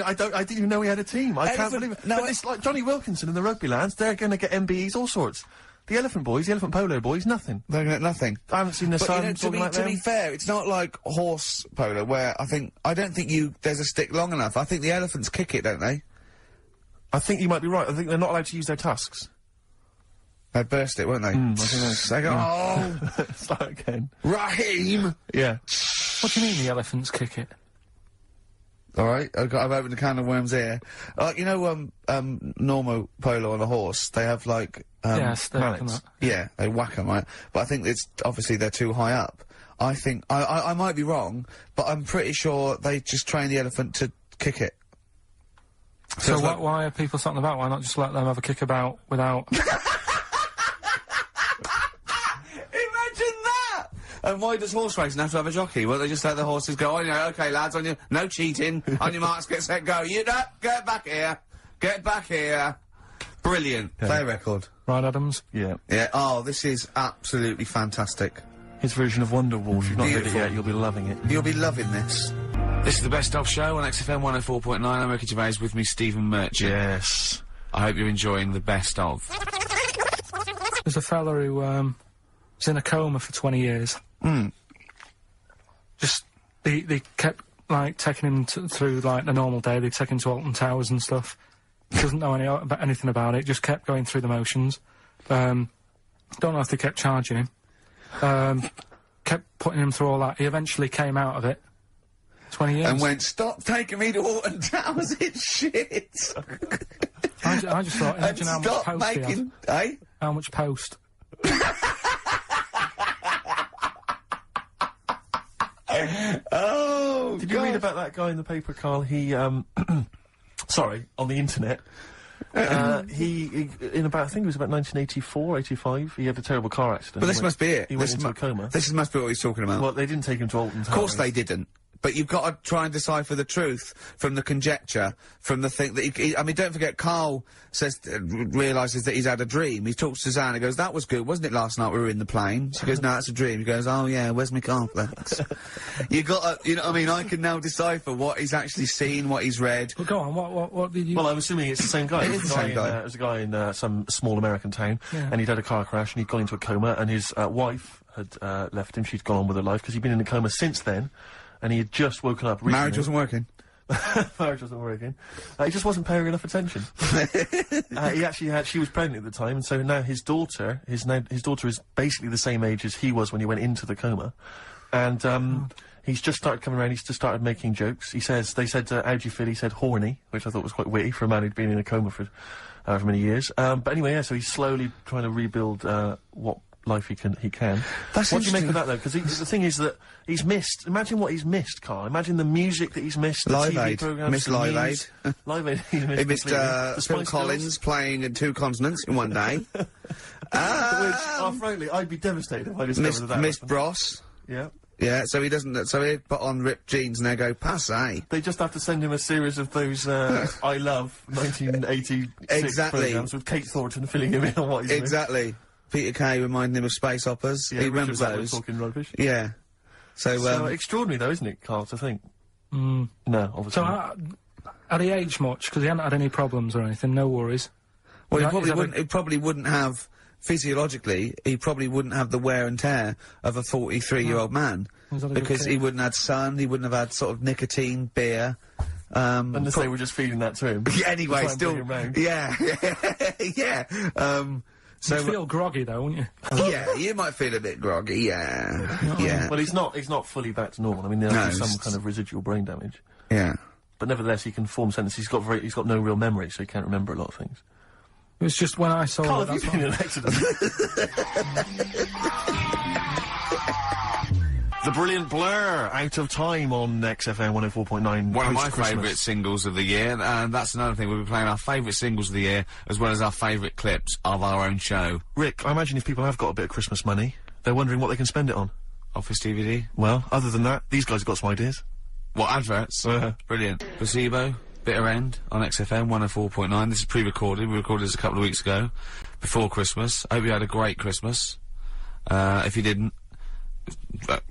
even know we had a team. I can't believe it. No, but it's like Johnny Wilkinson and the rugby lads, they're going to get MBEs, all sorts. The elephant boys, the elephant polo boys, nothing. They're gonna get nothing. I haven't seen the sun talking like to be fair, it's not like horse polo where I don't think there's a stick long enough. I think the elephants kick it, don't they? I think you might be right. I think they're not allowed to use their tusks. They'd burst it, won't they? I think they go, oh! Start again. Raheem! Yeah. What do you mean the elephants kick it? Alright, I've opened a can of worms here. You know, normal polo on a horse, they have like, mallets. Yeah, they whack them, right? But I think it's, obviously they're too high up. I think, I might be wrong, but I'm pretty sure they just train the elephant to kick it. So why are people something about? Why not just let them have a kick about without... And why does horse racing have to have a jockey? Well, they just let the horses go, on, you know, OK, lads, on your... No cheating. On your marks, get set, go. You know, get back here. Get back here. Brilliant. Yeah. Play record. Right, Adams? Yeah. Yeah. Oh, this is absolutely fantastic. His version of Wonderwall. If you've not heard it yet, you'll be loving it. You'll be loving this. This is the Best Of Show on XFM 104.9. I'm Ricky Gervais, with me, Stephen Merchant. Yes. I hope you're enjoying the Best Of. There's a fella who, was in a coma for 20 years. Just, they kept, like, taking him through, like, the normal day. They'd take him to Alton Towers and stuff. Doesn't know anything about it, just kept going through the motions. Don't know if they kept charging him. Kept putting him through all that. He eventually came out of it. 20 years. And went, stop taking me to Alton Towers, it's shit! I just thought, imagine how much post he had. Eh? How much post? Oh, Did you read about that guy in the paper, Karl? He, sorry, on the internet. He in about, I think it was about 1984, 85, he had a terrible car accident. But this must be it. He went into a coma. This must be what he's talking about. Well, they didn't take him to Alton Towers. Of course they didn't. But you've got to try and decipher the truth from the conjecture, from the thing that I mean, don't forget, Karl says, realises that he's had a dream. He talks to Suzanne and goes, that was good, wasn't it, last night we were in the plane? She goes, no, that's a dream. He goes, oh yeah, where's my cornflakes? You got to, you know what I mean? I can now decipher what he's actually seen, what he's read. Well, go on, what did you... Well, I'm assuming it's the same guy. It is the same guy. It was a guy in some small American town, and he'd had a car crash and he'd gone into a coma, and his wife had left him. She'd gone on with her life because he'd been in a coma since then. And he had just woken up recently. Marriage wasn't working. Marriage wasn't working. He just wasn't paying enough attention. He actually had, she was pregnant at the time, and so now his daughter is basically the same age as he was when he went into the coma. And, he's just started coming around, he's just started making jokes. They said, how do you feel? He said, horny, which I thought was quite witty for a man who'd been in a coma for however many years. But anyway, yeah, so he's slowly trying to rebuild, what life he can. That's what do you make of that, though? Because the thing is that he's missed. Imagine what he's missed, Karl. Imagine the music that he's missed. The Live TV Aid. programs. Missed Live Aid. Live Aid. He missed Phil Collins playing in 2 continents in one day. Which, frankly, I'd be devastated if I discovered that. Missed Bros. Yeah. Yeah, so he doesn't. So he'd put on ripped jeans and they go passe. They just have to send him a series of those I Love 1986 programs with Kate Thornton filling him in on what he's Exactly. Peter Kay reminding him of space operas. Yeah, he remembers those. Talking rubbish. Yeah. So extraordinary, though, isn't it, Karl, to think? No, obviously. So, had he aged much? Because he hadn't had any problems or anything, no worries. Well, he probably wouldn't have, physiologically, he probably wouldn't have the wear and tear of a 43-year-old man. Was that a good because kid? he wouldn't have had sun, he wouldn't have had sort of nicotine, beer. Unless they were just feeding that to him. Anyway, To try and still, bring him round. yeah, yeah. So You'd feel groggy though, wouldn't you? yeah, you might feel a bit groggy. Yeah. Well, he's not fully back to normal. I mean, there'll be some kind of residual brain damage. Yeah. But nevertheless, he can form sentences. He's got no real memory, so he can't remember a lot of things. It was just when I saw Karl, it. have you been in an accident? The Brilliant Blur, Out of Time on XFM 104.9. One of my favourite singles of the year, and that's another thing. We'll be playing our favourite singles of the year, as well as our favourite clips of our own show. Rick, I imagine if people have got a bit of Christmas money, they're wondering what they can spend it on. Office DVD. Well, other than that, these guys have got some ideas. What, adverts? Brilliant. Placebo, Bitter End on XFM 104.9. This is pre-recorded. We recorded this a couple of weeks ago, before Christmas. I hope you had a great Christmas. If you didn't,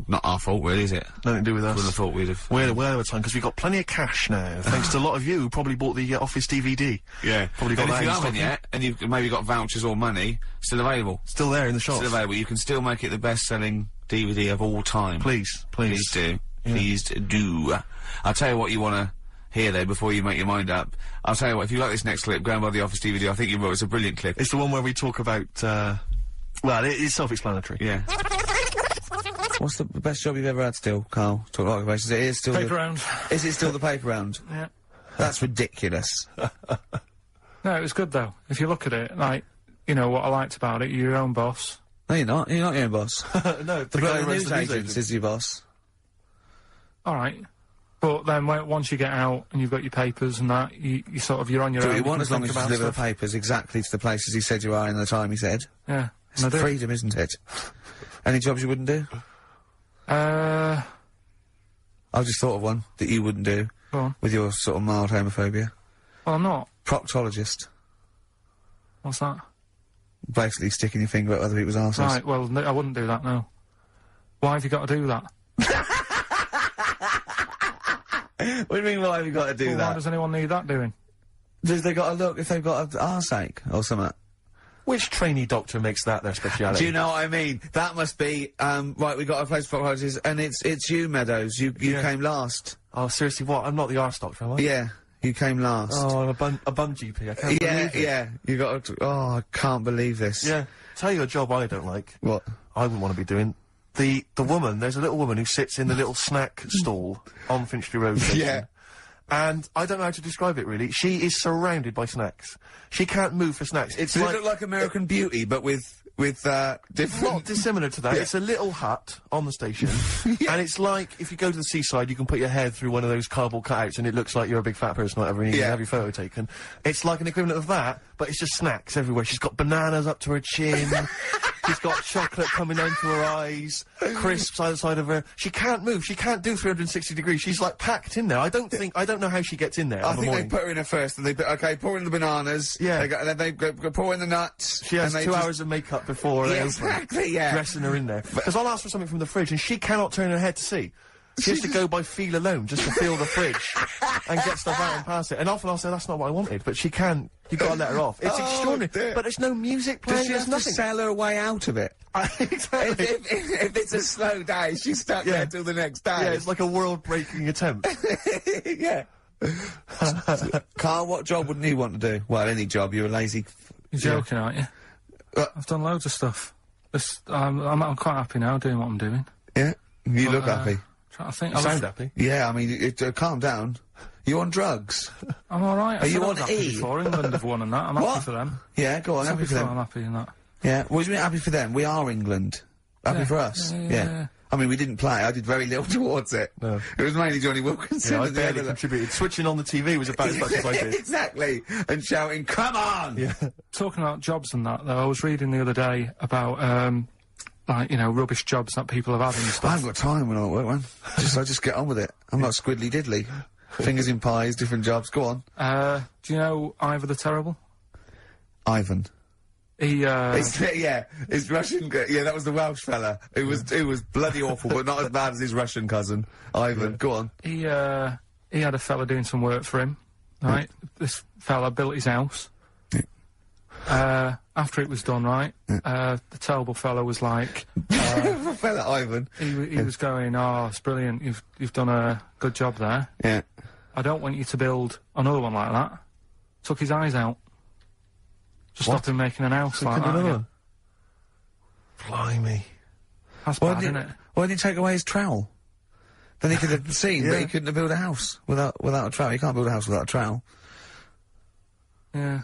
not our fault, really, is it? Nothing to do with us. Wouldn't have thought we'd have. We're well over time, because we've got plenty of cash now, thanks to a lot of you who probably bought the Office DVD. Yeah. Probably got And that if you in haven't stock. yet, and you've maybe got vouchers or money, still available. Still there in the shops. Still available. You can still make it the best-selling DVD of all time. Please. Please do. Yeah. Please do. I'll tell you what you want to hear, though, before you make your mind up. I'll tell you what, if you like this next clip, go and buy the Office DVD. I think you will. It's a brilliant clip. It's the one where we talk about, well, it's self-explanatory. Yeah. What's the best job you've ever had still, Karl? Talk like occupations. It is still Paper round. Is it still the paper round? Yeah. That's ridiculous. No, it was good though. If you look at it, like, you know, what I liked about it, you're your own boss. No, you're not. You're not your own boss. No, The guy who runs news the news agent is your boss. Alright. But then once you get out and you've got your papers and that, you sort of, you're on your Do own. what you want can as long think as you about deliver the stuff. papers exactly to the places he said you are in the time he said. Yeah. It's and I do. freedom, isn't it? Any jobs you wouldn't do? I've just thought of one that you wouldn't do. Go on. With your sort of mild homophobia. Well, I'm not. Proctologist. What's that? Basically sticking your finger up other people's arses. Right, well, no, I wouldn't do that, no. Why have you got to do that? What do you mean, why have you got to do Well, that? why does anyone need that doing? Does they got to look if they've got an arse-ache or something? Which trainee doctor makes that their speciality? Do you know what I mean? That must be, right, we got a place for proctologists, and it's you, Meadows. You came last. Oh, seriously, what? I'm not the arse doctor, am I? Yeah, you came last. Oh, I'm a bum GP. I can't believe it. Yeah, you got to, oh, I can't believe this. Yeah. Tell you a job I don't like. What? I wouldn't want to be doing. The woman, there's a little woman who sits in the little snack stall on Finchley Road station. Yeah. And I don't know how to describe it, really. She is surrounded by snacks. She can't move for snacks. It's Does like... it look like American Beauty, but with different... Not dissimilar to that. Yeah. It's a little hut on the station. And it's like, if you go to the seaside, you can put your head through one of those cardboard cutouts and it looks like you're a big fat person, whatever, and you can have your photo taken. It's like an equivalent of that, but it's just snacks everywhere. She's got bananas up to her chin. She's got chocolate coming down to her eyes, crisps either side of her. She can't move. She can't do 360 degrees. She's like packed in there. I don't know how she gets in there. I think they put her in there first, and they put, okay, pour in the bananas. Yeah. And then they go pour in the nuts. She has and 2 hours of makeup before they exactly, open, yeah. dressing her in there. Because I'll ask for something from the fridge, and she cannot turn her head to see. She has to go by feel alone, just to feel the fridge, and get stuff out and pass it. And often I'll say, that's not what I wanted, but she can. You've got to let her off. It's extraordinary. Dear. But there's no music playing, Does she there's have nothing. to sell her way out of it? Exactly. If it's a slow day, she's stuck there till the next day. Yeah, it's like a world-breaking attempt. Yeah. Karl, what job wouldn't you want to do? Well, any job. You're a lazy... You're joking, aren't you? I've done loads of stuff. I'm quite happy now doing what I'm doing. Yeah? You look happy. Trying to think. You sound happy. Yeah, I mean, calm down. You on drugs? I'm alright. Are you on happy E? before England have won and that. I'm happy for them. Yeah, go on, happy for them. I'm happy in that. Yeah, what do you mean happy for them? We are England. Happy for us? Yeah. I mean, we didn't play. I did very little towards it. No. It was mainly Johnny Wilkinson. Yeah, I and the barely other- contributed. Switching on the TV was about as much as I did. Exactly. And shouting, come on! Yeah. Talking about jobs and that, though, I was reading the other day about, like, you know, rubbish jobs that people have had and stuff. I haven't got time when I'm at work, man. I just get on with it. I'm not squiddly diddly. Fingers in pies, different jobs. Go on. Do you know Ivor the Terrible? Ivan. He, his Russian, yeah, that was the Welsh fella. It was bloody awful, but not as bad as his Russian cousin. Ivan, go on. He had a fella doing some work for him, right? This fella built his house. After it was done, right, the terrible fellow was like... fella Ivan. He was going, oh, it's brilliant, you've done a good job there. Yeah. I don't want you to build another one like that. Took his eyes out. Just stopped him making an house like that. Again. Blimey. That's bad, isn't it? Why didn't he take away his trowel? Then he could have seen that he couldn't have built a house without a trowel. You can't build a house without a trowel. Yeah.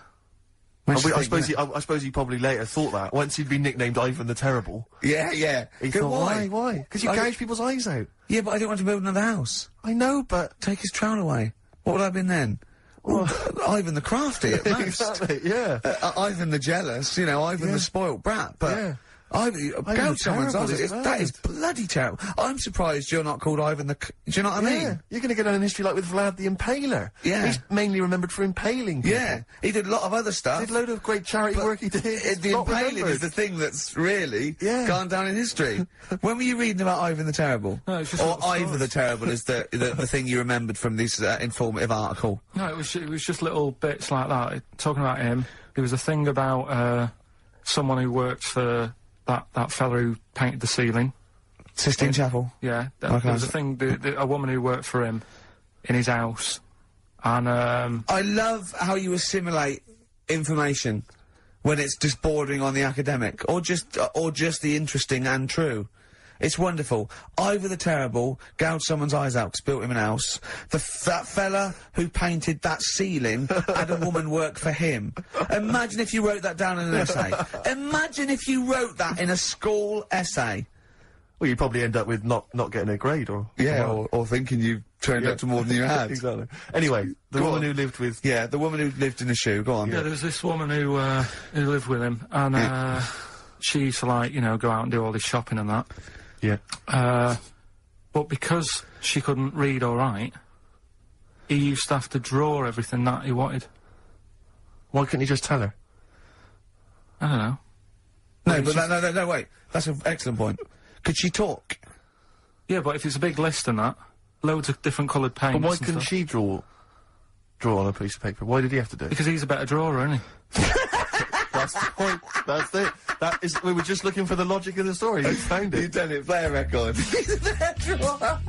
I suppose he probably later thought that, once he'd been nicknamed Ivan the Terrible. Yeah, yeah. He thought, why? Because you gouge people's eyes out. Yeah, but I didn't want to build another house. I know, but... Take his trowel away. What would I have been then? Ivan the Crafty at most. Exactly, yeah. Ivan the Jealous, you know, Ivan the spoilt brat, but... Gouge someone's eyes. That is bloody terrible. I'm surprised you're not called Ivan the... Do you know what I mean? You're going to get on in history like with Vlad the Impaler. Yeah. He's mainly remembered for impaling people. Yeah. He did a lot of other stuff. Did a load of great charity work he did. The impaling is the thing that's really gone down in history. When were you reading about Ivan the Terrible? No, it's just or Ivan the Terrible is the thing you remembered from this informative article? No, it was just little bits like that. Talking about him, there was a thing about someone who worked for that fella who painted the ceiling. Sistine Chapel? Yeah. There was a thing, a woman who worked for him in his house. And, I love how you assimilate information when it's just bordering on the academic, or just the interesting and true. It's wonderful. Ivan the Terrible gouged someone's eyes out 'cause built him an house. That fella who painted that ceiling had a woman work for him. Imagine if you wrote that down in an essay. Imagine if you wrote that in a school essay. Well, you'd probably end up with not getting a grade, or... Yeah, or thinking you turned up to more than you had. Exactly. Anyway, the woman who lived with... Yeah, the woman who lived in a shoe, go on. Yeah, there was this woman who lived with him, and, she used to, like, you know, go out and do all this shopping and that. Yeah. But because she couldn't read or write, he used to have to draw everything that he wanted. Why couldn't he just tell her? I don't know. No, but no, wait. That's an excellent point. Could she talk? Yeah, but if it's a big list and that, loads of different coloured paints. But why couldn't she draw on a piece of paper? Why did he have to do it? Because he's a better drawer, isn't he? That's the point. That's it. That is. We were just looking for the logic of the story. You found it. You've done it. Play a record. He's a better drawer.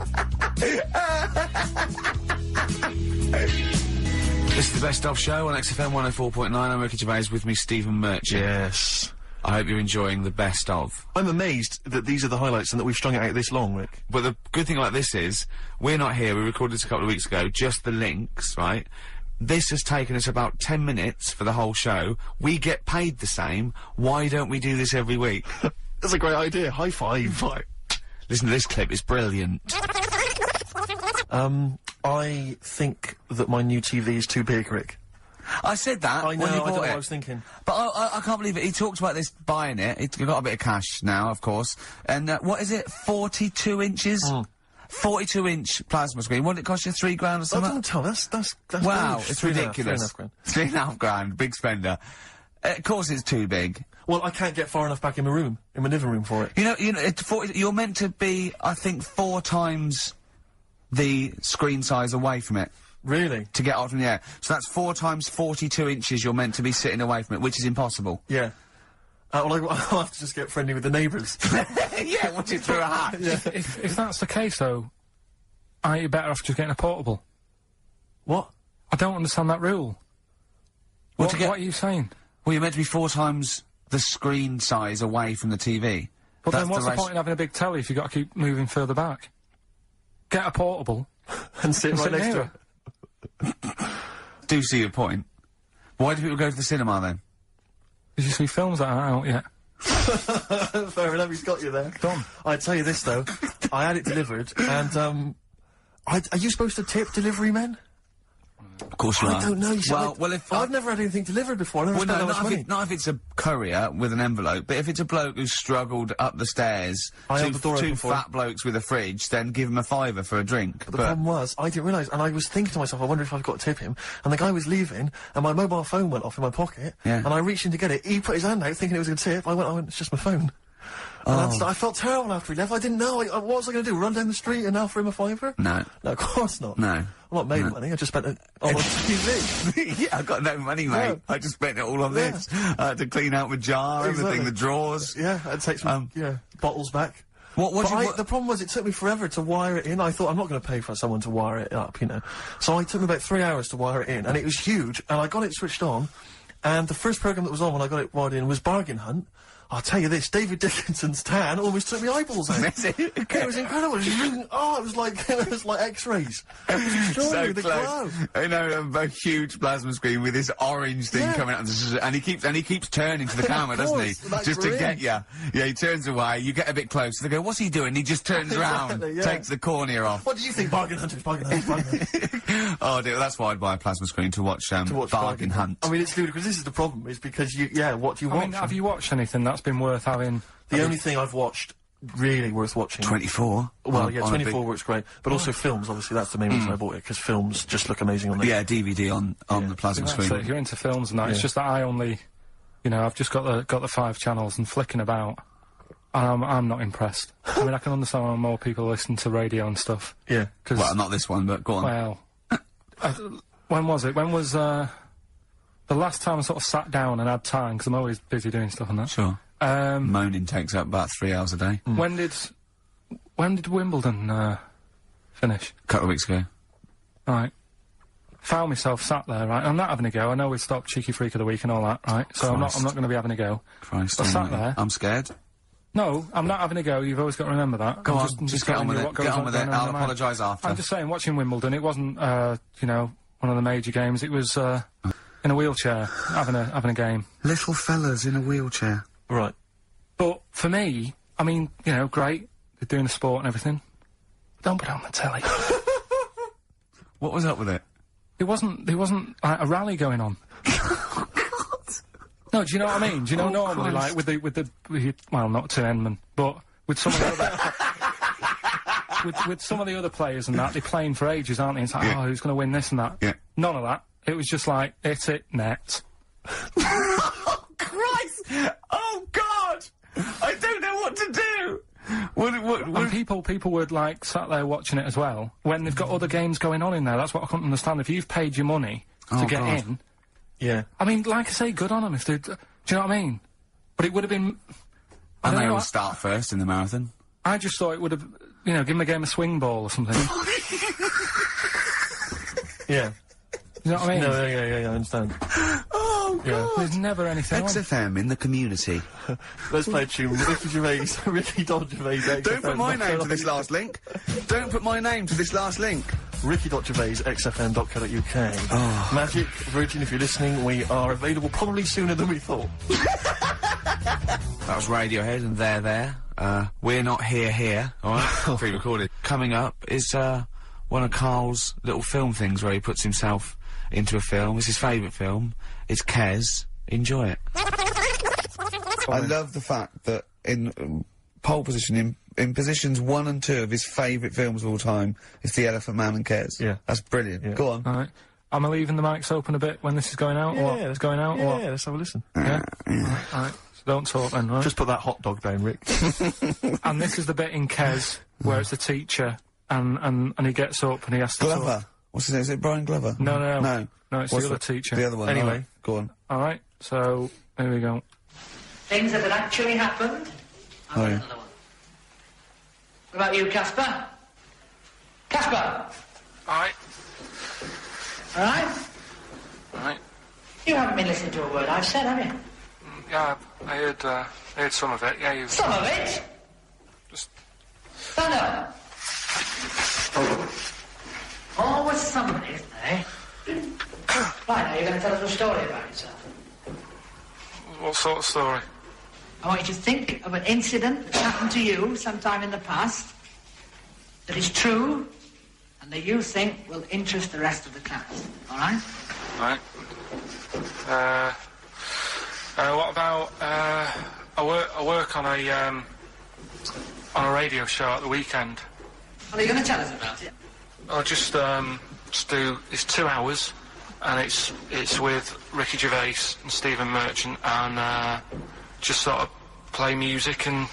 This is the Best Of Show on XFM 104.9. I'm Ricky Gervais, with me Stephen Merchant. Yes. I hope you're enjoying the Best Of. I'm amazed that these are the highlights and that we've strung it out this long, Rick. But the good thing about this is, we're not here, we recorded this a couple of weeks ago, just the links, right? This has taken us about 10 minutes for the whole show. We get paid the same. Why don't we do this every week? That's a great idea. High five. Listen to this clip, it's brilliant. I think that my new TV is too big, Rick. I said that I know, when you I bought don't know it. what I was thinking. But I can't believe it. He talked about this buying it. He's got a bit of cash now, of course. And, what is it? 42 inches? 42-inch plasma screen. What did it cost you? $3 grand or something? Don't tell. That's wow, it's ridiculous. $3.5 grand. Big spender. Of course it's too big. Well, I can't get far enough back in my room, in my living room for it. You know, you're meant to be, I think, 4 times the screen size away from it. Really? To get out from the air. So that's 4 times 42 inches you're meant to be sitting away from it, which is impossible. Yeah. Well, I'll have to just get friendly with the neighbours. Yeah, watch it through a hat. Yeah. If that's the case, though, aren't you better off just getting a portable? What? I don't understand that rule. What are you saying? Well, you're meant to be 4 times the screen size away from the TV. But then what's the point in having a big telly if you've got to keep moving further back? Get a portable. and sit right next to it. Do see your point. Why do people go to the cinema, then? Did you see films that aren't out yet? Fair enough, he's got you there. Done. I'd tell you this, though. I had it delivered, and, are you supposed to tip delivery men? Of course you are. I don't know. You see, well, if I've never had anything delivered before. I've never spent that much money. Not if it's a courier with an envelope, but if it's a bloke who's struggled up the stairs, two fat blokes with a fridge, then give him a £5 for a drink. But the problem was, I didn't realise, and I was thinking to myself, I wonder if I've got to tip him, and the guy was leaving, and my mobile phone went off in my pocket, and I reached in to get it, he put his hand out thinking it was a tip, I went, it's just my phone. And I felt terrible after he left. I didn't know. What was I going to do? Run down the street and offer him a £5? No. No, of course not. No. I'm not made of money, I just spent it on TV. Yeah, I've got no money, mate. Yeah. I just spent it all on this. To clean out the jar, everything, the drawers. Yeah, I'd take some, bottles back. The problem was it took me forever to wire it in. I thought, I'm not going to pay for someone to wire it up, you know. So it took me about 3 hours to wire it in, and it was huge, and I got it switched on, and the first programme that was on when I got it wired in was Bargain Hunt. I'll tell you this, David Dickinson's tan almost took me eyeballs out. It was incredible. It was like X-rays. It was extraordinary, the glow. You know, a huge plasma screen with this orange thing coming out, and he keeps turning to the camera, doesn't he? Just to get you. Yeah, he turns away. You get a bit closer. They go, "What's he doing?" He just turns around, takes the cornea off. What do you think, Bargain Hunt? Bargain Hunt. Oh dear, that's why I'd buy a plasma screen to watch Bargain Hunt. I mean, it's ludicrous. This is the problem, is because what do you watch? I mean, have you watched anything that's been worth having? The only thing I've watched really worth watching. 24. Well, 24 works great, but also films. Obviously, that's the main reason I bought it, because films just look amazing on there. Yeah, DVD on the plasma screen. If you're into films and that, it's just that I only, you know, I've just got the 5 channels and flicking about. I'm not impressed. I mean, I can understand why more people listen to radio and stuff. Yeah. Well, not this one, but go on. Well, when was it? When was the last time I sort of sat down and had time, because I'm always busy doing stuff and that. Sure. Moaning takes up about 3 hours a day. When did Wimbledon finish? A couple of weeks ago. Right. Found myself sat there, right? I'm not having a go. I know we've stopped Cheeky Freak of the Week and all that, right? So I'm not going to be having a go. Christ, I sat there. I'm scared. No, I'm not having a go. You've always got to remember that. Go on, just get on with it. Get on with it. I'll apologise after. I'm just saying, watching Wimbledon, it wasn't, you know, one of the major games. It was in a wheelchair, having a game. Little fellas in a wheelchair. Right. But for me, I mean, you know, great. They're doing the sport and everything. Don't put it on the telly. What was up with it? There wasn't like, a rally going on. No, do you know what I mean? Do you know normally, like, with the well, not to Enman, but with some of the other, with some of the other players and that, they're playing for ages, aren't they? It's like, oh, who's going to win this and that? Yeah. None of that. It was just like, hit it, net. Oh, Christ! Oh, God! I don't know what to do! And people would, like, sat there watching it as well, when they've got other games going on in there. That's what I couldn't understand. If you've paid your money to get in... Yeah. I mean, like I say, good on them if they... Do you know what I mean? But it would have been... And they all start first in the marathon. I just thought it would have, you know, given a game of swing ball or something. Yeah. You know what I mean? No, yeah, I understand. Oh, God. Yeah. There's never anything XFM in the community. Let's play a tune. Ricky Gervais, Ricky Gervais. Don't put my name to this last link. Don't put my name to this last link. Ricky.Gervais, xfm.co.uk. Oh. Magic, Virgin, if you're listening, we are available probably sooner than we thought. That was Radiohead and They're There. We're Not Here, alright? Pre-recorded. Coming up is, one of Karl's little film things where he puts himself into a film. It's his favourite film. It's Kes. Enjoy it. I love the fact that in pole position, in positions 1 and 2 of his favourite films of all time, it's The Elephant Man and Kes. Yeah. That's brilliant. Yeah. Go on. Alright. Am I leaving the mics open a bit when this is going out? Yeah, or what? It's going out? Or Yeah, let's have a listen. Yeah? Alright. So don't talk then, right? Just put that hot dog down, Rick. And this is the bit in Kes where it's the teacher and he gets up and he has to Glover. What's his name? Is it Brian Glover? No, it's What's the other teacher. The other one. Anyway. Right. Go on. Alright, so, here we go. Things that had actually happened. I've got another one. What about you, Casper? Casper! Alright. Alright? Alright. You haven't been listening to a word I've said, have you? Yeah, I heard some of it. Yeah, you... Some of it? Just... Stand up. Always somebody, isn't there, eh? Right, now you're going to tell us a story about yourself. What sort of story? I want you to think of an incident that's happened to you sometime in the past that is true and that you think will interest the rest of the class. All right? Right. What about, I work on a radio show at the weekend. What are you going to tell us about it? I'll just do, it's 2 hours, and it's with Ricky Gervais and Stephen Merchant, and, just sort of play music and,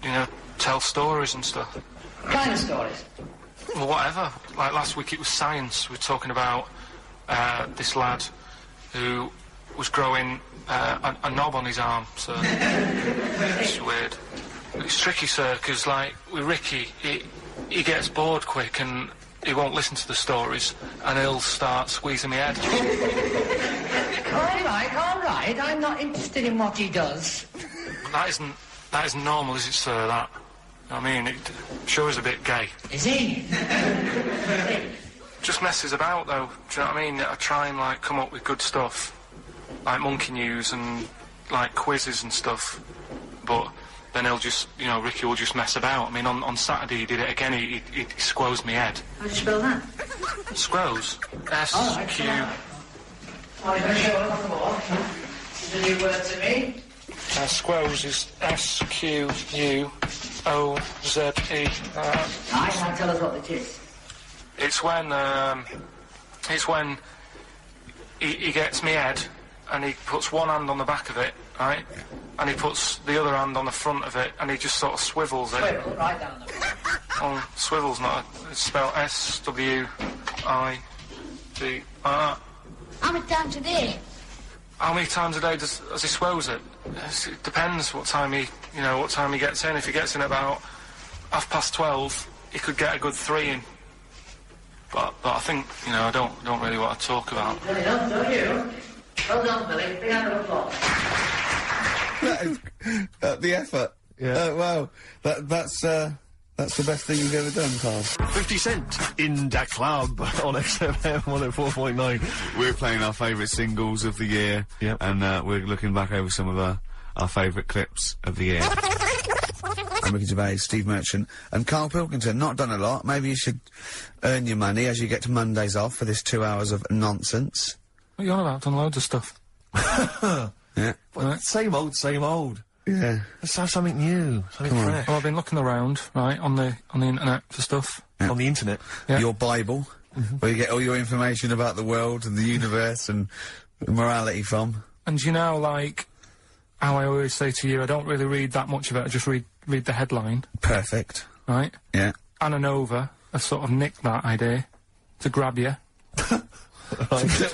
you know, tell stories and stuff. What kind of stories? Well, whatever. Like last week it was science. We were talking about this lad who was growing a knob on his arm, so it's weird. It's tricky, sir, because, like, with Ricky, he gets bored quick and he won't listen to the stories and he'll start squeezing my head. All right, I'm not interested in what he does. That isn't normal, is it, sir, that? I mean, it sure is a bit gay. Is he? Just messes about, though, do you know what I mean? I try and, like, come up with good stuff, like monkey news and, like, quizzes and stuff, but then he'll just, you know, Ricky will just mess about. I mean, on Saturday he did it again, he squoze me head. How do you spell that? Squoze. S-Q... Oh, you're going to show it on the wall? It's a new word to me. Squoze is S-Q-U-O-Z-E. I can't tell us what it is. It's when he gets me head and he puts one hand on the back of it, right? And he puts the other hand on the front of it and he just sort of swivels it. Swivel, right down there. Oh, swivel's not it's spelled S-W-I-V-R. How many times a day? How many times a day does he swells it? It depends what time he gets in. If he gets in about 12:30, he could get a good 3 in. But I think, you know, I don't really want to talk about. Really don't you? Well done, Billy. Big hand of applause. That is the effort. Yeah. Wow. That's the best thing you've ever done, Karl. 50 Cent in Da Club on XFM 104.9. We're playing our favourite singles of the year. Yep. And we're looking back over some of our favourite clips of the year. I'm Ricky Gervais, Steve Merchant, and Karl Pilkington. Not done a lot. Maybe you should earn your money as you get to Mondays off for this 2 hours of nonsense. What are you on about? I've done loads of stuff. Yeah. Well, same old. Yeah. Let's have something new, something fresh. Well, I've been looking around, right, on the internet for stuff. Yeah. On the internet? Yeah. Your Bible, where you get all your information about the world and the universe and morality from. And you know, like, how I always say to you, I don't really read that much of it, I just read the headline. Perfect. Right? Yeah. Anna Nova have sort of nicked that idea to grab you.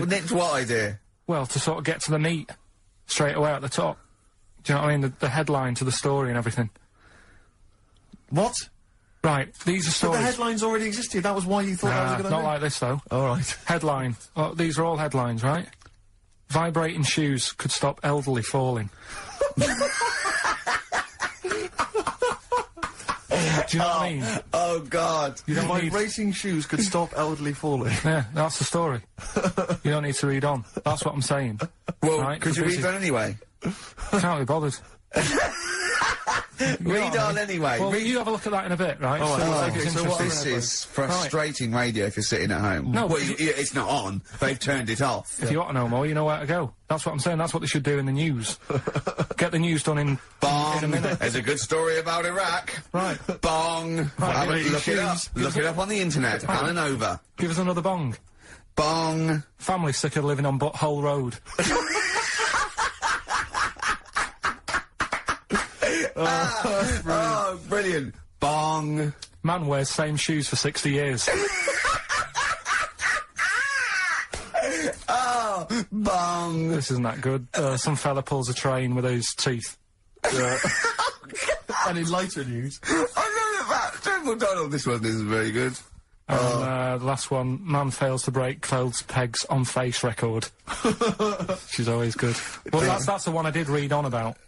Nicked what idea? Well, to sort of get to the meat straight away at the top. Do you know what I mean? The headline to the story and everything. What? Right, these are stories. But the headlines already existed, that was why you thought that was a good idea? Not like this, though. Alright. Headline. Oh, these are all headlines, right? Vibrating shoes could stop elderly falling. Do you know what I mean? Oh, God. You don't Vibrating shoes could stop elderly falling. Yeah, that's the story. You don't need to read on. That's what I'm saying. Well, right? could you read on anyway? Can't be bothered. Read on anyway. Well, you have a look at that in a bit, right? This is frustrating radio if you're sitting at home. No, well, it's not on. They've turned it off. If you want to know more, you know where to go. That's what I'm saying. That's what they should do in the news. Get the news done in a minute. There's a good story about Iraq. Right. Bong. Look it up. Look it up on the internet. Anna Nova. Give us another bong. Bong. Family sick of living on Butthole Road. Oh, brilliant. Bong. Man wears same shoes for 60 years. Oh, bong. This isn't that good. Some fella pulls a train with his teeth. And in lighter news. I know that. General Donald, this one isn't very good. And the last one, man fails to break clothes pegs on face record. She's always good. Well, that's the one I did read on about.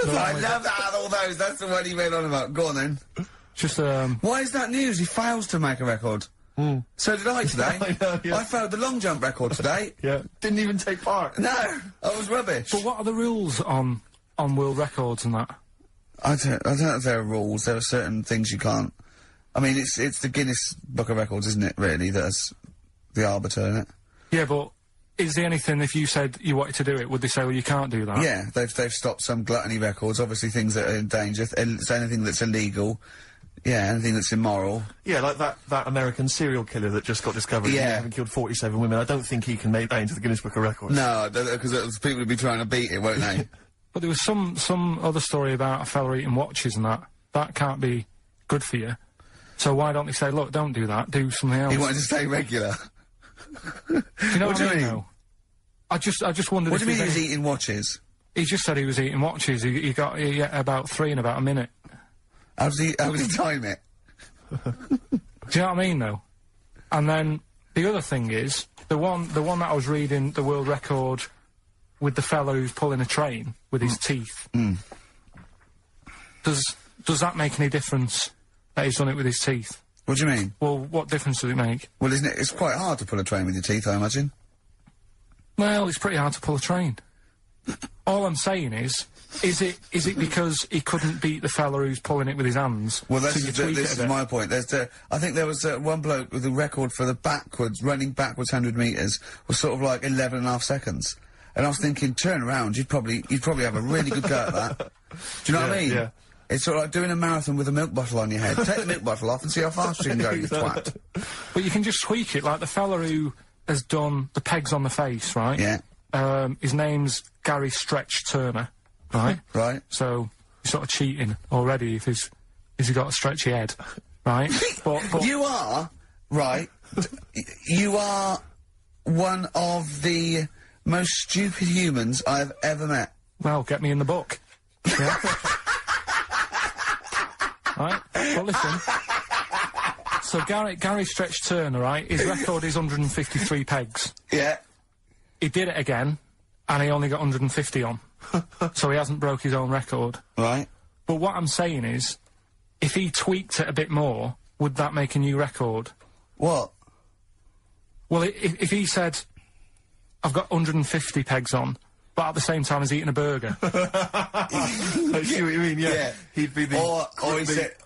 I love that out of all those. That's the one he read on about. Go on then. Just, Why is that news? He fails to make a record. So did I today. I know, yeah. I failed the long jump record today. Yeah. Didn't even take part. No, I was rubbish. But what are the rules on world records and that? I don't know if there are rules. There are certain things you can't. I mean, it's the Guinness Book of Records, isn't it, really, that's the arbiter, isn't it? Yeah, but is there anything, if you said you wanted to do it, would they say, well, you can't do that? Yeah, they've stopped some gluttony records, obviously things that are in danger, so anything that's illegal, yeah, anything that's immoral. Yeah, like that American serial killer that just got discovered. Yeah. Having killed 47 women. I don't think he can make that into the Guinness Book of Records. No, because people would be trying to beat it, won't they? But there was some other story about a fella eating watches and that. That can't be good for you. So why don't they say, look, don't do that, do something else? He wanted to stay regular. Do you know what do you mean? Though? I just wondered. What do you mean he was eating watches? He just said he was eating watches. He got about 3 in about a minute. How was he time it? Do you know what I mean, though? And then the other thing is the one that I was reading, the world record with the fellow who's pulling a train with his teeth. Does that make any difference that he's done it with his teeth? What do you mean? Well, what difference does it make? Well, isn't it? It's quite hard to pull a train with your teeth, I imagine. Well, it's pretty hard to pull a train. All I'm saying is it because he couldn't beat the fella who's pulling it with his hands? Well, this is my point. I think there was one bloke with the record for the running backwards 100 metres was sort of like 11.5 seconds. And I was thinking, turn around, you'd probably have a really good go at that. Do you know what I mean? Yeah. It's sort of like doing a marathon with a milk bottle on your head. Take the milk bottle off and see how fast you can go, you twat. But you can just tweak it, like the fella who has done the pegs on the face, right? Yeah. His name's Gary Stretch Turner, right? Right. So he's sort of cheating already if he's got a stretchy head, right? but you are right. You are one of the most stupid humans I've ever met. Well, get me in the book. Yeah. Right. Well, listen. So Gary Stretch Turner, right? His record is 153 pegs. Yeah. He did it again, and he only got 150 on. So he hasn't broke his own record. Right. But what I'm saying is, if he tweaked it a bit more, would that make a new record? What? Well, if he said, I've got 150 pegs on, but at the same time he's eating a burger. I see what you mean, yeah. He'd be the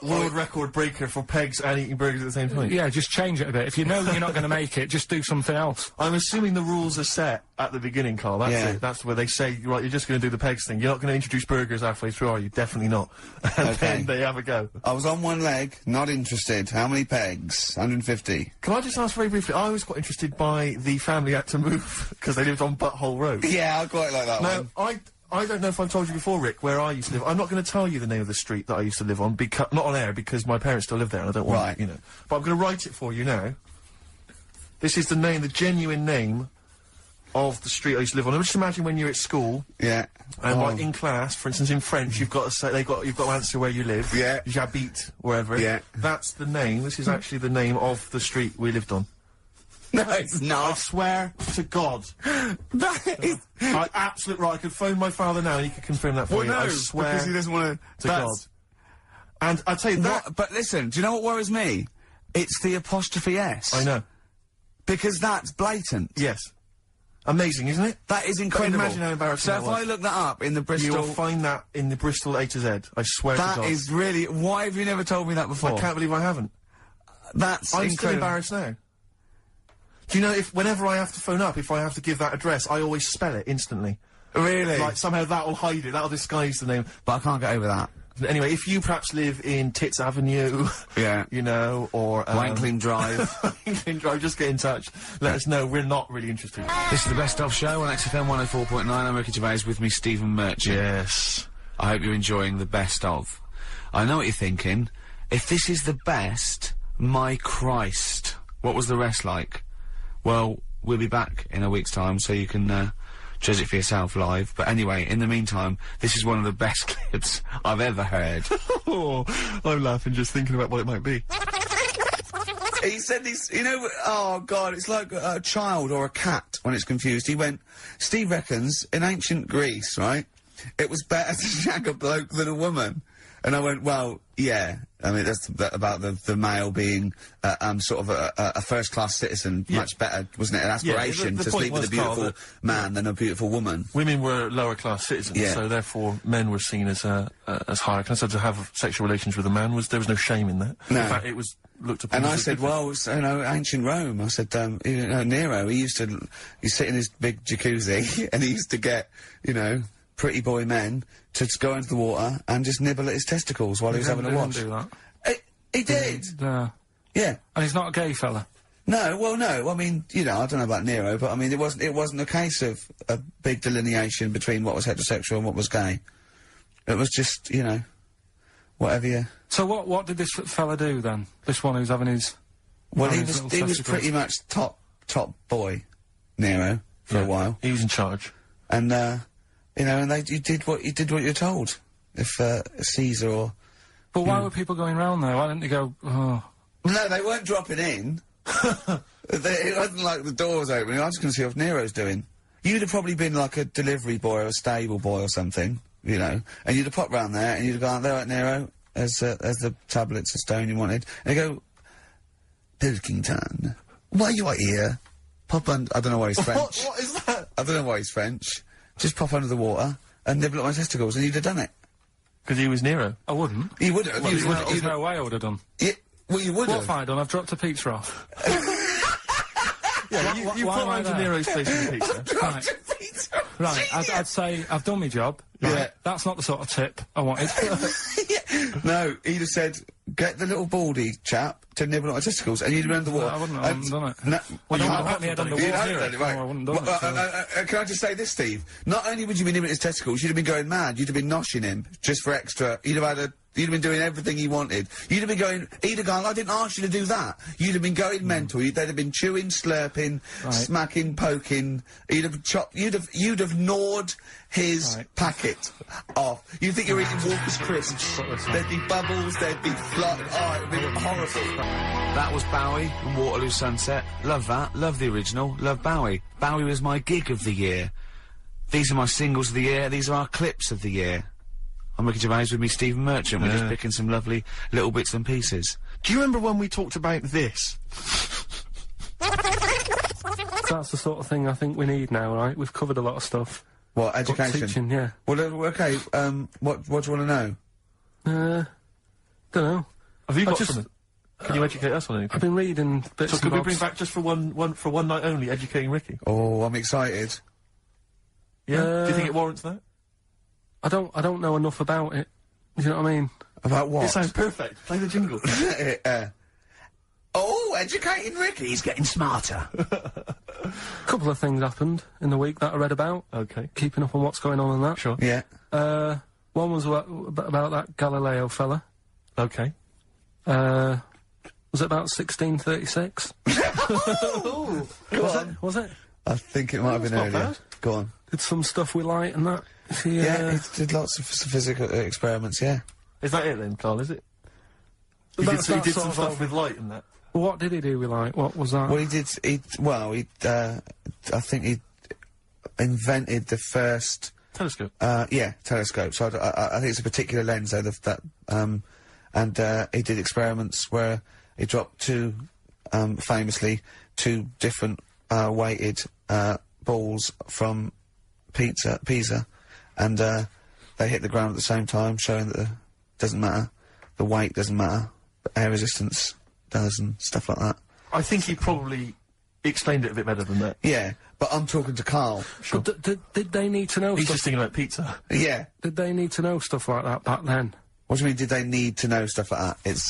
world record breaker for pegs and eating burgers at the same time. Yeah, just change it a bit. If you know you're not going to make it, just do something else. I'm assuming the rules are set at the beginning, Karl. That's it. That's where they say, right, you're just going to do the pegs thing. You're not going to introduce burgers halfway through, are you? Definitely not. And then they have a go. I was on one leg, not interested. How many pegs? 150. Can I just ask very briefly, I was quite interested by the family had to move because they lived on Butthole Road. Yeah, I quite like that one. Now, I don't know if I've told you before, Rick, where I used to live. I'm not going to tell you the name of the street that I used to live on, not on air, because my parents still live there and I don't want, you know. But I'm going to write it for you now. This is the genuine name of the street I used to live on. Just imagine when you're at school. Yeah. And like in class, for instance, in French, you've got to say, you've got to answer where you live. Yeah. J'habite, wherever. Yeah. That's the name. This is actually the name of the street we lived on. No, it's not. I swear to God. That is... Absolute right. I could phone my father now and he could confirm that for you. No, I swear because he doesn't want to God. And I tell you that... But listen, do you know what worries me? It's the apostrophe S. I know. Because that's blatant. Yes. Amazing, isn't it? That is incredible. But imagine how embarrassing So if I look that up in the Bristol... You'll find that in the Bristol A to Z. I swear to God. That is really... Why have you never told me that before? I can't believe I haven't. That's I'm incredible. still embarrassed now. Do you know, whenever I have to phone up, if I have to give that address, I always spell it instantly. Really? Like, somehow that'll hide it, that'll disguise the name. But I can't get over that. Anyway, if you perhaps live in Tits Avenue, yeah, you know, or... Wankling Drive. Wankling Drive, just get in touch. Let us know, we're not really interested. This is the Best Of Show on XFM 104.9. I'm Ricky Gervais, with me Stephen Merchant. Yes. I hope you're enjoying the Best Of. I know what you're thinking. If this is the best, my Christ, what was the rest like? Well, we'll be back in a week's time, so you can judge it for yourself live. But anyway, in the meantime, this is one of the best clips I've ever heard. Oh, I'm laughing just thinking about what it might be. He said this, you know, oh God, it's like a child or a cat when it's confused. He went, Steve reckons, in ancient Greece, right, it was better to shag a bloke than a woman. And I went, well, yeah. I mean, that's about the male being sort of a first-class citizen, much better, wasn't it? An aspiration to sleep with a beautiful man than a beautiful woman. Women were lower-class citizens, so therefore men were seen as higher. So to have sexual relations with a man there was no shame in that. No. In fact, it was looked upon. And I said, well, you know, ancient Rome. I said, you know, Nero, he'd sit in his big jacuzzi and he used to get, you know, pretty boy men to go into the water and just nibble at his testicles while he was having a watch. Do that. He did. Yeah. And he's not a gay fella. No, well, no. I mean, you know, I don't know about Nero, but I mean, it wasn't a case of a big delineation between what was heterosexual and what was gay. It was just, you know, whatever you... So what did this fella do then? This one who's having his... Well, he was pretty much top boy, Nero, for a while. He was in charge. And, you know, and you did what you're told. If, Caesar or... But why were people going round there? Why didn't they go, oh... No, they weren't dropping in. It wasn't like the doors opening. I was going to see what Nero's doing. You'd have probably been like a delivery boy or a stable boy or something, you know, and you'd have popped round there and you'd have gone, there, right, Nero, as the tablets of stone you wanted. And you go, Pilkington, why you are here? Pop under... I don't know why he's French. What is that? I don't know why he's French. Just pop under the water and nibble at my testicles and you'd have done it. Because he was Nero. I wouldn't. He would have. Well, there's no way I would have done. Well, you would have. What have I done? I've dropped a pizza off. Yeah, you put round to Nero's place with the pizza. Right, I'd say I've done my job. Right? Yeah. That's not the sort of tip I wanted. No, he'd have said, get the little baldy chap to nibble at my testicles, and you'd have been under the water. I wouldn't have done it. No, Well, you I have put my head under water. You have done it, right. No, I wouldn't have done it. Can I just say this, Steve? Not only would you be nibbling at his testicles, you'd have been going mad. You'd have been noshing him, just for extra. You'd have been doing everything he wanted. You'd have been going, he'd have gone, I didn't ask you to do that. You'd have been going mental. They'd have been chewing, slurping, smacking, poking. You'd have gnawed his packet off. You'd think you're eating Walker's crisps. There'd be bubbles, there'd be flood. Oh, it'd be horrible. That was Bowie and Waterloo Sunset. Love that. Love the original. Love Bowie. Bowie was my gig of the year. These are my singles of the year. These are our clips of the year. I'm Ricky Gervais, with me Stephen Merchant. We're just picking some lovely little bits and pieces. Do you remember when we talked about this? That's the sort of thing I think we need now, right? We've covered a lot of stuff. What, education? Teaching, yeah. Well, okay, what do you want to know? Don't know. Have you got something? Can you educate us on anything? I've been reading bits So and could we bobs. bring back just for one night only, educating Ricky? Oh, I'm excited. Yeah? Do you think it warrants that? I don't know enough about it. You know what I mean? About what? It sounds perfect. Play the jingle. Oh, educating Ricky. He's getting smarter. A couple of things happened in the week that I read about. Okay. Keeping up on what's going on in that. Sure. Yeah. One was about that Galileo fella. Okay. Was it about 1636? Was it? I think it might have been earlier. bad. Go on. Did some stuff with light and that. Yeah, he did lots of physical experiments, yeah. Is that it then, Karl, is it? He did some stuff with light and that. What did he do with light? What was that? Well, I think he invented the first... Telescope? Yeah, telescope. So I think it's a particular lens, though, and he did experiments where he dropped famously, two different, weighted, balls from Pisa, and they hit the ground at the same time, showing that it doesn't matter, the weight doesn't matter, but air resistance does, and stuff like that. I think he probably explained it a bit better than that. Yeah, but I'm talking to Karl. Sure. But did they need to know He's stuff? just thinking about pizza. Yeah. Did they need to know stuff like that back then? What do you mean, did they need to know stuff like that? It's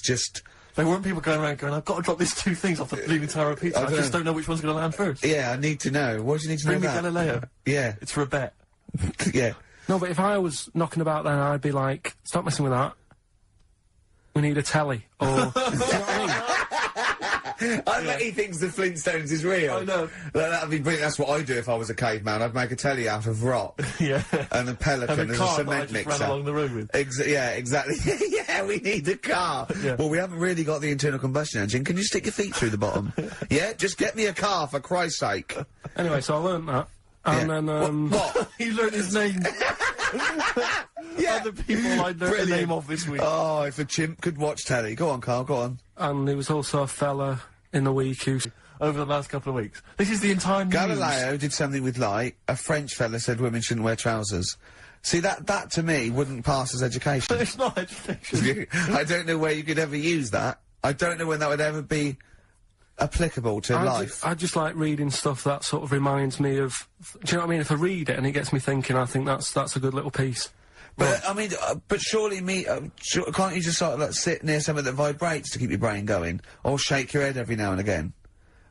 just... There weren't people going around going, I've got to drop these two things off the Leaning Tower of Pizza. I just don't know which one's going to land first. Yeah, I need to know. What do you need to know about? Bring me Galileo. Yeah. It's for a bet. Yeah. No, but if I was knocking about then, I'd be like, stop messing with that. We need a telly. Or, do you know what I mean? I bet he thinks the Flintstones is real. I know. That'd be brilliant. That's what I'd do if I was a caveman. I'd make a telly out of rock. Yeah. And a pelican and as a cement mixer. Ran along the road with. Yeah, exactly. Yeah, we need a car. Yeah. Well, we haven't really got the internal combustion engine. Can you stick your feet through the bottom? Yeah, just get me a car, for Christ's sake. Anyway, so I learnt that. And then, What? He learnt his name. Yeah. Other people I learnt the name of this week. Oh, if a chimp could watch telly. Go on, Karl, go on. And there was also a fella in the week who... Over the last couple of weeks. This is the entire news. Galileo did something with light. A French fella said women shouldn't wear trousers. See, that to me wouldn't pass as education. But it's not education. I don't know where you could ever use that. I don't know when that would ever be applicable to life. I just like reading stuff that sort of reminds me of... Do you know what I mean? If I read it and it gets me thinking, I think that's a good little piece. But, I mean, but surely can't you just sort of like sit near something that vibrates to keep your brain going? Or shake your head every now and again?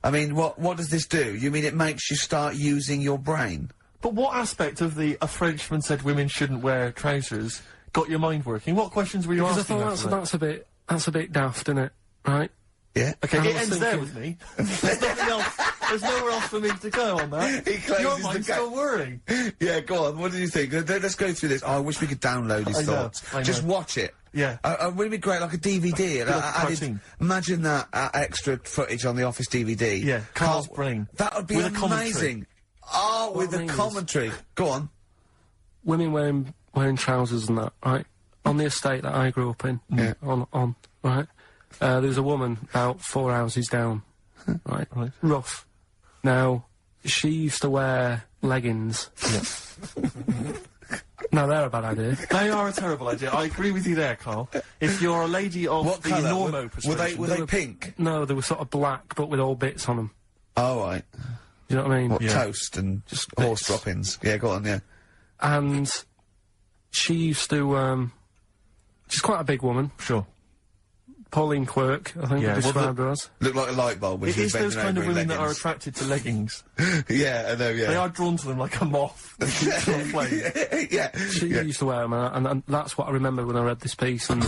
I mean, what does this do? You mean it makes you start using your brain? But what aspect of a Frenchman said women shouldn't wear trousers got your mind working? What questions were you Because asking? I thought that's a bit daft, isn't it? Right? Yeah. Okay, And I it was ends there with me. There's nothing else. There's nowhere else for me to go on that. He closes Your the mind's gap. still whirring. Yeah, go on. What do you think? Let's go through this. Oh, I wish we could download his thoughts. I know. Just watch it. Yeah. Wouldn't it be great, like a DVD? Like a cartoon. Imagine that extra footage on the Office DVD. Yeah, Carl's brain. That would be With a commentary. amazing. Oh, with the commentary. Go on. Women wearing trousers and that, right? On the estate that I grew up in. Yeah. On, right? There was a woman about 4 houses down. Right? Rough. Now, she used to wear leggings. Yeah. No, they're a bad idea. They are a terrible idea. I agree with you there, Carl. If you're a lady of What the colour? normo Were persuasion... they pink? No, they were sort of black, but with all bits on them. Oh, right. You know what I mean? What, toast and just horse droppings? Yeah, go on, yeah. And she used to, she's quite a big woman. Sure. Pauline Quirk, I think, described her as. Looked like a light bulb when It she was is those bending kind of over in women that are leggings. attracted to leggings. Yeah, I know, yeah. They are drawn to them like a moth. Yeah. She used to wear them, and that's what I remember when I read this piece. And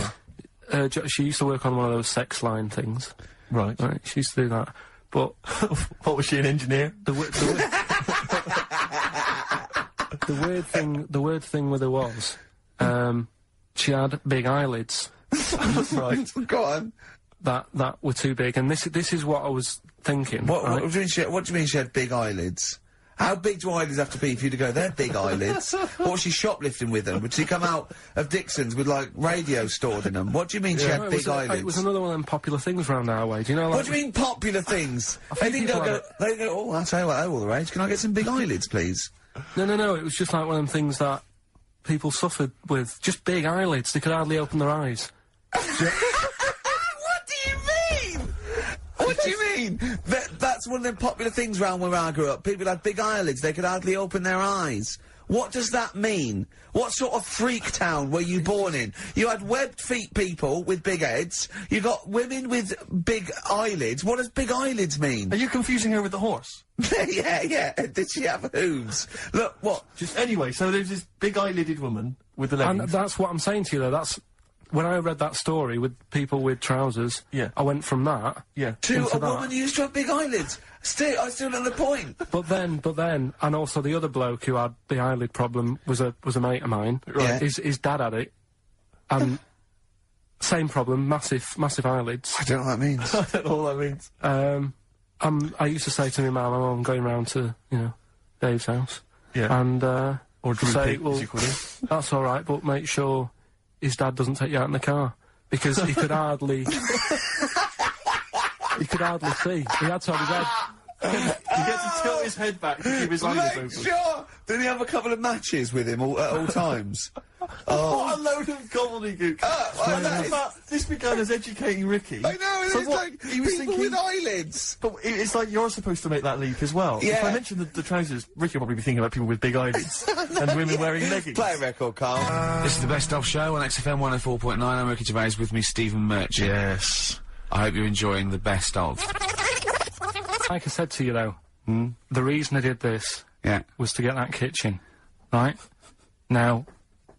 she used to work on one of those sex line things. Right. She used to do that. But what was she, an engineer? The weird thing with her was, she had big eyelids. Right. Go on. That were too big, and this is what I was thinking. What right? do you mean she had big eyelids? How big do eyelids have to be for you to go, they're big eyelids? Or was she shoplifting with them? Would she come out of Dixon's with, like, radio stored in them? What do you mean she had big eyelids? It was another one of them popular things round our way. Do you know? Like, What do you mean popular things? They didn't go, oh, I'll tell you what, all the rage. Can I get some big eyelids, please? No. It was just like one of them things that people suffered with. Just big eyelids. They could hardly open their eyes. What do you mean? What do you mean? That's one of them popular things round where I grew up. People had big eyelids. They could hardly open their eyes. What does that mean? What sort of freak town were you born in? You had webbed feet people with big heads. You got women with big eyelids. What does big eyelids mean? Are you confusing her with the horse? Yeah. Did she have hooves? Look, what? Just anyway, so there's this big eyelidded woman with the leggings. And that's what I'm saying to you, though. That's... When I read that story with people with trousers, I went from that to a woman who used to have big eyelids. I still don't know the point. But then, and also the other bloke who had the eyelid problem was a mate of mine. Right. His dad had it, and same problem, massive eyelids. I don't know what that means. I don't know what that means. I used to say to my mum, I'm going round to Dave's house, and or Drew say, Pig, well, as you call him. That's all right, but make sure his dad doesn't take you out in the car, because he could hardly... he could hardly see. He had to have his head... He gets to tilt his head back to keep his eyelids open. Sure! Did he have a couple of matches with him at all times? What a load of gobbledygook. This began as educating Ricky. I know, so it's like he was people thinking, with eyelids. But it's like you're supposed to make that leap as well. Yeah. If I mention the trousers, Ricky will probably be thinking about people with big eyelids and women wearing leggings. Play a record, Karl. This is the Best Of Show on XFM 104.9. I'm Ricky Gervais, with me Stephen Merchant. Yes. I hope you're enjoying the Best Of. Like I said to you, though, the reason I did this was to get that kitchen, right? Now...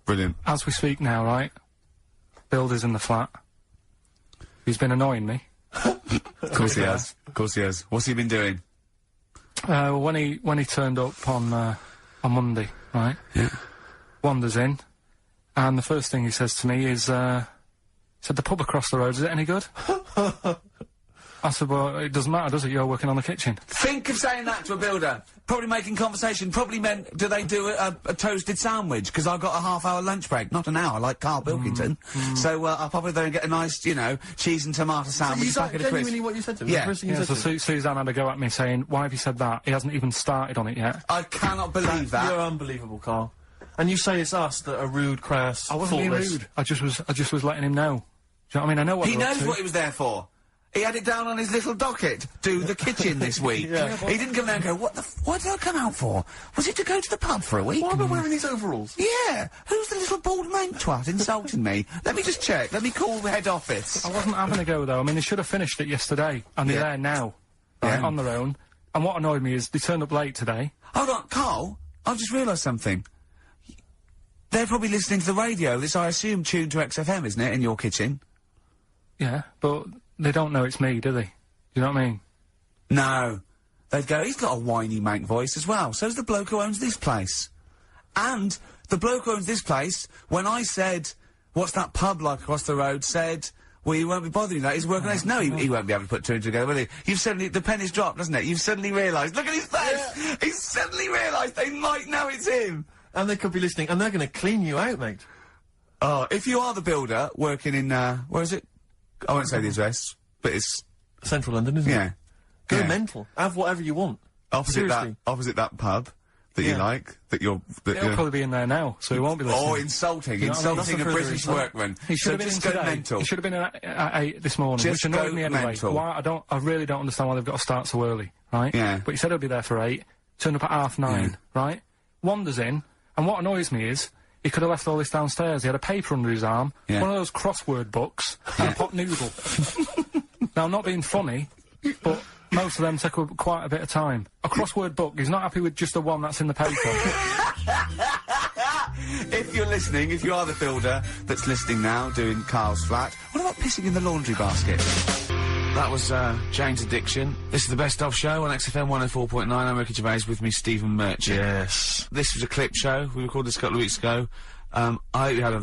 Brilliant. As we speak now, right? Builder's in the flat. He's been annoying me. Of course he has. Of course he has. What's he been doing? When he turned up on Monday, right? Yeah. Wanders in, and the first thing he says to me is, said, the pub across the road, is it any good? I said, well, it doesn't matter, does it? You're working on the kitchen. Think of saying that to a builder. Probably making conversation. Probably meant, do they do a toasted sandwich? Because I've got a half-hour lunch break. Not an hour, like Karl Pilkington. So, I'll probably then get a nice, cheese and tomato sandwich. So is that genuinely what you said to him? Yeah. Suzanne had a go at me saying, why have you said that? He hasn't even started on it yet. I cannot believe that. You're unbelievable, Karl. And you say it's us that are rude, crass, I wasn't being rude. I just was letting him know. Do you know what I mean? I know what he knows what he was there for. He had it down on his little docket. Do the kitchen this week. He didn't come down and go, what did I come out for? Was it to go to the pub for a week? Why am I wearing these overalls? Yeah. Who's the little bald mate twat insulting me? Let me just check. Let me call the head office. I wasn't having a go, though. I mean, they should have finished it yesterday, and they're there now, on their own. And what annoyed me is they turned up late today. Hold on, Karl, I've just realised something. They're probably listening to the radio. This, I assume, tuned to XFM, isn't it, in your kitchen? Yeah, but they don't know it's me, do they? Do you know what I mean? No. They'd go, he's got a whiny mank voice as well. So's the bloke who owns this place. And the bloke who owns this place, when I said, what's that pub like across the road, said, well, you won't be bothering that, he's working on this. No, he won't be able to put two and two together, will he? You've suddenly, the penny's dropped, hasn't it? You've suddenly realised, look at his face! Yeah. He's suddenly realised they might know it's him! And they could be listening, and they're gonna clean you out, mate. Oh, if you are the builder, working in, where is it? I won't say the address, but it's... Central London, isn't it? Go mental. Have whatever you want. Opposite that pub that you like, He'll probably be in there now, so he won't be listening. Or insulting a British workman. He should have been in today. Mental. He should have been in at 8 this morning, which annoyed me anyway. Mental. Why, I really don't understand why they've got to start so early, right? Yeah. But he said he'll be there for 8, turned up at 9:30, right? Wanders in, and what annoys me is, he could have left all this downstairs. He had a paper under his arm, one of those crossword books, and a pot noodle. Now, I'm not being funny, but most of them take quite a bit of time. A crossword book, he's not happy with just the one that's in the paper. If you're listening, if you are the builder that's listening now, doing Karl's flat, what about pissing in the laundry basket? That was, Jane's Addiction. This is the Best Of Show on XFM 104.9. I'm Ricky Gervais, with me Stephen Merchant. Yes. This was a clip show. We recorded this a couple of weeks ago. I hope you had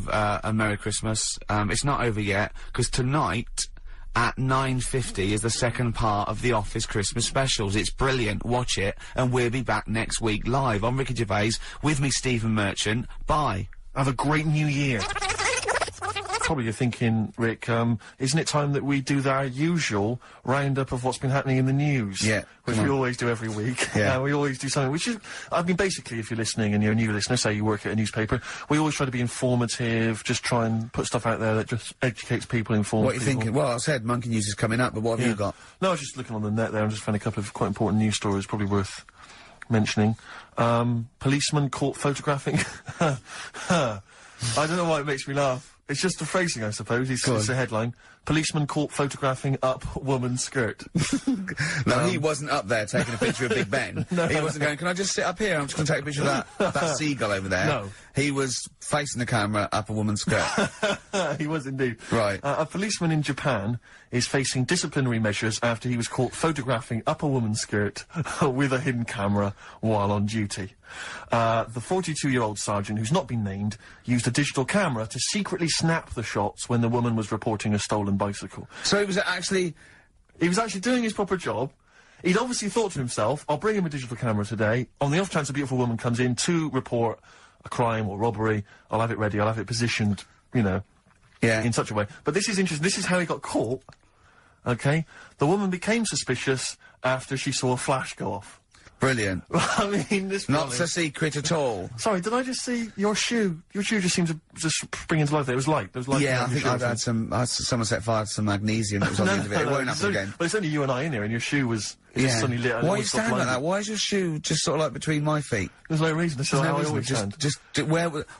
a Merry Christmas. It's not over yet, because tonight... at 9:50 is the second part of The Office Christmas specials. It's brilliant. Watch it, and we'll be back next week live. I'm Ricky Gervais, with me Stephen Merchant. Bye. Have a great new year. Probably you're thinking, Rick, isn't it time that we do our usual roundup of what's been happening in the news? Yeah. Which we always do every week. Yeah. We always do something, which is, I mean, basically, if you're listening and you're a new listener, say you work at a newspaper, we always try to be informative, just try and put stuff out there that just educates people, informs people. What are you thinking? Well, I said Monkey News is coming up, but what have you got? No, I was just looking on the net there and just found a couple of quite important news stories, probably worth mentioning. Policeman caught photographing. I don't know why it makes me laugh. It's just the phrasing, I suppose. It's a headline. Policeman caught photographing up woman's skirt. No, he wasn't up there taking a picture of Big Ben. No. He wasn't going, can I just sit up here? I'm just going to take a picture of that seagull over there. No. He was facing the camera up a woman's skirt. He was indeed. Right. A policeman in Japan is facing disciplinary measures after he was caught photographing up a woman's skirt with a hidden camera while on duty. The 42-year-old sergeant, who's not been named, used a digital camera to secretly snap the shots when the woman was reporting a stolen bicycle. So he was actually doing his proper job. He'd obviously thought to himself, I'll bring him a digital camera today. On the off chance a beautiful woman comes in to report a crime or robbery, I'll have it ready, I'll have it positioned, you know, in such a way. But this is interesting. This is how he got caught, okay? The woman became suspicious after she saw a flash go off. Brilliant. I mean, this... Not so secret at all. Sorry, did I just see your shoe? Your shoe just seemed to just spring into life there. It was light. There was light. Yeah, I think I'd had someone set fire to some magnesium that was on the end of it. It won't happen again. But it's only you and I in here, and your shoe was just suddenly lit. Why are you standing like that? Why is your shoe just sort of like between my feet? There's no reason. This is how I always stand.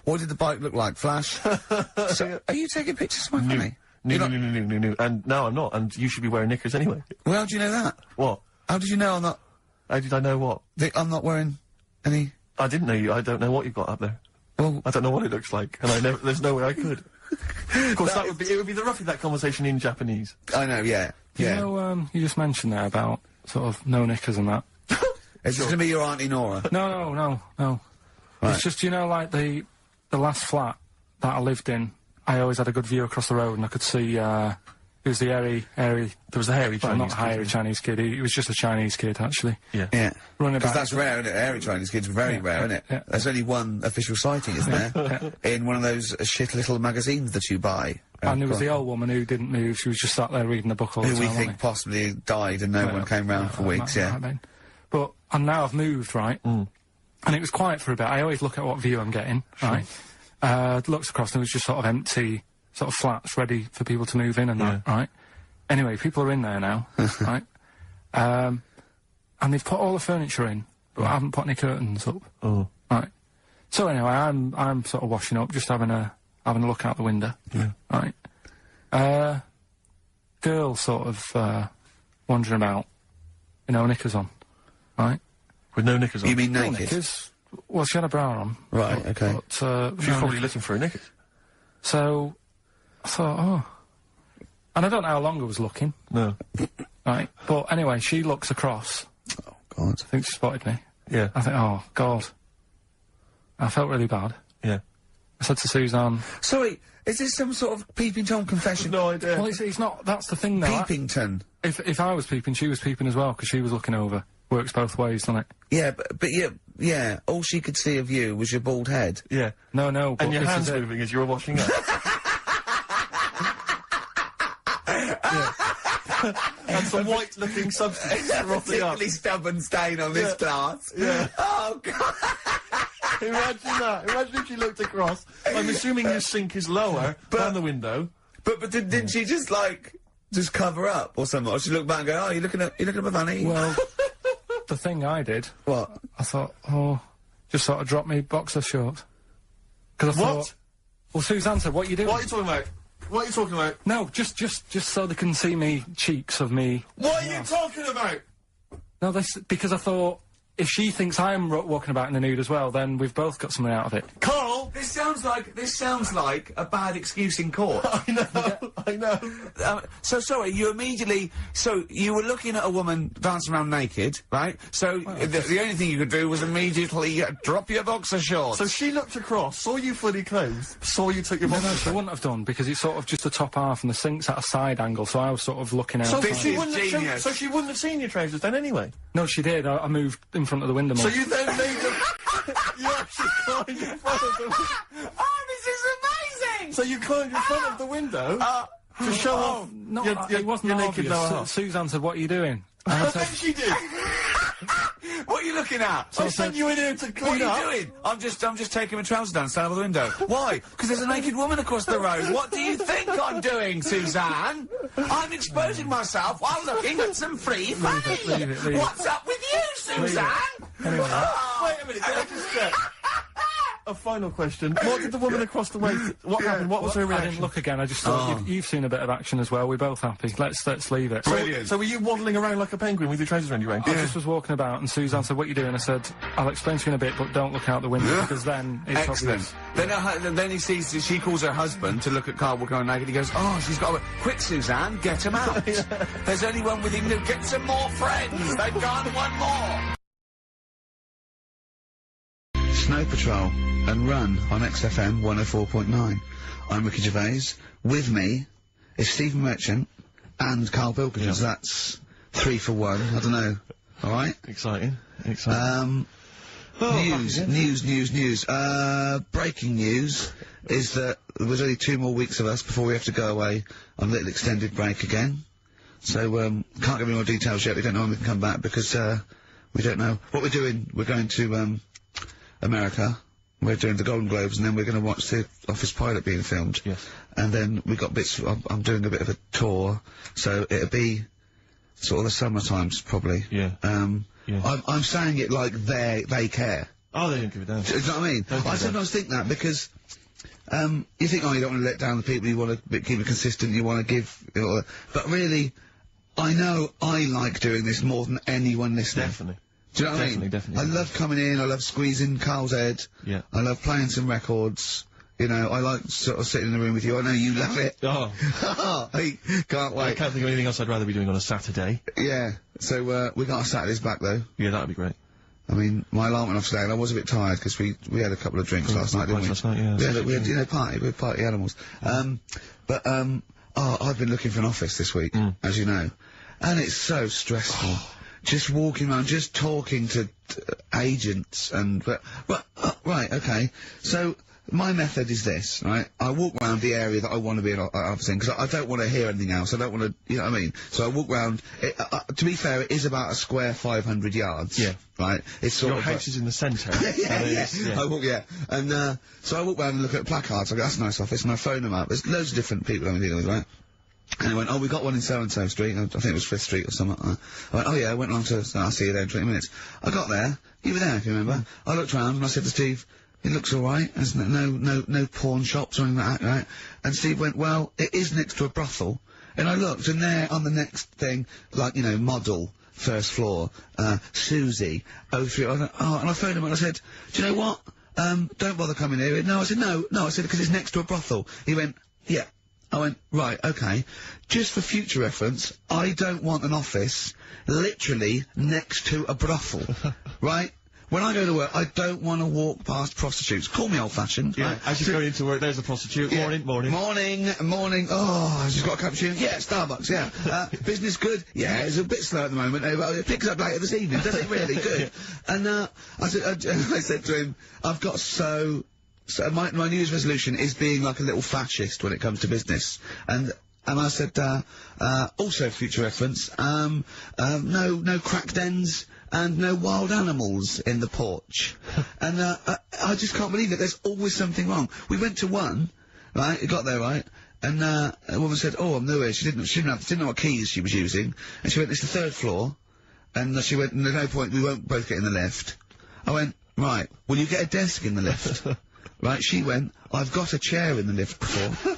What did the bike look like? Flash? So, are you taking pictures of my family? No. And no, I'm not. And you should be wearing knickers anyway. Well, how do you know that? What? How did you know I'm not? How did I know what? I'm not wearing any... I didn't know you. I don't know what you've got up there. Well... I don't know what it looks like, and there's no way I could. Of course, it would be roughly that conversation in Japanese. I know, yeah. You know, you just mentioned there about sort of no knickers and that. Is this going to be your Auntie Nora? No. Right. It's just, you know, like the last flat that I lived in, I always had a good view across the road and I could see, it was the hairy... There was a hairy Chinese kid. Not a hairy Chinese kid. He was just a Chinese kid, actually. Yeah. Yeah. Running because about... that's rare, isn't it? Hairy Chinese kids are very rare, isn't it? Yeah. There's only one official sighting, isn't there? In one of those shit little magazines that you buy. And there was the old woman who didn't move. She was just sat there reading the book all the time. Who we think possibly died and no one came round for weeks, But, and now I've moved, right? And it was quiet for a bit. I always look at what view I'm getting, right? Looked across and it was just sort of empty, sort of flats ready for people to move in and that, right? Anyway, people are in there now, right? And they've put all the furniture in, but I haven't put any curtains up. Oh. Right. So anyway, I'm sort of washing up, just having a look out the window. Yeah. Right. Girl sort of, wandering about, you know, knickers on. Right? With no knickers on? You mean naked? No knickers. Well, she had a bra on. Right, okay. She was probably looking for a knickers. So, I thought, oh. And I don't know how long I was looking. No. Right, but anyway, she looks across. Oh, God. I think she spotted me. Yeah. I think, oh, God. I felt really bad. Yeah. I said to Suzanne... Sorry, is this some sort of peeping Tom confession? No idea. Well, it's not, that's the thing, though. Peepington. If I was peeping, she was peeping as well, because she was looking over. Works both ways, doesn't it? Yeah, but yeah, all she could see of you was your bald head. Yeah. No, but and your hands moving as you were washing up. And some white-looking substance rotting up. Particularly stubborn stain on this glass. Yeah. Oh, God. Imagine that. Imagine if she looked across. I'm assuming your sink is lower than the window. But didn't she just, like, just cover up or something? Or she looked back and go, oh, you're looking at my fanny? Well, the thing I did... What? I thought, oh, just sort of drop me boxer shorts. Because I thought... Well, Suzanne said, what are you doing? What are you talking about? What are you talking about? No, just so they can see me cheeks of me. What are you talking about? No, because I thought, if she thinks I'm walking about in the nude as well, then we've both got something out of it. Karl! This sounds like a bad excuse in court. I know. So sorry, you were looking at a woman dancing around naked, right? So the only thing you could do was immediately drop your boxer shorts. So she looked across, saw you fully clothed, saw you took your boxer shorts. No, she wouldn't have done, because it's sort of just the top half and the sink's at a side angle, so I was sort of looking out. So she wouldn't have seen your trousers then anyway? No, she did. I moved in front of the window more. So you then made them... You actually climbed in front of the window. Oh, this is amazing! So you climbed in front of the window to show off it wasn't your naked lower half. Suzanne said, what are you doing? I bet she did. What are you looking at? I sent you in here to clean up. What are you doing? I'm just taking my trousers down, standing over the window. Why? Because there's a naked woman across the road. What do you think I'm doing, Suzanne? I'm exposing myself while looking at some free fanny. Leave it. What's up with you, Suzanne? Anyway. Wait a minute, can I just check? A final question. What did the woman across the way... What happened? What was her reaction? I didn't look again. I just thought, you've seen a bit of action as well. We're both happy. Let's leave it. So were you waddling around like a penguin with your trousers around your ankles? I just was walking about, and Suzanne said, what are you doing? I said, I'll explain to you in a bit, but don't look out the window, because then it's excellent. obvious. Then he sees, she calls her husband to look at Karl walking around naked. He goes, oh, she's got a... Quick, Suzanne, get him out. There's only one with him. Get some more friends. They've gone one more. Snow Patrol and Run on XFM 104.9. I'm Ricky Gervais. With me is Stephen Merchant and Karl Pilkington. So that's 3 for 1. I don't know. All right. Exciting. News. Breaking news is that there's only 2 more weeks of us before we have to go away on a little extended break again. So can't give any more details yet. We don't know when we can come back because we don't know what we're doing. We're going to America. We're doing the Golden Globes, and then we're going to watch the Office pilot being filmed. Yes. And then we got bits. I'm doing a bit of a tour, so it'll be sort of the summer times probably. Yeah. I'm saying it like they care. Oh, they don't give a damn. Do you know what I mean? I sometimes think that because you think, oh, you don't want to let down the people. You want to keep it consistent. You want to give. But really, I know I like doing this more than anyone listening. Definitely. Do you know what I mean? Definitely. I love coming in, I love squeezing Karl's head. Yeah. I love playing some records. You know, I like sort of sitting in the room with you. I know you love it. Oh. I can't wait. I can't think of anything else I'd rather be doing on a Saturday. Yeah. So, we got our Saturdays back, though. Yeah, that'd be great. I mean, my alarm went off today, and I was a bit tired, because we had a couple of drinks last night, didn't we? Last night, yeah. We had, you know, we're party animals. I've been looking for an office this week, as you know, and it's so stressful. Just walking around, just talking to agents and... right, okay. So, my method is this, right? I walk around the area that I want to be an office in, because I don't want to hear anything else. I don't want to... You know what I mean? So I walk round... to be fair, it is about a square 500 yards. Yeah. Right? It's sort Your of... house is in the centre. Yeah. I walk, And, so I walk round and look at placards. I go, that's a nice office, and I phone them up. There's loads of different people I'm dealing with, right? And I went, oh, we got one in so-and-so street. I think it was 5th Street or something like that. I went, oh yeah, I went along to, I'll see you there in 20 minutes. I got there. You were there, if you remember. I looked round and I said to Steve, it looks alright. There's no pawn shops or anything like that, right? And Steve went, well, it is next to a brothel. And I looked, and there on the next thing, like, you know, model, first floor, Susie, 03, and I phoned him and I said, do you know what? Don't bother coming here. No, I said, no, I said, because it's next to a brothel. He went, yeah. I went, right, okay. Just for future reference, I don't want an office literally next to a brothel, right? When I go to work, I don't want to walk past prostitutes. Call me old-fashioned. Yeah, right? as you go into work, there's a prostitute. Yeah. Morning. Morning. Oh, she's got a cappuccino. Yeah, Starbucks, yeah. Business good? Yeah, it's a bit slow at the moment. But it picks up later this evening, does it really? Good. And, I said to him, I've got so my New Year's resolution is being like a little fascist when it comes to business. And I said, also future reference, no crack dens, and no wild animals in the porch. And, I just can't believe it. There's always something wrong. We went to one, right? It got there, right? And, a woman said, oh, I'm new here. She didn't know what keys she was using. And she went, it's the 3rd floor. And she went, there's no point, we won't both get in the lift. I went, right, will you get a desk in the lift? Right, she went, I've got a chair in the lift before.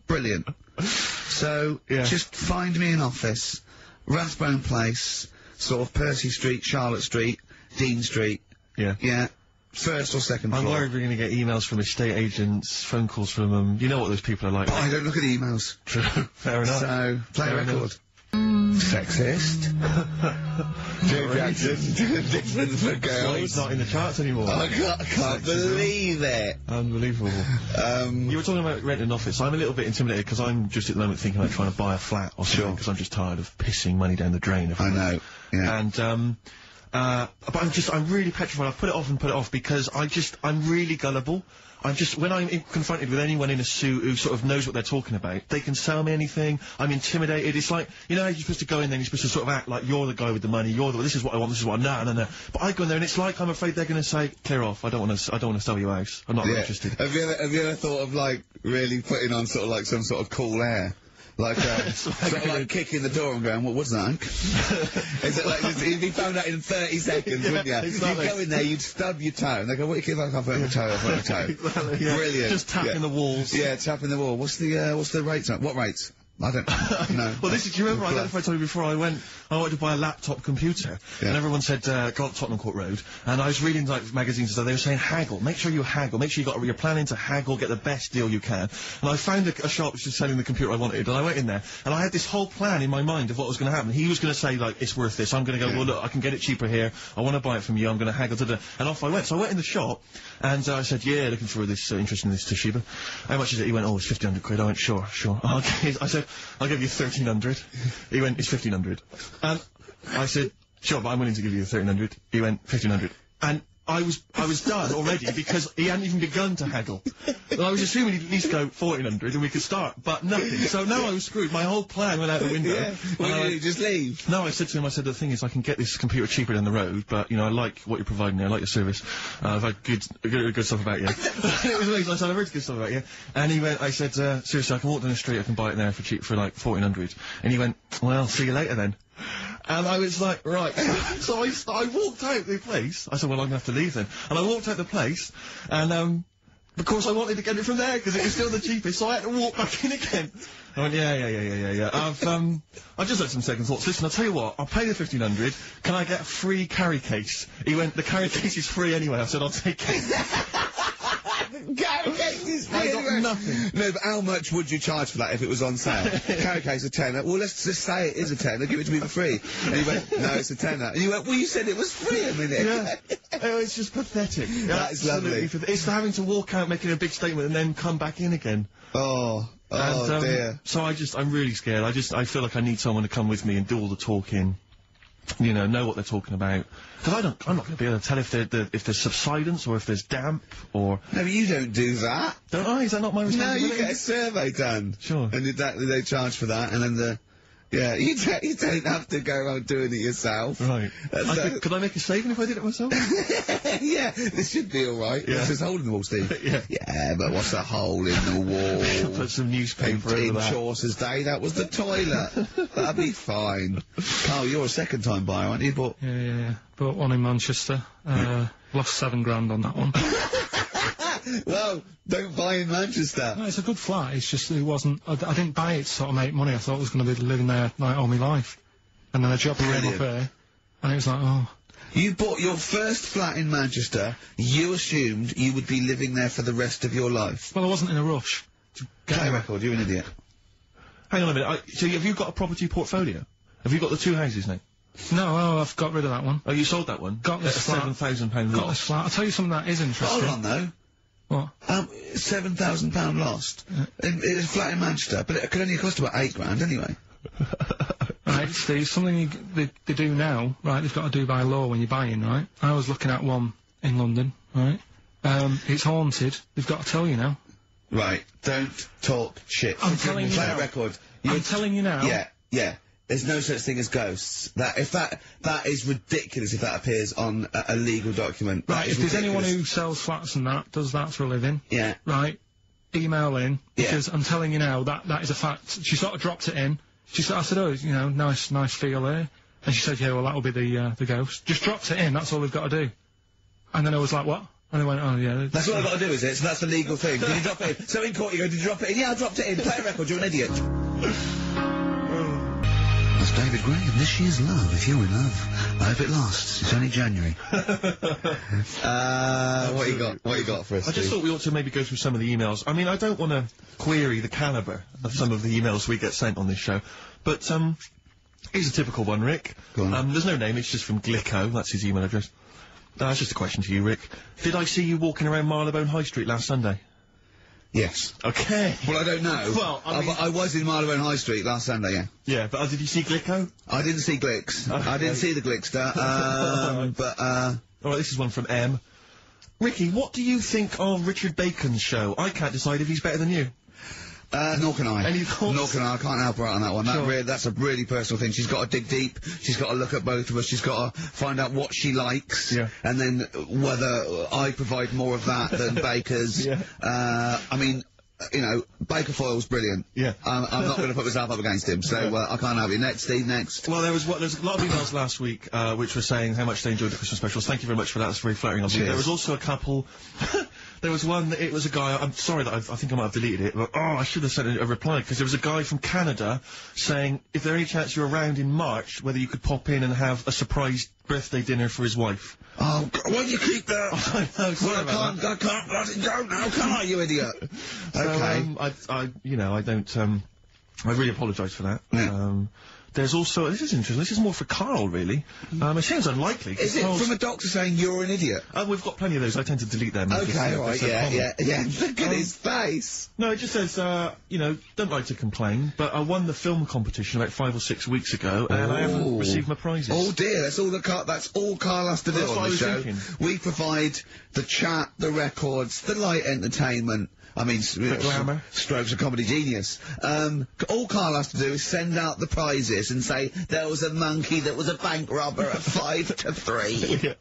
Brilliant. So, just find me an office, Rathbone Place, sort of Percy Street, Charlotte Street, Dean Street. Yeah. Yeah. 1st or 2nd floor. I'm worried we're going to get emails from estate agents, phone calls from them. You know what those people are like. But I don't look at the emails. True. Fair enough. So, play a record. Sexist. Joe Jackson, different for girls. Well, he's not in the charts anymore. I can't believe it. Unbelievable. You were talking about renting an office. I'm a little bit intimidated because I'm just at the moment thinking about trying to buy a flat or something because I'm just tired of pissing money down the drain. I know. Yeah. And but I'm really petrified. I've put it off because I'm really gullible. When I'm confronted with anyone in a suit who sort of knows what they're talking about, they can sell me anything. I'm intimidated. It's like, you know how you're supposed to go in there and you're supposed to sort of act like you're the guy with the money, this is what I want, this is what no. But I go in there and it's like I'm afraid they're going to say, clear off, I don't want to sell you a house. I'm not interested. Have you ever thought of, like, really putting on sort of like some sort of cool air? Like, sort of like kicking the door and going, what was that? Is it like, you'd be found out in 30 seconds, wouldn't you? Exactly. You'd go in there, you'd stub your toe, and they go, what do you keep I've got a toe, I've got a toe. Exactly, yeah. Brilliant. Just tapping the walls. Yeah, tapping the wall. What's the rates on? What rates? I don't know. Well, do you remember, I don't know if I told you before, I wanted to buy a laptop computer, and everyone said, go up Tottenham Court Road, and I was reading, like, magazines and stuff, they were saying haggle, make sure you haggle, make sure you're planning to haggle, get the best deal you can. And I found a shop which was selling the computer I wanted, and I went in there, and I had this whole plan in my mind of what was going to happen. He was going to say, like, it's worth this. I'm going to go, well, look, I can get it cheaper here, I want to buy it from you, I'm going to haggle, and off I went. So I went in the shop, and I said, yeah, looking for this, interest in this Toshiba. How much is it? He went, oh, it's 1,500 quid. I went, sure. Okay. I said, I'll give you 1,300. He went, it's 1,500. And I said, sure, but I'm willing to give you 1,300. He went, 1,500. And I was done already because he hadn't even begun to haggle. And I was assuming he'd at least go 1,400 and we could start, but nothing. So now I was screwed. My whole plan went out the window. Yeah. Well, did you just leave? No, I said to him, the thing is, I can get this computer cheaper down the road, but, you know, I like what you're providing me. I like your service. I've had good stuff about you. It was amazing. I said, I've heard good stuff about you. And he went, I said, seriously, I can walk down the street, I can buy it there for cheap, for like 1,400. And he went, well, see you later then. And I was like, right. So I walked out the place. I said, well, I'm going to have to leave then. And I walked out the place, and, of course I wanted to get it from there, because it was still the cheapest, so I had to walk back in again. I went, yeah. I've just had some second thoughts. Listen, I'll tell you what, I'll pay the 1,500. Can I get a free carry case? He went, the carry case is free anyway. I said, I'll take it. Carry case is free. I got nothing. No, but how much would you charge for that if it was on sale? Carry case a tenner. Well, let's just say it is a tenner. Give it to me for free. And he went, no, it's a tenner. And you went, well, you said it was free a minute. Yeah. Oh, it's just pathetic. That is lovely. It's having to walk out making a big statement and then come back in again. Oh dear. So I'm really scared. I feel like I need someone to come with me and do all the talking. You know what they're talking about. Because I'm not going to be able to tell if there's subsidence or if there's damp or... No, but you don't do that. Don't I? Is that not my responsibility? No, you get a survey done. Sure. And they charge for that, and then yeah, you don't have to go around doing it yourself. Right. Could I make a saving if I did it myself? Yeah, this should be alright. Yeah. It's just a hole in the wall, Steve. Yeah, but what's a hole in the wall? Put some newspaper over in that. Chaucer's day, that was the toilet. That'll be fine. Carl, you're a second-time buyer, aren't you? Yeah. Bought one in Manchester. Lost £7 on that one. Well, don't buy in Manchester. No, it's a good flat. It's just it wasn't. I didn't buy it to sort of make money. I thought I was going to be living there like all my life. and then a job came up here, and it was like, oh. You bought your first flat in Manchester, you assumed you would be living there for the rest of your life. Well, I wasn't in a rush. Play a record, you're an idiot. Hang on a minute, so have you got a property portfolio? Have you got the 2 houses now? No, I've got rid of that one. Oh, you sold that one? Got this flat. £7,000 Got this flat. I'll tell you something that is interesting. Hold on, though. What? £7,000 lost. It's a flat in Manchester, but it could only cost about £8 anyway. Right, Steve, something they do now, right, they've got to do by law when you're buying, right? I was looking at one in London, right? It's haunted. They've got to tell you now. Right, don't talk shit. I'm telling you now. Play a record. I'm telling you now. Yeah. There's no such thing as ghosts. That is ridiculous if that appears on a legal document. Right, if there's anyone who sells flats and does that for a living. Yeah. Right, email in, because I'm telling you now, that is a fact. She sort of dropped it in. She said, I said, oh, you know, nice feel there. And she said, yeah, well, that'll be the ghost. Just dropped it in, that's all they've got to do. And then I was like, what? And they went, oh, yeah. That's what I've got to do, is it? So that's the legal thing. Did you drop it in? So in court you go, did you drop it in? Yeah, I dropped it in. Play a record, you're an idiot. That's David Gray, and this year's Love, if you're in love. I hope it lasts. It's only January. What you got for us, I just thought we ought to maybe go through some of the emails. I mean, I don't want to query the calibre of some of the emails we get sent on this show, but, here's a typical one, Rick. Go on. There's no name, it's just from Glicko, that's his email address. It's just a question to you, Rick. Did I see you walking around Marylebone High Street last Sunday? Yes. Okay. Well, I don't know. Well, I was in Marylebone High Street last Sunday, yeah. Yeah, but did you see Glicko? I didn't see Glicks. Okay. I didn't see the Glickster, Alright, this is one from M. Ricky, what do you think of Richard Bacon's show? I can't decide if he's better than you. Nor can I. Any thoughts? Nor can I. I can't help her out on that one. Sure. That's a really personal thing. She's got to dig deep. She's got to look at both of us. She's got to find out what she likes. Yeah. And then whether I provide more of that than Baker's. Yeah. I mean, you know, Baker Foyle's brilliant. Yeah. I'm not going to put myself up against him, so I can't help you. Next, Steve, next. Well, there's a lot of emails last week, which were saying how much they enjoyed the Christmas specials. Thank you very much for that. That's very flattering of you. There was also a couple... There was one, it was a guy, I'm sorry that I think I might have deleted it, but, I should have sent a reply, because there was a guy from Canada saying, if there any chance you're around in March, whether you could pop in and have a surprise birthday dinner for his wife. Oh, why do you keep that? I know, sorry I can't let it go now, can I, you idiot? Okay. I really apologise for that. Yeah. There's also, this is interesting, this is more for Karl, really. It seems unlikely. Is it from a doctor saying you're an idiot? We've got plenty of those, I tend to delete them. Okay, alright, yeah. Look at his face! No, it just says, don't like to complain, but I won the film competition about 5 or 6 weeks ago, and I haven't received my prizes. Oh dear, that's all Karl has to do on the show. We provide the chat, the records, the light entertainment. I mean, the glamour. Strokes of comedy genius. All Karl has to do is send out the prizes and say, there was a monkey that was a bank robber at 5 to 3.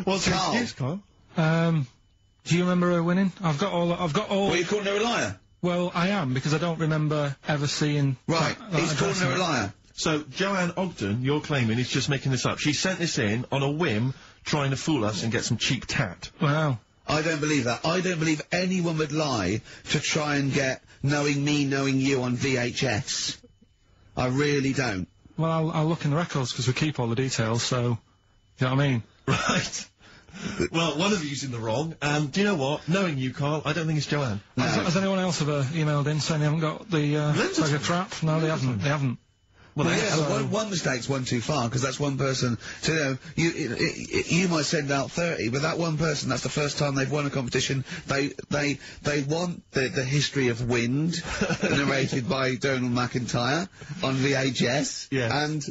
What's your excuse, Karl? Do you remember her winning? I've got all... Well, you're calling her a liar? Well, I am, because I don't remember ever seeing... Right, he's calling her a liar. So, Joanne Ogden, you're claiming, is just making this up. She sent this in on a whim, trying to fool us and get some cheap tat. Wow. I don't believe that. I don't believe anyone would lie to try and get knowing me, knowing you on VHS. I really don't. Well, I'll look in the records, because we keep all the details, so... You know what I mean? Right. Well, one of you's in the wrong, and do you know what? Knowing you, Karl, I don't think it's Joanne. No. Has anyone else ever emailed in saying they haven't got the, like a trap? No, they haven't. They haven't. Well, one mistake's one too far, because that's one person. So, you might send out 30, but that one person, that's the first time they've won a competition. They want the history of Wind, narrated by Donald McIntyre on VHS. Yeah. And,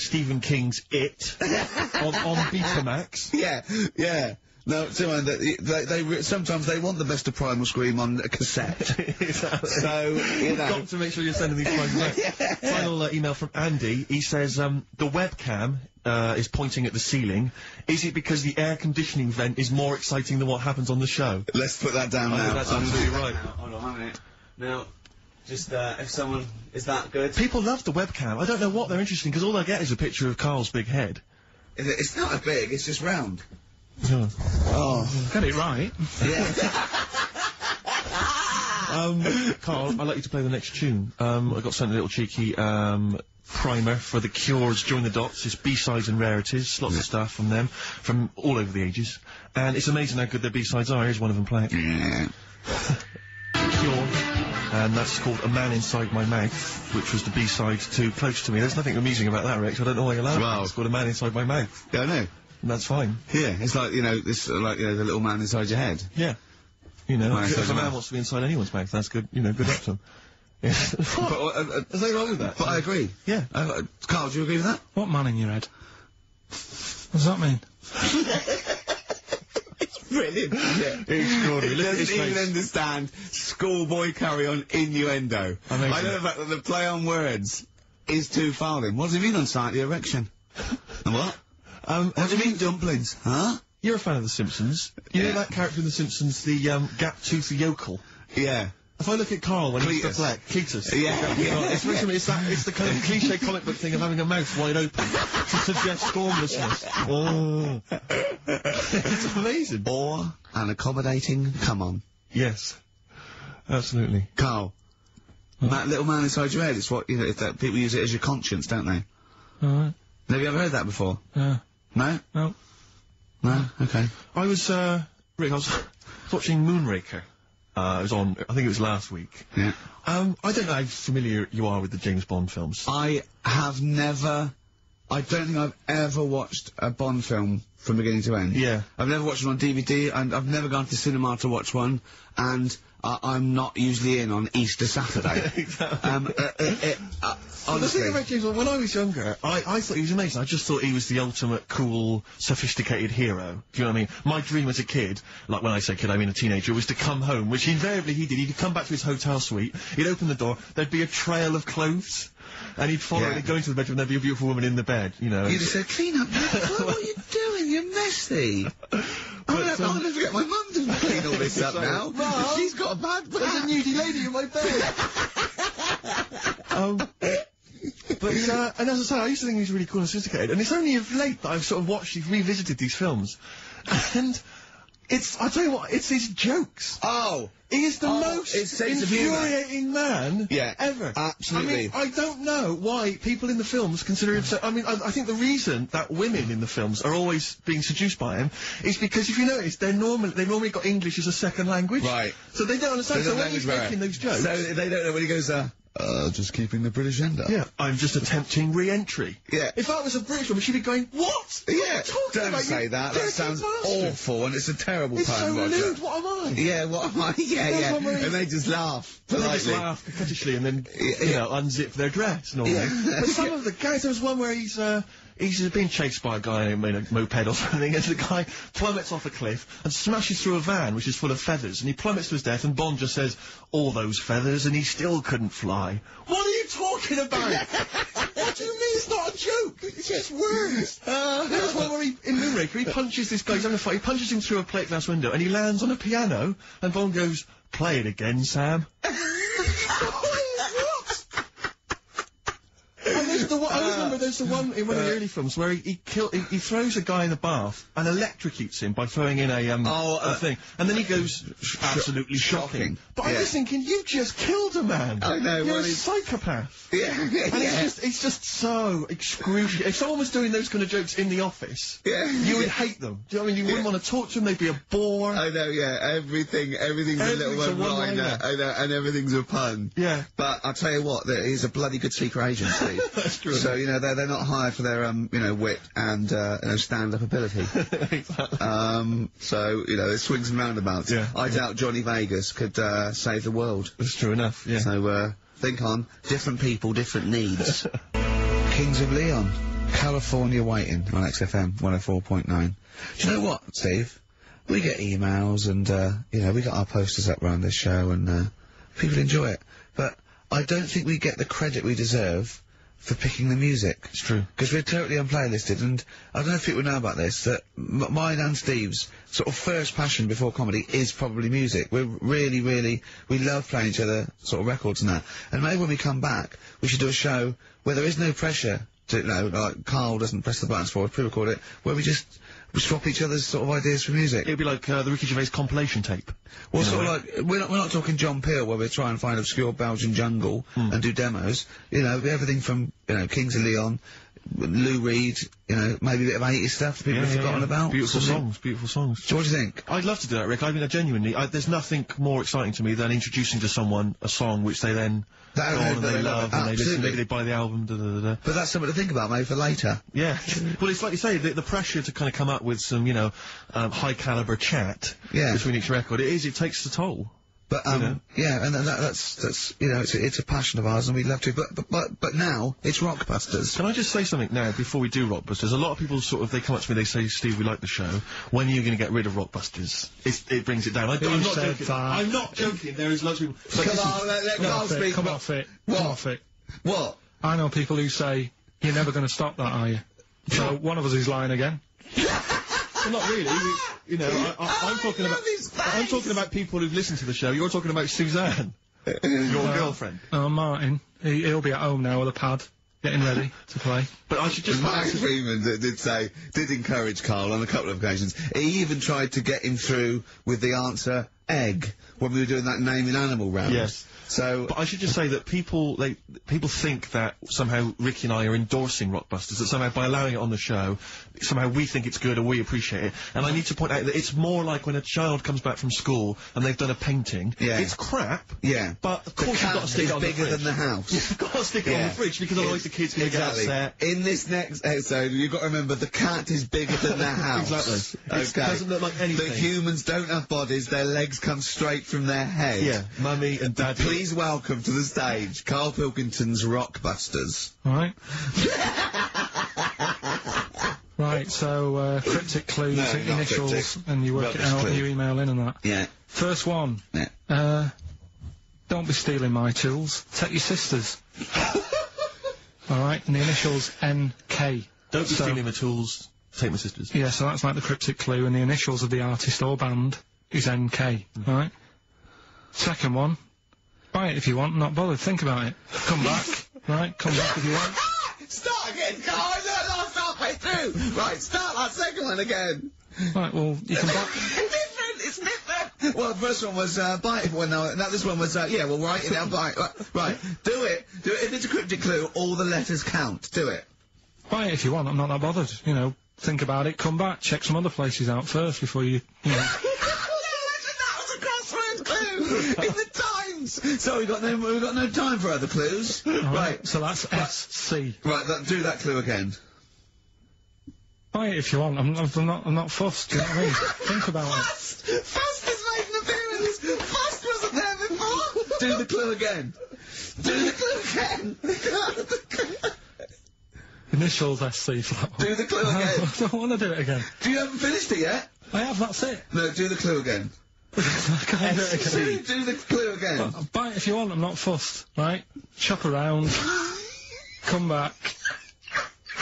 Stephen King's It on Betamax. Yeah. No, sometimes they want the best of Primal Scream on a cassette. Exactly. So, You've got to make sure you're sending these prizes out. Yeah. Final email from Andy. He says, the webcam is pointing at the ceiling. Is it because the air conditioning vent is more exciting than what happens on the show? Let's put that down now. That's absolutely right. Hold on 1 minute. Now, just, if someone... Is that good? People love the webcam. I don't know what they're interested in, because all they get is a picture of Karl's big head. It's not a big, it's just round. Oh. Get it right. Yeah. Karl, I'd like you to play the next tune. I got sent a little cheeky, primer for the Cure's Join the Dots. It's B-sides and rarities, lots of stuff from them, from all over the ages. And it's amazing how good their B-sides are. Here's one of them playing. Yeah. Cure, and that's called A Man Inside My Mouth, which was the B-side to Close to Me. There's nothing amusing about that, Rick. I don't know why you're laughing. Wow. It's called A Man Inside My Mouth. Yeah, I know. And that's fine. Yeah, it's like, you know, this, like, you know, the little man inside your head. Yeah. You know, Man if inside a your man mouth. wants to be inside anyone's mouth, that's good, you know, good luck to him. Yeah. But, there's nothing wrong with that. But I agree. Yeah. Carl, do you agree with that? What man in your head? What does that mean? Brilliant. Yeah. Extraordinary. He doesn't even understand schoolboy carry-on innuendo. Amazing. I know the fact that the play on words is too fouling. What does it mean on slightly erection? What? What do you mean dumplings? Huh? You're a fan of The Simpsons. You know that character in The Simpsons, the, gap-toothed yokel? Yeah. If I look at Karl when he's perplexed, Cletus. Yeah. It's the kind of cliche comic book thing of having a mouth wide open to suggest formlessness. Oh. It's amazing. Or an accommodating come on. Yes. Absolutely. Carl. That little man inside your head, it's what, you know, people use it as your conscience, don't they? Alright. Have you ever heard that before? Yeah. No? No. No? Okay. I was, Rick, I was watching Moonraker. It was on, I think it was last week. Yeah. I don't know how familiar you are with the James Bond films. I don't think I've ever watched a Bond film from beginning to end. Yeah. I've never watched one on DVD, and I've never gone to the cinema to watch one, and I'm not usually in on Easter Saturday. Exactly. Honestly. The thing about James Bond, when I was younger, I thought he was amazing. I just thought he was the ultimate cool, sophisticated hero. Do you know what I mean? My dream as a kid, like when I say kid, I mean a teenager, was to come home, which invariably he did. He'd come back to his hotel suite, he'd open the door, there'd be a trail of clothes. And he'd follow, he'd go into the bedroom, there'd be a beautiful woman in the bed, you know. You'd have said, clean up, what are you doing? You're messy. I'm gonna have to get my mum to clean all this up now. Mum, she's got a bad back. There's a nudie lady in my bed. And as I say, I used to think he was really cool and sophisticated, and it's only of late that I've sort of revisited these films. And I'll tell you what, it's his jokes. Oh! He is the most infuriating man ever. Absolutely. I mean, I don't know why people in the films consider him so... I mean, I think the reason that women in the films are always being seduced by him is because, if you notice, they've normally got English as a second language. Right. So they don't understand. So when he's making those jokes... So they don't know when he goes, just keeping the British end up. Yeah, I'm just attempting re-entry. Yeah. If that was a British woman, she'd be going, what? Yeah, don't say that. That sounds awful, and it's a terrible it's time, so Roger. rude, what am I? Yeah, what am I? Yeah. And they just laugh. They just laugh coquettishly and then, you know, unzip their dress normally. Yeah. But some of the guys, there was one where he's being chased by a guy in a moped or something, and the guy plummets off a cliff and smashes through a van which is full of feathers, and he plummets to his death, and Bond just says, all those feathers, and he still couldn't fly. What are you talking about? What do you mean it's not a joke? It's just words. There's one where in Moonraker, he punches this guy, he's having a fight, he punches him through a plate glass window, and he lands on a piano, and Bond goes, play it again, Sam. And there's the one, I remember there's the one in one of the early films where he throws a guy in the bath and electrocutes him by throwing in a thing, and then he goes absolutely shocking. But I'm just thinking, you just killed a man. I know. You're a psychopath. Yeah. And it's just so excruciating. If someone was doing those kind of jokes in the office, you would hate them. Do you know what I mean? You wouldn't want to talk to them. They'd be a bore. I know. Yeah. Everything's a little one-liner. I know, and everything's a pun. Yeah. But I'll tell you what, he's a bloody good secret agency. That's true. So, you know, they're not hired for their, you know, wit and, you know, stand-up ability. Exactly. So, you know, it swings and roundabouts. Yeah. I doubt Johnny Vegas could, save the world. That's true enough, yeah. So, think on. Different people, different needs. Kings of Leon. California Waiting on XFM 104.9. Do you know what, Steve? We get emails and, you know, we got our posters up around this show and, people enjoy it. But I don't think we get the credit we deserve for picking the music. It's true. Because we're totally unplaylisted, and I don't know if people know about this, that mine and Steve's sort of first passion before comedy is probably music. We're we love playing each other sort of records and that. And maybe when we come back, we should do a show where there is no pressure to, you know, like, Karl doesn't press the buttons for us, pre-record it, where we swap each other's sort of ideas for music. It'd be like, the Ricky Gervais compilation tape. Well, sort of like, we're not talking John Peel, where we try and find obscure Belgian jungle and do demos. You know, everything from you know, Kings of Leon, Lou Reed, you know, maybe a bit of 80s stuff that people have forgotten about. Beautiful songs, beautiful songs. So what do you think? I'd love to do that, Rick. I mean, genuinely, there's nothing more exciting to me than introducing to someone a song which they then go on and they love, and they listen, maybe they buy the album, But that's something to think about, maybe, for later. Yeah. Well, it's like you say, the pressure to kind of come up with some, you know, high-caliber chat between each record, it takes a toll. But, yeah, and that's, you know, it's a passion of ours, and we'd love to, but now, it's Rockbusters. Can I just say something now, before we do Rockbusters? A lot of people sort of, they come up to me, they say, Steve, we like the show. When are you gonna get rid of Rockbusters? It brings it down. I'm not joking. I'm not joking, there is loads of people. But come on, let Karl speak. Come off it. What? Come off it. What? I know people who say, you're never gonna stop that, are you? So, one of us is lying again. Well, not really. You know, I'm talking about people who've listened to the show. You're talking about Suzanne, your girlfriend. Oh, Martin. He'll be at home now with a pad, getting ready to play. But I should just... Mark Freeman did encourage Karl on a couple of occasions. He even tried to get him through with the answer egg when we were doing that naming animal round. Yes. So, but I should just say that people think that somehow Ricky and I are endorsing Rockbusters, that somehow by allowing it on the show, somehow we think it's good or we appreciate it. And I need to point out that it's more like when a child comes back from school and they've done a painting. Yeah. It's crap. Yeah. But of course you've got to stick it on the fridge. Bigger than the house. You've got to stick it on the fridge because otherwise the kids can get upset. In this next episode, you've got to remember the cat is bigger than the house. Exactly. Okay. It doesn't look like anything. The humans don't have bodies, their legs come straight from their head. Yeah. Mummy and Daddy. Please welcome to the stage, Karl Pilkington's Rockbusters. Right. Right, so, cryptic clues, initials, cryptic. And you work it out, and you email in and that. Yeah. First one. Yeah. Don't be stealing my tools. Take your sister's. Alright, and the initials NK. Don't be stealing my tools. Take my sister's. Yeah, so that's like the cryptic clue, and the initials of the artist or band is NK. Right? Second one. Buy it if you want, not bothered. Think about it. Come back. Right? Come back if you want. Start again, Karl! No, start halfway through! Right, start that second one again! Right, well, you can buy... It's different! Well, the first one was, buy it, well, no, this one was, yeah, well, write it down, buy it. Right, do it. If it's a cryptic clue, all the letters count. Do it. Buy it if you want, I'm not that bothered. You know, think about it, come back, check some other places out first before you know... That was a crossword clue! In the Times! So we've got no time for other clues. Right. So that's SC. Right, do that clue again. Buy it if you want. I'm not fussed. Do you know what I mean? Think about it. Fussed has made an appearance. Fussed wasn't there before. Do the clue again. Do the clue again. Initials SC for that one. Do the clue again. I don't want to do it again. You haven't finished it yet? I have. That's it. No, do the clue again. I can't do it again. Do the clue again. Buy it if you want. I'm not fussed. Right? Shop around. Come back.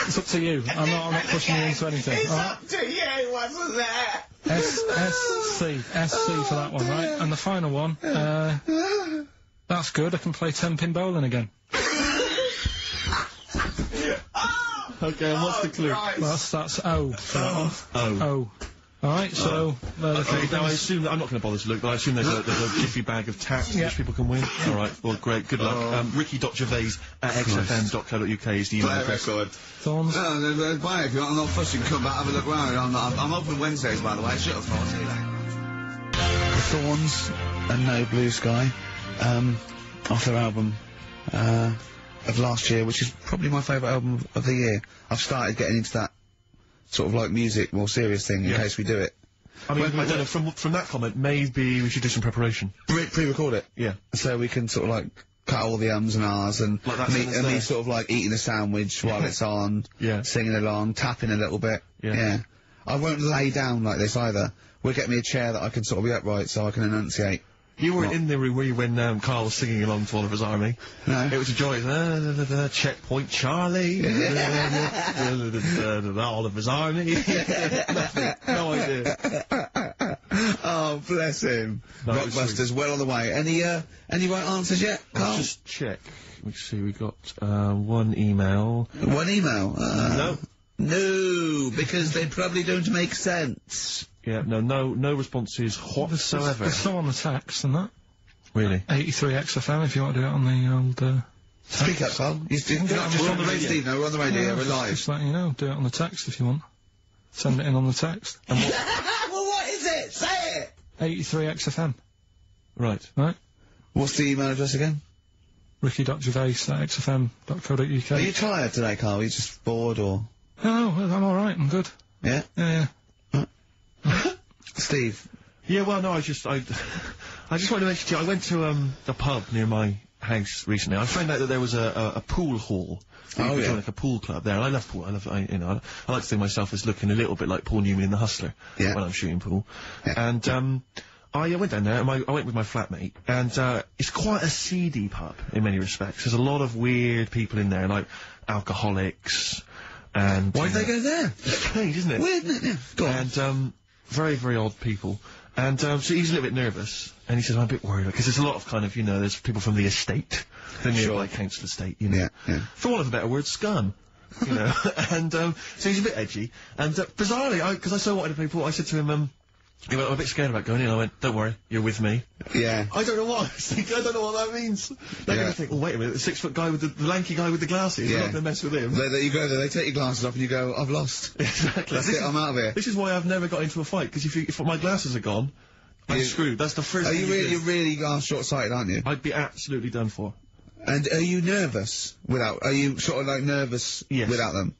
It's up to you. I'm not pushing you into anything. It's up to you, wasn't there? SC for that one, right? And the final one, that's good, I can play 10-pin bowling again. Okay, and what's the clue? Right. That's O for that one. O. Alright, so... Okay, now I assume that I'm not going to bother to look, but I assume there's a jiffy bag of taps which people can win. Alright, well, great, good luck. Ricky.Gervais at xfm.co.uk is the email address. Thorns? No, buy it if you want. I'm not fussing. Come back, have a look round. I'm open Wednesdays, by the way. Shut up, I'll see you later. The Thorns and No Blue Sky, off their album, of last year, which is probably my favourite album of the year. I've started getting into that sort of like music, more serious thing, in case we do it. I mean, I don't know, from that comment, maybe we should do some preparation. Pre-record it? Yeah. So we can sort of like cut all the ums and ahs and like me sort of like eating a sandwich while it's on, singing along, tapping a little bit. Yeah. I won't lay down like this either. We'll get me a chair that I can sort of be upright so I can enunciate. You weren't in there, were you, when Karl was singing along to Oliver's Army? No. It was a joy. Checkpoint Charlie. Oliver's Army. Nothing. No idea. Oh, bless him. No, Rockbusters, well on the way. Any right answers yet, Karl? Let's just check. Let me see, we got, one email. One email? No. No, because they probably don't make sense. Yeah, no responses whatsoever. There's some on the text and that. Really? 83XFM if you want to do it on the old, Speak up, Karl. You're not just on the radio. Steve, no, we're on the radio, we're live. Just letting you know, do it on the text if you want. Send it in on the text. And what well, what is it? Say it! 83XFM. Right. Right? What's the email address again? ricky.gervais@xfm.co.uk. Are you tired today, Karl? Are you just bored, or...? No, well, I'm alright, I'm good. Yeah? Yeah. Steve? Yeah, well, no, I just wanted to mention to you, I went to, the pub near my house recently. I found out that there was a pool hall. Oh, yeah. Like a pool club there. I love pool. I like to think myself as looking a little bit like Paul Newman in The Hustler when I'm shooting pool. Yeah. And, I went down there, and I went with my flatmate, and, it's quite a seedy pub, in many respects. There's a lot of weird people in there, like alcoholics, and... Why'd they go there? It's strange, isn't it? Weird, isn't it? Yeah. Go on. And, very, very odd people. And, so he's a little bit nervous, and he says, I'm a bit worried, because there's a lot of kind of, there's people from the estate, the nearby council estate, Yeah. For want of a better word, scum. And, so he's a bit edgy, and, bizarrely, because I so wanted people, I said to him, he went, I'm a bit scared about going in. I went, don't worry, you're with me. Yeah. I don't know what I was thinking. I don't know what that means. They're going to think, oh, wait a minute, the 6-foot guy with the lanky guy with the glasses. Yeah. I'm not going to mess with him. You go there, they take your glasses off and you go, I've lost. Exactly. That's it, I'm out of here. This is why I've never got into a fight, because if my glasses are gone, I'm screwed. That's the first thing you're really short-sighted, aren't you? I'd be absolutely done for. And are you nervous are you sort of like nervous without them?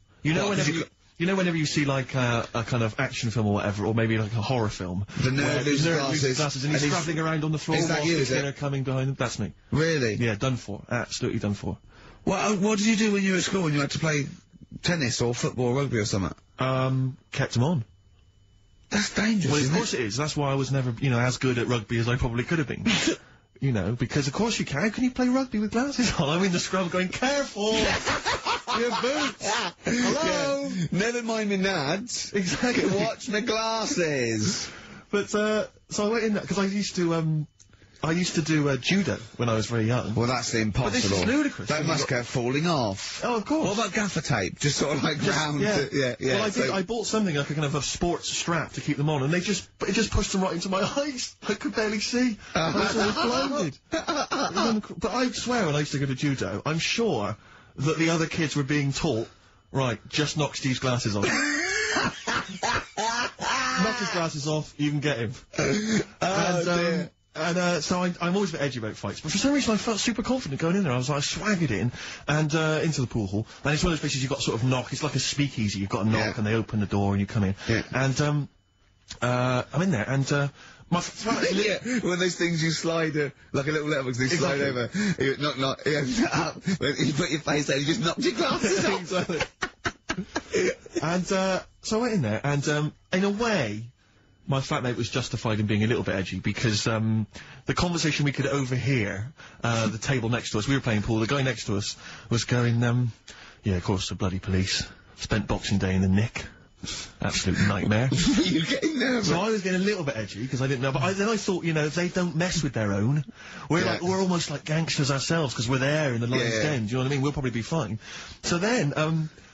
Whenever you see like a kind of action film or whatever, or maybe like a horror film, the nerd loses glasses and he's travelling around on the floor. Is that you? Is it? Coming behind him. That's me. Really? Yeah, done for. Absolutely done for. What did you do when you were at school when you had to play tennis or football or rugby or something? Kept them on. That's dangerous. Well, of course it is. That's why I was never, as good at rugby as I probably could have been. Because of course you can. How can you play rugby with glasses on? I'm in the scrub going, careful! Your boots! Hello! Yeah. Never mind me nads. Exactly. Watch my glasses! But, so I went in there, because I used to do judo when I was very young. Well, that's impossible. But this is ludicrous. That must go falling off. Oh, of course. What about gaffer tape? Just sort of like round. Yeah. Well, I bought something like a kind of a sports strap to keep them on, and it just pushed them right into my eyes. I could barely see. I was always blinded. But I swear, when I used to go to judo, I'm sure that the other kids were being taught, right, just knock Steve's glasses off. Knock his glasses off, you can get him. Dear. And, so I'm always a bit edgy about fights, but for some reason I felt super confident going in there. I swaggered in, and, into the pool hall, and it's one of those places you've got to sort of knock, it's like a speakeasy, you've got to knock, and they open the door and you come in. Yeah. And, I'm in there, and, one of those things you slide, like a little letterbox, they slide over. You knock, you open it up, you put your face there, you just knocked your glasses off. Exactly. And, so I went in there, and, in a way, my flatmate was justified in being a little bit edgy, because, the conversation we could overhear, the table next to us, we were playing pool, the guy next to us was going, yeah, of course, the bloody police. Spent Boxing Day in the Nick. Absolute nightmare. You're getting nervous. So I was getting a little bit edgy, because I didn't know, but then I thought, if they don't mess with their own, we're almost like gangsters ourselves, because we're there in the Lion's Den, do you know what I mean? We'll probably be fine. So then,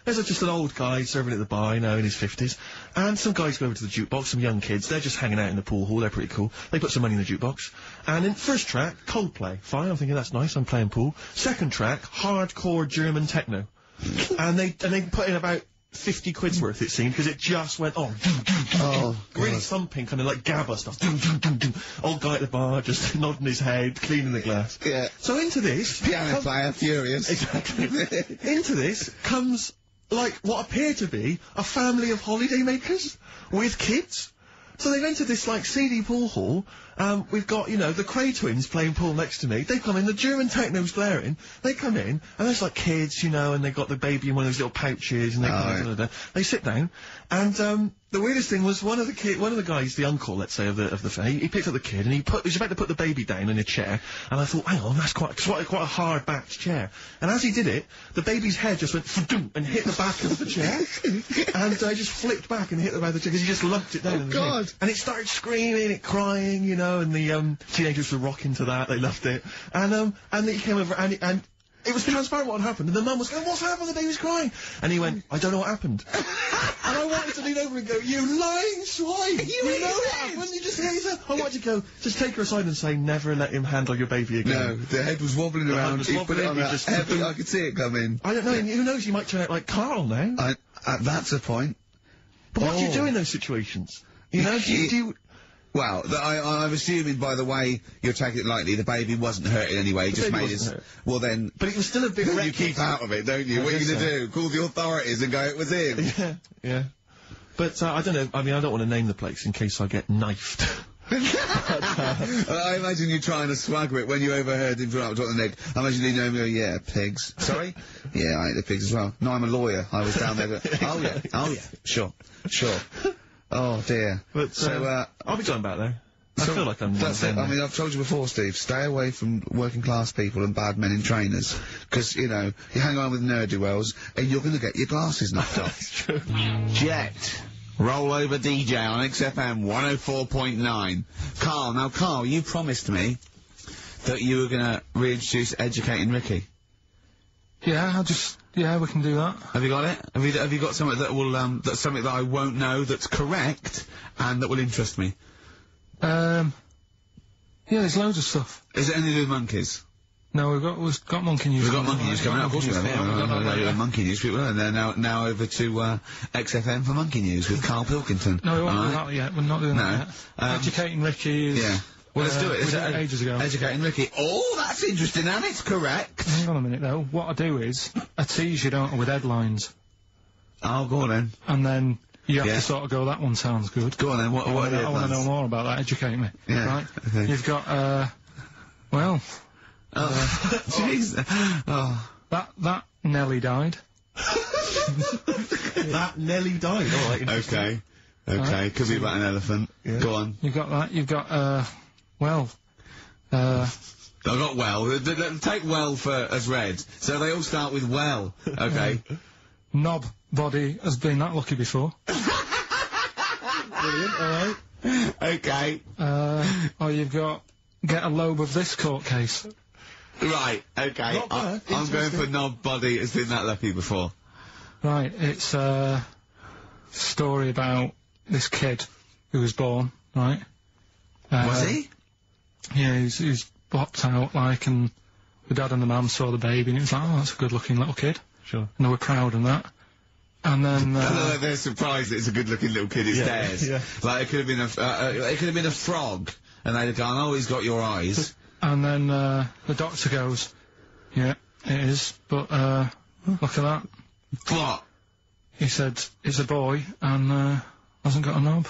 there's just an old guy serving at the bar, in his 50s, and some guys go over to the jukebox, some young kids, they're just hanging out in the pool hall, they're pretty cool. They put some money in the jukebox, and in first track, Coldplay. Fine, I'm thinking that's nice, I'm playing pool. Second track, hardcore German techno. and they put in about 50 quid's worth, it seemed, because it just went on. Really thumping, kind of like GABA stuff. Old guy at the bar, just nodding his head, cleaning the glass. Yeah. So into this... Piano player, furious. Exactly. Into this comes, like, what appear to be a family of holidaymakers with kids. So they've entered this, like, seedy pool hall. We've got, the Cray twins playing pool next to me. They come in, the German techno's blaring. They come in, and there's, like, kids, and they've got the baby in one of those little pouches, and they sit down, and, the weirdest thing was one of the guys, the uncle, let's say, of the family, he picked up the kid, and he was about to put the baby down in a chair, and I thought, hang on, that's quite a hard-backed chair. And as he did it, the baby's head just went and hit the back of the chair, and just flipped back and hit the back of the chair, because he just lumped it down. Oh, God! And it started screaming, it crying, and the, teenagers were rocking to that, they loved it. And he came over, and It was transparent what had happened, and the mum was going, "What's happened? The baby's crying." And he went, "I don't know what happened." And I wanted to lean over and go, "You lying swine! You know what happened? You just hear that." I wanted to go, just take her aside and say, "Never let him handle your baby again." No, the head was wobbling around. He put it on that heavy. I could see it coming. I don't know. Who knows? You might turn out like Karl now. That's a point. But what do you do in those situations? You know, do you Well, I'm assuming by the way you're taking it lightly, the baby wasn't hurt in any way. Just made his. Well then. But it was still a big. You keep out of it, don't you? What are you going to do? Call the authorities and go, "It was him." Yeah, yeah. But I don't know. I mean, I don't want to name the place in case I get knifed. I imagine you trying to swagger it when you overheard him drop on the neck. I imagine you know him go, "Yeah, pigs." Sorry? Yeah, I ate the pigs as well. No, I'm a lawyer. I was down there. Oh yeah. Sure. Oh dear. But so I'll be going back there. I feel like I'm. That's it. I mean, I've told you before, Steve. Stay away from working class people and bad men in trainers, because you know you hang around with ne'er-do-wells and you're going to get your glasses knocked off. That's true. Jet. Rollover DJ on XFM 104.9. Karl, now Karl, you promised me that you were going to reintroduce Educating Ricky. Yeah, we can do that. Have you got it? Have you got something that will, that's something that I won't know that's correct and that will interest me? Yeah, there's loads of stuff. Is it anything to do with monkeys? No, we've got monkey news. We've got monkey news coming up, of course we have. Monkey news, people, and they're now over to, XFM for monkey news with Karl Pilkington. No, we won't do that yet. We're not doing that yet. Educating Ricky is... Yeah. Well, let's do it. We did it ages ago. Educating Ricky. Oh, that's interesting, and it's correct. Hang on a minute, though. What I do is, I tease you, don't I, with headlines. Oh, go on then. And then you have to sort of go, "That one sounds good." Go on then, what are the headlines? I want to know more about that. Educate me. Yeah. Right? Okay. You've got, well... Jeez. That Nelly died. That Nelly died. All right. Okay. Okay. Could be about an elephant. Yeah. Go on. You've got that. You've got well. I got well. Take well as read. So they all start with well. Okay. Knob body has been that lucky before. Brilliant. All right. Okay. Or you've got get a lobe of this court case. Right, okay. I'm going for knob body has been that lucky before. Right, it's a story about this kid who was born, right? Was he? Yeah, he's popped out, like, and the dad and the mum saw the baby, and it was like, "Oh, that's a good-looking little kid." Sure. And they were proud and that. And then, they're surprised it's a good-looking little kid, it's theirs. Yeah. Like, it could have been a frog, and they'd have gone, "Oh, he's got your eyes." And then, the doctor goes, "Yeah, it is, but, look at that." What? He said, "It's a boy, and, hasn't got a knob."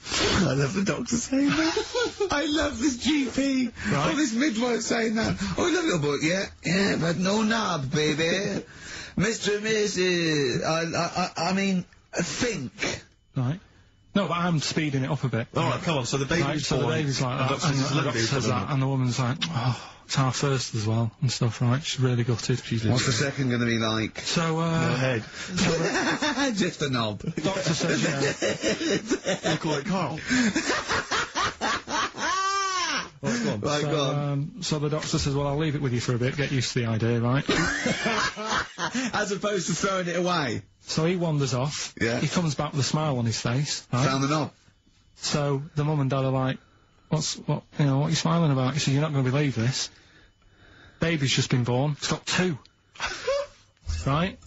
I love the doctor saying that. I love this GP. Right. Oh, this midwife saying that. "Oh, I love little boy." Yeah, but no knob, baby. Mr. and Mrs. I mean, think. Right. No, but I'm speeding it up a bit. Alright, come on, so the baby's born. So the baby's like that, and the doctor says that, and the woman's like, "Oh, it's our first as well," and stuff, right? She's really gutted. What's the second gonna be like? So, Go ahead. Just a knob. Doctor says, yeah. You call it Karl. Right, go on. So the doctor says, "Well, I'll leave it with you for a bit, get used to the idea, right?" As opposed to throwing it away. So he wanders off. Yeah. He comes back with a smile on his face. Right? Found the knob. So the mum and dad are like, what are you smiling about?" He said, "You're not going to believe this. Baby's just been born. It's got 2. Right?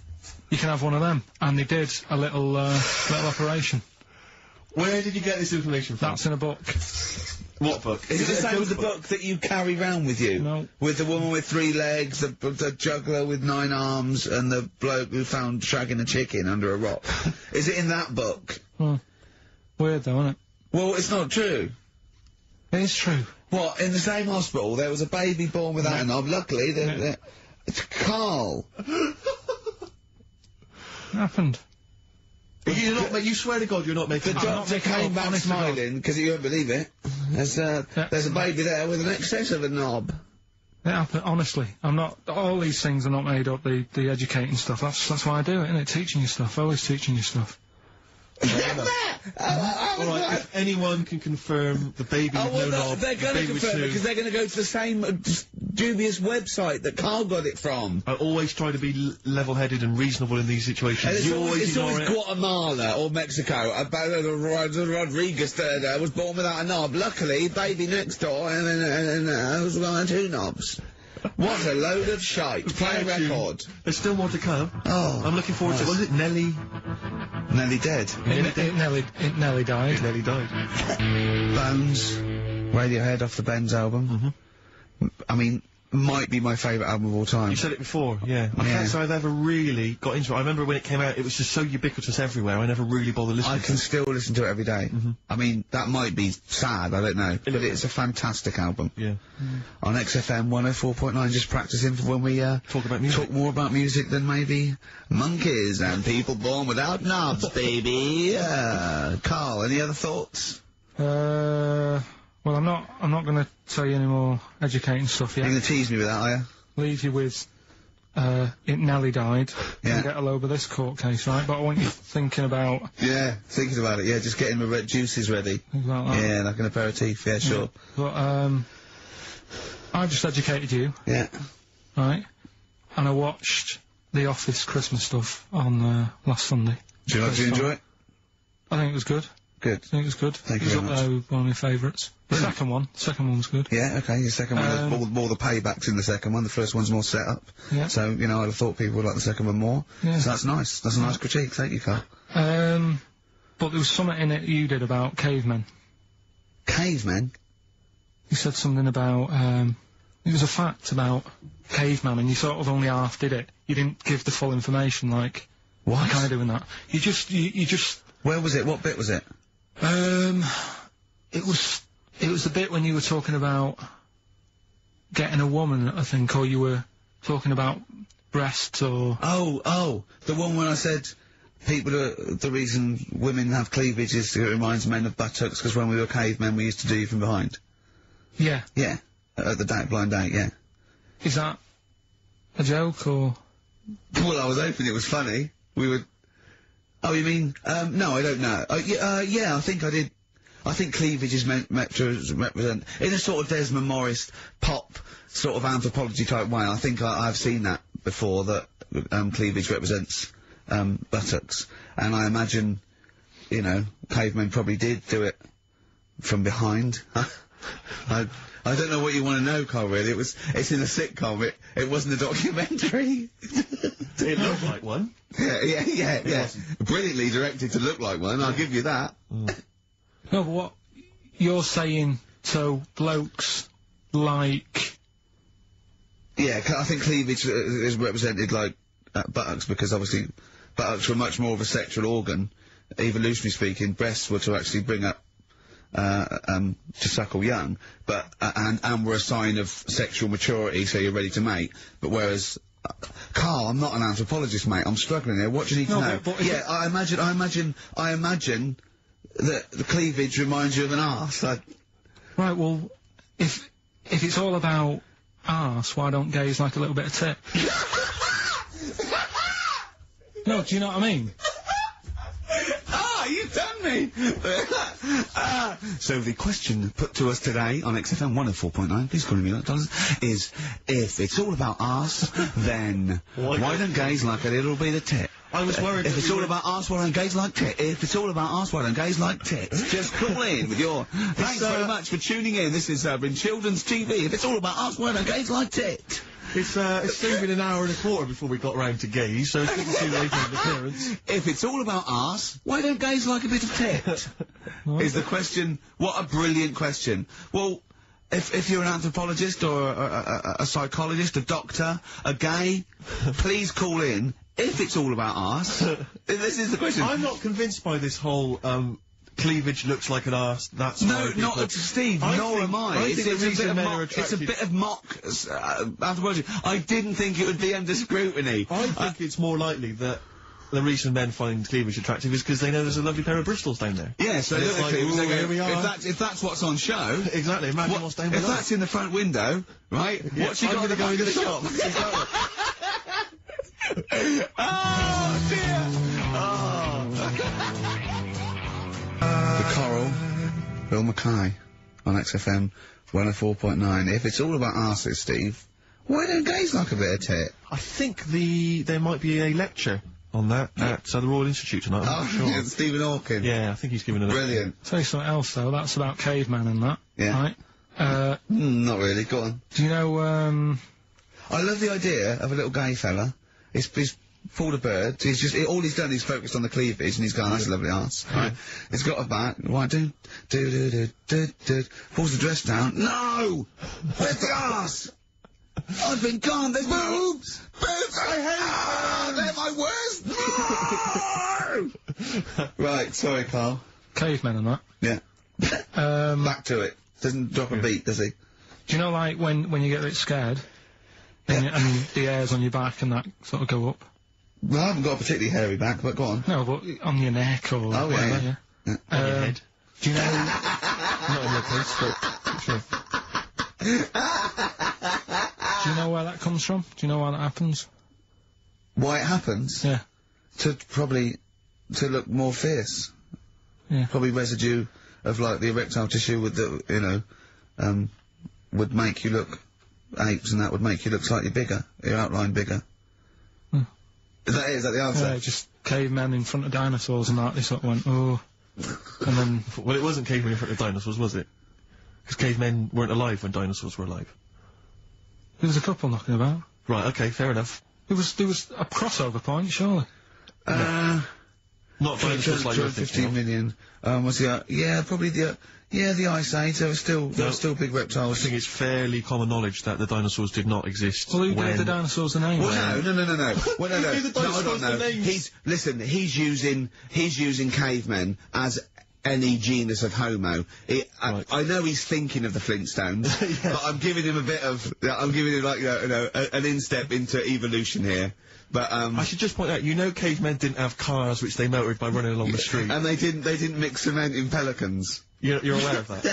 You can have one of them." And they did a little operation. Where did you get this information from? That's in a book. What book? Is it the same as the book that you carry round with you? No. With the woman with 3 legs, the juggler with 9 arms, and the bloke who found shagging a chicken under a rock. Is it in that book? Weird though, isn't it? Well, it's not true. It is true. What, in the same hospital, there was a baby born without a knob? Luckily, it's Karl. What happened? You swear to God you're not making The doctor came back smiling, because you won't believe it. There's a baby there with an excess of a knob. It happened, honestly. I'm not, all these things are not made up, the educating stuff. That's why I do it, innit? Teaching you stuff, always teaching you stuff. Alright, if anyone can confirm the baby with no knob, they're gonna confirm it, because they're gonna go to the same dubious website that Karl got it from. I always try to be level-headed and reasonable in these situations. And You always it's ignore always it. Guatemala or Mexico. Rodriguez was born without a knob. Luckily, baby next door and was got 2 knobs. What a load of shite. Play a record. There's still more to come. Oh. I'm looking forward to it. Was it Nelly? Nelly dead. It nearly died. It nearly died. Bones. Radiohead off the Benz album. I mean, might be my favourite album of all time. You said it before, yeah. I can't say I've ever really got into it. I remember when it came out, it was just so ubiquitous everywhere, I never really bothered listening to it. I can still listen to it every day. I mean, that might be sad, I don't know, but it's a fantastic album. Yeah. On XFM 104.9, just practicing for when we, talk about music. Talk more about music than maybe monkeys and people born without knobs, baby. Karl, any other thoughts? Well, I'm not going to tell you any more educating stuff yet. You're going to tease me with that, are you? Leave you with, it nearly died. Yeah. And get a load of this court case, right? But I want you thinking about... Yeah, thinking about it, yeah, just getting the red juices ready. Things like that. Yeah, like an aperitif, yeah, sure. But, I've just educated you. Yeah. Right? And I watched The Office Christmas stuff on, last Sunday. Did you enjoy it? I think it was good. Good. I think it was good. Thank you very much. It was up there with one of my favourites. The second one was good. Yeah, okay, the second one, there's more the paybacks in the second one, the first one's more set up. Yeah. So, you know, I'd have thought people would like the second one more. Yeah. So that's nice. That's a nice critique, thank you, Karl. But there was something in it you did about cavemen. Cavemen? You said something about, it was a fact about caveman, and you sort of only half did it. You didn't give the full information, like... What? Like I do in that. You just... Where was it? What bit was it? It was the bit when you were talking about getting a woman, I think, or you were talking about breasts or... Oh, the one when I said the reason women have cleavage is it reminds men of buttocks, because when we were cavemen we used to do you from behind. Yeah. Yeah. At the blind date, yeah. Is that a joke, or...? Well, I was hoping it was funny. We would... Oh, you mean... no, I don't know. Yeah, I think I did... I think cleavage is meant to represent... In a sort of Desmond Morris pop sort of anthropology type way, I think I've seen that before, that cleavage represents buttocks. And I imagine, you know, cavemen probably did do it from behind. I don't know what you want to know, Karl, really. It's in a sitcom. It wasn't a documentary. It looked like one. Yeah. Brilliantly directed to look like one, I'll give you that. No, but what you're saying, so blokes like... Yeah, I think cleavage is represented like buttocks, because obviously buttocks were much more of a sexual organ, evolutionarily speaking. Breasts were to actually bring up to suckle young, but and were a sign of sexual maturity, so you're ready to mate. But whereas Karl, I'm not an anthropologist, mate. I'm struggling here. What do you need to know? But yeah, I imagine that the cleavage reminds you of an arse. Right. Well, if it's all about arse, why don't gays like a little bit of tit? No, do you know what I mean? You've done me! So the question put to us today on XFM 104.9, please call me $1, is, if it's all about arse, then why don't gays like a little bit of tit? I was worried. If it's all about arse, why don't gays like tit? If it's all about arse, why don't gays like tit? Just call in with your... Thanks very much for tuning in. This has been Children's TV. If it's all about arse, why don't gays like tit? It's still been an hour and a quarter before we got round to gays, so it's getting too late on the clearance. If it's all about arse, why don't gays like a bit of tit? Is the question. What a brilliant question. Well, if you're an anthropologist or a psychologist, a doctor, a gay, please call in. If it's all about arse, this is the question. I'm not convinced by this whole, cleavage looks like an arse, that's no, not Steve, nor am I. It's a bit of mock anthropology. I didn't think it would be under scrutiny. I think it's more likely that the reason men find cleavage attractive is because they know there's a lovely pair of Bristols down there. Yeah, so it's like, ooh, here we are. If that's what's on show... Exactly, imagine what's down below. If that's in the front window, right, yeah, what's you got to go into the shop? Oh, dear! The Coral, Bill Mackay, on XFM 104.9. If it's all about arses, Steve, Why don't gays like a bit of tit? I think there might be a lecture on that at the Royal Institute tonight. I'm not sure. Yeah, Stephen Hawking. Yeah, I think he's giving it. Brilliant. Tell you something else though. That's about cavemen and that. Yeah. Right. Not really. Go on. Do you know? I love the idea of a little gay fella. He's pulled a bird. He's just all he's done is focused on the cleavage, and he's gone, "That's a lovely ass." Right? He's got a back. Right? Do. Pulls the dress down. No. Where's the ass? I've been gone. There's boobs. Boobs. I hate them. They're my worst. No. Right. Sorry, Carl. Cavemen and that. Yeah. Back to it. Doesn't drop a beat, does he? Do you know, like, when you get a bit scared, and the hairs on your back and that sort of go up? Well, I haven't got a particularly hairy back, but go on. No, but on your neck or whatever, On your head. Do you know... Not in your case, but sure. Do you know where that comes from? Do you know why that happens? Why it happens? Yeah. To look more fierce. Yeah. Probably residue of, like, the erectile tissue with the, you know, would make you look apes, and that would make you look slightly bigger, your outline bigger. Is that the answer? Yeah, just cavemen in front of dinosaurs and that, they sort of went, oh. And then... Well, it wasn't cavemen in front of dinosaurs, was it? Because cavemen weren't alive when dinosaurs were alive. There was a couple knocking about. Right, okay, fair enough. There was a crossover point, surely. Not dinosaurs like you're thinking 15 million. Was the, yeah, probably the Ice Age, there were still big reptiles. I think it's fairly common knowledge that the dinosaurs did not exist. Well, who gave the dinosaurs the name? Well, no. Well, no. I don't know. He's using cavemen as any genus of homo. I know he's thinking of the Flintstones, but I'm giving him like, you know, an instep into evolution here. But, I should just point out, you know cavemen didn't have cars which they motored by running along the street. And they didn't mix cement in Pelicans. You're aware of that?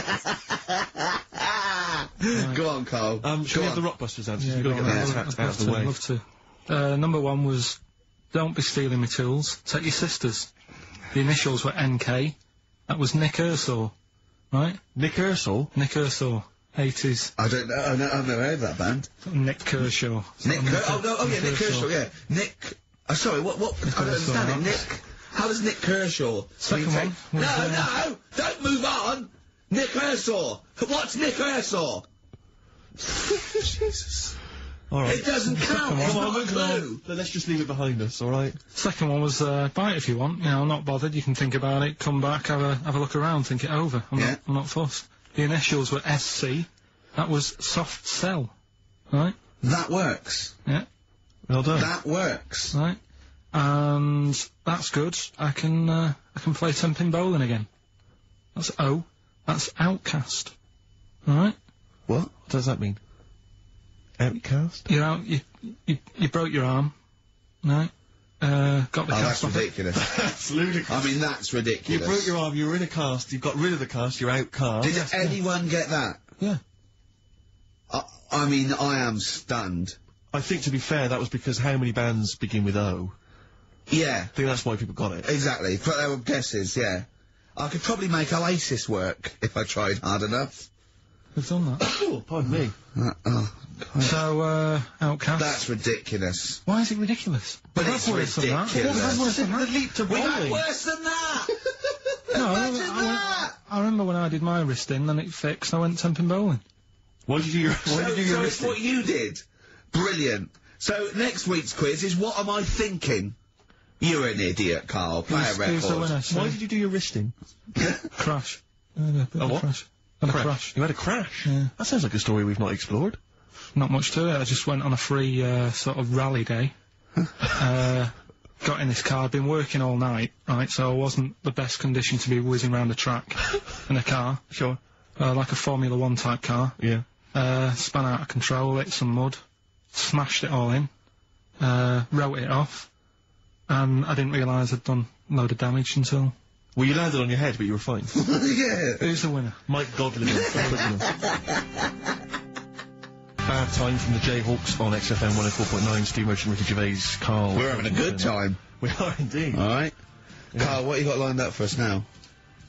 Right. Go on, Carl. Should we have the Rockbusters answers? You've got to get that out of the way. I'd love to. Number one was, don't be stealing my tools. Take your sisters. The initials were NK. That was Nick Ershaw. Right? Nick Ershaw? Nick Ershaw. 80s. I don't know. I've never heard of that band. Nick Kershaw. Nick Kershaw, yeah. Nick... sorry, what? I don't understand it. Nick... How does Nick Kershaw... Second one. No! Don't move on! Nick Kershaw! What's Nick Kershaw? Jesus. Alright. It doesn't count. It's not a clue. Let's just leave it behind us, alright? Second one was, buy it if you want. You know, I'm not bothered. You can think about it, come back, have a look around, think it over. I'm not fussed. The initials were SC. That was soft cell. Right? That works. Yeah. Well done. That works. Right. And that's good. I can play 10-pin bowling again. That's O. That's outcast. Alright? What does that mean? Outcast? You're out, you broke your arm. Right? Got the cast that's ridiculous. That's ludicrous. I mean, that's ridiculous. You broke your arm, you were in a cast, you got rid of the cast, you're outcast. Did anyone get that? Yeah. I mean, I am stunned. I think, to be fair, that was because how many bands begin with O? Yeah. I think that's why people got it. Exactly. But there were guesses, yeah. I could probably make Oasis work if I tried hard enough. We've done that. Oh, pardon me. So, outcast. That's ridiculous. Why is it ridiculous? But it's ridiculous. The leap to bowling. We had worse than that! No, I remember when I did my wristing, then it fixed, I went 10-pin bowling. Why did you do your So it's what you did. Brilliant. So next week's quiz is, what am I thinking? You're an idiot, Carl. Play a record. The winner, Why did you do your wristing? Crash. A what? Crash. A crash. You had a crash? Yeah. That sounds like a story we've not explored. Not much to it. I just went on a free, sort of rally day. Got in this car. I'd been working all night, right, so I wasn't the best condition to be whizzing around the track in a car. Sure. Like a Formula 1 type car. Yeah. Spun out of control, hit some mud, smashed it all in, wrote it off, and I didn't realise I'd done a load of damage until... Well, you landed on your head, but you were fine. Yeah. Who's the winner? Mike Godley. Bad time from the Jayhawks on XFM 104.9. Steve Merchant, Ricky Gervais, Karl. We're having a good time. We are indeed. Alright. Yeah. Karl, what you got lined up for us now?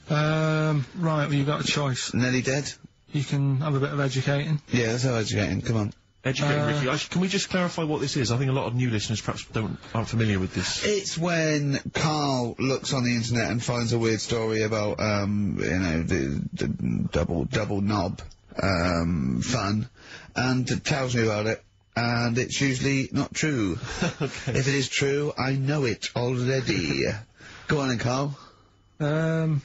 Right, well, you got a choice. Nearly dead? You can have a bit of educating. Yeah, let's have educating. Come on. Educating Ricky. Can we just clarify what this is? I think a lot of new listeners perhaps aren't familiar with this. It's when Karl looks on the internet and finds a weird story about, you know, the double knob, fun, and tells me about it, and it's usually not true. Okay. If it is true, I know it already. Go on then, Karl. They're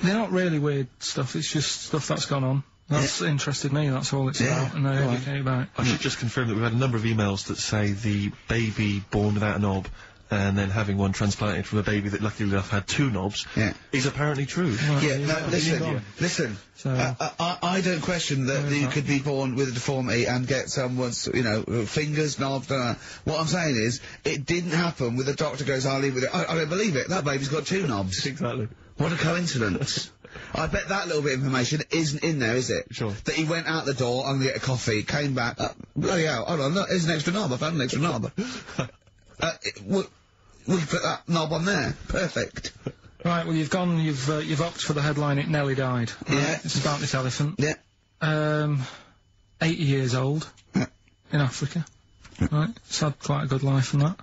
not really weird stuff, it's just stuff that's gone on. That's interested me, that's all it's about, and I educate about it. I should just confirm that we've had a number of emails that say the baby born without a knob and then having one transplanted from a baby that luckily enough had 2 knobs is apparently true. No, listen. So, I don't question that you could be born with a deformity and get someone's, you know, fingers, knobs, What I'm saying is, it didn't happen with the doctor goes, I'll leave with it. I don't believe it. That baby's got 2 knobs. Exactly. What a coincidence. I bet that little bit of information isn't in there, is it? Sure. That he went out the door, I'm gonna get a coffee, came back, bloody hell, hold on, look, there's an extra knob, I found an extra knob. We'll put that knob on there. Perfect. right, well, you've opted for the headline, It Nearly Died. Right? Yeah. It's about this elephant. Yeah. 80 years old. In Africa. Right? It's had quite a good life and that.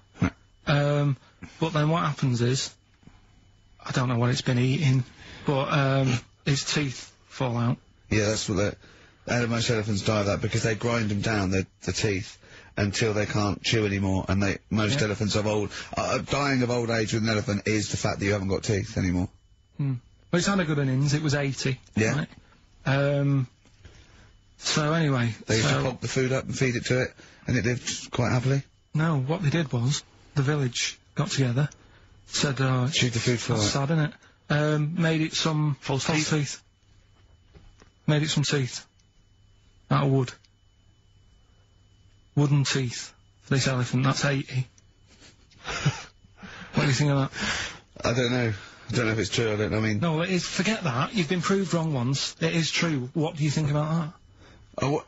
But then what happens is, I don't know what it's been eating, but, his teeth fall out. Yeah, that's what most elephants die of that, because they grind them down, the teeth, until they can't chew anymore, and most elephants dying of old age with an elephant is the fact that you haven't got teeth anymore. Well, it's had a good innings, it was 80. Yeah. Right? So anyway... They used to pop the food up and feed it to it, and it lived quite happily? No, what they did was, the village got together, said, shoot the food for that's it. sad, isn't it? Made it some false teeth. Made it some teeth. Out of wood. Wooden teeth for this elephant, that's 80. What do you think of that? I don't know. I don't know if it's true, I mean... No, it is, forget that, you've been proved wrong once, it is true. What do you think about that? Oh,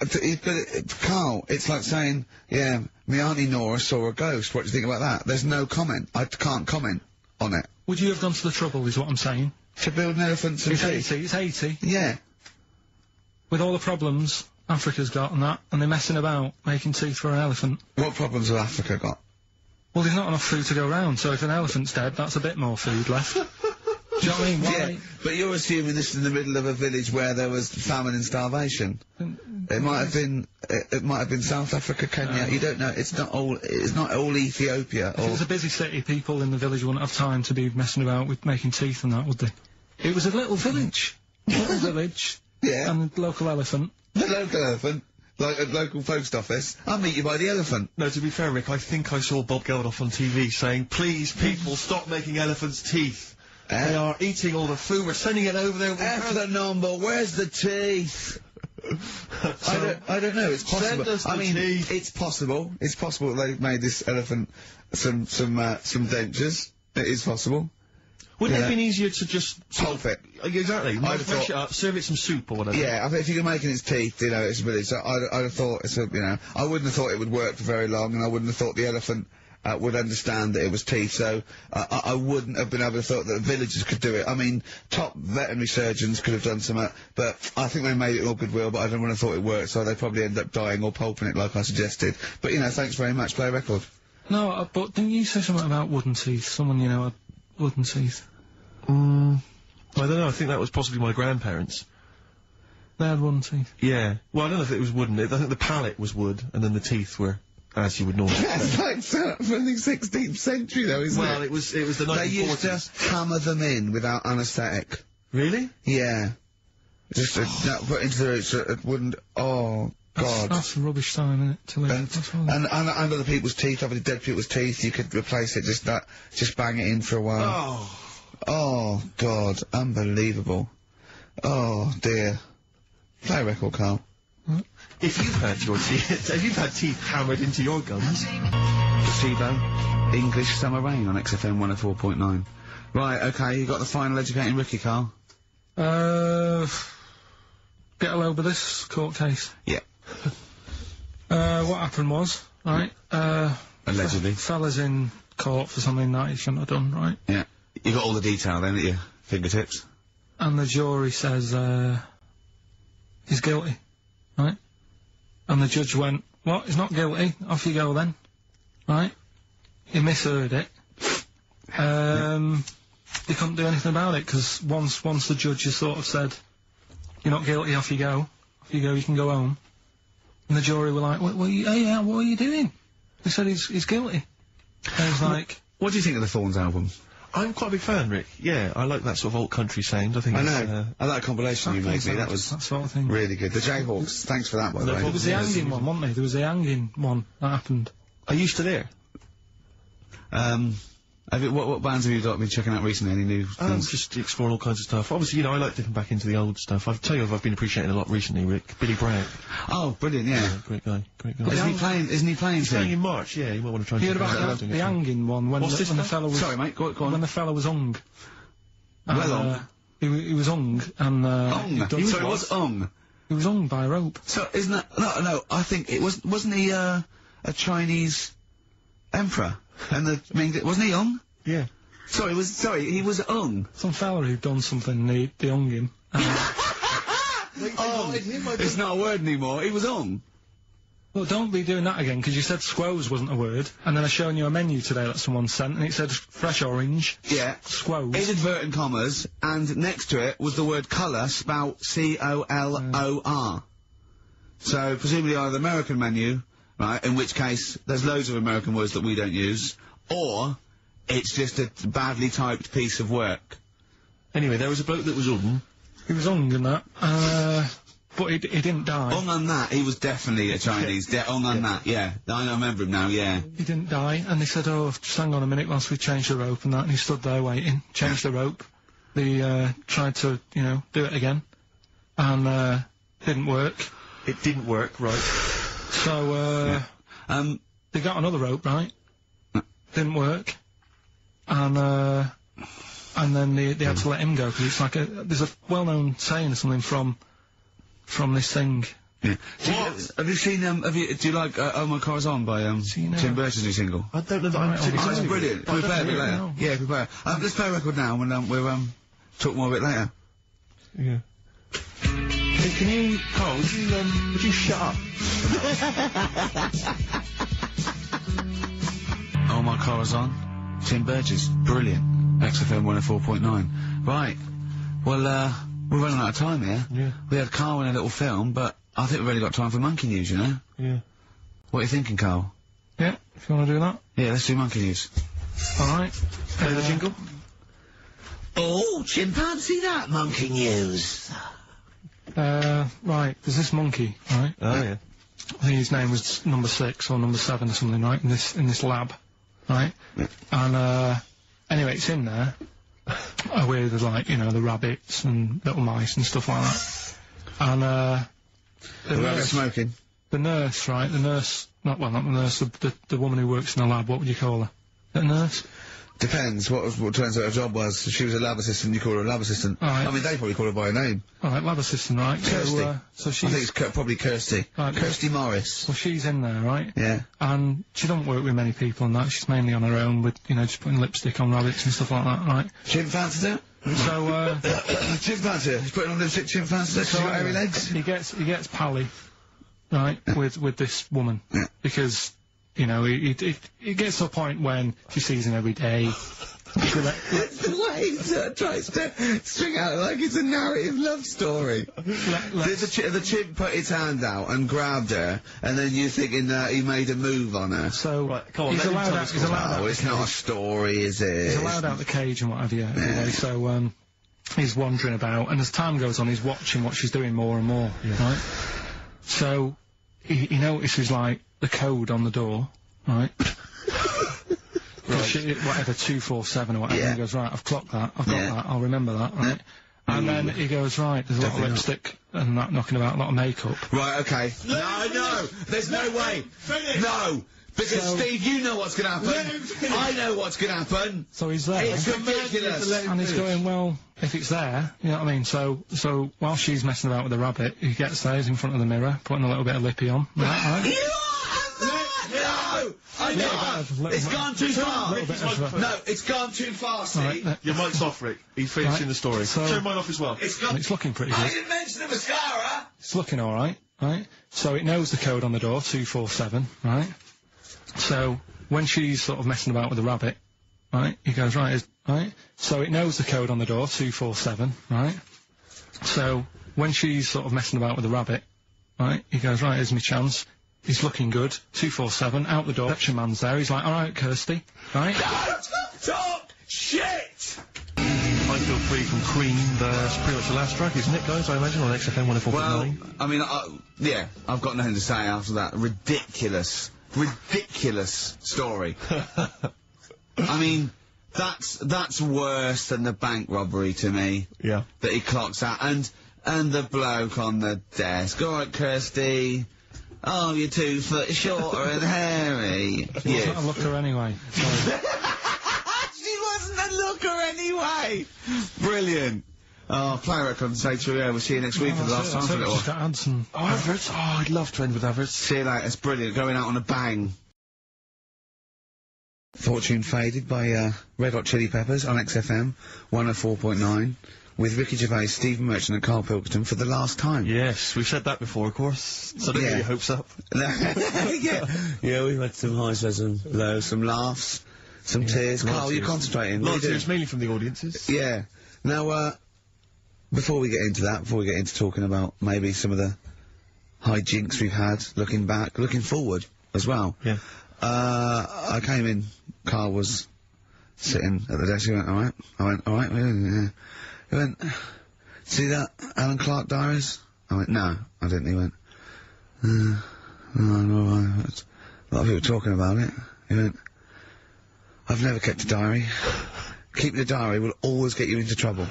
Karl, it's like saying, yeah, my Auntie Nora saw a ghost, what do you think about that? There's no comment. I can't comment on it. Would you have gone to the trouble, is what I'm saying? To build an elephant some teeth? It's 80. Yeah. With all the problems Africa's got and that, and they're messing about making teeth for an elephant. What problems has Africa got? Well, there's not enough food to go around, so if an elephant's dead, that's a bit more food left. Do you know what I mean? Yeah, but you're assuming this is in the middle of a village where there was famine and starvation. It might have been South Africa, Kenya, you don't know, it's not all Ethiopia. If it was a busy city, people in the village wouldn't have time to be messing about with making teeth and that, would they? It was a little village. Little village. Yeah. And the local elephant. The local elephant? Like a local post office? I'll meet you by the elephant. No, to be fair, Rick, I think I saw Bob Geldof on TV saying, please, people, stop making elephants' teeth. They are eating all the food, we're sending it over there. F the number, where's the teeth? I don't know, it's possible. Send us the teeth. It's possible. It's possible that they've made this elephant some dentures. It is possible. Wouldn't it have been easier to just... Pulp it. Exactly. Fresh it up, serve it some soup or whatever. Yeah, I think if you're making its teeth, you know, it's a village, so I'd have thought, I wouldn't have thought it would work for very long, and I wouldn't have thought the elephant would understand that it was teeth, so I wouldn't have been able to thought that the villagers could do it. I mean, top veterinary surgeons could have done something, but I think they made it all goodwill, but I don't want to thought it worked, so they probably end up dying or pulping it like I suggested. But, you know, thanks very much, play a record. No, but didn't you say something about wooden teeth? Someone, you know, had wooden teeth. I don't know, I think that was possibly my grandparents. They had wooden teeth? Yeah. Well, I don't know if it was wooden, I think the palate was wood, and then the teeth were... as you would normally That's like from the 16th century, though, isn't it? Well, it was the 1940s. They used to hammer them in without anaesthetic. Really? Yeah. Just put into the roots, so it wouldn't... Oh, God. That's a rubbish time, isn't it, to live? And other people's teeth, obviously dead people's teeth, you could replace it, just bang it in for a while. Oh. Oh, God. Unbelievable. Oh, dear. Play a record, Karl. If you've had teeth hammered into your gums. Placebo, English Summer Rain on XFM 104.9. Right, okay, you got the final educating Ricky, Karl? Get a load of this court case. Yeah. What happened was, right, allegedly. Fella's in court for something that he shouldn't have done, right? Yeah. You got all the detail then at your fingertips? And the jury says, he's guilty, right? And the judge went, what, he's not guilty, off you go then. Right? He misheard it. He couldn't do anything about it, because once the judge has sort of said, you're not guilty, off you go, you can go home. And the jury were like, what are you doing? They said he's guilty. And I was like... What do you think of the Thorns album? I'm quite a big fan, Rick. Yeah, I like that sort of old country sound. I think I know. I like that compilation you made me. That was that sort of thing. Really good. The Jayhawks. Thanks for that, by the way. There was the hanging one, wasn't there? There was the hanging one that happened. Are you still there? What bands have you been checking out recently? Any new things? Just exploring all kinds of stuff. Obviously, you know, I like dipping back into the old stuff. I'll tell you I've been appreciating a lot recently, Rick. Billy Bragg. Oh, brilliant, yeah. Great guy. Isn't he playing He's playing in March, yeah. You might want to try and hear about the hanging one when the fellow was... Sorry, mate, go on. When the fellow was hung. He was hung, and... He was hung? He was hung by a rope. So, isn't that... No, I think it wasn't he, a Chinese emperor? And wasn't he hung? Yeah. Sorry, he was hung. Some fella who'd done something, they hung him. It's not a word anymore, he was hung. Well, don't be doing that again, because you said squoze wasn't a word, and then I shown you a menu today that someone sent, and it said fresh orange. Yeah. Squoze. In inverted commas, and next to it was the word colour, spelt C-O-L-O-R. So, presumably either the American menu, right, in which case, there's loads of American words that we don't use, or... it's just a badly typed piece of work. Anyway, there was a bloke that was hung. He was hung and that, but he didn't die. Hung on that, he was definitely a Chinese. Hung on that, yeah. I remember him now, yeah. He didn't die, and they said, oh, just hang on a minute whilst we change the rope and that, and he stood there waiting, changed the rope. They, tried to, you know, do it again, and, didn't work. It didn't work, right. So, they got another rope, right? Didn't work. And then they had to let him go, because it's like there's a well-known saying or something from this thing. Yeah. Have you seen, do you like, Oh My Car's On by, Tim Burton's new single? I don't know that It's brilliant. Can we play a bit later? Yeah, can we play it? Let's play a record now, and, we'll, talk more a bit later. Yeah. Hey, can you, Karl, would you shut up? Oh My Car's On. Tim Burgess, brilliant. XFM 104.9. Right. Well, we're running out of time here. Yeah. We had Karl in a little film, but I think we've really got time for Monkey News, you know? Yeah. What are you thinking, Karl? Yeah, if you want to do that. Yeah, let's do Monkey News. Alright. Play the jingle. Oh, chimpanzee that Monkey News. Right, there's this monkey, right? Oh, yeah. I think his name was number 6 or number 7 or something, right, in this lab. Right? Yeah. And, anyway, it's in there, with, like, you know, the rabbits and little mice and stuff like that. And, the rabbit smoking? The nurse, right, not the nurse, the woman who works in the lab, what would you call her? A nurse? Depends what turns out her job was. If she was a lab assistant, you call her a lab assistant. Right. I mean, they probably call her by her name. Alright, lab assistant, right? Kirsty. So she's... I think it's probably Kirsty. Right, Kirsty Morris. Well, she's in there, right? Yeah. And she doesn't work with many people and that. She's mainly on her own with, you know, just putting lipstick on rabbits and stuff like that, right? Chimpanzee it? So, chimpanzee. He's putting on lipstick, chimpanzee. So, hairy legs. He gets pally, right, with this woman. Yeah. Because, you know, he gets to a point when she sees him every day. The way he tries to string out like it's a narrative love story. The chimp put its hand out and grabbed her, and then you're thinking that he made a move on her. So, right, come on, he's allowed out. Oh, it's not a story, is it? He's allowed out the cage and what have you. Anyway, so, he's wandering about, and as time goes on, he's watching what she's doing more and more, right? So, he notices, like, the code on the door, right? Whatever, 247 or whatever, yeah. He goes, right, I've clocked that, I've got that, I'll remember that, right? And then he goes, right, there's a lot of lipstick and that knocking about, a lot of makeup. Right, okay. No, there's no way. No, because Steve, you know what's gonna happen. I know what's gonna happen. So he's there. It's ridiculous. And he's going, well, if it's there, you know what I mean? So while she's messing about with the rabbit, he gets there, he's in front of the mirror, putting a little bit of lippy on. Right? I know! It's gone too far! No, it's gone too far, see? Right, your mic's off, Rick. He's finishing the story. So turn mine off as well. It's looking pretty good. I didn't mention the mascara! It's looking alright. right? So it knows the code on the door, 247, right? So when she's sort of messing about with the rabbit, right, he goes, right, right? So it knows the code on the door, 247, right? So when she's sort of messing about with the rabbit, right, he goes, right, here's my chance. He's looking good, 247, out the door, reception man's there, he's like, alright, Kirsty, right? Don't talk shit! I Feel Free from Cream, that's pretty much the last track, isn't it, guys, I imagine, on XFM 104.9? Well, I mean, yeah, I've got nothing to say after that ridiculous story. I mean, that's worse than the bank robbery to me. Yeah. That he clocks out, and the bloke on the desk. Alright, Kirsty. Oh, you're 2 foot shorter and hairy. She wasn't a looker anyway. She wasn't a looker anyway! Brilliant. Oh, play a record and say cheerio. We'll see you next week for the last time for a little while. Ads and adverts? Oh, I'd love to end with adverts. See you later. It's brilliant. Going out on a bang. Fortune Faded by Red Hot Chili Peppers on XFM 104.9 with Ricky Gervais, Stephen Merchant and Karl Pilkington for the last time. Yes, we've said that before, of course, so don't get your hopes up. Yeah, we've had some highs, some lows, some laughs, some tears. Karl, you're concentrating. Lots of tears, mainly from the audiences. Yeah. Now, before we get into that, before we get into talking about maybe some of the hijinks we've had, looking back, looking forward as well. Yeah. I came in, Karl was sitting at the desk, he went, alright? I went, alright, yeah. He went, see that Alan Clark diaries? I went, no, I didn't. He went, no, alright. A lot of people talking about it. He went, I've never kept a diary. Keeping a diary will always get you into trouble.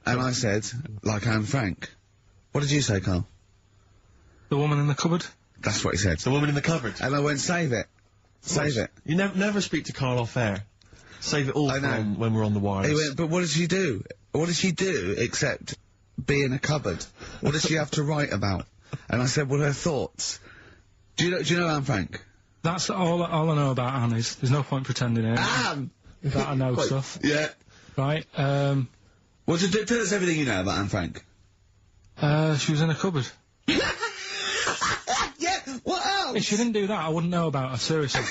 And I said, like Anne Frank. What did you say, Karl? The woman in the cupboard? That's what he said. The woman in the cupboard. And I went, save it. Save it. You never speak to Karl off air. Save it all from when we're on the wires. He went, but what did she do? What did she do except be in a cupboard? What does she have to write about? And I said, well, her thoughts. Do you know Anne Frank? That's all I know about Anne is. There's no point pretending here. Anne! That I know stuff. Yeah. Right, well, tell us everything you know about Anne Frank. She was in a cupboard. Yeah, what else? If she didn't do that, I wouldn't know about her, seriously.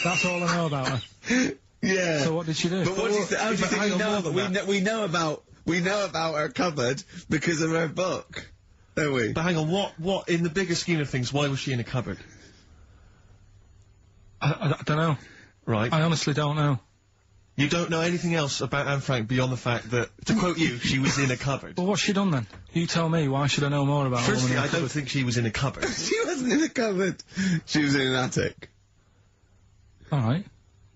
That's all I know about her. Yeah. So what did she do? But what do you how do you think we know that? We know about her cupboard because of her book, don't we? But hang on, what, in the bigger scheme of things, why was she in a cupboard? I don't know. Right. I honestly don't know. You don't know anything else about Anne Frank beyond the fact that, to quote you, she was in a cupboard? Well, what's she done then? You tell me, why should I know more about her? Firstly, I don't think she was in a cupboard. She wasn't in a cupboard. She was in an attic. Alright.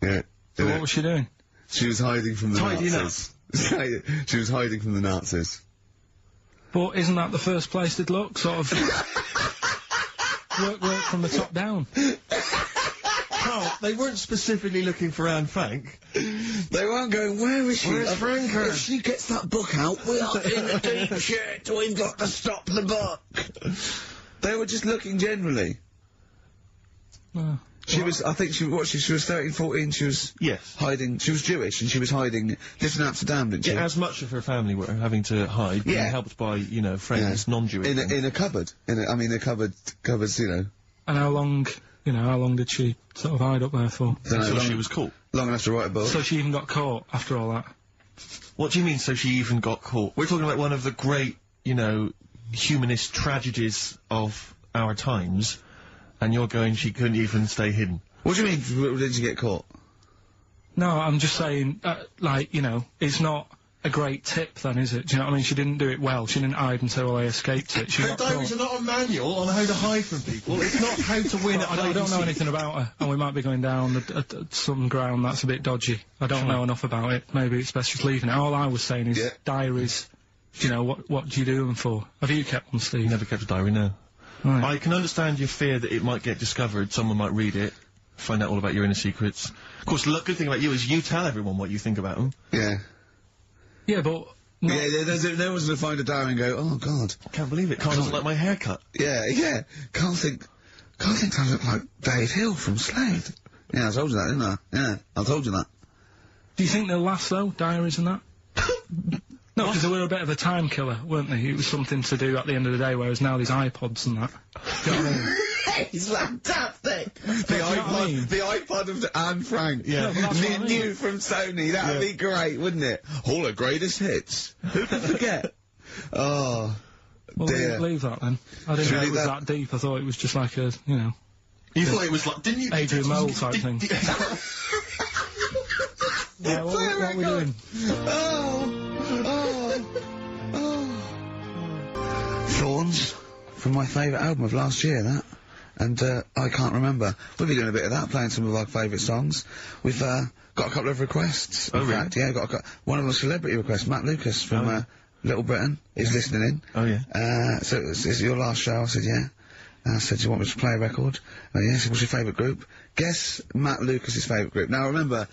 Yeah. So what was she doing? She was hiding from the Tidying Nazis. She was hiding from the Nazis. But isn't that the first place they'd look? Sort of... work from the top down. Carl, they weren't specifically looking for Anne Frank. They weren't going, where is she? Where's Frank? If she gets that book out, we are in a deep shit. We've got to stop the book. They were just looking generally. She was, I think she was 13, 14, she was hiding, she was Jewish and she was hiding, lived in Amsterdam, didn't she? Yeah, as much of her family were having to hide, being helped by, you know, friends, non-Jewish. In a cupboard. A cupboards, you know. And how long did she sort of hide up there for? Until she was caught. Long enough to write a book. So she even got caught after all that? What do you mean, so she even got caught? We're talking about one of the great, you know, humanist tragedies of our times, and you're going, she couldn't even stay hidden. What do you mean, did she get caught? No, I'm just saying, like, you know, it's not a great tip then, is it? Do you know what I mean? She didn't do it well. She didn't hide until they escaped it. She Her diaries are not a manual on how to hide from people. It's not how to win at I don't know anything about her, and we might be going down some ground that's a bit dodgy. I don't know enough about it. Maybe it's best just leaving it. All I was saying is diaries. You know, what do you do them for? Have you kept one, Steve? Never kept a diary, no. Right. I can understand your fear that it might get discovered, someone might read it, find out all about your inner secrets. Of course, the good thing about you is you tell everyone what you think about them. Yeah. Yeah, but... Yeah, no one's gonna find a diary and go, oh, God. I can't believe it. Carl doesn't like my haircut. Yeah. Carl thinks I look like Dave Hill from Slade. Yeah, I told you that, didn't I? Yeah, I told you that. Do you think they'll last, though, diaries and that? No, because they were a bit of a time killer, weren't they? It was something to do at the end of the day, whereas now there's iPods and that. Do you know what I mean? It's fantastic! The iPod of Anne Frank. Yeah. No, new from Sony. That'd be great, wouldn't it? All her greatest hits. Who can forget? Oh, well, dear. leave that then. I didn't know it was that deep. I thought it was just like a, you know... You thought it was like, didn't you? Adrian Mole type thing. Yeah, what are we doing? Thorns, from my favourite album of last year, that. And, I can't remember. We'll be doing a bit of that, playing some of our favourite songs. We've, got a couple of requests. In fact, yeah, one of them celebrity requests, Matt Lucas from, Little Britain, is listening in. Oh, yeah. So, is it your last show? I said, yeah. I said, do you want me to play a record? Yeah, he said, what's your favourite group? Guess Matt Lucas's favourite group. Now, remember,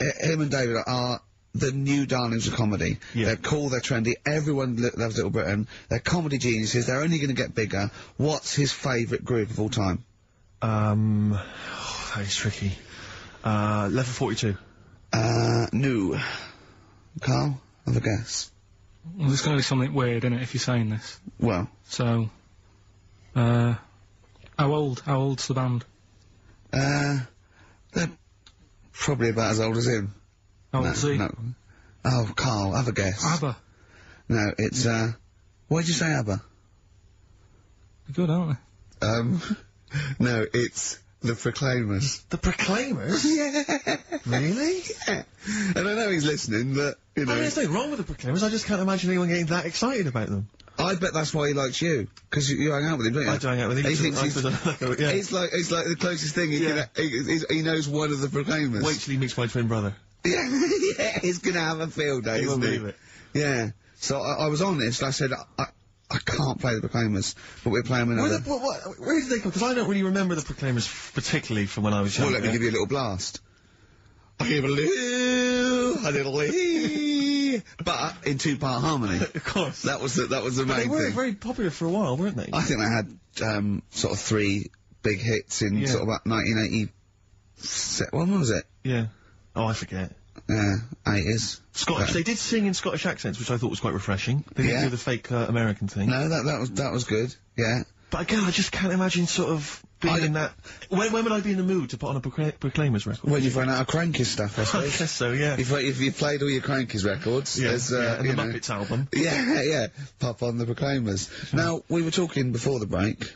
him and David are the new darlings of comedy. Yeah. They're cool, they're trendy, everyone loves Little Britain. They're comedy geniuses, they're only going to get bigger. What's his favourite group of all time? That is tricky. Level 42. No. Karl, have a guess. Well, there's going to be something weird in it if you're saying this. Well. So... how old's the band? They're probably about as old as him. How old's he? No. Oh, Karl, have a guess. ABBA. No, it's, why'd you say ABBA? They're good, aren't they? No, it's The Proclaimers. The Proclaimers? Yeah. Really? Yeah. And I know he's listening, but, you know... I mean, there's nothing wrong with The Proclaimers, I just can't imagine anyone getting that excited about them. I bet that's why he likes you, because you hang out with him, don't you? I do hang out with him. He thinks he's... yeah. It's like the closest thing he can... He knows one of the Proclaimers. Wait till he meets my twin brother. Yeah, yeah, he's gonna have a field day, isn't he? Believe it. Yeah. So I was honest, I said, I can't play the Proclaimers, but we're playing another... Where did they come? Because I don't really remember the Proclaimers particularly from when I was young. Well, let me give you a little blast. I give a little but in two-part harmony. Of course. That was the main thing. They were very popular for a while, weren't they? I think they had, sort of 3 big hits in sort of about 1980... When was it? Yeah. Oh, I forget. Yeah, 80s. Scottish. They did sing in Scottish accents, which I thought was quite refreshing. They didn't do the fake American thing. No, that was good. Yeah. But again, I just can't imagine sort of being in that. When would I be in the mood to put on a Proclaimers record? When you've run out of Crankies stuff, I suppose. I guess so. Yeah. If you've played all your Crankies records, there's and the Muppets album. Yeah. Pop on the Proclaimers. Sure. Now we were talking before the break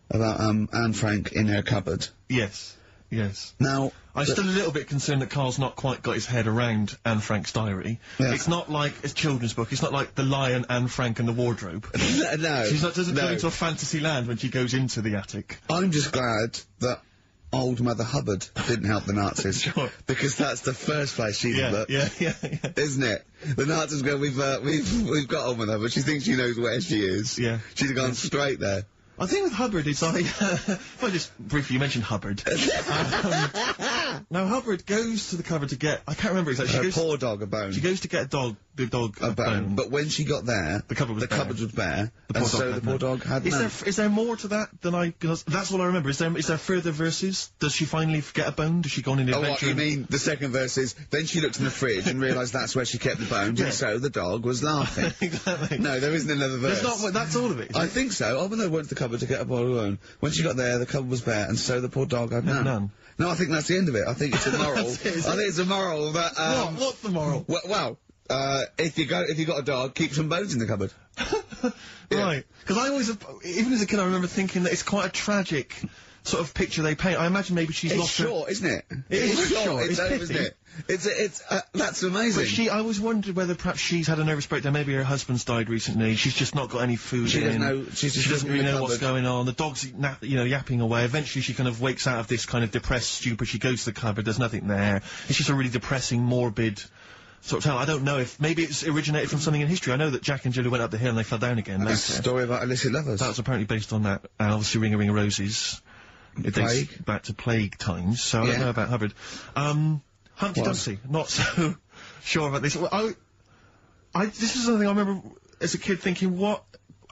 about Anne Frank in her cupboard. Yes. Yes. Now, I'm still a little bit concerned that Karl's not quite got his head around Anne Frank's diary. Yeah. It's not like a children's book. It's not like The Lion, Anne Frank and the Wardrobe. No. She doesn't go into a fantasy land when she goes into the attic. I'm just glad that old Mother Hubbard didn't help the Nazis. Sure. Because that's the first place she'd look. Yeah. Isn't it? The Nazis go, we've got old Mother Hubbard. She thinks she knows where she is. Yeah. She's gone straight there. I think with Hubbard, it's like, if I just briefly, you mentioned Hubbard. Now Hubbard goes to the cupboard to get, I can't remember exactly. Her poor dog a bone. She goes to get the dog a bone. But when she got there, the cupboard was bare. The poor dog had none. Is there more to that than because that's all I remember. Is there further verses? Does she finally get a bone? Does she go on an adventure? Oh, what, you mean the second verse is, then she looked in the fridge and realised that's where she kept the bones, and so the dog was laughing. Exactly. No, there isn't another verse. That's all of it. I think so. Oh, when they went to the cupboard to get a bottle of bone, when she got there, the cupboard was bare, and so the poor dog had none. No, I think that's the end of it. I think it's a moral. I think it's a moral that, What's the moral? Well, if you got a dog, keep some bones in the cupboard. Right. Because I always, even as a kid, I remember thinking that it's quite a tragic sort of picture they paint. I imagine maybe she's lost her... It's short, isn't it? It is short. It's over, isn't it? That's amazing. But I always wondered whether perhaps she's had a nervous breakdown. Maybe her husband's died recently. She's just not got any food she in. She doesn't really know what's going on. The dog's, yapping away. Eventually she kind of wakes out of this kind of depressed stupor. She goes to the cupboard. There's nothing there. It's just a really depressing, morbid sort of tale. I don't know if maybe it's originated from something in history. I know that Jack and Jill went up the hill and they fell down again. That's a story about illicit lovers. That was apparently based on that. And obviously Ring a Ring of Roses. It dates back to plague times, so I don't know about Hubbard. Humpty Dumpty, not so sure about this. This is something I remember as a kid thinking,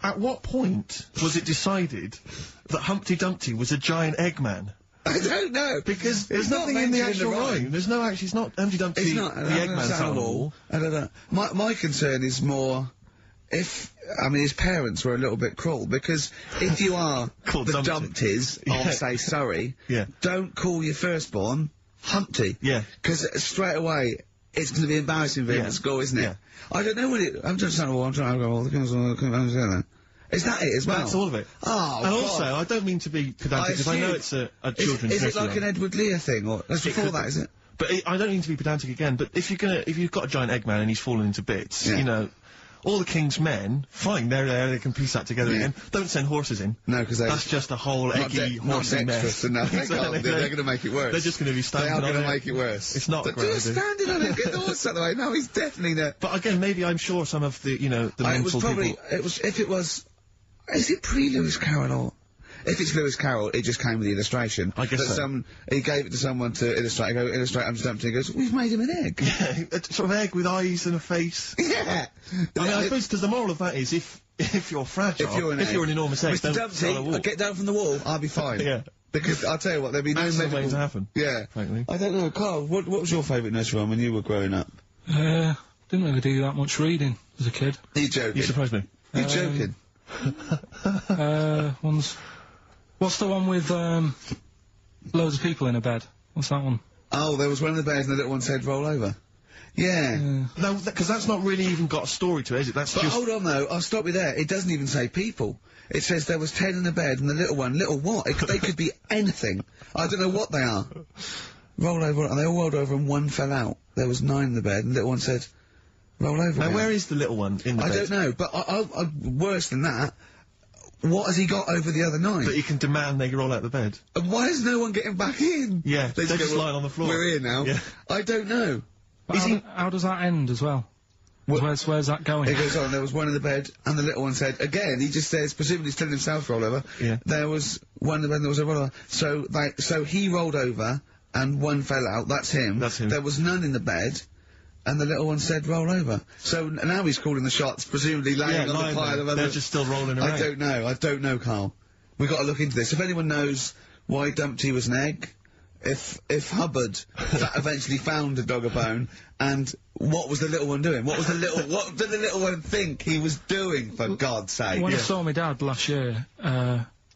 at what point was it decided that Humpty Dumpty was a giant Eggman? I don't know. Because there's nothing in the actual rhyme. There's no actually, it's not Humpty Dumpty, It's not. the Eggman sat on the wall. I don't know. My concern is more I mean, his parents were a little bit cruel, because if you are the Dumpties of, say, Surrey, don't call your firstborn Humpty. Yeah. Because straight away, it's going to be embarrassing for him at school, isn't it? Yeah. I don't know what I'm just saying, I'm trying to go all the girls together. Is that it as well? That's all of it. Oh, and also, I don't mean to be pedantic, because I know it's a children's Is it like an Edward Lear thing, or that's before that, is it? But I don't mean to be pedantic again, but if you've got a giant Eggman and he's fallen into bits, you know, all the King's men, fine, they're there, they can piece that together again. Don't send horses in. No, because that's just a whole eggy, horsey mess. Enough. They're going to make it worse. They're just going to be standing on it. They are going to make it worse. It's not a great idea. Standing on it, get the horse out of the way. No, he's definitely not. But again, maybe I'm sure some of the, you know, the mental people... Is it pre-Lewis Carroll, or... If it's Lewis Carroll, it just came with the illustration. I guess so. He gave it to someone to illustrate. Go, illustrate Humpty Dumpty. He goes, we've made him an egg. Yeah, a sort of egg with eyes and a face. Yeah. I mean, I suppose, because the moral of that is, if you're fragile, if you're an enormous egg, Mr. Dumpty, get down from the wall, I'll be fine. Yeah. Because, I'll tell you what, there'd be no medical... way to happen. Yeah. Frankly. I don't know, Karl, what was your favourite nursery rhyme when you were growing up? Didn't really do that much reading as a kid. Are you joking? You surprised me. You're joking? What's the one with, loads of people in a bed? What's that one? Oh, there was one of the bears and the little one said, roll over. Yeah. No, because that's not really even got a story to it, is it? That's but just... hold on, though, I'll stop you there. It doesn't even say people. It says there was 10 in the bed and the little one. Little what? They could be anything. I don't know what they are. Roll over, and they all rolled over and one fell out. There was 9 in the bed and the little one said, roll over. Now, where is the little one in the bed? I don't know, but worse than that, what has he got over the other 9? That he can demand they roll out the bed. And why is no one getting back in? Yeah, they're just lying on the floor. We're here now. Yeah. I don't know. How does that end as well? Where's that going? It goes on, there was one in the bed, and the little one said, again, he just says, presumably he's telling himself to roll over. Yeah. There was one in the bed, and there was a roll over. So he rolled over, and one fell out, that's him. That's him. There was none in the bed, and the little one said, roll over. So now he's calling the shots, presumably laying on the pile of other... They're just still rolling around. I don't know, Karl. We've got to look into this. If anyone knows why Dumpty was an egg, if Hubbard eventually found a dog a bone, and what was the little one doing? What did the little one think he was doing, for God's sake? When I saw my dad last year,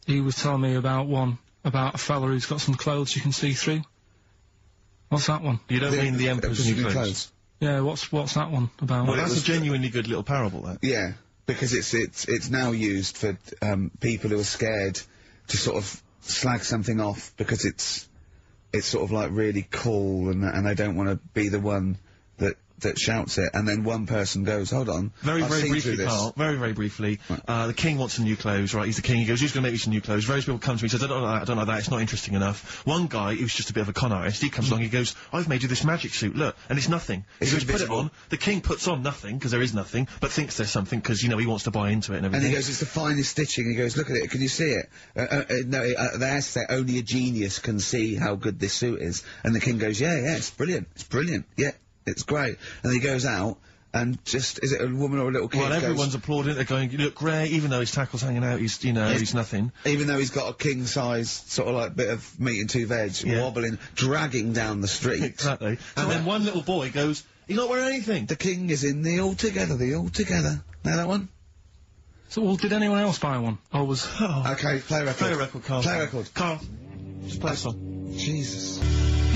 he was telling me about a fella who's got some clothes you can see through. What's that one? You don't mean the Emperor's New Clothes? Yeah, what's that one about? Well, that's a genuinely good little parable, that. Yeah, because it's now used for people who are scared to sort of slag something off because it's sort of like really cool and they don't want to be the one that shouts it, and then one person goes, hold on, very briefly, Karl, very briefly, the king wants some new clothes, right, he's the king, he goes, who's going to make me some new clothes? Various people come to me, says, I don't like that, it's not interesting enough. One guy, who's just a bit of a con artist, he comes along, he goes, I've made you this magic suit, look, and it's nothing. He goes, put it on, the king puts on nothing, because there is nothing, but thinks there's something, because, you know, he wants to buy into it and everything. And he goes, it's the finest stitching, he goes, look at it, can you see it? They have to say, only a genius can see how good this suit is. And the king goes, yeah, it's brilliant, yeah. It's great. And he goes out, and just, is it a woman or a little kid? Well, everyone's applauding it, they're going, you look great, even though his tackle's hanging out, he's nothing. Even though he's got a king-size, sort of like, bit of meat and 2 veg, wobbling, dragging down the street. Exactly. And then one little boy goes, he's not wearing anything. The king is in the Altogether. Know that one? So, well, did anyone else buy one? Or was... Okay, play a record. Play a record, Karl. Play a record. Karl, just play a song. Jesus.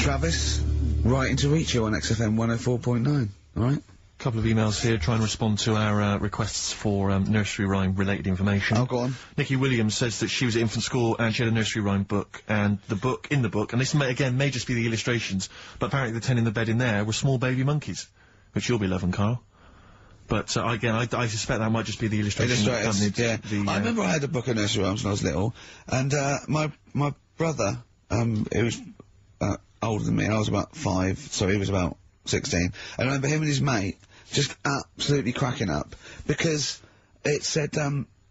Travis, writing to reach you on XFM 104.9, alright? Couple of emails here, try and respond to our requests for nursery rhyme related information. Oh, go on. Nikki Williams says that she was at infant school and she had a nursery rhyme book, and in the book, and this may just be the illustrations, but apparently the 10 in the bed in there were small baby monkeys, which you'll be loving, Karl. But again, I suspect that might just be the illustration. Yeah. I remember I had a book of nursery rhymes when I was little, and my brother, who was older than me, I was about 5, so he was about 16, I remember him and his mate just absolutely cracking up, because it said,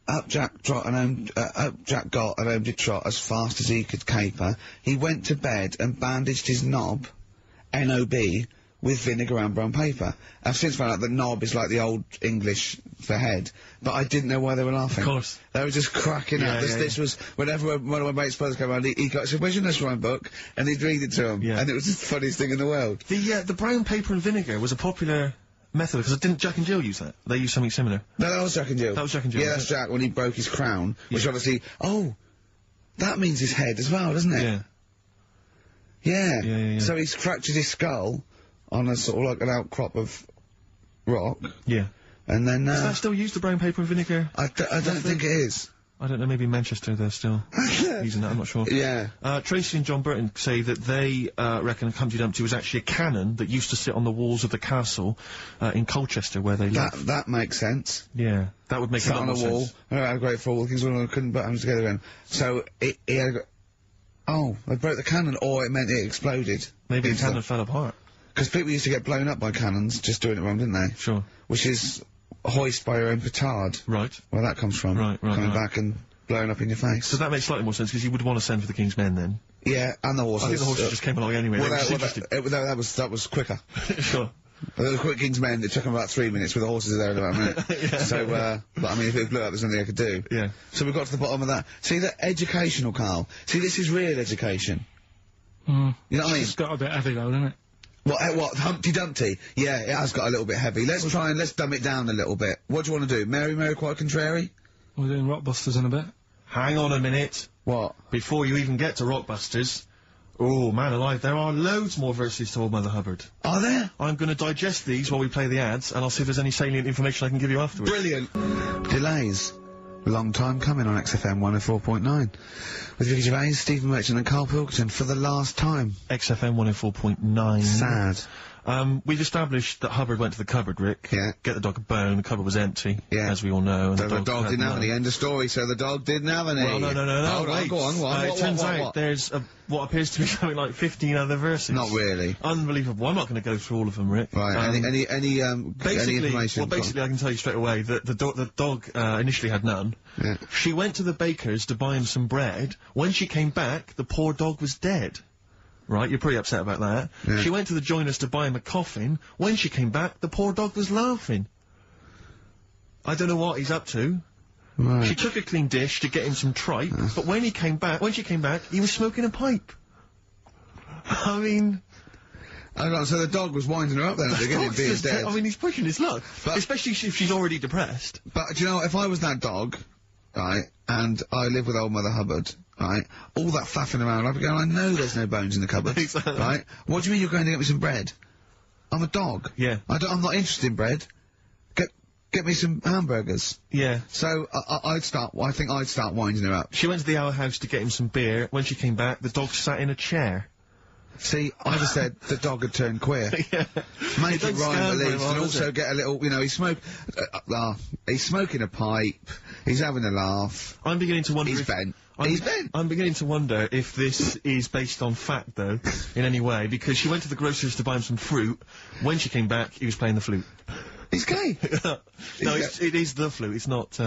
up Jack got and home did trot as fast as he could caper. He went to bed and bandaged his knob, N-O-B, with vinegar and brown paper. I've since found out that knob is like the old English for head, but I didn't know why they were laughing. Of course. They were just cracking up. This was, whenever one of my mates' brothers came around, he said, where's your nursery rhyme book? And he'd read it to him. Yeah. And it was just the funniest thing in the world. The brown paper and vinegar was a popular method, because didn't Jack and Jill use that? They used something similar. No, that was Jack and Jill. That was Jack and Jill. Yeah, that's Jack when he broke his crown, which obviously, oh, that means his head as well, doesn't it? Yeah. Yeah. So he's fractured his skull on a sort of like an outcrop of rock. Yeah. And then, Is that still used, the brown paper and vinegar? I don't think it is. I don't know, maybe in Manchester they're still using that, I'm not sure. Yeah. Tracy and John Burton say that they, reckon Humpty Dumpty was actually a cannon that used to sit on the walls of the castle, in Colchester, where they lived. That makes sense. Yeah. That would make a lot more sense. on a wall. I had a great fall, things couldn't put them together in. So, he had oh, they broke the cannon, or it meant it exploded. Maybe the cannon fell apart. Because people used to get blown up by cannons, just doing it wrong, didn't they? Sure. Which is hoist by your own petard. Right. Where that comes from. Right. Coming back and blowing up in your face. So that makes slightly more sense, because you would want to send for the King's Men, then. Yeah, and the horses. I think the horses just came along anyway. Well, that was quicker. Sure. The quick King's Men, it took them about 3 minutes, with the horses there in about a minute. Yeah. So, but I mean, if it blew up, there's nothing I could do. Yeah. So we got to the bottom of that. See, the educational, Karl. See, this is real education. You know what I mean? It's got a bit heavy though, doesn't it? What, Humpty Dumpty? Yeah, it has got a little bit heavy. Let's dumb it down a little bit. What do you want to do? Mary, quite contrary? We're doing Rockbusters in a bit. Hang on a minute. What? Before you even get to Rockbusters, oh, man alive, there are loads more verses to Old Mother Hubbard. Are there? I'm going to digest these while we play the ads, and I'll see if there's any salient information I can give you afterwards. Brilliant. Delays. Long time coming on XFM 104.9. With Ricky Gervais, Stephen Merchant and Karl Pilkington for the last time. XFM 104.9. Sad. We've established that Hubbard went to the cupboard, Rick. Yeah. Get the dog a bone, the cupboard was empty. Yeah. As we all know. And So the dog didn't have any. End of story, so the dog didn't have any. Well, no, wait. Go on. It turns out there's what appears to be something like 15 other verses. Not really. Unbelievable. I'm not going to go through all of them, Rick. Right, any information? Well, basically, I can tell you straight away that the dog initially had none. Yeah. She went to the baker's to buy him some bread. When she came back, the poor dog was dead. Right, you're pretty upset about that. Yeah. She went to the joiner's to buy him a coffin. When she came back, the poor dog was laughing. I don't know what he's up to. Right. She took a clean dish to get him some tripe, but when she came back, he was smoking a pipe. I mean... So the dog was winding her up then at the beginning, being dead. I mean, he's pushing his luck. But especially if she's already depressed. But, do you know, if I was that dog, right, and I live with Old Mother Hubbard, right, all that faffing around, I'd be going, I know there's no bones in the cupboard, right? What do you mean you're going to get me some bread? I'm a dog. Yeah. I'm not interested in bread. Get me some hamburgers. Yeah. So, I think I'd start winding her up. She went to the Owl House to get him some beer. When she came back, the dog sat in a chair. See, I just said the dog had turned queer. Yeah. Make it rhyme, beliefs, and also get a little, you know, he's smoking a pipe, he's having a laugh. I'm beginning to wonder He's bent. I'm beginning to wonder if this is based on fact, though, in any way, because she went to the grocer's to buy him some fruit. When she came back, he was playing the flute. He's gay. No, it is the flute, it's not,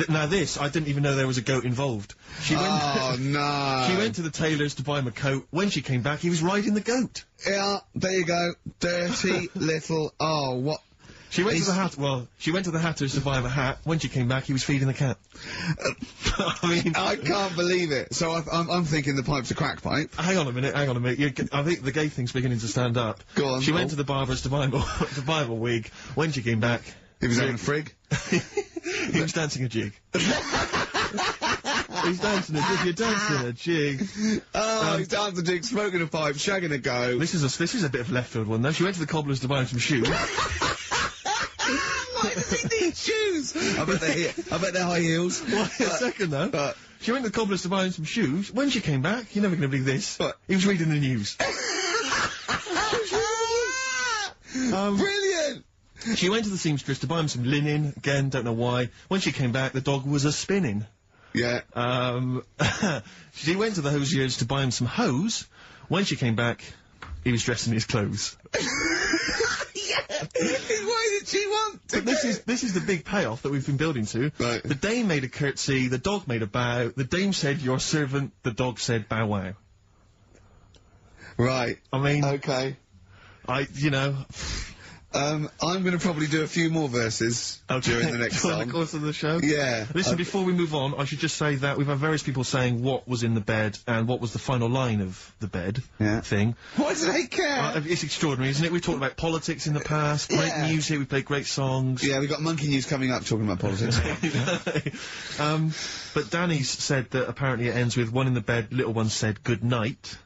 now this, I didn't even know there was a goat involved. She went no. She went to the tailor's to buy him a coat. When she came back, he was riding the goat. Yeah, there you go. Dirty little, what? She went to the hatter's to buy him a hat. When she came back, he was feeding the cat. I mean... I can't believe it. So I'm thinking the pipe's a crack pipe. Hang on a minute. I think the gay thing's beginning to stand up. Go on. She went to the barber's to buy him a wig. When she came back... He was having a frig? He was dancing a jig. He's dancing a jig. You're dancing a jig. He's dancing a jig, smoking a pipe, shagging a go. This is a bit of a left field one, though. She went to the cobbler's to buy him some shoes. Why does he need shoes? I bet they're high heels. Wait a second, though. She went to the cobbler's to buy him some shoes. When she came back, you're never going to believe this. What? He was reading the news. Brilliant! She went to the seamstress to buy him some linen. Again, don't know why. When she came back, the dog was a-spinning. Yeah. She went to the hosier's to buy him some hose. When she came back, he was dressed in his clothes. Yeah! Why did she want to This is the big payoff that we've been building to. Right. The dame made a curtsy, the dog made a bow, the dame said, your servant, the dog said, bow wow. Right. I mean... Okay. You know... I'm gonna probably do a few more verses during the next song. During the course of the show? Yeah. Listen, before we move on, I should just say that we've had various people saying what was in the bed and what was the final line of the bed thing. Why do they care? It's extraordinary, isn't it? We've talked about politics in the past, great music, we played great songs. Yeah, we've got Monkey News coming up talking about politics. But Danny's said that apparently it ends with one in the bed, little one said good night.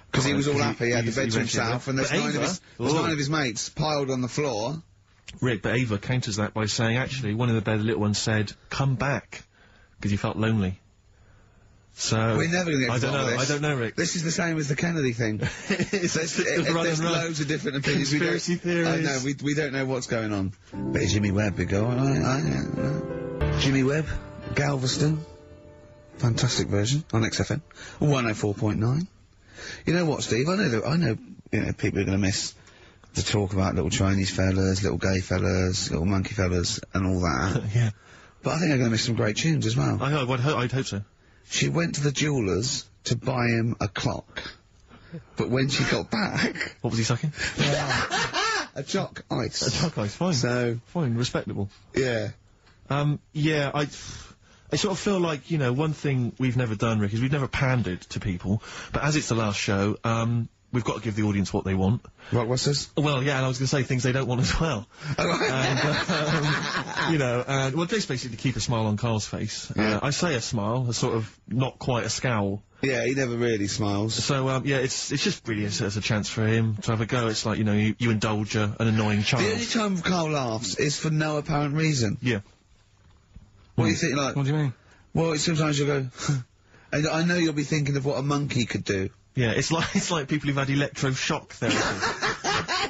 Because he was all happy, he had the bed to himself, and there's nine of his mates piled on the floor. Rick, but Ava counters that by saying, actually, one in the bed, the little one said, come back, because he felt lonely. So... We're never going to get to this. I don't know, Rick. This is the same as the Kennedy thing. There's loads of different opinions. Conspiracy theories. I know, we don't know what's going on. Bit of Jimmy Webb, big go. Jimmy Webb, Galveston. Fantastic version on XFM. 104.9. You know what, Steve? I know, you know, people are going to miss the talk about little Chinese fellas, little gay fellas, little monkey fellas, and all that. Yeah. But I think they're going to miss some great tunes as well. I'd hope so. She went to the jeweller's to buy him a clock, but when she got back... What was he sucking? A choc ice. A choc ice, fine. So... Fine, respectable. Yeah. Yeah, I sort of feel like, you know, one thing we've never done, Rick, is we've never pandered to people, but as it's the last show, we've got to give the audience what they want. Blockbusters? Well, yeah, and I was going to say things they don't want as well. And, you know, well, just basically to keep a smile on Karl's face. Yeah. I say a smile, a sort of not quite a scowl. Yeah, he never really smiles. So, yeah, it's just really as a chance for him to have a go. It's like, you know, you indulge an annoying child. The only time Karl laughs is for no apparent reason. Yeah. What do you think, like... What do you mean? Well, sometimes you'll go... and I know you'll be thinking of what a monkey could do. Yeah, it's like people who've had electroshock therapy.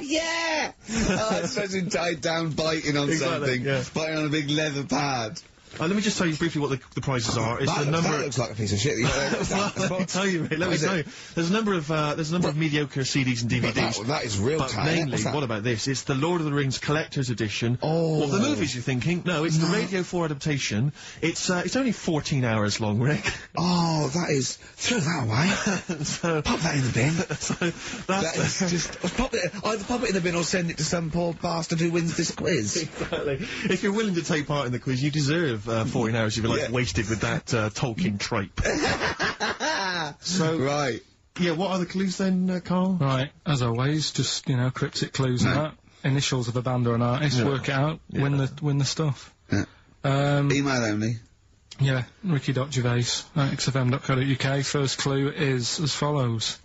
Yeah! Oh, it's such tied down biting on something. Yeah. Biting on a big leather pad. Let me just tell you briefly what the prizes are. It's the number. That looks like a piece of shit. Let me tell you, Rick, let me tell you. There's a number of mediocre CDs and DVDs. That is real but tight. mainly, what about this? It's the Lord of the Rings Collector's Edition. Oh. Well, the movies you're thinking? No, it's the Radio 4 adaptation. It's only 14 hours long, Rick. Oh, that is... Throw that away. So, pop that in the bin. So, that is just... Either pop it in the bin or send it to some poor bastard who wins this quiz. Exactly. If you're willing to take part in the quiz, you deserve 14 hours of your life wasted with that Tolkien tripe. So, right. Yeah, what are the clues then, Karl? Right, as always, just, you know, cryptic clues and that. Initials of a band or an artist, work it out, win the stuff. Yeah. Email only. Yeah, Ricky.Gervais at xfm.co.uk. First clue is as follows.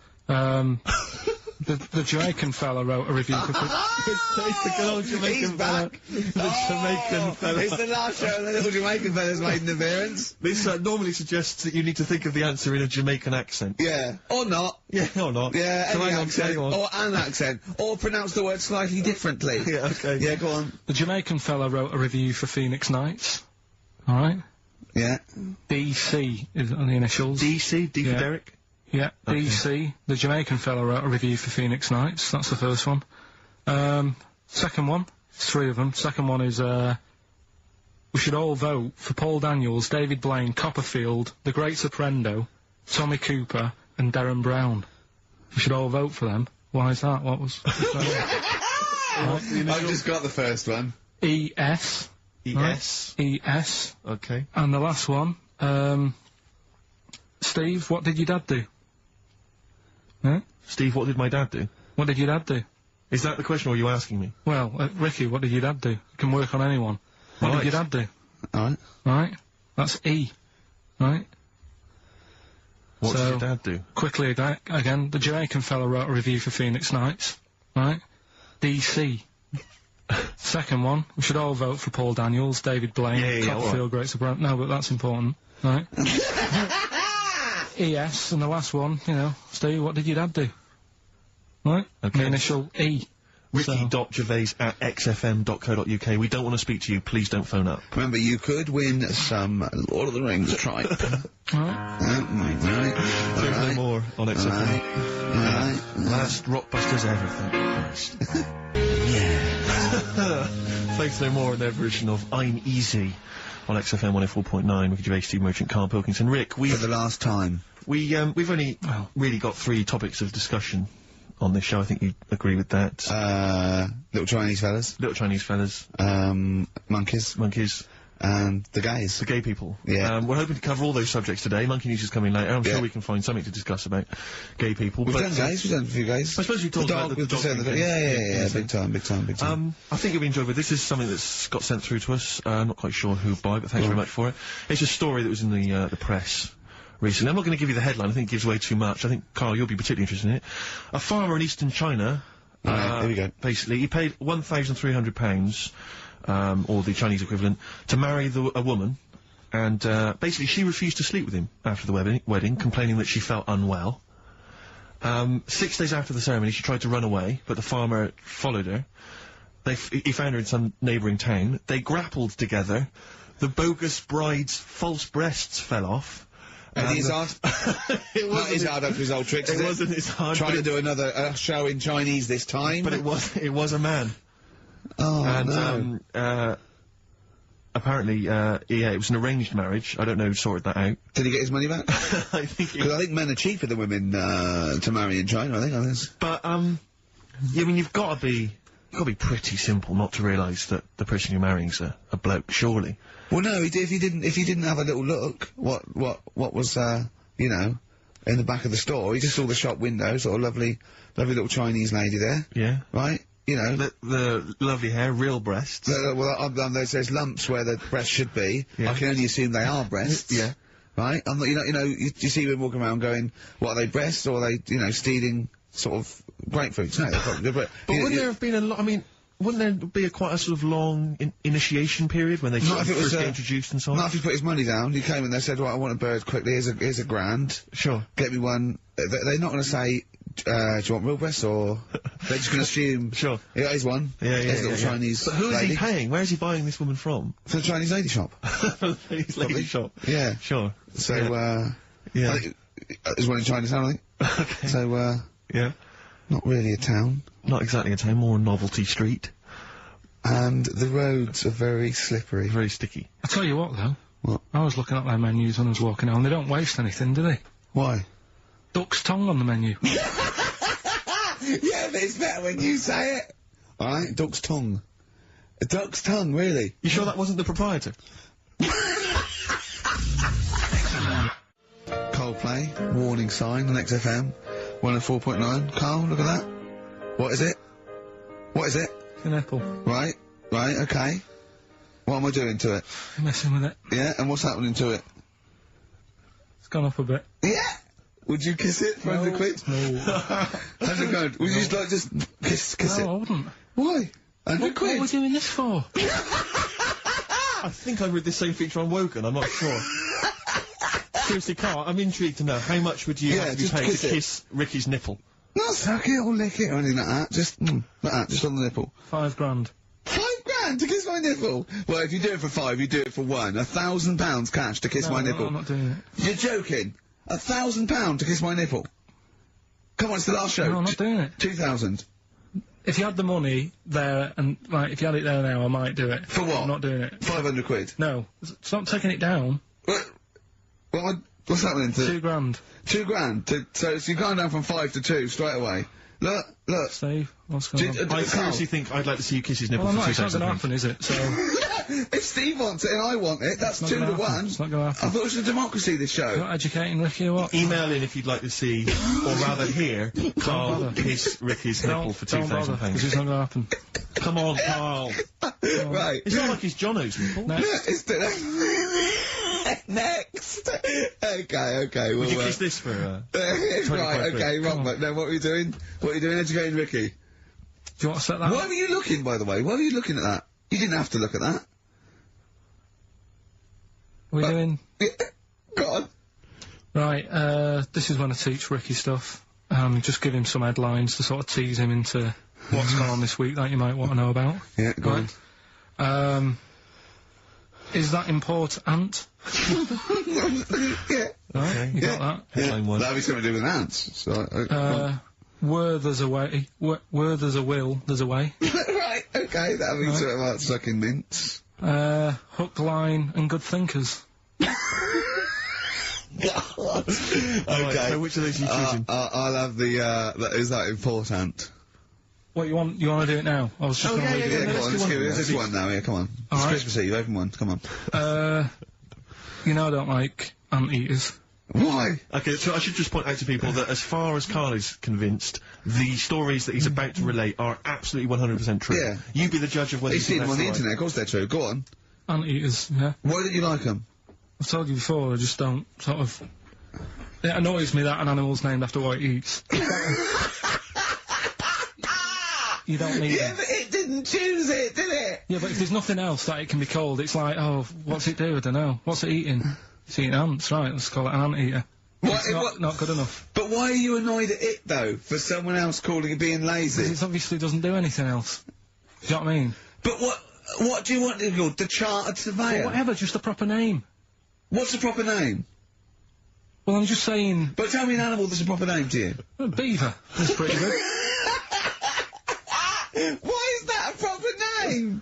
The Jamaican fella wrote a review for... It's the good old Jamaican fella. The Jamaican fella. It's the last show and the little Jamaican fella's made an appearance. This normally suggests that you need to think of the answer in a Jamaican accent. Yeah. Or not. Yeah, or not. Yeah, so any hang accent. on. Or an accent. Or pronounce the word slightly differently. Yeah, okay. Yeah, go on. The Jamaican fella wrote a review for Phoenix Nights. Alright? Yeah. DC is on the initials. DC? D for Derek? Yeah, okay. DC. The Jamaican fella wrote a review for Phoenix Nights. That's the first one. Second one. Three of them. Second one is, we should all vote for Paul Daniels, David Blaine, Copperfield, The Great Soprendo, Tommy Cooper, and Darren Brown. We should all vote for them. Why is that? What was... I've just got the first one. E.S. E.S. Right? E.S. Okay. And the last one, Steve, what did your dad do? Huh? Steve, what did my dad do? What did your dad do? Is that the question, or are you asking me? Well, Ricky, what did your dad do? It can work on anyone. What did your dad do? Alright. Right? That's E. Right? What did your dad do? Quickly again, the Jamaican fella wrote a review for Phoenix Nights. Right? DC. Second one, we should all vote for Paul Daniels, David Blaine, Copperfield, Great Soprano. No, but that's important. Right? ES, and the last one, you know, Steve, what did your dad do? Right? Okay. The initial E. Ricky.Gervais at xfm.co.uk. We don't want to speak to you. Please don't phone up. Remember, you could win some Lord of the Rings tripe. Right. There's no more on XFM. Last Rockbusters ever, thank Christ. Thanks no more in their version of I'm Easy on XFM 104.9 with Gervais, Steve Merchant, Karl Pilkington. Rick, for the last time. We've only really got 3 topics of discussion on this show. I think you agree with that. Little Chinese fellas. Little Chinese fellas. Monkeys. Monkeys. And the gays. The gay people. Yeah. We're hoping to cover all those subjects today. Monkey News is coming later. I'm sure we can find something to discuss about gay people. We've done gays, we've done a few gays. I suppose we talked about the dog. Yeah, big time. I think you'll be enjoyable. This is something that's got sent through to us. I'm not quite sure who by, but thanks very much for it. It's a story that was in the press recently. I'm not going to give you the headline. I think it gives away too much. I think, Karl, you'll be particularly interested in it. A farmer in eastern China, here we go. Basically, he paid £1,300, or the Chinese equivalent, to marry a woman, and basically she refused to sleep with him after the wedding, complaining that she felt unwell. 6 days after the ceremony, she tried to run away, but the farmer followed her. He found her in some neighbouring town. They grappled together. The bogus bride's false breasts fell off. And he's hard. It wasn't his hard up his old tricks. It wasn't his hard. Trying to do another show in Chinese this time. But it was a man. Oh, and, no. Apparently, it was an arranged marriage. I don't know who sorted that out. Did he get his money back? I think men are cheaper than women, to marry in China, I think, on this. But, yeah, I mean, you've got to be pretty simple not to realise that the person you're marrying's a bloke, surely. Well, no, if he didn't have a little look, what was, you know, in the back of the store, he just saw the shop window, sort of lovely little Chinese lady there. Yeah. Right? You know. The lovely hair, real breasts. There's lumps where the breasts should be. Yeah. I can only assume they are breasts. Yeah. Right? I'm not, you see women walking around going, what are they, breasts, or are they, stealing sort of grapefruits? No, but wouldn't there have been a lot, I mean, wouldn't there be quite a sort of long initiation period when they first get introduced and so on? Not if he put his money down. He came and they said, right, I want a bird quickly, here's a grand. Sure. Get me one. They're not going to say, do you want real breasts, or they're just going to assume. Sure. Yeah, here's one. Yeah. Little Chinese. But who is he paying? Where is he buying this woman from? For the Chinese lady shop. The Chinese lady shop. Yeah. Sure. So, yeah. There's one in Chinatown, I think. Okay. So, yeah. Not really a town. Not exactly a town, more a novelty street. And the roads are very slippery. Very sticky. I tell you what, though. What? I was looking at their menus when I was walking on. They don't waste anything, do they? Why? Duck's tongue on the menu. Yeah, but it's better when you say it. Alright, duck's tongue. A duck's tongue, really? You sure that wasn't the proprietor? Coldplay, warning sign on XFM, 104.9. Karl, look at that. What is it? What is it? An apple. Right, okay. What am I doing to it? You're messing with it. Yeah, and what's happening to it? It's gone up a bit. Yeah! Would you kiss it for 100 quid? No. 100 quid. Would you just kiss it? No, I wouldn't. Why? 100 quid? What are we doing this for? I think I read this same feature on Wogan, I'm not sure. Seriously, Karl, I'm intrigued to know, how much would you have to be paid to kiss Ricky's nipple? Not suck it or lick it or anything like that. Just, like that, just on the nipple. £5 grand. £5 to kiss my nipple? Well, if you do it for 5, you do it for 1. £1,000 cash to kiss my nipple. No, I'm not doing it. You're joking? £1,000 to kiss my nipple? Come on, it's the last show. No, I'm not doing it. 2,000. If you had the money there, and, like, if you had it there now, I might do it. For what? I'm not doing it. 500 quid? No. It's not taking it down. What's happening to... £2 grand. £2 grand? So you've gone down from 5 to 2 straight away. Look. Steve, what's going on? I seriously think I'd like to see you kiss his nipple for 2 seconds. It's not going to happen, is it? So... If Steve wants it and I want it, that's 2 to 1. It's not going to happen. I thought it was a democracy, this show. You're not educating Ricky or what? Email in if you'd like to see, or rather hear, Karl kiss Ricky's nipple for £2,000. Because it's not going to happen. Come on, Karl. Right. It's not like it's Jono's nipple. Next. Next. Okay. Would you kiss this for, right, okay, wrong, but no, what are you doing? What are you doing educating Ricky? Do you want to set that Why were you looking, by the way? Why were you looking at that? You didn't have to look at that. We're doing... Go on. Right, this is when I teach Ricky stuff. Just give him some headlines to sort of tease him into what's gone on this week that you might want to know about. Yeah, go on. Is that important? Yeah. Right, you got that? Headline one. That'll be something to do with ants. So, where there's a way, where there's a will, there's a way. Right, okay, that'll be something about sucking mints. Hook, line, and good thinkers. God. Okay. Right, so which of those are you choosing? I'll have the, is that important? What, you want to do it now? I was just gonna leave it. Come on, let's do this one now, yeah, come on. It's Christmas Eve, open one, come on. You know I don't like anteaters. Why? Okay, so I should just point out to people that as far as Karl is convinced, the stories that he's about to relate are absolutely 100% true. Yeah. You be the judge of whether He's seen them on the internet, of course they're true, go on. Anteaters, yeah. Why don't you like them? I've told you before, I just don't, sort of... It annoys me that an animal's named after what it eats. You don't need Yeah, but it didn't choose it, did it? Yeah, but if there's nothing else that it can be called, it's like, oh, what's it do? I don't know. What's it eating? It's eating ants, right, let's call it an anteater. It's not good enough. But why are you annoyed at it, though, for someone else calling it being lazy? Because it obviously doesn't do anything else. Do you know what I mean? But what do you want to be called? The Chartered Surveyor? Well, whatever, just a proper name. What's the proper name? Well, I'm just saying... But tell me an animal that's a proper name to you. Beaver. That's pretty good. Why is that a proper name?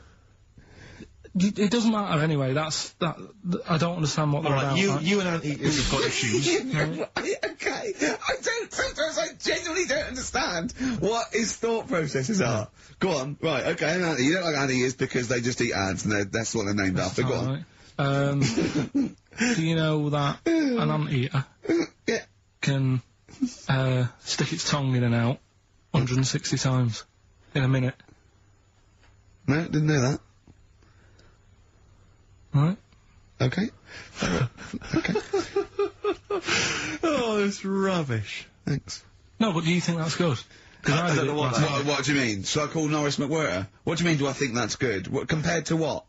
It doesn't matter anyway, I don't understand what they're about. You and anteaters have got issues. Right, okay. Sometimes I genuinely don't understand what his thought processes are. Go on, right, okay, an anteater. You don't like anteaters because they just eat ants and that's what they're named after. Go on. Do you know that an anteater can stick its tongue in and out 160 times in a minute? No, didn't know that. Right. Okay. Okay. Oh, it's rubbish. Thanks. No, but do you think that's good? I don't know what do you mean? Shall I call Norris McWhirter? What do you mean, do I think that's good? What, compared to what?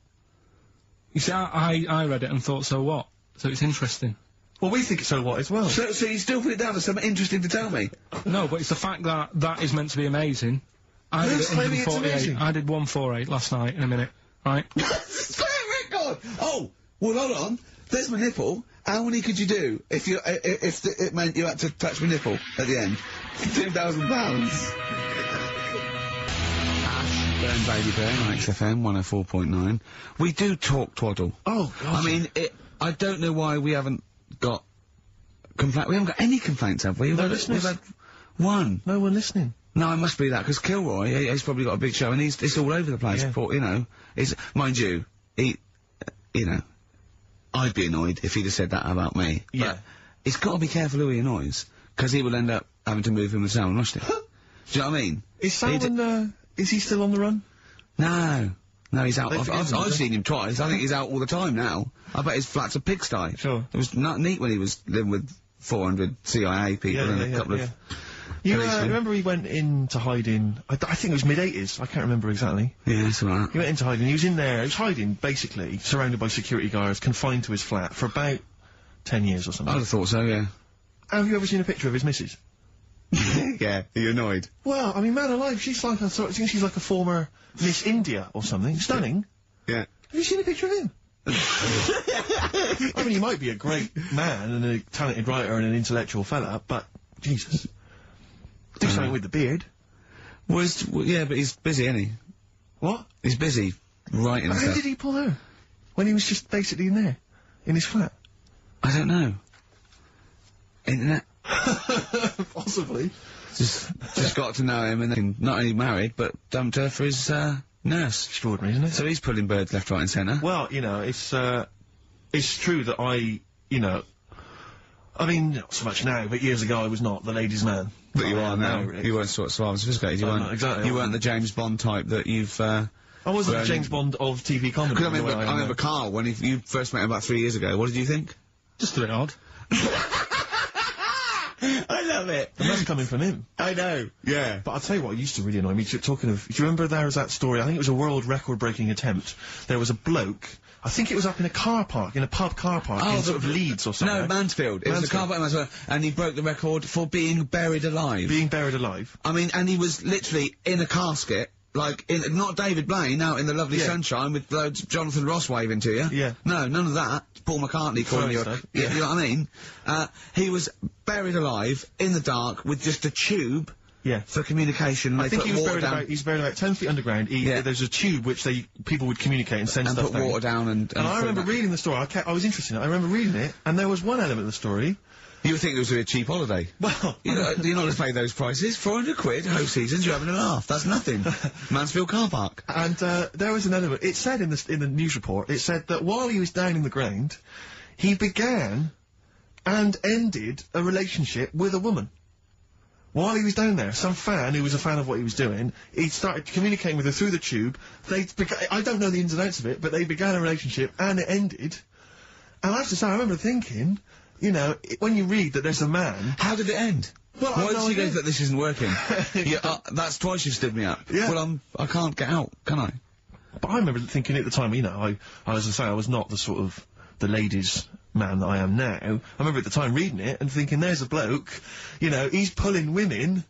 You see, I read it and thought, so what? So it's interesting. Well, we think it's so what as well. So you still put it down as something interesting to tell me? No, but it's the fact that that is meant to be amazing. I did 148. I did 148 last night in a minute, right? Record! Oh! Well, hold on. There's my nipple. How many could you do if it meant you had to touch my nipple at the end? £2,000. Burn Baby Burn on XFM 104.9. We do talk twaddle. Oh, God. I mean, I don't know why we haven't got complaints. We haven't got any complaints, have we? No We've had one. No one listening. No, it must be that, because Kilroy, he's probably got a big show, and it's all over the place. Yeah. You know, mind you, you know, I'd be annoyed if he'd have said that about me. Yeah. But he's got to be careful who he annoys, because he will end up having to move him with Salman Rushdie. Do you know what I mean? Is Salman, is he still on the run? No, he's out. I've seen him twice. I think he's out all the time now. I bet his flat's a pigsty. Sure. It was not neat when he was living with 400 CIA people and a couple of... You remember he went into hiding, I think it was mid-80s, I can't remember exactly. Yeah, that's right. He went into hiding, he was in there, he was hiding, basically, surrounded by security guards, confined to his flat for about 10 years or something. I'd have thought so, yeah. Have you ever seen a picture of his missus? Yeah, are you annoyed? Well, I mean, man alive, she's like she's like a former Miss India or something. Stunning. Yeah. Have you seen a picture of him? I mean, he might be a great man and a talented writer and an intellectual fella, but, Jesus. Do something with the beard. Well, yeah, but he's busy, isn't he? What? He's busy writing How stuff. did he pull her? When he was just basically in there? In his flat? I don't know. Internet? Possibly. Just got to know him and then not only married, but dumped her for his, nurse. Extraordinary, isn't it? So he's pulling birds left, right and centre. Well, you know, it's true that I mean, not so much now, but years ago I was not the ladies' man. But you are now. Really. You weren't sort of suave and sophisticated. You weren't, exactly. You weren't the James Bond type that you've, I wasn't the James Bond of TV comedy. Because I remember Karl, when you first met him about 3 years ago, what did you think? Just a bit odd. I love it. And that's coming from him. I know. Yeah. But I'll tell you what used to really annoy me. Talking of, do you remember there was that story? I think it was a world record-breaking attempt. There was a bloke. I think it was up in a car park, in a pub car park, in sort of Leeds or something. No, Mansfield. It was a car park in Mansfield, and he broke the record for being buried alive. Being buried alive. I mean, and he was literally in a casket, like, not David Blaine out in the lovely sunshine with loads of Jonathan Ross waving to you. Yeah. No, none of that. Paul McCartney calling you. You know what I mean? He was buried alive in the dark with just a tube for communication. I think he was buried about 10 feet underground. There's a tube which people would communicate and send stuff put water down and I remember reading the story. I was interested in it. I remember reading it, and there was one element of the story. You would think it was a cheap holiday. Well, you're not going to pay those prices. 400 quid, whole seasons, you're having a laugh. That's nothing. Mansfield car park. And there was an element. It said in the news report. It said that while he was down in the ground, he began and ended a relationship with a woman. While he was down there, some fan who was a fan of what he was doing, he started communicating with her through the tube. I don't know the ins and outs of it, but they began a relationship and it ended. And I have to say, I remember thinking, you know, when you read that there's a man... How did it end? Well, why did you go that this isn't working? That's twice you've stood me up. Yeah. Well, I can't get out, can I? But I remember thinking at the time, you know, as I say, I was not the sort of the ladies' man that I am now. I remember at the time reading it and thinking, there's a bloke, you know, he's pulling women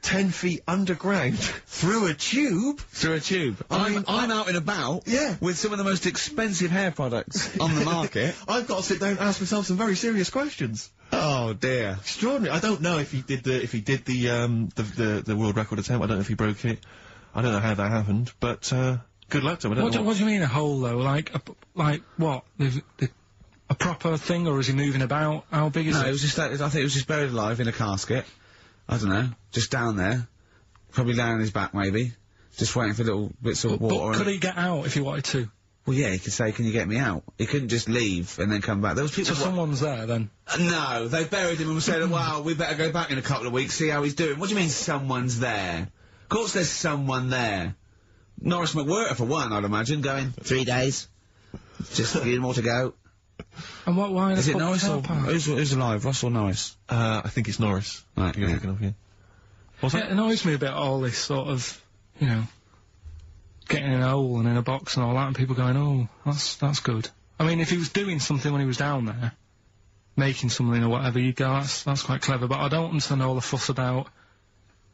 10 feet underground through a tube. Through a tube. I'm out and about with some of the most expensive hair products on the market. I've got to sit down and ask myself some very serious questions. Oh dear. Extraordinary. I don't know if he did the world record attempt. I don't know if he broke it. I don't know how that happened, but good luck to him. What do you mean a hole though? Like what? A proper thing, or is he moving about? How big is it? No, it was just I think it was just buried alive in a casket. I don't know, just down there, probably laying on his back maybe, just waiting for little bits of water. But could he get out if he wanted to? Well, yeah, he could say, "Can you get me out?" He couldn't just leave and then come back. There was people. So someone's there then? No, they buried him and said, "Well, we better go back in a couple of weeks, see how he's doing." What do you mean, someone's there? Of course, there's someone there. Norris McWhirter for one, I'd imagine, going 3 days, just a few more to go. And why is it Norris or who's alive? Ross or Norris? I think it's Norris. Right, you're thinking of, What's that? It annoys me a bit, all this sort of, you know, getting in a hole and in a box and all that, and people going, oh, that's good. I mean, if he was doing something when he was down there, making something or whatever, you'd go, that's quite clever, but I don't understand all the fuss about...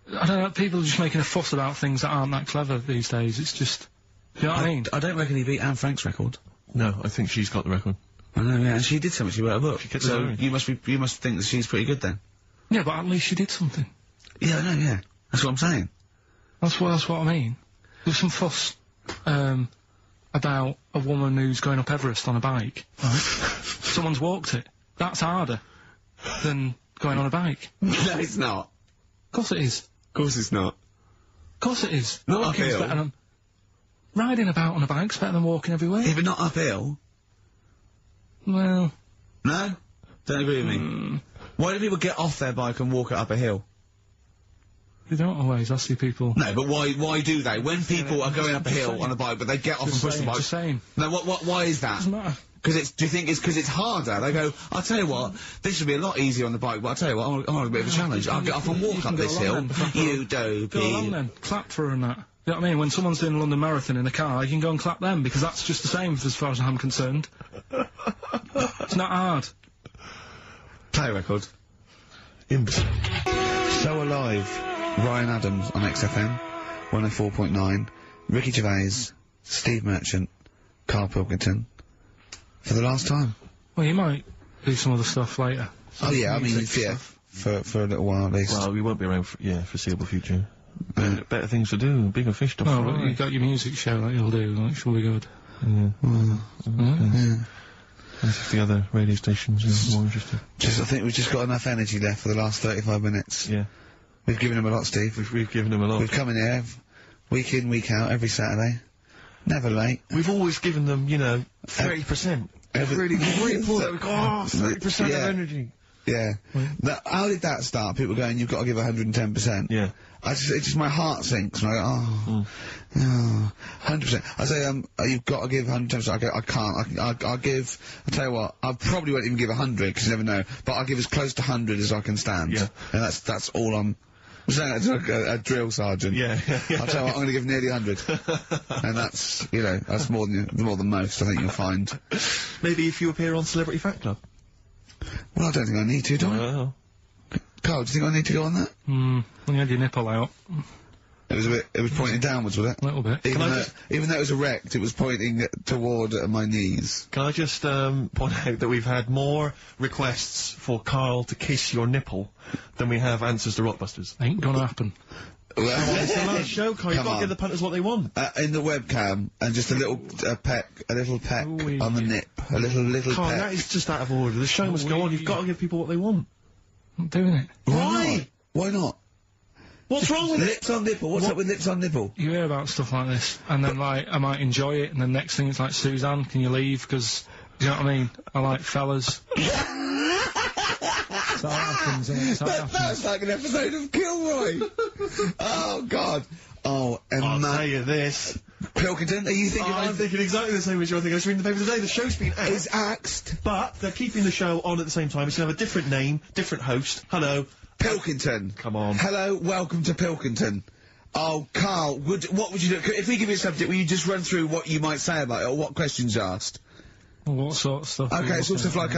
I don't know, people are just making a fuss about things that aren't that clever these days. It's just... You know what I mean? I don't reckon he beat Anne Frank's record. No, I think she's got the record. I know, yeah, and she did something, she wrote a book. So you must think that she's pretty good then. Yeah, but at least she did something. Yeah, I know, yeah. That's what I'm saying. That's what I mean. There's some fuss, about a woman who's going up Everest on a bike, right? Someone's walked it. That's harder than going on a bike. No, it's not. Of course it is. Of course it's not. Of course it is. Not Walking's uphill. better than... Riding about on a bike's better than walking everywhere. Yeah, but not uphill. Well... No? Don't agree with me. Why do people get off their bike and walk it up a hill? They don't always, I see people... No, but why do they? When people are going up a hill on a bike, but they get off and push the bike... Just saying. No, why is that? Doesn't matter. Do you think it's because it's harder? They go, I'll tell you what, this would be a lot easier on the bike, but I'll tell you what, I want a bit of a challenge. I'll get off and walk up this hill. You dopey. Go along then. Clap for her and that. You know what I mean? When someone's doing a London Marathon in a car, you can go and clap them, because that's just the same as far as I'm concerned. It's not hard. Play a record. Imps. So Alive. Ryan Adams on XFM. 104.9. Ricky Gervais. Steve Merchant. Karl Pilkington. For the last time. Well, you might do some other stuff later. Oh yeah, I mean, yeah, for a little while at least. Well, we won't be around for, foreseeable future. Better things to do, bigger fish to fry. Well, you got your music show that you'll do, that should be good. Yeah. Yeah. As if the other radio stations are more interesting. I think we've just got enough energy left for the last 35 minutes. Yeah. We've given them a lot, Steve. We've given them a lot. We've come in here, week in, week out, every Saturday. Never late. We've always given them, 30%. Really pulled it. We've got 30% of energy. Yeah. How did that start? People going, you've got to give 110%. Yeah. It just my heart sinks. And I go, 100%. I say, you've got to give 110%. I can't. I'll tell you what, I probably won't even give 100, because you never know. But I'll give as close to 100 as I can stand. Yeah. And that's all I'm saying that to a drill sergeant. Yeah. I'll tell you what, I'm going to give nearly 100. And that's, that's more than most, I think you'll find. Maybe if you appear on Celebrity Fact Club. Well, I don't think I need to, do I? Karl, do you think I need to go on that? When you had your nipple out. It was pointing downwards, was it? A little bit. Even though it was erect, it was pointing toward my knees. Can I just point out that we've had more requests for Karl to kiss your nipple than we have answers to Rockbusters? Ain't gonna happen. Well, it's the last show, Karl. You've got to give the punters what they want. In the webcam, and just a little peck on the nip. A little Karl, peck. that is just out of order. The show must go on. You've got to give people what they want. I'm doing it. Why? Why not? What's wrong with lips on nipple? What's up with lips on nipple? You hear about stuff like this, and then, like, I might enjoy it, and then next thing it's like, Suzanne, can you leave? Because, do you know what I mean? I like fellas. So that happens, isn't it? That sounds like an episode of Kilroy. Oh, God. Oh, Emma. I'll tell you this. Pilkington, are you thinking? I'm thinking exactly the same as you're thinking. I was reading the paper today. The show's been axed. It's axed. But they're keeping the show on at the same time. It's going to have a different name, different host. Hello. Pilkington. Come on. Hello, welcome to Pilkington. Oh, Karl, what would you do? If we give you a subject, will you just run through what you might say about it, or what questions you asked? Well, what sort of stuff? Okay, sort of like,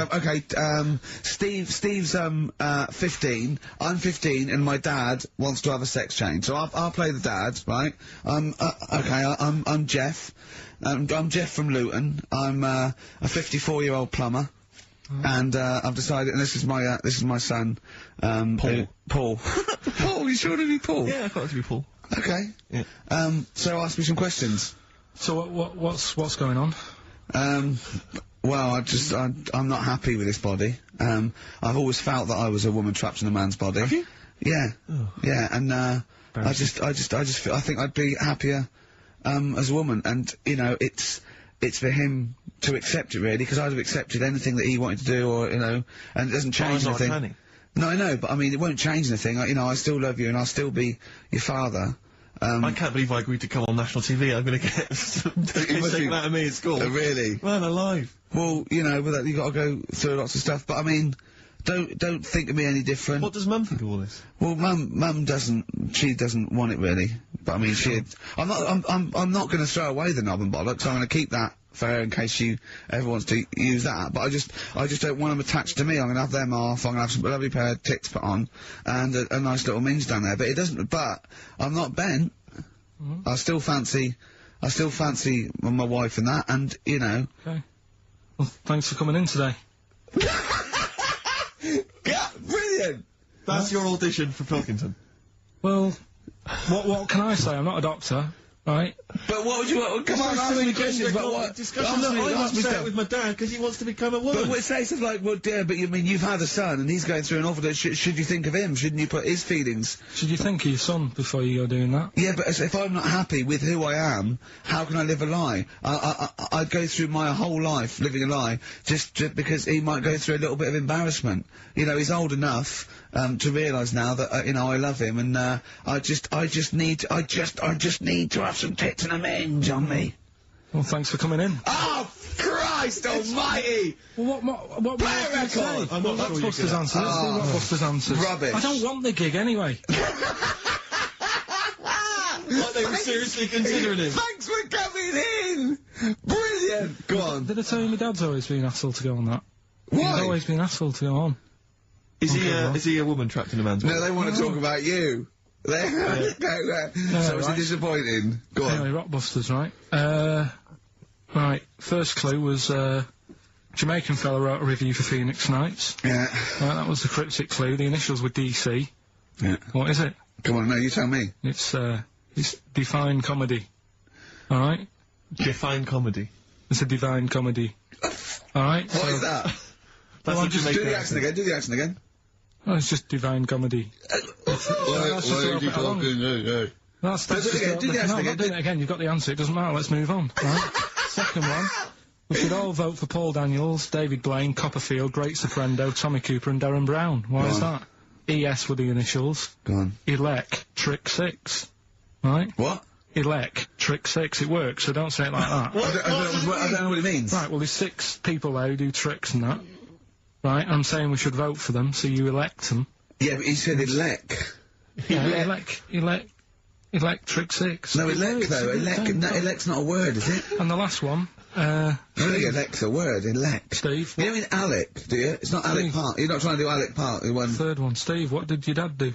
Steve's, 15, I'm 15, and my dad wants to have a sex change, so I'll play the dad, right? I'm Jeff. I'm Jeff from Luton. I'm, a 54-year-old plumber. And, I've decided, and this is my son, Paul. Paul. Paul, you sure to be Paul? Yeah, I thought it to be Paul. Okay. Yeah. So ask me some questions. So what's going on? Well, I'm not happy with this body. I've always felt that I was a woman trapped in a man's body. Have you? Yeah. Oh. Yeah, and, I think I'd be happier, as a woman, and, you know, it's for him to accept it, really, because I'd have accepted anything that he wanted to do, or, you know, and it doesn't change anything. Not no, I know, but I mean, it won't change anything. You know, I still love you, and I'll still be your father. I can't believe I agreed to come on national TV. I'm going to get taken out of me at school. Really? Man alive. Well, you know, with that, you got to go through lots of stuff. But I mean, don't think of me any different. What does Mum think of all this? Well, Mum doesn't. She doesn't want it really. But I mean, I'm not going to throw away the knob and bollocks. I'm going to keep that for her in case she ever wants to use that. But I just don't want them attached to me. I'm going to have them off. I'm going to have some lovely pair of tits put on, and a nice little minge down there. But it doesn't. But I'm not bent. I still fancy my wife and that, and you know. Okay. Well, thanks for coming in today. Yeah, brilliant. That's your audition for Pilkington. Well, what can I say? I'm not a doctor. Right. But what would you want? Come on, ask me questions about what? Discussion that I'm upset with my dad because he wants to become a woman. But we say stuff like, well, dear, but you mean you've had a son and he's going through an awful day. Should you think of him? Shouldn't you put his feelings? Should you think of your son before you go doing that? Yeah, but if I'm not happy with who I am, how can I live a lie? I'd go through my whole life living a lie just because he might go through a little bit of embarrassment. You know, he's old enough to realise now that you know I love him, and I just need to have some tits and a minge on me. Well, thanks for coming in. Oh, Christ almighty! Well, what play a record? I'm not sure Buster's answers. Let's see what Buster's answers. Rubbish. I don't want the gig anyway. Like they were seriously considering him. Thanks for coming in! Brilliant! Go on. Did I tell you my dad's always been asked to go on that? Why? He's always been asked to go on. Is he a woman trapped in a man's body? No, they want to talk about you. So was it disappointing? Go on. Anyway, Rockbusters, right? Right, first clue was, Jamaican fella wrote a review for Phoenix Nights. Yeah. That was the cryptic clue. The initials were DC. Yeah. What is it? Come on, no, you tell me. It's Define Comedy. Alright? Define Comedy. It's a divine comedy. What Alright? is that? That's just do the accent again, do the accent again. Oh, it's just divine comedy. What are you talking? That's do it again, do the accent again. Do it again, you've got the answer, it doesn't matter, let's move on. Right? Second one. We should all vote for Paul Daniels, David Blaine, Copperfield, Great Soprendo, Tommy Cooper and Darren Brown. Why is that? ES were the initials. Go on. Elec, Trick 6. Right? What? Elec, Trick 6. It works, so don't say it like that. I don't know what it means. Right, well, there's 6 people there who do tricks and that. Right, I'm saying we should vote for them, so you elect them. Yeah, but he said elect. Yeah, Electric 6. No, elect though. Elect's not a word, is it? And the last one, I think elect's a word, elect. Steve. You don't mean Alec, do you? It's not Alec Park. You're not trying to do Alec Park, the one. Third one, Steve, what did your dad do?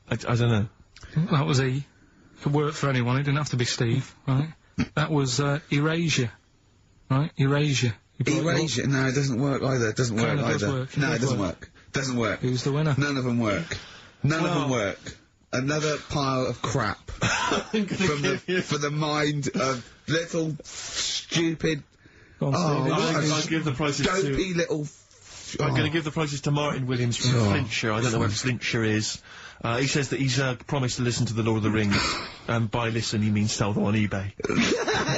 I don't know. That was E. Could work for anyone, it didn't have to be Steve, right? That was, Erasure. Right? Erasure. Erasure? No, it doesn't work either. It doesn't work either. No, it doesn't work. Doesn't work. Who's the winner? None of them work. None of them work. Another pile of crap. For the mind of little, stupid... I'll give the prizes dopey little... I'm going to give the prizes to Martin Williams from Flintshire. I don't know where Flintshire is. He says that he's promised to listen to the Lord of the Rings, and by listen he means sell them on eBay.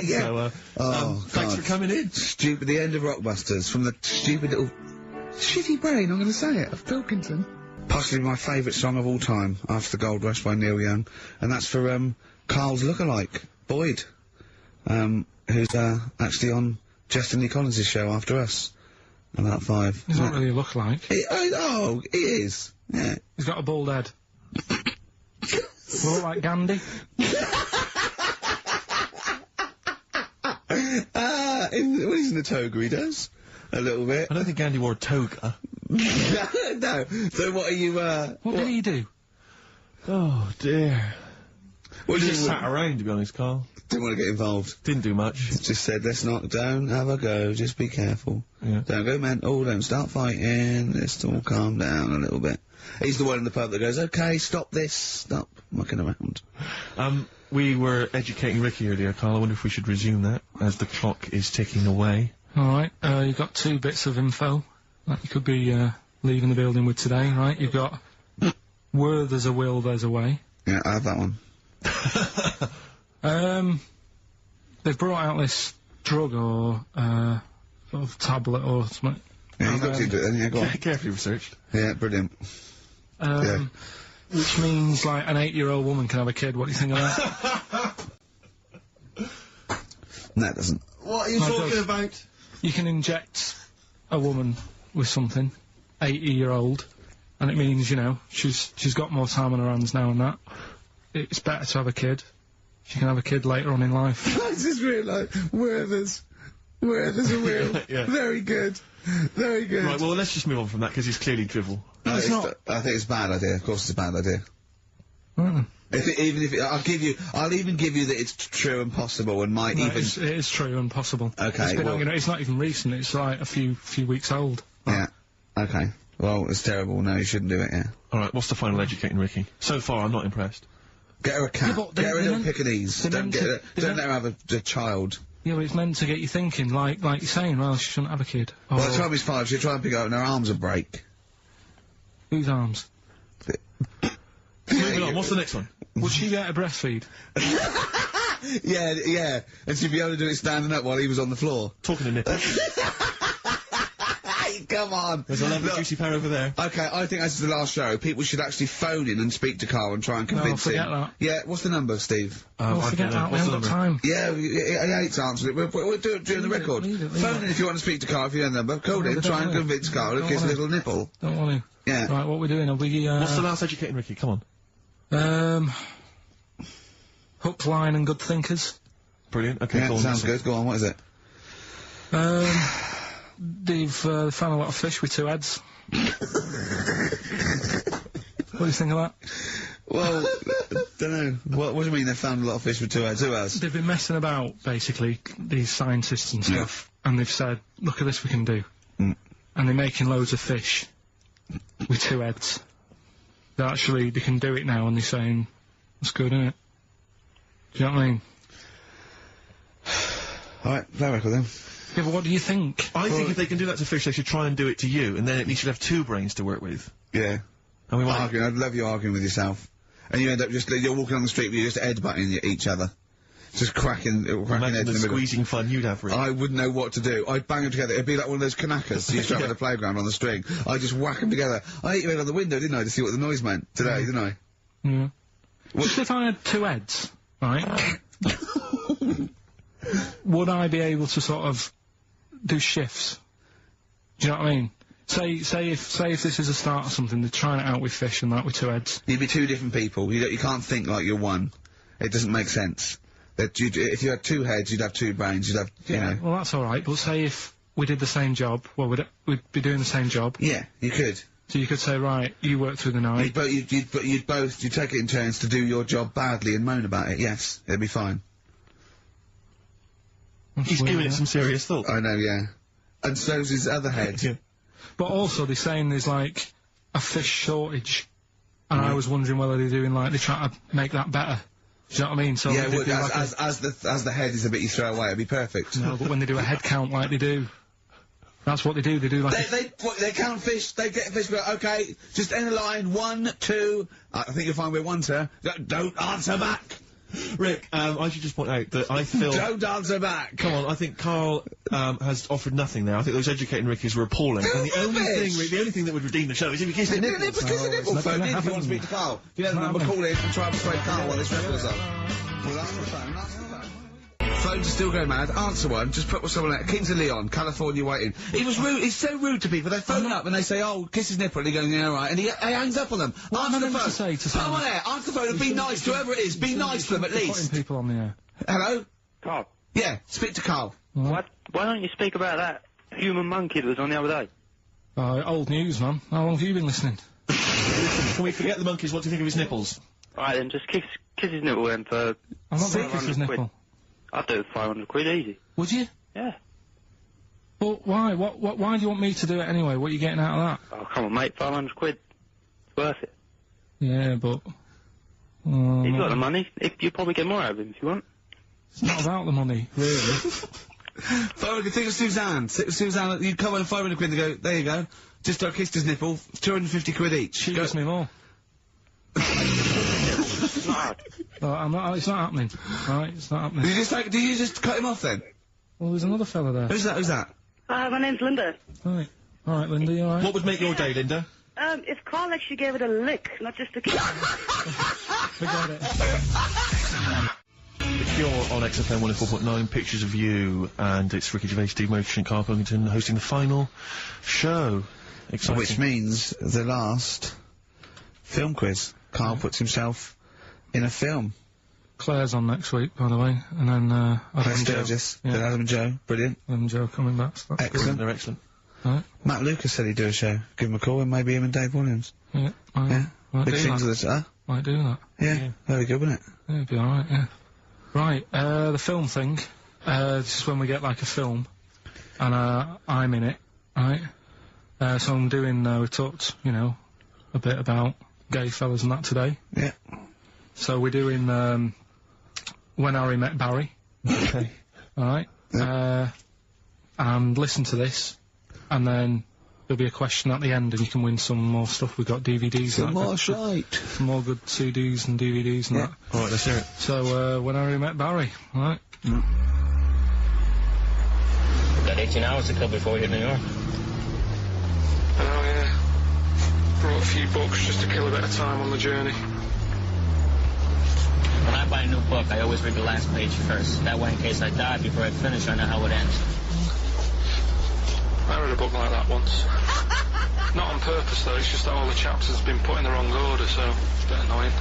Yeah. So, thanks for coming in. Stupid, the end of Rockbusters, from the stupid little... shitty brain, I'm going to say it, of Pilkington. Possibly my favourite song of all time, after the Gold Rush by Neil Young, and that's for, Karl's lookalike, Boyd, who's, actually on Justin Lee Collins' show after us. About 5. He's not really a lookalike. He is. Yeah. He's got a bald head. More like Gandhi. He's in a toga, he does. A little bit. I don't think Gandhi wore a toga. No. So what are you, What did he do? Oh, dear. Well, he just sat around, to be honest, Karl. Didn't want to get involved. Didn't do much. Just said, don't have a go, just be careful. Yeah. Don't go mental, don't start fighting, let's all calm down a little bit. He's the one in the pub that goes, okay, stop this, stop mucking around. We were educating Ricky earlier, Karl. I wonder if we should resume that, as the clock is ticking away. Alright, you've got 2 bits of info that you could be, leaving the building with today, right? You've got, where there's a will, there's a way. Yeah, I have that one. They've brought out this drug or, sort of tablet or something. Yeah, you've got to do it then, yeah, go on. Carefully researched. Yeah, brilliant. Which means, like, an 8-year-old woman can have a kid. What do you think of that? No, it doesn't. What are you talking about? You can inject a woman with something, 80-year-old, and it means, you know, she's got more time on her hands now and that. It's better to have a kid. She can have a kid later on in life. I just realised, where there's a will. Yeah. Very good. Very good. Right, well, let's just move on from that, because it's clearly drivel. No, it's not. I think it's a bad idea. Of course it's a bad idea. I'll even give you that it's true and possible and might even... It is true and possible. Okay, it's not even recent, it's like a few weeks old. Yeah. Okay. Well, it's terrible. No, you shouldn't do it, yeah. Alright, what's the final educating Ricky? So far, I'm not impressed. Get her a cat. Yeah, get her a little Pekingese. Don't let her have a child. Yeah, but it's meant to get you thinking, like you're saying, well, she shouldn't have a kid. By the time he's 5, she'll try and pick it up and her arms will break. Whose arms? Moving on, what's the next one? Would she get a breastfeed? Yeah, and she'd be able to do it standing up while he was on the floor. Talking to nipples. Come on. There's a lovely juicy pair over there. Okay, I think this is the last show. People should actually phone in and speak to Karl and try and convince him. Forget that. Yeah, what's the number, Steve? Forget that, we haven't got time. Yeah, he hates answering it. We'll do it during the record. Phone in if you want to speak to Karl, if you have a number. Call in, try and convince Karl to kiss a little nipple. Don't want to. Yeah. Right, what are we doing? Are we, What's the last educating Ricky? Come on. Hook, line and good thinkers. Brilliant, okay, yeah, sounds good. Go on, what is it? They've found a lot of fish with 2 heads. What do you think of that? Well, don't know. What do you mean they found a lot of fish with 2 heads? Who else? They've been messing about, basically, these scientists and stuff, and they've said, look at this we can do. And they're making loads of fish with 2 heads. They can do it now, and they're saying, that's good, isn't it? Do you know what I mean? Alright, play record then. Yeah, but what do you think? I think if they can do that to fish, they should try and do it to you, and then at least you'd have 2 brains to work with. Yeah. And we I'd love you arguing with yourself. And you end up you're walking on the street, but you're just headbutting each other. Just cracking heads in the middle. Squeezing fun you'd have, really. I wouldn't know what to do. I'd bang them together. It'd be like one of those knackers you used to have at the playground on the string. I'd just whack them together. I hit your head on the window, didn't I, to see what the noise meant today, didn't I? Yeah. Just if I had 2 heads, right? Would I be able to sort of do shifts? Do you know what I mean? Say if this is a start or something, they're trying it out with fish and that with 2 heads. You'd be 2 different people. You can't think like you're one. It doesn't make sense. If you had 2 heads, you'd have 2 brains. You'd have, you know. Well, that's all right. But say if we did the same job, well, we'd be doing the same job. Yeah, you could. So you could say, right, you work through the night. You'd take it in turns to do your job badly and moan about it, yes. It'd be fine. He's giving it some serious thought. I know, yeah. And so's his other head. Yeah. But also, they're saying there's, like, a fish shortage. And I was wondering whether they're doing, like, they're trying to make that better. Do you know what I mean? So yeah, well, as the head is a bit you throw away, it'd be perfect. No, but when they do a head count like they do, that's what they do. They do like they count fish. They get fish. But okay, just end the line. 1, 2. I think you'll find we're 1, sir. Don't answer back. Rick, I should just point out that I feel... Don't answer back! Come on, I think Karl, has offered nothing there. I think those educating Rickies were appalling. And the only thing that would redeem the show is if he kissed the nipple. Kiss the nipple phone in if you want to speak to Karl. If you know the number, call in and try and persuade Karl while this record's on. Well, that's the phone, Phones are still going mad. Answer one. Just put someone there. Kings of Leon, California waiting. He was rude. He's so rude to people. They phone up and they say, "Oh, kiss his nipple," and he goes, "Yeah, right," and he hangs up on them. Answer the phone. Come on there. Answer the phone and be nice to whoever it is. Be nice to them at least. Putting people on the air. Hello. Carl. Yeah. Speak to Karl. What? Why don't you speak about that human monkey that was on the other day? Old news, man. How long have you been listening? Can we forget the monkeys? What do you think of his nipples? Alright then, just kiss his nipple then for... I'm not going to kiss his nipple. I'd do it 500 quid easy. Would you? Yeah. Well, why? Why do you want me to do it anyway? What are you getting out of that? Oh, come on, mate, 500 quid. It's worth it. Yeah, but... He's got the money. You'll probably get more out of him if you want. It's not about the money, really. 500, think of Suzanne. Suzanne, you'd come on 500 quid and go, there you go. Just kissed his nipple, 250 quid each. She gives me more. I'm not, it's not happening. Right, it's not happening. Did you just cut him off then? Well, there's another fella there. Who's that? My name's Linda. Right. Alright, Linda, you alright? What would make your day, Linda? If Karl actually gave it a lick, not just a kiss. Forget it. If you're on XFM 104.9, pictures of you, and it's Ricky Gervais, Steve Merchant, Karl Pilkington hosting the final show. Exciting. Which means the last film quiz. Karl puts himself in a film. Claire's on next week, by the way, and then, Adam and Joe. Then Adam and Joe. Brilliant. Adam and Joe coming back. So excellent. They're excellent. Right. Matt Lucas said he'd do a show. Give him a call, and maybe him and Dave Williams. Yeah. Big things with us, huh? Might do that. Yeah. Very good, wouldn't it? Yeah, it'd be alright, yeah. Right, the film thing. This is when we get, like, a film, and, I'm in it, right? So I'm doing, we talked, you know, a bit about gay fellas and that today. Yeah. So we're doing, When Harry Met Barry. Okay. Alright? Yeah. And listen to this, and then there'll be a question at the end, and you can win some more stuff. We've got DVDs. Some more shite. Some more good CDs and DVDs and that. Alright, let's hear it. So, When Harry Met Barry, right? We've got 18 hours to kill before we hit New York. Oh, yeah. Brought a few books just to kill a bit of time on the journey. When I buy a new book, I always read the last page first. That way, in case I die before I finish, I know how it ends. I read a book like that once. Not on purpose, though. It's just that all the chapters have been put in the wrong order, so it's a bit annoying.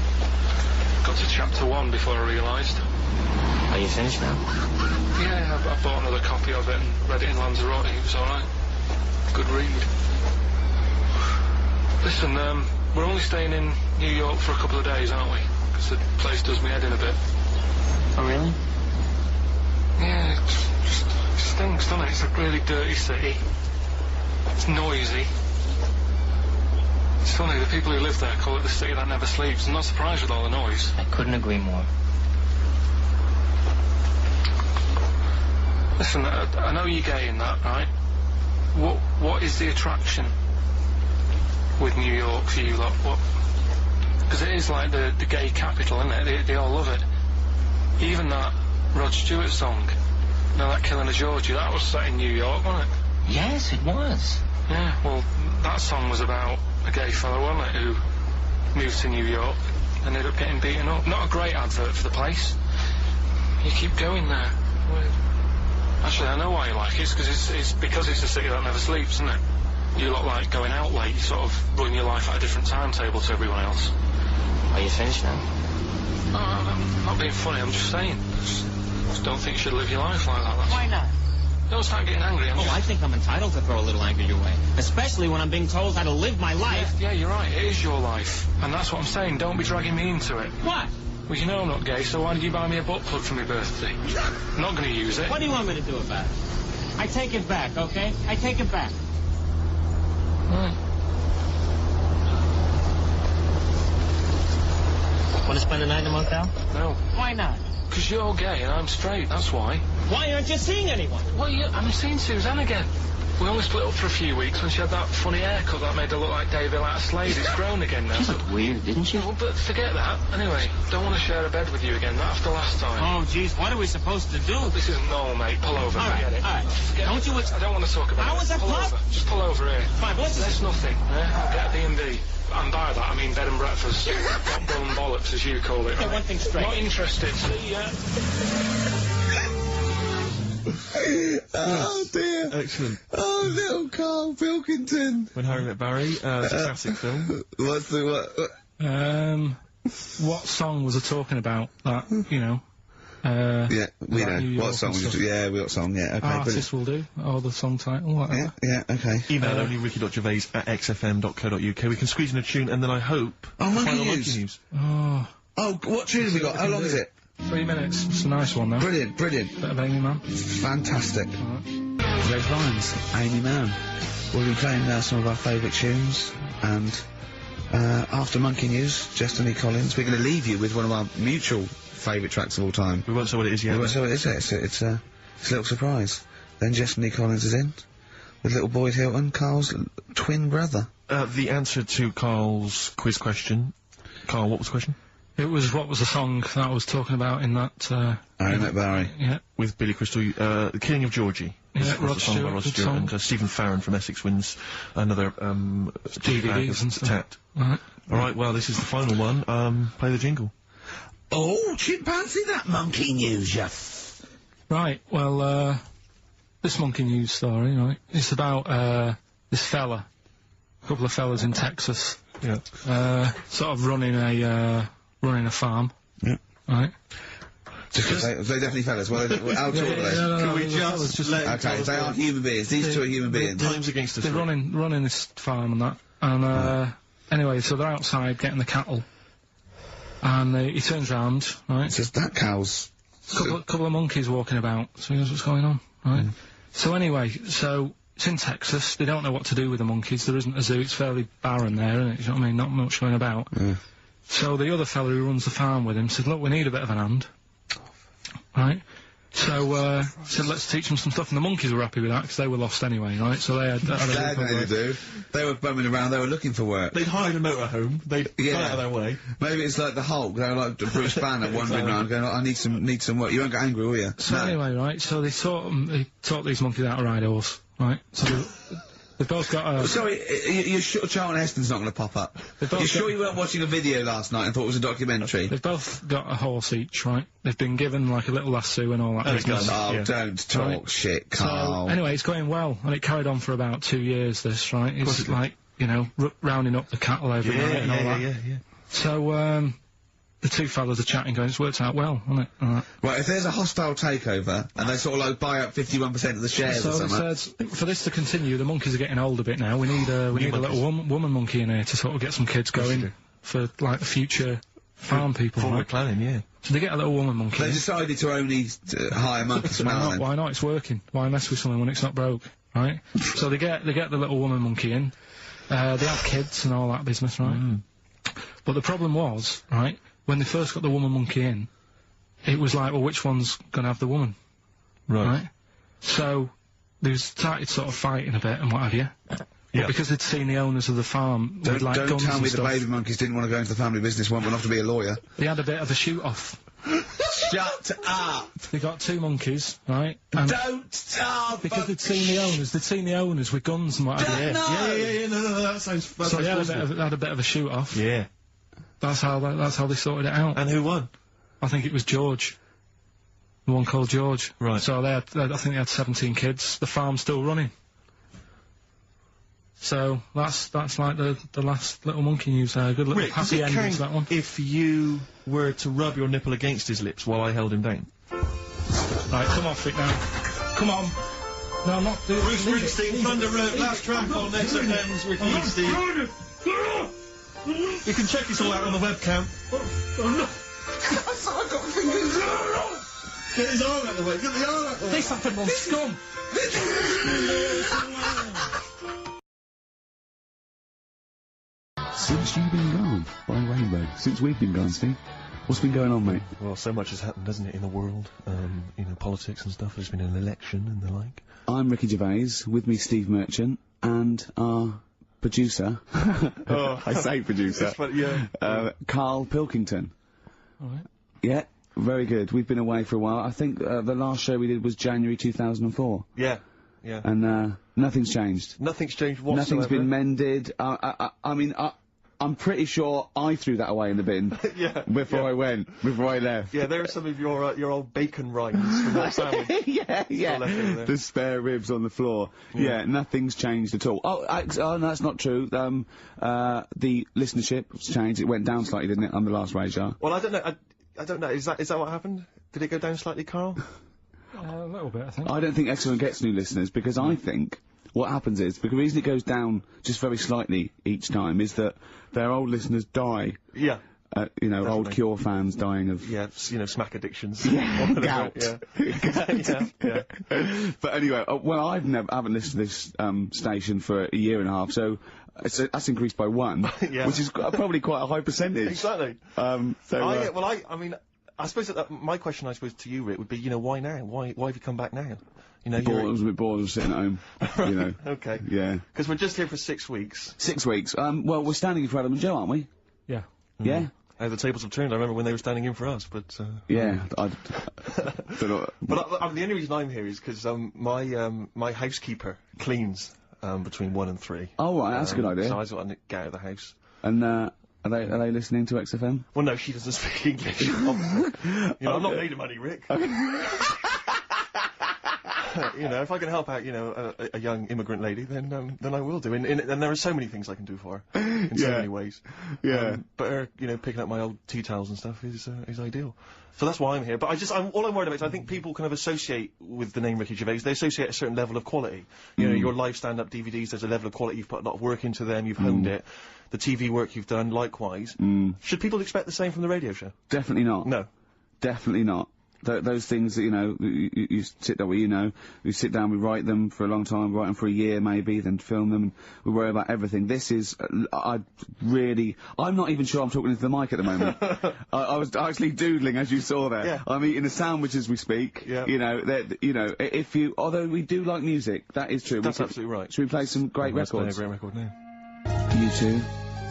Got to chapter 1 before I realised. Are you finished now? Yeah, I bought another copy of it and read it in Lanzarote. It was alright. Good read. Listen, we're only staying in New York for a couple of days, aren't we? Because the place does me head in a bit. Oh, really? Yeah, it just stinks, doesn't it? It's a really dirty city. It's noisy. It's funny, the people who live there call it the city that never sleeps. I'm not surprised with all the noise. I couldn't agree more. Listen, I know you're gay in that, right? What is the attraction with New York for you lot? What? Because it is like the gay capital, isn't it? They all love it. Even that Rod Stewart song, you know, that Killing of Georgie, that was set in New York, wasn't it? Yes, it was. Yeah, well, that song was about a gay fellow, wasn't it, who moved to New York and ended up getting beaten up. Not a great advert for the place. You keep going there. Weird. Actually, I know why you like it. It's because it's a city that never sleeps, isn't it? You lot like going out late. You sort of run your life at a different timetable to everyone else. Are you finished now? No, I'm not being funny. I'm just saying. Just don't think you should live your life like that. Why not? Don't start getting angry. I think I'm entitled to throw a little anger your way. Especially when I'm being told how to live my life. Yeah, you're right. It is your life. And that's what I'm saying. Don't be dragging me into it. What? Well, you know I'm not gay, so why did you buy me a butt plug for my birthday? I'm not going to use it. What do you want me to do about it? I take it back, okay? I take it back. Right. Want to spend the night in a motel? No. Why not? Because you're gay and I'm straight, that's why. Why aren't you seeing anyone? Well, I'm seeing Suzanne again. We only split up for a few weeks when she had that funny haircut that made her look like David out of Slade. It's grown again now. She looked weird, didn't she? Well, but forget that. Anyway, don't want to share a bed with you again, not after last time. Oh, jeez, what are we supposed to do? This isn't normal, mate. Pull over. All right, Forget it. all right. Don't you... I don't want to talk about it. How was that pull pub? over. Just pull over here. Fine, but let's There's nothing. I'll get a B&B. And by that, I mean bed and breakfast. Not bum and bollocks, as you call it. Get one thing straight. Not interested. See ya. Oh dear. Excellent. Oh, little Karl Pilkington. When Harry Met Barry, it's a classic film. What's the, What song was I talking about? That, you know. Yeah, we New know. York What song? and stuff. Yeah, we got song, yeah, okay. Artist will do, or the song title, whatever. Yeah, okay. Email only ricky.gervais@xfm.co.uk. We can squeeze in a tune, and then I hope... Monkey final News. Monkey News. Oh. Oh, what tune have we got? How long is it? 3 minutes. It's a nice one, though. Brilliant, brilliant. Bit of Amy Man. Fantastic. Red Vines, Amy Man. We'll be playing some of our favourite tunes, and after Monkey News, Justin E. Collins, we're going to leave you with one of our mutual favourite tracks of all time. We won't say what it is yet. We won't say what it is. It's a little surprise. Then Justin E. Collins is in, with little Boyd Hilton, Karl's twin brother. The answer to Karl's quiz question. Karl, what was the question? It was, what was the song that I was talking about in that, Harry Met Barry. Yeah. With Billy Crystal, The Killing of Georgie. Yeah, Rod Stewart, Rod good Stewart, song. and Stephen Farron from Essex wins another, DVDs and stuff. Tat. Right. Alright, well, this is the final one. Play the jingle. Oh, chimpanzee, that Monkey News, you Right, well, this Monkey News story, right, it's about, this fella, a couple of fellas in Texas. Yeah. Sort of running a farm. Yeah. Right. Just they're definitely fellas. Well, how tall are they? No, Can we just Okay, they aren't human beings. These two are human beings. Time's against us. They're running this farm and that. And, anyway, so they're outside getting the cattle. And he turns round, right? It's just that cow's... Couple of monkeys walking about. So he knows what's going on, right? So anyway, so it's in Texas. They don't know what to do with the monkeys. There isn't a zoo. It's fairly barren there, isn't it? You know what I mean? Not much going about. So the other fella who runs the farm with him said, look, we need a bit of an hand. Right? So, said, let's teach them some stuff. And the monkeys were happy with that, because they were lost anyway, right? So they had They had nothing to do. They were bumming around, they were looking for work. They'd hired a motorhome. They'd gone out of their way. Maybe it's like the Hulk. They were like Bruce Banner wandering around going, I need some work. You won't get angry, will you? So anyway, right, so they taught these monkeys how to ride a horse, right? So they've both got a... Sorry, you're sure Charlton Heston's not going to pop up? You're sure you weren't watching a video last night and thought it was a documentary? They've both got a horse each, right? They've been given, like, a little lasso and all that business. Don't talk shit, Karl. So, anyway, it's going well, and it carried on for about 2 years, this, right? It's like, you know, rounding up the cattle every night and all that. Yeah. So, the two fellas are chatting, going, it's worked out well, hasn't it? Well, if there's a hostile takeover, and they sort of, like, buy up 51% of the shares or something... So they said, for this to continue, the monkeys are getting old a bit now, we need a little woman monkey in here to sort of get some kids going for, like, the future farm people, Forward planning, yeah. So they get a little woman monkey. They decided to only hire monkeys from Ireland. Why not? It's working. Why mess with something when it's not broke, right? So they get the little woman monkey in. They have kids and all that business, right? But the problem was, right, when they first got the woman monkey in, it was like, well, which one's gonna have the woman? Right? So they started sort of fighting a bit and what have you. But because they'd seen the owners of the farm with, like, guns and stuff... Don't tell me the baby monkeys didn't want to go into the family business, one went off to be a lawyer. They had a bit of a shoot-off. Shut up! They got 2 monkeys, right? And don't stop! Because they'd seen the owners with guns and what have you. Yeah, no, that sounds... So they had a bit of a shoot-off. Yeah. That's how they sorted it out. And who won? I think it was George. The one called George. Right. So I think they had 17 kids. The farm's still running. So that's like the last little monkey news. Good little Rick, happy ending to that one. If you were to rub your nipple against his lips while I held him down. Right, come off it now. Come on. No, I'm not doing Bruce Springsteen, Thunder Road, last track on XFM's Ricky and Steve. You can check this all out on the webcam. I've got fingers. Get his arm out of the way, get the arm out of the way. This happened on Scum. Since you've been gone, by Rainbow. Since we've been gone, Steve. What's been going on, mate? Well, so much has happened, hasn't it, in the world? You know, politics and stuff. There's been an election and the like. I'm Ricky Gervais, with me Steve Merchant, and our producer. Oh. I say producer. But yeah. Karl Pilkington. Alright. Yeah, very good. We've been away for a while. I think the last show we did was January 2004. Yeah. Yeah. And nothing's changed. Nothing's changed whatsoever. Nothing's been mended. I mean, I'm pretty sure I threw that away in the bin. Yeah. Before I left. Yeah, there are some of your old bacon rinds from that sandwich. Yeah. The spare ribs on the floor. Yeah, nothing's changed at all. Oh, no, that's not true. The listenership has changed. It went down slightly, didn't it, on the last radio show? Well, I don't know. I don't know. Is that what happened? Did it go down slightly, Karl? A little bit, I think. I don't think Excellent gets new listeners, because I think what happens is, because the reason it goes down just very slightly each time is that their old listeners die. Yeah. You know, old Cure fans dying of... Yeah, you know, smack addictions. Yeah, gout. Yeah. But anyway, well, I haven't listened to this station for a year and a half, so that's increased by 1, Yeah. which is probably quite a high percentage. Exactly. So, I mean, I suppose that my question, I suppose, to you, Rick, would be, you know, why now? Why have you come back now? You know, I was a bit bored of sitting at home, you know. Okay. Yeah. Because we're just here for 6 weeks. 6 weeks. Well, we're standing in for Adam and Joe, aren't we? Yeah. Yeah. The tables have turned. I remember when they were standing in for us, but... Yeah, I don't know. But the only reason I'm here is because, my housekeeper cleans, between 1 and 3. Oh, right, that's a good idea. So I just want to get out of the house. And, are they listening to XFM? Well, no, she doesn't speak English. You know, I'm not made of money, Rick. You know, if I can help out, you know, a young immigrant lady, then I will do. And there are so many things I can do for her in so many ways. Yeah. But her, you know, picking up my old tea towels and stuff is ideal. So that's why I'm here. But all I'm worried about is I think people kind of associate with the name Ricky Gervais. They associate a certain level of quality. You know, your live stand-up DVDs. There's a level of quality. You've put a lot of work into them. You've honed it. The TV work you've done, likewise. Should people expect the same from the radio show? Definitely not. No. Definitely not. Those things that, you know, you sit down, well, you know, we sit down, we write them for a long time, write them for a year maybe, then film them, we worry about everything. This is, I'm not even sure I'm talking into the mic at the moment. I was actually doodling, as you saw there. Yeah. I'm eating a sandwich as we speak. Yeah. You know, although we do like music, that is true. That's absolutely right. Should we play some great records? Let's play a great record now. U2,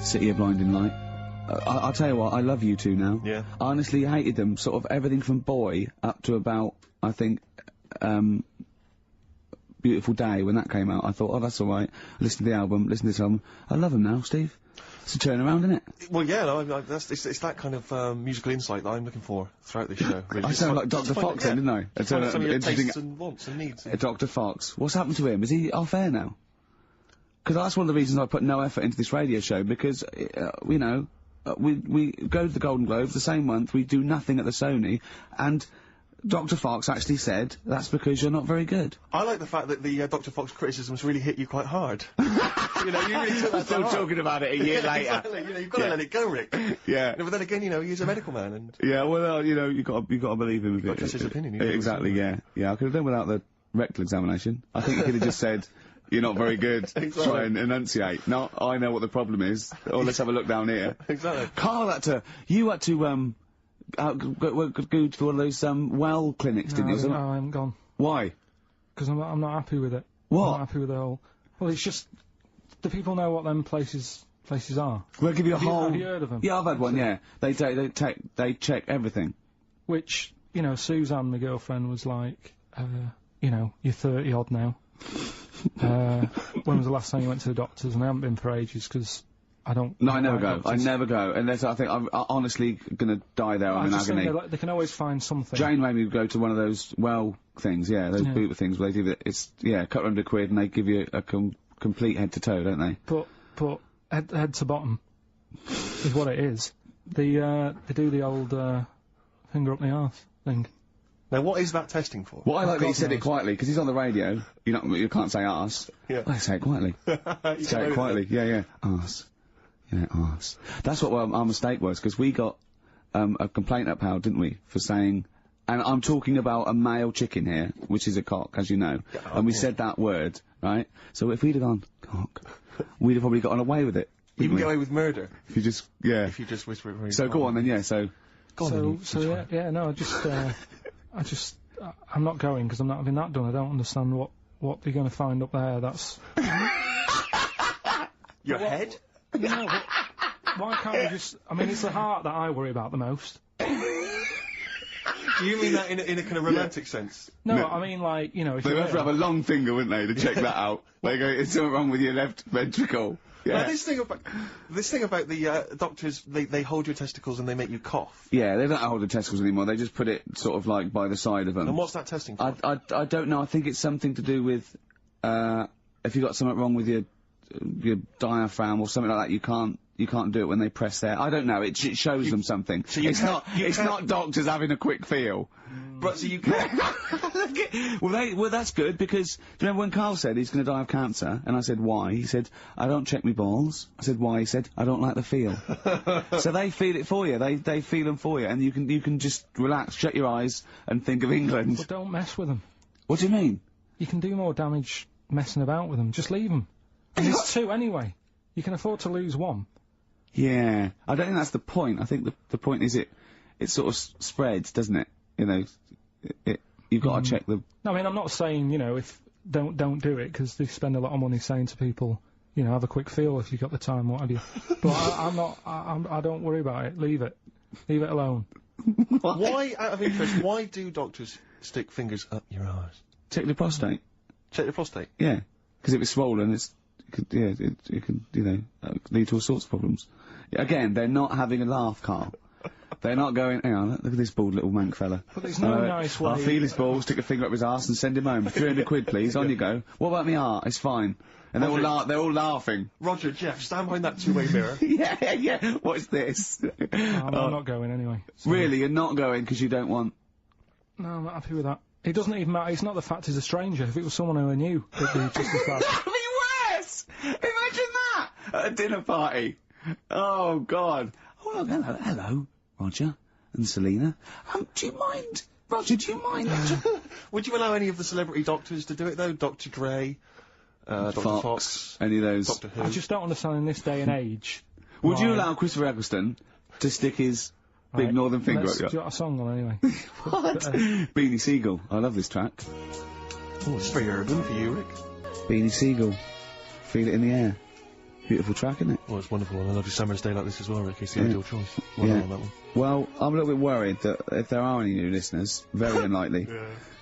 City of Blinding Light. I'll tell you what, I love U2 now. Yeah. I honestly hated them, sort of everything from Boy up to about, I think, Beautiful Day, when that came out. I thought, oh, that's alright. I listened to the album, listened to this album. I love them now, Steve. It's a turnaround, isn't it? Well, yeah, no, it's that kind of musical insight that I'm looking for throughout this show. Really. I sound like Dr. Fox then, didn't I? Just find out some of your tastes and wants and needs. Dr. Fox. What's happened to him? Is he off air now? Because that's one of the reasons I put no effort into this radio show, because, you know, we go to the Golden Globes the same month, we do nothing at the Sony, and Dr. Fox actually said, that's because you're not very good. I like the fact that the Dr. Fox criticisms really hit you quite hard. You know, you really took that Still talking about it a year later. Exactly, you know, you've got to let it go, Rick. Yeah. But then again, you know, he's a medical man, and... Yeah, well, you know, you got to believe him. That's his opinion. Exactly, yeah. Yeah, I could have done without the rectal examination. I think he could have just said, you're not very good. Exactly. Try and enunciate. No, I know what the problem is. Or let's have a look down here. Exactly. Karl you had to, go to one of those, well clinics, didn't you? No, I haven't gone. Why? Because I'm not happy with it. What? I'm not happy with the whole... Well, it's just... Do people know what them places are? We'll give you a whole... Have you heard of them? Yeah, I've had one, yeah. They check everything. Which, you know, Suzanne, my girlfriend, was like, you know, you're 30-odd now. When was the last time you went to the doctors? And I haven't been for ages, because I don't... No, I never go. I never go. Unless I think I'm honestly gonna die there. I'm in agony. They can always find something. Jane made me go to one of those things, yeah, those booper things where they do that. It's, yeah, couple £100 and they give you a complete head to toe, don't they? But head to bottom is what it is. They do the old finger up the arse thing, Now, what is that testing for? What I like that he said it quietly, because he's on the radio. You can't say arse. Yeah. I say it quietly. Say it quietly. Yeah. Arse. Yeah, arse. That's what our mistake was, because we got a complaint upheld, didn't we, for saying... And I'm talking about a male chicken here, which is a cock, as you know. And we said that word, right? So if we'd have gone, cock, we'd have probably gotten away with it. You can get away with murder. If you just, yeah. If you just whisper it very So go on then, yeah, so... I'm not going because I'm not having that done. I don't understand what you're going to find up there. That's your head. No, but why can't we just? I mean, it's the heart that I worry about the most. Do you mean that in a kind of romantic sense? No, I mean like if they'd have to have a long finger, wouldn't they, to check that out? They go, "Is something wrong with your left ventricle?" Yeah. Now, this thing about the doctors, they hold your testicles and they make you cough. Yeah, they don't hold the testicles anymore. They just put it sort of like by the side of them. And what's that testing for? I don't know. I think it's something to do with if you got something wrong with your diaphragm or something like that. You can't do it when they press there. I don't know. It shows them something. So it's not doctors having a quick feel. But so you can't. Well, that's good because do you remember when Karl said he's going to die of cancer, and I said why? He said I don't check my balls. I said why? He said I don't like the feel. So they feel it for you. They feel them for you, and you can just relax, shut your eyes, and think of England. But don't mess with them. What do you mean? You can do more damage messing about with them. Just leave them. And there's two anyway. You can afford to lose one. Yeah, I don't think that's the point. I think the point is it sort of spreads, doesn't it? You've got to check the... No, I mean, I'm not saying, if don't do it, because they spend a lot of money saying to people, have a quick feel if you've got the time, what have you. But I don't worry about it. Leave it. Leave it alone. Why, out of interest, why do doctors stick fingers up your arse? Check the prostate. Check the prostate? Yeah, because if it's swollen, it could lead to all sorts of problems. Again, they're not having a laugh, Karl. They're not going, hang on, look at this bald little mank fella. But there's no nice way... I'll feel his balls, stick a finger up his arse and send him home. 300 quid, please, on you go. What about me art? It's fine. And they're all laughing. Roger, Jeff, stand behind that two-way mirror. yeah, what's this? I'm not going anyway. So. Really, you're not going because you don't want... No, I'm not happy with that. It doesn't even matter, it's not the fact he's a stranger. If it was someone who I knew, it'd be just as bad. That'd be worse! Imagine that! At a dinner party. Oh, God. Oh, look, hello, Roger and Selena. Do you mind? Roger, do you mind? Would you allow any of the celebrity doctors to do it, though? Dr. Dre, Dr. Fox, any of those. Doctor Who. I just don't understand in this day and age. Would you allow Christopher Eccleston to stick his big northern finger up your... Do you want a song on anyway? What? Beanie Siegel. I love this track. Oh, it's very urban for you, Rick. Beanie Siegel. Feel it in the air. Beautiful track, isn't it? Well, it's wonderful, and a lovely summer's day like this as well, Rick. It's the ideal choice. Well done on that one. Well, I'm a little bit worried that if there are any new listeners, very unlikely,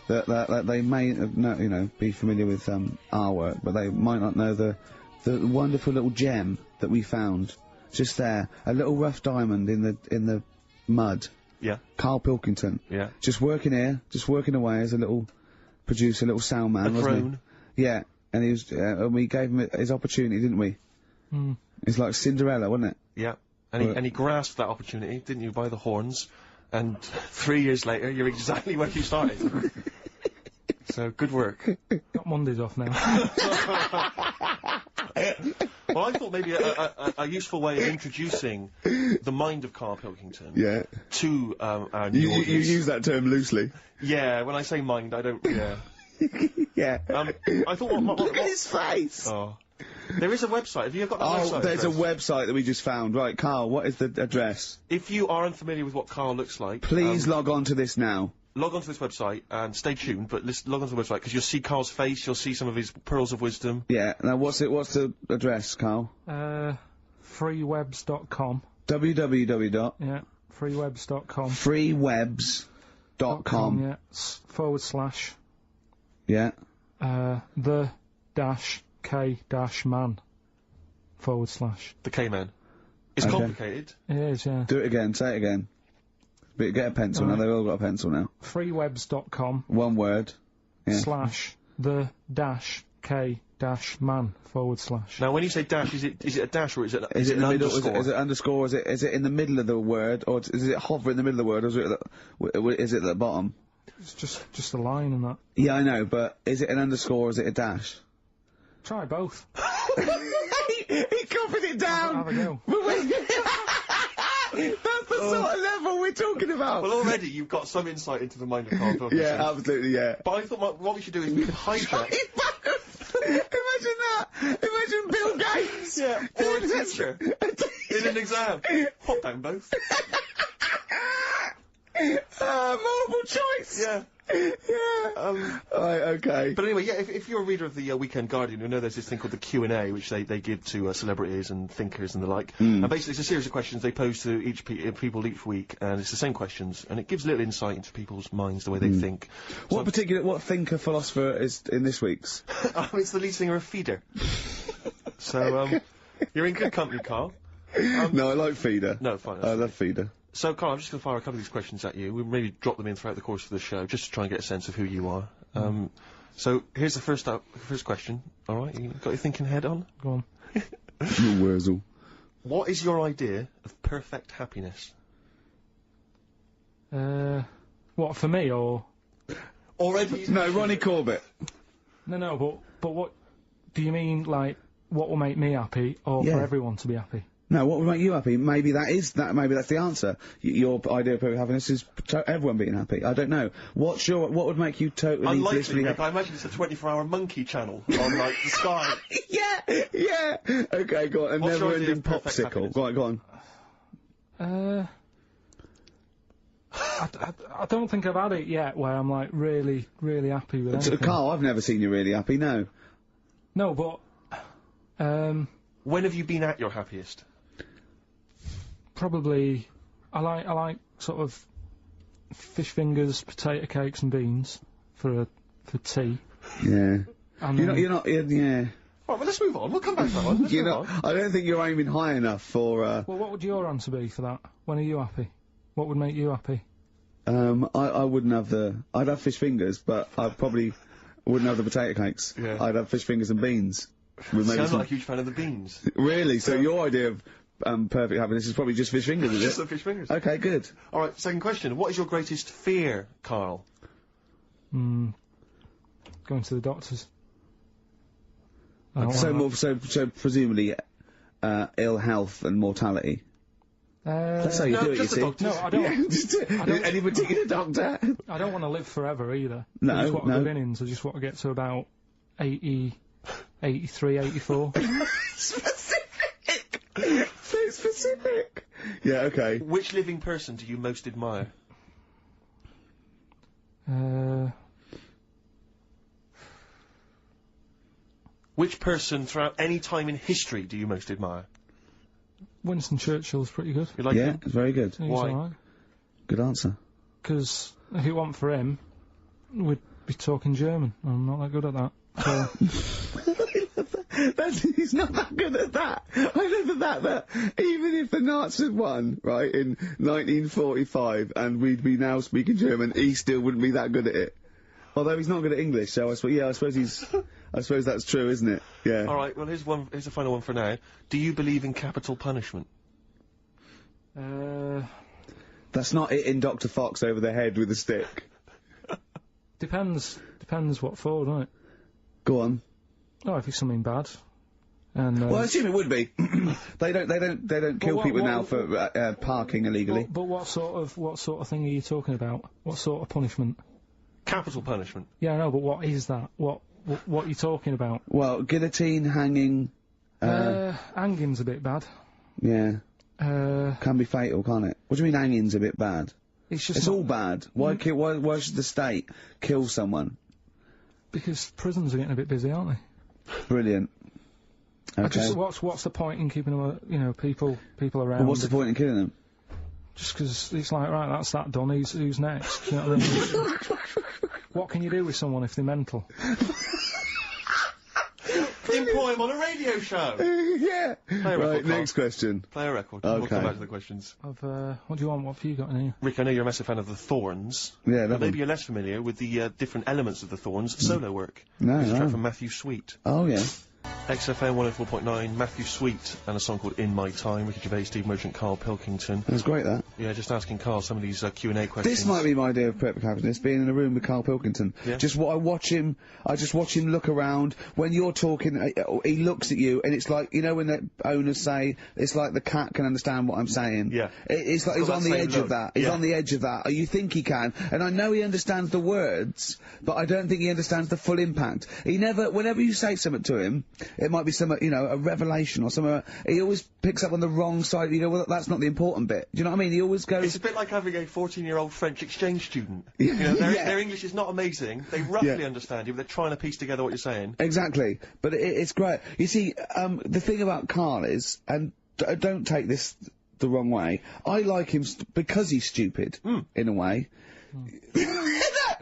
that they may be familiar with our work, but they might not know the wonderful little gem that we found just there, a little rough diamond in the mud. Yeah. Karl Pilkington. Yeah. Just working here, just working away as a little producer, little sound man, wasn't he? Yeah. And he was, and we gave him his opportunity, didn't we? Mm. It's like Cinderella, wasn't it? Yeah. And he grasped that opportunity, didn't you, by the horns, and 3 years later, you're exactly where you started. So, good work. Got Mondays off now. Well, I thought maybe a useful way of introducing the mind of Karl Pilkington to our new audience. You use that term loosely. Yeah, when I say mind, I don't... Yeah. Yeah. I thought... Look at his face! Oh. There is a website. Have you got the website? Oh, there's address? a website that we just found. Right, Karl, what is the address? If you are unfamiliar with what Karl looks like... Please log on to this now. Log on to this website and stay tuned, but log on to the website because you'll see Karl's face, you'll see some of his pearls of wisdom. Yeah, now what's the address, Karl? Freewebs.com. www. Yeah, freewebs.com. Freewebs.com. Yeah, / Yeah. The-K-Man / The K-Man. It's complicated. It is, yeah. Do it again, say it again. Get a pencil now, they've all got a pencil now. Freewebs.com. One word. Yeah. / the-K-Man / Now, when you say dash, is it a dash or is it is it in the middle? underscore? Is it underscore? Is it in the middle of the word, or is it hover in the middle of the word, or is it at the bottom? It's just a line and that. Yeah, I know, but is it an underscore or is it a dash? Try both. He copied it down! Have a go. That's the sort of level we're talking about! Well, already you've got some insight into the mind of Karl Pilkington. Yeah, absolutely, yeah. But I thought what we should do is we could hijack... Imagine that! Imagine Bill Gates! Yeah, or a teacher. In an exam. Pop down both. Multiple choice! Yeah. Yeah. Right, okay. But anyway, yeah, if you're a reader of the Weekend Guardian, you know there's this thing called the Q&A, which they give to celebrities and thinkers and the like. And basically it's a series of questions they pose to people each week, and it's the same questions, and it gives little insight into people's minds, the way they think. What thinker, philosopher is in this week's? It's the lead singer of Feeder. So, you're in good company, Karl. No, I like Feeder. No, fine. I love Feeder. So, Karl, I'm just going to fire a couple of these questions at you. We'll maybe drop them in throughout the course of the show, just to try and get a sense of who you are. So, here's the first question. All right, you got your thinking head on? Go on. You Wurzel. What is your idea of perfect happiness? What, for me, or...? Already? No, Ronnie Corbett. No, but what... Do you mean, like, what will make me happy, or for everyone to be happy? No, what would make you happy? Maybe maybe that's the answer. Your idea of perfect happiness is everyone being happy. I don't know. What would make you totally blissfully happy? I imagine it's a 24-hour monkey channel on, like, the sky. Yeah! Okay, go on. A never-ending popsicle. Go on. I don't think I've had it yet where I'm, like, really, really happy with anything. Carl, I've never seen you really happy, no. No, but... When have you been at your happiest? Probably, I like sort of fish fingers, potato cakes and beans for tea. Yeah. You're not, yeah. Right, well, let's move on. We'll come back to that one. Let's move on. I don't think you're aiming high enough for, Well, what would your answer be for that? When are you happy? What would make you happy? I wouldn't have I'd have fish fingers, but I probably wouldn't have the potato cakes. Yeah. I'd have fish fingers and beans. I'm not a huge fan of the beans. Really? So your idea of perfect happiness is probably just fish fingers, is it? Just the fish fingers. Okay, good. Alright, second question. What is your greatest fear, Karl? Going to the doctors. So presumably, ill health and mortality. That's how you do it, you see. No, I don't. Any particular doctor? I don't want to live forever either. No, I just want to go innings. I just want to get to about 80, 83, 84. Specific! So specific! Yeah, okay. Which living person do you most admire? Which person throughout any time in history do you most admire? Winston Churchill's pretty good. You like him? It's very good. Why? Right. Good answer. Because if it weren't for him, we'd be talking German. I'm not that good at that. So. He's not that good at that. I love that even if the Nazis won, right, in 1945, and we'd be now speaking German, he still wouldn't be that good at it. Although he's not good at English, so I suppose that's true, isn't it? Yeah. Alright, well here's the final one for now. Do you believe in capital punishment? That's not it in Dr. Fox over the head with a stick. Depends what for, doesn't it? Go on. Oh, if it's something bad. And, well, I assume it would be. they don't kill people now for parking illegally. But what sort of thing are you talking about? What sort of punishment? Capital punishment. Yeah, I know, but what is that? What are you talking about? Well, guillotine, hanging. Hanging's a bit bad. Yeah. Can be fatal, can't it? What do you mean hanging's a bit bad? It's all bad. Why should the state kill someone? Because prisons are getting a bit busy, aren't they? Brilliant. Okay. What's the point in keeping them, people around? Well, what's the point in killing them? Just because it's like, right, that's that done, who's next? You know what I mean? What can you do with someone if they're mental? Employ him on a radio show! Yeah! Right, next question. Play a record. Okay. We'll come back to the questions. What do you want? What have you got in here? Rick, I know you're a massive fan of the Thorns. Yeah, but maybe you're less familiar with the different elements of the Thorns' solo work. No, There's a track from Matthew Sweet. Oh, yeah. XFM 104.9, Matthew Sweet, and a song called In My Time, Ricky Gervais, Steve Merchant, Karl Pilkington. It was great, that. Yeah, just asking Karl some of these Q&A questions. This might be my idea of perfect happiness, being in a room with Karl Pilkington. Yeah. Just what I just watch him look around. When you're talking, he looks at you, and it's like, you know when the owners say, it's like the cat can understand what I'm saying. Yeah. It's like he's on the edge of that. He's on the edge of that. You think he can. And I know he understands the words, but I don't think he understands the full impact. He never, whenever you say something to him, it might be some, you know, a revelation or something, he always picks up on the wrong side, you know, well, that's not the important bit. Do you know what I mean? He always goes... It's a bit like having a 14-year-old French exchange student. You know, their English is not amazing, they roughly understand you, but they're trying to piece together what you're saying. Exactly. But it's great. You see, the thing about Karl is, and don't take this the wrong way, I like him because he's stupid, in a way.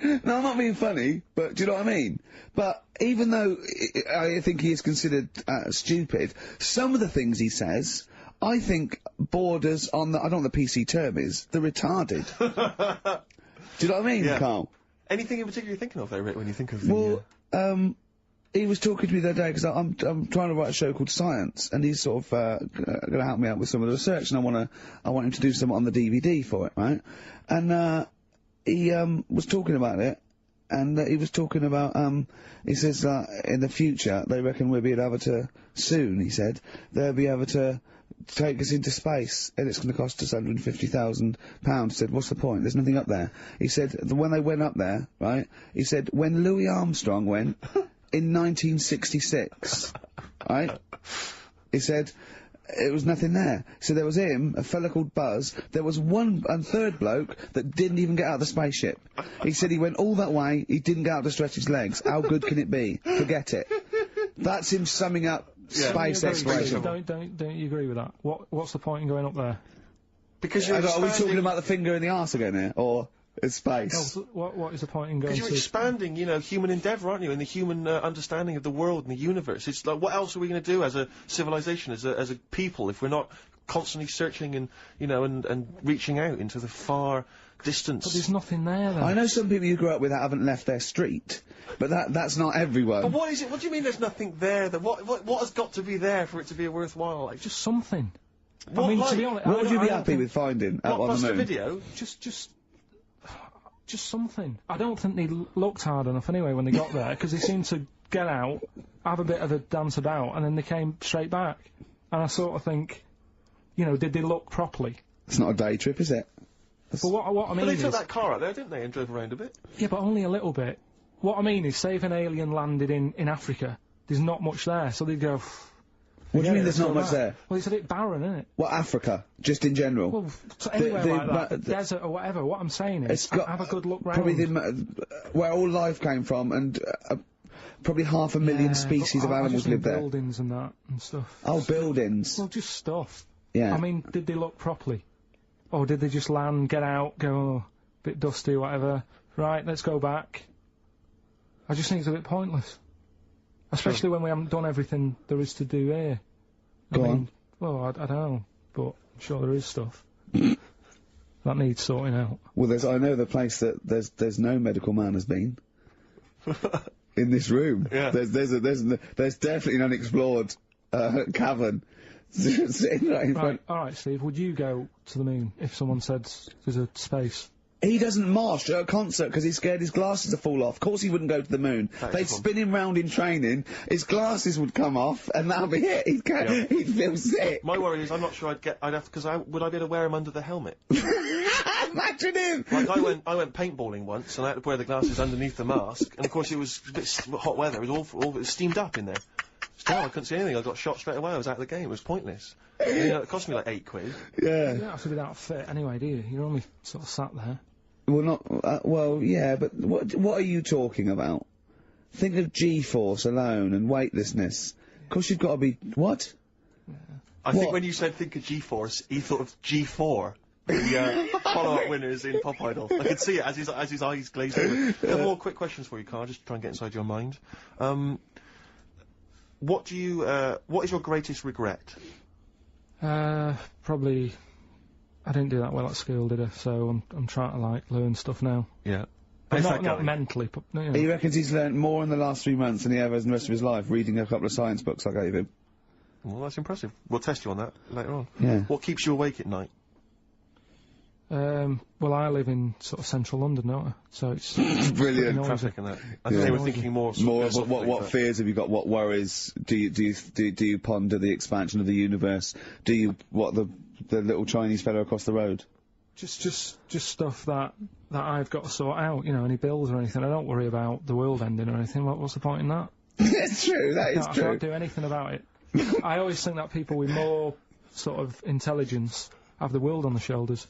No, I'm not being funny, but do you know what I mean? But even though I think he is considered stupid, some of the things he says, I think borders on the, I don't know what the PC term is, the retarded. Do you know what I mean, Karl? Anything in particular you're thinking of there, Rick, when you think of the... Well, he was talking to me the other day, because I'm trying to write a show called Science, and he's sort of going to help me out with some of the research, and I want him to do some on the DVD for it, right? And he was talking about it, and he was talking about, he says that in the future, they reckon we'll be able to, soon, he said, they'll be able to take us into space, and it's going to cost us £150,000. He said, what's the point? There's nothing up there. He said, when they went up there, right, he said, when Louis Armstrong went, in 1966, right, he said, it was nothing there. So there was him, a fella called Buzz, there was one and third bloke that didn't even get out of the spaceship. He said he went all that way, he didn't get out to stretch his legs. How good can it be? Forget it. That's him summing up space exploration. Don't you agree with that? What's the point in going up there? Because you're Are we talking about the finger in the arse again here, or space? No, what is the point in going? Because you're expanding, you know, human endeavour, aren't you, and the human understanding of the world and the universe. It's like, what else are we going to do as a civilization, as a people, if we're not constantly searching and, you know, and reaching out into the far distance? But there's nothing there, then. I know some people you grew up with that haven't left their street, but that's not everyone. But what is it? What do you mean there's nothing there? That what has got to be there for it to be worthwhile? Like, just something. What, I mean, like, to be honest, what would you be happy with finding out on the moon? The video? Just something. I don't think they looked hard enough anyway when they got there, because they seemed to get out, have a bit of a dance about, and then they came straight back. And I sort of think, you know, did they look properly? It's not a day trip, is it? But what I mean But they is... took that car out there, didn't they, and drove around a bit? Yeah, but only a little bit. What I mean is, say if an alien landed in Africa, there's not much there, so they'd go... What do you mean there's not much there? Well, it's a bit barren, isn't it? What, Africa? Just in general? Well, so anywhere like that, desert or whatever, what I'm saying is, have a good look round. Probably where all life came from, and probably 500,000 species of animals live there. Buildings and that, and stuff. Oh, buildings. Well, just stuff. Yeah. I mean, did they look properly? Or did they just land, get out, go, oh, bit dusty, whatever, right, let's go back? I just think it's a bit pointless. Especially when we haven't done everything there is to do here. Go on. Well, I don't know, but I'm sure there is stuff that needs sorting out. Well, I know the place that there's no medical man has been. In this room. Yeah. There's definitely an unexplored, cavern. Sitting right in front. Alright, Steve, would you go to the moon if someone said there's a space? He doesn't march at a concert because he's scared his glasses will fall off. Of course he wouldn't go to the moon. They'd spin him round in training, his glasses would come off, and that'll be it. He'd feel sick. My worry is I'm not sure would I be able to wear him under the helmet? Imagine him! Like, I went paintballing once, and I had to wear the glasses underneath the mask, and of course it was a bit hot weather, it was awful, it was steamed up in there. Still, I couldn't see anything, I got shot straight away, I was out of the game, it was pointless. You know, it cost me like £8. Yeah. You don't have to be that fit anyway, do you? You're only sort of sat there. Well, not, well, yeah, but what are you talking about? Think of G-force alone and weightlessness. Of course you've got to be, what? Yeah. I think when you said think of G-force, he thought of G4. The follow-up winners in Pop Idol. I could see it as his eyes glazed over. A couple more quick questions for you, Karl, just to try and get inside your mind. What is your greatest regret? Probably, I didn't do that well at school, did I? So I'm trying to, like, learn stuff now. Yeah. not mentally, but, you know. He reckons he's learnt more in the last 3 months than he ever has in the rest of his life, reading a couple of science books I gave him. Well, that's impressive. We'll test you on that later on. Yeah. What keeps you awake at night? Well, I live in sort of central London, don't I? So it's brilliant. Traffic and that. I think they were thinking more of what fears have you got? What worries do you ponder the expansion of the universe? Do you what the little Chinese fellow across the road? Just stuff that I've got to sort out. You know, any bills or anything. I don't worry about the world ending or anything. What's the point in that? It's true. That is true. I can't do anything about it. I always think that people with more sort of intelligence have the world on their shoulders.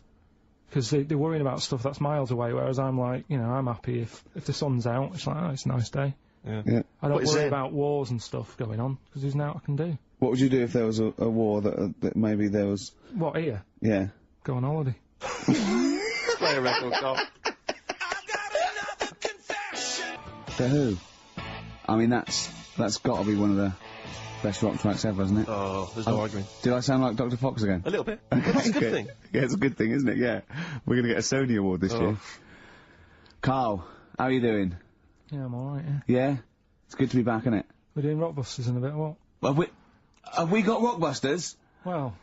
Because they're worrying about stuff that's miles away, whereas I'm like, you know, I'm happy if the sun's out, it's like, oh, it's a nice day. Yeah. I don't worry about wars and stuff going on, because there's nothing I can do. What would you do if there was a war that maybe there was... What, here? Yeah. Go on holiday. Play a record, Carl. The Who. I mean, that's got to be one of the best rock tracks ever, isn't it? Oh, there's no arguing. Did I sound like Dr. Fox again? A little bit. That's a good thing. Yeah, it's a good thing, isn't it? Yeah. We're going to get a Sony Award this year. Karl, how are you doing? Yeah, I'm alright, yeah. Yeah? It's good to be back, isn't it? We're doing Rockbusters in a bit, what? Have we got Rockbusters? Well...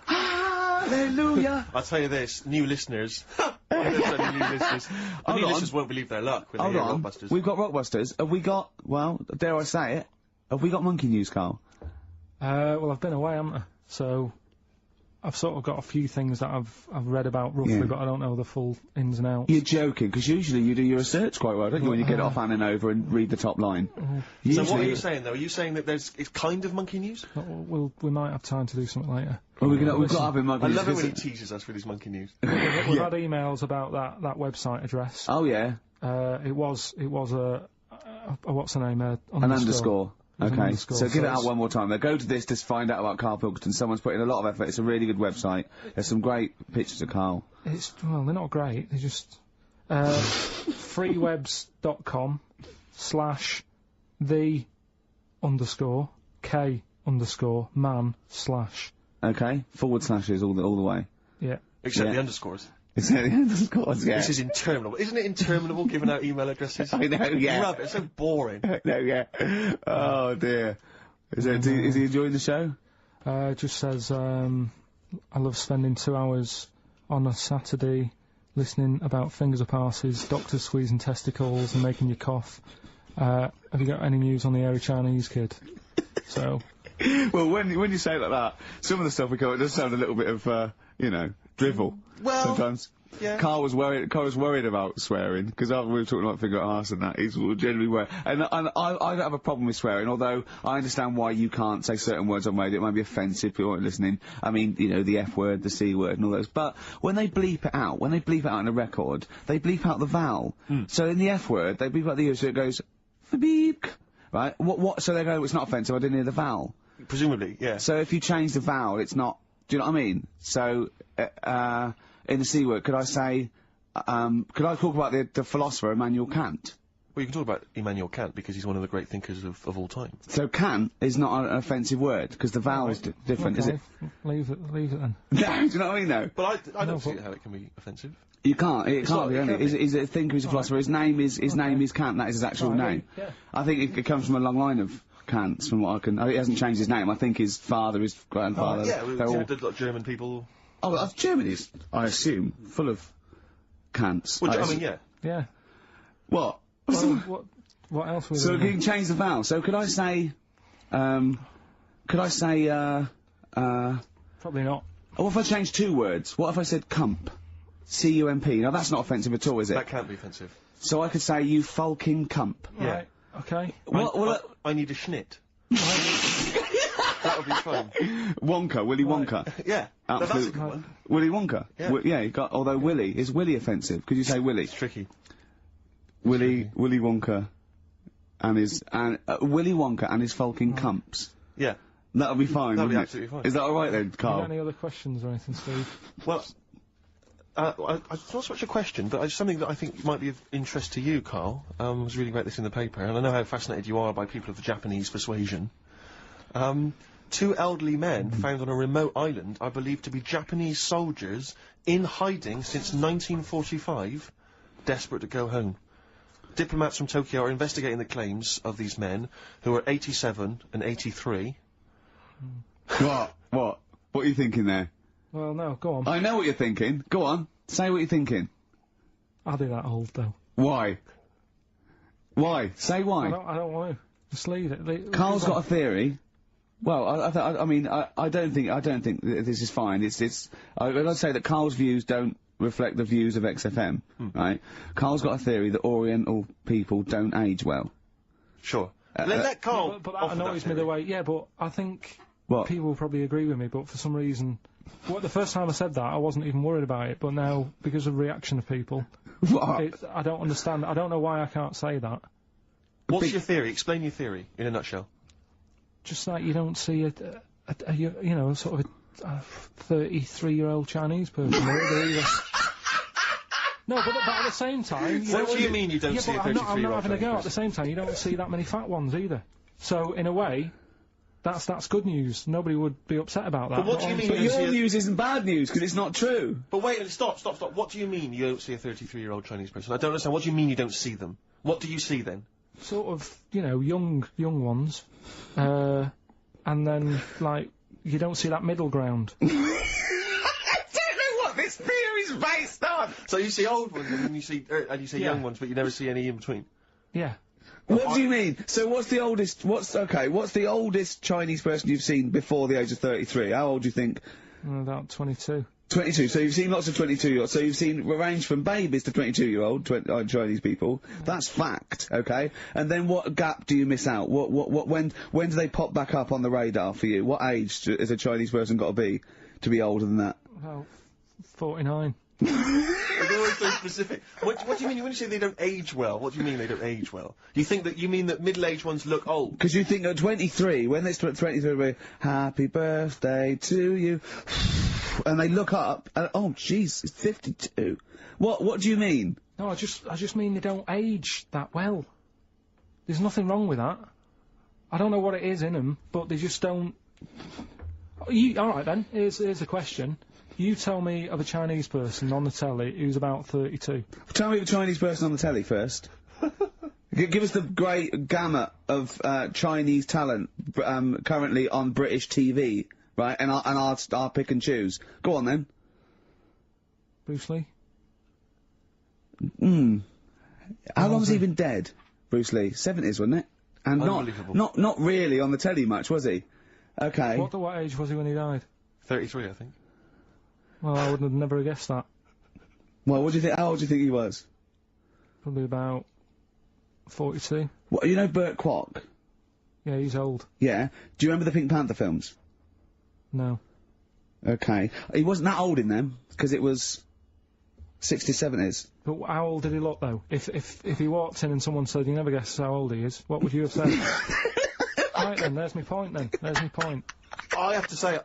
Hallelujah! I'll tell you this, new listeners. The new listeners won't believe their luck when they hear Rockbusters. We've got Rockbusters. Have we got, well, dare I say it, have we got Monkey News, Karl? Well, I've been away, haven't I? So, I've sort of got a few things that I've read about roughly, but I don't know the full ins and outs. You're joking, because usually you do your research quite well, don't you, when you get it off Ann and over and read the top line. So what are you saying, though? Are you saying that it's kind of Monkey News? We might have time to do something later. Well, we've got to have him Monkey News. I love it when he teases us with his Monkey News. We've had emails about that website address. Oh, yeah? It was a what's the name? An underscore. Okay, so give it out it's one more time. Now go to this to find out about Karl Pilkington. Someone's put in a lot of effort. It's a really good website. There's some great pictures of Karl. Well, they're not great. They're just freewebs.com/the_K_man/. Okay, // all the way. Yeah. Except the underscores. Except the underscores, yeah. This is interminable. Isn't it interminable giving out email addresses? I know, yeah. Rub it, it's so boring. No, yeah. Oh, dear. Is he enjoying the show? Just says, I love spending 2 hours on a Saturday listening about fingers of arses, doctors squeezing testicles and making you cough. Have you got any news on the airy Chinese kid? So... Well, when you say it like that, some of the stuff we cover, it does sound a little bit of, you know, drivel. Well, sometimes. Yeah. Karl was worried about swearing, because after we were talking about finger arse and that, he's generally worried. And I don't have a problem with swearing, although I understand why you can't say certain words on radio. It might be offensive if you're listening. I mean, you know, the F word, the C word and all those. But when they bleep it out in a record, they bleep out the vowel. So in the F word, they bleep out the U, so it goes, beep. Right? So they go, it's not offensive, I didn't hear the vowel. Presumably, yeah. So if you change the vowel, it's not, do you know what I mean? So, in the C word, could I say, could I talk about the philosopher Immanuel Kant? Well, you can talk about Immanuel Kant because he's one of the great thinkers of all time. So Kant is not an offensive word, because the vowel is different, is it? Leave it then. Do you know what I mean, though? But I don't see how it can be offensive. You can't. It can't be. He's a thinker. He's a philosopher. His name is Kant. That is his actual name. Yeah. I think it comes from a long line of Kants, from what I can. He hasn't changed his name. I think his father, his grandfather. They're all German people. Oh, Germany's, I assume, full of Kants. Well, I mean, yeah. Yeah. What? Well, what else was So you can change the vowel. So could I say? Probably not. What if I changed 2 words? What if I said cump? C-U-M-P. Now that's not offensive at all, is it? That can't be offensive. So I could say, you fucking cump. Yeah. Right. Okay. I need a schnit. That would be fun. Wonka, Willy Wonka. Yeah. Absolute. That's a good one. Willy Wonka. Yeah. You got, although Willy, is Willy offensive? Could you say Willy? It's tricky. Willy Wonka and his, Willy Wonka and his fucking cumps. Yeah. That'll be fine, That'll be wouldn't absolutely fine. Is that alright then, Karl? You got any other questions or anything, Steve? Well, it's not so much a question, but it's something that I think might be of interest to you, Karl. I was reading about this in the paper, and I know how fascinated you are by people of the Japanese persuasion. 2 elderly men found on a remote island are believed to be Japanese soldiers in hiding since 1945, desperate to go home. diplomats from Tokyo are investigating the claims of these men who are 87 and 83. What? What? What are you thinking there? Well, no, go on. I know what you're thinking. Go on. Say what you're thinking. I'll be that old, though. Why? Why? Say why. I don't want to. Just leave it. Carl's got a theory. Well, I mean, I don't think this is fine. I'd say that Carl's views don't reflect the views of XFM, right? Carl's got a theory that Oriental people don't age well. Sure. Let Carl. But that annoys me the way. Yeah, but I think people will probably agree with me. But for some reason, the first time I said that, I wasn't even worried about it. But now, because of reaction of people, I don't understand. I don't know why I can't say that. What's your theory? Explain your theory in a nutshell. Just like you don't see sort of a 33-year-old Chinese person. No, but at the same time... What do you mean you don't see a 33-year-old I'm not having a go. person? At the same time, you don't see that many fat ones either. So, in a way, that's good news. Nobody would be upset about that. But what do you mean? But your news isn't bad news, because it's not true. But wait, stop. What do you mean you don't see a 33-year-old Chinese person? I don't understand. What do you mean you don't see them? What do you see then? Sort of, young ones. And then, like, you don't see that middle ground. I don't know what this theory's based on! So you see old ones, and then you see young ones, but you never see any in between? Yeah. What do you mean? So what's the oldest Chinese person you've seen before the age of 33? How old do you think? About 22. 22, so you've seen lots of 22-year-olds, so you've seen range from babies to 22-year-old Chinese people. That's fact, okay? And then what gap do you miss out? When do they pop back up on the radar for you? What age has a Chinese person got to be older than that? Well, 49. They're always so specific. What do you mean when you say they don't age well? What do you mean they don't age well? You mean that middle-aged ones look old? Because you think at 23, when it's 23, happy birthday to you, and they look up, and oh jeez, it's 52. What do you mean? No, I just mean they don't age that well. There's nothing wrong with that. I don't know what it is in them, but they just don't... Alright then, here's a question. You tell me of a Chinese person on the telly who's about 32. Tell me of a Chinese person on the telly first. Give us the great gamut of Chinese talent currently on British TV, right? And I'll pick and choose. Go on then. Bruce Lee. How long has he been dead, Bruce Lee? 70s, wasn't it? And not really on the telly much, was he? Okay. What age was he when he died? 33, I think. Well, I would have never guessed that. Well, what do you think? How old do you think he was? Probably about 42. What, you know Burt Kwok? Yeah, he's old. Yeah. Do you remember the Pink Panther films? No. Okay. He wasn't that old in them, because it was 60s, 70s. But how old did he look, though? If he walked in and someone said, you never guess how old he is, what would you have said? Right then, there's my point then. There's my point. I have to say,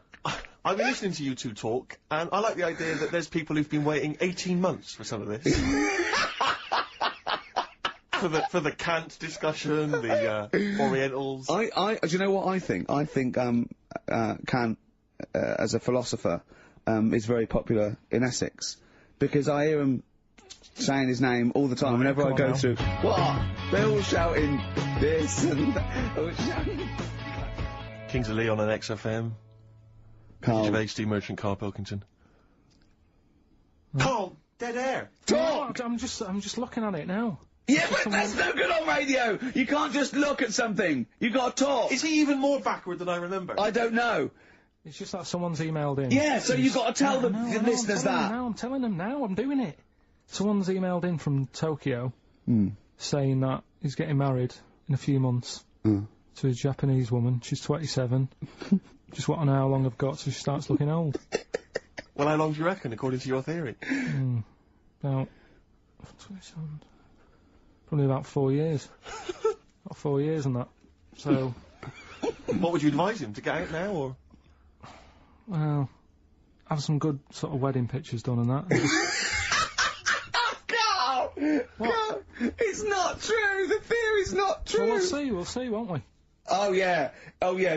I've been listening to you two talk, and I like the idea that there's people who've been waiting 18 months for some of this. for the Kant discussion, the Orientals. Do you know what I think? I think, Kant, as a philosopher, is very popular in Essex. Because I hear him saying his name all the time whenever I go through. What? They're all shouting this and that. Kings of Leon on XFM. Karl. Gervais, Steve Merchant, Karl Pilkington. Karl, dead air. Talk. I'm just looking at it now. Yeah, but that's no good on radio. You can't just look at something. You got to talk. Is he even more backward than I remember? I don't know. It's just that someone's emailed in. Yeah, so you got to tell the listeners that. I'm telling them now. I'm doing it. Someone's emailed in from Tokyo, saying that he's getting married in a few months to a Japanese woman. She's 27. Just want to know how long I've got so she starts looking old. Well, how long do you reckon, according to your theory? About 27. Probably about 4 years. About 4 years and that. So. What would you advise him to get out now, or? Well, have some good sort of wedding pictures done and that. Carl! Carl! It's not true! The theory's not true! Well, we'll see, won't we? Oh yeah,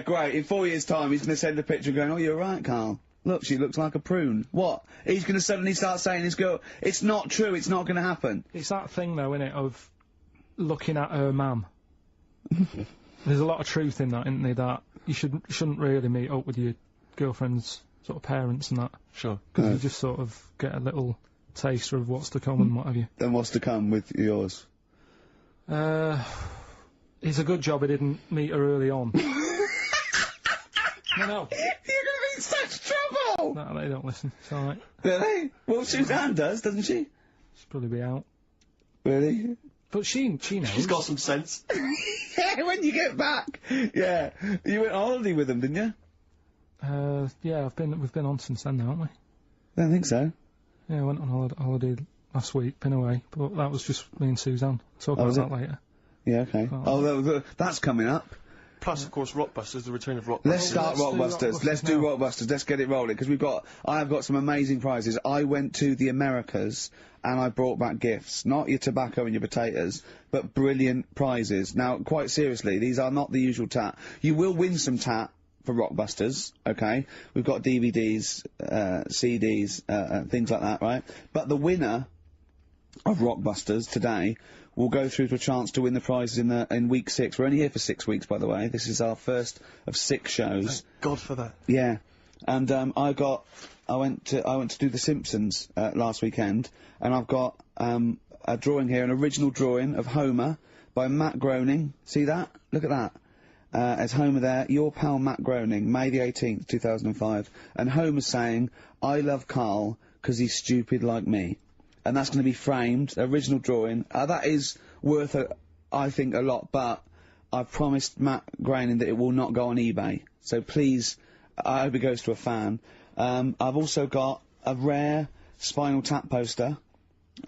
great. In 4 years' time, he's going to send a picture going, oh, you're right, Carl. Look, she looks like a prune. What? He's going to suddenly start saying his girl... It's not true, it's not going to happen. It's that thing, though, innit, of... looking at her mum. There's a lot of truth in that, isn't there, that you shouldn't really meet up with your girlfriend's sort of parents and that. Sure. Because you just sort of get a little taster of what's to come and what have you. Then what's to come with yours? It's a good job I didn't meet her early on. No. You're gonna be in such trouble! No, they don't listen. It's alright. Really? Well, Suzanne does, doesn't she? She'll probably be out. Really? But she knows. She's got some sense. Yeah, when you get back. Yeah. You went on holiday with them, didn't you? Yeah, we've been on since then, haven't we? I don't think so. Yeah, I went on holiday last week, been away, but that was just me and Suzanne. Talk about that later. Yeah, okay. That's coming up. Plus, of course, Rockbusters, the return of Rockbusters. Let's start Rockbusters. Let's do Rockbusters. Let's get it rolling, because I have got some amazing prizes. I went to the Americas, and I brought back gifts. Not your tobacco and your potatoes, but brilliant prizes. Now, quite seriously, these are not the usual tat. You will win some tat for Rockbusters, okay? We've got DVDs, CDs, things like that, right? But the winner of Rockbusters today will go through to a chance to win the prizes in week 6. We're only here for 6 weeks, by the way. This is our first of 6 shows. Thank God for that. Yeah. And, I went to do The Simpsons, last weekend, and I've got, a drawing here, an original drawing of Homer by Matt Groening. See that? Look at that. As Homer there, your pal Matt Groening, May the 18th, 2005. And Homer's saying, I love Karl, 'cause he's stupid like me. And that's going to be framed, original drawing. That is worth, I think, a lot, but I've promised Matt Groening that it will not go on eBay. So please, I hope it goes to a fan. I've also got a rare Spinal Tap poster,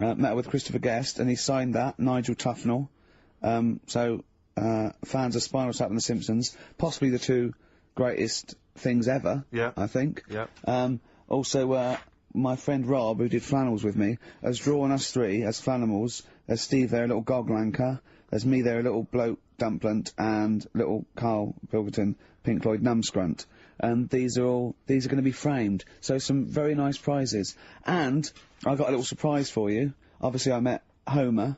met with Christopher Guest, and he signed that, Nigel Tufnell. Fans of Spinal Tap and The Simpsons, possibly the 2 greatest things ever, I think. Yeah. Also, my friend Rob, who did flannels with me, has drawn us 3 as Flanimals. There's Steve there, a little goglanker. There's me there, a little bloke dumplant, and little Karl Pilkington, Pink Floyd numbscrunt. And these are going to be framed. So some very nice prizes. And I've got a little surprise for you. Obviously I met Homer.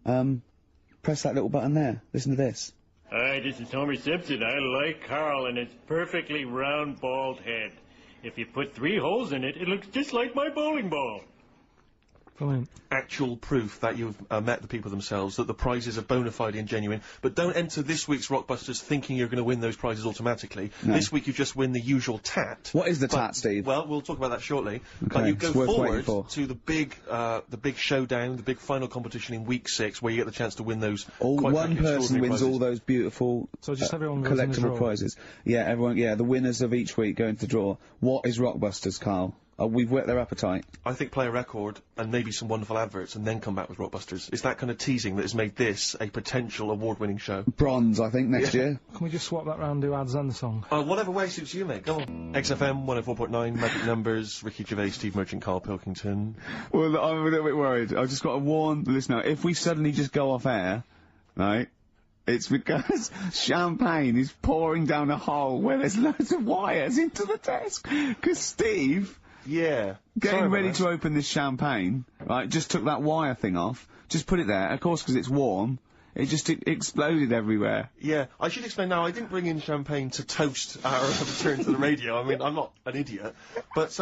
Press that little button there. Listen to this. Hi, this is Homer Simpson. I like Karl and his perfectly round, bald head. If you put 3 holes in it, it looks just like my bowling ball. Brilliant. Actual proof that you've met the people themselves, that the prizes are bona fide and genuine. But don't enter this week's Rockbusters thinking you're going to win those prizes automatically. No. This week you just win the usual tat. What is the tat, Steve? Well, we'll talk about that shortly. Okay, but you go it's worth waiting forward for. to the big showdown, the big final competition in week 6, where you get the chance to win those. One person wins all those beautiful so just everyone goes in the collectible draw. prizes. Yeah, everyone. Yeah, the winners of each week go into the draw. What is Rockbusters, Karl? We've whet their appetite. I think play a record and maybe some wonderful adverts and then come back with Rockbusters. It's that kind of teasing that has made this a potential award-winning show. Bronze, I think, next year. Can we just swap that round and do ads and the song? Whatever way suits you, mate. Go on. XFM 104.9, Magic Numbers, Ricky Gervais, Steve Merchant, Karl Pilkington. Well, I'm a little bit worried. I've just got to warn the listener, if we suddenly just go off air, right, it's because champagne is pouring down a hole where there's loads of wires into the desk. 'Cause Steve... Yeah. Getting ready to open this champagne, right, just took that wire thing off, just put it there, of course, because it's warm, it just exploded everywhere. Yeah, I should explain now, I didn't bring in champagne to toast our return to the radio. I mean, I'm not an idiot. But,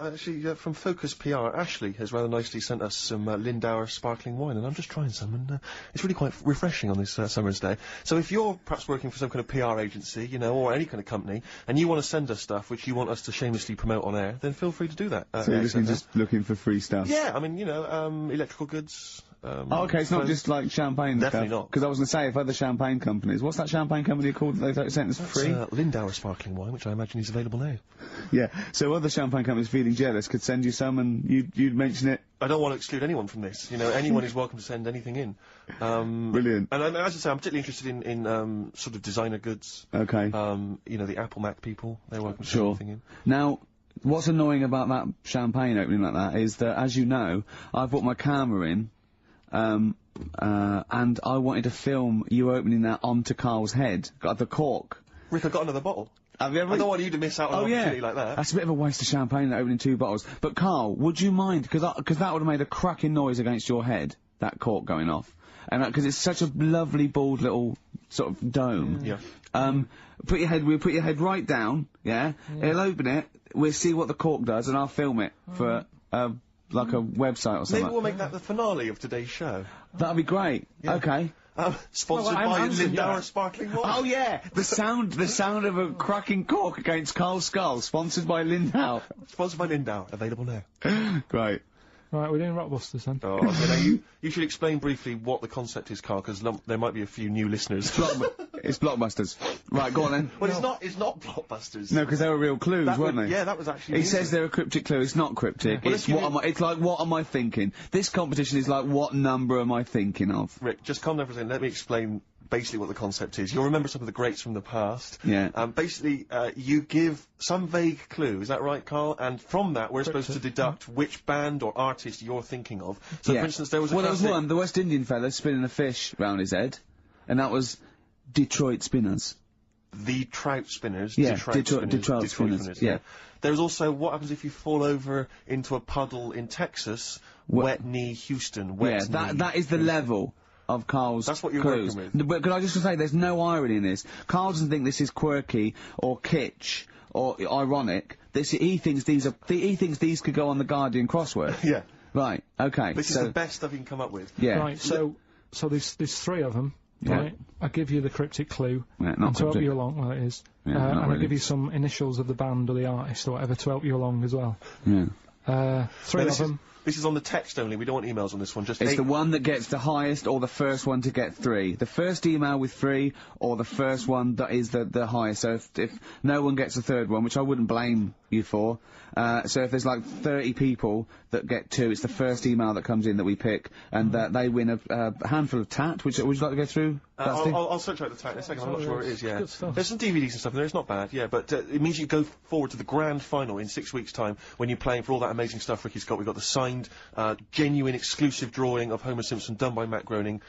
actually, from Focus PR, Ashley has rather nicely sent us some Lindauer sparkling wine, and I'm just trying some, and it's really quite refreshing on this summer's day. So if you're perhaps working for some kind of PR agency, you know, or any kind of company, and you want to send us stuff which you want us to shamelessly promote on air, then feel free to do that. So you're just looking for free stuff? Yeah, I mean, you know, electrical goods. Okay, it's not just like champagne and Definitely stuff. not. Because I was going to say, if other champagne companies... What's that champagne company called that they sent us for free? Lindauer sparkling wine, which I imagine is available now. Yeah, so other champagne companies feeling jealous could send you some and you'd mention it. I don't want to exclude anyone from this. You know, anyone is welcome to send anything in. Brilliant. And as I say, I'm particularly interested in sort of designer goods. Okay. You know, the Apple Mac people, they're welcome to send anything in. Now, what's annoying about that champagne opening like that is that, as you know, I've brought my camera in, and I wanted to film you opening that onto Karl's head. Got the cork. Rick, I got another bottle. Have you ever? I don't want you to miss out on an opportunity like that. That's a bit of a waste of champagne, opening 2 bottles. But Karl, would you mind? Because that would have made a cracking noise against your head, that cork going off. and because it's such a lovely bald little sort of dome. Yeah. We'll put your head right down. Yeah. He'll open it. We'll see what the cork does, and I'll film it for like a website or something. Maybe we'll make that the finale of today's show. That'd be great. Yeah. Okay. Sponsored by Lindauer Sparkling Water. Oh yeah, the sound of a cracking cork against Karl's skull, sponsored by Lindauer. Sponsored by Lindauer, available now. Great. Right, we're doing Rockbusters then. Oh, okay, now you should explain briefly what the concept is, Karl, because there might be a few new listeners. It's Blockbusters. Right, go on then. Well, it's not Blockbusters. No, because they were real clues, weren't they? Yeah, that was actually. He says they're a cryptic clue. It's not cryptic. Well, it's like what am I thinking? This competition is like what number am I thinking of? Rick, just calm down for a second. Let me explain basically what the concept is. You'll remember some of the greats from the past. Yeah. Basically, you give some vague clue. Is that right, Karl? And from that, we're supposed to deduct which band or artist you're thinking of. So, for instance, there was there was one, the West Indian fella spinning a fish round his head, and that was Detroit Spinners. The Trout Spinners. Yeah, Detroit Spinners. Yeah. There's also what happens if you fall over into a puddle in Texas. Wet knee, Houston. Wet knee. That is the level of Karl's That's what you're clues. working with. But could I just say, there's no irony in this. Karl doesn't think this is quirky or kitsch or ironic. He thinks these could go on the Guardian crossword. Yeah. Right. Okay. This is the best stuff you can come up with. Yeah. Right. So there's three of them. Yeah. Right. I give you the cryptic clue. Yeah, and to help you along, well, it is. Yeah, and really. I give you some initials of the band or the artist or whatever to help you along as well. Yeah. Three of them. This is on the text only. We don't want emails on this one. Just it's the one that gets the highest, or the first one to get 3. The first email with 3, or the first one that is the highest. So if no one gets a third one, which I wouldn't blame you for, so if there's like 30 people that get 2, it's the first email that comes in that we pick, and they win a handful of tat. Would you like to go through? I'll search out the tat in a second. I'm not sure where it is. Yeah. There's some DVDs and stuff in there. It's not bad. Yeah, but it means you go forward to the grand final in 6 weeks' time when you're playing for all that amazing stuff Ricky's got. We've got the signed, genuine, exclusive drawing of Homer Simpson done by Matt Groening,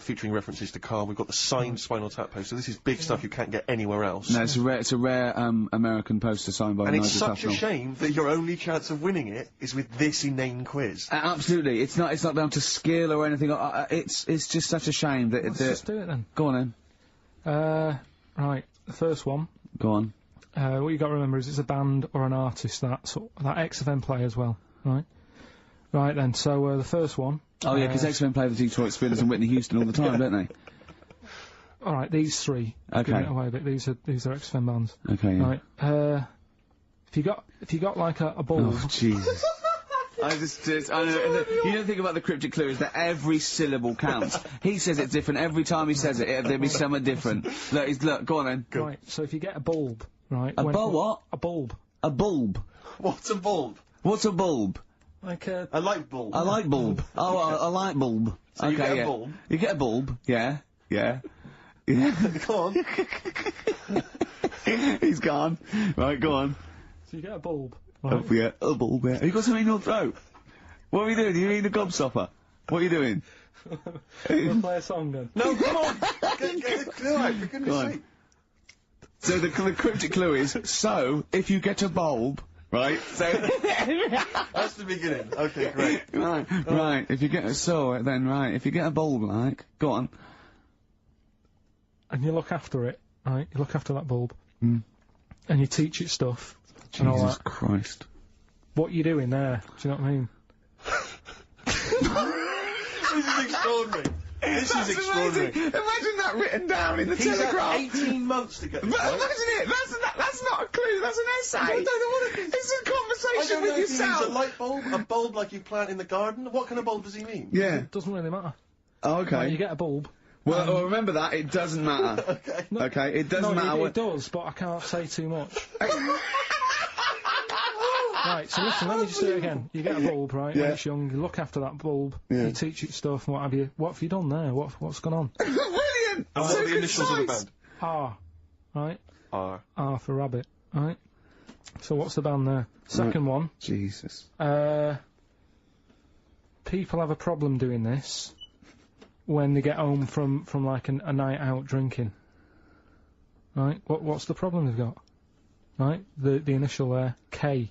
featuring references to Karl. We've got the signed Spinal Tap poster. This is big stuff you can't get anywhere else. No, it's a rare American poster signed by Nigel Tufnell. And it's such a shame that your only chance of winning it is with this inane quiz. Absolutely. It's not down to skill or anything. It's just such a shame that. Let's just do it then. Go on then. Right. The first one. Go on. What you got to remember is it's a band or an artist that XFM play as well. Right. Right then. So the first one. Oh yeah, because XFM play the Detroit Spinners and Whitney Houston all the time, don't they? All right. These three. Okay. Give it away, but these are XFM bands. Okay. Yeah. Right. If you got like a ball. Oh Jesus. I know, you don't think about the cryptic clue is that every syllable counts. He says it's different every time he says it. There'll be something different. Look, go on then. Go. Right. So if you get a bulb, right? A bulb? What? A bulb. A bulb. What's a bulb? What's a bulb? Like a light bulb. A light bulb. Oh, a light bulb. So okay, you get a bulb. You get a bulb. Yeah. Yeah. Go on. He's gone. Right, go on. So you get a bulb. Right. Oh, yeah, a bulb, yeah. Have you got something in your throat? What are you doing? Are you eating a gobstopper? What are you doing? We'll play a song then. No, come on! Get the clue out, for goodness sake. So the cryptic clue is, so, if you get a bulb, right, so... That's the beginning. Okay, great. Right, if you get if you get a bulb, like, go on. And you look after it, right, you look after that bulb. Mm. And you teach it stuff. Jesus Christ. What you doing there? Do you know what I mean? This is extraordinary. This is extraordinary. Amazing. Imagine that written down in the Telegraph. He's had 18 months to get this. Imagine it. That's not a clue. That's an essay. I don't know what it is. It's a conversation with yourself. A light bulb, a bulb like you plant in the garden. What kind of bulb does he mean? Yeah. It doesn't really matter. Oh, okay. Right, you get a bulb. Well, remember that it doesn't matter. Okay. No, okay. It doesn't matter. It does, but I can't say too much. Right, so listen, let me just do it again. You get a bulb, right, when it's young, you look after that bulb, you teach it stuff and what have you. What have you done there? What's gone on? Brilliant! And what are the initials of the band? R, right? R. R for rabbit, right? So what's the band there? Second one. Jesus. People have a problem doing this when they get home from like a night out drinking. Right? What's the problem they've got? Right? The initial there, K.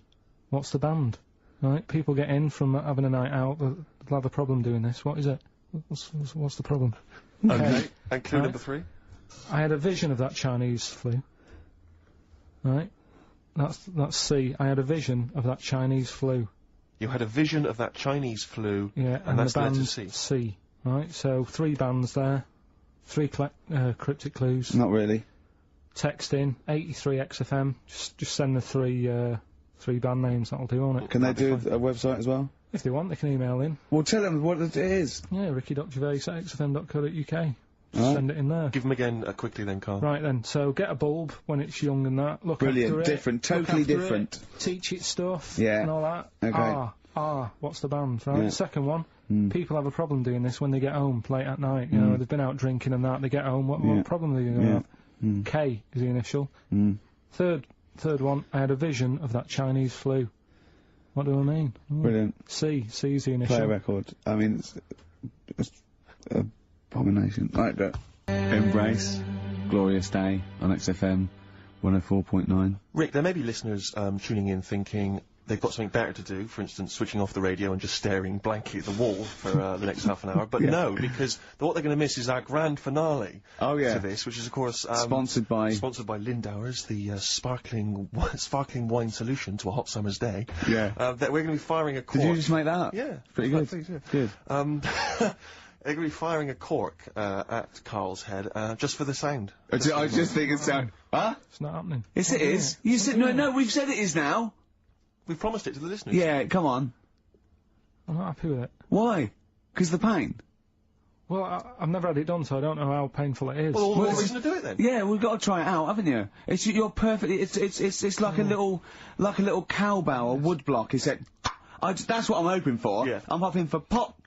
What's the band? Right? People get in from having a night out, they'll have a problem doing this. What is it? What's the problem? Okay. And clue number 3? I had a vision of that Chinese flu. Right? That's C. I had a vision of that Chinese flu. You had a vision of that Chinese flu. Yeah, and that's the the band letter C. Right, so 3 bands there. 3 cryptic clues. Not really. Text in 83 XFM. Just send the 3 band names. That'll do, won't it? Can they do a website as well? If they want, they can email in. Well, tell them what it is. Yeah, ricky.gervais@xfm.co.uk. Send it in there. Give them again quickly then, Karl. Right then, so get a bulb when it's young and that. Look Brilliant, after it. different, totally look after different. It, teach it stuff. Yeah. And all that. Okay. What's the band, right? Yeah. Second one, people have a problem doing this when they get home late at night. You know, they've been out drinking and that, they get home, what problem are they going to have? K is the initial. Third one, I had a vision of that Chinese flu. What do I mean? Brilliant. C is the initial. Play a record. I mean, it's abomination. Right, go. Embrace. Glorious Day on XFM 104.9. Rick, there may be listeners tuning in thinking they've got something better to do, for instance, switching off the radio and just staring blankly at the wall for the next half an hour. But no, because what they're going to miss is our grand finale to this, which is, of course... sponsored by Lindauer's, the sparkling wine solution to a hot summer's day. Yeah. That we're going to be firing a cork. Did you just make that up? Yeah. Pretty good. Please, yeah. Good. They're going to be firing a cork at Karl's head, just for the sound. I just think it sounds... Huh? It's not happening. Yes, it is. You said... No, we've said it is now. We've promised it to the listeners. Yeah, come on. I'm not happy with it. Why? Because the pain? Well, I've never had it done, so I don't know how painful it is. Well, what reason to do it then? Yeah, we've got to try it out, haven't you? You're perfect. It's like a little cowbell or woodblock. That's what I'm hoping for. Yeah. I'm hoping for pop.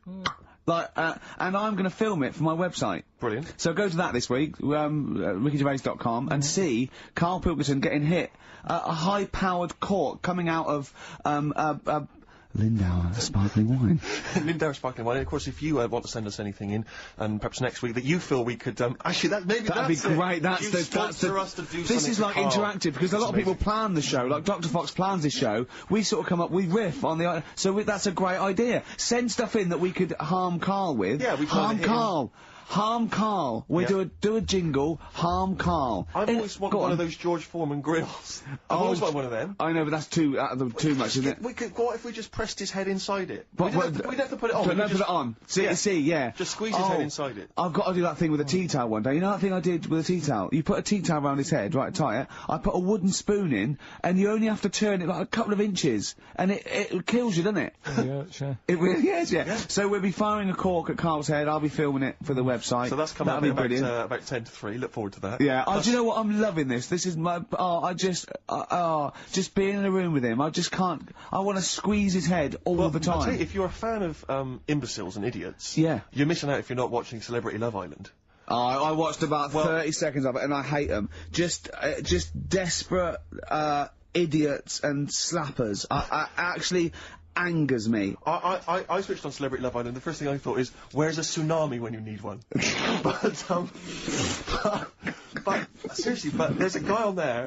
And I'm going to film it for my website. Brilliant. So go to that this week, rickygervais.com, and see Karl Pilkington getting hit. A high-powered cork coming out of, Lindauer sparkling wine. Lindauer sparkling wine. And of course, if you want to send us anything in, and perhaps next week that you feel we could, actually, that'd be great. That's us to do this is like Karl. interactive because a lot of people plan the show. Like Dr. Fox plans his show. We sort of come up, we riff on the. That's a great idea. Send stuff in that we could harm Karl with. Yeah, we harm Karl. Harm Karl. We do a jingle. Harm Karl. I've always wanted one of those George Foreman grills. I've always wanted one of them. I know, but that's too much, isn't it? What if we just pressed his head inside it? But we'd have to put it on. Put it on. See, yeah. Just squeeze his head inside it. I've got to do that thing with a tea towel one day. You know that thing I did with a tea towel? You put a tea towel around his head, right, tie it. I put a wooden spoon in, and you only have to turn it like a couple of inches, and it kills you, doesn't it? Yeah, sure. It really is, yeah. So we'll be firing a cork at Karl's head. I'll be filming it for the website. So that's coming up about 10 to 3. Look forward to that. Yeah. Do you know what? I'm loving this. This is my. just being in a room with him. I just can't. I want to squeeze his head all the time. I'll tell you, if you're a fan of imbeciles and idiots, you're missing out if you're not watching Celebrity Love Island. I watched about 30 seconds of it, and I hate them. Just desperate idiots and slappers. I actually angers me. I switched on Celebrity Love Island. The first thing I thought is, where's a tsunami when you need one? but seriously, there's a guy on there.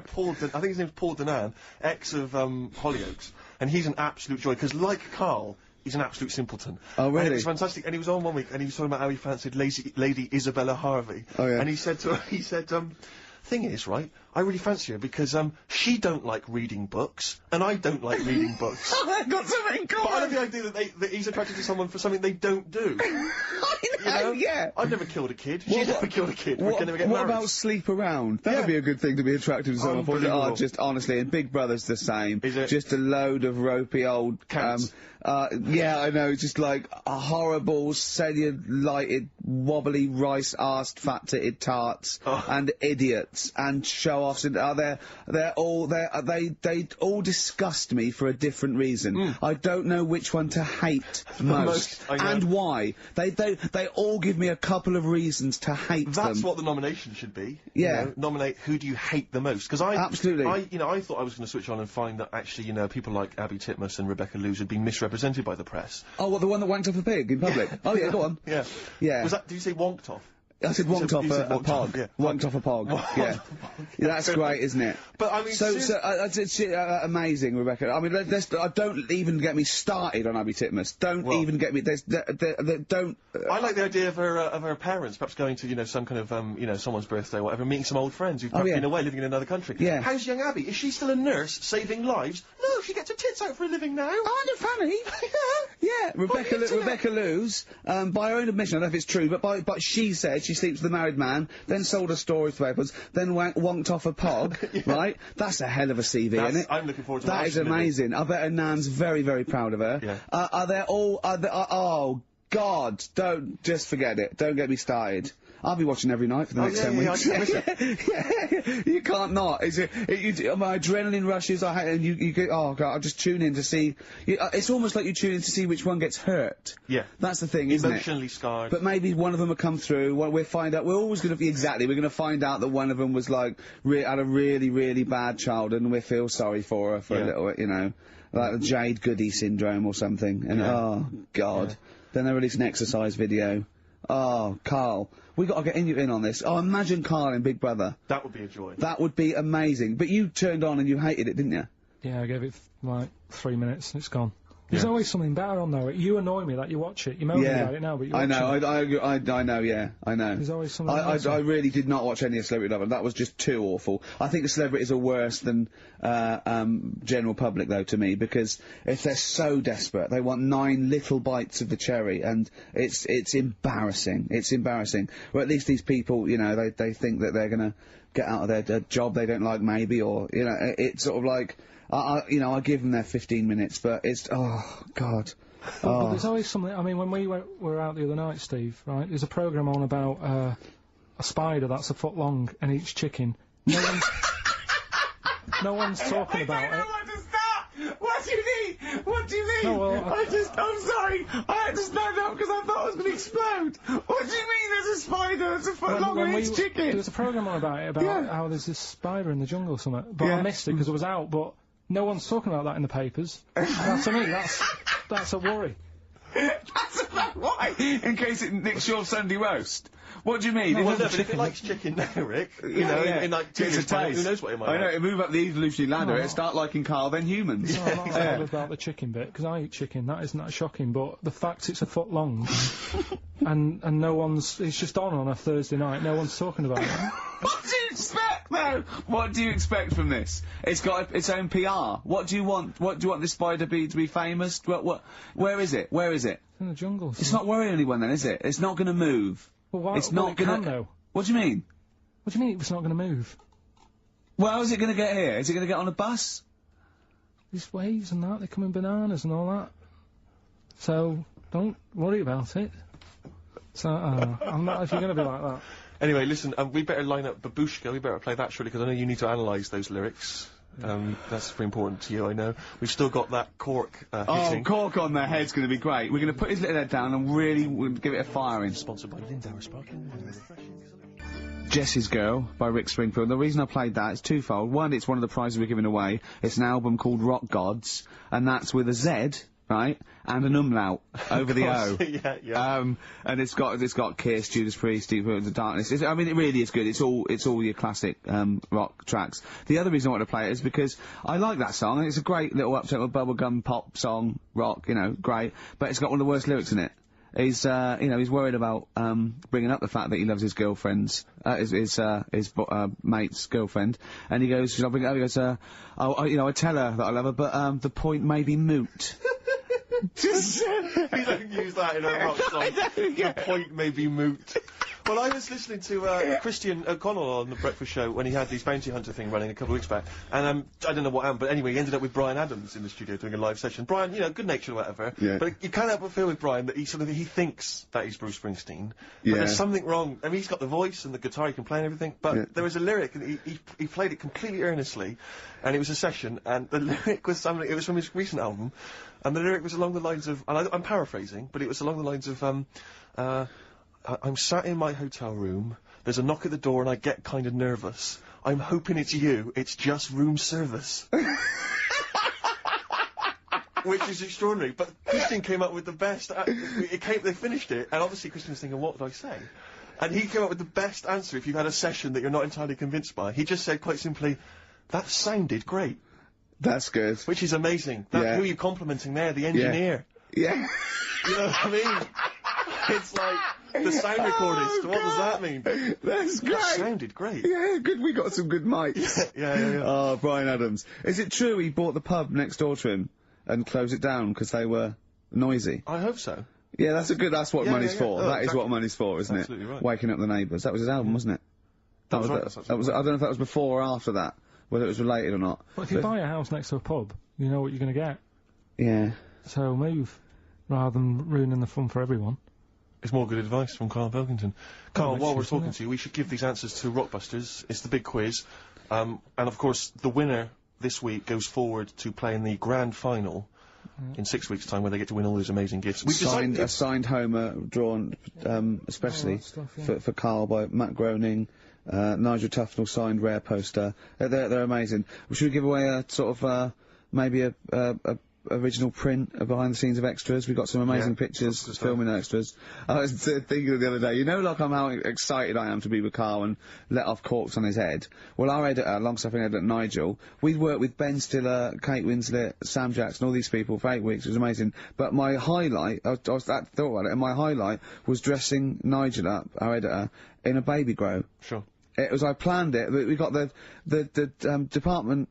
Paul. I think his name's Paul Danan, ex of Hollyoaks, and he's an absolute joy because, like Karl, he's an absolute simpleton. Oh, really? And it's fantastic. And he was on one week, and he was talking about how he fancied Lady Isabella Harvey. Oh, yeah. And he said, thing is, right, I really fancy her because, she don't like reading books, and I don't like reading books. They've got something in common! But I love the idea that he's attracted to someone for something they don't do. I know, yeah. I've never killed a kid. She's never killed a kid. We're gonna get married. What about sleep around? That'd be a good thing to be attracted to someone for. Just honestly, and Big Brother's the same. Is it? Just a load of ropey old cats. Yeah, I know, just like a horrible, cellulited, wobbly, rice-arsed, fat-titted tarts, and idiots, and show-offs, and they all disgust me for a different reason. I don't know which one to hate most, and why. They all give me a couple of reasons to hate them. That's what the nomination should be. Yeah. You know, nominate who do you hate the most. Because I thought I was going to switch on and find that actually, people like Abby Titmus and Rebecca Lewis had been misrepresented by the press. Oh, what, the one that wanked off a pig in public? Oh, yeah, go on. Yeah. Yeah. Did you say wonked off? I said wonked off a pog. Yeah. Wonked off a pog. Yeah. That's great, isn't it? But I mean, it's amazing, Rebecca. I mean, don't even get me started on Abby Titmuss. Don't even get me. Don't. I like the idea of her parents perhaps going to, you know, some kind of, you know, someone's birthday or whatever, meeting some old friends who've been away, living in another country. Yeah. How's young Abby? Is she still a nurse saving lives? No, she gets her tits out for a living now. Aren't it funny? Yeah. Rebecca Lewis, by her own admission, I don't know if it's true, but she said she sleeps with a married man, then sold her stories to papers, then wonked off a pog, right? That's a hell of a CV, isn't it? I'm looking forward to that. That is amazing. I bet her nan's very, very proud of her. Yeah. Oh, God, don't, just forget it. Don't get me started. I'll be watching every night for the next 10 weeks. You can't not. My adrenaline rushes. You go, oh God, I'll just tune in to see. It's almost like you tune in to see which one gets hurt. Yeah. That's the thing, isn't it? Emotionally scarred. But maybe one of them will come through. We'll find out. We're always going to be we're going to find out that one of them was like had a really, really bad childhood, and we feel sorry for her for a little, you know, like the Jade Goody syndrome or something. And oh God, then they release an exercise video. Oh, Karl. We got to get in on this. Oh, imagine Karl in Big Brother. That would be a joy. That would be amazing. But you turned on and you hated it, didn't you? Yeah, I gave it, like, 3 minutes and it's gone. There's always something better on there. You annoy me that you watch it. You're moaning about it now, but you watch it. I know, yeah, I know. There's always something I really did not watch any of Celebrity Love, and that was just too awful. I think the celebrities are worse than, general public, though, to me, because if they're so desperate, they want 9 little bites of the cherry, and it's embarrassing. It's embarrassing. Or at least these people, you know, they think that they're gonna get out of their job they don't like, maybe, or, you know, it's sort of like, you know, I give them their 15 minutes, but it's, oh, God. But there's always something, I mean, when we were out the other night, Steve, right, there's a programme on about, a spider that's a foot long and eats chicken. No one's talking about it. I don't know where to start! What do you mean? What do you mean? No, well, I'm sorry, I had to stand up because I thought I was going to explode. What do you mean there's a spider that's a foot long and eats chicken? There was a programme on about it, about how there's this spider in the jungle or something, but I missed it because I was out, but no one's talking about that in the papers. To me, that's a worry. That's about why? In case it nicks your Sunday roast. What do you mean? No, well, but if it likes chicken now, Rick, you know, in like 2 years' time, who knows what it might like. I know, it move up the evolutionary ladder, it start liking Karl, then humans. No, I'm not bothered about the chicken bit, because I eat chicken, that isn't that shocking, but the fact it's a foot long, and no one's, it's just on a Thursday night, no one's talking about it. What do you expect, though? What do you expect from this? It's got its own PR. What do you want? What do you want this spider to be famous? Where is it? Where is it? It's in the jungle. It's not worrying anyone then, is it? It's not gonna move. Well, why? It's not gonna. Though. What do you mean? What do you mean it's not gonna move? Well, how's it gonna get here? Is it gonna get on a bus? There's waves and that, they come in bananas and all that. So, don't worry about it. So, I'm not, if you're gonna be like that. Anyway, listen, we better line up Babushka, we better play that shortly, because I know you need to analyse those lyrics. That's very important to you, I know. We've still got that cork, hitting. Oh, cork on their head's gonna be great. We're gonna put his little head down and really give it a firing. Sponsored by Lindauer Sparkling. Jessie's Girl by Rick Springfield. The reason I played that is twofold. One, it's one of the prizes we're giving away. It's an album called Rock Gods, and that's with a Z, right, and an umlaut over the O. Yeah. And it's got Kiss, Judas Priest, Deep Root of the Darkness. I mean, it really is good. It's all your classic rock tracks. The other reason I want to play it is because I like that song. It's a great little uptempo bubblegum pop song, rock, you know, great. But it's got one of the worst lyrics in it. He's, you know, he's worried about bringing up the fact that he loves his girlfriend's, his mate's girlfriend, and he goes, I'll bring it up. He goes, you know, I tell her that I love her, but the point may be moot. Just he don't use that in a rock song. The point may be moot. Well, I was listening to Christian O'Connell on the Breakfast Show when he had this bounty hunter thing running a couple of weeks back, and I don't know what happened, but anyway, he ended up with Brian Adams in the studio doing a live session. Brian, you know, good natured or whatever, but you can't help but feel with Brian that he thinks that he's Bruce Springsteen, but there's something wrong. I mean, he's got the voice and the guitar, he can play and everything, but there was a lyric, and he played it completely earnestly, and it was a session, and the lyric was something, it was from his recent album, and the lyric was along the lines of, and I'm paraphrasing, but it was along the lines of, I'm sat in my hotel room, there's a knock at the door and I get kind of nervous. I'm hoping it's you, it's just room service. Which is extraordinary, but Christian came up with the best, they finished it, and obviously Christian was thinking, what did I say? And he came up with the best answer if you've had a session that you're not entirely convinced by. He just said quite simply, that sounded great. That's good. Which is amazing. Who are you complimenting there? The engineer. Yeah. You know what I mean? It's like the sound recordist. What does that mean? That's great. That sounded great. Yeah, good. We got some good mics. Yeah. Oh, Brian Adams. Is it true he bought the pub next door to him and closed it down because they were noisy? I hope so. Yeah, that's what money's for. Oh, that is what money's for, isn't Absolutely it? Right. Waking up the neighbours. That was his album, wasn't it? That was right. That was. I don't know if that was before or after that. Whether it was related or not. Well, if you buy a house next to a pub, you know what you're going to get. Yeah. So move, rather than ruining the fun for everyone. It's more good advice from Karl Pilkington. Karl, while we're talking to you, we should give these answers to Rockbusters. It's the big quiz. And of course, the winner this week goes forward to play in the grand final in 6 weeks' time, where they get to win all those amazing gifts. We've a signed Homer drawn, especially for Karl by Matt Groening. Nigel Tufnell signed rare poster. They're amazing. Should we give away a sort of, maybe a original print of behind the scenes of extras? We've got some amazing pictures filming extras. I was thinking of the other day, you know, like how excited I am to be with Karl and let off corks on his head. Well, our editor, long-suffering editor Nigel, we'd worked with Ben Stiller, Kate Winslet, Sam Jackson, all these people for 8 weeks. It was amazing. But my highlight, I thought about it, and my highlight was dressing Nigel up, our editor, in a baby grow. Sure. It was, I planned it, we got the department,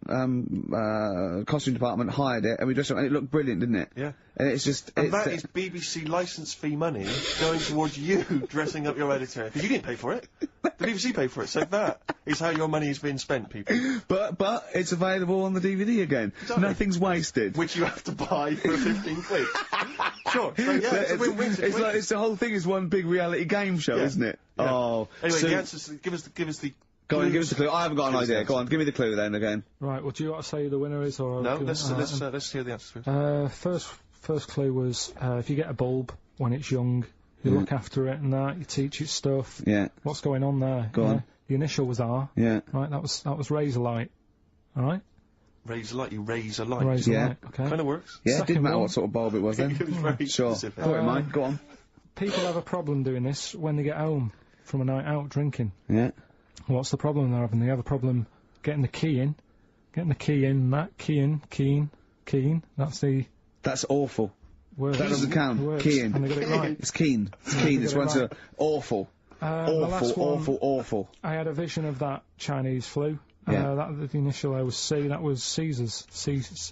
costume department hired it, and we dressed it up, and it looked brilliant, didn't it? Yeah. And it's just, and that is BBC licence fee money going towards you dressing up your editor. Because you didn't pay for it. The BBC paid for it, so that is how your money is being spent, people. But it's available on the DVD again. Exactly. Nothing's wasted. Which you have to buy for 15 quid. Sure. So, yeah, it's a win-win situation. Like, the whole thing is one big reality game show, isn't it? Yeah. Oh. Anyway, the answers, give us the... Go on, give us the clue. I haven't got an idea. Go on, give me the clue then again. Right, well, do you want to say who the winner is, or... No, let's hear the answers first. First clue was, if you get a bulb when it's young, you look after it and that, you teach it stuff. Yeah. What's going on there? Go on. The initial was R. Yeah. Right, that was razor light. Alright? Razor light, you raise a light. Razor light, okay. Kinda works. Yeah, it didn't matter what sort of bulb it was then. It was very specific. Go on, Mike, go on. People have a problem doing this when they get home from a night out drinking. Yeah. What's the problem they're having? They have a problem getting the key in. That's the... That's awful. Word. That doesn't count. Keen. And they got it right. It's keen. It's keen. It's one's awful. Awful. I had a vision of that Chinese flu. Yeah. The initial I was C, that was Caesars. Caesars.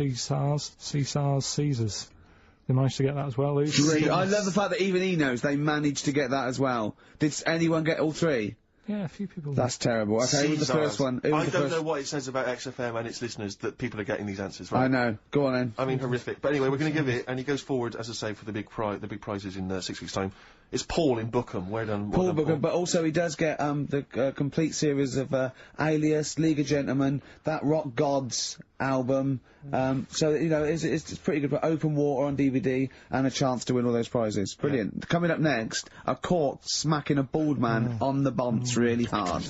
They managed to get that as well. I love the fact that even he knows they managed to get that as well. Did anyone get all three? Yeah, a few people. That's terrible. Okay, who was the first one? I don't know what it says about XFM and its listeners that people are getting these answers right. I know. Go on then. I mean, horrific. But anyway, we're going to give it, and he goes forward, as I say, for the big prizes in 6 weeks' time. It's Paul in Bookham. Well done, Paul Bookham, but also he does get the complete series of Alias, League of Gentlemen, that Rock Gods album. So you know, it's pretty good. But Open Water on DVD and a chance to win all those prizes. Brilliant. Yeah. Coming up next, a cork smacking a bald man on the bonds really hard.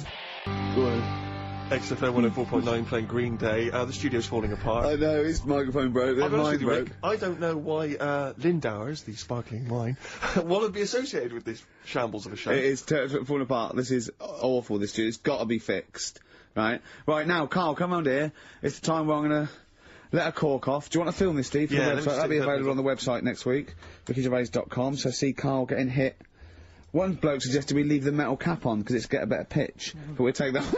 Go on. XFM 104.9 playing Green Day. The studio's falling apart. I know, his microphone broke, mine broke. Rick, I don't know why Lindauer's, the sparkling wine, want to be associated with this shambles of a show. It is falling apart. This is awful, this studio. It's got to be fixed. Right? Right, now, Karl, come round here. It's the time where I'm going to let a cork off. Do you want to film this, Steve? Yeah, that'll be available on the website next week, rickygervais.com, so see Karl getting hit. One bloke suggested we leave the metal cap on because it's get a better pitch, but we'll take that. Hang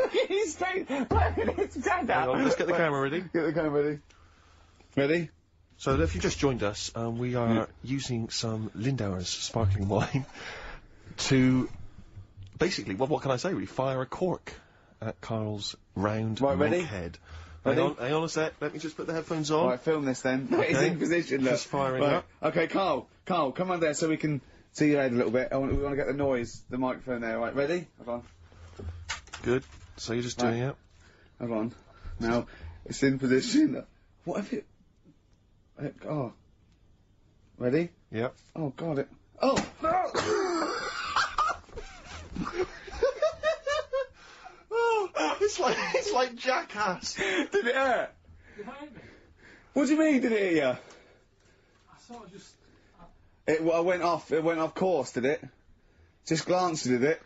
on, let's get the camera ready. Get the camera ready. Ready? So if you just joined us, we are using some Lindauer's sparkling wine to basically, what can I say? We fire a cork at Karl's round head. Hang on a sec. Let me just put the headphones on. Right, film this then. Okay. He's in position. Look. Just firing up. Okay, Karl, come on there so we can see your head a little bit. We want to get the noise, the microphone there. Right, ready? Hold on. Good. So you're just doing it. Hold on. Now it's in position. What if it? Oh. Ready? Yep. Oh God! It. Oh. It's like Jackass. Did it hurt? What do you mean? Did it hit you? I sort of just. It went off course, did it? Just glanced, did it?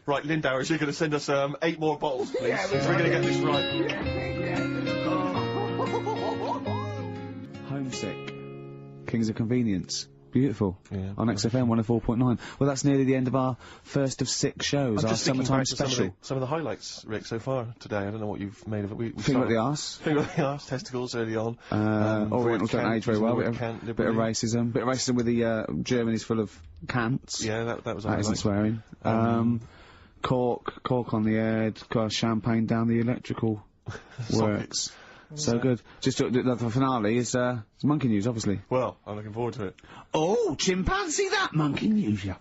Right, Lindauers, you're going to send us 8 more bottles, please. Yeah, we're going to get this right. Homesick. Kings of Convenience. Beautiful. Yeah. On XFM 104.9. Well, that's nearly the end of our first of 6 shows, our summertime special. Some of the highlights, Rick, so far today. I don't know what you've made of it. We Finger at the arse. Finger at the arse, testicles early on. Orientals don't age very well. Bit of racism. Bit of racism with the Germany's full of cants. Yeah, that was that isn't swearing. Cork on the head, champagne down the electrical works. So good. Just the finale is monkey news, obviously. Well, I'm looking forward to it. Oh, chimpanzee that monkey news, yeah.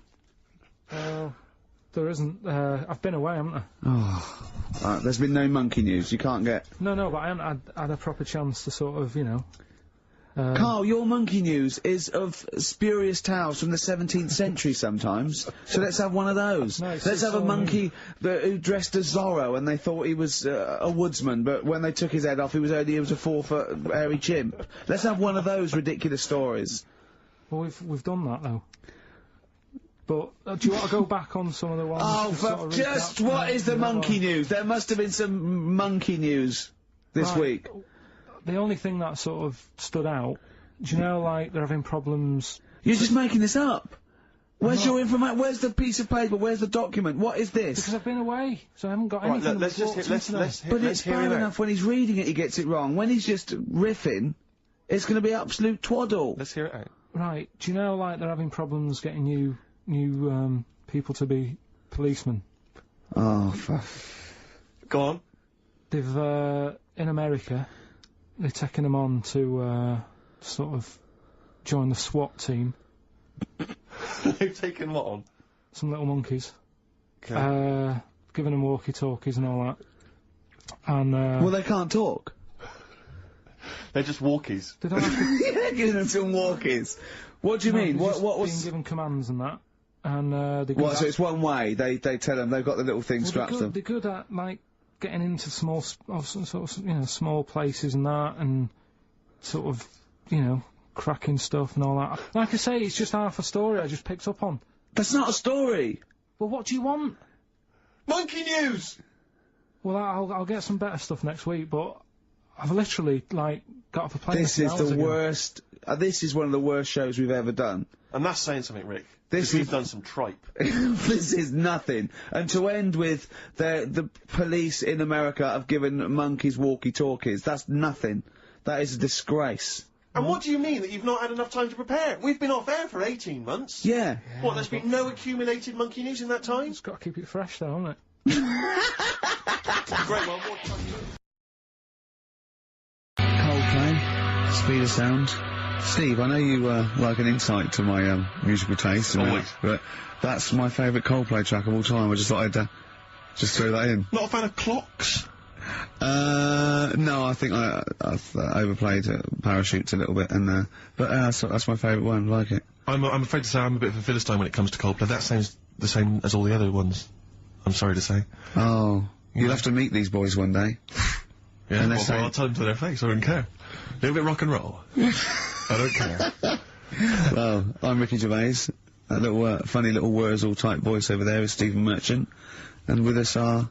There isn't. I've been away, haven't I? Oh, there's been no monkey news. You can't get. No, but I haven't had a proper chance to sort of, you know. Karl, your monkey news is of spurious tales from the 17th century sometimes. So let's have one of those. No, let's have a monkey who dressed as Zorro and they thought he was a woodsman, but when they took his head off he was a 4-foot hairy chimp. Let's have one of those ridiculous stories. Well, we've done that though. But do you want to go back on some of the ones? Oh, what is the monkey news? There must have been some monkey news this week. The only thing that sort of stood out, do you know, like, they're having problems... You're just making this up! Where's your information? Where's the piece of paper? Where's the document? What is this? Because I've been away, so I haven't got anything. Let's But it's bad enough when he's reading it he gets it wrong. When he's just riffing, it's going to be absolute twaddle. Let's hear it out. Right, do you know, like, they're having problems getting new people to be policemen? Oh, Go on. They've, in America... They're taking them on to, sort of, join the SWAT team. They've taken what on? Some little monkeys. Okay. Giving them walkie-talkies and all that. And, well, they can't talk. They're just walkies. Did I have to... Yeah, giving them some walkies. What do you mean? What was... being given commands and that. And, What, so it's one way? They tell them they've got the little thing strapped to them? They're good at, like... getting into small places and that, and sort of, you know, cracking stuff and all that. Like I say, it's just half a story I just picked up on. That's not a story! Well, what do you want? Monkey news! Well, I'll get some better stuff next week, but I've literally, like, got off a plane. This is the worst, this is one of the worst shows we've ever done. And that's saying something, Rick. We've done some tripe. This is nothing. And to end with the police in America have given monkeys walkie-talkies, that's nothing. That is a disgrace. And what do you mean that you've not had enough time to prepare? We've been off air for 18 months. Yeah. What, there's been no accumulated monkey news in that time? It's got to keep it fresh though, hasn't it? Great, well, what... Coldplay, Speed of Sound. Steve, I know you like an insight to my musical taste, but that's my favourite Coldplay track of all time. I just thought I'd just throw that in. Not a fan of clocks? No, I think I've overplayed Parachutes a little bit, and but that's my favourite one. I like it. I'm afraid to say I'm a bit of a Philistine when it comes to Coldplay. That sounds the same as all the other ones. I'm sorry to say. Oh, you'll have to meet these boys one day. Yeah, well, I'll tell them to their face. I don't care. A little bit rock and roll. I don't care. Well, I'm Ricky Gervais. A little funny little Wurzel type voice over there is Stephen Merchant, and with us our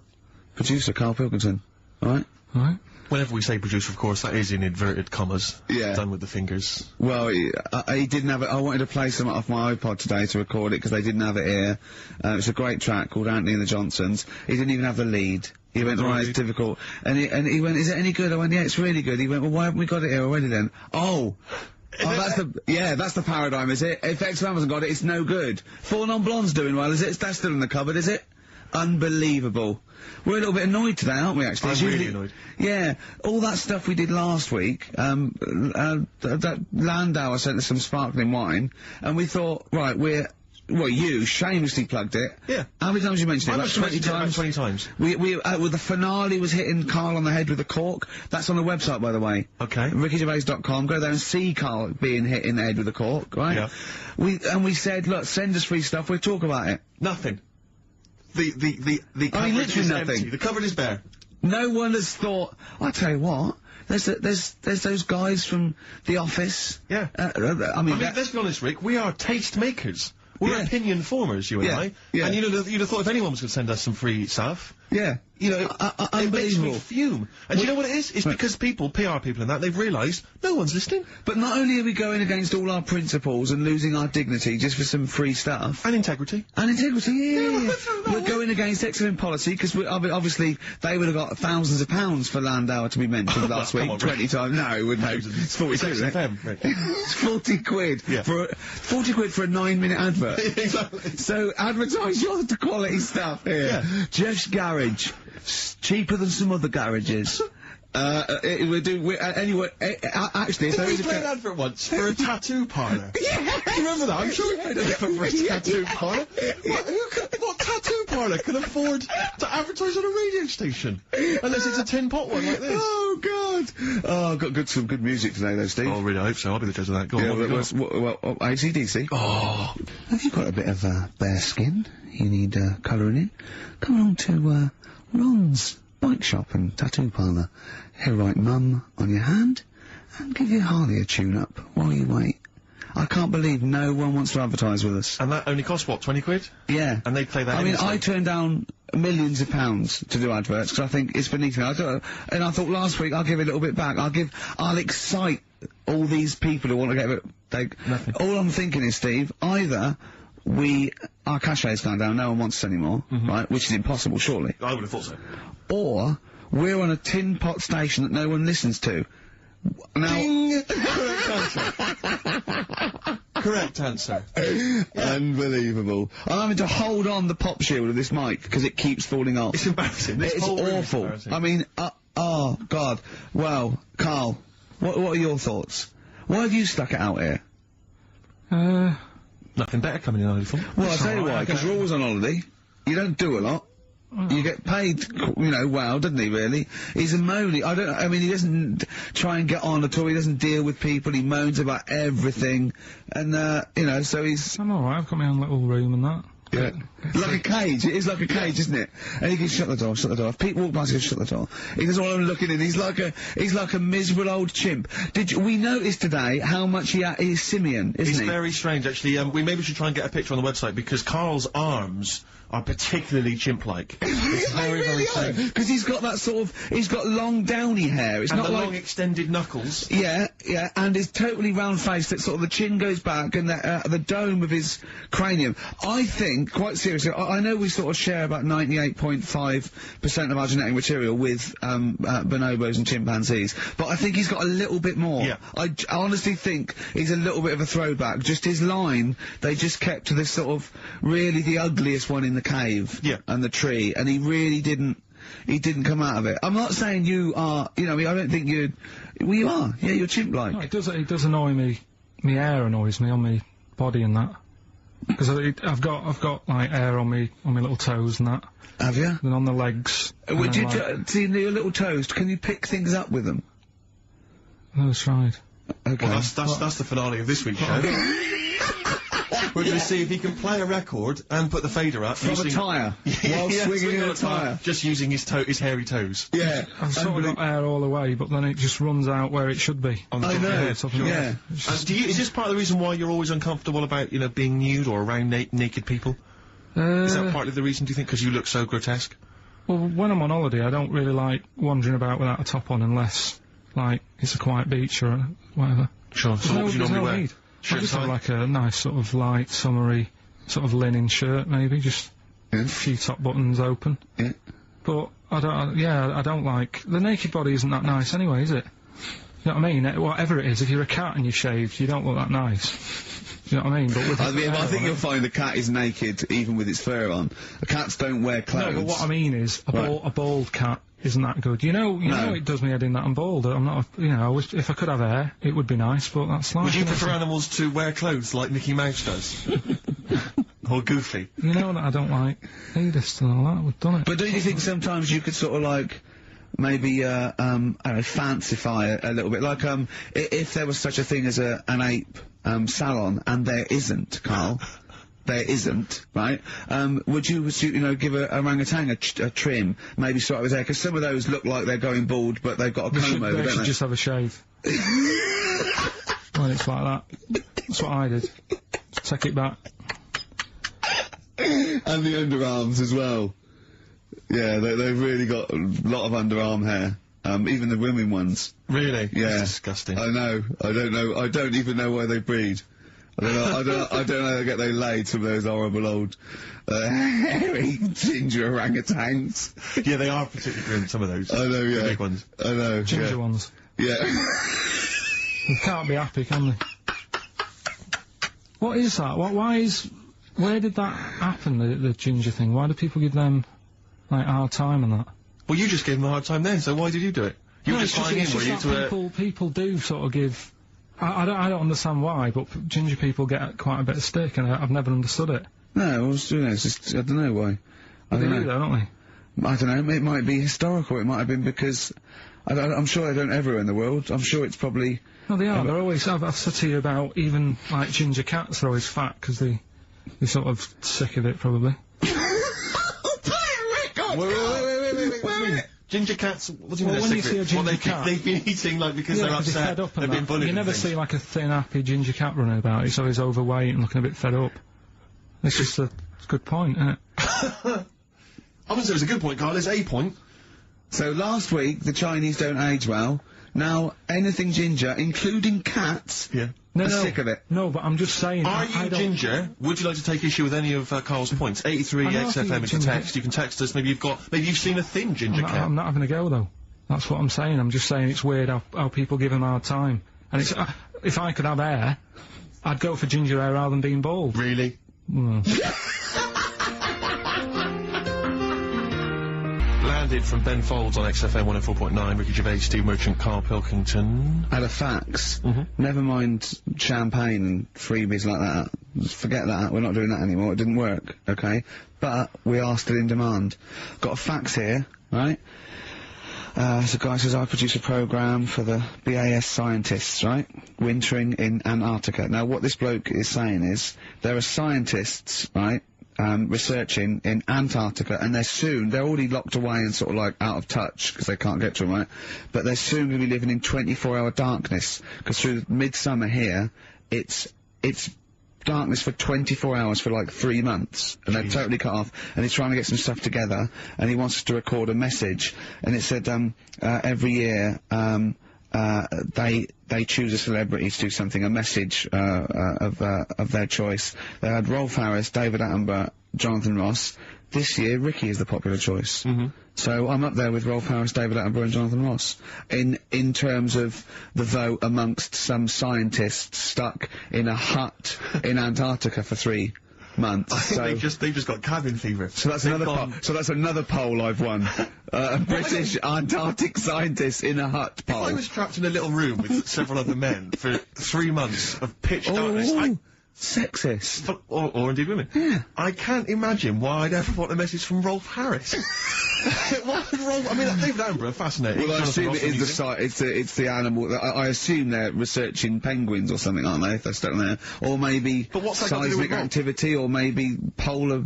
producer Karl Pilkington. All right. All right. Whenever we say producer, of course, that is in inverted commas. Yeah. Done with the fingers. Well, he didn't have it. I wanted to play some off my iPod today to record it because they didn't have it here. It's a great track called Anthony and the Johnsons. He didn't even have the lead. He went, right, it's difficult. And he went, is it any good? I went, yeah, it's really good. He went, well, why haven't we got it here already then? Oh, that's the paradigm, is it? If XFM hasn't got it, it's no good. Four Non-Blondes doing well, is it? That's still in the cupboard, is it? Unbelievable. We're a little bit annoyed today, aren't we, actually? I'm really annoyed. Yeah, all that stuff we did last week, that Landauer sent us some sparkling wine, and we thought, right, well, you shamelessly plugged it. Yeah. How many times you mentioned it? Like 20 times? 20 times. Well, the finale was hitting Karl on the head with a cork. That's on the website, by the way. Okay. RickyGervais.com. Go there and see Karl being hit in the head with a cork, right? Yeah. We said, look, send us free stuff, we'll talk about it. Nothing. The cupboard literally is nothing. empty. The cupboard is bare. No one has thought, I tell you what, there's those guys from The Office. Yeah. I mean, let's be honest, Rick, we are taste makers. We're opinion formers, you and I. Yeah. And you'd have thought if anyone was going to send us some free stuff. Yeah. You know, it makes me fume. And do you know what it is? It's because people, PR people and that, they've realised no one's listening. But not only are we going against all our principles and losing our dignity just for some free stuff. And integrity. And integrity, yeah. We're going against excellent policy, because obviously they would have got thousands of pounds for Landauer to be mentioned last week. 20 times. No, it wouldn't. It's 40 quid, isn't it? It's 40 quid. Yeah. 40 quid for a 9-minute advert. Exactly. So advertise your quality stuff here. Yeah. Jeff's Garage. Cheaper than some other garages. Anyway, actually, if there we is played an advert once for a tattoo parlour. Yeah! Do you remember that? I'm sure we played an advert for a tattoo parlour. What tattoo parlour can afford to advertise on a radio station? Unless it's a tin pot one like this. Oh, God! Oh, got some good music today, though, Steve. Oh, really? I hope so. I'll be the judge of that. Go on, well, AC/DC. Oh. Have you got a bit of, bare skin? You need, colouring in? Come along to, Ron's bike shop and tattoo parlour. He'll write Mum on your hand and give you Harley a tune-up while you wait. I can't believe no one wants to advertise with us. And that only costs, what, 20 quid? Yeah. And they play that I mean, endlessly. I turned down millions of pounds to do adverts, because I think it's beneath me. And I thought last week I'll give it a little bit back. I'll excite all these people who want to get it. Nothing. All I'm thinking is, Steve, either our cachet's gone down, no one wants us anymore, right? Which is impossible, surely. I would have thought so. Or we're on a tin pot station that no one listens to. Now, Ding! Correct answer. Correct answer. Unbelievable. I'm having to hold on the pop shield of this mic because it keeps falling off. It's embarrassing. It's awful. I mean, oh God. Well, Karl, what are your thoughts? Why have you stuck it out here? Nothing better coming in on from. Well, I'll tell you why, because you're always on holiday. You don't do a lot. You get paid, well, doesn't he, really? He's a moany. I mean, he doesn't try and get on at all. He doesn't deal with people. He moans about everything. And, so he's... I'm alright. I've got my own little room and that. Yeah. Like a cage. It is like a cage, isn't it? And he can shut the door. If people walk past, he can shut the door. He doesn't want them looking in. He's like a miserable old chimp. We noticed today how much he's simian, isn't he? It's very strange, actually. We maybe should try and get a picture on the website, because Karl's arms are particularly chimp-like. It's very, very strange. Because he's got that he's got long downy hair. It's and not the like long extended knuckles. Yeah, and he's totally round-faced, that sort of the chin goes back and the dome of his cranium. I think, quite seriously, I know we sort of share about 98.5% of our genetic material with, bonobos and chimpanzees, but I think he's got a little bit more. Yeah. I honestly think he's a little bit of a throwback. Just his line, they just kept to this sort of, really the ugliest one in the cave. Yeah. And the tree, and he really didn't come out of it. I'm not saying you are, I don't think well, you are. Yeah, you're chimp-like. No, it does annoy me. My hair annoys me on my body and that. Because I've got like hair on my little toes and that. Have you? And on the legs. Would you see your little toes? Can you pick things up with them? No, that's right. Okay. Well, that's the finale of this week's show. We're going to see if he can play a record and put the fader up. From a tyre. While swinging in a tyre. Just using his hairy toes. Yeah. I've sort of got hair all the way, but then it just runs out where it should be. On the I know. Yeah. Is this part of the reason why you're always uncomfortable about, being nude or around naked people? Is that partly the reason, do you think? Because you look so grotesque? Well, when I'm on holiday, I don't really like wandering about without a top on unless, like, it's a quiet beach or whatever. Sure. So what would you normally wear? I just have like a nice sort of light, summery, sort of linen shirt, maybe, just a few top buttons open. Yeah. But I don't like... The naked body isn't that nice anyway, is it? You know what I mean? Whatever it is, if you're a cat and you're shaved, you don't look that nice. You know what I mean? But with I think you'll find the cat is naked even with its fur on. The cats don't wear clothes. No, but what I mean is, a bald cat isn't that good. You know it does me head in that I'm bald. I'm not, I wish if I could have hair, it would be nice, but that's like... Would you prefer animals to wear clothes like Mickey Mouse does? Or Goofy? You know that I don't like nudist and all that, we've done it. But don't you think sometimes you could sort of like, maybe, I don't know, fancify a little bit? Like, if there was such a thing as an ape, salon, and there isn't, Karl, there isn't, right? Would you give a orangutan a trim, maybe sort of his hair, because some of those look like they're going bald, but they've got a comb over, they don't should they? just have a shave. When it's like that. That's what I did. Take it back. And the underarms as well. Yeah, they've really got a lot of underarm hair. Even the women ones. Really? Yeah. That's disgusting. I know. I don't know. I don't even know where they breed. I don't know. I don't know how they get their laid, some of those horrible old, hairy ginger orangutans. Yeah, they are particularly grim, some of those. I know, yeah. The big ones. I know. Ginger ones. Yeah. They can't be happy, can they? What is that? Where did that happen, the ginger thing? Why do people give them, like, a hard time and that? Well, you just gave them a hard time then, so why did you do it? You were just flying in, were you, to people do sort of give... I don't understand why, but ginger people get quite a bit of stick, and I've never understood it. No, I was doing it, it's just, I don't know why. They do, though, don't they? I don't know, it might be historical, it might have been because... I'm sure they don't everywhere in the world, I'm sure it's probably... No, they are, they're always... I've said to you about even, like, ginger cats, they're always fat, because they're sort of sick of it, probably. Wait. Ginger cats, what do you mean when they're you sick see of a it? ginger Well, cat... they've been eating, like, because they're upset, they've been bullied. You never see, like, a thin, happy ginger cat running about. It's always overweight and looking a bit fed up. It's just a good point, isn't it? I wouldn't say it's a good point, Karl, it's a point. So last week, the Chinese don't age well. Now, anything ginger, including cats, are sick of it. No, but I'm just saying... Are you ginger? Would you like to take issue with any of Karl's points? 83XFM is the text. You can text us. Maybe you've seen a thin ginger cat. I'm not having a go, though. That's what I'm saying. I'm just saying it's weird how people give them a hard time. And it's... if I could have hair, I'd go for ginger hair rather than being bald. Really? Landed from Ben Folds on XFM 104.9, Ricky Gervais, Steve Merchant, Karl Pilkington. Had a fax. Never mind champagne and freebies like that. Just forget that. We're not doing that anymore. It didn't work, okay? But we are still in demand. Got a fax here, right? So guy says, I produce a programme for the BAS scientists, right? Wintering in Antarctica. Now, what this bloke is saying is, there are scientists, right? Researching in Antarctica, and they're already locked away and sort of like out of touch because they can't get to them, right? But they're soon going to be living in 24-hour darkness, because through midsummer here, it's darkness for 24 hours for like 3 months, and they're totally cut off, and he's trying to get some stuff together, and he wants us to record a message, and it said, every year, they choose a celebrity to do something, a message of their choice. They had Rolf Harris, David Attenborough, Jonathan Ross. This year, Ricky is the popular choice. So I'm up there with Rolf Harris, David Attenborough and Jonathan Ross in terms of the vote amongst some scientists stuck in a hut in Antarctica for 3 months. I think they've just got cabin fever. So that's another poll I've won. A British Antarctic scientist in a hut poll. If I was trapped in a little room with several other men for 3 months of pitch darkness, sexist. Or indeed women. Yeah. I can't imagine why I'd ever want a message from Rolf Harris. Why would Rolf... I mean, David Attenborough, fascinating. Well, I assume it is it's the animal... I assume they're researching penguins or something, aren't they, if they're stuck there? Or maybe seismic activity, or maybe polar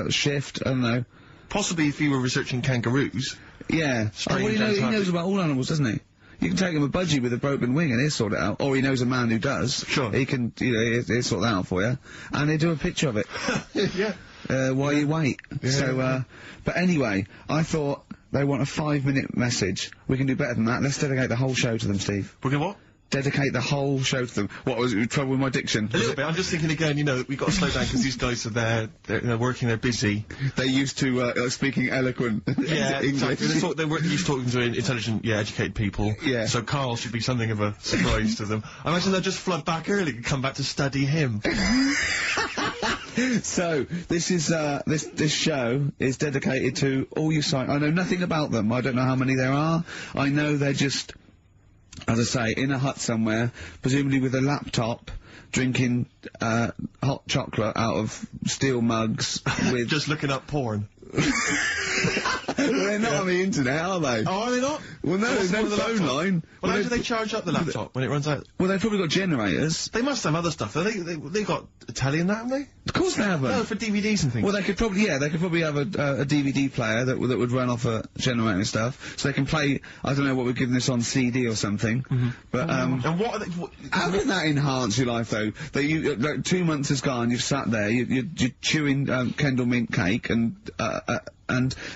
shift, I don't know. Possibly if you were researching kangaroos. Yeah. Well, he knows about all animals, doesn't he? You can take him a budgie with a broken wing and he'll sort it out. Or he knows a man who does. Sure. He can, he'll sort that out for you. And he'll do a picture of it. While you wait. Yeah. So, but anyway, I thought they want a 5-minute message. We can do better than that. Let's dedicate the whole show to them, Steve. We're gonna what? Dedicate the whole show to them. What, was it trouble with my diction? A little bit. I'm just thinking again, we've got to slow down because these guys are there, they're working, they're busy. They're used to, speaking eloquent yeah, English. Exactly. They're used to talking to intelligent, educated people. Yeah. So Karl should be something of a surprise to them. I imagine they'll just flood back early and come back to study him. So, this is, this show is dedicated to all you I know nothing about them. I don't know how many there are. I know they're just, as I say, in a hut somewhere, presumably with a laptop, drinking, hot chocolate out of steel mugs with... Just looking up porn. Whatever they're not on the internet, are they? Oh, are they not? Well, no, there's no phone line. Well, how do they charge up the laptop when it runs out? Well, they've probably got generators. They must have other stuff. They've got a telly and that, haven't they? Of course they haven't. No, for DVDs and things. Well, they could probably have a DVD player that would run off a generator and stuff, so they can play. I don't know what we're giving this on CD or something, but and what are they? How can that enhance your life though? That you like 2 months has gone, you've sat there, you're chewing Kendall mint cake and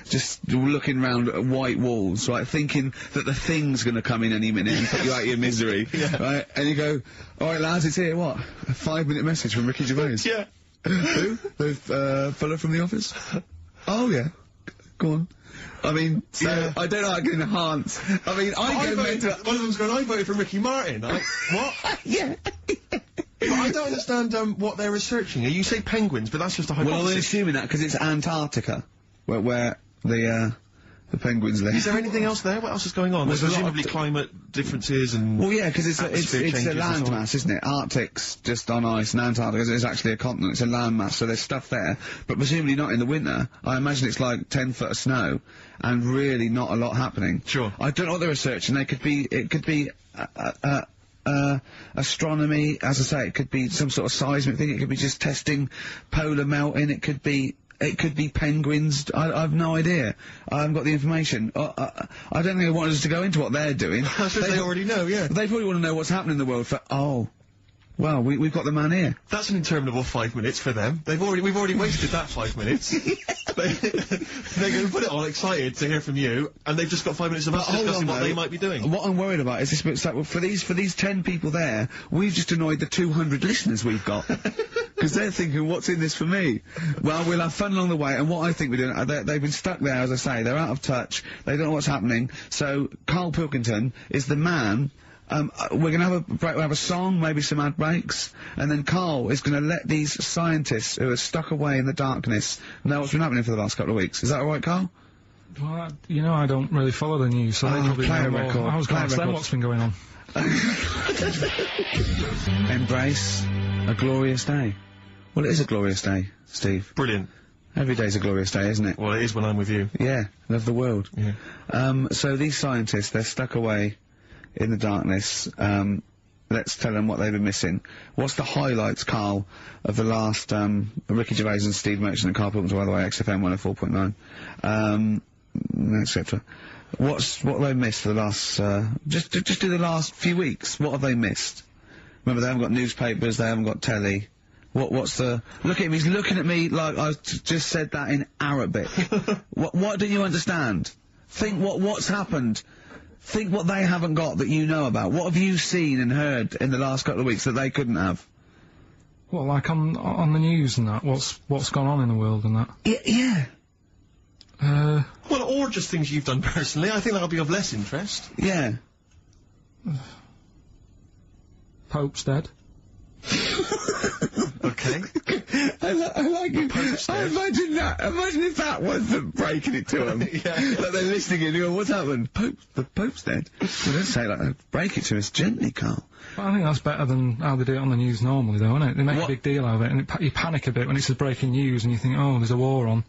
just looking round at white walls, right, thinking that the Thing's going to come in any minute and put you out of your misery, right? And you go, all right, lads, it's here. What? A 5-minute message from Ricky Gervais. Yeah. Who? The fellow from the office? Oh yeah. Go on. I mean, so I don't know how I can enhance. I mean, I one of them's going, I voted for Ricky Martin. What? Yeah. But I don't understand what they're researching. You say penguins, but that's just a hypothesis. Well, they're assuming that because it's Antarctica, where the penguins live. Is there anything else there? What else is going on? There's presumably climate differences and... Well, yeah, because it's a landmass, isn't it? Arctic's just on ice, and Antarctica is actually a continent. It's a landmass, so there's stuff there. But presumably not in the winter. I imagine it's like 10 foot of snow, and really not a lot happening. Sure. I don't know what they're researching. It could be astronomy, as I say, it could be some sort of seismic thing, it could be just testing polar melting, it could be penguins, I have no idea. I haven't got the information. I don't think they want us to go into what they're doing. I suppose they already know, yeah. They probably want to know what's happening in the world for, well, we've got the man here. That's an interminable 5 minutes for them. We've already wasted that 5 minutes. They're going to put it all excited to hear from you, and they've just got 5 minutes of us discussing what they might be doing. What I'm worried about is this bit, like, well, for these 10 people there, we've just annoyed the 200 listeners we've got. Because they're thinking, what's in this for me? Well, we'll have fun along the way, and what I think we're doing, they've been stuck there, as I say, they're out of touch, they don't know what's happening, so Karl Pilkington is the man. We're gonna have a break, we'll have a song, maybe some ad breaks, and then Karl is gonna let these scientists who are stuck away in the darkness know what's been happening for the last couple of weeks. Is that alright, Karl? Well, you know, I don't really follow the news, so they probably play know a more. record. I was going to ask them what's been going on. Embrace a glorious day. Well, it is a glorious day, Steve. Brilliant. Every day's a glorious day, isn't it? Well, it is when I'm with you. Yeah, love the world. Yeah. So these scientists, they're stuck away in the darkness. Let's tell them what they've been missing. What's the highlights, Karl, of the last, Ricky Gervais and Steve Merchant and Karl Pilkington, by the way, XFM 104.9, etc. What they missed for the last, just do the last few weeks. What have they missed? Remember, they haven't got newspapers, they haven't got telly. What's the... Look at him, he's looking at me like I just said that in Arabic. What do you understand? Think what's happened. Think what they haven't got that you know about. What have you seen and heard in the last couple of weeks that they couldn't have? Well, like on the news and that, what's gone on in the world and that? Yeah. Well, or just things you've done personally. I think that'll be of less interest. Yeah. Pope's dead. Okay. I like it. I imagine that. Imagine if that was them breaking it to them. Yeah. Like they're listening and going, what's happened? The Pope's dead. Well, don't say like that. Break it to us gently, Karl. Well, I think that's better than how they do it on the news normally, though, isn't it? They make a big deal out of it, and you panic a bit when it's the breaking news, and you think, oh, there's a war on.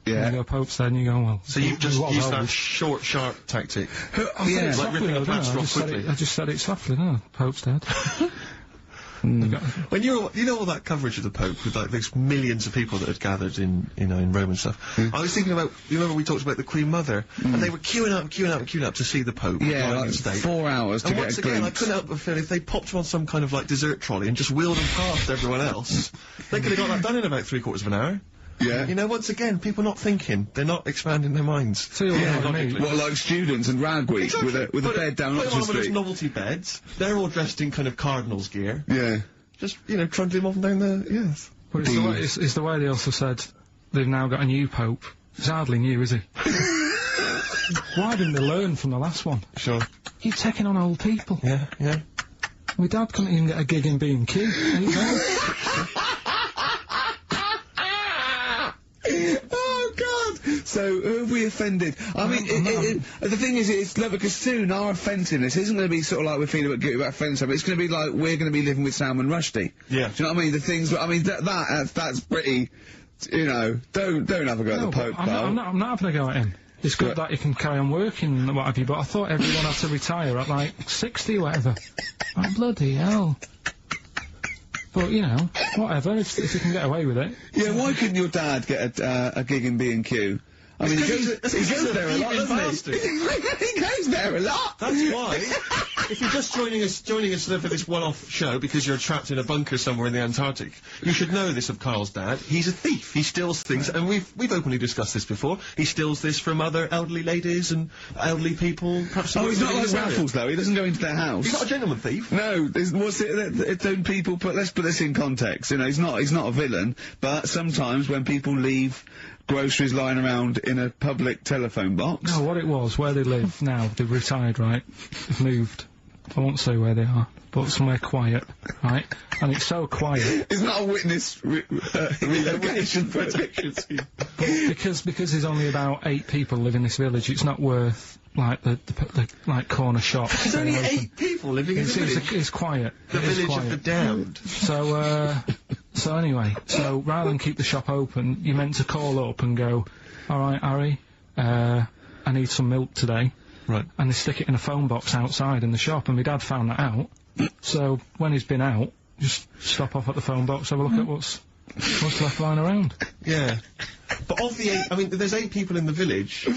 Yeah. And you go, Pope's dead, and you go, well... So you've just used that short, sharp tactic. Yeah. Like ripping a plaster off quickly. I just said it softly, no, Pope's dead. When you know all that coverage of the Pope with like those millions of people that had gathered in Rome and stuff. I was thinking about, you remember we talked about the Queen Mother, and they were queuing up to see the Pope. Yeah, like 4 hours to get a glimpse. And once again, I couldn't help but feel if they popped him on some kind of like dessert trolley and just wheeled him past everyone else, they could have got that done in about 3/4 of an hour. Yeah. You know, once again, people not thinking. They're not expanding their minds. What, like students and rag week with a bed down Oxford Street? Put them on those novelty beds. They're all dressed in kind of cardinals gear. Yeah. Just, you know, trundling them off and down the... Yes. But it's the way they also said they've now got a new Pope. He's hardly new, is he? Why didn't they learn from the last one? Sure. You're taking on old people. Yeah, yeah. My dad couldn't even get a gig in B&Q. There you go. Oh, God! So, who have we offended? I mean, the thing is, it's clever, because soon our offensiveness isn't going to be sort of like we're feeling a bit guilty about offending someone. It's going to be like we're going to be living with Salman Rushdie. Yeah. Do you know what I mean? The things, I mean, that's pretty, you know, don't have a go at the Pope, I'm not having a go at him. it's good that you can carry on working and what have you, but I thought everyone had to retire at, like, 60 or whatever. Like, bloody hell. But, you know, whatever, if you can get away with it. Yeah, why couldn't your dad get a gig in B&Q? I mean, he goes there a lot, doesn't he? He goes there a lot! That's why, if you're just joining us for this one-off show because you're trapped in a bunker somewhere in the Antarctic, you should know this of Karl's dad. He's a thief. He steals things, and we've openly discussed this before. He steals this from other elderly ladies and elderly people. Perhaps he's not like Raffles, though. He doesn't go into their house. He's not a gentleman thief. No, let's put this in context. You know, he's not a villain, but sometimes when people leave groceries lying around in a public telephone box. No, what it was, where they live now, they've retired, right? They've moved. I won't say where they are, but somewhere quiet, right? And it's so quiet. It's not a witness relocation protection scheme. Because there's only about 8 people live in this village, it's not worth, like, the like, corner shop. There's only 8 people living in the village? It's quiet. The village of the damned. So anyway, rather than keep the shop open, you're meant to call up and go, alright, Harry, I need some milk today. Right. And they stick it in a phone box outside in the shop, and my dad found that out. So, when he's been out, just stop off at the phone box, have a look at what's left lying around. Yeah. But of the 8, I mean, there's 8 people in the village,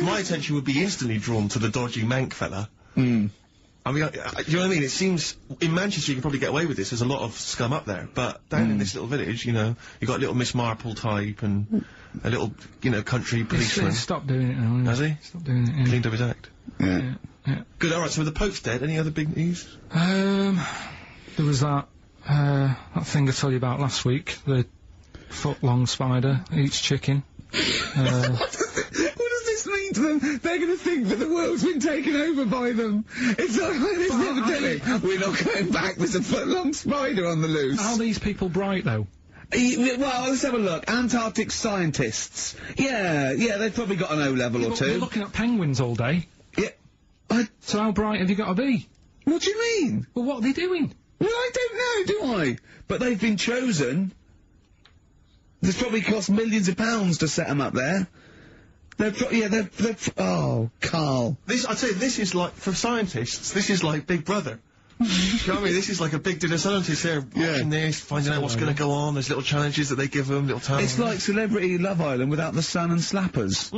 my attention would be instantly drawn to the dodgy Mank fella. I mean, you know what I mean? It seems, in Manchester you can probably get away with this, there's a lot of scum up there, but down in this little village, you know, you got a little Miss Marple type and a little, you know, country policeman. He's stopped doing it now, has he? Stopped doing it, yeah. Cleaned up his act. Yeah. Good, alright, so the Pope's dead, any other big news? There was that thing I told you about last week, the foot-long spider eats chicken. What does this mean to them? They're going to think that the world's been taken over by them. It's like this epidemic. We're not going back. There's a foot-long spider on the loose. How are these people bright, though? Well, let's have a look. Antarctic scientists. Yeah, they've probably got an O-level or two. They're looking at penguins all day. Yeah. So how bright have you got to be? What do you mean? Well, what are they doing? Well, I don't know, do I? But they've been chosen. It's probably cost millions of pounds to set them up there. Oh, Karl. I'd say this is like, for scientists, this is like Big Brother. Do you know what I mean? This is like a big dinner scientist there watching this, finding out what's going to go on, there's little challenges that they give them, little tasks. It's like Celebrity Love Island without the sun and slappers.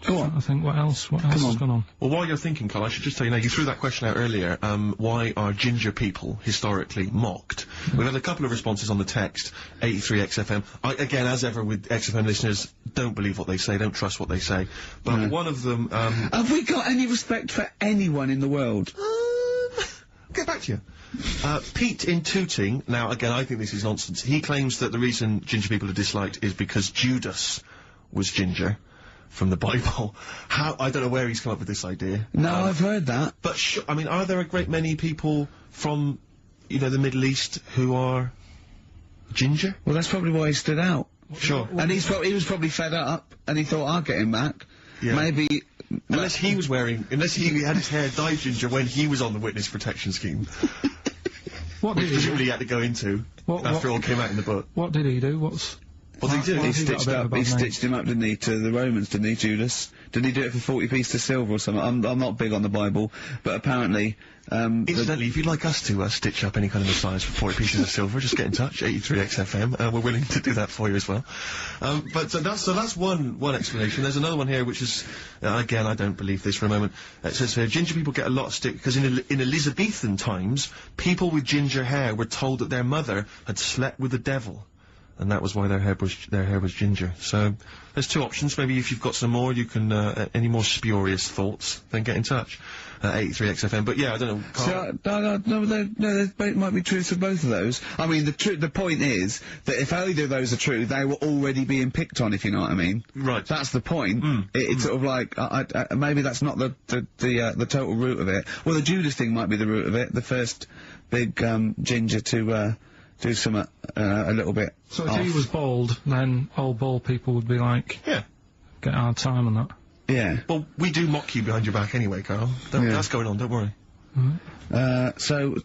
Go on. I think, what else has gone on? Well, while you're thinking, Karl, I should just tell you now, you threw that question out earlier, why are ginger people historically mocked? We've had a couple of responses on the text, 83XFM. Again, as ever with XFM listeners, don't believe what they say, don't trust what they say. But one of them, have we got any respect for anyone in the world? I'll get back to you. Pete in Tooting, now again, I think this is nonsense. He claims that the reason ginger people are disliked is because Judas was ginger. From the Bible. I don't know where he's come up with this idea. No, I've heard that. But I mean, are there a great many people from, you know, the Middle East who are ginger? Well, that's probably why he stood out. Sure. And he was probably fed up, and he thought, I'll get him back. Yeah. Maybe... Unless he had his hair dyed ginger when he was on the witness protection scheme. What did he do? Presumably he had to go into, after it all came out in the book. What did he do? What did he do? He stitched him up, didn't he, to the Romans, didn't he, Judas? Didn't he do it for 40 pieces of silver or something? I'm not big on the Bible, but apparently, incidentally, if you'd like us to, stitch up any kind of Messiahs for 40 pieces of silver, just get in touch, 83XFM, we're willing to do that for you as well. So that's one explanation. There's another one here, which is, again, I don't believe this for a moment. It says here, ginger people get a lot of stick, because in Elizabethan times, people with ginger hair were told that their mother had slept with the devil. And that was why their hair was ginger. So, there's 2 options. Maybe if you've got some more, you can, any more spurious thoughts, then get in touch. 83XFM. But yeah, I don't know. Karl. No, there might be truth to both of those. I mean, the point is that if either of those are true, they were already being picked on, if you know what I mean. Right. That's the point. It's sort of like, maybe that's not the total root of it. Well, the Judas thing might be the root of it. The first big, ginger to, do something, a little bit So if off. he was bald, then old bald people would be like... Yeah. Get a hard time on that. Yeah. Well, we do mock you behind your back anyway, Karl. That's going on, don't worry. So,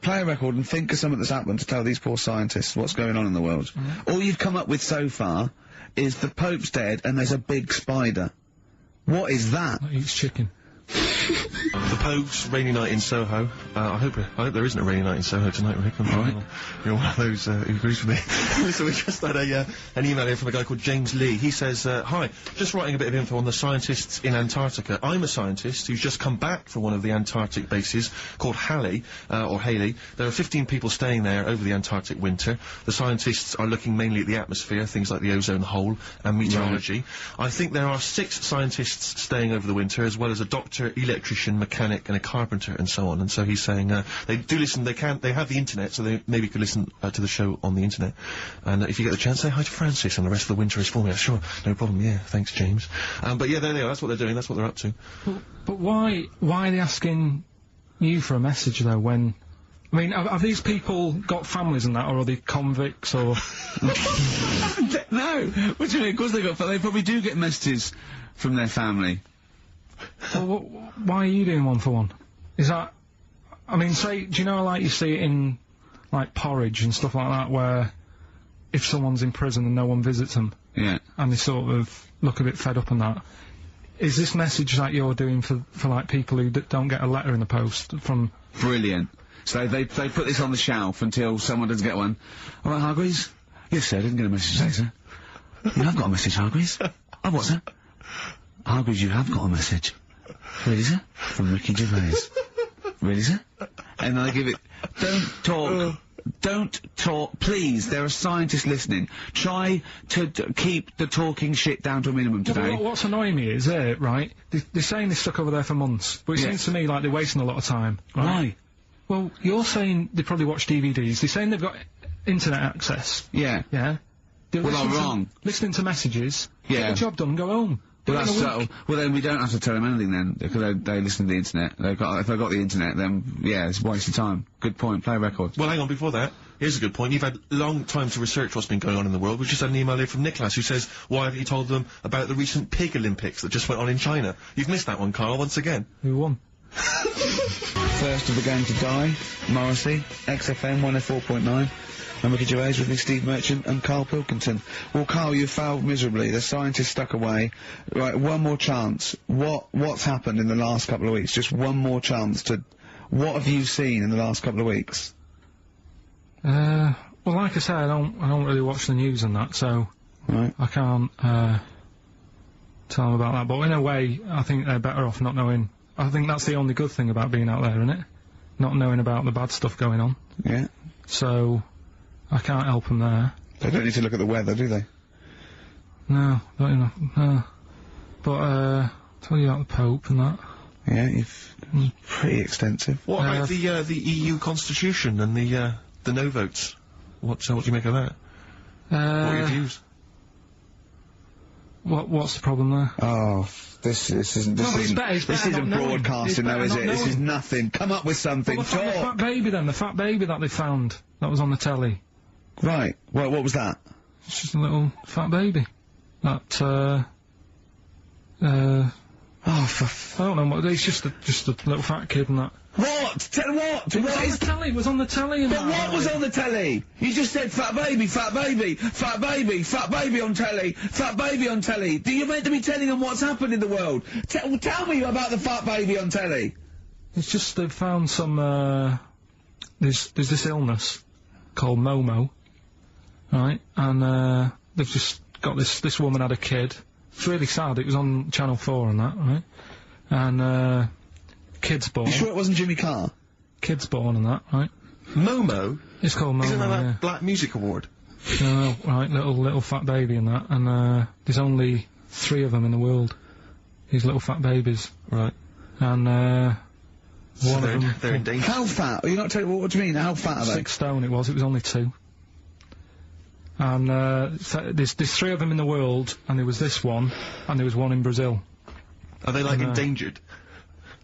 play a record and think of something that's happened to tell these poor scientists what's going on in the world. All you've come up with so far is the Pope's dead and there's a big spider. What is that? That eats chicken. The Pope's rainy night in Soho. I hope there isn't a rainy night in Soho tonight, Rick. You're one of those who agrees with me. So we just had an email here from a guy called James Lee. He says, hi, just writing a bit of info on the scientists in Antarctica. I'm a scientist who's just come back from one of the Antarctic bases called Halley, or Haley. There are 15 people staying there over the Antarctic winter. The scientists are looking mainly at the atmosphere, things like the ozone hole, and meteorology. I think there are 6 scientists staying over the winter, as well as a doctor, electrician, mechanic, and a carpenter, and so on. And so he's saying, they do listen, they have the internet, so they maybe could listen to the show on the internet. And if you get the chance, say hi to Francis, and the rest of the winter is for me. Sure, no problem, yeah, thanks, James. But yeah, there they are, that's what they're doing, that's what they're up to. But why are they asking you for a message, though, when... I mean, have these people got families and that, or are they convicts, or... No! What do you mean? Of course they probably do get messages from their family. Well, why are you doing one for one? Is that... I mean, say, do you know, like, you see it in, like, Porridge and stuff like that, where if someone's in prison and no one visits them... Yeah. And they sort of look a bit fed up and that... Is this message that you're doing for like, people who don't get a letter in the post from... Brilliant. So they put this on the shelf until someone doesn't get one. All right, Hargreaves? Yes, sir, I didn't get a message today, sir. You have got a message, Hargreaves. Oh, what, sir? Hargreaves, you have got a message. Really, sir? From Ricky Gervais. Really, sir? And I give it... Don't talk, please, there are scientists listening. Try to keep the talking shit down to a minimum today. Yeah, what's annoying me is, right, they're saying they're stuck over there for months, but it seems to me like they're wasting a lot of time. Right? Why? Well, you're saying they probably watch DVDs, they're saying they've got internet access. Yeah. Yeah? Well, I'm wrong. Listening to messages, yeah. Get the job done and go home. Well, that's subtle. Well, then we don't have to tell them anything then, because they listen to the internet. If they've got the internet, then, yeah, it's a waste of time. Good point, play a record. Well, hang on, before that, here's a good point. You've had long time to research what's been going on in the world. We just had an email here from Nicholas who says, why haven't you told them about the recent pig Olympics that just went on in China? You've missed that one, Karl, once again. Who won? First of the game to die, Morrissey, XFM 104.9. I'm Ricky Gervais with me, Steve Merchant and Karl Pilkington. Well, Karl, you failed miserably. The scientists stuck away. Right, one more chance. What's happened in the last couple of weeks? Just one more chance to... What have you seen in the last couple of weeks? Well, like I say, I don't really watch the news and that, so... Right. I can't, tell them about that. But in a way, I think they're better off not knowing... I think that's the only good thing about being out there, isn't it? Not knowing about the bad stuff going on. Yeah. So... I can't help them there. They don't need to look at the weather, do they? No, don't you know, no. But, tell you about the Pope and that. Yeah, pretty extensive. What about the EU Constitution and the no votes? What do you make of that? What are your views? What's the problem there? Oh, this isn't broadcasting though, is it? This is nothing. Come up with something. Well, the fat baby then, the fat baby that they found, that was on the telly. Right. Well, what was that? It's just a little fat baby. That, oh, I don't know what, it's just a little fat kid and that. What? Tell what? It was on the telly, it was on the telly and But what was on the telly? You just said fat baby, fat baby, fat baby, fat baby on telly, fat baby on telly. Do you meant to be telling them what's happened in the world? Tell me about the fat baby on telly. It's just they've found some, there's this illness called Momo, right? And, they've just got this woman had a kid. It's really sad, it was on Channel 4 and that, right? And, kid's born. You sure it wasn't Jimmy Carr? Kid's born and that, right? Momo? It's called Momo, Isn't that yeah. that Black Music Award? No, right, little fat baby and that, and, there's only 3 of them in the world. These little fat babies. Right. And, so one of them... They're in danger. How fat? Are you not telling what do you mean? How fat are they? 6 stone it was only 2. And, there's 3 of them in the world, and there was this one, and there was one in Brazil. Are they, like, endangered?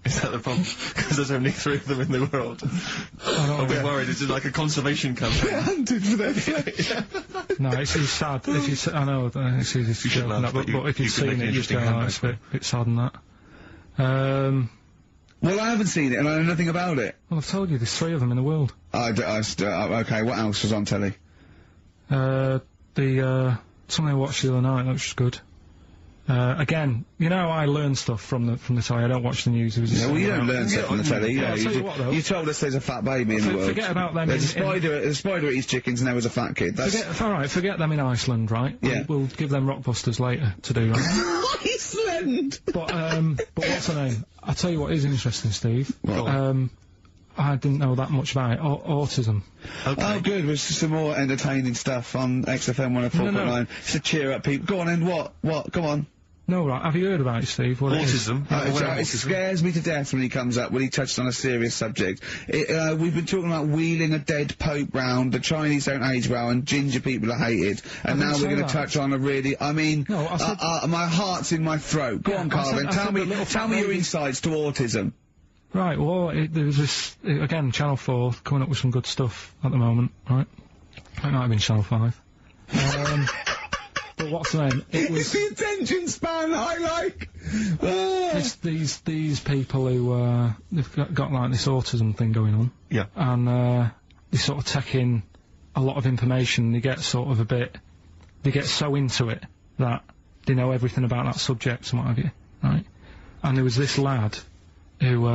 Is that the problem? Because there's only 3 of them in the world. I'll be worried, is it like a conservation campaign? They're hunted for their flesh. No, it's sad. If you I know, it's easy to joke on that, but if you've seen it, you'd go, oh, it's a bit sad and that. Well, I haven't seen it, and I know nothing about it. Well, I've told you, there's 3 of them in the world. Okay, what else was on telly? Something I watched the other night, which was good. Again, you know, I learn stuff from the telly. I don't watch the news. Yeah, well, you don't learn stuff from the telly. Yeah, I'll tell you what, though. You told us there's a fat baby in the world. Forget about them. There's a spider eats chickens, and there was a fat kid. Forget them in Iceland, right? Yeah. We'll give them Rockbusters later to do, right? Iceland! But what's her name? I'll tell you what is interesting, Steve. What? I didn't know that much about it. Autism. Okay. Oh, good. There's some more entertaining stuff on XFM 104.9. No. Just to cheer up people. Go on, then. What? Come on. No, right. Have you heard about it, Steve? What autism? It scares me to death when he comes up, when he touched on a serious subject. We've been talking about wheeling a dead pope round, the Chinese don't age well, and ginger people are hated, and now we're going to touch on a really, my heart's in my throat. Go on, Karl, tell me your insights to autism. Right, well, there was this, again, Channel 4 coming up with some good stuff at the moment, right? It might have been Channel 5. But what's the name? It was... It's the attention span I like! It's these people who, they've got like this autism thing going on. Yeah. And, they sort of take in a lot of information, they get sort of they get so into it that they know everything about that subject and what have you, right? And there was this lad who,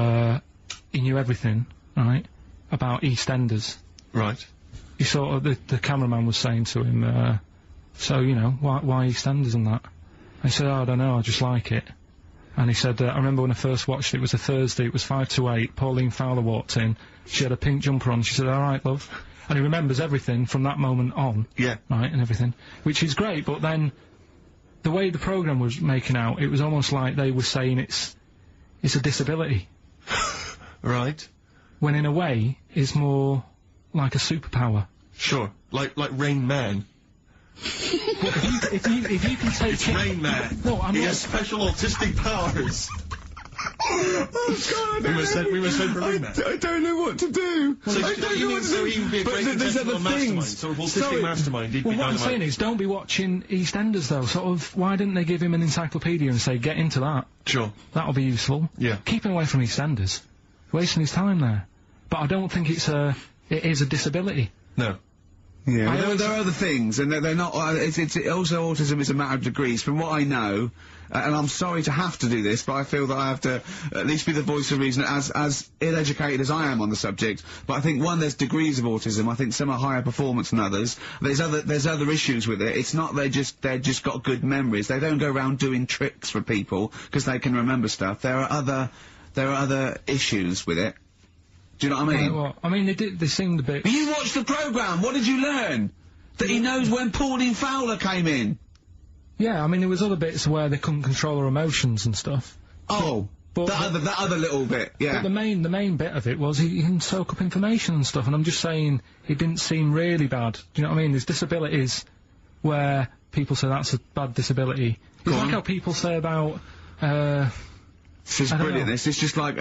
he knew everything, right, about EastEnders. Right. He sort of, the cameraman was saying to him, so, you know, why EastEnders and that? And he said, I don't know, I just like it. And he said, I remember when I first watched it, it was a Thursday, it was 5 to 8, Pauline Fowler walked in, she had a pink jumper on, she said, alright, love. And he remembers everything from that moment on. Yeah. Right, and everything. Which is great, but then, the way the programme was making out, it was almost like they were saying it's a disability. Right. When in a way, it's more like a superpower. Sure. Like Rain Man. if you can take it's Rain Man. No, he has special autistic powers. Oh God! We must send for Rain Man. I don't know what to do. So he would be a great intentional mastermind, sort of autistic mastermind. Well, what I'm saying is, don't be watching EastEnders though. Sort of, why didn't they give him an encyclopedia and say, get into that? Sure. That'll be useful. Yeah. Keep him away from EastEnders. Wasting his time there. But I don't think it is a disability. No. Yeah, there are other things, and they're not, it's also autism is a matter of degrees, from what I know, and I'm sorry to have to do this, but I feel that I have to at least be the voice of reason, as ill-educated as I am on the subject, but I think, one, there's degrees of autism, I think some are higher performance than others, there's other issues with it, it's not they're just got good memories, they don't go around doing tricks for people, because they can remember stuff, there are other issues with it. Do you know what I mean? Well, I mean, they seemed a bit... But you watched the programme, what did you learn? That he knows when Pauline Fowler came in? Yeah, I mean, there was other bits where they couldn't control her emotions and stuff. Oh, that other little bit, yeah. But the main bit of it was he can soak up information and stuff, and I'm just saying, it didn't seem really bad. Do you know what I mean? There's disabilities where people say that's a bad disability. It's like how people say about, This is brilliant, this. It's just like,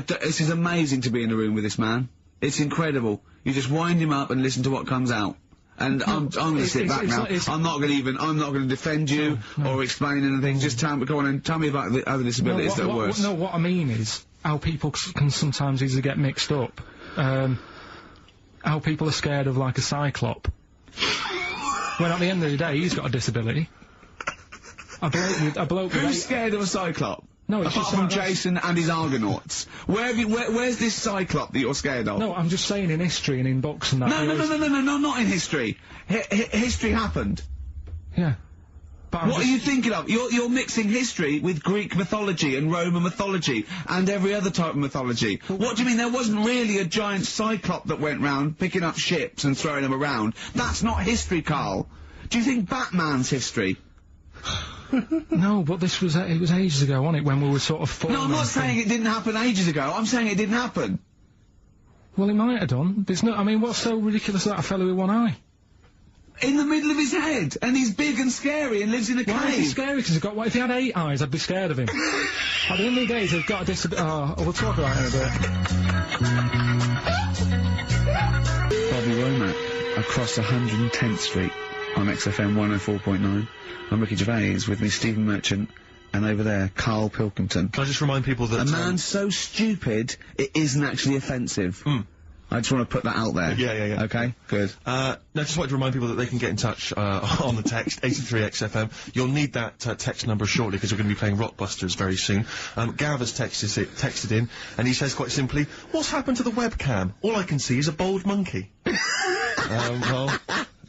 this is amazing to be in a room with this man. It's incredible. You just wind him up and listen to what comes out. And I'm gonna sit back now. I'm not gonna defend you or explain anything. Just go on and tell me about the other disabilities that are worse. No, what I mean is, how people can sometimes easily get mixed up. How people are scared of, like, a cyclop. When at the end of the day, he's got a disability. A bloke Who's scared of a cyclop? No, it's apart from Jason and his Argonauts. Where's this Cyclop that you're scared of? No, I'm just saying in history and in books and that. No, not in history. History happened. Yeah. But what are you thinking of? You're mixing history with Greek mythology and Roman mythology and every other type of mythology. What do you mean there wasn't really a giant Cyclop that went round picking up ships and throwing them around? That's not history, Karl. Do you think Batman's history? No, but it was ages ago, wasn't it, when we were sort of No, I'm not saying it didn't happen ages ago, I'm saying it didn't happen. Well, it might have done. There's no, I mean, what's so ridiculous about a fellow with one eye? In the middle of his head, and he's big and scary and lives in a cave. Why is he scary? Because he's got, what, if he had 8 eyes, I'd be scared of him. At the end of the day, he's got a disability. Oh, we'll talk about it in a bit. Bobby Womack, across 110th Street on XFM 104.9. I'm Ricky Gervais, with me Stephen Merchant and over there, Karl Pilkington. Can I just remind people that... A man so stupid, it isn't actually offensive. I just want to put that out there. Yeah. Okay, good. No, just wanted to remind people that they can get in touch on the text, 83XFM. You'll need that text number shortly, because we're going to be playing Rockbusters very soon. Gav has texted in, and he says quite simply, "What's happened to the webcam? All I can see is a bald monkey." Well...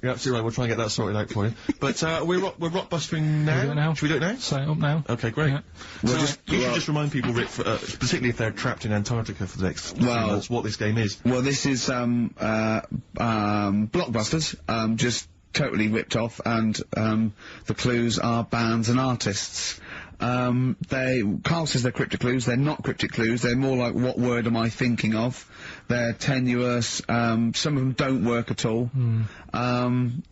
You're absolutely right, we'll try and get that sorted out for you. But, we're rockbustering now? Should we do it now? Should we do it now? Set it up now. Okay, great. Yeah. You should just remind people, Rick, particularly if they're trapped in Antarctica for the next few months, what this game is. Well, this is, Blockbusters, just totally ripped off, and, the clues are bands and artists. Karl says they're cryptic clues. They're not cryptic clues. They're more like, what word am I thinking of? They're tenuous. Some of them don't work at all.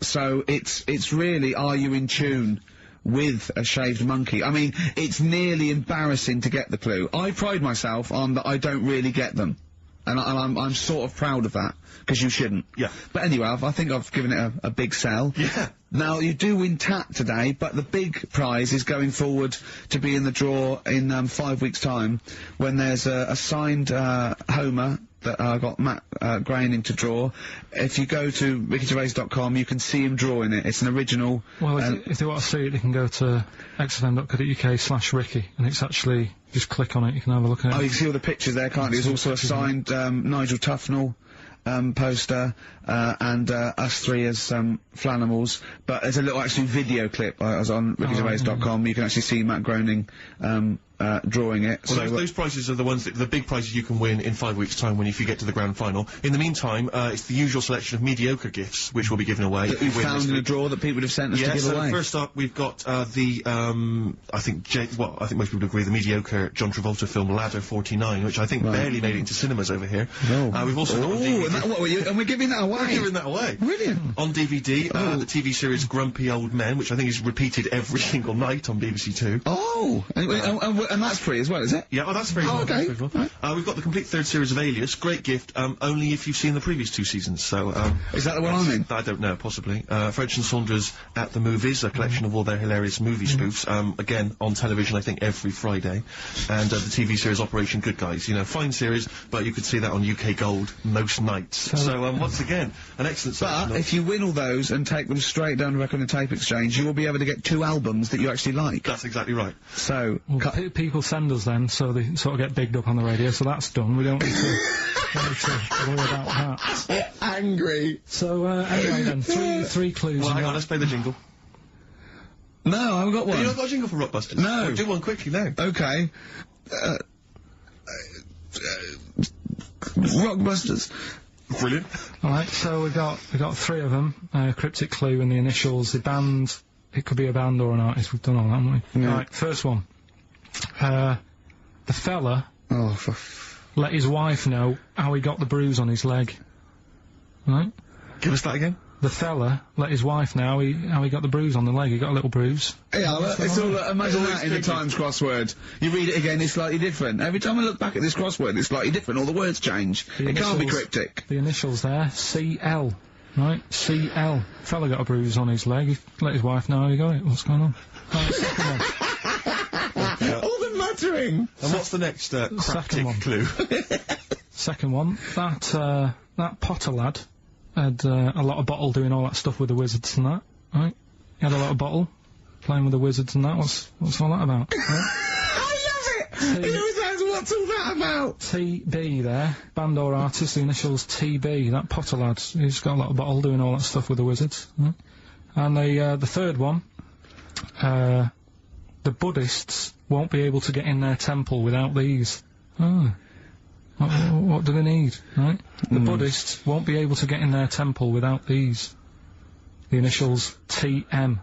So it's really, are you in tune with a shaved monkey? I mean, it's nearly embarrassing to get the clue. I pride myself on that I don't really get them. And I'm sort of proud of that, because you shouldn't. Yeah. But anyway, I think I've given it a big sell. Yeah. Now, you do win TAT today, but the big prize is going forward to be in the draw in 5 weeks' time, when there's a signed Homer that I got Matt Groening to draw. If you go to rickygervais.com, you can see him drawing it. It's an original. Well, if they want to see it, they can go to xfm.co.uk/Ricky, and it's actually, just click on it, you can have a look at it. Oh, you can see all the pictures there, can't you? There's also a signed Nigel Tufnell poster, and us three as Flanimals, but there's a little actually video clip. I was on rickygervais.com. You can actually see Matt Groening drawing it. Well, so those prizes are the ones the big prizes you can win in 5 weeks' time if you get to the grand final. In the meantime, it's the usual selection of mediocre gifts which will be given away. That we found in a drawer that people would have sent us to give away. First up, we've got I think most people agree, the mediocre John Travolta film Ladder 49, which I think barely made it into cinemas over here. We've also got on DVD. And we're giving that away. We're giving that away. Brilliant. On DVD, the TV series Grumpy Old Men, which I think is repeated every single night on BBC Two. Oh, and that's free as well, is it? Yeah, well, that's free. Oh, okay. We've got the complete third series of Alias. Great gift, only if you've seen the previous 2 seasons. So, is that the one I'm in? I don't know, possibly. French and Saunders at the Movies, a collection of all their hilarious movie spoofs. Again, on television, I think, every Friday. And the TV series Operation Good Guys. You know, fine series, but you could see that on UK Gold most nights. So, once again, an excellent selection. But if you win all those and take them straight down to Record and Tape Exchange, you will be able to get 2 albums that you actually like. That's exactly right. So, people send us them, so they sort of get bigged up on the radio, so that's done. We don't need to worry about that. Angry. So, anyway then, three clues. Well, hang on, let's play the jingle. No, I haven't got one. You not got a jingle for Rockbusters? No. Well, do one quickly now. Okay. Rockbusters. Brilliant. Alright, so we got 3 of them. Cryptic clue and the initials, the band. It could be a band or an artist. We've done all that, haven't we? Yeah. Alright, first one. The fella let his wife know how he got the bruise on his leg. Right? Give us that again. The fella let his wife know how he got the bruise on the leg. He got a little bruise. Yeah, it's all, imagine that in the Times crossword. You read it again, it's slightly different. Every time I look back at this crossword, it's slightly different. All the words change. It can't be cryptic. The initials there, CL. Right? CL. Fella got a bruise on his leg. He let his wife know how he got it. What's going on? Right, second one. All the muttering! And what's the next cryptic clue? Second one. That Potter lad had a lot of bottle doing all that stuff with the wizards and that, right? He had a lot of bottle playing with the wizards and that. What's all that about? Right? I love it! He always says, what's all that about? TB there, band or artist, the initials TB. That Potter lad, he's got a lot of bottle doing all that stuff with the wizards. Right? And the third one, the Buddhists won't be able to get in their temple without these. Oh. What do they need, right? The Buddhists won't be able to get in their temple without these. The initials TM.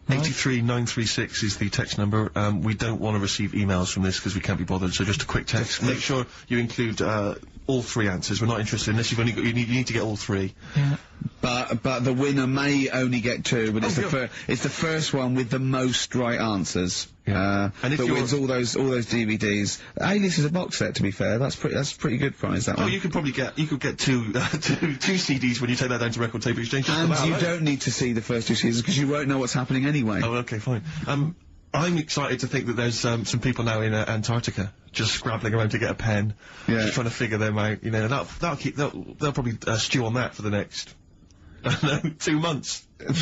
Right? 83936 is the text number. We don't want to receive emails from this because we can't be bothered, so just a quick text. Make sure you include all 3 answers. We're not interested unless you've only got, you need to get all 3. Yeah. But the winner may only get 2, but it's the first one with the most right answers. Yeah. And if that wins all those DVDs. Alias is a box set, to be fair. That's pretty good prize, that one. Oh, you could probably get two CDs when you take that down to Record Tape Exchange. And you don't need to see the first 2 seasons because you won't know what's happening anyway. Oh, okay, fine. I'm excited to think that there's some people now in Antarctica just scrabbling around to get a pen, just trying to figure them out. You know, they'll probably stew on that for the next, I don't know, 2 months. Forward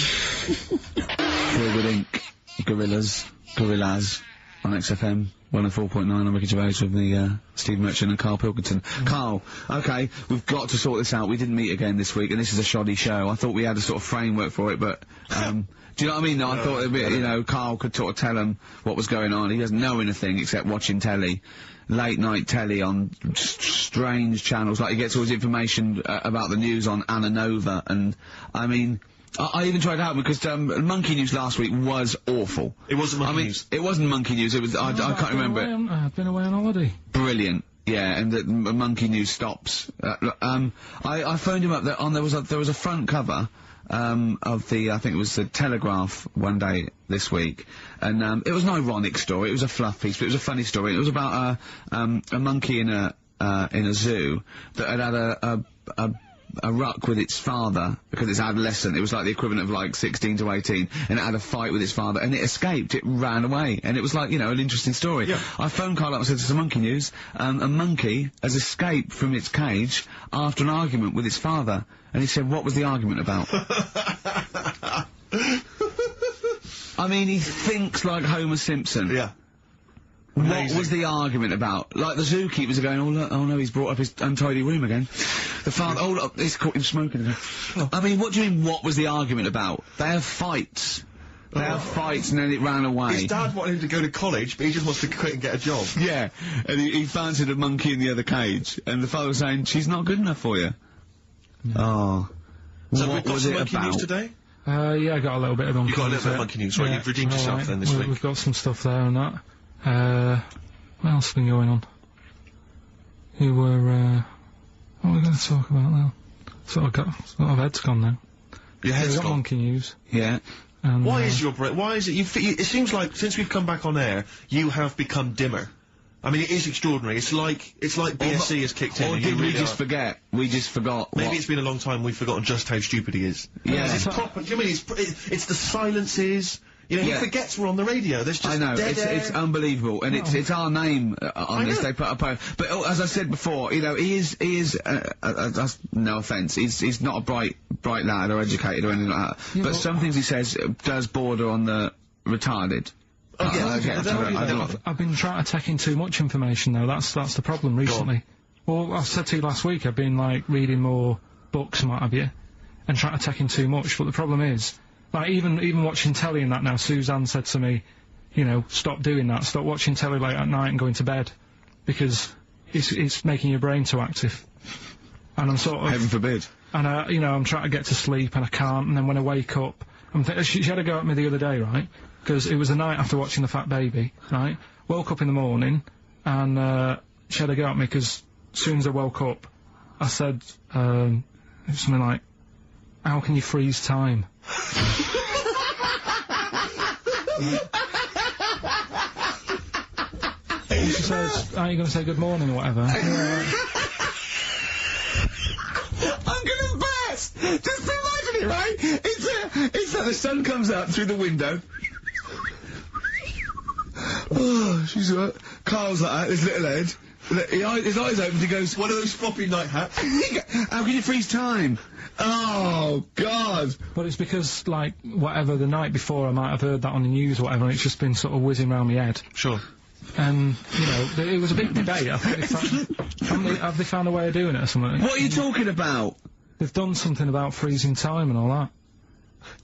Inc. Gorillas on XFM 104.9. I'm Ricky Gervais with the Steve Merchant and Karl Pilkington. Karl, okay, we've got to sort this out. We didn't meet again this week, and this is a shoddy show. I thought we had a sort of framework for it, but do you know what I mean? No, I thought you know, Karl could sort of tell him what was going on. He doesn't know anything except watching telly, late night telly on strange channels. Like he gets all his information about the news on Anna Nova, and I mean. I even tried to help because Monkey News last week was awful. It wasn't Monkey News. It wasn't Monkey News. It was I can't remember it. I've been away on holiday. Brilliant. Yeah, and the Monkey News stops. I phoned him up. There was a front cover of the I think it was the Telegraph one day this week, and it was an ironic story. It was a fluff piece, but it was a funny story. It was about a monkey in a zoo that had a ruck with its father because it's adolescent. It was like the equivalent of like 16 to 18, and it had a fight with its father, and it escaped. It ran away, and it was like, you know, an interesting story. Yeah. I phoned Karl up and said, "This is Monkey News. A monkey has escaped from its cage after an argument with its father." And he said, "What was the argument about?" I mean, he thinks like Homer Simpson. Yeah. Amazing. What was the argument about? Like, the zookeepers are going, "Oh, look, oh no, he's brought up his untidy room again." The father, "Oh, look, he's caught him smoking again." I mean, what do you mean, what was the argument about? They have fights. They have fights, and then it ran away. His dad wanted him to go to college, but he just wants to quit and get a job. Yeah, and he fancied a monkey in the other cage, and the father was saying, "She's not good enough for you." Oh. So what we've got was some it Monkey about? News today? Yeah, I got a little bit of Monkey News. You got a little bit of Monkey News, right? You've redeemed yourself then this week. We've got some stuff there and that. What else has been going on? You were, what are we going to talk about now? Sort of head's gone now. Your head's got gone? Monkey News. Yeah. And, why is your brain, why is it, it seems like since we've come back on air, you have become dimmer. I mean, it is extraordinary. It's like BSC has kicked in. Or and did you we really just forget? We just forgot. Maybe it's been a long time we've forgotten just how stupid he is. Yeah. It's proper, do you mean it's the silences? You know, he forgets we're on the radio. There's just I know, dead air. it's unbelievable, and it's our name on this. They put up a but as I said before, you know, he is no offence, he's not a bright lad or educated or anything like that. Yeah, but some things he says does border on the retarded. I've been trying to take in too much information though. That's the problem recently. Well, I said to you last week, I've been like reading more books and what have you, and trying to take in too much. But the problem is, like even watching telly and that now, Suzanne said to me, you know, stop doing that. Stop watching telly late at night and going to bed, because it's making your brain too active. And I'm sort of heaven forbid. And you know, I'm trying to get to sleep and I can't. And then when I wake up, she had a go at me the other day, right? Because it was the night after watching The Fat Baby, right? Woke up in the morning, and she had a go at me because as soon as I woke up, I said it was something like, "How can you freeze time?" She says, "Are you going to say good morning or whatever?" I'm gonna burst! Just imagine it, right? It's like the sun comes up through the window. Oh, she's right. Karl's like that, his little head. His eyes open, he goes, "One of those floppy night hats." "How can you freeze time?" Oh, God! But it's because, like, whatever, the night before I might have heard that on the news or whatever, and it's just been sort of whizzing round my head. Sure. And, you know, it was a big debate. I think have they found a way of doing it or something? What are you talking about? They've done something about freezing time and all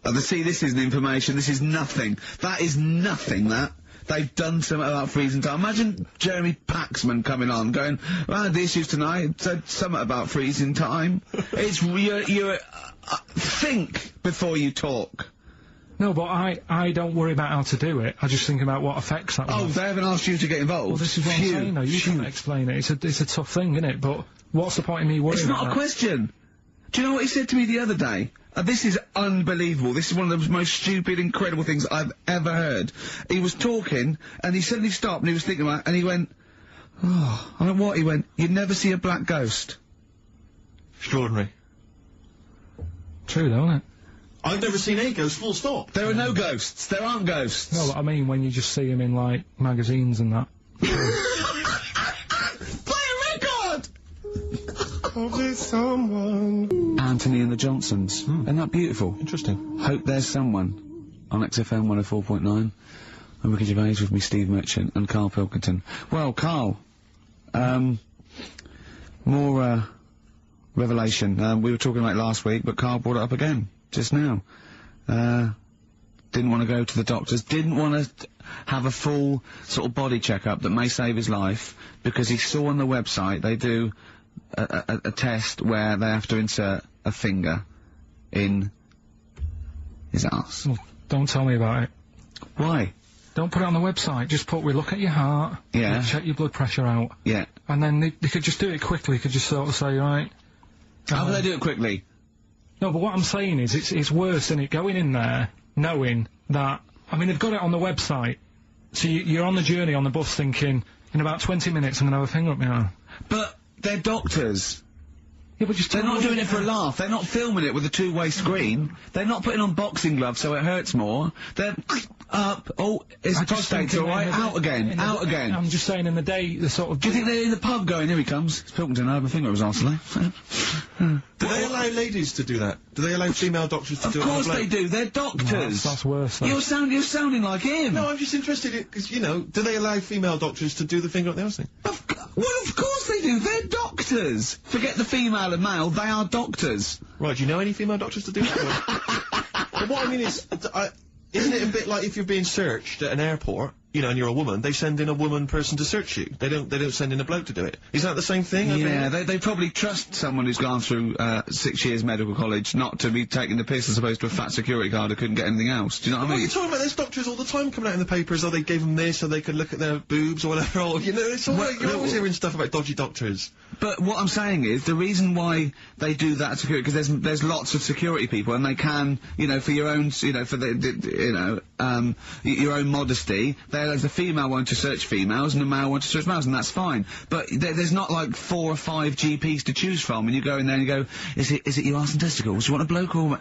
that. See, this isn't information, this is nothing. That is nothing, that. They've done something about freezing time. Imagine Jeremy Paxman coming on, going, "Well, the issues tonight said something about freezing time." It's, think before you talk. No, but I don't worry about how to do it. I just think about what effects that will have. They haven't asked you to get involved? Well, this is what I'm saying, though. You can't explain it. It's a tough thing, isn't it? But what's the point in me worrying about It's not a question. Do you know what he said to me the other day? This is unbelievable. This is one of the most stupid, incredible things I've ever heard. He was talking, and he suddenly stopped, and he was thinking about it, and he went, "Oh," I don't know what, he went, "You'd never see a black ghost." Extraordinary. True, though, isn't it? I've never seen a ghost, full stop. There are no ghosts. There aren't ghosts. No, I mean when you just see him in, like, magazines and that. Play a record! There's someone. Anthony and the Johnsons. Isn't that beautiful? Interesting. Hope There's Someone on XFM 104.9. I'm Ricky Gervais with me, Steve Merchant, and Karl Pilkington. Well, Karl, more, revelation. We were talking about it last week, but Karl brought it up again, just now. Didn't want to go to the doctors, didn't want to have a full sort of body checkup that may save his life, because he saw on the website they do a test where they have to insert a finger in his arse. Well, don't tell me about it. Why? Don't put it on the website, just put, we look at your heart, yeah, we check your blood pressure out. Yeah. And then they could just do it quickly, could just sort of say, right... How do they do it quickly? No, but what I'm saying is, it's worse, isn't it, going in there, knowing that... I mean, they've got it on the website, so you're on the journey on the bus thinking, in about 20 minutes I'm gonna have a finger up my arm. But they're doctors. Yeah, but just they're not doing it for a laugh. They're not filming it with a two-way screen. They're not putting on boxing gloves so it hurts more. They're up. Oh, it's prostate, all right. Out again. Out again. I'm just saying, in the day, the sort of. Do you think they're in the pub going? Here he comes. It's Pilkington. I have a finger up his arse today. Do they allow ladies to do that? Do they allow female doctors to do it? Of course they do. They're doctors. No, that's worse. Though. You're sounding like him. No, I'm just interested because you know, do they allow female doctors to do the finger up the arse thing? Well, of course they do. They're doctors. Forget the female and male. They are doctors. Right. Do you know any female doctors to do that? But what I mean is, isn't it a bit like if you're being searched at an airport, you know, and you're a woman, they send in a woman person to search you. They don't send in a bloke to do it. Is that the same thing? Yeah, they probably trust someone who's gone through 6 years medical college not to be taking the piss as opposed to a fat security guard who couldn't get anything else. Do you know what I mean? You're talking about there's doctors all the time coming out in the papers, or they gave them this so they could look at their boobs or whatever, or, you know, it's all you're always hearing stuff about dodgy doctors. But what I'm saying is, the reason why they do that security, because there's lots of security people, and they can, you know, for your own, you know, for your own modesty, there's a female one to search females and a male one to search males, and that's fine. But there's not like 4 or 5 GPs to choose from, and you go in there and you go, is it your arse and testicles? Do you want a bloke or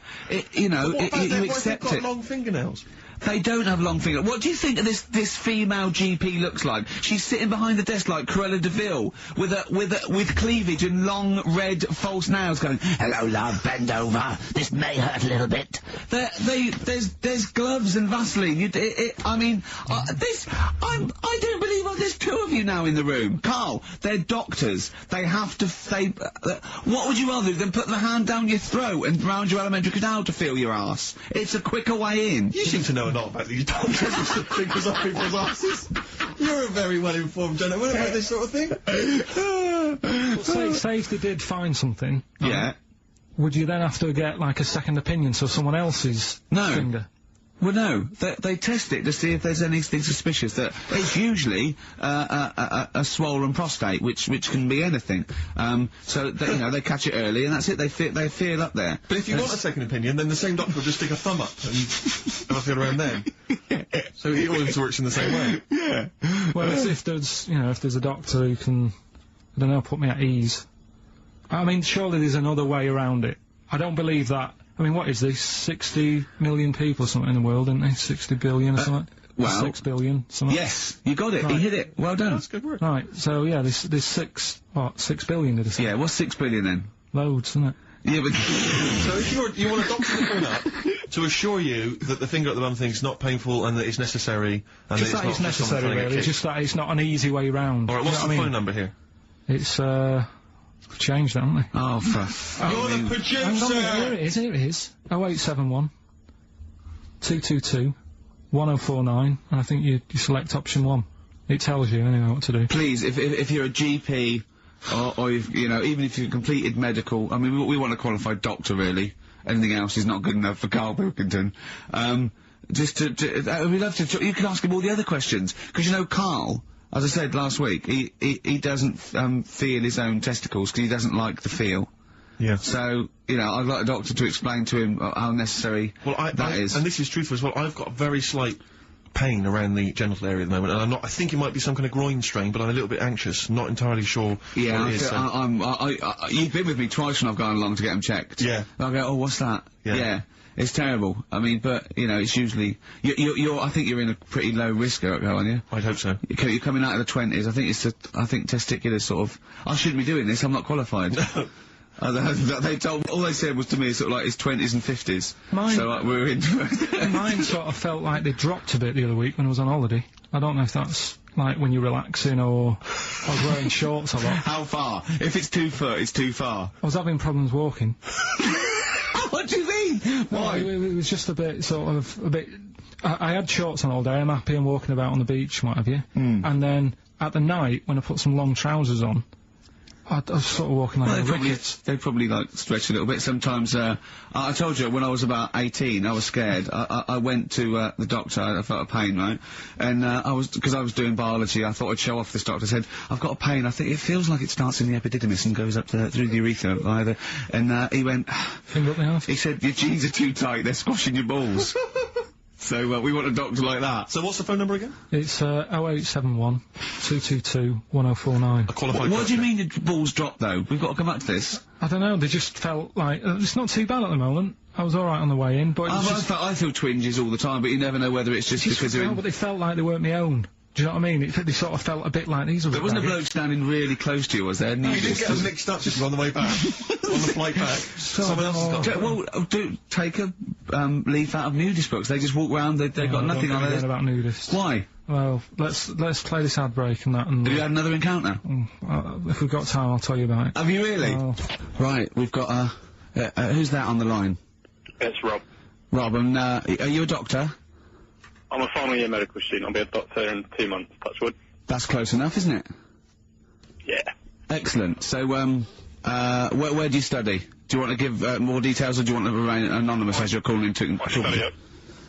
you know, you accept it. What long fingernails? They don't have long fingers. What do you think of this female GP looks like? She's sitting behind the desk like Cruella de Vil, with cleavage and long red false nails, going, "Hello, love, bend over. This may hurt a little bit." There's gloves and Vaseline. I don't believe there's 2 of you now in the room. Karl, they're doctors. They have to. What would you rather do than put the hand down your throat and round your alimentary canal to feel your arse? It's a quicker way in. You seem to know a lot about these doctors and fingers up people's asses. You're a very well-informed gentleman about this sort of thing. Well, say if they did find something. Yeah. Would you then have to get, like, a second opinion, so someone else's finger? Well, no. They test it to see if there's anything suspicious. That it's usually a swollen prostate, which can be anything. So you know, they catch it early, and that's it. They feel up there. But if you want a second opinion, then the same doctor will just stick a thumb up and have a feel around then. So it always works in the same way. Yeah. Well, if there's a doctor who can, I don't know, put me at ease. I mean, surely there's another way around it. I don't believe that. I mean, what is this? 60 million people or something in the world, isn't there? 60 billion or something? Well... 6 billion, something? Yes, you got it. Right. You hit it. Well done. That's good work. Right, so yeah, there's 6 billion, did I say? Yeah, what's 6 billion then? Loads, isn't it? Yeah, but... So if you want a doctor to phone up to assure you that the finger at the bum thing's not painful and that it's necessary, and Just that it's necessary, really. Just that it's not an easy way round. Alright, what's the phone number here? It's, changed that, haven't they? Oh, You're the producer! Hang on, here it is. 0871 222 1049, and I think you select option 1. It tells you anyway what to do. Please, if you're a GP, or if, you know, even if you've completed medical, I mean, we want a qualified doctor, really. Anything else is not good enough for Karl Pilkington. Just we'd love to, you can ask him all the other questions, because you know, Karl, as I said last week, he doesn't, feel his own testicles, because he doesn't like the feel. Yeah. So, you know, I'd like a doctor to explain to him how necessary that is. And this is truthful as well, I've got a very slight pain around the genital area at the moment, and I think it might be some kind of groin strain, but I'm a little bit anxious, not entirely sure Yeah, what it is. you've been with me twice when I've gone along to get them checked. Yeah. And I go, oh, what's that? Yeah. It's terrible. I mean, but, you know, it's usually... I think you're in a pretty low risk, aren't you? I'd hope so. You're coming out of the 20s. I think testicular sort of... I shouldn't be doing this, I'm not qualified. All they said was to me sort of like his 20s and 50s. So we're in... Mine sort of felt like they dropped a bit the other week when I was on holiday. I don't know if that's like when you're relaxing or I was wearing shorts a lot. How far? If it's 2 foot, it's too far. I was having problems walking. What do you mean? Why? No, it was just a bit, I had shorts on all day, I'm happy, I'm walking about on the beach, what have you. And then, at the night, when I put some long trousers on, I was sort of walking like they probably like stretch a little bit. Sometimes, I told you, when I was about 18, I was scared. I went to, the doctor, I felt a pain, right? And, because I was doing biology, I thought I'd show off this doctor. I said, I've got a pain, I think it feels like it starts in the epididymis and goes up through the urethra, either. And, he went, finger up the arse. He said, your jeans are too tight, they're squashing your balls. So, we want a doctor like that. So what's the phone number again? It's, 0871 222 1049. A qualified What do you mean your balls dropped, though? We've got to come back to this. I don't know, they just felt like, it's not too bad at the moment. I was alright on the way in, but I feel twinges all the time, but you never know whether it's just because they're but they felt like they weren't my own. Do you know what I mean? They sort of felt a bit like these other There wasn't a bloke standing really close to you, was there? You didn't get us mixed up just on the way back. On the flight back. Someone else has got Well, take a leaf out of nudist books. They just walk round, they've got nothing on it. About nudists. Why? Well, let's play this ad break and that and... Have you had another encounter? If we've got time, I'll tell you about it. Have you really? Right, we've got, who's that on the line? It's Rob. Rob, and, are you a doctor? I'm a final year medical student. I'll be a doctor in 2 months, touch wood. That's close enough, isn't it? Yeah. Excellent. So, where do you study? Do you want to give more details, or do you want to remain anonymous as you're calling into... I study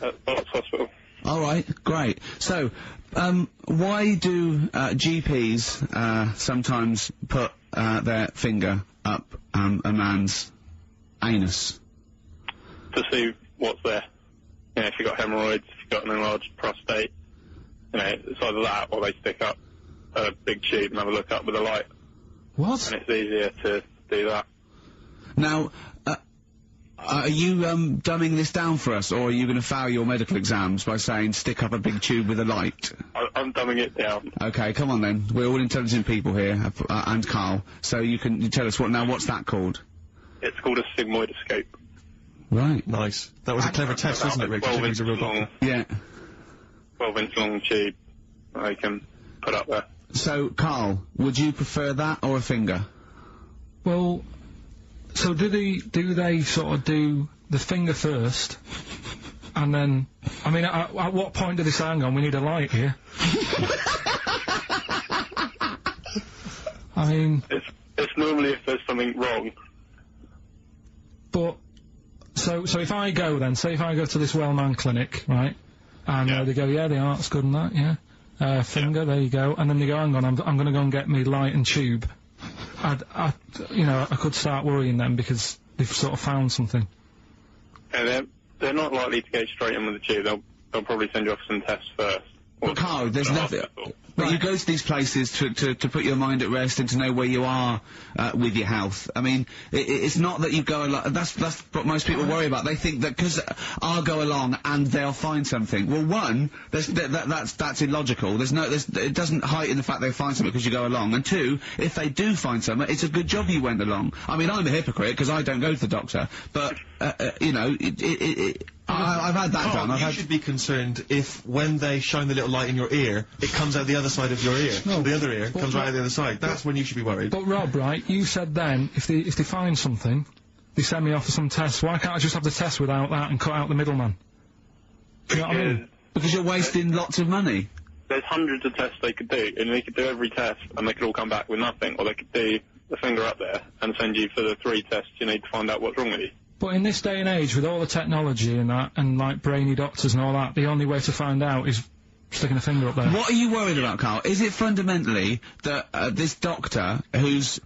at Barts Hospital. All right, great. So, why do GPs sometimes put their finger up a man's anus? To see what's there. You know, if you've got hemorrhoids, if you've got an enlarged prostate, you know, it's either that or they stick up a big tube and have a look up with a light. What? And it's easier to do that. Now, are you dumbing this down for us, or are you going to fail your medical exams by saying stick up a big tube with a light? I'm dumbing it down. Okay, come on then. We're all intelligent people here, and Karl. So you tell us what's that called? It's called a sigmoidoscope. Right. Nice. That was a clever test, wasn't it, Rick? 12 inch long. Yeah. 12-inch long tube I can put up there. So, Karl, would you prefer that or a finger? Well, so do they sort of do the finger first, and then, I mean, at what point do they say, hang on, we need a light here? I mean... It's normally if there's something wrong. But, so if I go then, say if I go to this well-known clinic, right, and they go, yeah, the art's good and that, yeah, finger, there you go, and then they go, hang on, I'm gonna go and get me light and tube. I could start worrying them because they've sort of found something. Yeah, they're not likely to go straight in with the tube. They'll probably send you off some tests first. But Karl, there's nothing. But you go to these places to put your mind at rest and to know where you are with your health. I mean, it's not that you go along. That's what most people worry about. They think that because I'll go along and they'll find something. Well, one, that's illogical. It doesn't heighten the fact they'll find something because you go along. And two, if they do find something, it's a good job you went along. I mean, I'm a hypocrite because I don't go to the doctor, but you know, I've had that done. You should be concerned if, when they shine the little light in your ear, it comes out the other side of your ear. No, the other ear comes right out the other side. That's when you should be worried. But Rob, right, you said then, if they find something, they send me off for some tests. Why can't I just have the test without that and cut out the middleman? Do you know what I mean? Because you're wasting lots of money. There's hundreds of tests they could do, and they could do every test, and they could all come back with nothing. Or they could do the finger up there and send you for the 3 tests you need to find out what's wrong with you. But in this day and age, with all the technology and that, and like brainy doctors and all that, the only way to find out is sticking a finger up there. What are you worried about, Karl? Is it fundamentally that this doctor who's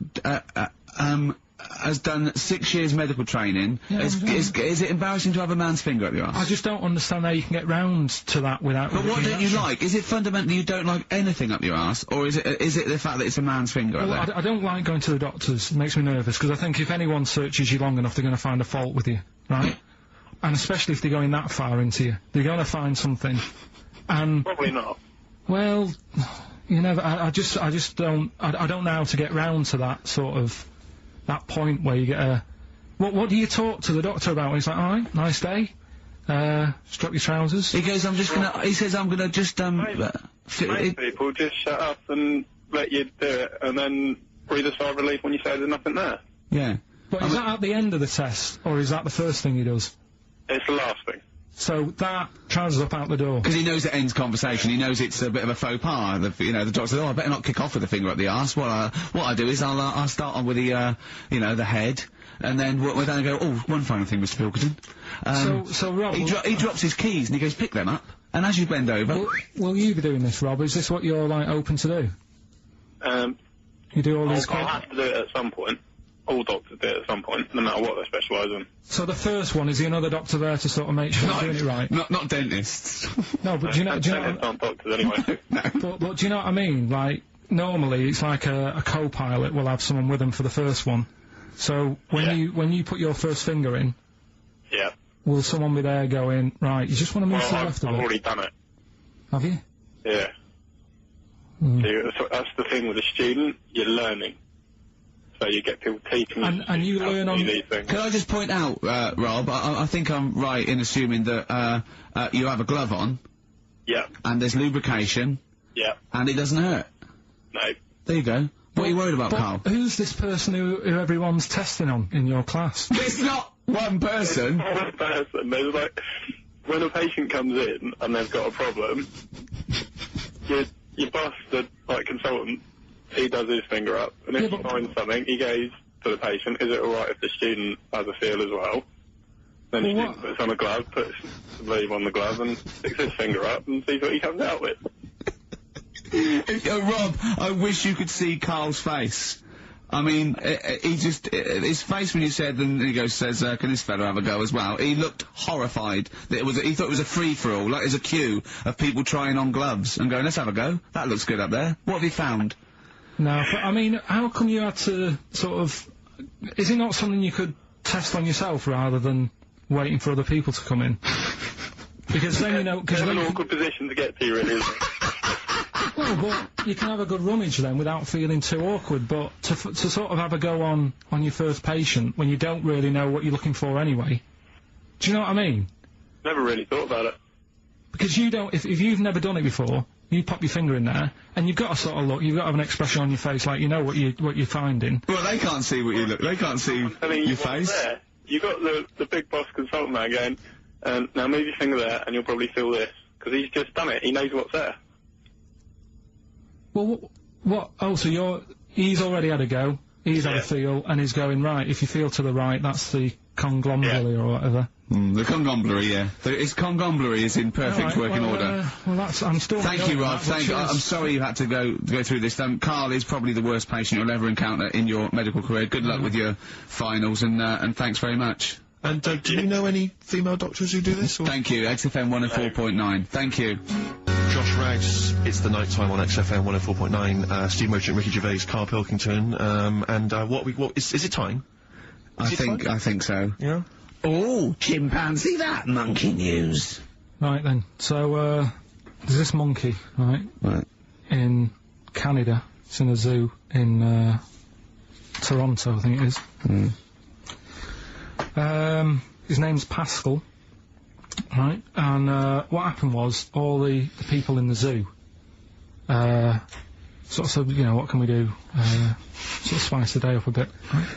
has done 6 years medical training, is it embarrassing to have a man's finger up your ass? I just don't understand how you can get round to that without... But what don't you like? Is it fundamentally you don't like anything up your ass, or is it the fact that it's a man's finger up there? I don't like going to the doctors. It makes me nervous, because I think if anyone searches you long enough, they're going to find a fault with you, right? And especially if they're going that far into you. They're going to find something. And... Probably not. Well... You know, I just don't know how to get round to that sort of, that point where you get a, what do you talk to the doctor about when he's like, alright, nice day, strap your trousers? He goes, he says I'm gonna just, most people just shut up and let you do it, and then breathe a sigh of relief when you say there's nothing there. Yeah. But is that at the end of the test, or is that the first thing he does? It's the last thing. So that trousers up out the door. Because he knows it ends conversation. He knows it's a bit of a faux pas. The doctor says, "Oh, I better not kick off with the finger up the arse." What I do is I'll start on with the the head, and then we'll then go. Oh, one final thing, Mr. Pilkington. So Rob, he drops his keys and he goes, "Pick them up." And as you bend over, will you be doing this, Rob? Is this what you're like open to do? You do all these. I'll have to do it at some point. All doctors do it at some point, no matter what they specialise in. So the first one, is there another doctor there to sort of make sure you're doing it right? Not dentists. No, but do you know... Dentists aren't doctors anyway. No. But do you know what I mean? Like, normally it's like a co-pilot will have someone with them for the first one. So when you put your first finger in... Yeah. Will someone be there going, right, you just want to move to the left of it? I've already done it. Have you? Yeah. So that's the thing with a student, you're learning. So you get people teaching you. And you learn on... these things. Can I just point out, Rob, I think I'm right in assuming that you have a glove on. Yeah. And there's lubrication. Yeah. And it doesn't hurt. No. There you go. What are you worried about, Karl? Who's this person who everyone's testing on in your class? It's not one person. It's not one person. There's like, when a patient comes in and they've got a problem, your boss, the consultant, he does his finger up, and if he finds something, he goes to the patient, is it alright if the student has a feel as well? Then the student puts on a glove, puts the leave on the glove, and sticks his finger up, and sees what he comes out with. Rob, I wish you could see Karl's face. I mean, his face when you said, and he says, can this fella have a go as well? He looked horrified. That he thought it was a free-for-all, like there's a queue of people trying on gloves, and going, let's have a go. That looks good up there. What have you found? No, but I mean, how come you had to sort of... Is it not something you could test on yourself rather than waiting for other people to come in? Because then, you know... It's an awkward position to get to, really, isn't it? Well, but you can have a good rummage then without feeling too awkward, but to sort of have a go on your first patient when you don't really know what you're looking for anyway. Do you know what I mean? Never really thought about it. Because you don't... If you've never done it before... You pop your finger in there, and you've got to sort of look. You've got to have an expression on your face, like you know what you're finding. Well, they can't see what you look. They can't see your face. There. You got the big boss consultant there going, now move your finger there, and you'll probably feel this because he's just done it. He knows what's there. Well, what? Oh, so he's already had a go. He's had a feel, and he's going right. If you feel to the right, that's the conglomerate or whatever. The conglomerate, yeah. His conglomerate is in perfect working order. Well, I'm still... Thank you, Rob. I'm sorry you had to go through this. Karl is probably the worst patient you'll ever encounter in your medical career. Good luck with your finals, and thanks very much. And do you know any female doctors who do this? Or? Thank you. XFM 104.9. Thank you. Josh Rags, it's the night time on XFM 104.9. Steve Merchant, Ricky Gervais, Karl Pilkington, is it time? I think so. Yeah. Oh, chimpanzee that monkey news. Right then. So there's this monkey, right? In Canada. It's in a zoo in Toronto, I think it is. His name's Pascal. Right, and what happened was all the people in the zoo sort of said, you know, what can we do? Sort of spice the day up a bit. Right?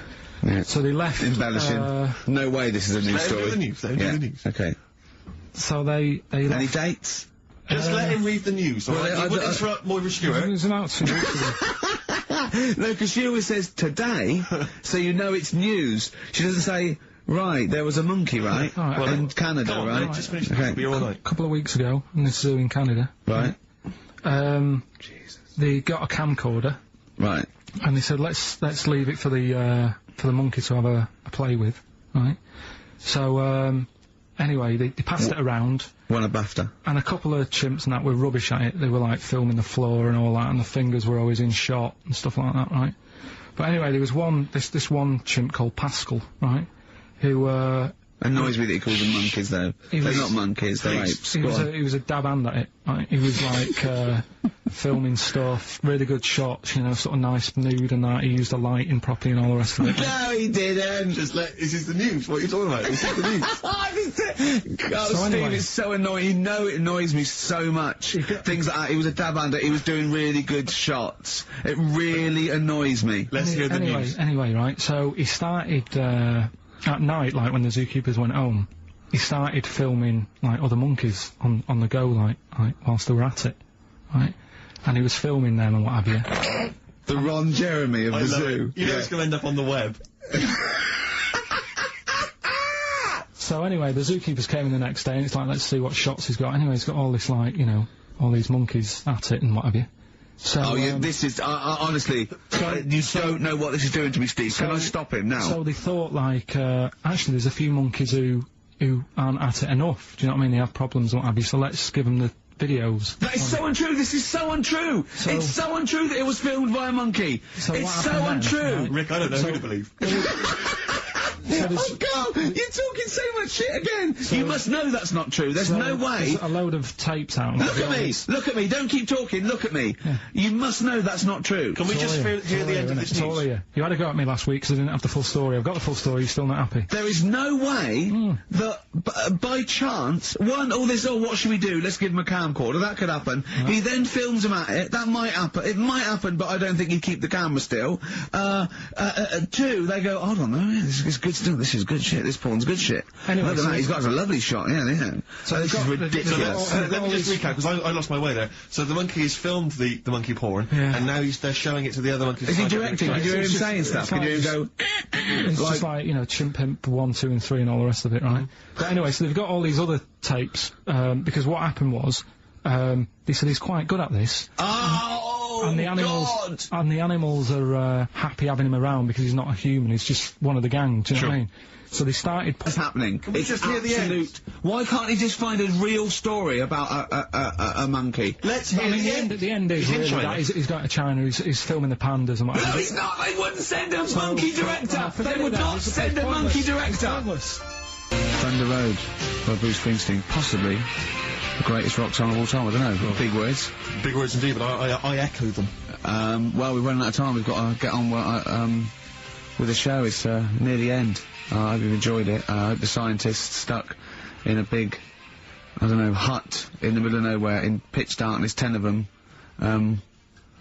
Yeah. So they left. Embellishing. No way this is a news story. Let him do the news. Okay. So they left. Any dates? Just let him read the news. Well, I wouldn't interrupt Moira Stewart. It was announced No, because she always says today, so you know it's news. She doesn't say. Right, there was a monkey, right? In Canada, right? Just finish the all night. A couple of weeks ago, in this zoo in Canada. Right. Jesus. They got a camcorder. Right. And they said, let's leave it for the for the monkey to have a play with, right? So, anyway, they passed it around. Won a BAFTA. And a couple of chimps and that were rubbish at it. They were like filming the floor and all that, and the fingers were always in shot and stuff like that, right? But anyway, there was this one chimp called Pascal, right? Who, annoys me that he calls them monkeys, though. They're not monkeys, they're apes. He was a dab hand at it, right? He was like, filming stuff, really good shots, you know, sort of nice nude and that. He used the lighting properly and all the rest of it. No, he didn't! This is the news, what are you talking about? This is the news. God, so Steve, anyway, it's so annoying. You know it annoys me so much. Things like that. He was a dab hand, he was doing really good shots. It really annoys me. Let's hear the news. Anyway, right, so he started, at night, like, when the zookeepers went home, he started filming, like, other monkeys on the go, like, whilst they were at it, right? And he was filming them and what have you. The Ron Jeremy of the zoo. You know it's going to end up on the web. So anyway, the zookeepers came in the next day and it's like, let's see what shots he's got. Anyway, he's got all this, like, you know, all these monkeys at it and what have you. So, yeah, this is, honestly, you don't know what this is doing to me, Steve. Can I stop him now? So they thought, like, actually there's a few monkeys who aren't at it enough. Do you know what I mean? They have problems and what have you, so let's give them the videos. That is so untrue! This is so untrue! It's so untrue that it was filmed by a monkey! So it's so untrue! Right? Rick, I don't know who to believe. Oh, Karl, you're talking so much shit again! You must know that's not true. There's no way. There's a load of tapes out. Look at me, don't keep talking, look at me. Yeah. You must know that's not true. Can we just hear the end of this news? You had to go at me last week because I didn't have the full story. I've got the full story, you're still not happy. There is no way that, by chance, what should we do? Let's give him a camcorder, that could happen. Right. He then films him at it, that might happen. It might happen, but I don't think he'd keep the camera still. Two, they go, hold on, this is good stuff, this is good shit, this porn's good shit. Anyway, look at that, he's got a lovely shot, yeah. So this is ridiculous. Let me just recap, because I lost my way there. So the monkey has filmed the monkey porn, and now they're showing it to the other monkeys. Is he directing? Can you hear him saying stuff? Can you hear him go... It's just like, you know, Chimp Pimp 1, 2 and 3 and all the rest of it, right? But anyway, so they've got all these other tapes, because what happened was, they said he's quite good at this. And the animals are happy having him around because he's not a human, he's just one of the gang, do you know what I mean? So they started... What's happening? Can we just hear the end? Why can't he just find a real story about a monkey? Let's hear the end. The end is really that he's going to China, he's filming the pandas and what. No, he's not! They wouldn't send a monkey director! They would not send a monkey director! Thunder Road by Bruce Springsteen, possibly the greatest rock song of all time, I don't know. Big words. Big words indeed, but I echo them. Well, we're running out of time, we've got to get on with the show. It's near the end. I hope you've enjoyed it. I hope the scientists stuck in a big, I don't know, hut in the middle of nowhere in pitch darkness, 10 of them. I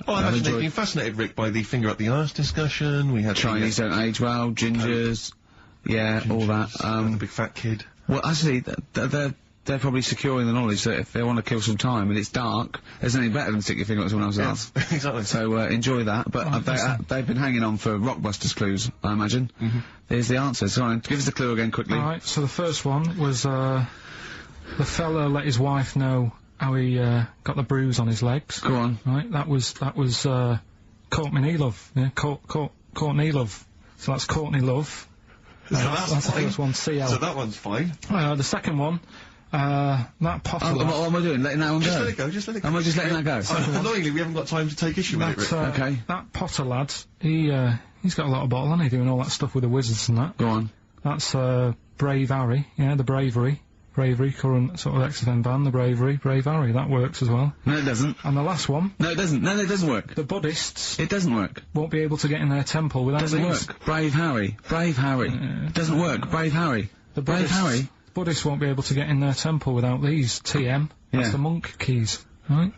imagine they've been fascinated, Rick, by the finger up the arse discussion. We had Chinese don't age well, gingers, all that. The big fat kid. Well, actually, they're probably securing the knowledge that if they want to kill some time and it's dark, there's anything better than stick your finger up someone else's ass. Exactly. So, enjoy that. But they've been hanging on for Rockbusters clues, I imagine. There's the answer. So, give us the clue again quickly. Alright, so the first one was, the fella let his wife know how he, got the bruise on his legs. Go on. Right, that was, Courtney Love. Yeah, Courtney Love. So that's Courtney Love. That's the first one, CL. So that one's fine. The second one, that possible. What am I doing? Letting that one just go? Let it go, just let it go. Am I just letting that go? Annoyingly, we haven't got time to take issue with it, Rick. Okay. That Potter lad, he's got a lot of bottle, hasn't he, doing all that stuff with the wizards and that. Go on. That's, Brave Harry, the Bravery, current sort of XFM band, the Brave Harry, that works as well. No, it doesn't. And the last one. No, it doesn't. No, it doesn't work. The Buddhists. It doesn't work. Won't be able to get in their temple without Doesn't work. Brave Harry. Doesn't work. Brave Harry. Brave Harry. Buddhists won't be able to get in their temple without these. TM. That's the monk keys. Right?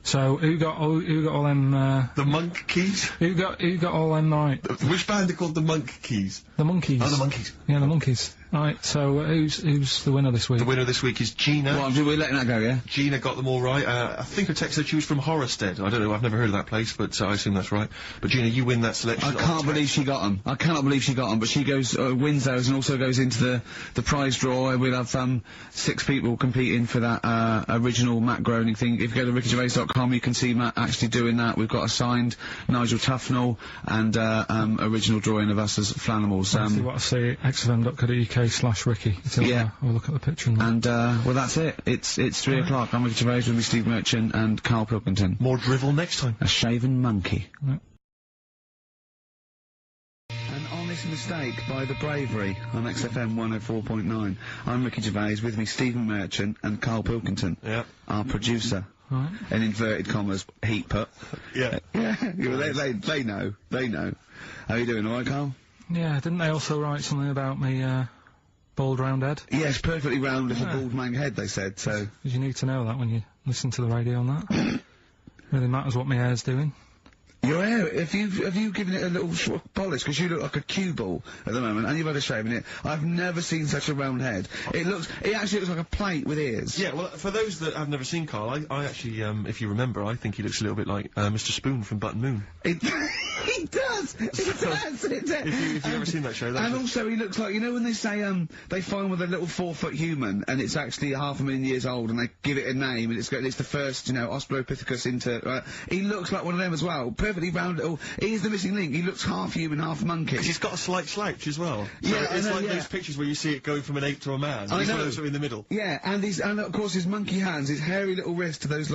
So, who got all them, The monk keys? Who got all them, right? Which band are called the monk keys? The Monkeys. Oh, the Monkeys. Yeah, the Monkeys. Right, so who's the winner this week? The winner this week is Gina. Well, we're letting that go, yeah? Gina got them all right. I think her text said she was from Horrorstead. I don't know, I've never heard of that place, but I assume that's right. But Gina, you win that selection. I can't believe she got them. I cannot believe she got them, but she goes, wins those and also goes into the prize draw. We'll have, 6 people competing for that, original Matt Groening thing. If you go to rickygervais.com, you can see Matt actually doing that. We've got a signed Nigel Tufnell and, original drawing of us as Flanimals. See what I see, xfm.co.uk/Ricky. Yeah. We'll look at the picture and well, that's it. It's 3 o'clock. I'm Ricky Gervais with me, Steve Merchant and Karl Pilkington. More drivel next time. A shaven monkey. Right. An honest mistake by The Bravery on XFM 104.9. I'm Ricky Gervais with me, Stephen Merchant and Karl Pilkington. Yeah. Our producer. Right. In inverted commas, heat put. Yeah. Yeah. They know. They know. How you doing, alright, Karl? Yeah, didn't they also write something about me, bald round head? Yes, perfectly round little bald man head, they said, so... 'Cause you need to know that when you listen to the radio on that. Really matters what my hair's doing. Your hair, have you given it a little sort of polish? Because you look like a cue ball at the moment, and you've had a shave in it. I've never seen such a round head. It actually looks like a plate with ears. Yeah, well, for those that have never seen Karl, I actually, if you remember, I think he looks a little bit like, Mr. Spoon from Button Moon. He does! It does! If you've ever seen that show, and also he looks like, you know when they say, they find with a little 4-foot human, and it's actually 500,000 years old, and they give it a name, and it's the first, Australopithecus into, he looks like one of them as well. Perfectly round little, he's the missing link, he looks half human, half monkey. He's got a slight slouch as well. So yeah, it's like those pictures where you see it going from an ape to a man. He's one of those in the middle. Yeah, and of course his monkey hands, his hairy little wrist to those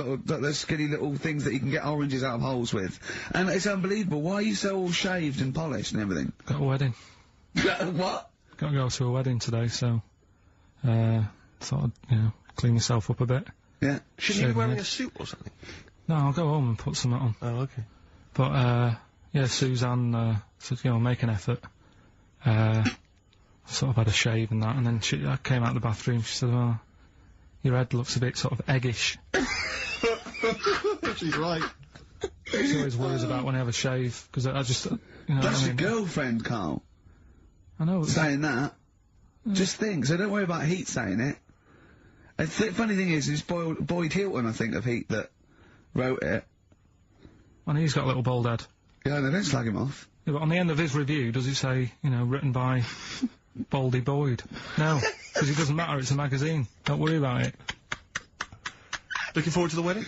skinny little things that you can get oranges out of holes with. And it's unbelievable. Why are you so all shaved and polished and everything? Got a wedding. What? Got to go to a wedding today, so, thought I'd, clean myself up a bit. Yeah. Shouldn't you be wearing a suit or something? No, I'll go home and put something on. Oh, okay. But, yeah, Suzanne, said, make an effort. Sort of had a shave and that, and then I came out of the bathroom, she said, well, your head looks a bit sort of eggish. She's right. She always worries about when I have a shave, because I just, That's your girlfriend, Karl. I know. Saying that. Just think, so don't worry about Heat saying it. And funny thing is, it's Boyd Hilton, I think, of Heat that wrote it. And he's got a little bald head. Yeah, no, don't slag him off. Yeah, but on the end of his review, does he say, written by Baldy Boyd? No, because it doesn't matter, it's a magazine. Don't worry about it. Looking forward to the wedding?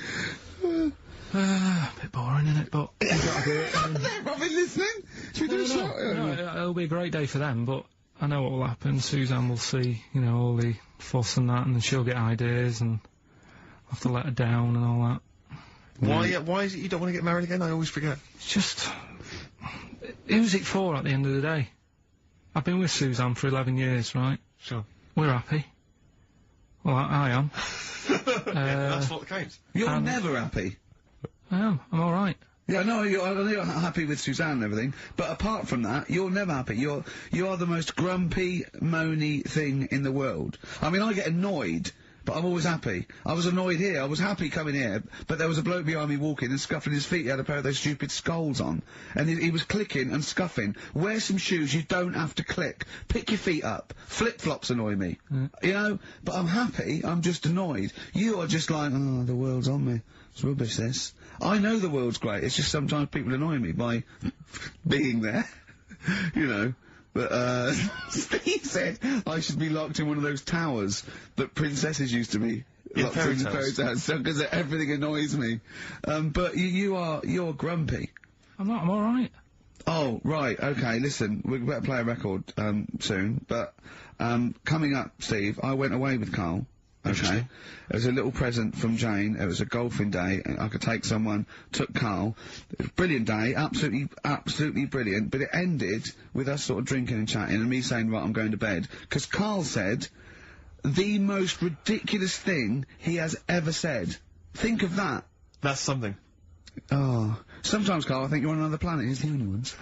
A bit boring, innit, but you've got to do it. They're probably listening. Should we do a shot? No, it'll be a great day for them, but I know what will happen. Suzanne will see, all the fuss and that, and then she'll get ideas, and I'll have to let her down and all that. Why is it you don't want to get married again? I always forget. It's just... Who's it for at the end of the day? I've been with Suzanne for 11 years, right? Sure. We're happy. Well, I am. That's what counts. You're never happy. I am. I'm alright. Yeah, no, you're happy with Suzanne and everything, but apart from that, you're never happy. You are the most grumpy, moany thing in the world. I mean, I get annoyed, but I'm always happy. I was annoyed here, I was happy coming here, but there was a bloke behind me walking and scuffing his feet. He had a pair of those stupid skulls on, and he was clicking and scuffing. Wear some shoes, you don't have to click. Pick your feet up. Flip-flops annoy me. But I'm happy, I'm just annoyed. You are just like, oh, the world's on me. It's rubbish, this. I know the world's great, it's just sometimes people annoy me by being there, But, Steve said I should be locked in one of those towers that princesses used to be locked in the fairy tales, because everything annoys me. But you're grumpy. I'm not, I'm alright. Oh, right, okay, listen, we better play a record, soon, but, coming up, Steve, I went away with Karl. Okay. It was a little present from Jane. It was a golfing day. I could take someone. Took Karl. It was a brilliant day. Absolutely brilliant. But it ended with us sort of drinking and chatting and me saying, right, I'm going to bed. Because Karl said the most ridiculous thing he has ever said. Think of that. That's something. Oh. Sometimes, Karl, I think you're on another planet. Here's the only ones.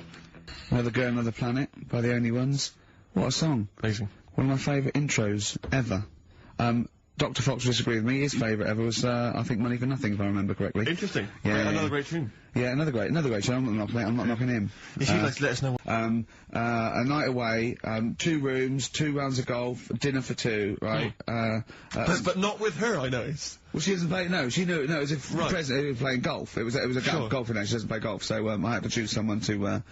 Another Girl, Another Planet by the Only Ones. What a song. Amazing. One of my favourite intros ever. Dr. Fox disagreed with me. His favourite ever was, I think, Money for Nothing, if I remember correctly. Interesting. Yeah. Another great tune. Yeah, another great show. I'm not knocking him. If you'd like to let us know. A night away, 2 rooms, 2 rounds of golf, dinner for 2, right? But not with her, I noticed. Well, she doesn't play. No, she knew. No, it was a present. They were playing golf. It was a golfing night. She doesn't play golf, so I had to choose someone to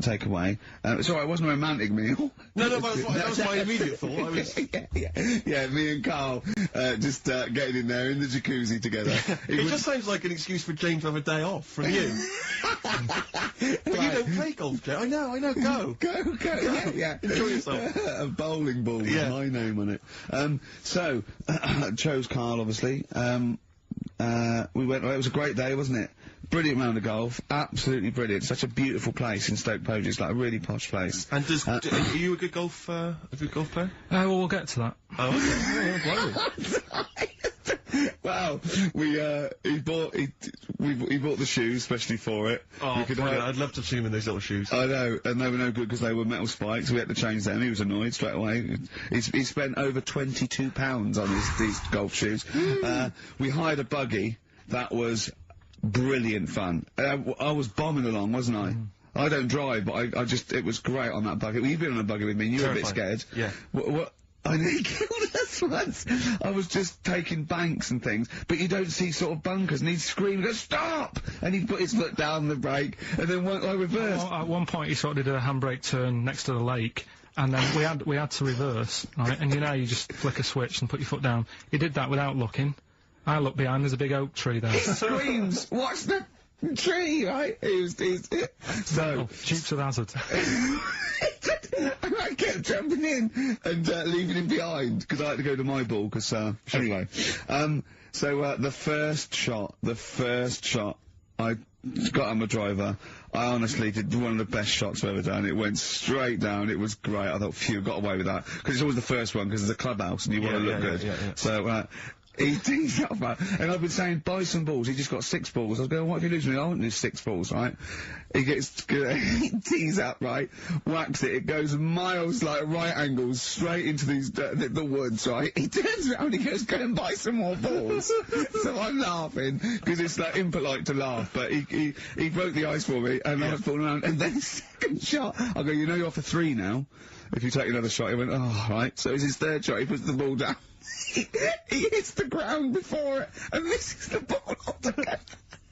take away. It's alright. It wasn't a romantic meal. No, but that was my immediate thought. I was. Yeah. Me and Karl just getting in there in the jacuzzi together. It just sounds like an excuse for Jane to have a day off from you. But you don't play golf, Jane. I know. Go. Yeah. Enjoy yourself. A bowling ball with my name on it. So chose Karl, obviously. We went. It was a great day, wasn't it? Brilliant round of golf. Absolutely brilliant. Such a beautiful place in Stoke Poges. It's like a really posh place. And are you a good golf player? Well, we'll get to that. Oh, okay. Well, he bought the shoes especially for it. Oh, I'd love to see him in those little shoes. I know, and they were no good because they were metal spikes. We had to change them. He was annoyed straight away. He spent over £22 on these golf shoes. We hired a buggy that was brilliant fun. I was bombing along, wasn't I? I don't drive, but it was great on that buggy. Well, you've been on a buggy with me, and you were a bit scared. Yeah. What? I nearly killed us once. I was just taking banks and things, but you don't see sort of bunkers, and he'd scream, go, stop! And he'd put his foot down the brake, and then I reversed. Well, at one point he sort of did a handbrake turn next to the lake, and then we had to reverse, right? And you just flick a switch and put your foot down. He did that without looking. I looked behind, there's a big oak tree there. Screams, watch the tree, right? So. Jeeps with hazard. I kept jumping in and leaving him behind because I had to go to my ball. Anyway, so the first shot, I got on the driver. I honestly did one of the best shots I've ever done. It went straight down. It was great. I thought, phew, got away with that because it's always the first one because there's a clubhouse and you want to look good. Yeah. So. He tees up, and I've been saying, buy some balls. He just got 6 balls. I was going, what if you lose me? I won't lose 6 balls, right? He tees up, right? Whacks it. It goes miles, like, right angles, straight into these, the woods, right? He turns around, he goes, go and buy some more balls. So I'm laughing, because it's, like, impolite to laugh, but he broke the ice for me, and I was falling around, and then second shot, I go, you're off for 3 now. If you take another shot, he went, oh, right. So it's his 3rd shot, he puts the ball down. He hits the ground before it and misses the ball altogether.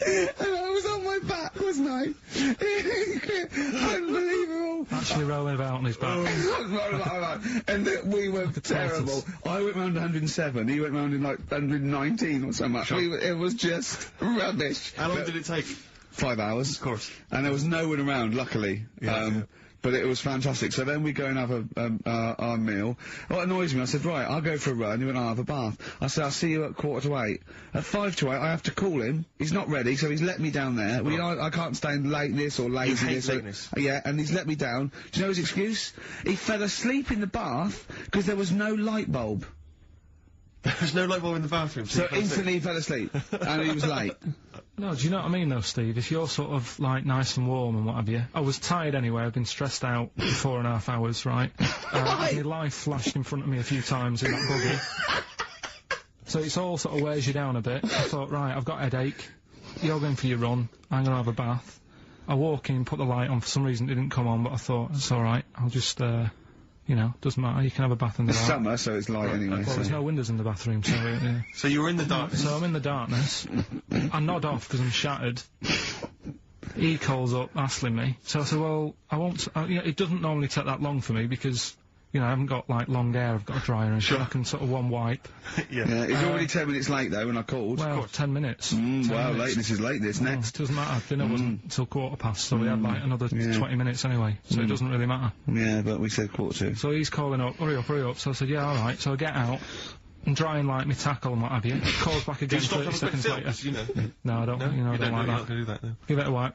And I was on my back, wasn't I? Unbelievable. Actually rolling about on his back. And we were terrible. I went round 107, he went round in like 119 or something. Sure. It was just rubbish. How long did it take? 5 hours. Of course. And there was no one around, luckily. But it was fantastic. So then we go and have our meal. What annoys me, I said, right, I'll go for a run. He went, I'll have a bath. I said, I'll see you at 7:45. At 7:55, I have to call him. He's not ready, so he's let me down there. Oh. I can't stand lateness or laziness. You hate lateness. Yeah, and he's let me down. Do you know his excuse? He fell asleep in the bath because there was no light bulb. There was no light bulb in the bathroom. So instantly he fell asleep. And he was late. No, do you know what I mean though, Steve? If you're sort of, like, nice and warm and what have you. I was tired anyway, I've been stressed out for 4.5 hours, right? My life flashed in front of me a few times in that buggy. So it's all sort of wears you down a bit. I thought, right, I've got a headache. You're going for your run. I'm gonna have a bath. I walk in, put the light on. For some reason it didn't come on, but I thought, it's alright. I'll just, doesn't matter, you can have a bath in the dark. Summer, so it's light anyway. Well, there's no windows in the bathroom, so, yeah. So you were in the darkness? So I'm in the darkness. I nod off because I'm shattered. He calls up, hassling me. So I said, well, I won't, it doesn't normally take that long for me because, I haven't got, like, long hair, I've got a dryer and shit. I can sort of one wipe. Yeah. He's already 10 minutes late, though, when I called. Well, 10 minutes. Lateness is lateness. Next. Doesn't matter. Dinner wasn't till 7:15, so we had, like, another 20 minutes anyway, so it doesn't really matter. Yeah, but we said 7:45. So he's calling up, hurry up. So I said, yeah, alright. So I get out, and drying, like, my tackle and what have you. Calls back again 30 seconds later. No, I don't, I don't like that. Do that, no. Give it a wipe.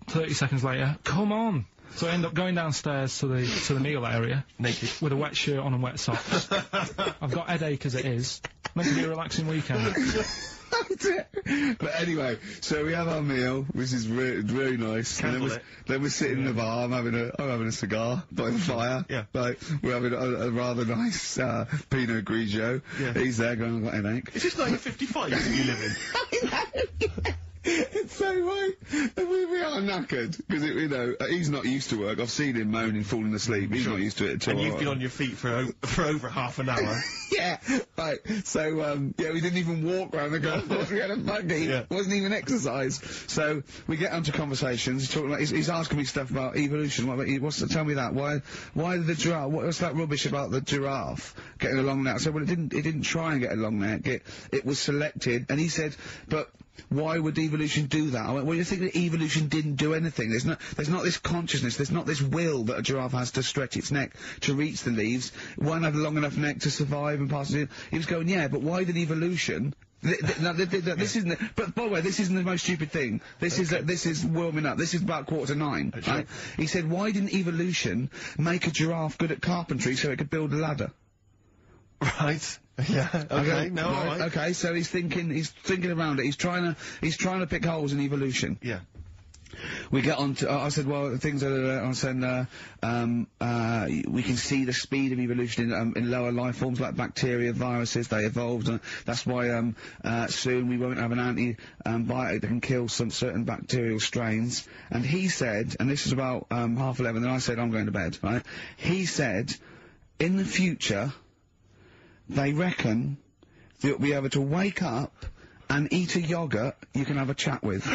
30 seconds later, come on! So I end up going downstairs to the meal area. Naked. With a wet shirt on and wet socks. I've got headache as it is. Meant to be a relaxing weekend. But anyway, so we have our meal, which is really nice. And then we're sitting in the bar, I'm having a cigar by the fire. Yeah. Like, we're having a rather nice, Pinot Grigio. Yeah. He's there going, I've got a headache. Is this 1955 that you live in? It's so right. We are knackered, because, you know, he's not used to work. I've seen him moaning, falling asleep. He's not used to it at all. And you've been on your feet for over half an hour. Yeah, right. So, yeah, we didn't even walk round the golf course. We had a buggy. Yeah. Wasn't even exercise. So, we get onto conversations. He's talking about, he's asking me stuff about evolution. What about, tell me that. Why the giraffe? What's that rubbish about the giraffe getting a long neck? I said, well, it didn't try and get a long neck. It was selected. And he said, but why would evolution do that? I went, well, you think that evolution didn't do anything? There's not this consciousness, there's not this will that a giraffe has to stretch its neck to reach the leaves. It won't have a long enough neck to survive and pass it. He was going, yeah, but why did evolution... this isn't. But by the way, this isn't the most stupid thing. This is warming up. This is about 8:45. Right? He said, why didn't evolution make a giraffe good at carpentry so it could build a ladder? Right. Yeah. Okay. No. All right. Okay. So he's thinking around it. He's trying to pick holes in evolution. Yeah. We get on to, I said, well, things are, I said, we can see the speed of evolution in lower life forms like bacteria, viruses, they evolved, and that's why, soon we won't have an antibiotic that can kill some certain bacterial strains. And he said, and this is about, 11:30, and I said, I'm going to bed, right? He said, in the future, they reckon that you'll be able to wake up and eat a yogurt you can have a chat with.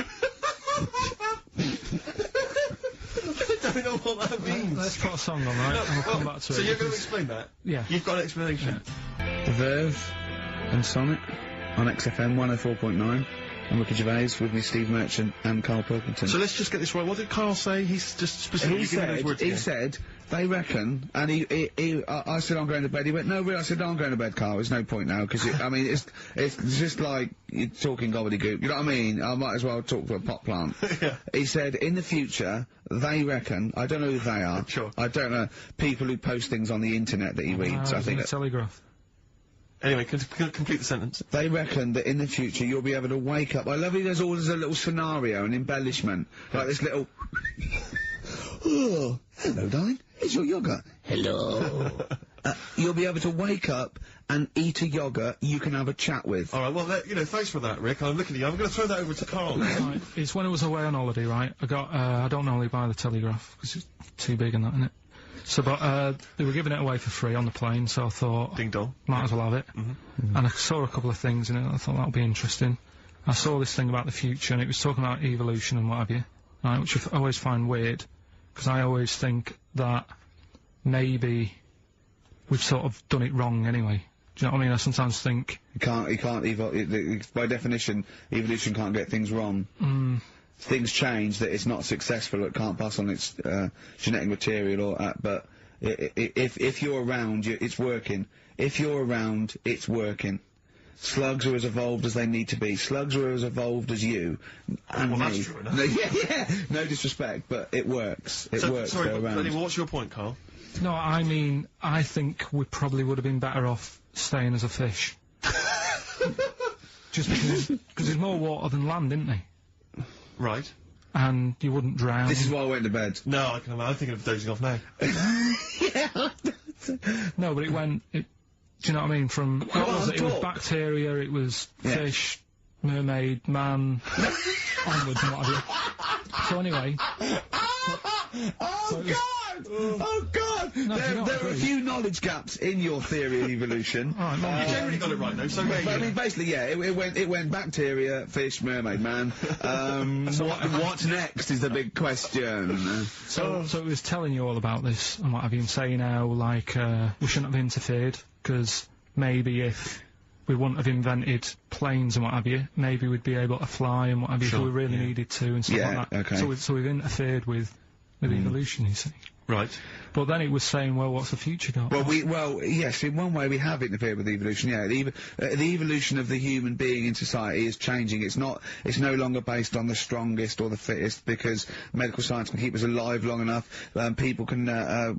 I don't know what that means. Let's put a song on, right? And we'll come back to it. So you're going to explain that? Yeah. You've got an explanation? Yeah. The Verve and Sonic on XFM 104.9. I'm Ricky Gervais, with me Steve Merchant and Karl Pilkington. So let's just get this right. What did Karl say? He's just specifically giving those words again. He said, they reckon, and I said I'm going to bed. He went, no, really? I said, no, I'm going to bed, Karl. There's no point now, because, I mean, it's just like you're talking gobbledygook. You know what I mean? I might as well talk to a pot plant. Yeah. He said, in the future, they reckon, I don't know who they are. Sure. I don't know, people who post things on the internet that he reads. I think the Telegraph. Anyway, complete the sentence. They reckon that in the future you'll be able to wake up. I love it, there's always a little scenario, an embellishment. Like this little... Oh, hello, darling. Here's your yogurt. Hello. You'll be able to wake up and eat a yogurt you can have a chat with. Alright, well, you know, thanks for that, Rick. I'm looking at you. I'm going to throw that over to Karl now. Right, it's when I was away on holiday, right? I don't normally buy the Telegraph, because it's too big and that, innit? So, but, they were giving it away for free on the plane, so I thought... Ding dong. Might as well have it. And I saw a couple of things in it, and I thought that'll be interesting. I saw this thing about the future, and it was talking about evolution and what have you, right, which I always find weird, because I always think that maybe we've sort of done it wrong anyway. Do you know what I mean? I sometimes think... You can't evolve... By definition, evolution can't get things wrong. Things change, that it's not successful, it can't pass on its genetic material, or but if you're around, it's working. If you're around, it's working. Slugs are as evolved as they need to be. Slugs are as evolved as you and me. That's true enough. Yeah, no disrespect, but it works. It works. Sorry, go around. Anyway, what's your point, Karl? No, I mean, I think we probably would have been better off staying as a fish. Just because there's more water than land, isn't there? Right. And you wouldn't drown. This is why I went to bed. No, I can imagine. I'm thinking of dozing off now. Yeah. No, but do you know what I mean? From, what was it? It was bacteria, it was fish, mermaid, man, onwards and what have you. So anyway... Oh God! No, there are a few knowledge gaps in your theory of evolution. You generally got it right though, so I mean, basically, yeah, it went bacteria, fish, mermaid, man. What's next is the big question. So it was telling you all about this and what have you, and saying how, like, we shouldn't have interfered, because maybe if we wouldn't have invented planes and what have you, maybe we'd be able to fly and what have you, if we really needed to and stuff like that. Okay. So we've interfered with evolution, you see. Right. But then it was saying, well, what's the future got? Well, yes, in one way we have interfered with evolution, yeah. The evolution of the human being in society is changing. It's no longer based on the strongest or the fittest, because medical science can keep us alive long enough. People can,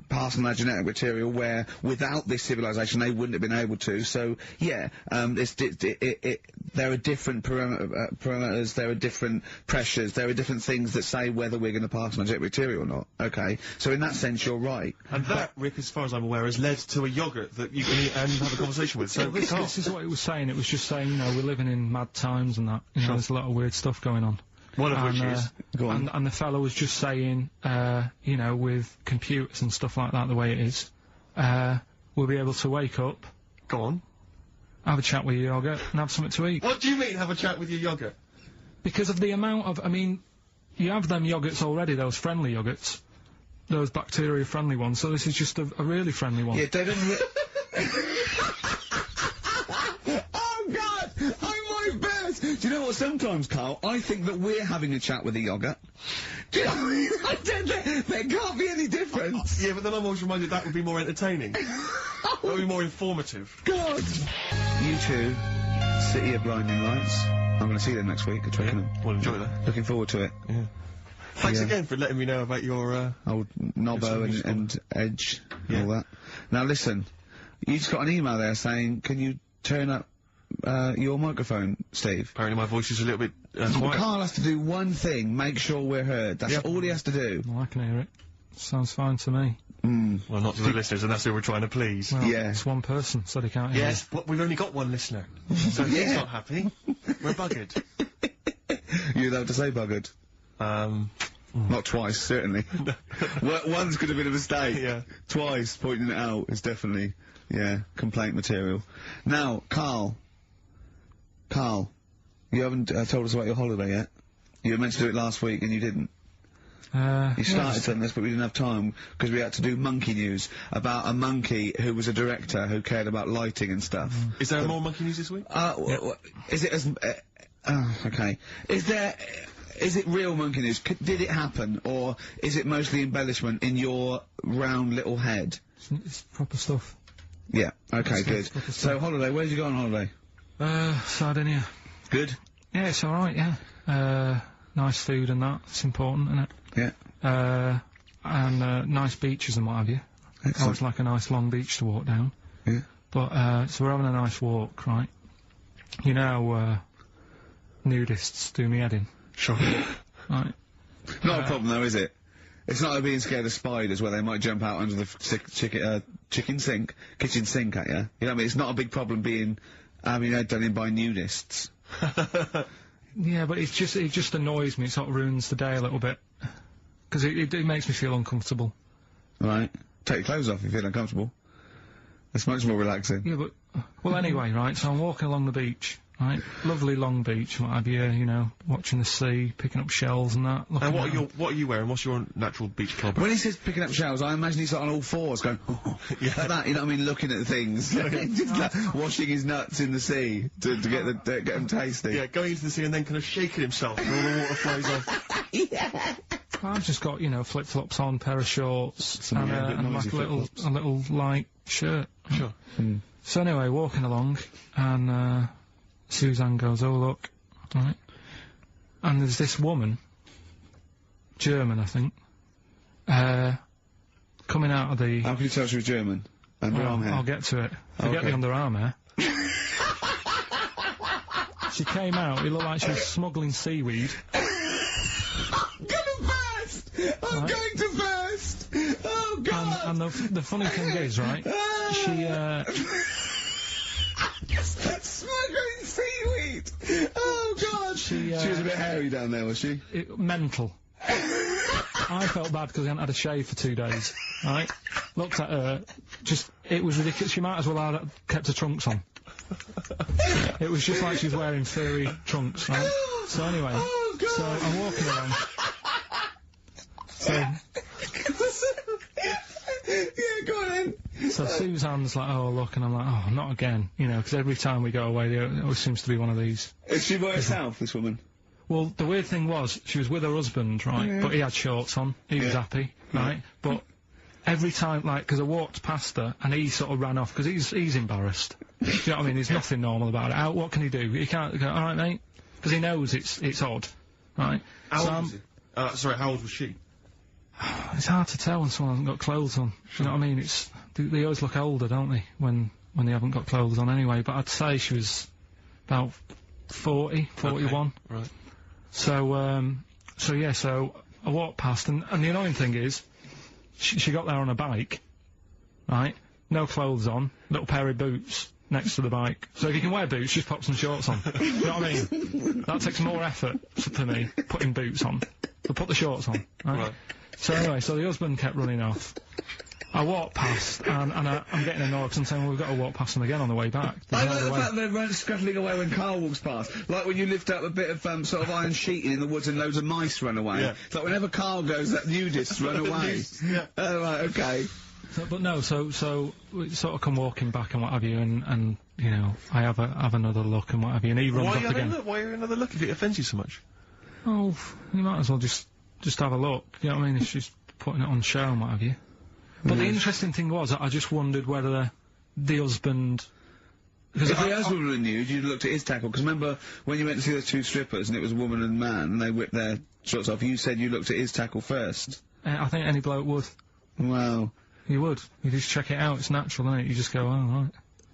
pass on their genetic material where, without this civilization, they wouldn't have been able to. So, yeah, there are different parameters, there are different pressures, there are different things that say whether we're going to pass on genetic material or not. Okay. So in that sense you're right. And that, Rick, as far as I'm aware, has led to a yogurt that you can eat and have a conversation with. So this is what it was saying. It was just saying, you know, we're living in mad times and that. You know, there's a lot of weird stuff going on. One of which is... Go on. And the fellow was just saying, you know, with computers and stuff like that, the way it is, we'll be able to wake up... Go on. Have a chat with your yogurt and have something to eat. What do you mean, have a chat with your yogurt? Because of the amount of... I mean, you have them yogurts already, those friendly yogurts. Those bacteria-friendly ones, so this is just a really friendly one. Yeah, they don't... Oh, God! I might burst! Do you know what, sometimes, Carl, I think that we're having a chat with a yogurt. Do you know what I mean? There can't be any difference. Yeah, but then I'm always reminded that would be more entertaining. That would be more informative. God! U2, City of Blinding Lights. I'm going to see them next week at Twickenham. Well, enjoy that. Looking forward to it. Yeah. Thanks again for letting me know about your, old Nobbo and Edge and all that. Now listen, you just got an email there saying, can you turn up, your microphone, Steve? Apparently my voice is a little bit, quiet. Carl has to do one thing, make sure we're heard. That's all he has to do. Well, I can hear it. Sounds fine to me. Well, not to the listeners, and that's who we're trying to please. Well, it's one person, so they can't hear Yes, but we've only got one listener. So he's not happy. We're buggered. You're allowed to say buggered. Not twice, certainly. One's could have been a mistake. Yeah. Twice, pointing it out is definitely, complaint material. Now, Karl, you haven't told us about your holiday yet. You were meant to do it last week and you didn't. You started on this, but we didn't have time, because we had to do monkey news about a monkey who was a director who cared about lighting and stuff. Is there more monkey news this week? Is it as... okay. Is it real monkey news? Did it happen, or is it mostly embellishment in your round little head? It's proper stuff. Yeah, okay, good. So, holiday, where did you go on holiday? Sardinia. Good? Yeah, it's alright, yeah. Nice food and that, it's important, isn't it? Yeah. And nice beaches and what have you. Excellent. Always like a nice long beach to walk down. Yeah. But, so we're having a nice walk, right? You know, nudists do me head in. Sure. Right. Not a problem though, is it? It's not like being scared of spiders where they might jump out under the kitchen sink at you. You know what I mean? It's not a big problem being, having your head done in by nudists. Yeah, but it just annoys me. It sort of ruins the day a little bit. Because it makes me feel uncomfortable. Right. Take your clothes off if you feel uncomfortable. It's much more relaxing. Yeah, but... Well, anyway, right, so I'm walking along the beach, right? Lovely long beach, what have you, you know, watching the sea, picking up shells and that. And what are you wearing? What's your natural beach club? When he says picking up shells, I imagine he's like on all fours going, like that, you know what I mean, looking at things. Just like washing his nuts in the sea to get them tasty. Yeah, going into the sea and then kind of shaking himself and all the water flows off. Yeah. I've just got, you know, flip-flops on, pair of shorts, and like a little light shirt. Sure. So anyway, walking along, and, Suzanne goes, oh look, right, and there's this woman, German I think, coming out of the... How can you tell she was German? Underarm hair? I'll get to it. Forget the underarm hair. She came out, it looked like she was smuggling seaweed. I'm gonna burst! I'm going to burst! Oh God! And the funny thing is, right, she, smuggling seaweed! Oh God! She was a bit hairy down there, was she? Mental. I felt bad because I hadn't had a shave for 2 days, right? Looked at her, it was ridiculous. She might as well have kept her trunks on. It was just like she was wearing furry trunks, right? So anyway, so I'm walking along. So... yeah, go on then. So Suzanne's like, oh, look, and I'm like, oh, not again, you know, because every time we go away, there always seems to be one of these. Is she by herself, this woman? Well, the weird thing was, she was with her husband, right, but he had shorts on, he was happy, right, but every time, like, because I walked past her, and he sort of ran off, because he's embarrassed. Do you know what I mean? There's nothing normal about it. What can he do? He can't go, alright, mate? Because he knows it's odd, right? How old was he? Sorry, how old was she? It's hard to tell when someone hasn't got clothes on. You know what I mean? They always look older, don't they, when they haven't got clothes on anyway, but I'd say she was about 40, 41. Okay. Right. So yeah, so I walked past, and the annoying thing is, she got there on a bike, right? No clothes on, little pair of boots next to the bike. So if you can wear boots, just pop some shorts on. You know what I mean? That takes more effort for me, putting boots on. So put the shorts on, right? So anyway, so the husband kept running off. I walked past, and I'm getting annoyed because I'm saying, well, we've got to walk past them again on the way back. I like the fact that they're scuttling away when Karl walks past. Like when you lift up a bit of, sort of iron sheeting in the woods and loads of mice run away. Yeah. It's like whenever Karl goes, that nudists run away. Yeah. Oh, right, okay. So, but no, so we sort of come walking back and what have you, and you know, I have another look and what have you, and he runs up again. Why are you another look if it offends you so much? Oh, you might as well just have a look, you know what I mean? It's just putting it on show and what have you. But the interesting thing was, I just wondered whether the husband... Because if the husband were nude, you'd looked at his tackle. Because remember, when you went to see those two strippers, and it was a woman and man, and they whipped their shorts off, you said you looked at his tackle first. I think any bloke would. Wow. You would. You just check it out, it's natural, isn't it? You just go, oh,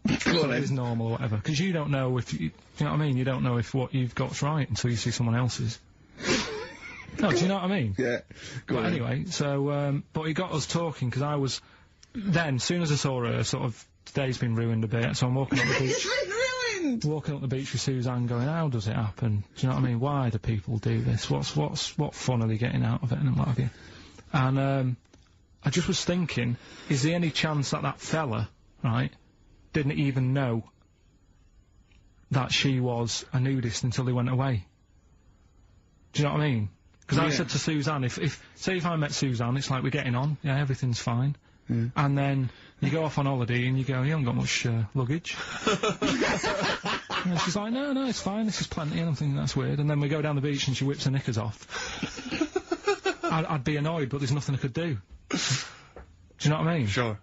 right. So it is normal or whatever. Because you don't know if... you know what I mean? You don't know if what you've got's right until you see someone else's. No, do you know what I mean? Yeah. But anyway, so, but he got us talking, because I was... Then, as soon as I saw her, sort of, today's been ruined a bit, so I'm walking up the beach... It's been ruined! Walking up the beach with Suzanne going, how does it happen? Do you know what I mean? Why do people do this? What fun are they getting out of it, and what have you? And, I just was thinking, is there any chance that that fella, right, didn't even know that she was a nudist until they went away? Do you know what I mean? Because I said to Suzanne, say if I met Suzanne, it's like we're getting on, yeah, everything's fine. And then you go off on holiday and you go, you haven't got much luggage. And she's like, no, it's fine, this is plenty, and I'm thinking that's weird. And then we go down the beach and she whips her knickers off. I'd be annoyed, but there's nothing I could do. Do you know what I mean? Sure.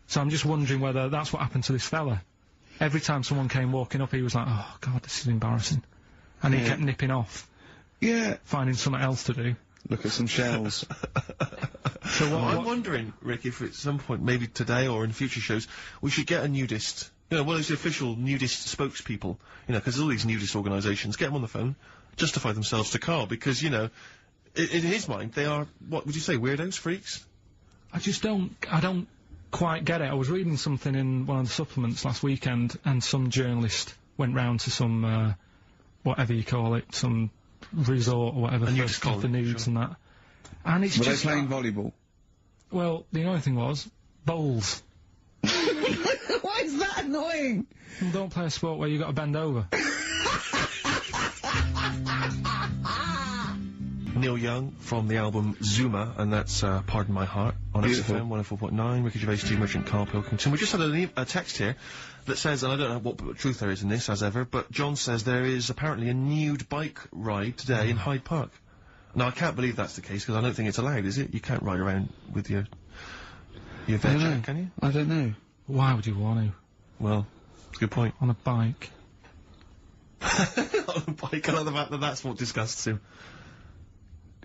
So I'm just wondering whether that's what happened to this fella. Every time someone came walking up, he was like, oh, God, this is embarrassing. And he kept nipping off. Yeah. Finding something else to do. Look at some shells. So I'm wondering, Rick, if at some point, maybe today or in future shows, we should get a nudist. You know, one of those official nudist spokespeople. You know, because all these nudist organisations, get them on the phone, justify themselves to Karl, because, you know, in his mind, they are, what would you say, weirdos, freaks? I don't quite get it. I was reading something in one of the supplements last weekend, and some journalist went round to some, whatever you call it, some resort or whatever, for nudes and that. And it's Were just... they playing volleyball? Well, the annoying thing was, bowls. Why is that annoying? Well, don't play a sport where you got to bend over. Neil Young from the album Zuma, and that's Pardon My Heart on XFM 104.9. Ricky Gervais, Steve Merchant, Karl Pilkington. We just had a text here that says, and I don't know what truth there is in this, as ever, but John says there is apparently a nude bike ride today in Hyde Park. Now, I can't believe that's the case, because I don't think it's allowed, is it? You can't ride around with your veg, can you? I don't know. Why would you want to? Well, it's a good point. On a bike. On a bike, I love the fact that that's what disgusts him.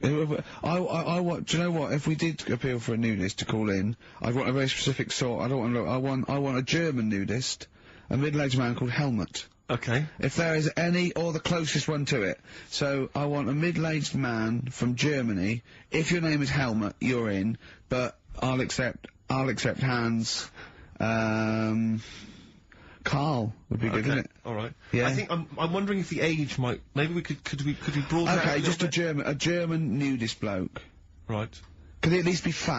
I want. Do you know what? If we did appeal for a nudist to call in, I'd want a very specific sort. I don't want. I want a German nudist, a middle-aged man called Helmut. Okay. If there is any, or the closest one to it. So I want a middle-aged man from Germany. If your name is Helmut, you're in. But I'll accept Hans. Karl would be good, wouldn't it? All right. Yeah. I think I'm wondering if the age might. Maybe we could we broaden it out Okay, just a German nudist bloke. Right. Could he at least be fat?